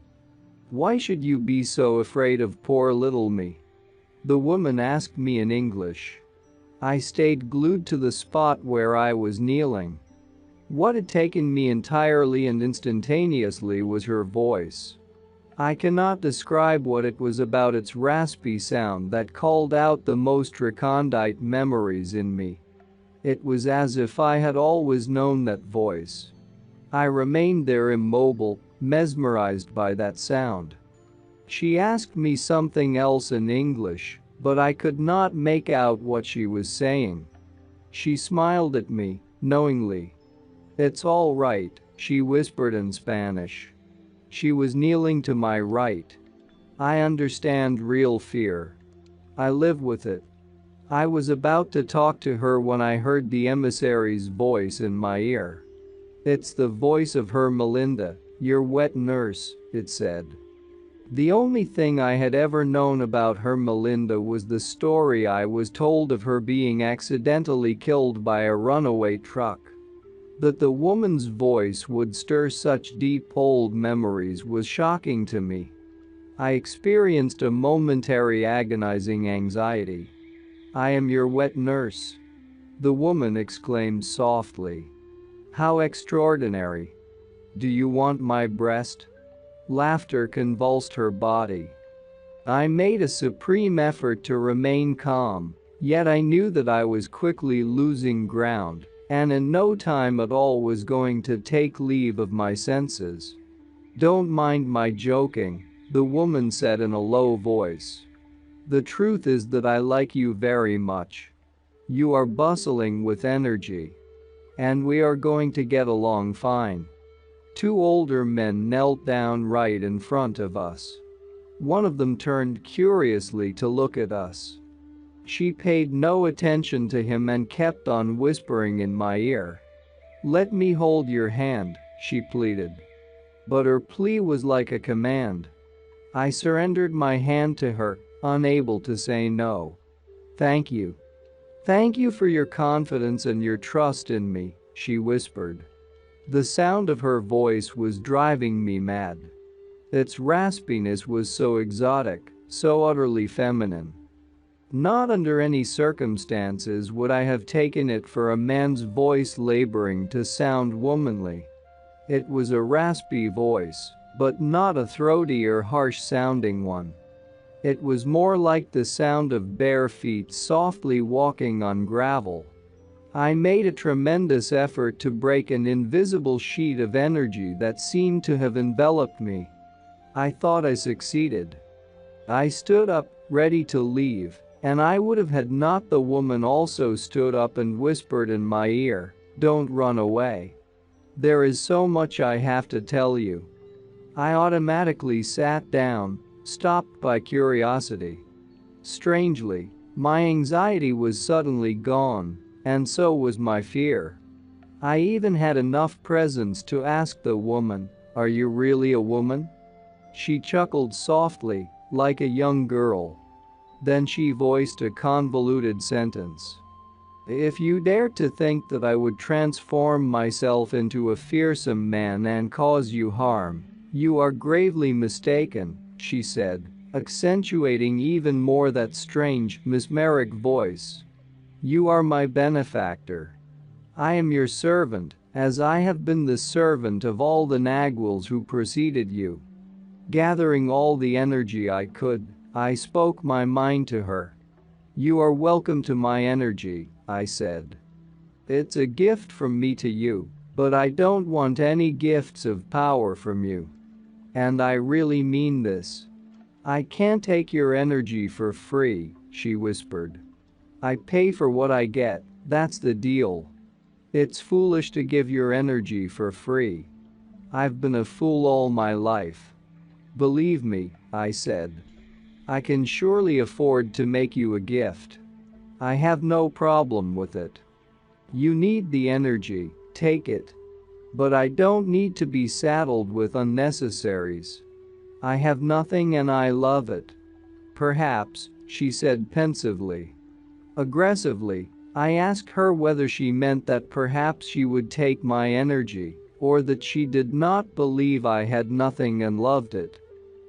Speaker 1: "Why should you be so afraid of poor little me?" the woman asked me in English. I stayed glued to the spot where I was kneeling. What had taken me entirely and instantaneously was her voice. I cannot describe what it was about its raspy sound that called out the most recondite memories in me. It was as if I had always known that voice. I remained there immobile, mesmerized by that sound. She asked me something else in English, but I could not make out what she was saying. She smiled at me, knowingly. "It's all right," she whispered in Spanish. She was kneeling to my right. I understand real fear. I live with it. I was about to talk to her when I heard the emissary's voice in my ear. "It's the voice of her Melinda, your wet nurse," it said. The only thing I had ever known about her Melinda was the story I was told of her being accidentally killed by a runaway truck. That the woman's voice would stir such deep old memories was shocking to me. I experienced a momentary agonizing anxiety. "I am your wet nurse," the woman exclaimed softly. "How extraordinary. Do you want my breast?" Laughter convulsed her body. I made a supreme effort to remain calm, yet I knew that I was quickly losing ground, and in no time at all was going to take leave of my senses. "Don't mind my joking," the woman said in a low voice. "The truth is that I like you very much. You are bustling with energy. And we are going to get along fine." Two older men knelt down right in front of us. One of them turned curiously to look at us. She paid no attention to him and kept on whispering in my ear. "Let me hold your hand," she pleaded. But her plea was like a command. I surrendered my hand to her, unable to say no. "Thank you. Thank you for your confidence and your trust in me," she whispered. The sound of her voice was driving me mad. Its raspiness was so exotic, so utterly feminine. Not under any circumstances would I have taken it for a man's voice laboring to sound womanly. It was a raspy voice, but not a throaty or harsh-sounding one. It was more like the sound of bare feet softly walking on gravel. I made a tremendous effort to break an invisible sheet of energy that seemed to have enveloped me. I thought I succeeded. I stood up, ready to leave, and I would have had not the woman also stood up and whispered in my ear, "Don't run away. There is so much I have to tell you." I automatically sat down, stopped by curiosity. Strangely, my anxiety was suddenly gone, and so was my fear. I even had enough presence to ask the woman, "Are you really a woman?" She chuckled softly, like a young girl. Then she voiced a convoluted sentence. "If you dare to think that I would transform myself into a fearsome man and cause you harm, you are gravely mistaken," she said, accentuating even more that strange, mesmeric voice. "You are my benefactor. I am your servant, as I have been the servant of all the Naguals who preceded you." Gathering all the energy I could, I spoke my mind to her. "You are welcome to my energy," I said. "It's a gift from me to you, but I don't want any gifts of power from you. And I really mean this. I can't take your energy for free," she whispered. "I pay for what I get, that's the deal. It's foolish to give your energy for free. I've been a fool all my life. Believe me," I said. "I can surely afford to make you a gift. I have no problem with it. You need the energy, take it. But I don't need to be saddled with unnecessaries. I have nothing and I love it." "Perhaps," she said pensively. Aggressively, I asked her whether she meant that perhaps she would take my energy, or that she did not believe I had nothing and loved it.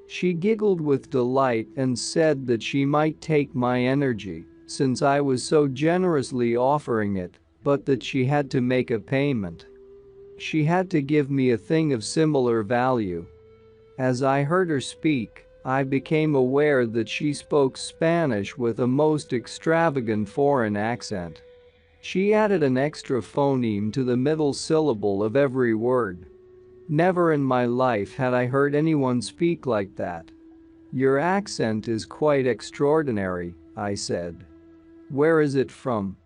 Speaker 1: She giggled with delight and said that she might take my energy, since I was so generously offering it, but that she had to make a payment. She had to give me a thing of similar value. As I heard her speak, I became aware that she spoke Spanish with a most extravagant foreign accent. She added an extra phoneme to the middle syllable of every word. Never in my life had I heard anyone speak like that. Your accent is quite extraordinary, I said. Where is it from?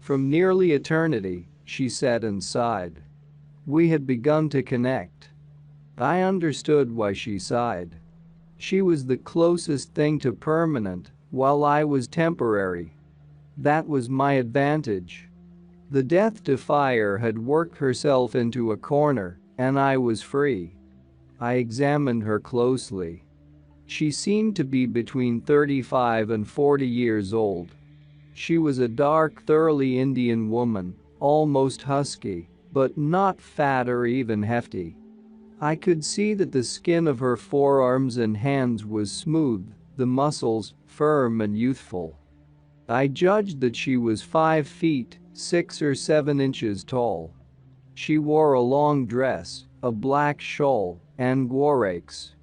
Speaker 1: From nearly eternity, she said and sighed. We had begun to connect. I understood why she sighed. She was the closest thing to permanent, while I was temporary. That was my advantage. The Death Defier had worked herself into a corner, and I was free. I examined her closely. She seemed to be between 35 and 40 years old. She was a dark, thoroughly Indian woman, almost husky, but not fat or even hefty. I could see that the skin of her forearms and hands was smooth, the muscles firm and youthful. I judged that she was 5 feet, 6 or 7 inches tall. She wore a long dress, a black shawl, and guarakes.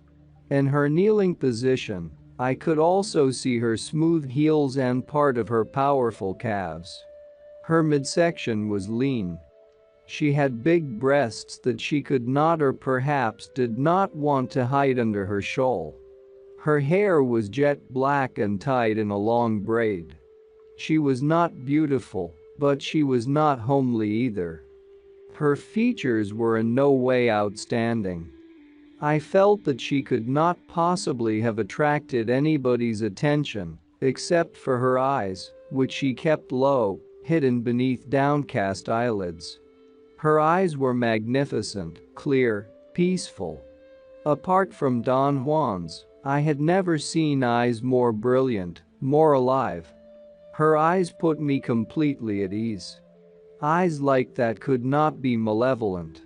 Speaker 1: In her kneeling position, I could also see her smooth heels and part of her powerful calves. Her midsection was lean. She had big breasts that she could not or perhaps did not want to hide under her shawl. Her hair was jet black and tied in a long braid. She was not beautiful, but she was not homely either. Her features were in no way outstanding. I felt that she could not possibly have attracted anybody's attention, except for her eyes, which she kept low, hidden beneath downcast eyelids. Her eyes were magnificent, clear, peaceful. Apart from Don Juan's, I had never seen eyes more brilliant, more alive. Her eyes put me completely at ease. Eyes like that could not be malevolent.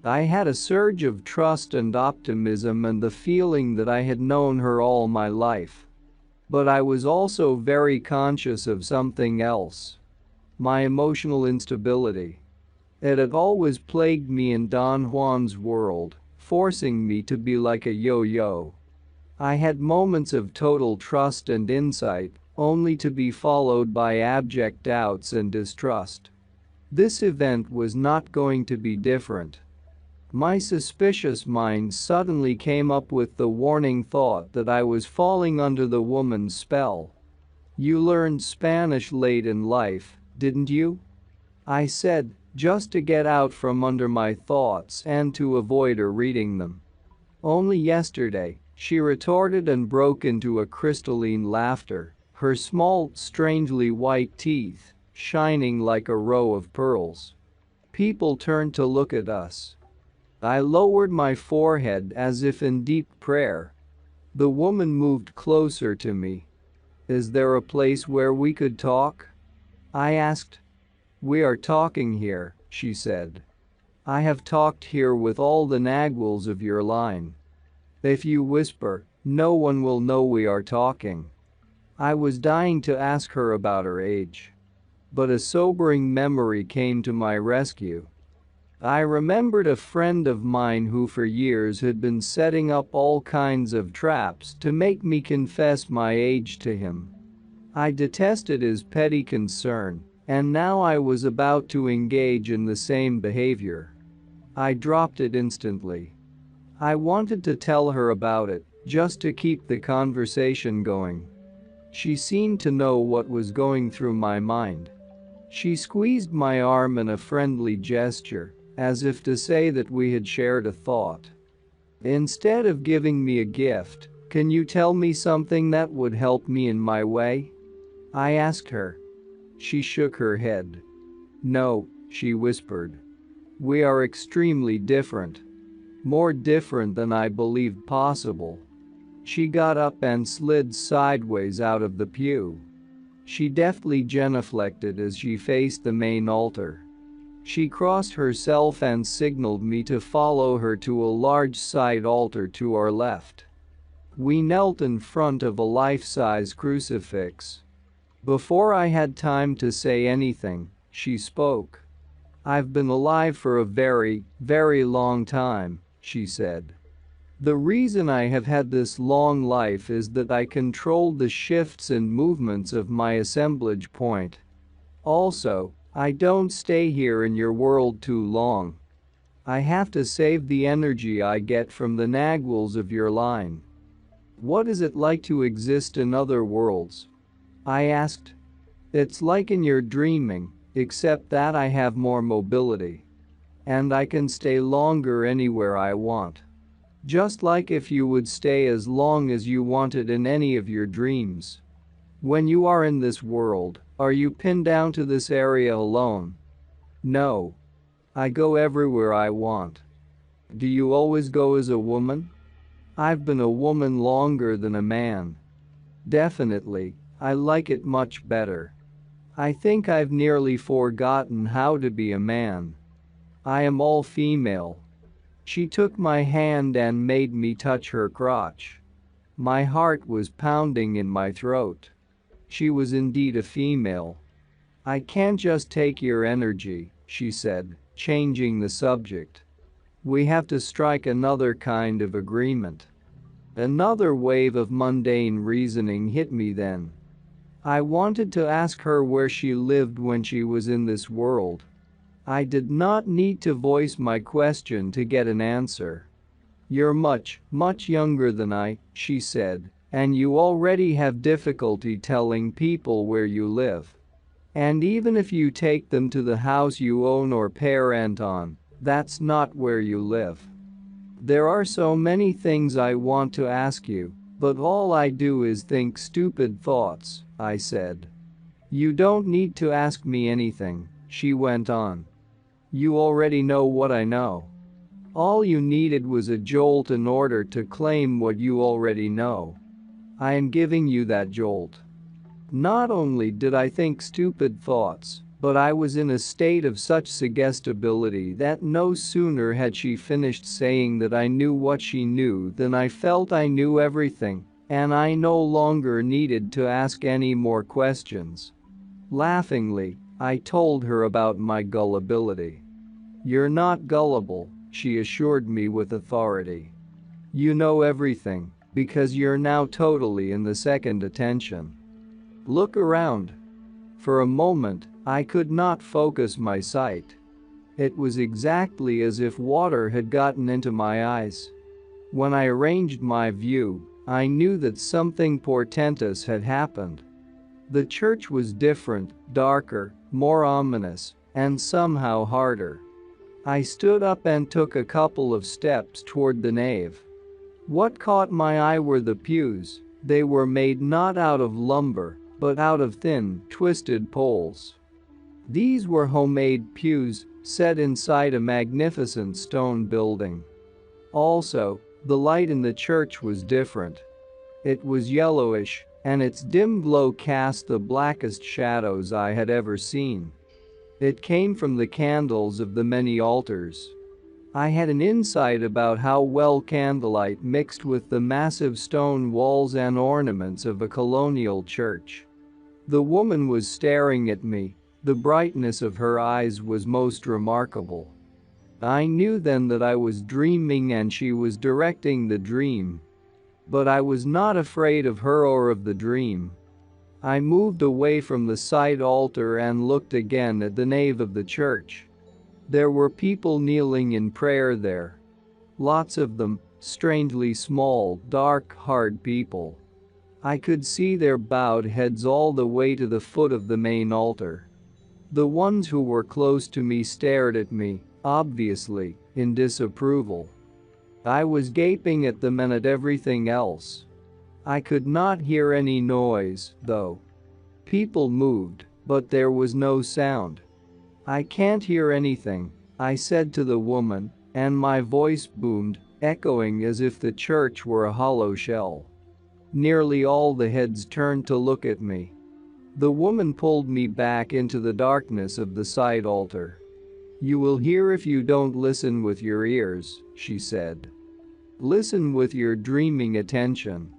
Speaker 1: I had a surge of trust and optimism and the feeling that I had known her all my life. But I was also very conscious of something else. My emotional instability. It had always plagued me in Don Juan's world, forcing me to be like a yo-yo. I had moments of total trust and insight, only to be followed by abject doubts and distrust. This event was not going to be different. My suspicious mind suddenly came up with the warning thought that I was falling under the woman's spell. You learned Spanish late in life, didn't you? I said, just to get out from under my thoughts and to avoid her reading them. Only yesterday, she retorted and broke into a crystalline laughter, her small, strangely white teeth shining like a row of pearls. People turned to look at us. I lowered my forehead as if in deep prayer. The woman moved closer to me. Is there a place where we could talk? I asked. We are talking here, she said. I have talked here with all the Nagwals of your line. If you whisper, no one will know we are talking. I was dying to ask her about her age. But a sobering memory came to my rescue. I remembered a friend of mine who for years had been setting up all kinds of traps to make me confess my age to him. I detested his petty concern, and now I was about to engage in the same behavior. I dropped it instantly. I wanted to tell her about it, just to keep the conversation going. She seemed to know what was going through my mind. She squeezed my arm in a friendly gesture, as if to say that we had shared a thought. Instead of giving me a gift, can you tell me something that would help me in my way? I asked her. She shook her head. No, she whispered. We are extremely different. More different than I believed possible. She got up and slid sideways out of the pew. She deftly genuflected as she faced the main altar. She crossed herself and signaled me to follow her to a large side altar to our left. We knelt in front of a life-size crucifix. Before I had time to say anything, she spoke. I've been alive for a very, very long time, she said. The reason I have had this long life is that I controlled the shifts and movements of my assemblage point. Also, I don't stay here in your world too long. I have to save the energy I get from the nagwals of your line. What is it like to exist in other worlds? I asked. It's like in your dreaming, except that I have more mobility. And I can stay longer anywhere I want. Just like if you would stay as long as you wanted in any of your dreams. When you are in this world, are you pinned down to this area alone? No. I go everywhere I want. Do you always go as a woman? I've been a woman longer than a man. Definitely, I like it much better. I think I've nearly forgotten how to be a man. I am all female. She took my hand and made me touch her crotch. My heart was pounding in my throat. She was indeed a female. I can't just take your energy, she said, changing the subject. We have to strike another kind of agreement. Another wave of mundane reasoning hit me then. I wanted to ask her where she lived when she was in this world. I did not need to voice my question to get an answer. You're much, much younger than I, she said, and you already have difficulty telling people where you live. And even if you take them to the house you own or parent on, that's not where you live. There are so many things I want to ask you, but all I do is think stupid thoughts, I said. You don't need to ask me anything, she went on. You already know what I know. All you needed was a jolt in order to claim what you already know. I am giving you that jolt. Not only did I think stupid thoughts, but I was in a state of such suggestibility that no sooner had she finished saying that I knew what she knew than I felt I knew everything, and I no longer needed to ask any more questions. Laughingly, I told her about my gullibility. You're not gullible, she assured me with authority. You know everything, because you're now totally in the second attention. Look around. For a moment, I could not focus my sight. It was exactly as if water had gotten into my eyes. When I arranged my view, I knew that something portentous had happened. The church was different, darker, more ominous, and somehow harder. I stood up and took a couple of steps toward the nave. What caught my eye were the pews. They were made not out of lumber, but out of thin, twisted poles. These were homemade pews, set inside a magnificent stone building. Also, the light in the church was different. It was yellowish, and its dim glow cast the blackest shadows I had ever seen. It came from the candles of the many altars. I had an insight about how well candlelight mixed with the massive stone walls and ornaments of a colonial church. The woman was staring at me. The brightness of her eyes was most remarkable. I knew then that I was dreaming and she was directing the dream. But I was not afraid of her or of the dream. I moved away from the side altar and looked again at the nave of the church. There were people kneeling in prayer there. Lots of them, strangely small, dark, hard people. I could see their bowed heads all the way to the foot of the main altar. The ones who were close to me stared at me, obviously, in disapproval. I was gaping at them and at everything else. I could not hear any noise, though. People moved, but there was no sound. I can't hear anything, I said to the woman, and my voice boomed, echoing as if the church were a hollow shell. Nearly all the heads turned to look at me. The woman pulled me back into the darkness of the side altar. You will hear if you don't listen with your ears, she said. Listen with your dreaming attention.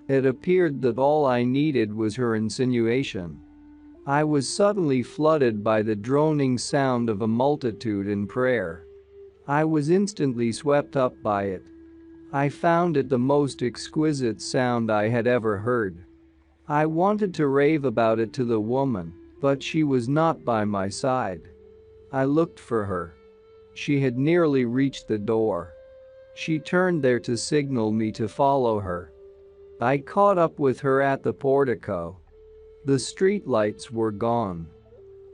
Speaker 1: It appeared that all I needed was her insinuation. I was suddenly flooded by the droning sound of a multitude in prayer. I was instantly swept up by it. I found it the most exquisite sound I had ever heard. I wanted to rave about it to the woman, But she was not by my side. I looked for her. She had nearly reached the door. She turned there to signal me to follow her. I caught up with her at the portico. The street lights were gone.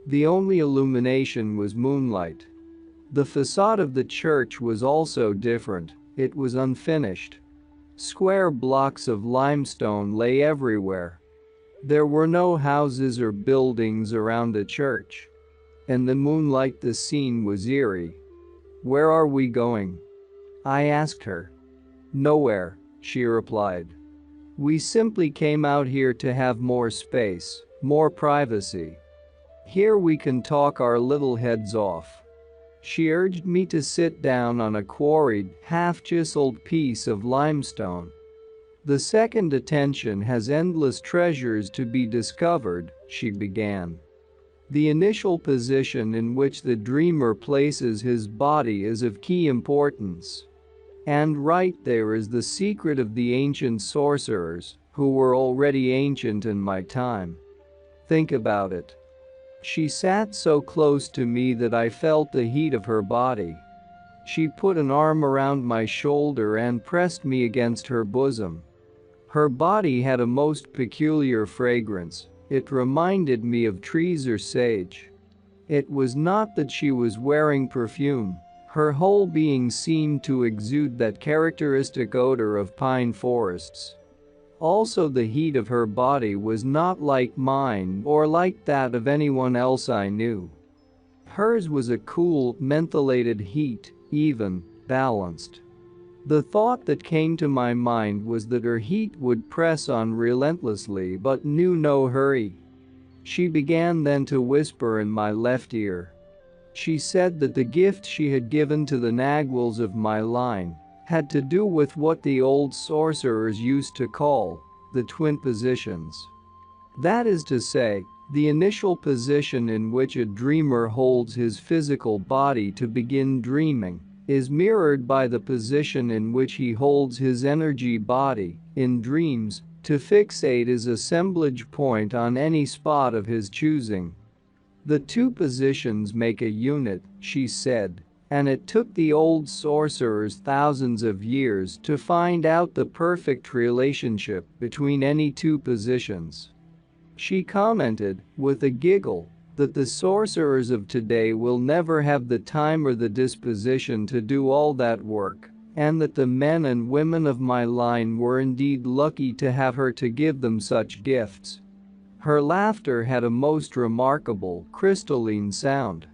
Speaker 1: The only illumination was moonlight. The facade of the church was also different. It was unfinished. Square blocks of limestone lay everywhere. There were no houses or buildings around the church. In the moonlight the scene was eerie. "Where are we going?" I asked her. "Nowhere," she replied. "We simply came out here to have more space, more privacy. Here we can talk our little heads off." She urged me to sit down on a quarried, half-chiseled piece of limestone. "The second attention has endless treasures to be discovered," she began. "The initial position in which the dreamer places his body is of key importance. And right there is the secret of the ancient sorcerers, who were already ancient in my time. Think about it." She sat so close to me that I felt the heat of her body. She put an arm around my shoulder and pressed me against her bosom. Her body had a most peculiar fragrance. It reminded me of trees or sage. It was not that she was wearing perfume. Her whole being seemed to exude that characteristic odor of pine forests. Also, the heat of her body was not like mine or like that of anyone else I knew. Hers was a cool, mentholated heat, even, balanced. The thought that came to my mind was that her heat would press on relentlessly but knew no hurry. She began then to whisper in my left ear. She said that the gift she had given to the Nagwals of my line had to do with what the old sorcerers used to call the twin positions. That is to say, the initial position in which a dreamer holds his physical body to begin dreaming is mirrored by the position in which he holds his energy body, in dreams, to fixate his assemblage point on any spot of his choosing. "The two positions make a unit," she said, "and it took the old sorcerers thousands of years to find out the perfect relationship between any two positions." She commented, with a giggle, that the sorcerers of today will never have the time or the disposition to do all that work, and that the men and women of my line were indeed lucky to have her to give them such gifts. Her laughter had a most remarkable, crystalline sound.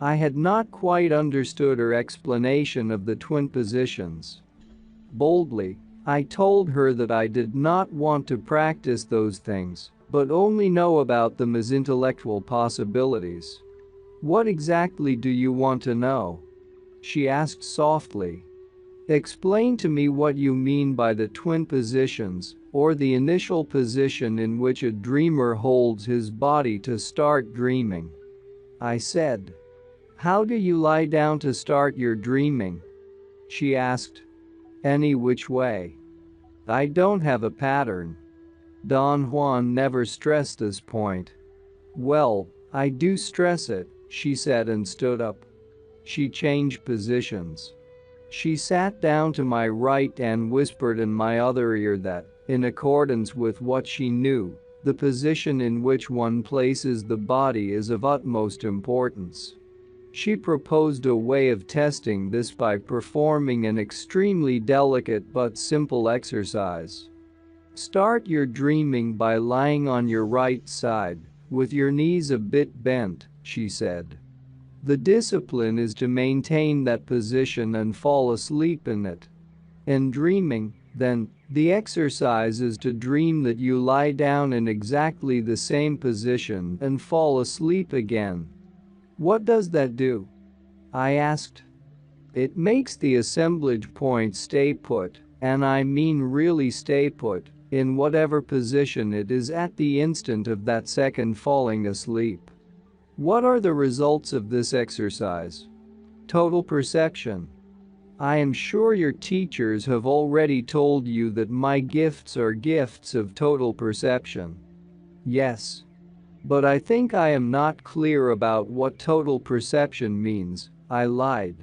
Speaker 1: I had not quite understood her explanation of the twin positions. Boldly, I told her that I did not want to practice those things, but only know about them as intellectual possibilities. "What exactly do you want to know?" she asked softly. "Explain to me what you mean by the twin positions, or the initial position in which a dreamer holds his body to start dreaming," I said. "How do you lie down to start your dreaming?" she asked. "Any which way. I don't have a pattern." Don Juan never stressed this point. "Well, I do stress it," she said and stood up. She changed positions. She sat down to my right and whispered in my other ear that, in accordance with what she knew, the position in which one places the body is of utmost importance. She proposed a way of testing this by performing an extremely delicate but simple exercise. "Start your dreaming by lying on your right side, with your knees a bit bent," she said. "The discipline is to maintain that position and fall asleep in it. In dreaming, then, the exercise is to dream that you lie down in exactly the same position and fall asleep again." "What does that do?" I asked. "It makes the assemblage point stay put, and I mean really stay put, in whatever position it is at the instant of that second falling asleep." "What are the results of this exercise?" "Total perception. I am sure your teachers have already told you that my gifts are gifts of total perception." "Yes." But I think I am not clear about what total perception means, I lied.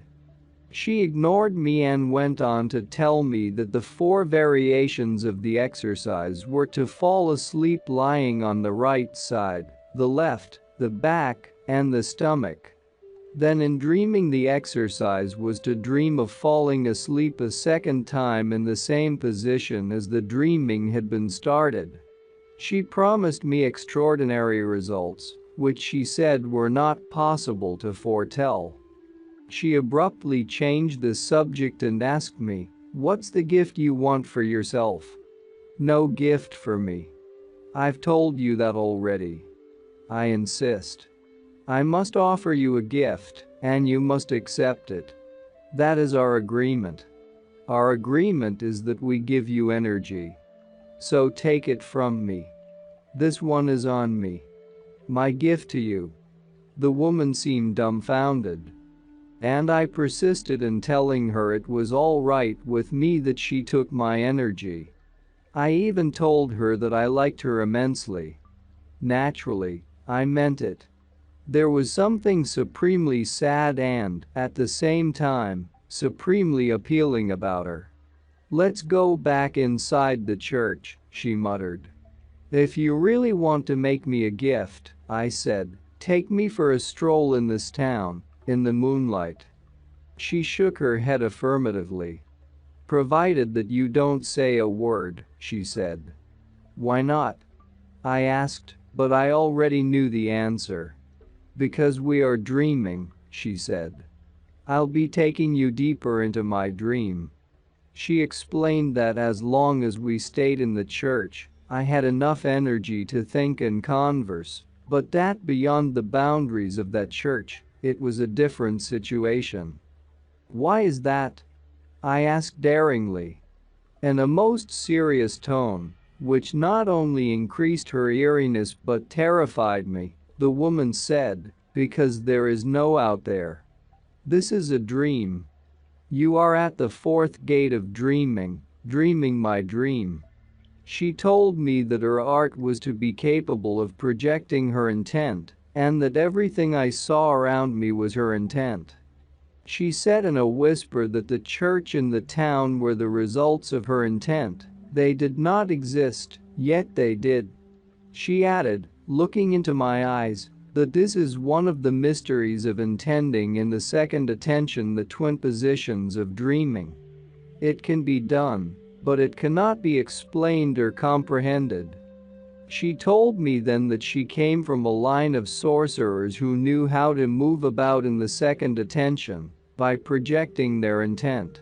Speaker 1: She ignored me and went on to tell me that the 4 variations of the exercise were to fall asleep lying on the right side, the left, the back, and the stomach. Then in dreaming the exercise was to dream of falling asleep a second time in the same position as the dreaming had been started. She promised me extraordinary results, which she said were not possible to foretell. She abruptly changed the subject and asked me, "What's the gift you want for yourself?" "No gift for me. I've told you that already." "I insist. I must offer you a gift, and you must accept it. That is our agreement. Our agreement is that we give you energy. So take it from me. This one is on me. My gift to you." The woman seemed dumbfounded. And I persisted in telling her it was all right with me that she took my energy. I even told her that I liked her immensely. Naturally, I meant it. There was something supremely sad and, at the same time, supremely appealing about her. "Let's go back inside the church," she muttered. "If you really want to make me a gift," I said, "take me for a stroll in this town, in the moonlight." She shook her head affirmatively. "Provided that you don't say a word," she said. "Why not?" I asked, but I already knew the answer. "Because we are dreaming," she said. "I'll be taking you deeper into my dream." She explained that as long as we stayed in the church, I had enough energy to think and converse, but that beyond the boundaries of that church, it was a different situation. "Why is that?" I asked daringly. In a most serious tone, which not only increased her eeriness but terrified me, the woman said, "Because there is no out there. This is a dream. You are at the 4th gate of dreaming, dreaming my dream." She told me that her art was to be capable of projecting her intent, and that everything I saw around me was her intent. She said in a whisper that the church and the town were the results of her intent. They did not exist, yet they did. She added, looking into my eyes, that this is one of the mysteries of intending in the second attention, the twin positions of dreaming. It can be done, but it cannot be explained or comprehended. She told me then that she came from a line of sorcerers who knew how to move about in the second attention by projecting their intent.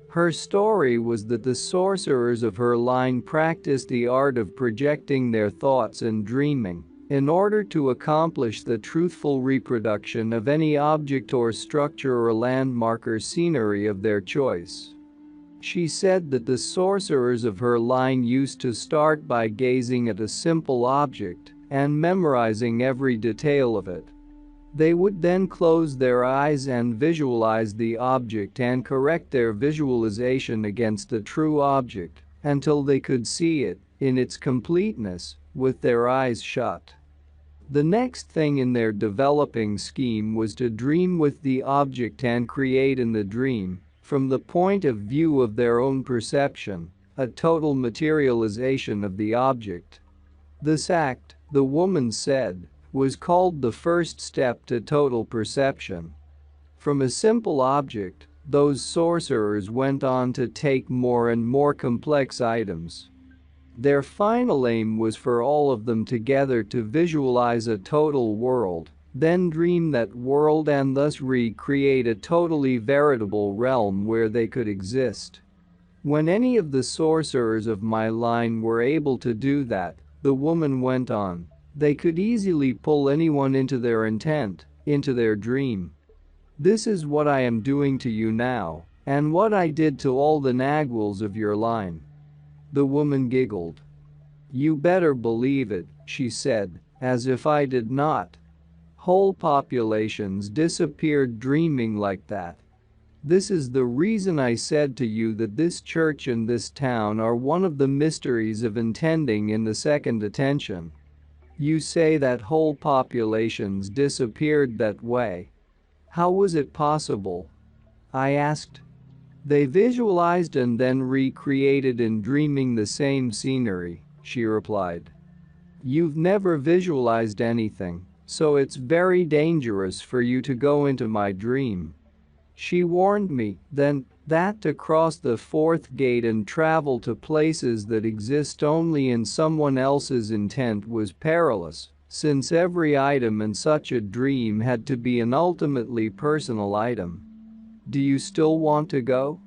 Speaker 1: Her story was that the sorcerers of her line practiced the art of projecting their thoughts and dreaming in order to accomplish the truthful reproduction of any object or structure or landmark or scenery of their choice. She said that the sorcerers of her line used to start by gazing at a simple object and memorizing every detail of it. They would then close their eyes and visualize the object and correct their visualization against the true object until they could see it in its completeness with their eyes shut. The next thing in their developing scheme was to dream with the object and create in the dream, from the point of view of their own perception, a total materialization of the object. This act, the woman said, was called the first step to total perception. From a simple object, those sorcerers went on to take more and more complex items. Their final aim was for all of them together to visualize a total world, then dream that world and thus recreate a totally veritable realm where they could exist. When any of the sorcerers of my line were able to do that, the woman went on, they could easily pull anyone into their intent, into their dream. This is what I am doing to you now, and what I did to all the Nagwals of your line. The woman giggled. You better believe it, she said, as if I did not. Whole populations disappeared dreaming like that. This is the reason I said to you that this church and this town are one of the mysteries of intending in the second attention. You say that whole populations disappeared that way. How was it possible? I asked. They visualized and then recreated in dreaming the same scenery, she replied. You've never visualized anything, so it's very dangerous for you to go into my dream. She warned me then that to cross the fourth gate and travel to places that exist only in someone else's intent was perilous, since every item in such a dream had to be an ultimately personal item. Do you still want to go?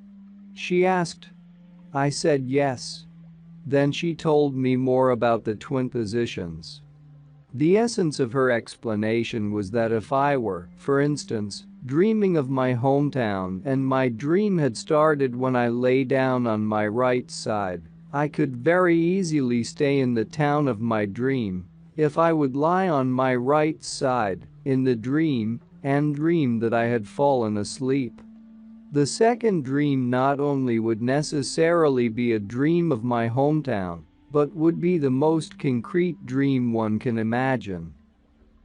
Speaker 1: She asked. I said yes. Then she told me more about the twin positions. The essence of her explanation was that if I were, for instance, dreaming of my hometown and my dream had started when I lay down on my right side, I could very easily stay in the town of my dream if I would lie on my right side in the dream and dream that I had fallen asleep. The second dream not only would necessarily be a dream of my hometown, but would be the most concrete dream one can imagine.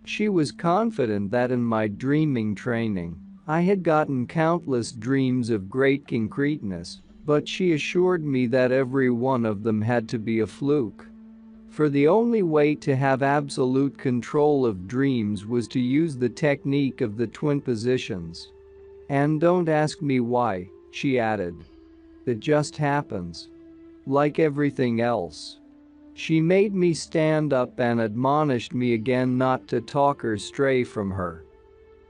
Speaker 1: She was confident that in my dreaming training, I had gotten countless dreams of great concreteness, but she assured me that every one of them had to be a fluke. For the only way to have absolute control of dreams was to use the technique of the twin positions. And don't ask me why, she added. It just happens. Like everything else. She made me stand up and admonished me again not to talk or stray from her.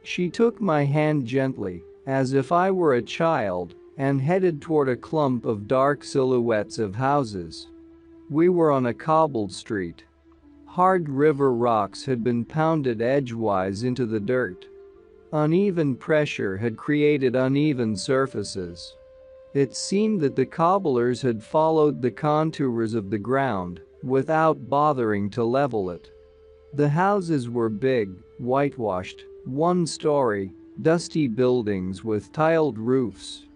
Speaker 1: She took my hand gently, as if I were a child, and headed toward a clump of dark silhouettes of houses. We were on a cobbled street. Hard river rocks had been pounded edgewise into the dirt. Uneven pressure had created uneven surfaces. It seemed that the cobblers had followed the contours of the ground without bothering to level it. The houses were big, whitewashed, one-story, dusty buildings with tiled roofs.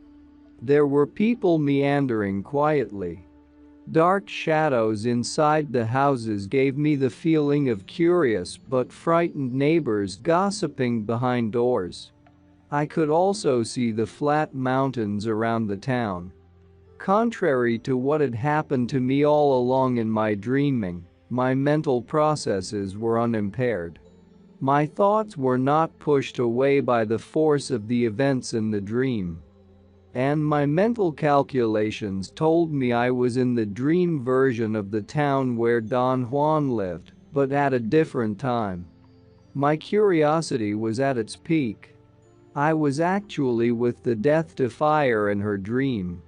Speaker 1: There were people meandering quietly. Dark shadows inside the houses gave me the feeling of curious but frightened neighbors gossiping behind doors. I could also see the flat mountains around the town. Contrary to what had happened to me all along in my dreaming, my mental processes were unimpaired. My thoughts were not pushed away by the force of the events in the dream. And my mental calculations told me I was in the dream version of the town where Don Juan lived, but at a different time. My curiosity was at its peak. I was actually with the Death Defier in her dream.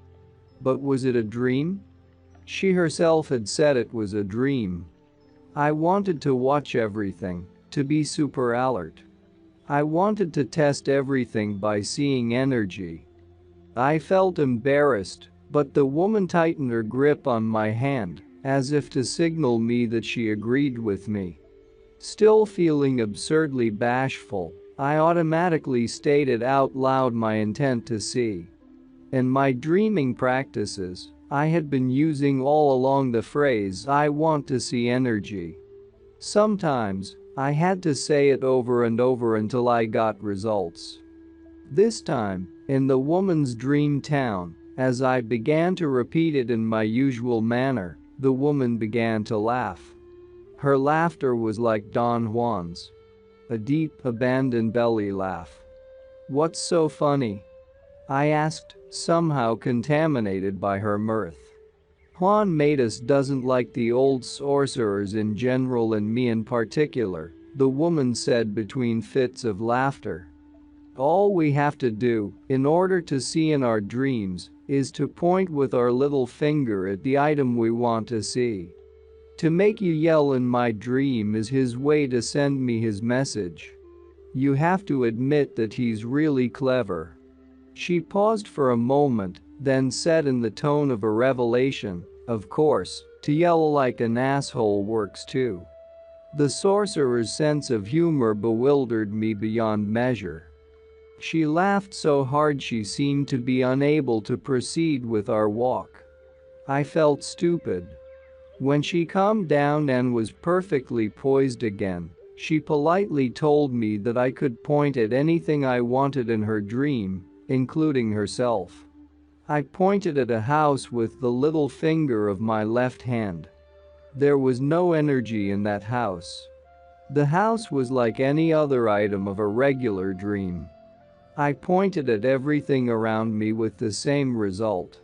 Speaker 1: But was it a dream? She herself had said it was a dream. I wanted to watch everything, to be super alert. I wanted to test everything by seeing energy. I felt embarrassed, but the woman tightened her grip on my hand, as if to signal me that she agreed with me. Still feeling absurdly bashful, I automatically stated out loud my intent to see. In my dreaming practices, I had been using all along the phrase "I want to see energy." Sometimes, I had to say it over and over until I got results. This time, in the woman's dream town, as I began to repeat it in my usual manner, the woman began to laugh. Her laughter was like Don Juan's. A deep, abandoned belly laugh. What's so funny? I asked, somehow contaminated by her mirth. Juan Matus doesn't like the old sorcerers in general and me in particular, the woman said between fits of laughter. All we have to do, in order to see in our dreams, is to point with our little finger at the item we want to see. To make you yell in my dream is his way to send me his message. You have to admit that he's really clever. She paused for a moment, then said in the tone of a revelation, of course, to yell like an asshole works too. The sorcerer's sense of humor bewildered me beyond measure. She laughed so hard she seemed to be unable to proceed with our walk. I felt stupid. When she calmed down and was perfectly poised again, she politely told me that I could point at anything I wanted in her dream, including herself. I pointed at a house with the little finger of my left hand. There was no energy in that house. The house was like any other item of a regular dream. I pointed at everything around me with the same result.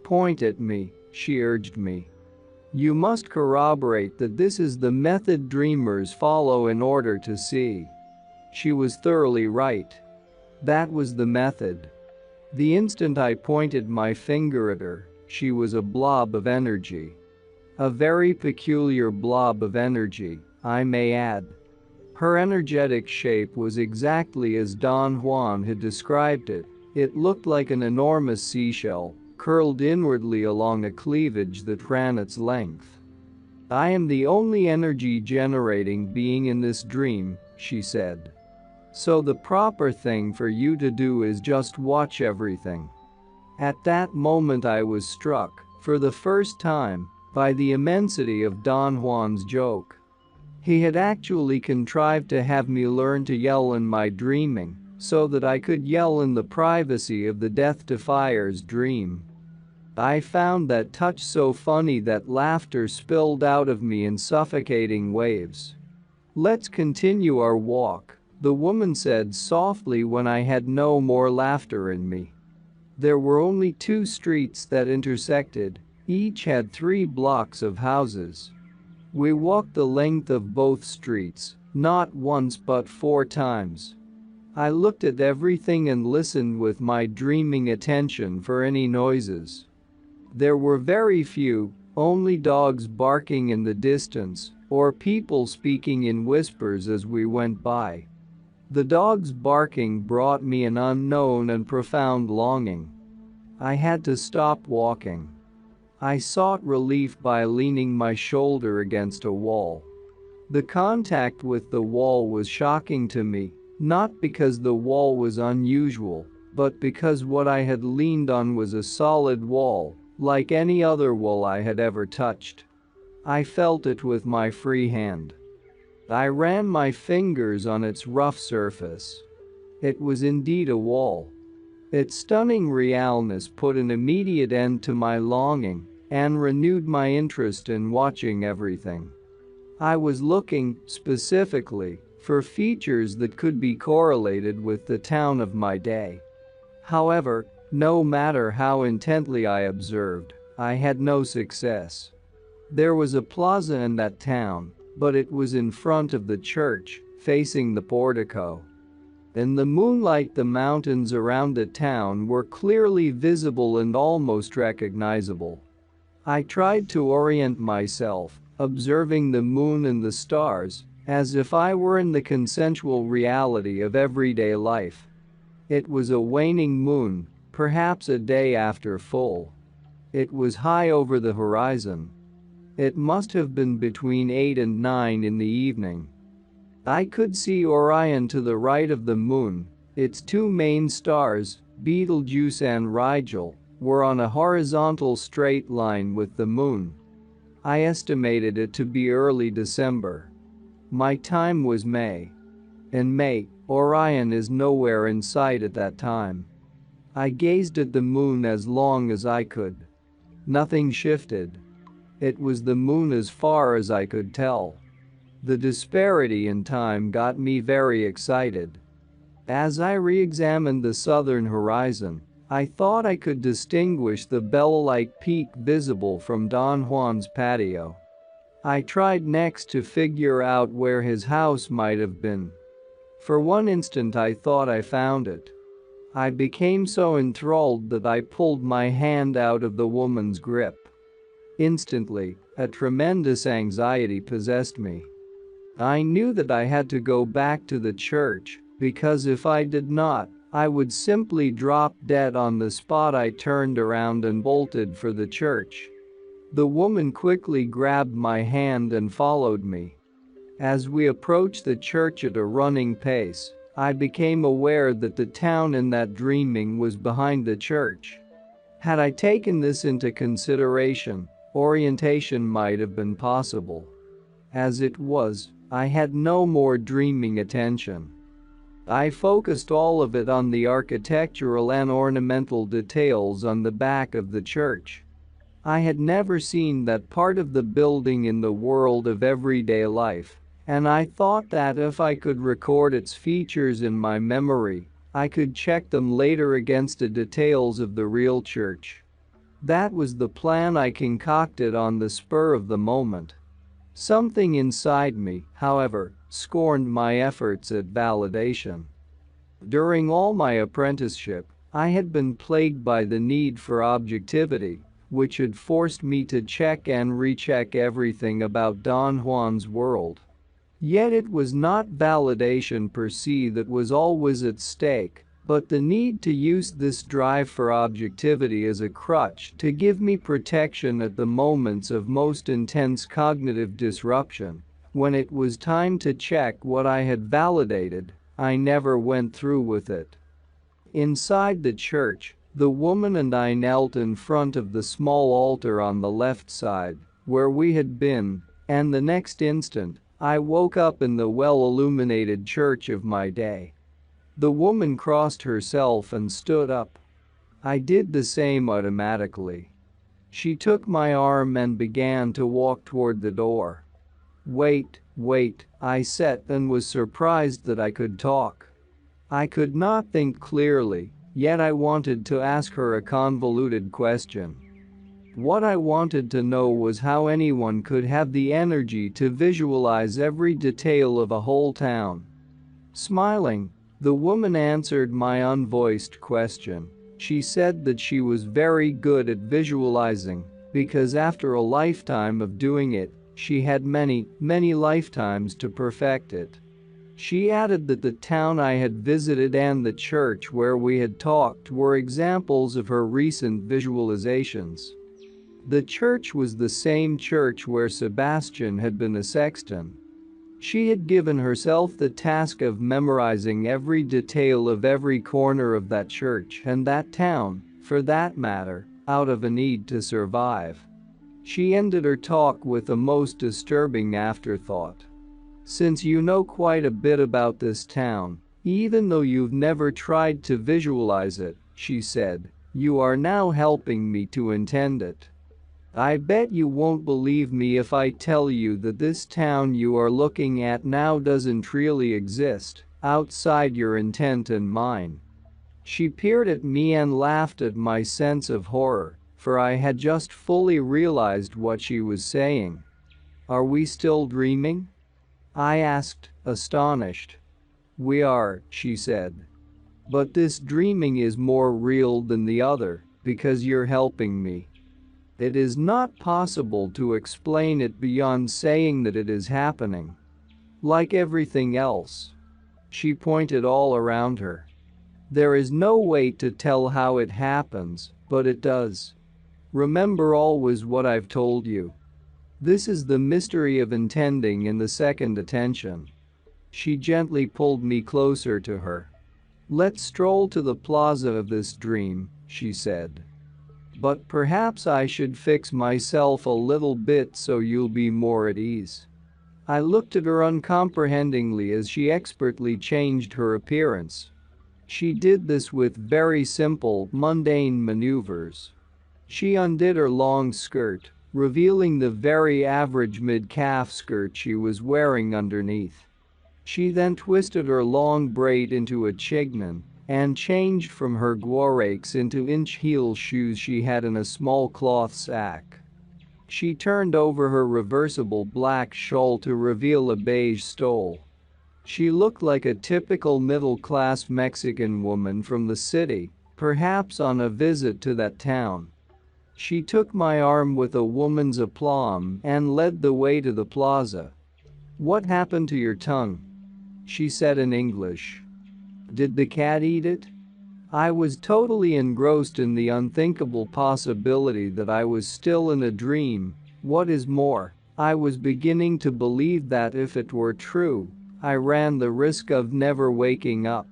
Speaker 1: "Point at me," she urged me. "You must corroborate that this is the method dreamers follow in order to see." She was thoroughly right. That was the method. The instant I pointed my finger at her, she was a blob of energy. A very peculiar blob of energy, I may add. Her energetic shape was exactly as Don Juan had described it. It looked like an enormous seashell, curled inwardly along a cleavage that ran its length. "I am the only energy-generating being in this dream," she said. "So the proper thing for you to do is just watch everything." At that moment I was struck, for the first time, by the immensity of Don Juan's joke. He had actually contrived to have me learn to yell in my dreaming, so that I could yell in the privacy of the Death Defier's dream. I found that touch so funny that laughter spilled out of me in suffocating waves. "Let's continue our walk," the woman said softly when I had no more laughter in me. There were only 2 streets that intersected, each had 3 blocks of houses. We walked the length of both streets, not once but 4 times. I looked at everything and listened with my dreaming attention for any noises. There were very few, only dogs barking in the distance, or people speaking in whispers as we went by. The dogs barking brought me an unknown and profound longing. I had to stop walking. I sought relief by leaning my shoulder against a wall. The contact with the wall was shocking to me, not because the wall was unusual, but because what I had leaned on was a solid wall, like any other wall I had ever touched. I felt it with my free hand. I ran my fingers on its rough surface. It was indeed a wall. Its stunning realness put an immediate end to my longing and renewed my interest in watching everything. I was looking, specifically, for features that could be correlated with the town of my day. However, no matter how intently I observed, I had no success. There was a plaza in that town, but it was in front of the church, facing the portico. In the moonlight, the mountains around the town were clearly visible and almost recognizable. I tried to orient myself, observing the moon and the stars, as if I were in the consensual reality of everyday life. It was a waning moon, perhaps a day after full. It was high over the horizon. It must have been between 8 and 9 in the evening. I could see Orion to the right of the moon. Its 2 main stars, Betelgeuse and Rigel, were on a horizontal straight line with the moon. I estimated it to be early December. My time was May. In May, Orion is nowhere in sight at that time. I gazed at the moon as long as I could. Nothing shifted. It was the moon as far as I could tell. The disparity in time got me very excited. As I re-examined the southern horizon, I thought I could distinguish the bell-like peak visible from Don Juan's patio. I tried next to figure out where his house might have been. For one instant I thought I found it. I became so enthralled that I pulled my hand out of the woman's grip. Instantly, a tremendous anxiety possessed me. I knew that I had to go back to the church, because if I did not, I would simply drop dead on the spot. I turned around and bolted for the church. The woman quickly grabbed my hand and followed me. As we approached the church at a running pace, I became aware that the town in that dreaming was behind the church. Had I taken this into consideration, orientation might have been possible. As it was, I had no more dreaming attention. I focused all of it on the architectural and ornamental details on the back of the church. I had never seen that part of the building in the world of everyday life, and I thought that if I could record its features in my memory, I could check them later against the details of the real church. That was the plan I concocted on the spur of the moment. Something inside me, however, scorned my efforts at validation. During all my apprenticeship, I had been plagued by the need for objectivity, which had forced me to check and recheck everything about Don Juan's world. Yet it was not validation per se that was always at stake, but the need to use this drive for objectivity as a crutch to give me protection at the moments of most intense cognitive disruption. When it was time to check what I had validated, I never went through with it. Inside the church, the woman and I knelt in front of the small altar on the left side, where we had been, and the next instant, I woke up in the well-illuminated church of my day. The woman crossed herself and stood up. I did the same automatically. She took my arm and began to walk toward the door. Wait, I said and was surprised that I could talk. I could not think clearly, yet I wanted to ask her a convoluted question. What I wanted to know was how anyone could have the energy to visualize every detail of a whole town. Smiling, the woman answered my unvoiced question. She said that she was very good at visualizing because after a lifetime of doing it, she had many lifetimes to perfect it. She added that the town I had visited and the church where we had talked were examples of her recent visualizations. The church was the same church where Sebastian had been a sexton. She had given herself the task of memorizing every detail of every corner of that church and that town, for that matter, out of a need to survive. She ended her talk with a most disturbing afterthought. Since you know quite a bit about this town, even though you've never tried to visualize it, she said, you are now helping me to intend it. I bet you won't believe me if I tell you that this town you are looking at now doesn't really exist, outside your intent and mine. She peered at me and laughed at my sense of horror, for I had just fully realized what she was saying. Are we still dreaming? I asked, astonished. We are, she said. But this dreaming is more real than the other, because you're helping me. It is not possible to explain it beyond saying that it is happening. Like everything else. She pointed all around her. There is no way to tell how it happens, but it does. Remember always what I've told you. This is the mystery of intending in the second attention. She gently pulled me closer to her. Let's stroll to the plaza of this dream, she said. But perhaps I should fix myself a little bit so you'll be more at ease. I looked at her uncomprehendingly as she expertly changed her appearance. She did this with very simple, mundane maneuvers. She undid her long skirt, revealing the very average mid-calf skirt she was wearing underneath. She then twisted her long braid into a chignon and changed from her guarakes into inch-heel shoes she had in a small cloth sack. She turned over her reversible black shawl to reveal a beige stole. She looked like a typical middle-class Mexican woman from the city, perhaps on a visit to that town. She took my arm with a woman's aplomb and led the way to the plaza. What happened to your tongue? She said in English. Did the cat eat it? I was totally engrossed in the unthinkable possibility that I was still in a dream. What is more, I was beginning to believe that if it were true, I ran the risk of never waking up.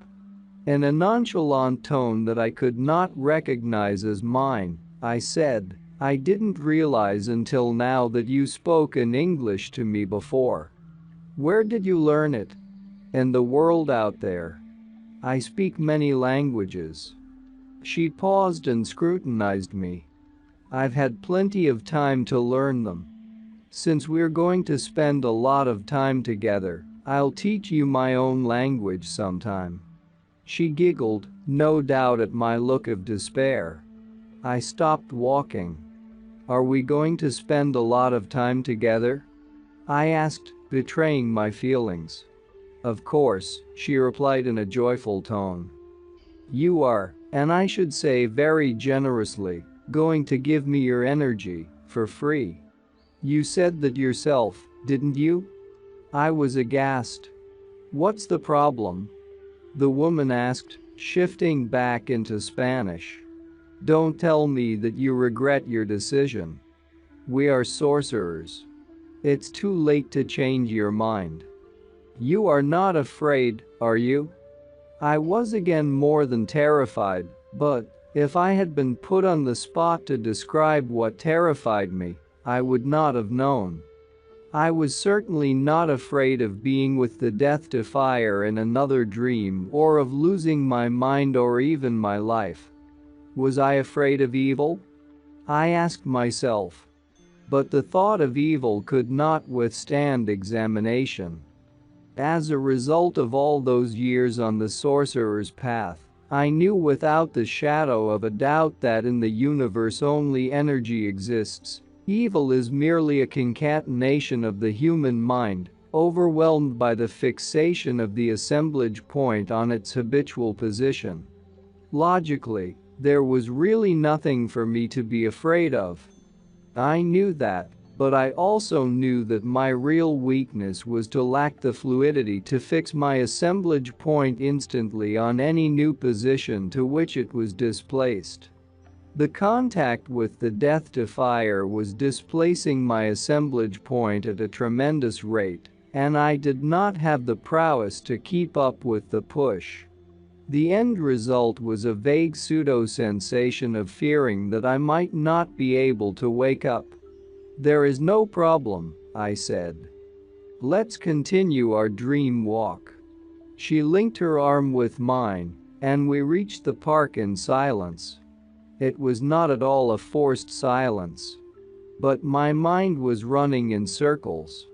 Speaker 1: In a nonchalant tone that I could not recognize as mine, I said, I didn't realize until now that you spoke in English to me before. Where did you learn it? In the world out there. I speak many languages. She paused and scrutinized me. I've had plenty of time to learn them. Since we're going to spend a lot of time together, I'll teach you my own language sometime. She giggled, no doubt at my look of despair. I stopped walking. Are we going to spend a lot of time together? I asked, betraying my feelings. Of course, she replied in a joyful tone. You are, and I should say very generously, going to give me your energy, for free. You said that yourself, didn't you? I was aghast. What's the problem? The woman asked, shifting back into Spanish. Don't tell me that you regret your decision. We are sorcerers. It's too late to change your mind. You are not afraid, are you? I was again more than terrified, but if I had been put on the spot to describe what terrified me, I would not have known. I was certainly not afraid of being with the death defier in another dream or of losing my mind or even my life. Was I afraid of evil? I asked myself. But the thought of evil could not withstand examination. As a result of all those years on the sorcerer's path, I knew without the shadow of a doubt that in the universe only energy exists. Evil is merely a concatenation of the human mind, overwhelmed by the fixation of the assemblage point on its habitual position. Logically, there was really nothing for me to be afraid of. I knew that, but I also knew that my real weakness was to lack the fluidity to fix my assemblage point instantly on any new position to which it was displaced. The contact with the death defier was displacing my assemblage point at a tremendous rate, and I did not have the prowess to keep up with the push. The end result was a vague pseudo-sensation of fearing that I might not be able to wake up. There is no problem, I said. Let's continue our dream walk. She linked her arm with mine, and we reached the park in silence. It was not at all a forced silence. But my mind was running in circles.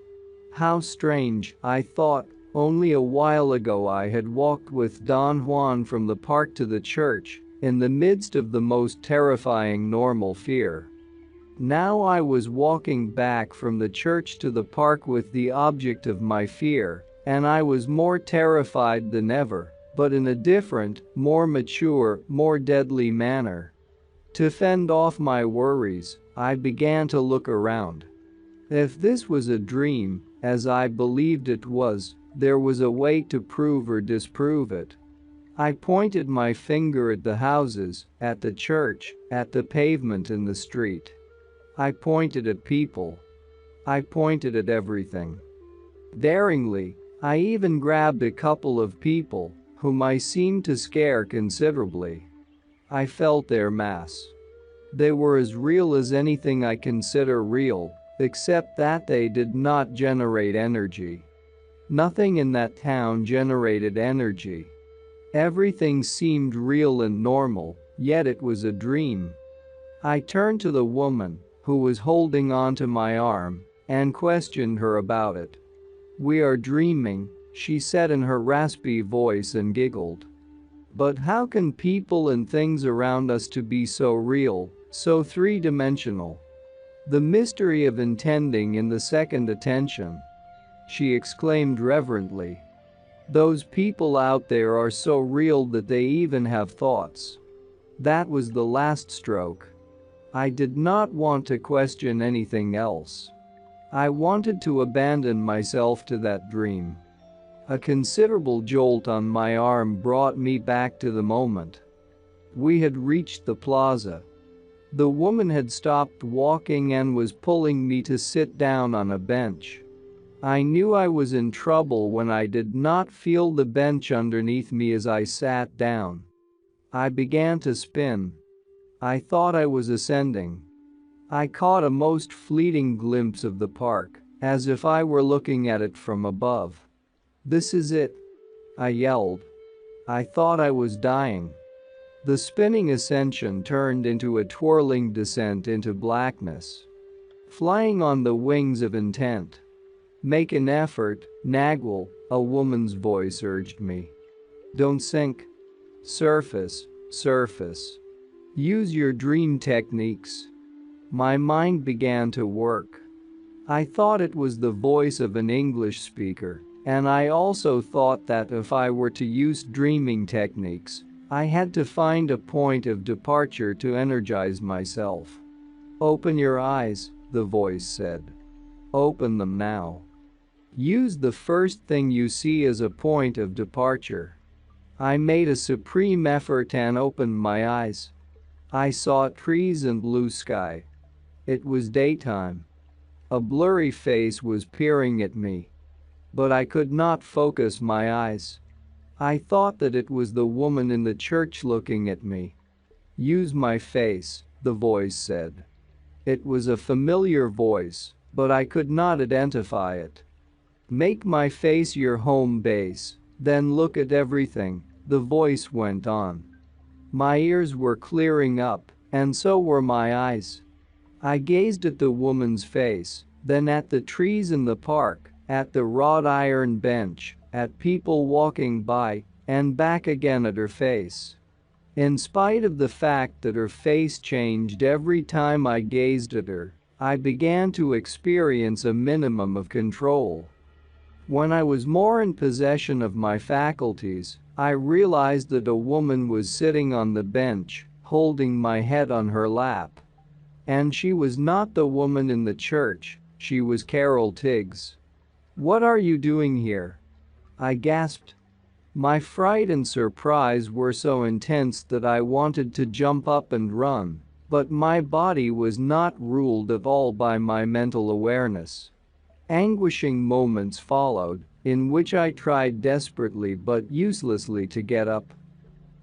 Speaker 1: How strange, I thought, only a while ago I had walked with Don Juan from the park to the church, in the midst of the most terrifying normal fear. Now I was walking back from the church to the park with the object of my fear, and I was more terrified than ever, but in a different, more mature, more deadly manner. To fend off my worries, I began to look around. If this was a dream, as I believed it was, there was a way to prove or disprove it. I pointed my finger at the houses, at the church, at the pavement in the street. I pointed at people. I pointed at everything. Daringly, I even grabbed a couple of people, whom I seemed to scare considerably. I felt their mass. They were as real as anything I consider real, except that they did not generate energy. Nothing in that town generated energy. Everything seemed real and normal, yet it was a dream. I turned to the woman, who was holding onto my arm, and questioned her about it. We are dreaming, she said in her raspy voice and giggled. But how can people and things around us to be so real, so three-dimensional? The mystery of intending in the second attention, she exclaimed reverently. Those people out there are so real that they even have thoughts. That was the last stroke. I did not want to question anything else. I wanted to abandon myself to that dream. A considerable jolt on my arm brought me back to the moment. We had reached the plaza. The woman had stopped walking and was pulling me to sit down on a bench. I knew I was in trouble when I did not feel the bench underneath me as I sat down. I began to spin. I thought I was ascending. I caught a most fleeting glimpse of the park, as if I were looking at it from above. "This is it," I yelled. I thought I was dying. The spinning ascension turned into a twirling descent into blackness. Flying on the wings of intent. "Make an effort, Nagwal," a woman's voice urged me. "Don't sink. Surface, surface. Use your dream techniques." My mind began to work. I thought it was the voice of an English speaker, and I also thought that if I were to use dreaming techniques, I had to find a point of departure to energize myself. "Open your eyes," the voice said. "Open them now. Use the first thing you see as a point of departure." I made a supreme effort and opened my eyes. I saw trees and blue sky. It was daytime. A blurry face was peering at me. But I could not focus my eyes. I thought that it was the woman in the church looking at me. "Use my face," the voice said. It was a familiar voice, but I could not identify it. "Make my face your home base, then look at everything," the voice went on. My ears were clearing up, and so were my eyes. I gazed at the woman's face, then at the trees in the park, at the wrought iron bench, at people walking by, and back again at her face. In spite of the fact that her face changed every time I gazed at her, I began to experience a minimum of control. When I was more in possession of my faculties, I realized that a woman was sitting on the bench, holding my head on her lap. And she was not the woman in the church, she was Carol Tiggs. "What are you doing here?" I gasped. My fright and surprise were so intense that I wanted to jump up and run, but my body was not ruled at all by my mental awareness. Anguishing moments followed, in which I tried desperately but uselessly to get up.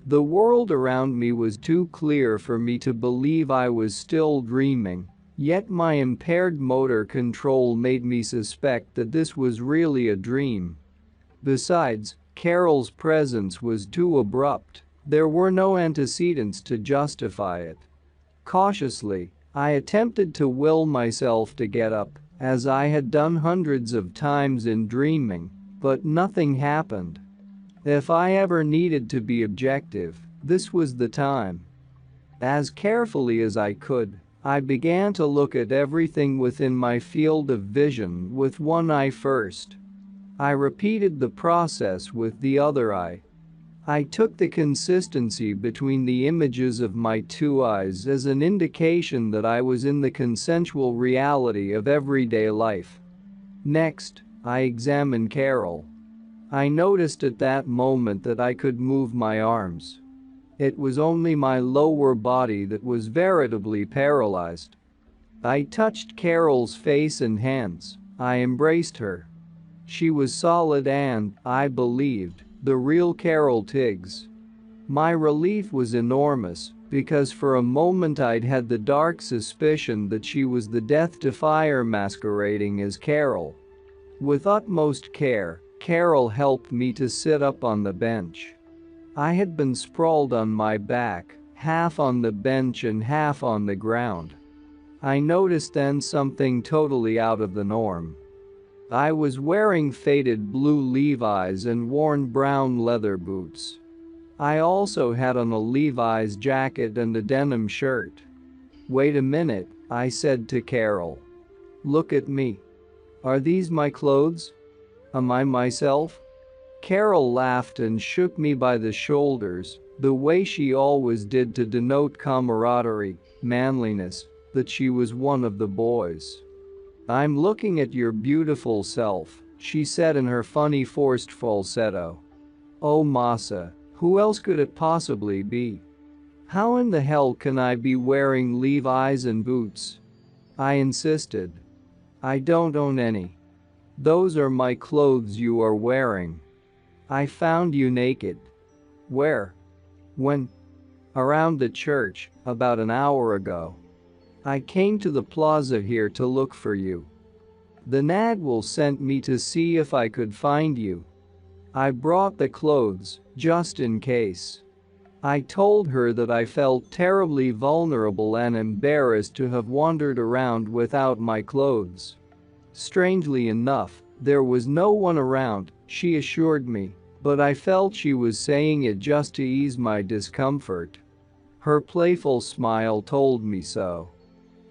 Speaker 1: The world around me was too clear for me to believe I was still dreaming, yet my impaired motor control made me suspect that this was really a dream. Besides, Carol's presence was too abrupt. There were no antecedents to justify it. Cautiously, I attempted to will myself to get up, as I had done hundreds of times in dreaming, but nothing happened. If I ever needed to be objective, this was the time. As carefully as I could, I began to look at everything within my field of vision with one eye first. I repeated the process with the other eye. I took the consistency between the images of my two eyes as an indication that I was in the consensual reality of everyday life. Next, I examined Carol. I noticed at that moment that I could move my arms. It was only my lower body that was veritably paralyzed. I touched Carol's face and hands. I embraced her. She was solid and, I believed, the real Carol Tiggs. My relief was enormous, because for a moment I'd had the dark suspicion that she was the Death Defier masquerading as Carol. With utmost care, Carol helped me to sit up on the bench. I had been sprawled on my back, half on the bench and half on the ground. I noticed then something totally out of the norm. I was wearing faded blue Levi's and worn brown leather boots. I also had on a Levi's jacket and a denim shirt. "Wait a minute," I said to Carol. "Look at me. Are these my clothes? Am I myself?" Carol laughed and shook me by the shoulders, the way she always did to denote camaraderie, manliness, that she was one of the boys. "I'm looking at your beautiful self," she said in her funny forced falsetto. "Oh massa, who else could it possibly be? How in the hell can I be wearing Levi's and boots?" I insisted. "I don't own any. Those are my clothes you are wearing. I found you naked." "Where?" "When?" "Around the church, about an hour ago." I came to the plaza here to look for you. The Nagwal sent me to see if I could find you. I brought the clothes, just in case." I told her that I felt terribly vulnerable and embarrassed to have wandered around without my clothes. Strangely enough, there was no one around, she assured me, but I felt she was saying it just to ease my discomfort. Her playful smile told me so.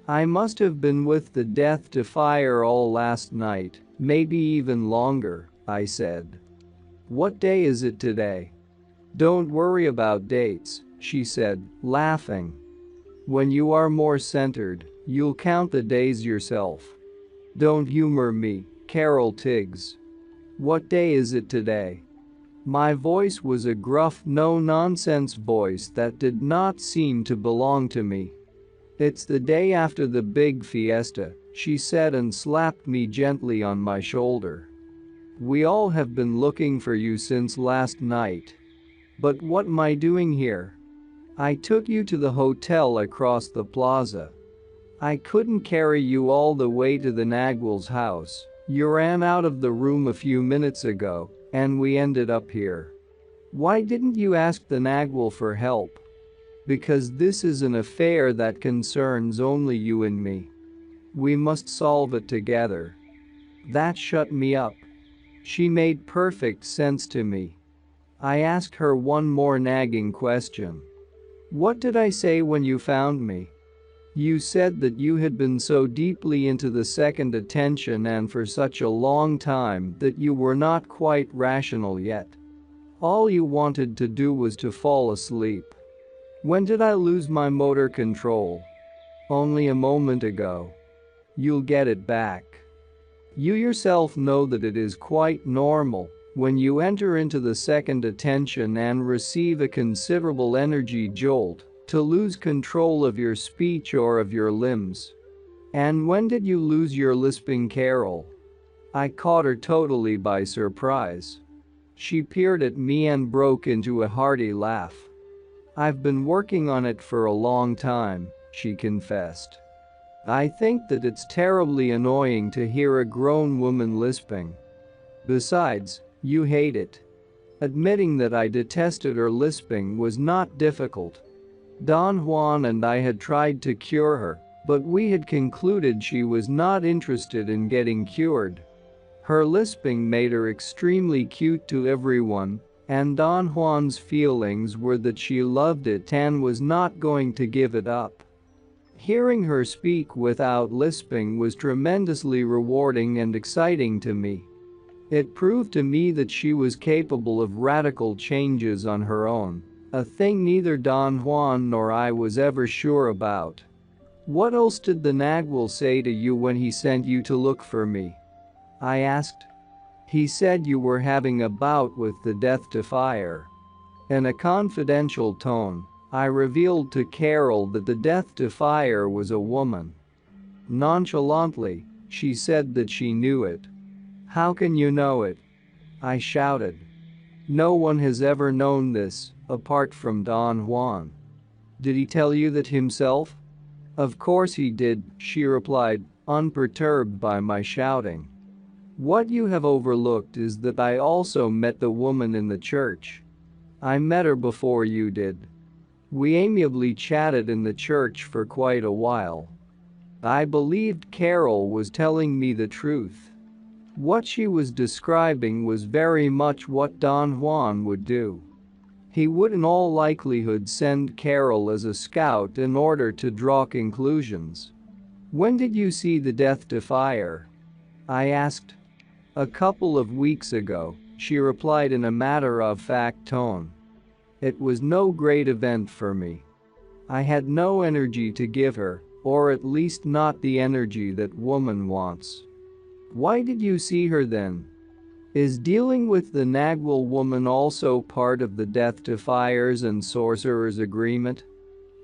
Speaker 1: "I must have been with the Death Defier all last night, maybe even longer," I said. "What day is it today?" "Don't worry about dates," she said, laughing. "When you are more centered, you'll count the days yourself. Don't humor me, Carol Tiggs. What day is it today?" My voice was a gruff, no-nonsense voice that did not seem to belong to me. "It's the day after the big fiesta," she said and slapped me gently on my shoulder. "We all have been looking for you since last night. But what am I doing here? I took you to the hotel across the plaza. I couldn't carry you all the way to the Nagwal's house. You ran out of the room a few minutes ago, and we ended up here. Why didn't you ask the Nagwal for help?" "Because this is an affair that concerns only you and me. We must solve it together." That shut me up. She made perfect sense to me. I asked her one more nagging question. "What did I say when you found me?" "You said that you had been so deeply into the second attention and for such a long time that you were not quite rational yet. All you wanted to do was to fall asleep." "When did I lose my motor control?" "Only a moment ago. You'll get it back. You yourself know that it is quite normal, when you enter into the second attention and receive a considerable energy jolt, to lose control of your speech or of your limbs." "And when did you lose your lisping, Carol?" I caught her totally by surprise. She peered at me and broke into a hearty laugh. "I've been working on it for a long time," she confessed. "I think that it's terribly annoying to hear a grown woman lisping. Besides, you hate it." Admitting that I detested her lisping was not difficult. Don Juan and I had tried to cure her, but we had concluded she was not interested in getting cured. Her lisping made her extremely cute to everyone, and Don Juan's feelings were that she loved it and was not going to give it up. Hearing her speak without lisping was tremendously rewarding and exciting to me. It proved to me that she was capable of radical changes on her own, a thing neither Don Juan nor I was ever sure about. "What else did the Nagwal say to you when he sent you to look for me?" I asked. "He said you were having a bout with the Death Defier." In a confidential tone, I revealed to Carol that the Death Defier was a woman. Nonchalantly, she said that she knew it. "How can you know it?" I shouted. "No one has ever known this, apart from Don Juan." "Did he tell you that himself?" "Of course he did," she replied, unperturbed by my shouting. "What you have overlooked is that I also met the woman in the church. I met her before you did. We amiably chatted in the church for quite a while. I believed Carol was telling me the truth. What she was describing was very much what Don Juan would do. He would in all likelihood send Carol as a scout in order to draw conclusions." "When did you see the Death Defier?" I asked. "A couple of weeks ago," she replied in a matter-of-fact tone. "It was no great event for me. I had no energy to give her, or at least not the energy that woman wants." "Why did you see her then? Is dealing with the Nagwal woman also part of the Death Defiers and Sorcerers agreement?"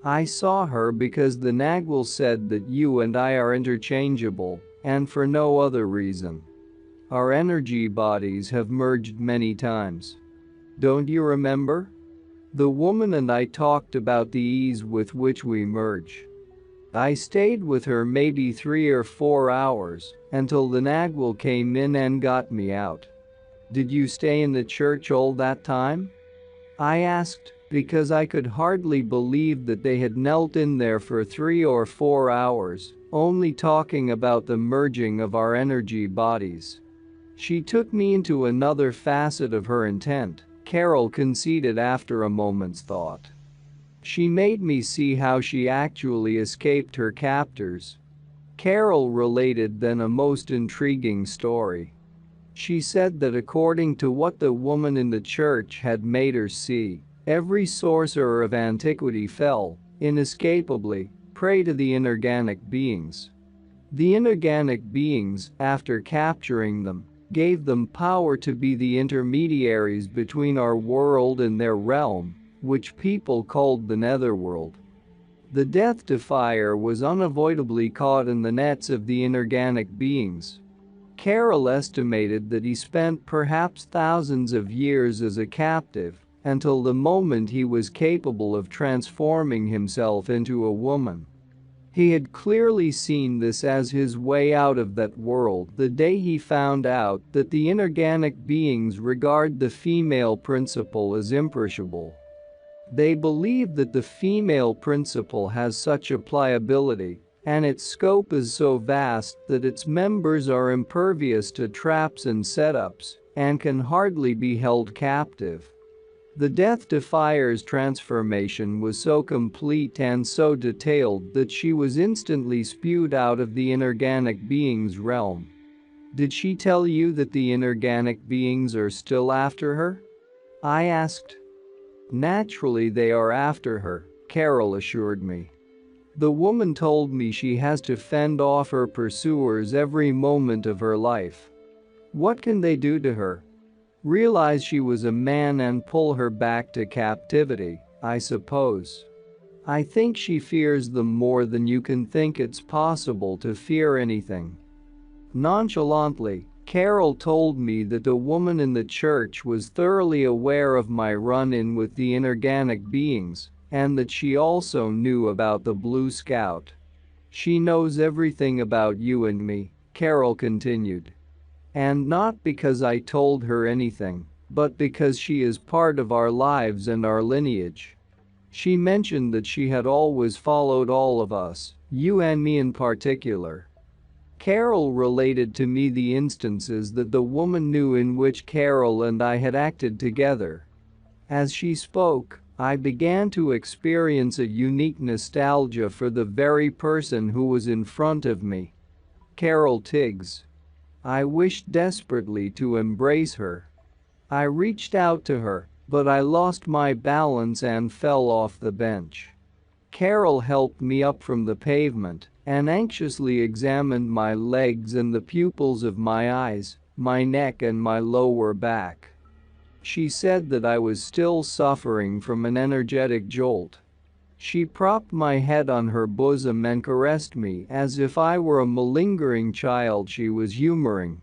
Speaker 1: "I saw her because the Nagwal said that you and I are interchangeable, and for no other reason. Our energy bodies have merged many times. Don't you remember? The woman and I talked about the ease with which we merge." I stayed with her maybe 3 or 4 hours until the Nagwal came in and got me out. Did you stay in the church all that time? I asked, because I could hardly believe that they had knelt in there for 3 or 4 hours, only talking about the merging of our energy bodies. She took me into another facet of her intent, Carol conceded after a moment's thought. She made me see how she actually escaped her captors. Carol related then a most intriguing story. She said that according to what the woman in the church had made her see, every sorcerer of antiquity fell, inescapably, prey to the inorganic beings. The inorganic beings, after capturing them, gave them power to be the intermediaries between our world and their realm, which people called the netherworld. The Death Defier was unavoidably caught in the nets of the inorganic beings. Carol estimated that he spent perhaps thousands of years as a captive, until the moment he was capable of transforming himself into a woman. He had clearly seen this as his way out of that world the day he found out that the inorganic beings regard the female principle as imperishable. They believe that the female principle has such a pliability, and its scope is so vast that its members are impervious to traps and setups, and can hardly be held captive. The Death Defier's transformation was so complete and so detailed that she was instantly spewed out of the inorganic being's realm. Did she tell you that the inorganic beings are still after her? I asked. Naturally they are after her, Carol assured me. The woman told me she has to fend off her pursuers every moment of her life. What can they do to her? Realize she was a man and pull her back to captivity, I suppose. I think she fears them more than you can think it's possible to fear anything. Nonchalantly, Carol told me that the woman in the church was thoroughly aware of my run-in with the inorganic beings, and that she also knew about the Blue Scout. She knows everything about you and me, Carol continued. And not because I told her anything, but because she is part of our lives and our lineage. She mentioned that she had always followed all of us, you and me in particular. Carol related to me the instances that the woman knew in which Carol and I had acted together. As she spoke, I began to experience a unique nostalgia for the very person who was in front of me. Carol Tiggs. I wished desperately to embrace her. I reached out to her, but I lost my balance and fell off the bench. Carol helped me up from the pavement and anxiously examined my legs and the pupils of my eyes, my neck and my lower back. She said that I was still suffering from an energetic jolt. She propped my head on her bosom and caressed me as if I were a malingering child she was humoring.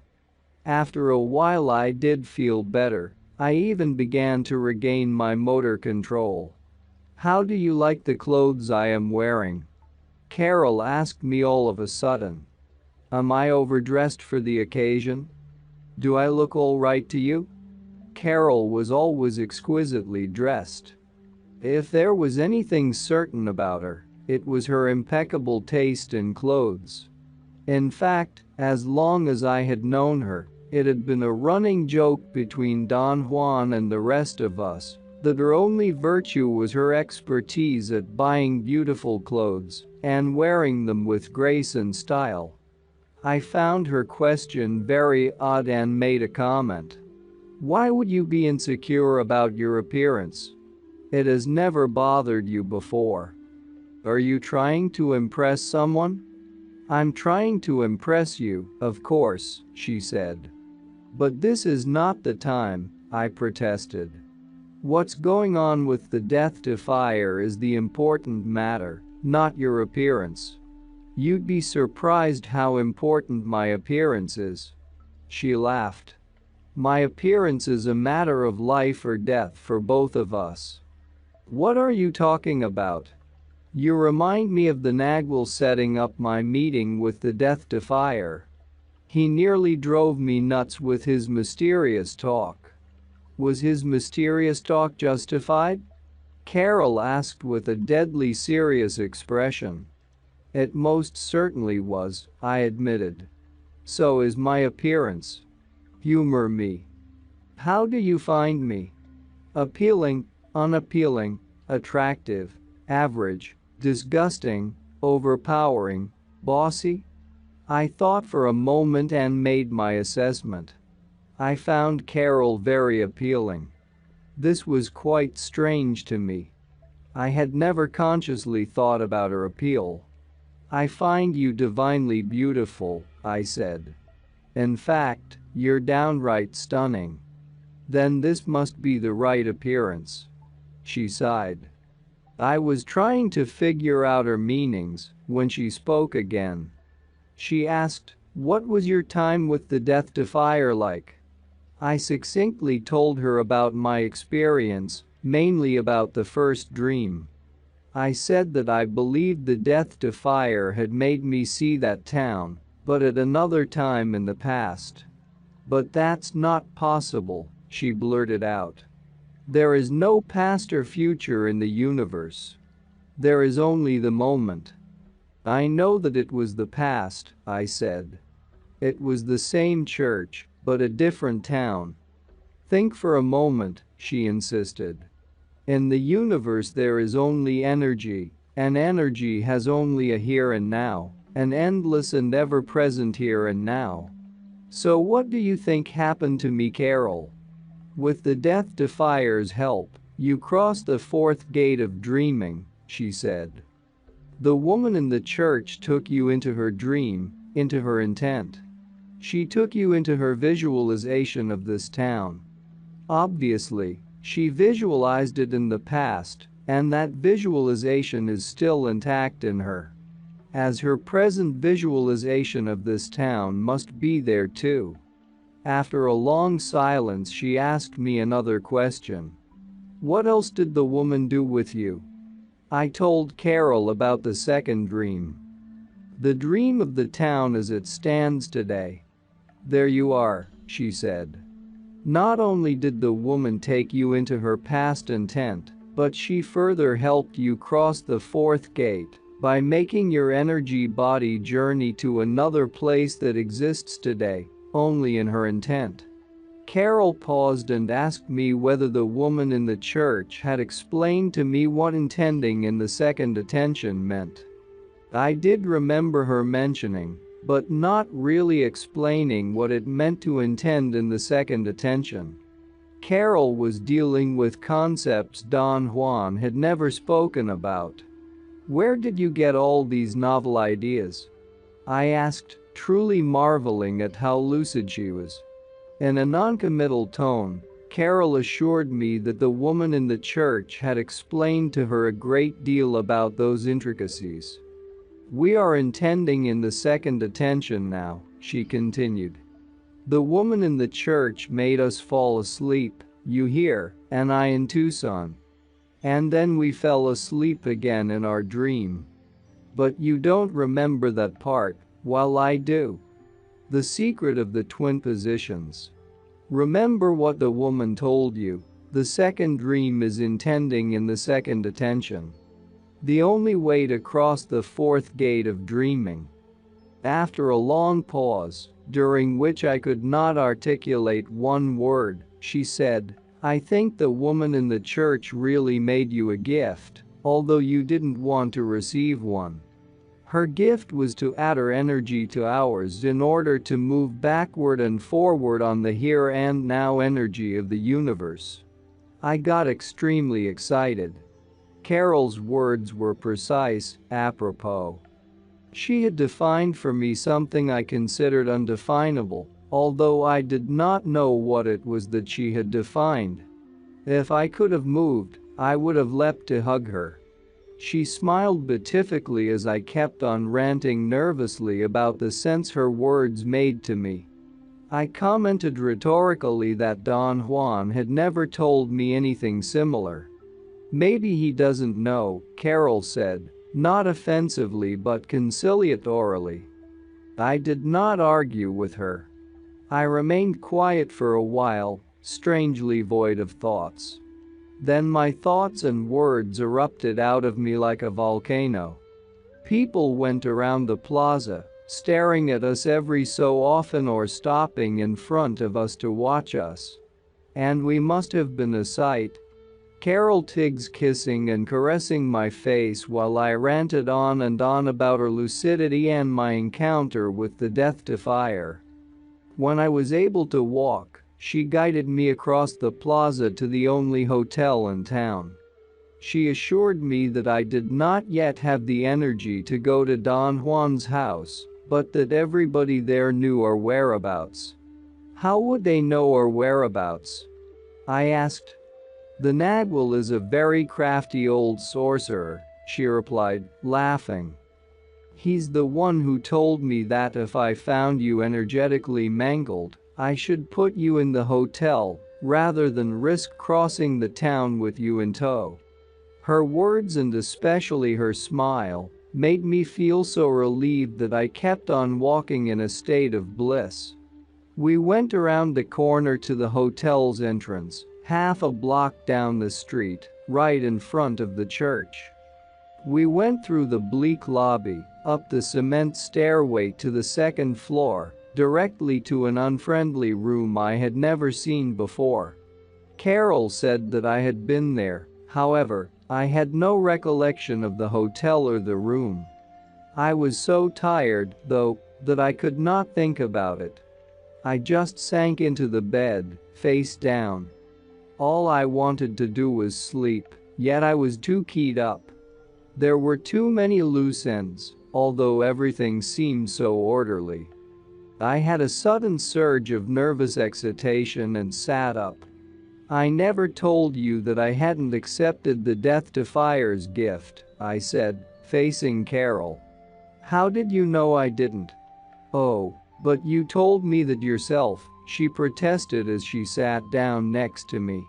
Speaker 1: After a while I did feel better. I even began to regain my motor control. How do you like the clothes I am wearing? Carol asked me all of a sudden. Am I overdressed for the occasion? Do I look all right to you? Carol was always exquisitely dressed. If there was anything certain about her, it was her impeccable taste in clothes. In fact, as long as I had known her, it had been a running joke between Don Juan and the rest of us that her only virtue was her expertise at buying beautiful clothes and wearing them with grace and style. I found her question very odd and made a comment. Why would you be insecure about your appearance? It has never bothered you before. Are you trying to impress someone? I'm trying to impress you, of course, she said. But this is not the time, I protested. What's going on with the Death Defier is the important matter, not your appearance. You'd be surprised how important my appearance is. She laughed. My appearance is a matter of life or death for both of us. What are you talking about? You remind me of the Nagwal setting up my meeting with the Death Defier. He nearly drove me nuts with his mysterious talk. Was his mysterious talk justified? Carol asked with a deadly serious expression. It most certainly was, I admitted. So is my appearance. Humor me. How do you find me? Appealing, unappealing, attractive, average, disgusting, overpowering, bossy? I thought for a moment and made my assessment. I found Carol very appealing. This was quite strange to me. I had never consciously thought about her appeal. I find you divinely beautiful, I said. In fact, you're downright stunning. Then this must be the right appearance. She sighed. I was trying to figure out her meanings when she spoke again. She asked, "What was your time with the Death Defier like?" I succinctly told her about my experience, mainly about the first dream. I said that I believed the Death Defier had made me see that town, but at another time in the past. "But that's not possible," she blurted out. "There is no past or future in the universe. There is only the moment." "I know that it was the past," I said. "It was the same church, but a different town." "Think for a moment," she insisted. "In the universe there is only energy, and energy has only a here and now, an endless and ever-present here and now. So what do you think happened to me, Carol? With the Death Defier's help, you crossed the fourth gate of dreaming," she said. "The woman in the church took you into her dream, into her intent. She took you into her visualization of this town. Obviously, she visualized it in the past, and that visualization is still intact in her. As her present visualization of this town must be there too." After a long silence, she asked me another question. "What else did the woman do with you?" I told Carol about the second dream. "The dream of the town as it stands today." "There you are," she said. "Not only did the woman take you into her past intent, but she further helped you cross the fourth gate by making your energy body journey to another place that exists today, only in her intent." Carol paused and asked me whether the woman in the church had explained to me what intending in the second attention meant. I did remember her mentioning, but not really explaining what it meant to intend in the second attention. Carol was dealing with concepts Don Juan had never spoken about. "Where did you get all these novel ideas?" I asked, truly marveling at how lucid she was. In a noncommittal tone, Carol assured me that the woman in the church had explained to her a great deal about those intricacies. "We are intending in the second attention now," she continued. "The woman in the church made us fall asleep, you hear, and I in Tucson. And then we fell asleep again in our dream. But you don't remember that part, while I do. The secret of the twin positions. Remember what the woman told you, the second dream is intending in the second attention. The only way to cross the fourth gate of dreaming." After a long pause, during which I could not articulate one word, she said, "I think the woman in the church really made you a gift, although you didn't want to receive one. Her gift was to add her energy to ours in order to move backward and forward on the here and now energy of the universe." I got extremely excited. Carol's words were precise, apropos. She had defined for me something I considered undefinable, although I did not know what it was that she had defined. If I could have moved, I would have leapt to hug her. She smiled beatifically as I kept on ranting nervously about the sense her words made to me. I commented rhetorically that Don Juan had never told me anything similar. "Maybe he doesn't know," Carol said, Not offensively but conciliatorily. I did not argue with her. I remained quiet for a while, strangely void of thoughts. Then my thoughts and words erupted out of me like a volcano. People went around the plaza, staring at us every so often or stopping in front of us to watch us. And we must have been a sight. Carol Tiggs kissing and caressing my face while I ranted on and on about her lucidity and my encounter with the Death Defier. When I was able to walk, she guided me across the plaza to the only hotel in town. She assured me that I did not yet have the energy to go to Don Juan's house, but that everybody there knew our whereabouts. How would they know our whereabouts? I asked. The Nagual is a very crafty old sorcerer, she replied, laughing. He's the one who told me that if I found you energetically mangled, I should put you in the hotel, rather than risk crossing the town with you in tow. Her words and especially her smile made me feel so relieved that I kept on walking in a state of bliss. We went around the corner to the hotel's entrance, half a block down the street, right in front of the church. We went through the bleak lobby, up the cement stairway to the second floor, directly to an unfriendly room I had never seen before. Carol said that I had been there, however, I had no recollection of the hotel or the room. I was so tired, though, that I could not think about it. I just sank into the bed, face down. All I wanted to do was sleep, yet I was too keyed up. There were too many loose ends, although everything seemed so orderly. I had a sudden surge of nervous excitation and sat up. I never told you that I hadn't accepted the Death Defier's gift, I said, facing Carol. How did you know I didn't? Oh, but you told me that yourself, she protested as she sat down next to me.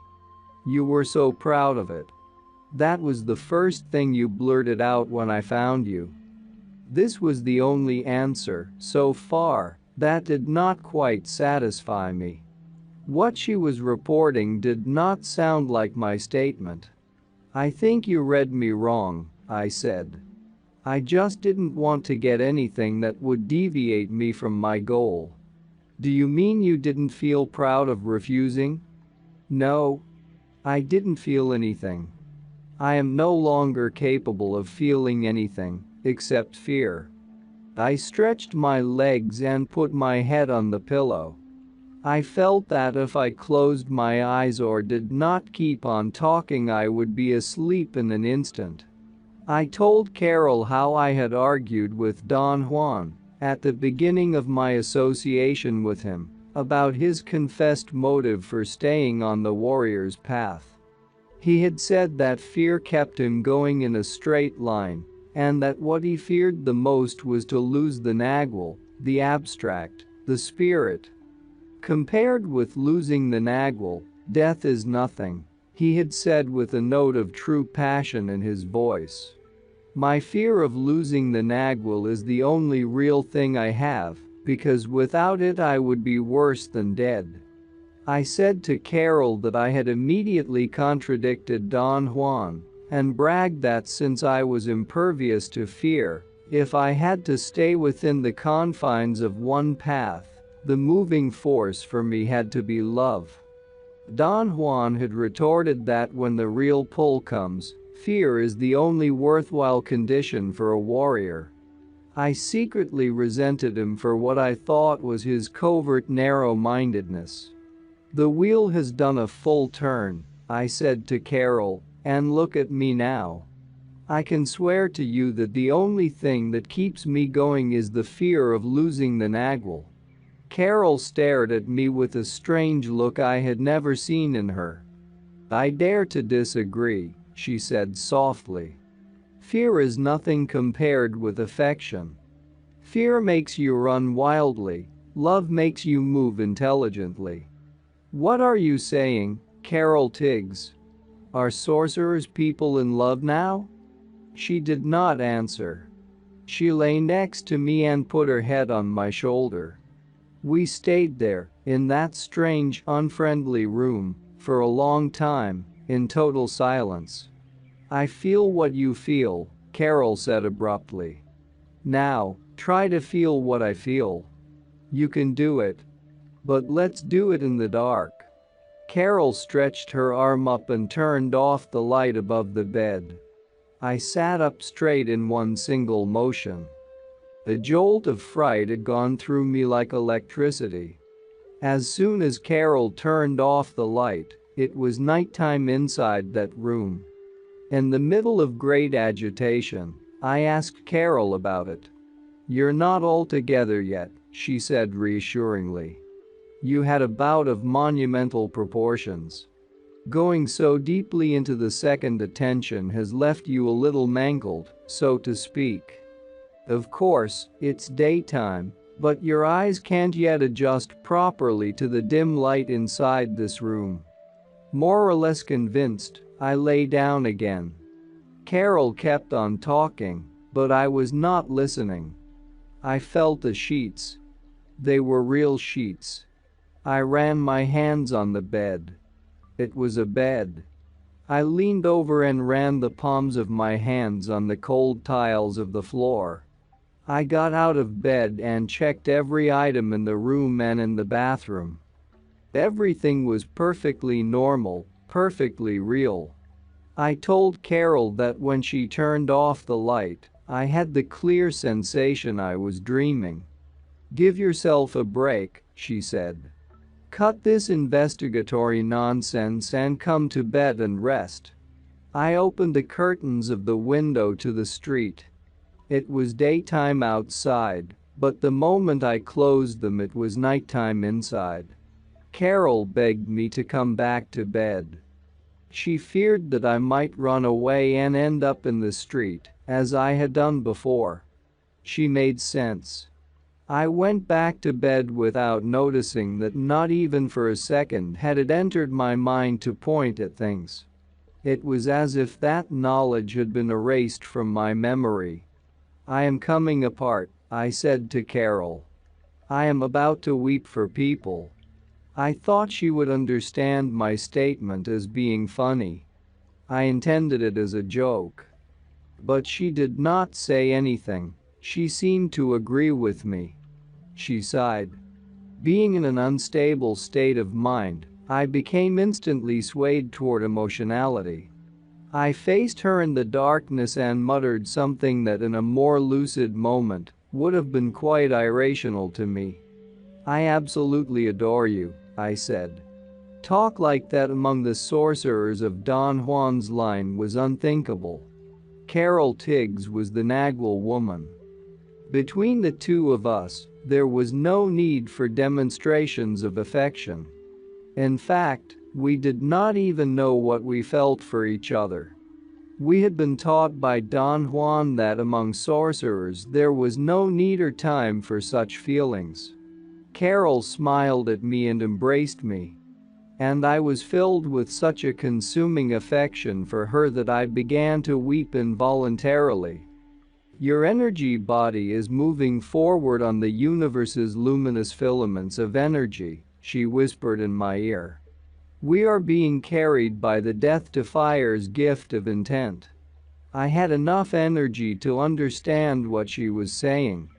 Speaker 1: You were so proud of it. That was the first thing you blurted out when I found you. This was the only answer, so far, that did not quite satisfy me. What she was reporting did not sound like my statement. I think you read me wrong, I said. I just didn't want to get anything that would deviate me from my goal. Do you mean you didn't feel proud of refusing? No. I didn't feel anything. I am no longer capable of feeling anything, except fear. I stretched my legs and put my head on the pillow. I felt that if I closed my eyes or did not keep on talking I would be asleep in an instant. I told Carol how I had argued with Don Juan, at the beginning of my association with him, about his confessed motive for staying on the warrior's path. He had said that fear kept him going in a straight line, and that what he feared the most was to lose the Nagual, the abstract, the spirit. Compared with losing the Nagual, death is nothing, he had said with a note of true passion in his voice. My fear of losing the Nagual is the only real thing I have, because without it I would be worse than dead. I said to Carol that I had immediately contradicted Don Juan and bragged that since I was impervious to fear, if I had to stay within the confines of one path, the moving force for me had to be love. Don Juan had retorted that when the real pull comes, fear is the only worthwhile condition for a warrior. I secretly resented him for what I thought was his covert narrow-mindedness. The wheel has done a full turn, I said to Carol, and look at me now. I can swear to you that the only thing that keeps me going is the fear of losing the Nagual. Carol stared at me with a strange look I had never seen in her. I dare to disagree, she said softly. Fear is nothing compared with affection. Fear makes you run wildly, love makes you move intelligently. What are you saying, Carol Tiggs? Are sorcerers people in love now? She did not answer. She lay next to me and put her head on my shoulder. We stayed there, in that strange, unfriendly room, for a long time, in total silence. "I feel what you feel," Carol said abruptly. "Now, try to feel what I feel. You can do it. But let's do it in the dark." Carol stretched her arm up and turned off the light above the bed. I sat up straight in one single motion. A jolt of fright had gone through me like electricity. As soon as Carol turned off the light, it was nighttime inside that room. In the middle of great agitation, I asked Carol about it. "You're not all together yet," she said reassuringly. "You had a bout of monumental proportions. Going so deeply into the second attention has left you a little mangled, so to speak. Of course, it's daytime, but your eyes can't yet adjust properly to the dim light inside this room." More or less convinced, I lay down again. Carol kept on talking, but I was not listening. I felt the sheets. They were real sheets. I ran my hands on the bed. It was a bed. I leaned over and ran the palms of my hands on the cold tiles of the floor. I got out of bed and checked every item in the room and in the bathroom. Everything was perfectly normal, perfectly real. I told Carol that when she turned off the light, I had the clear sensation I was dreaming. "Give yourself a break," she said. "Cut this investigatory nonsense and come to bed and rest." I opened the curtains of the window to the street. It was daytime outside, but the moment I closed them it was nighttime inside. Carol begged me to come back to bed. She feared that I might run away and end up in the street, as I had done before. She made sense. I went back to bed without noticing that not even for a second had it entered my mind to point at things. It was as if that knowledge had been erased from my memory. "I am coming apart," I said to Carol. "I am about to weep for people." I thought she would understand my statement as being funny. I intended it as a joke. But she did not say anything. She seemed to agree with me. She sighed. Being in an unstable state of mind, I became instantly swayed toward emotionality. I faced her in the darkness and muttered something that in a more lucid moment would have been quite irrational to me. "I absolutely adore you," I said. Talk like that among the sorcerers of Don Juan's line was unthinkable. Carol Tiggs was the Nagual woman. Between the two of us, there was no need for demonstrations of affection. In fact, we did not even know what we felt for each other. We had been taught by Don Juan that among sorcerers there was no need or time for such feelings. Carol smiled at me and embraced me. And I was filled with such a consuming affection for her that I began to weep involuntarily. "Your energy body is moving forward on the universe's luminous filaments of energy," she whispered in my ear. "We are being carried by the Death Defier's gift of intent." I had enough energy to understand what she was saying.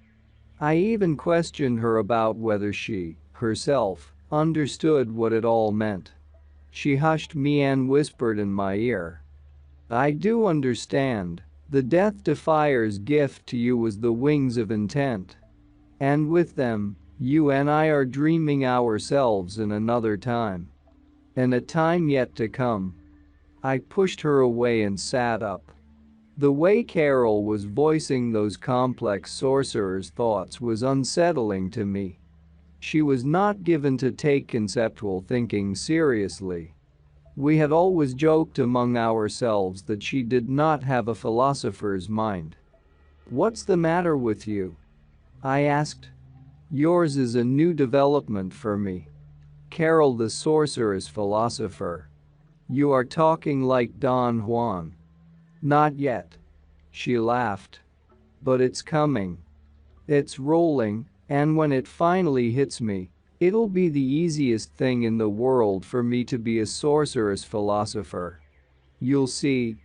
Speaker 1: I even questioned her about whether she, herself, understood what it all meant. She hushed me and whispered in my ear. "I do understand. The Death Defier's gift to you was the wings of intent. And with them, you and I are dreaming ourselves in another time. In a time yet to come." I pushed her away and sat up. The way Carol was voicing those complex sorcerer's thoughts was unsettling to me. She was not given to take conceptual thinking seriously. We had always joked among ourselves that she did not have a philosopher's mind. "What's the matter with you?" I asked. "Yours is a new development for me. Carol the sorceress philosopher. You are talking like Don Juan." "Not yet." She laughed. But it's coming. It's rolling, and when it finally hits me, it'll be the easiest thing in the world for me to be a sorceress philosopher. You'll see.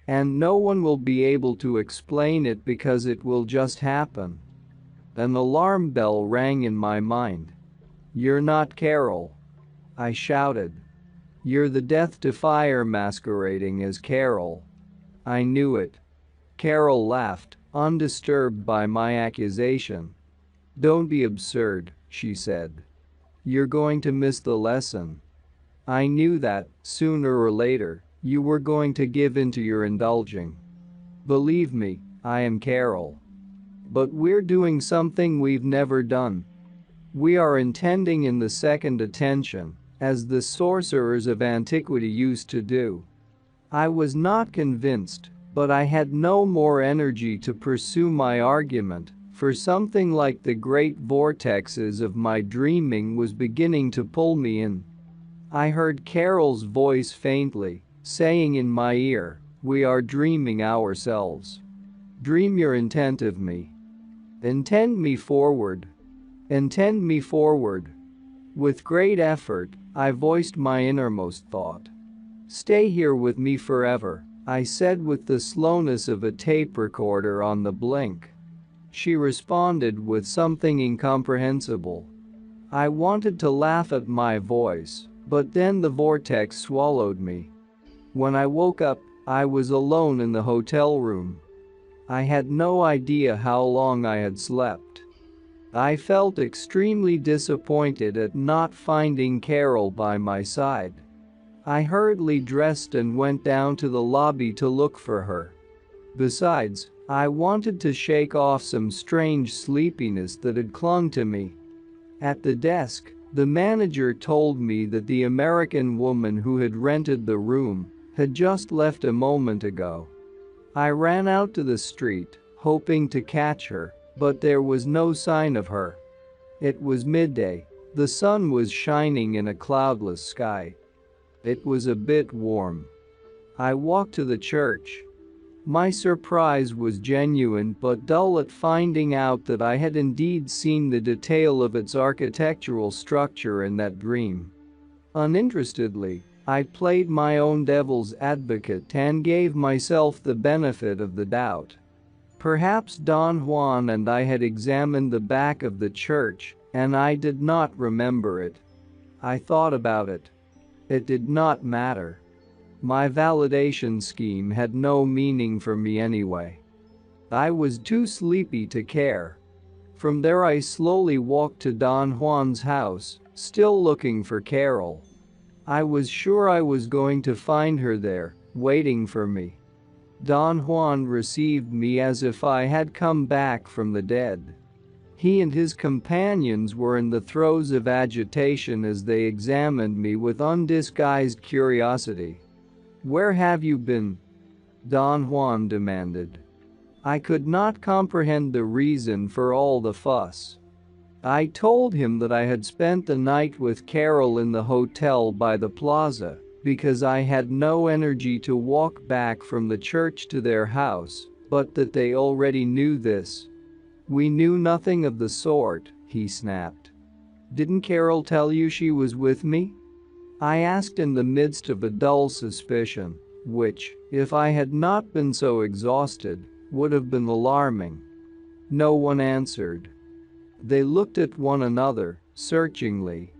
Speaker 1: And no one will be able to explain it because it will just happen. An alarm bell rang in my mind. You're not Carol, I shouted. You're the Death to Fire masquerading as Carol. I knew it. Carol laughed, undisturbed by my accusation. Don't be absurd, she said. You're going to miss the lesson. I knew that, sooner or later, you were going to give in to your indulging. Believe me, I am Carol. But we're doing something we've never done. We are intending in the second attention, as the sorcerers of antiquity used to do. I was not convinced, but I had no more energy to pursue my argument, for something like the great vortexes of my dreaming was beginning to pull me in. I heard Carol's voice faintly, saying in my ear, "We are dreaming ourselves. Dream your intent of me. Intend me forward. Intend me forward." With great effort, I voiced my innermost thought. "Stay here with me forever," I said with the slowness of a tape recorder on the blink. She responded with something incomprehensible. I wanted to laugh at my voice, but then the vortex swallowed me. When I woke up, I was alone in the hotel room. I had no idea how long I had slept. I felt extremely disappointed at not finding Carol by my side. I hurriedly dressed and went down to the lobby to look for her. Besides, I wanted to shake off some strange sleepiness that had clung to me. At the desk, the manager told me that the American woman who had rented the room had just left a moment ago. I ran out to the street, hoping to catch her, but there was no sign of her. It was midday. The sun was shining in a cloudless sky. It was a bit warm. I walked to the church. My surprise was genuine but dull at finding out that I had indeed seen the detail of its architectural structure in that dream. Uninterestedly, I played my own devil's advocate and gave myself the benefit of the doubt. Perhaps Don Juan and I had examined the back of the church, and I did not remember it. I thought about it. It did not matter. My validation scheme had no meaning for me anyway. I was too sleepy to care. From there I slowly walked to Don Juan's house, still looking for Carol. I was sure I was going to find her there, waiting for me. Don Juan received me as if I had come back from the dead. He and his companions were in the throes of agitation as they examined me with undisguised curiosity. "Where have you been?" Don Juan demanded. I could not comprehend the reason for all the fuss. I told him that I had spent the night with Carol in the hotel by the plaza, because I had no energy to walk back from the church to their house, but that they already knew this. "We knew nothing of the sort," he snapped. "Didn't Carol tell you she was with me?" I asked in the midst of a dull suspicion, which, if I had not been so exhausted, would have been alarming. No one answered. They looked at one another, searchingly.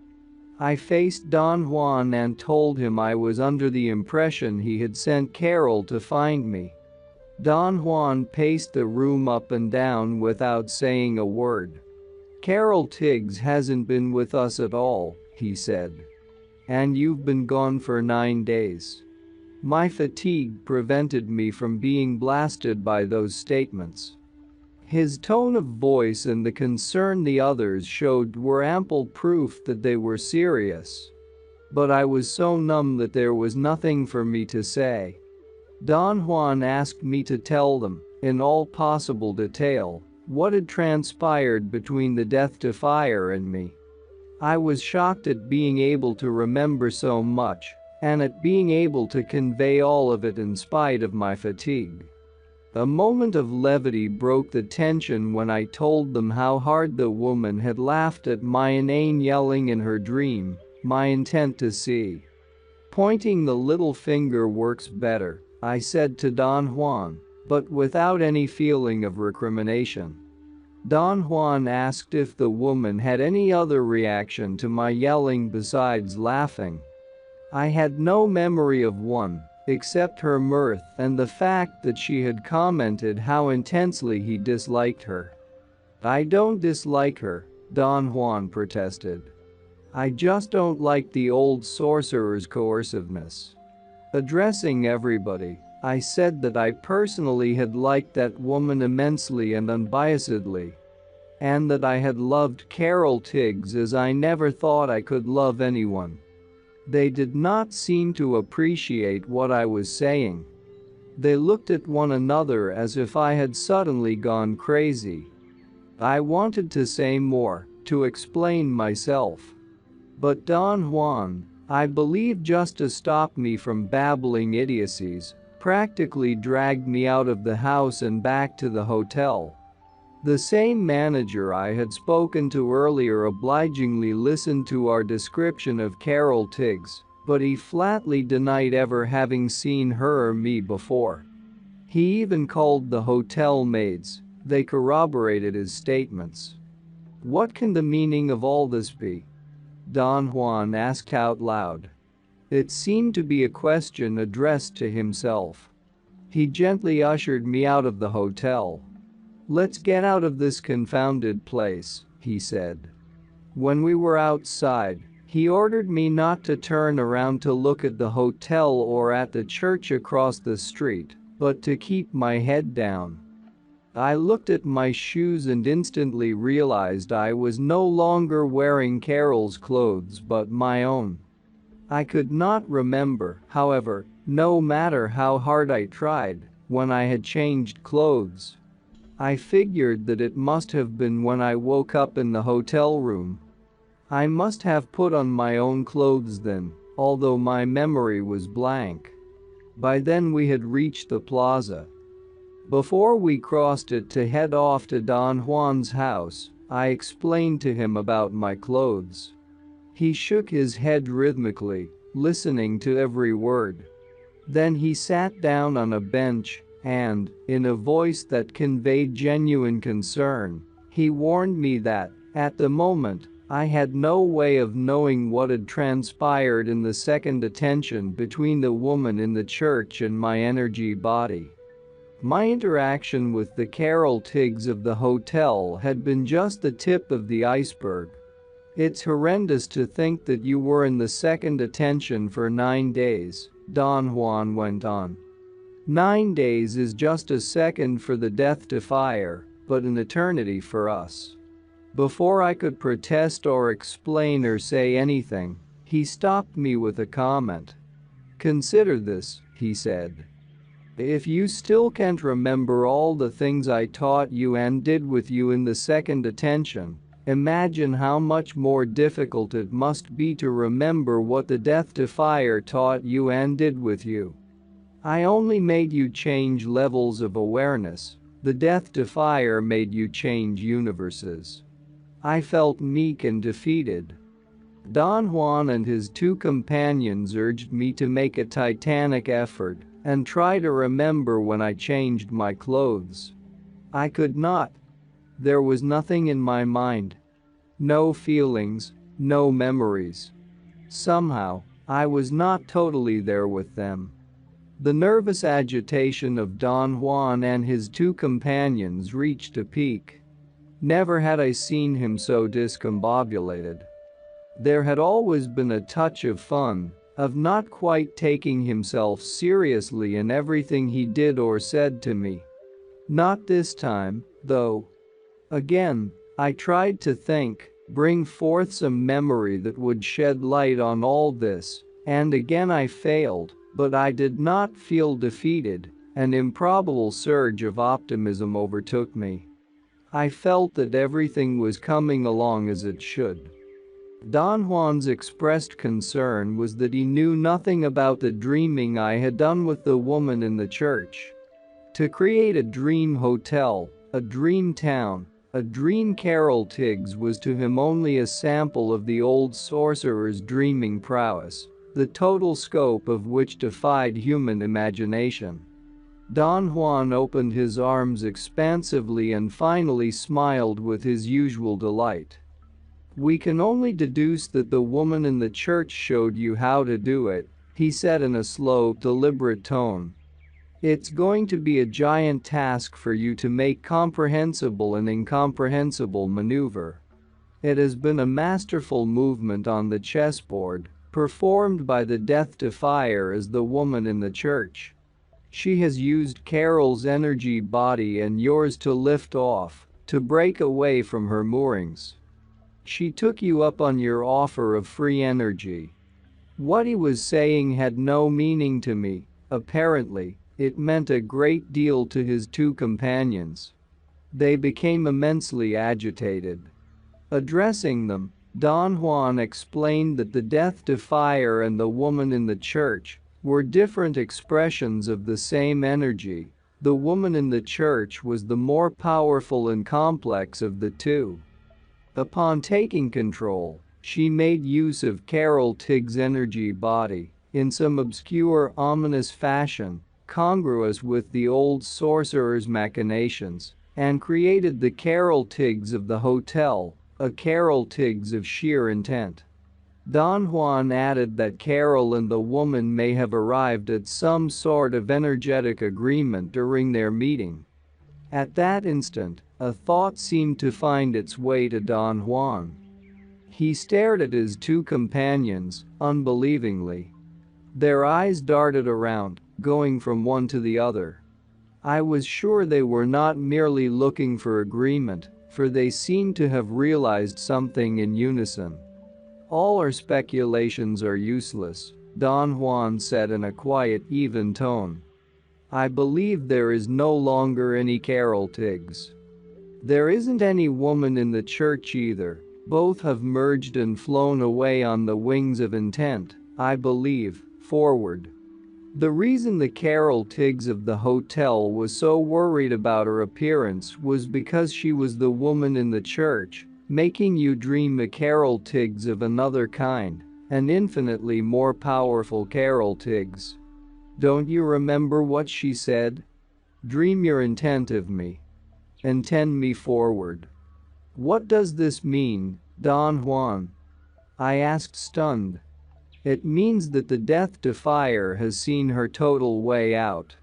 Speaker 1: I faced Don Juan and told him I was under the impression he had sent Carol to find me. Don Juan paced the room up and down without saying a word. "Carol Tiggs hasn't been with us at all," he said. "And you've been gone for 9 days." My fatigue prevented me from being blasted by those statements. His tone of voice and the concern the others showed were ample proof that they were serious. But I was so numb that there was nothing for me to say. Don Juan asked me to tell them, in all possible detail, what had transpired between the Death to Fire and me. I was shocked at being able to remember so much, and at being able to convey all of it in spite of my fatigue. A moment of levity broke the tension when I told them how hard the woman had laughed at my inane yelling in her dream, my intent to see. Pointing the little finger works better, I said to Don Juan, but without any feeling of recrimination. Don Juan asked if the woman had any other reaction to my yelling besides laughing. I had no memory of one, except her mirth and the fact that she had commented how intensely he disliked her. "I don't dislike her," Don Juan protested. "I just don't like the old sorcerer's coerciveness." Addressing everybody, I said that I personally had liked that woman immensely and unbiasedly, and that I had loved Carol Tiggs as I never thought I could love anyone. They did not seem to appreciate what I was saying. They looked at one another as if I had suddenly gone crazy. I wanted to say more, to explain myself. But Don Juan, I believe just to stop me from babbling idiocies, practically dragged me out of the house and back to the hotel. The same manager I had spoken to earlier obligingly listened to our description of Carol Tiggs, but he flatly denied ever having seen her or me before. He even called the hotel maids. They corroborated his statements. "What can the meaning of all this be?" Don Juan asked out loud. It seemed to be a question addressed to himself. He gently ushered me out of the hotel. "Let's get out of this confounded place," he said. When we were outside, he ordered me not to turn around to look at the hotel or at the church across the street, but to keep my head down. I looked at my shoes and instantly realized I was no longer wearing Carol's clothes but my own. I could not remember, however, no matter how hard I tried, when I had changed clothes. I figured that it must have been when I woke up in the hotel room. I must have put on my own clothes then, although my memory was blank. By then we had reached the plaza. Before we crossed it to head off to Don Juan's house, I explained to him about my clothes. He shook his head rhythmically, listening to every word. Then he sat down on a bench and, in a voice that conveyed genuine concern, he warned me that, at the moment, I had no way of knowing what had transpired in the second attention between the woman in the church and my energy body. My interaction with the Carol Tiggs of the hotel had been just the tip of the iceberg. "It's horrendous to think that you were in the second attention for 9 days, Don Juan went on. 9 days is just a second for the death defier, but an eternity for us." Before I could protest or explain or say anything, he stopped me with a comment. "Consider this," he said. "If you still can't remember all the things I taught you and did with you in the second attention, imagine how much more difficult it must be to remember what the Death Defier taught you and did with you. I only made you change levels of awareness. The Death Defier made you change universes." I felt meek and defeated. Don Juan and his 2 companions urged me to make a titanic effort and try to remember when I changed my clothes. I could not. There was nothing in my mind. No feelings, no memories. Somehow, I was not totally there with them. The nervous agitation of Don Juan and his 2 companions reached a peak. Never had I seen him so discombobulated. There had always been a touch of fun, of not quite taking himself seriously in everything he did or said to me. Not this time, though. Again, I tried to think, bring forth some memory that would shed light on all this, and again I failed, but I did not feel defeated. An improbable surge of optimism overtook me. I felt that everything was coming along as it should. Don Juan's expressed concern was that he knew nothing about the dreaming I had done with the woman in the church. To create a dream hotel, a dream town, a dream Carol Tiggs was to him only a sample of the old sorcerer's dreaming prowess, the total scope of which defied human imagination. Don Juan opened his arms expansively and finally smiled with his usual delight. "We can only deduce that the woman in the church showed you how to do it," he said in a slow, deliberate tone. "It's going to be a giant task for you to make comprehensible an incomprehensible maneuver. It has been a masterful movement on the chessboard, performed by the Death Defier as the woman in the church. She has used Carol's energy body and yours to lift off, to break away from her moorings. She took you up on your offer of free energy." What he was saying had no meaning to me. Apparently, it meant a great deal to his two companions. They became immensely agitated. Addressing them, Don Juan explained that the Death Defier and the woman in the church were different expressions of the same energy. The woman in the church was the more powerful and complex of the two. Upon taking control, she made use of Carol Tiggs' energy body in some obscure, ominous fashion, congruous with the old sorcerer's machinations, and created the Carol Tiggs of the hotel, a Carol Tiggs of sheer intent. Don Juan added that Carol and the woman may have arrived at some sort of energetic agreement during their meeting. At that instant, a thought seemed to find its way to Don Juan. He stared at his two companions, unbelievingly. Their eyes darted around, going from one to the other. I was sure they were not merely looking for agreement, for they seemed to have realized something in unison. "All our speculations are useless," Don Juan said in a quiet, even tone. "I believe there is no longer any Carol Tiggs. There isn't any woman in the church either. Both have merged and flown away on the wings of intent, I believe, forward." The reason the Carol Tiggs of the hotel was so worried about her appearance was because she was the woman in the church, making you dream a Carol Tiggs of another kind, an infinitely more powerful Carol Tiggs. Don't you remember what she said? "Dream your intent of me. Intend me forward." "What does this mean, Don Juan?" I asked, stunned. "It means that the Death Defier has seen her total way out.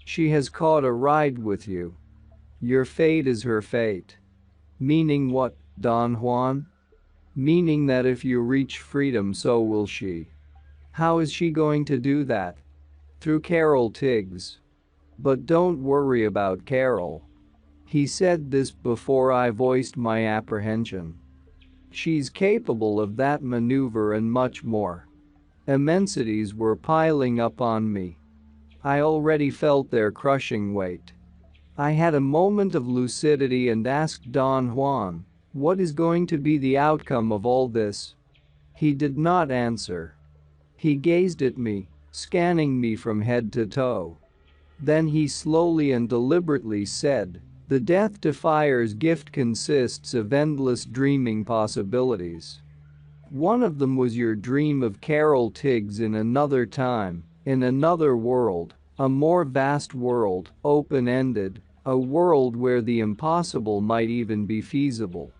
Speaker 1: She has caught a ride with you. Your fate is her fate." "Meaning what, Don Juan?" "Meaning that if you reach freedom, so will she." "How is she going to do that?" "Through Carol Tiggs. But don't worry about Carol." He said this before I voiced my apprehension. "She's capable of that maneuver and much more." Immensities were piling up on me. I already felt their crushing weight. I had a moment of lucidity and asked Don Juan, "What is going to be the outcome of all this?" He did not answer. He gazed at me, scanning me from head to toe. Then he slowly and deliberately said, "The Death Defier's gift consists of endless dreaming possibilities. One of them was your dream of Carol Tiggs in another time, in another world, a more vast world, open-ended, a world where the impossible might even be feasible.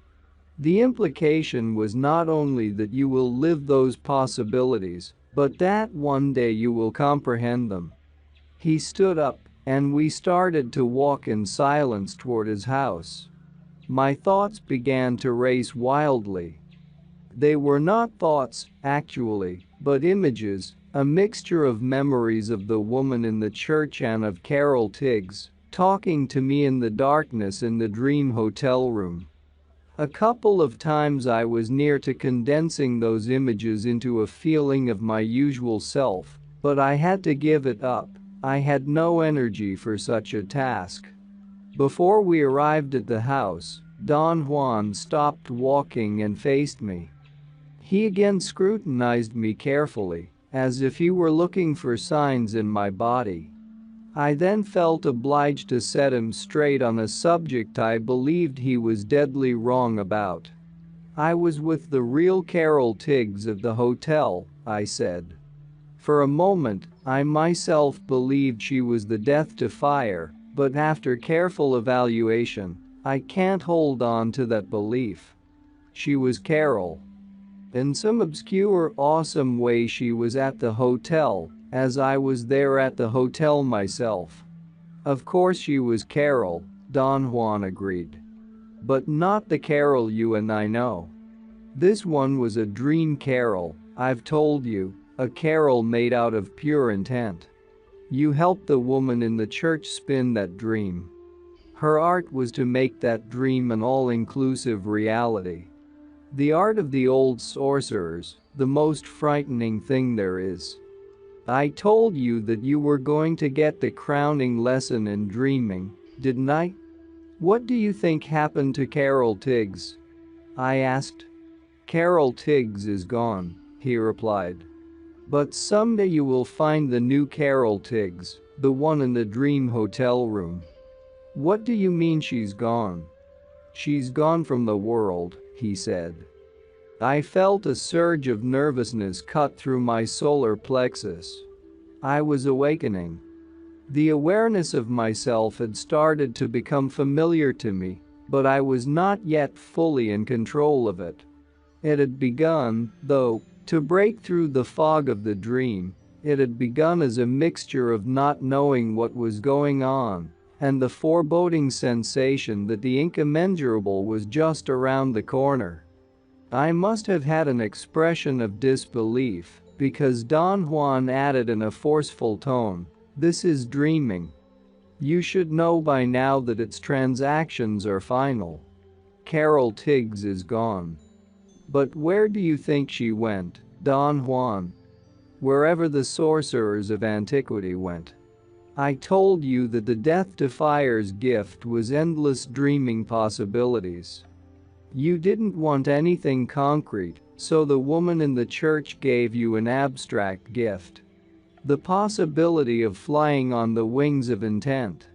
Speaker 1: The implication was not only that you will live those possibilities, but that one day you will comprehend them." He stood up, and we started to walk in silence toward his house. My thoughts began to race wildly. They were not thoughts, actually, but images, a mixture of memories of the woman in the church and of Carol Tiggs, talking to me in the darkness in the dream hotel room. A couple of times I was near to condensing those images into a feeling of my usual self, but I had to give it up. I had no energy for such a task. Before we arrived at the house, Don Juan stopped walking and faced me. He again scrutinized me carefully, as if he were looking for signs in my body. I then felt obliged to set him straight on a subject I believed he was deadly wrong about. I was with the real Carol Tiggs of the hotel, I said. For a moment, I myself believed she was the death to fire, but after careful evaluation, I can't hold on to that belief. She was Carol. In some obscure, awesome way she was at the hotel, as I was there at the hotel myself. Of course she was Carol, Don Juan agreed. But not the Carol you and I know. This one was a dream Carol, I've told you, a Carol made out of pure intent. You helped the woman in the church spin that dream. Her art was to make that dream an all-inclusive reality. The art of the old sorcerers, the most frightening thing there is. I told you that you were going to get the crowning lesson in dreaming, didn't I? What do you think happened to Carol Tiggs? I asked. Carol Tiggs is gone, he replied. But someday you will find the new Carol Tiggs, the one in the dream hotel room. What do you mean she's gone? She's gone from the world, he said. I felt a surge of nervousness cut through my solar plexus. I was awakening. The awareness of myself had started to become familiar to me, but I was not yet fully in control of it. It had begun, though, to break through the fog of the dream. It had begun as a mixture of not knowing what was going on and the foreboding sensation that the incommensurable was just around the corner. I must have had an expression of disbelief because Don Juan added in a forceful tone, "This is dreaming. You should know by now that its transactions are final. Carol Tiggs is gone." But where do you think she went, Don Juan? Wherever the sorcerers of antiquity went. I told you that the death to fire's gift was endless dreaming possibilities. You didn't want anything concrete, so the woman in the church gave you an abstract gift. The possibility of flying on the wings of intent.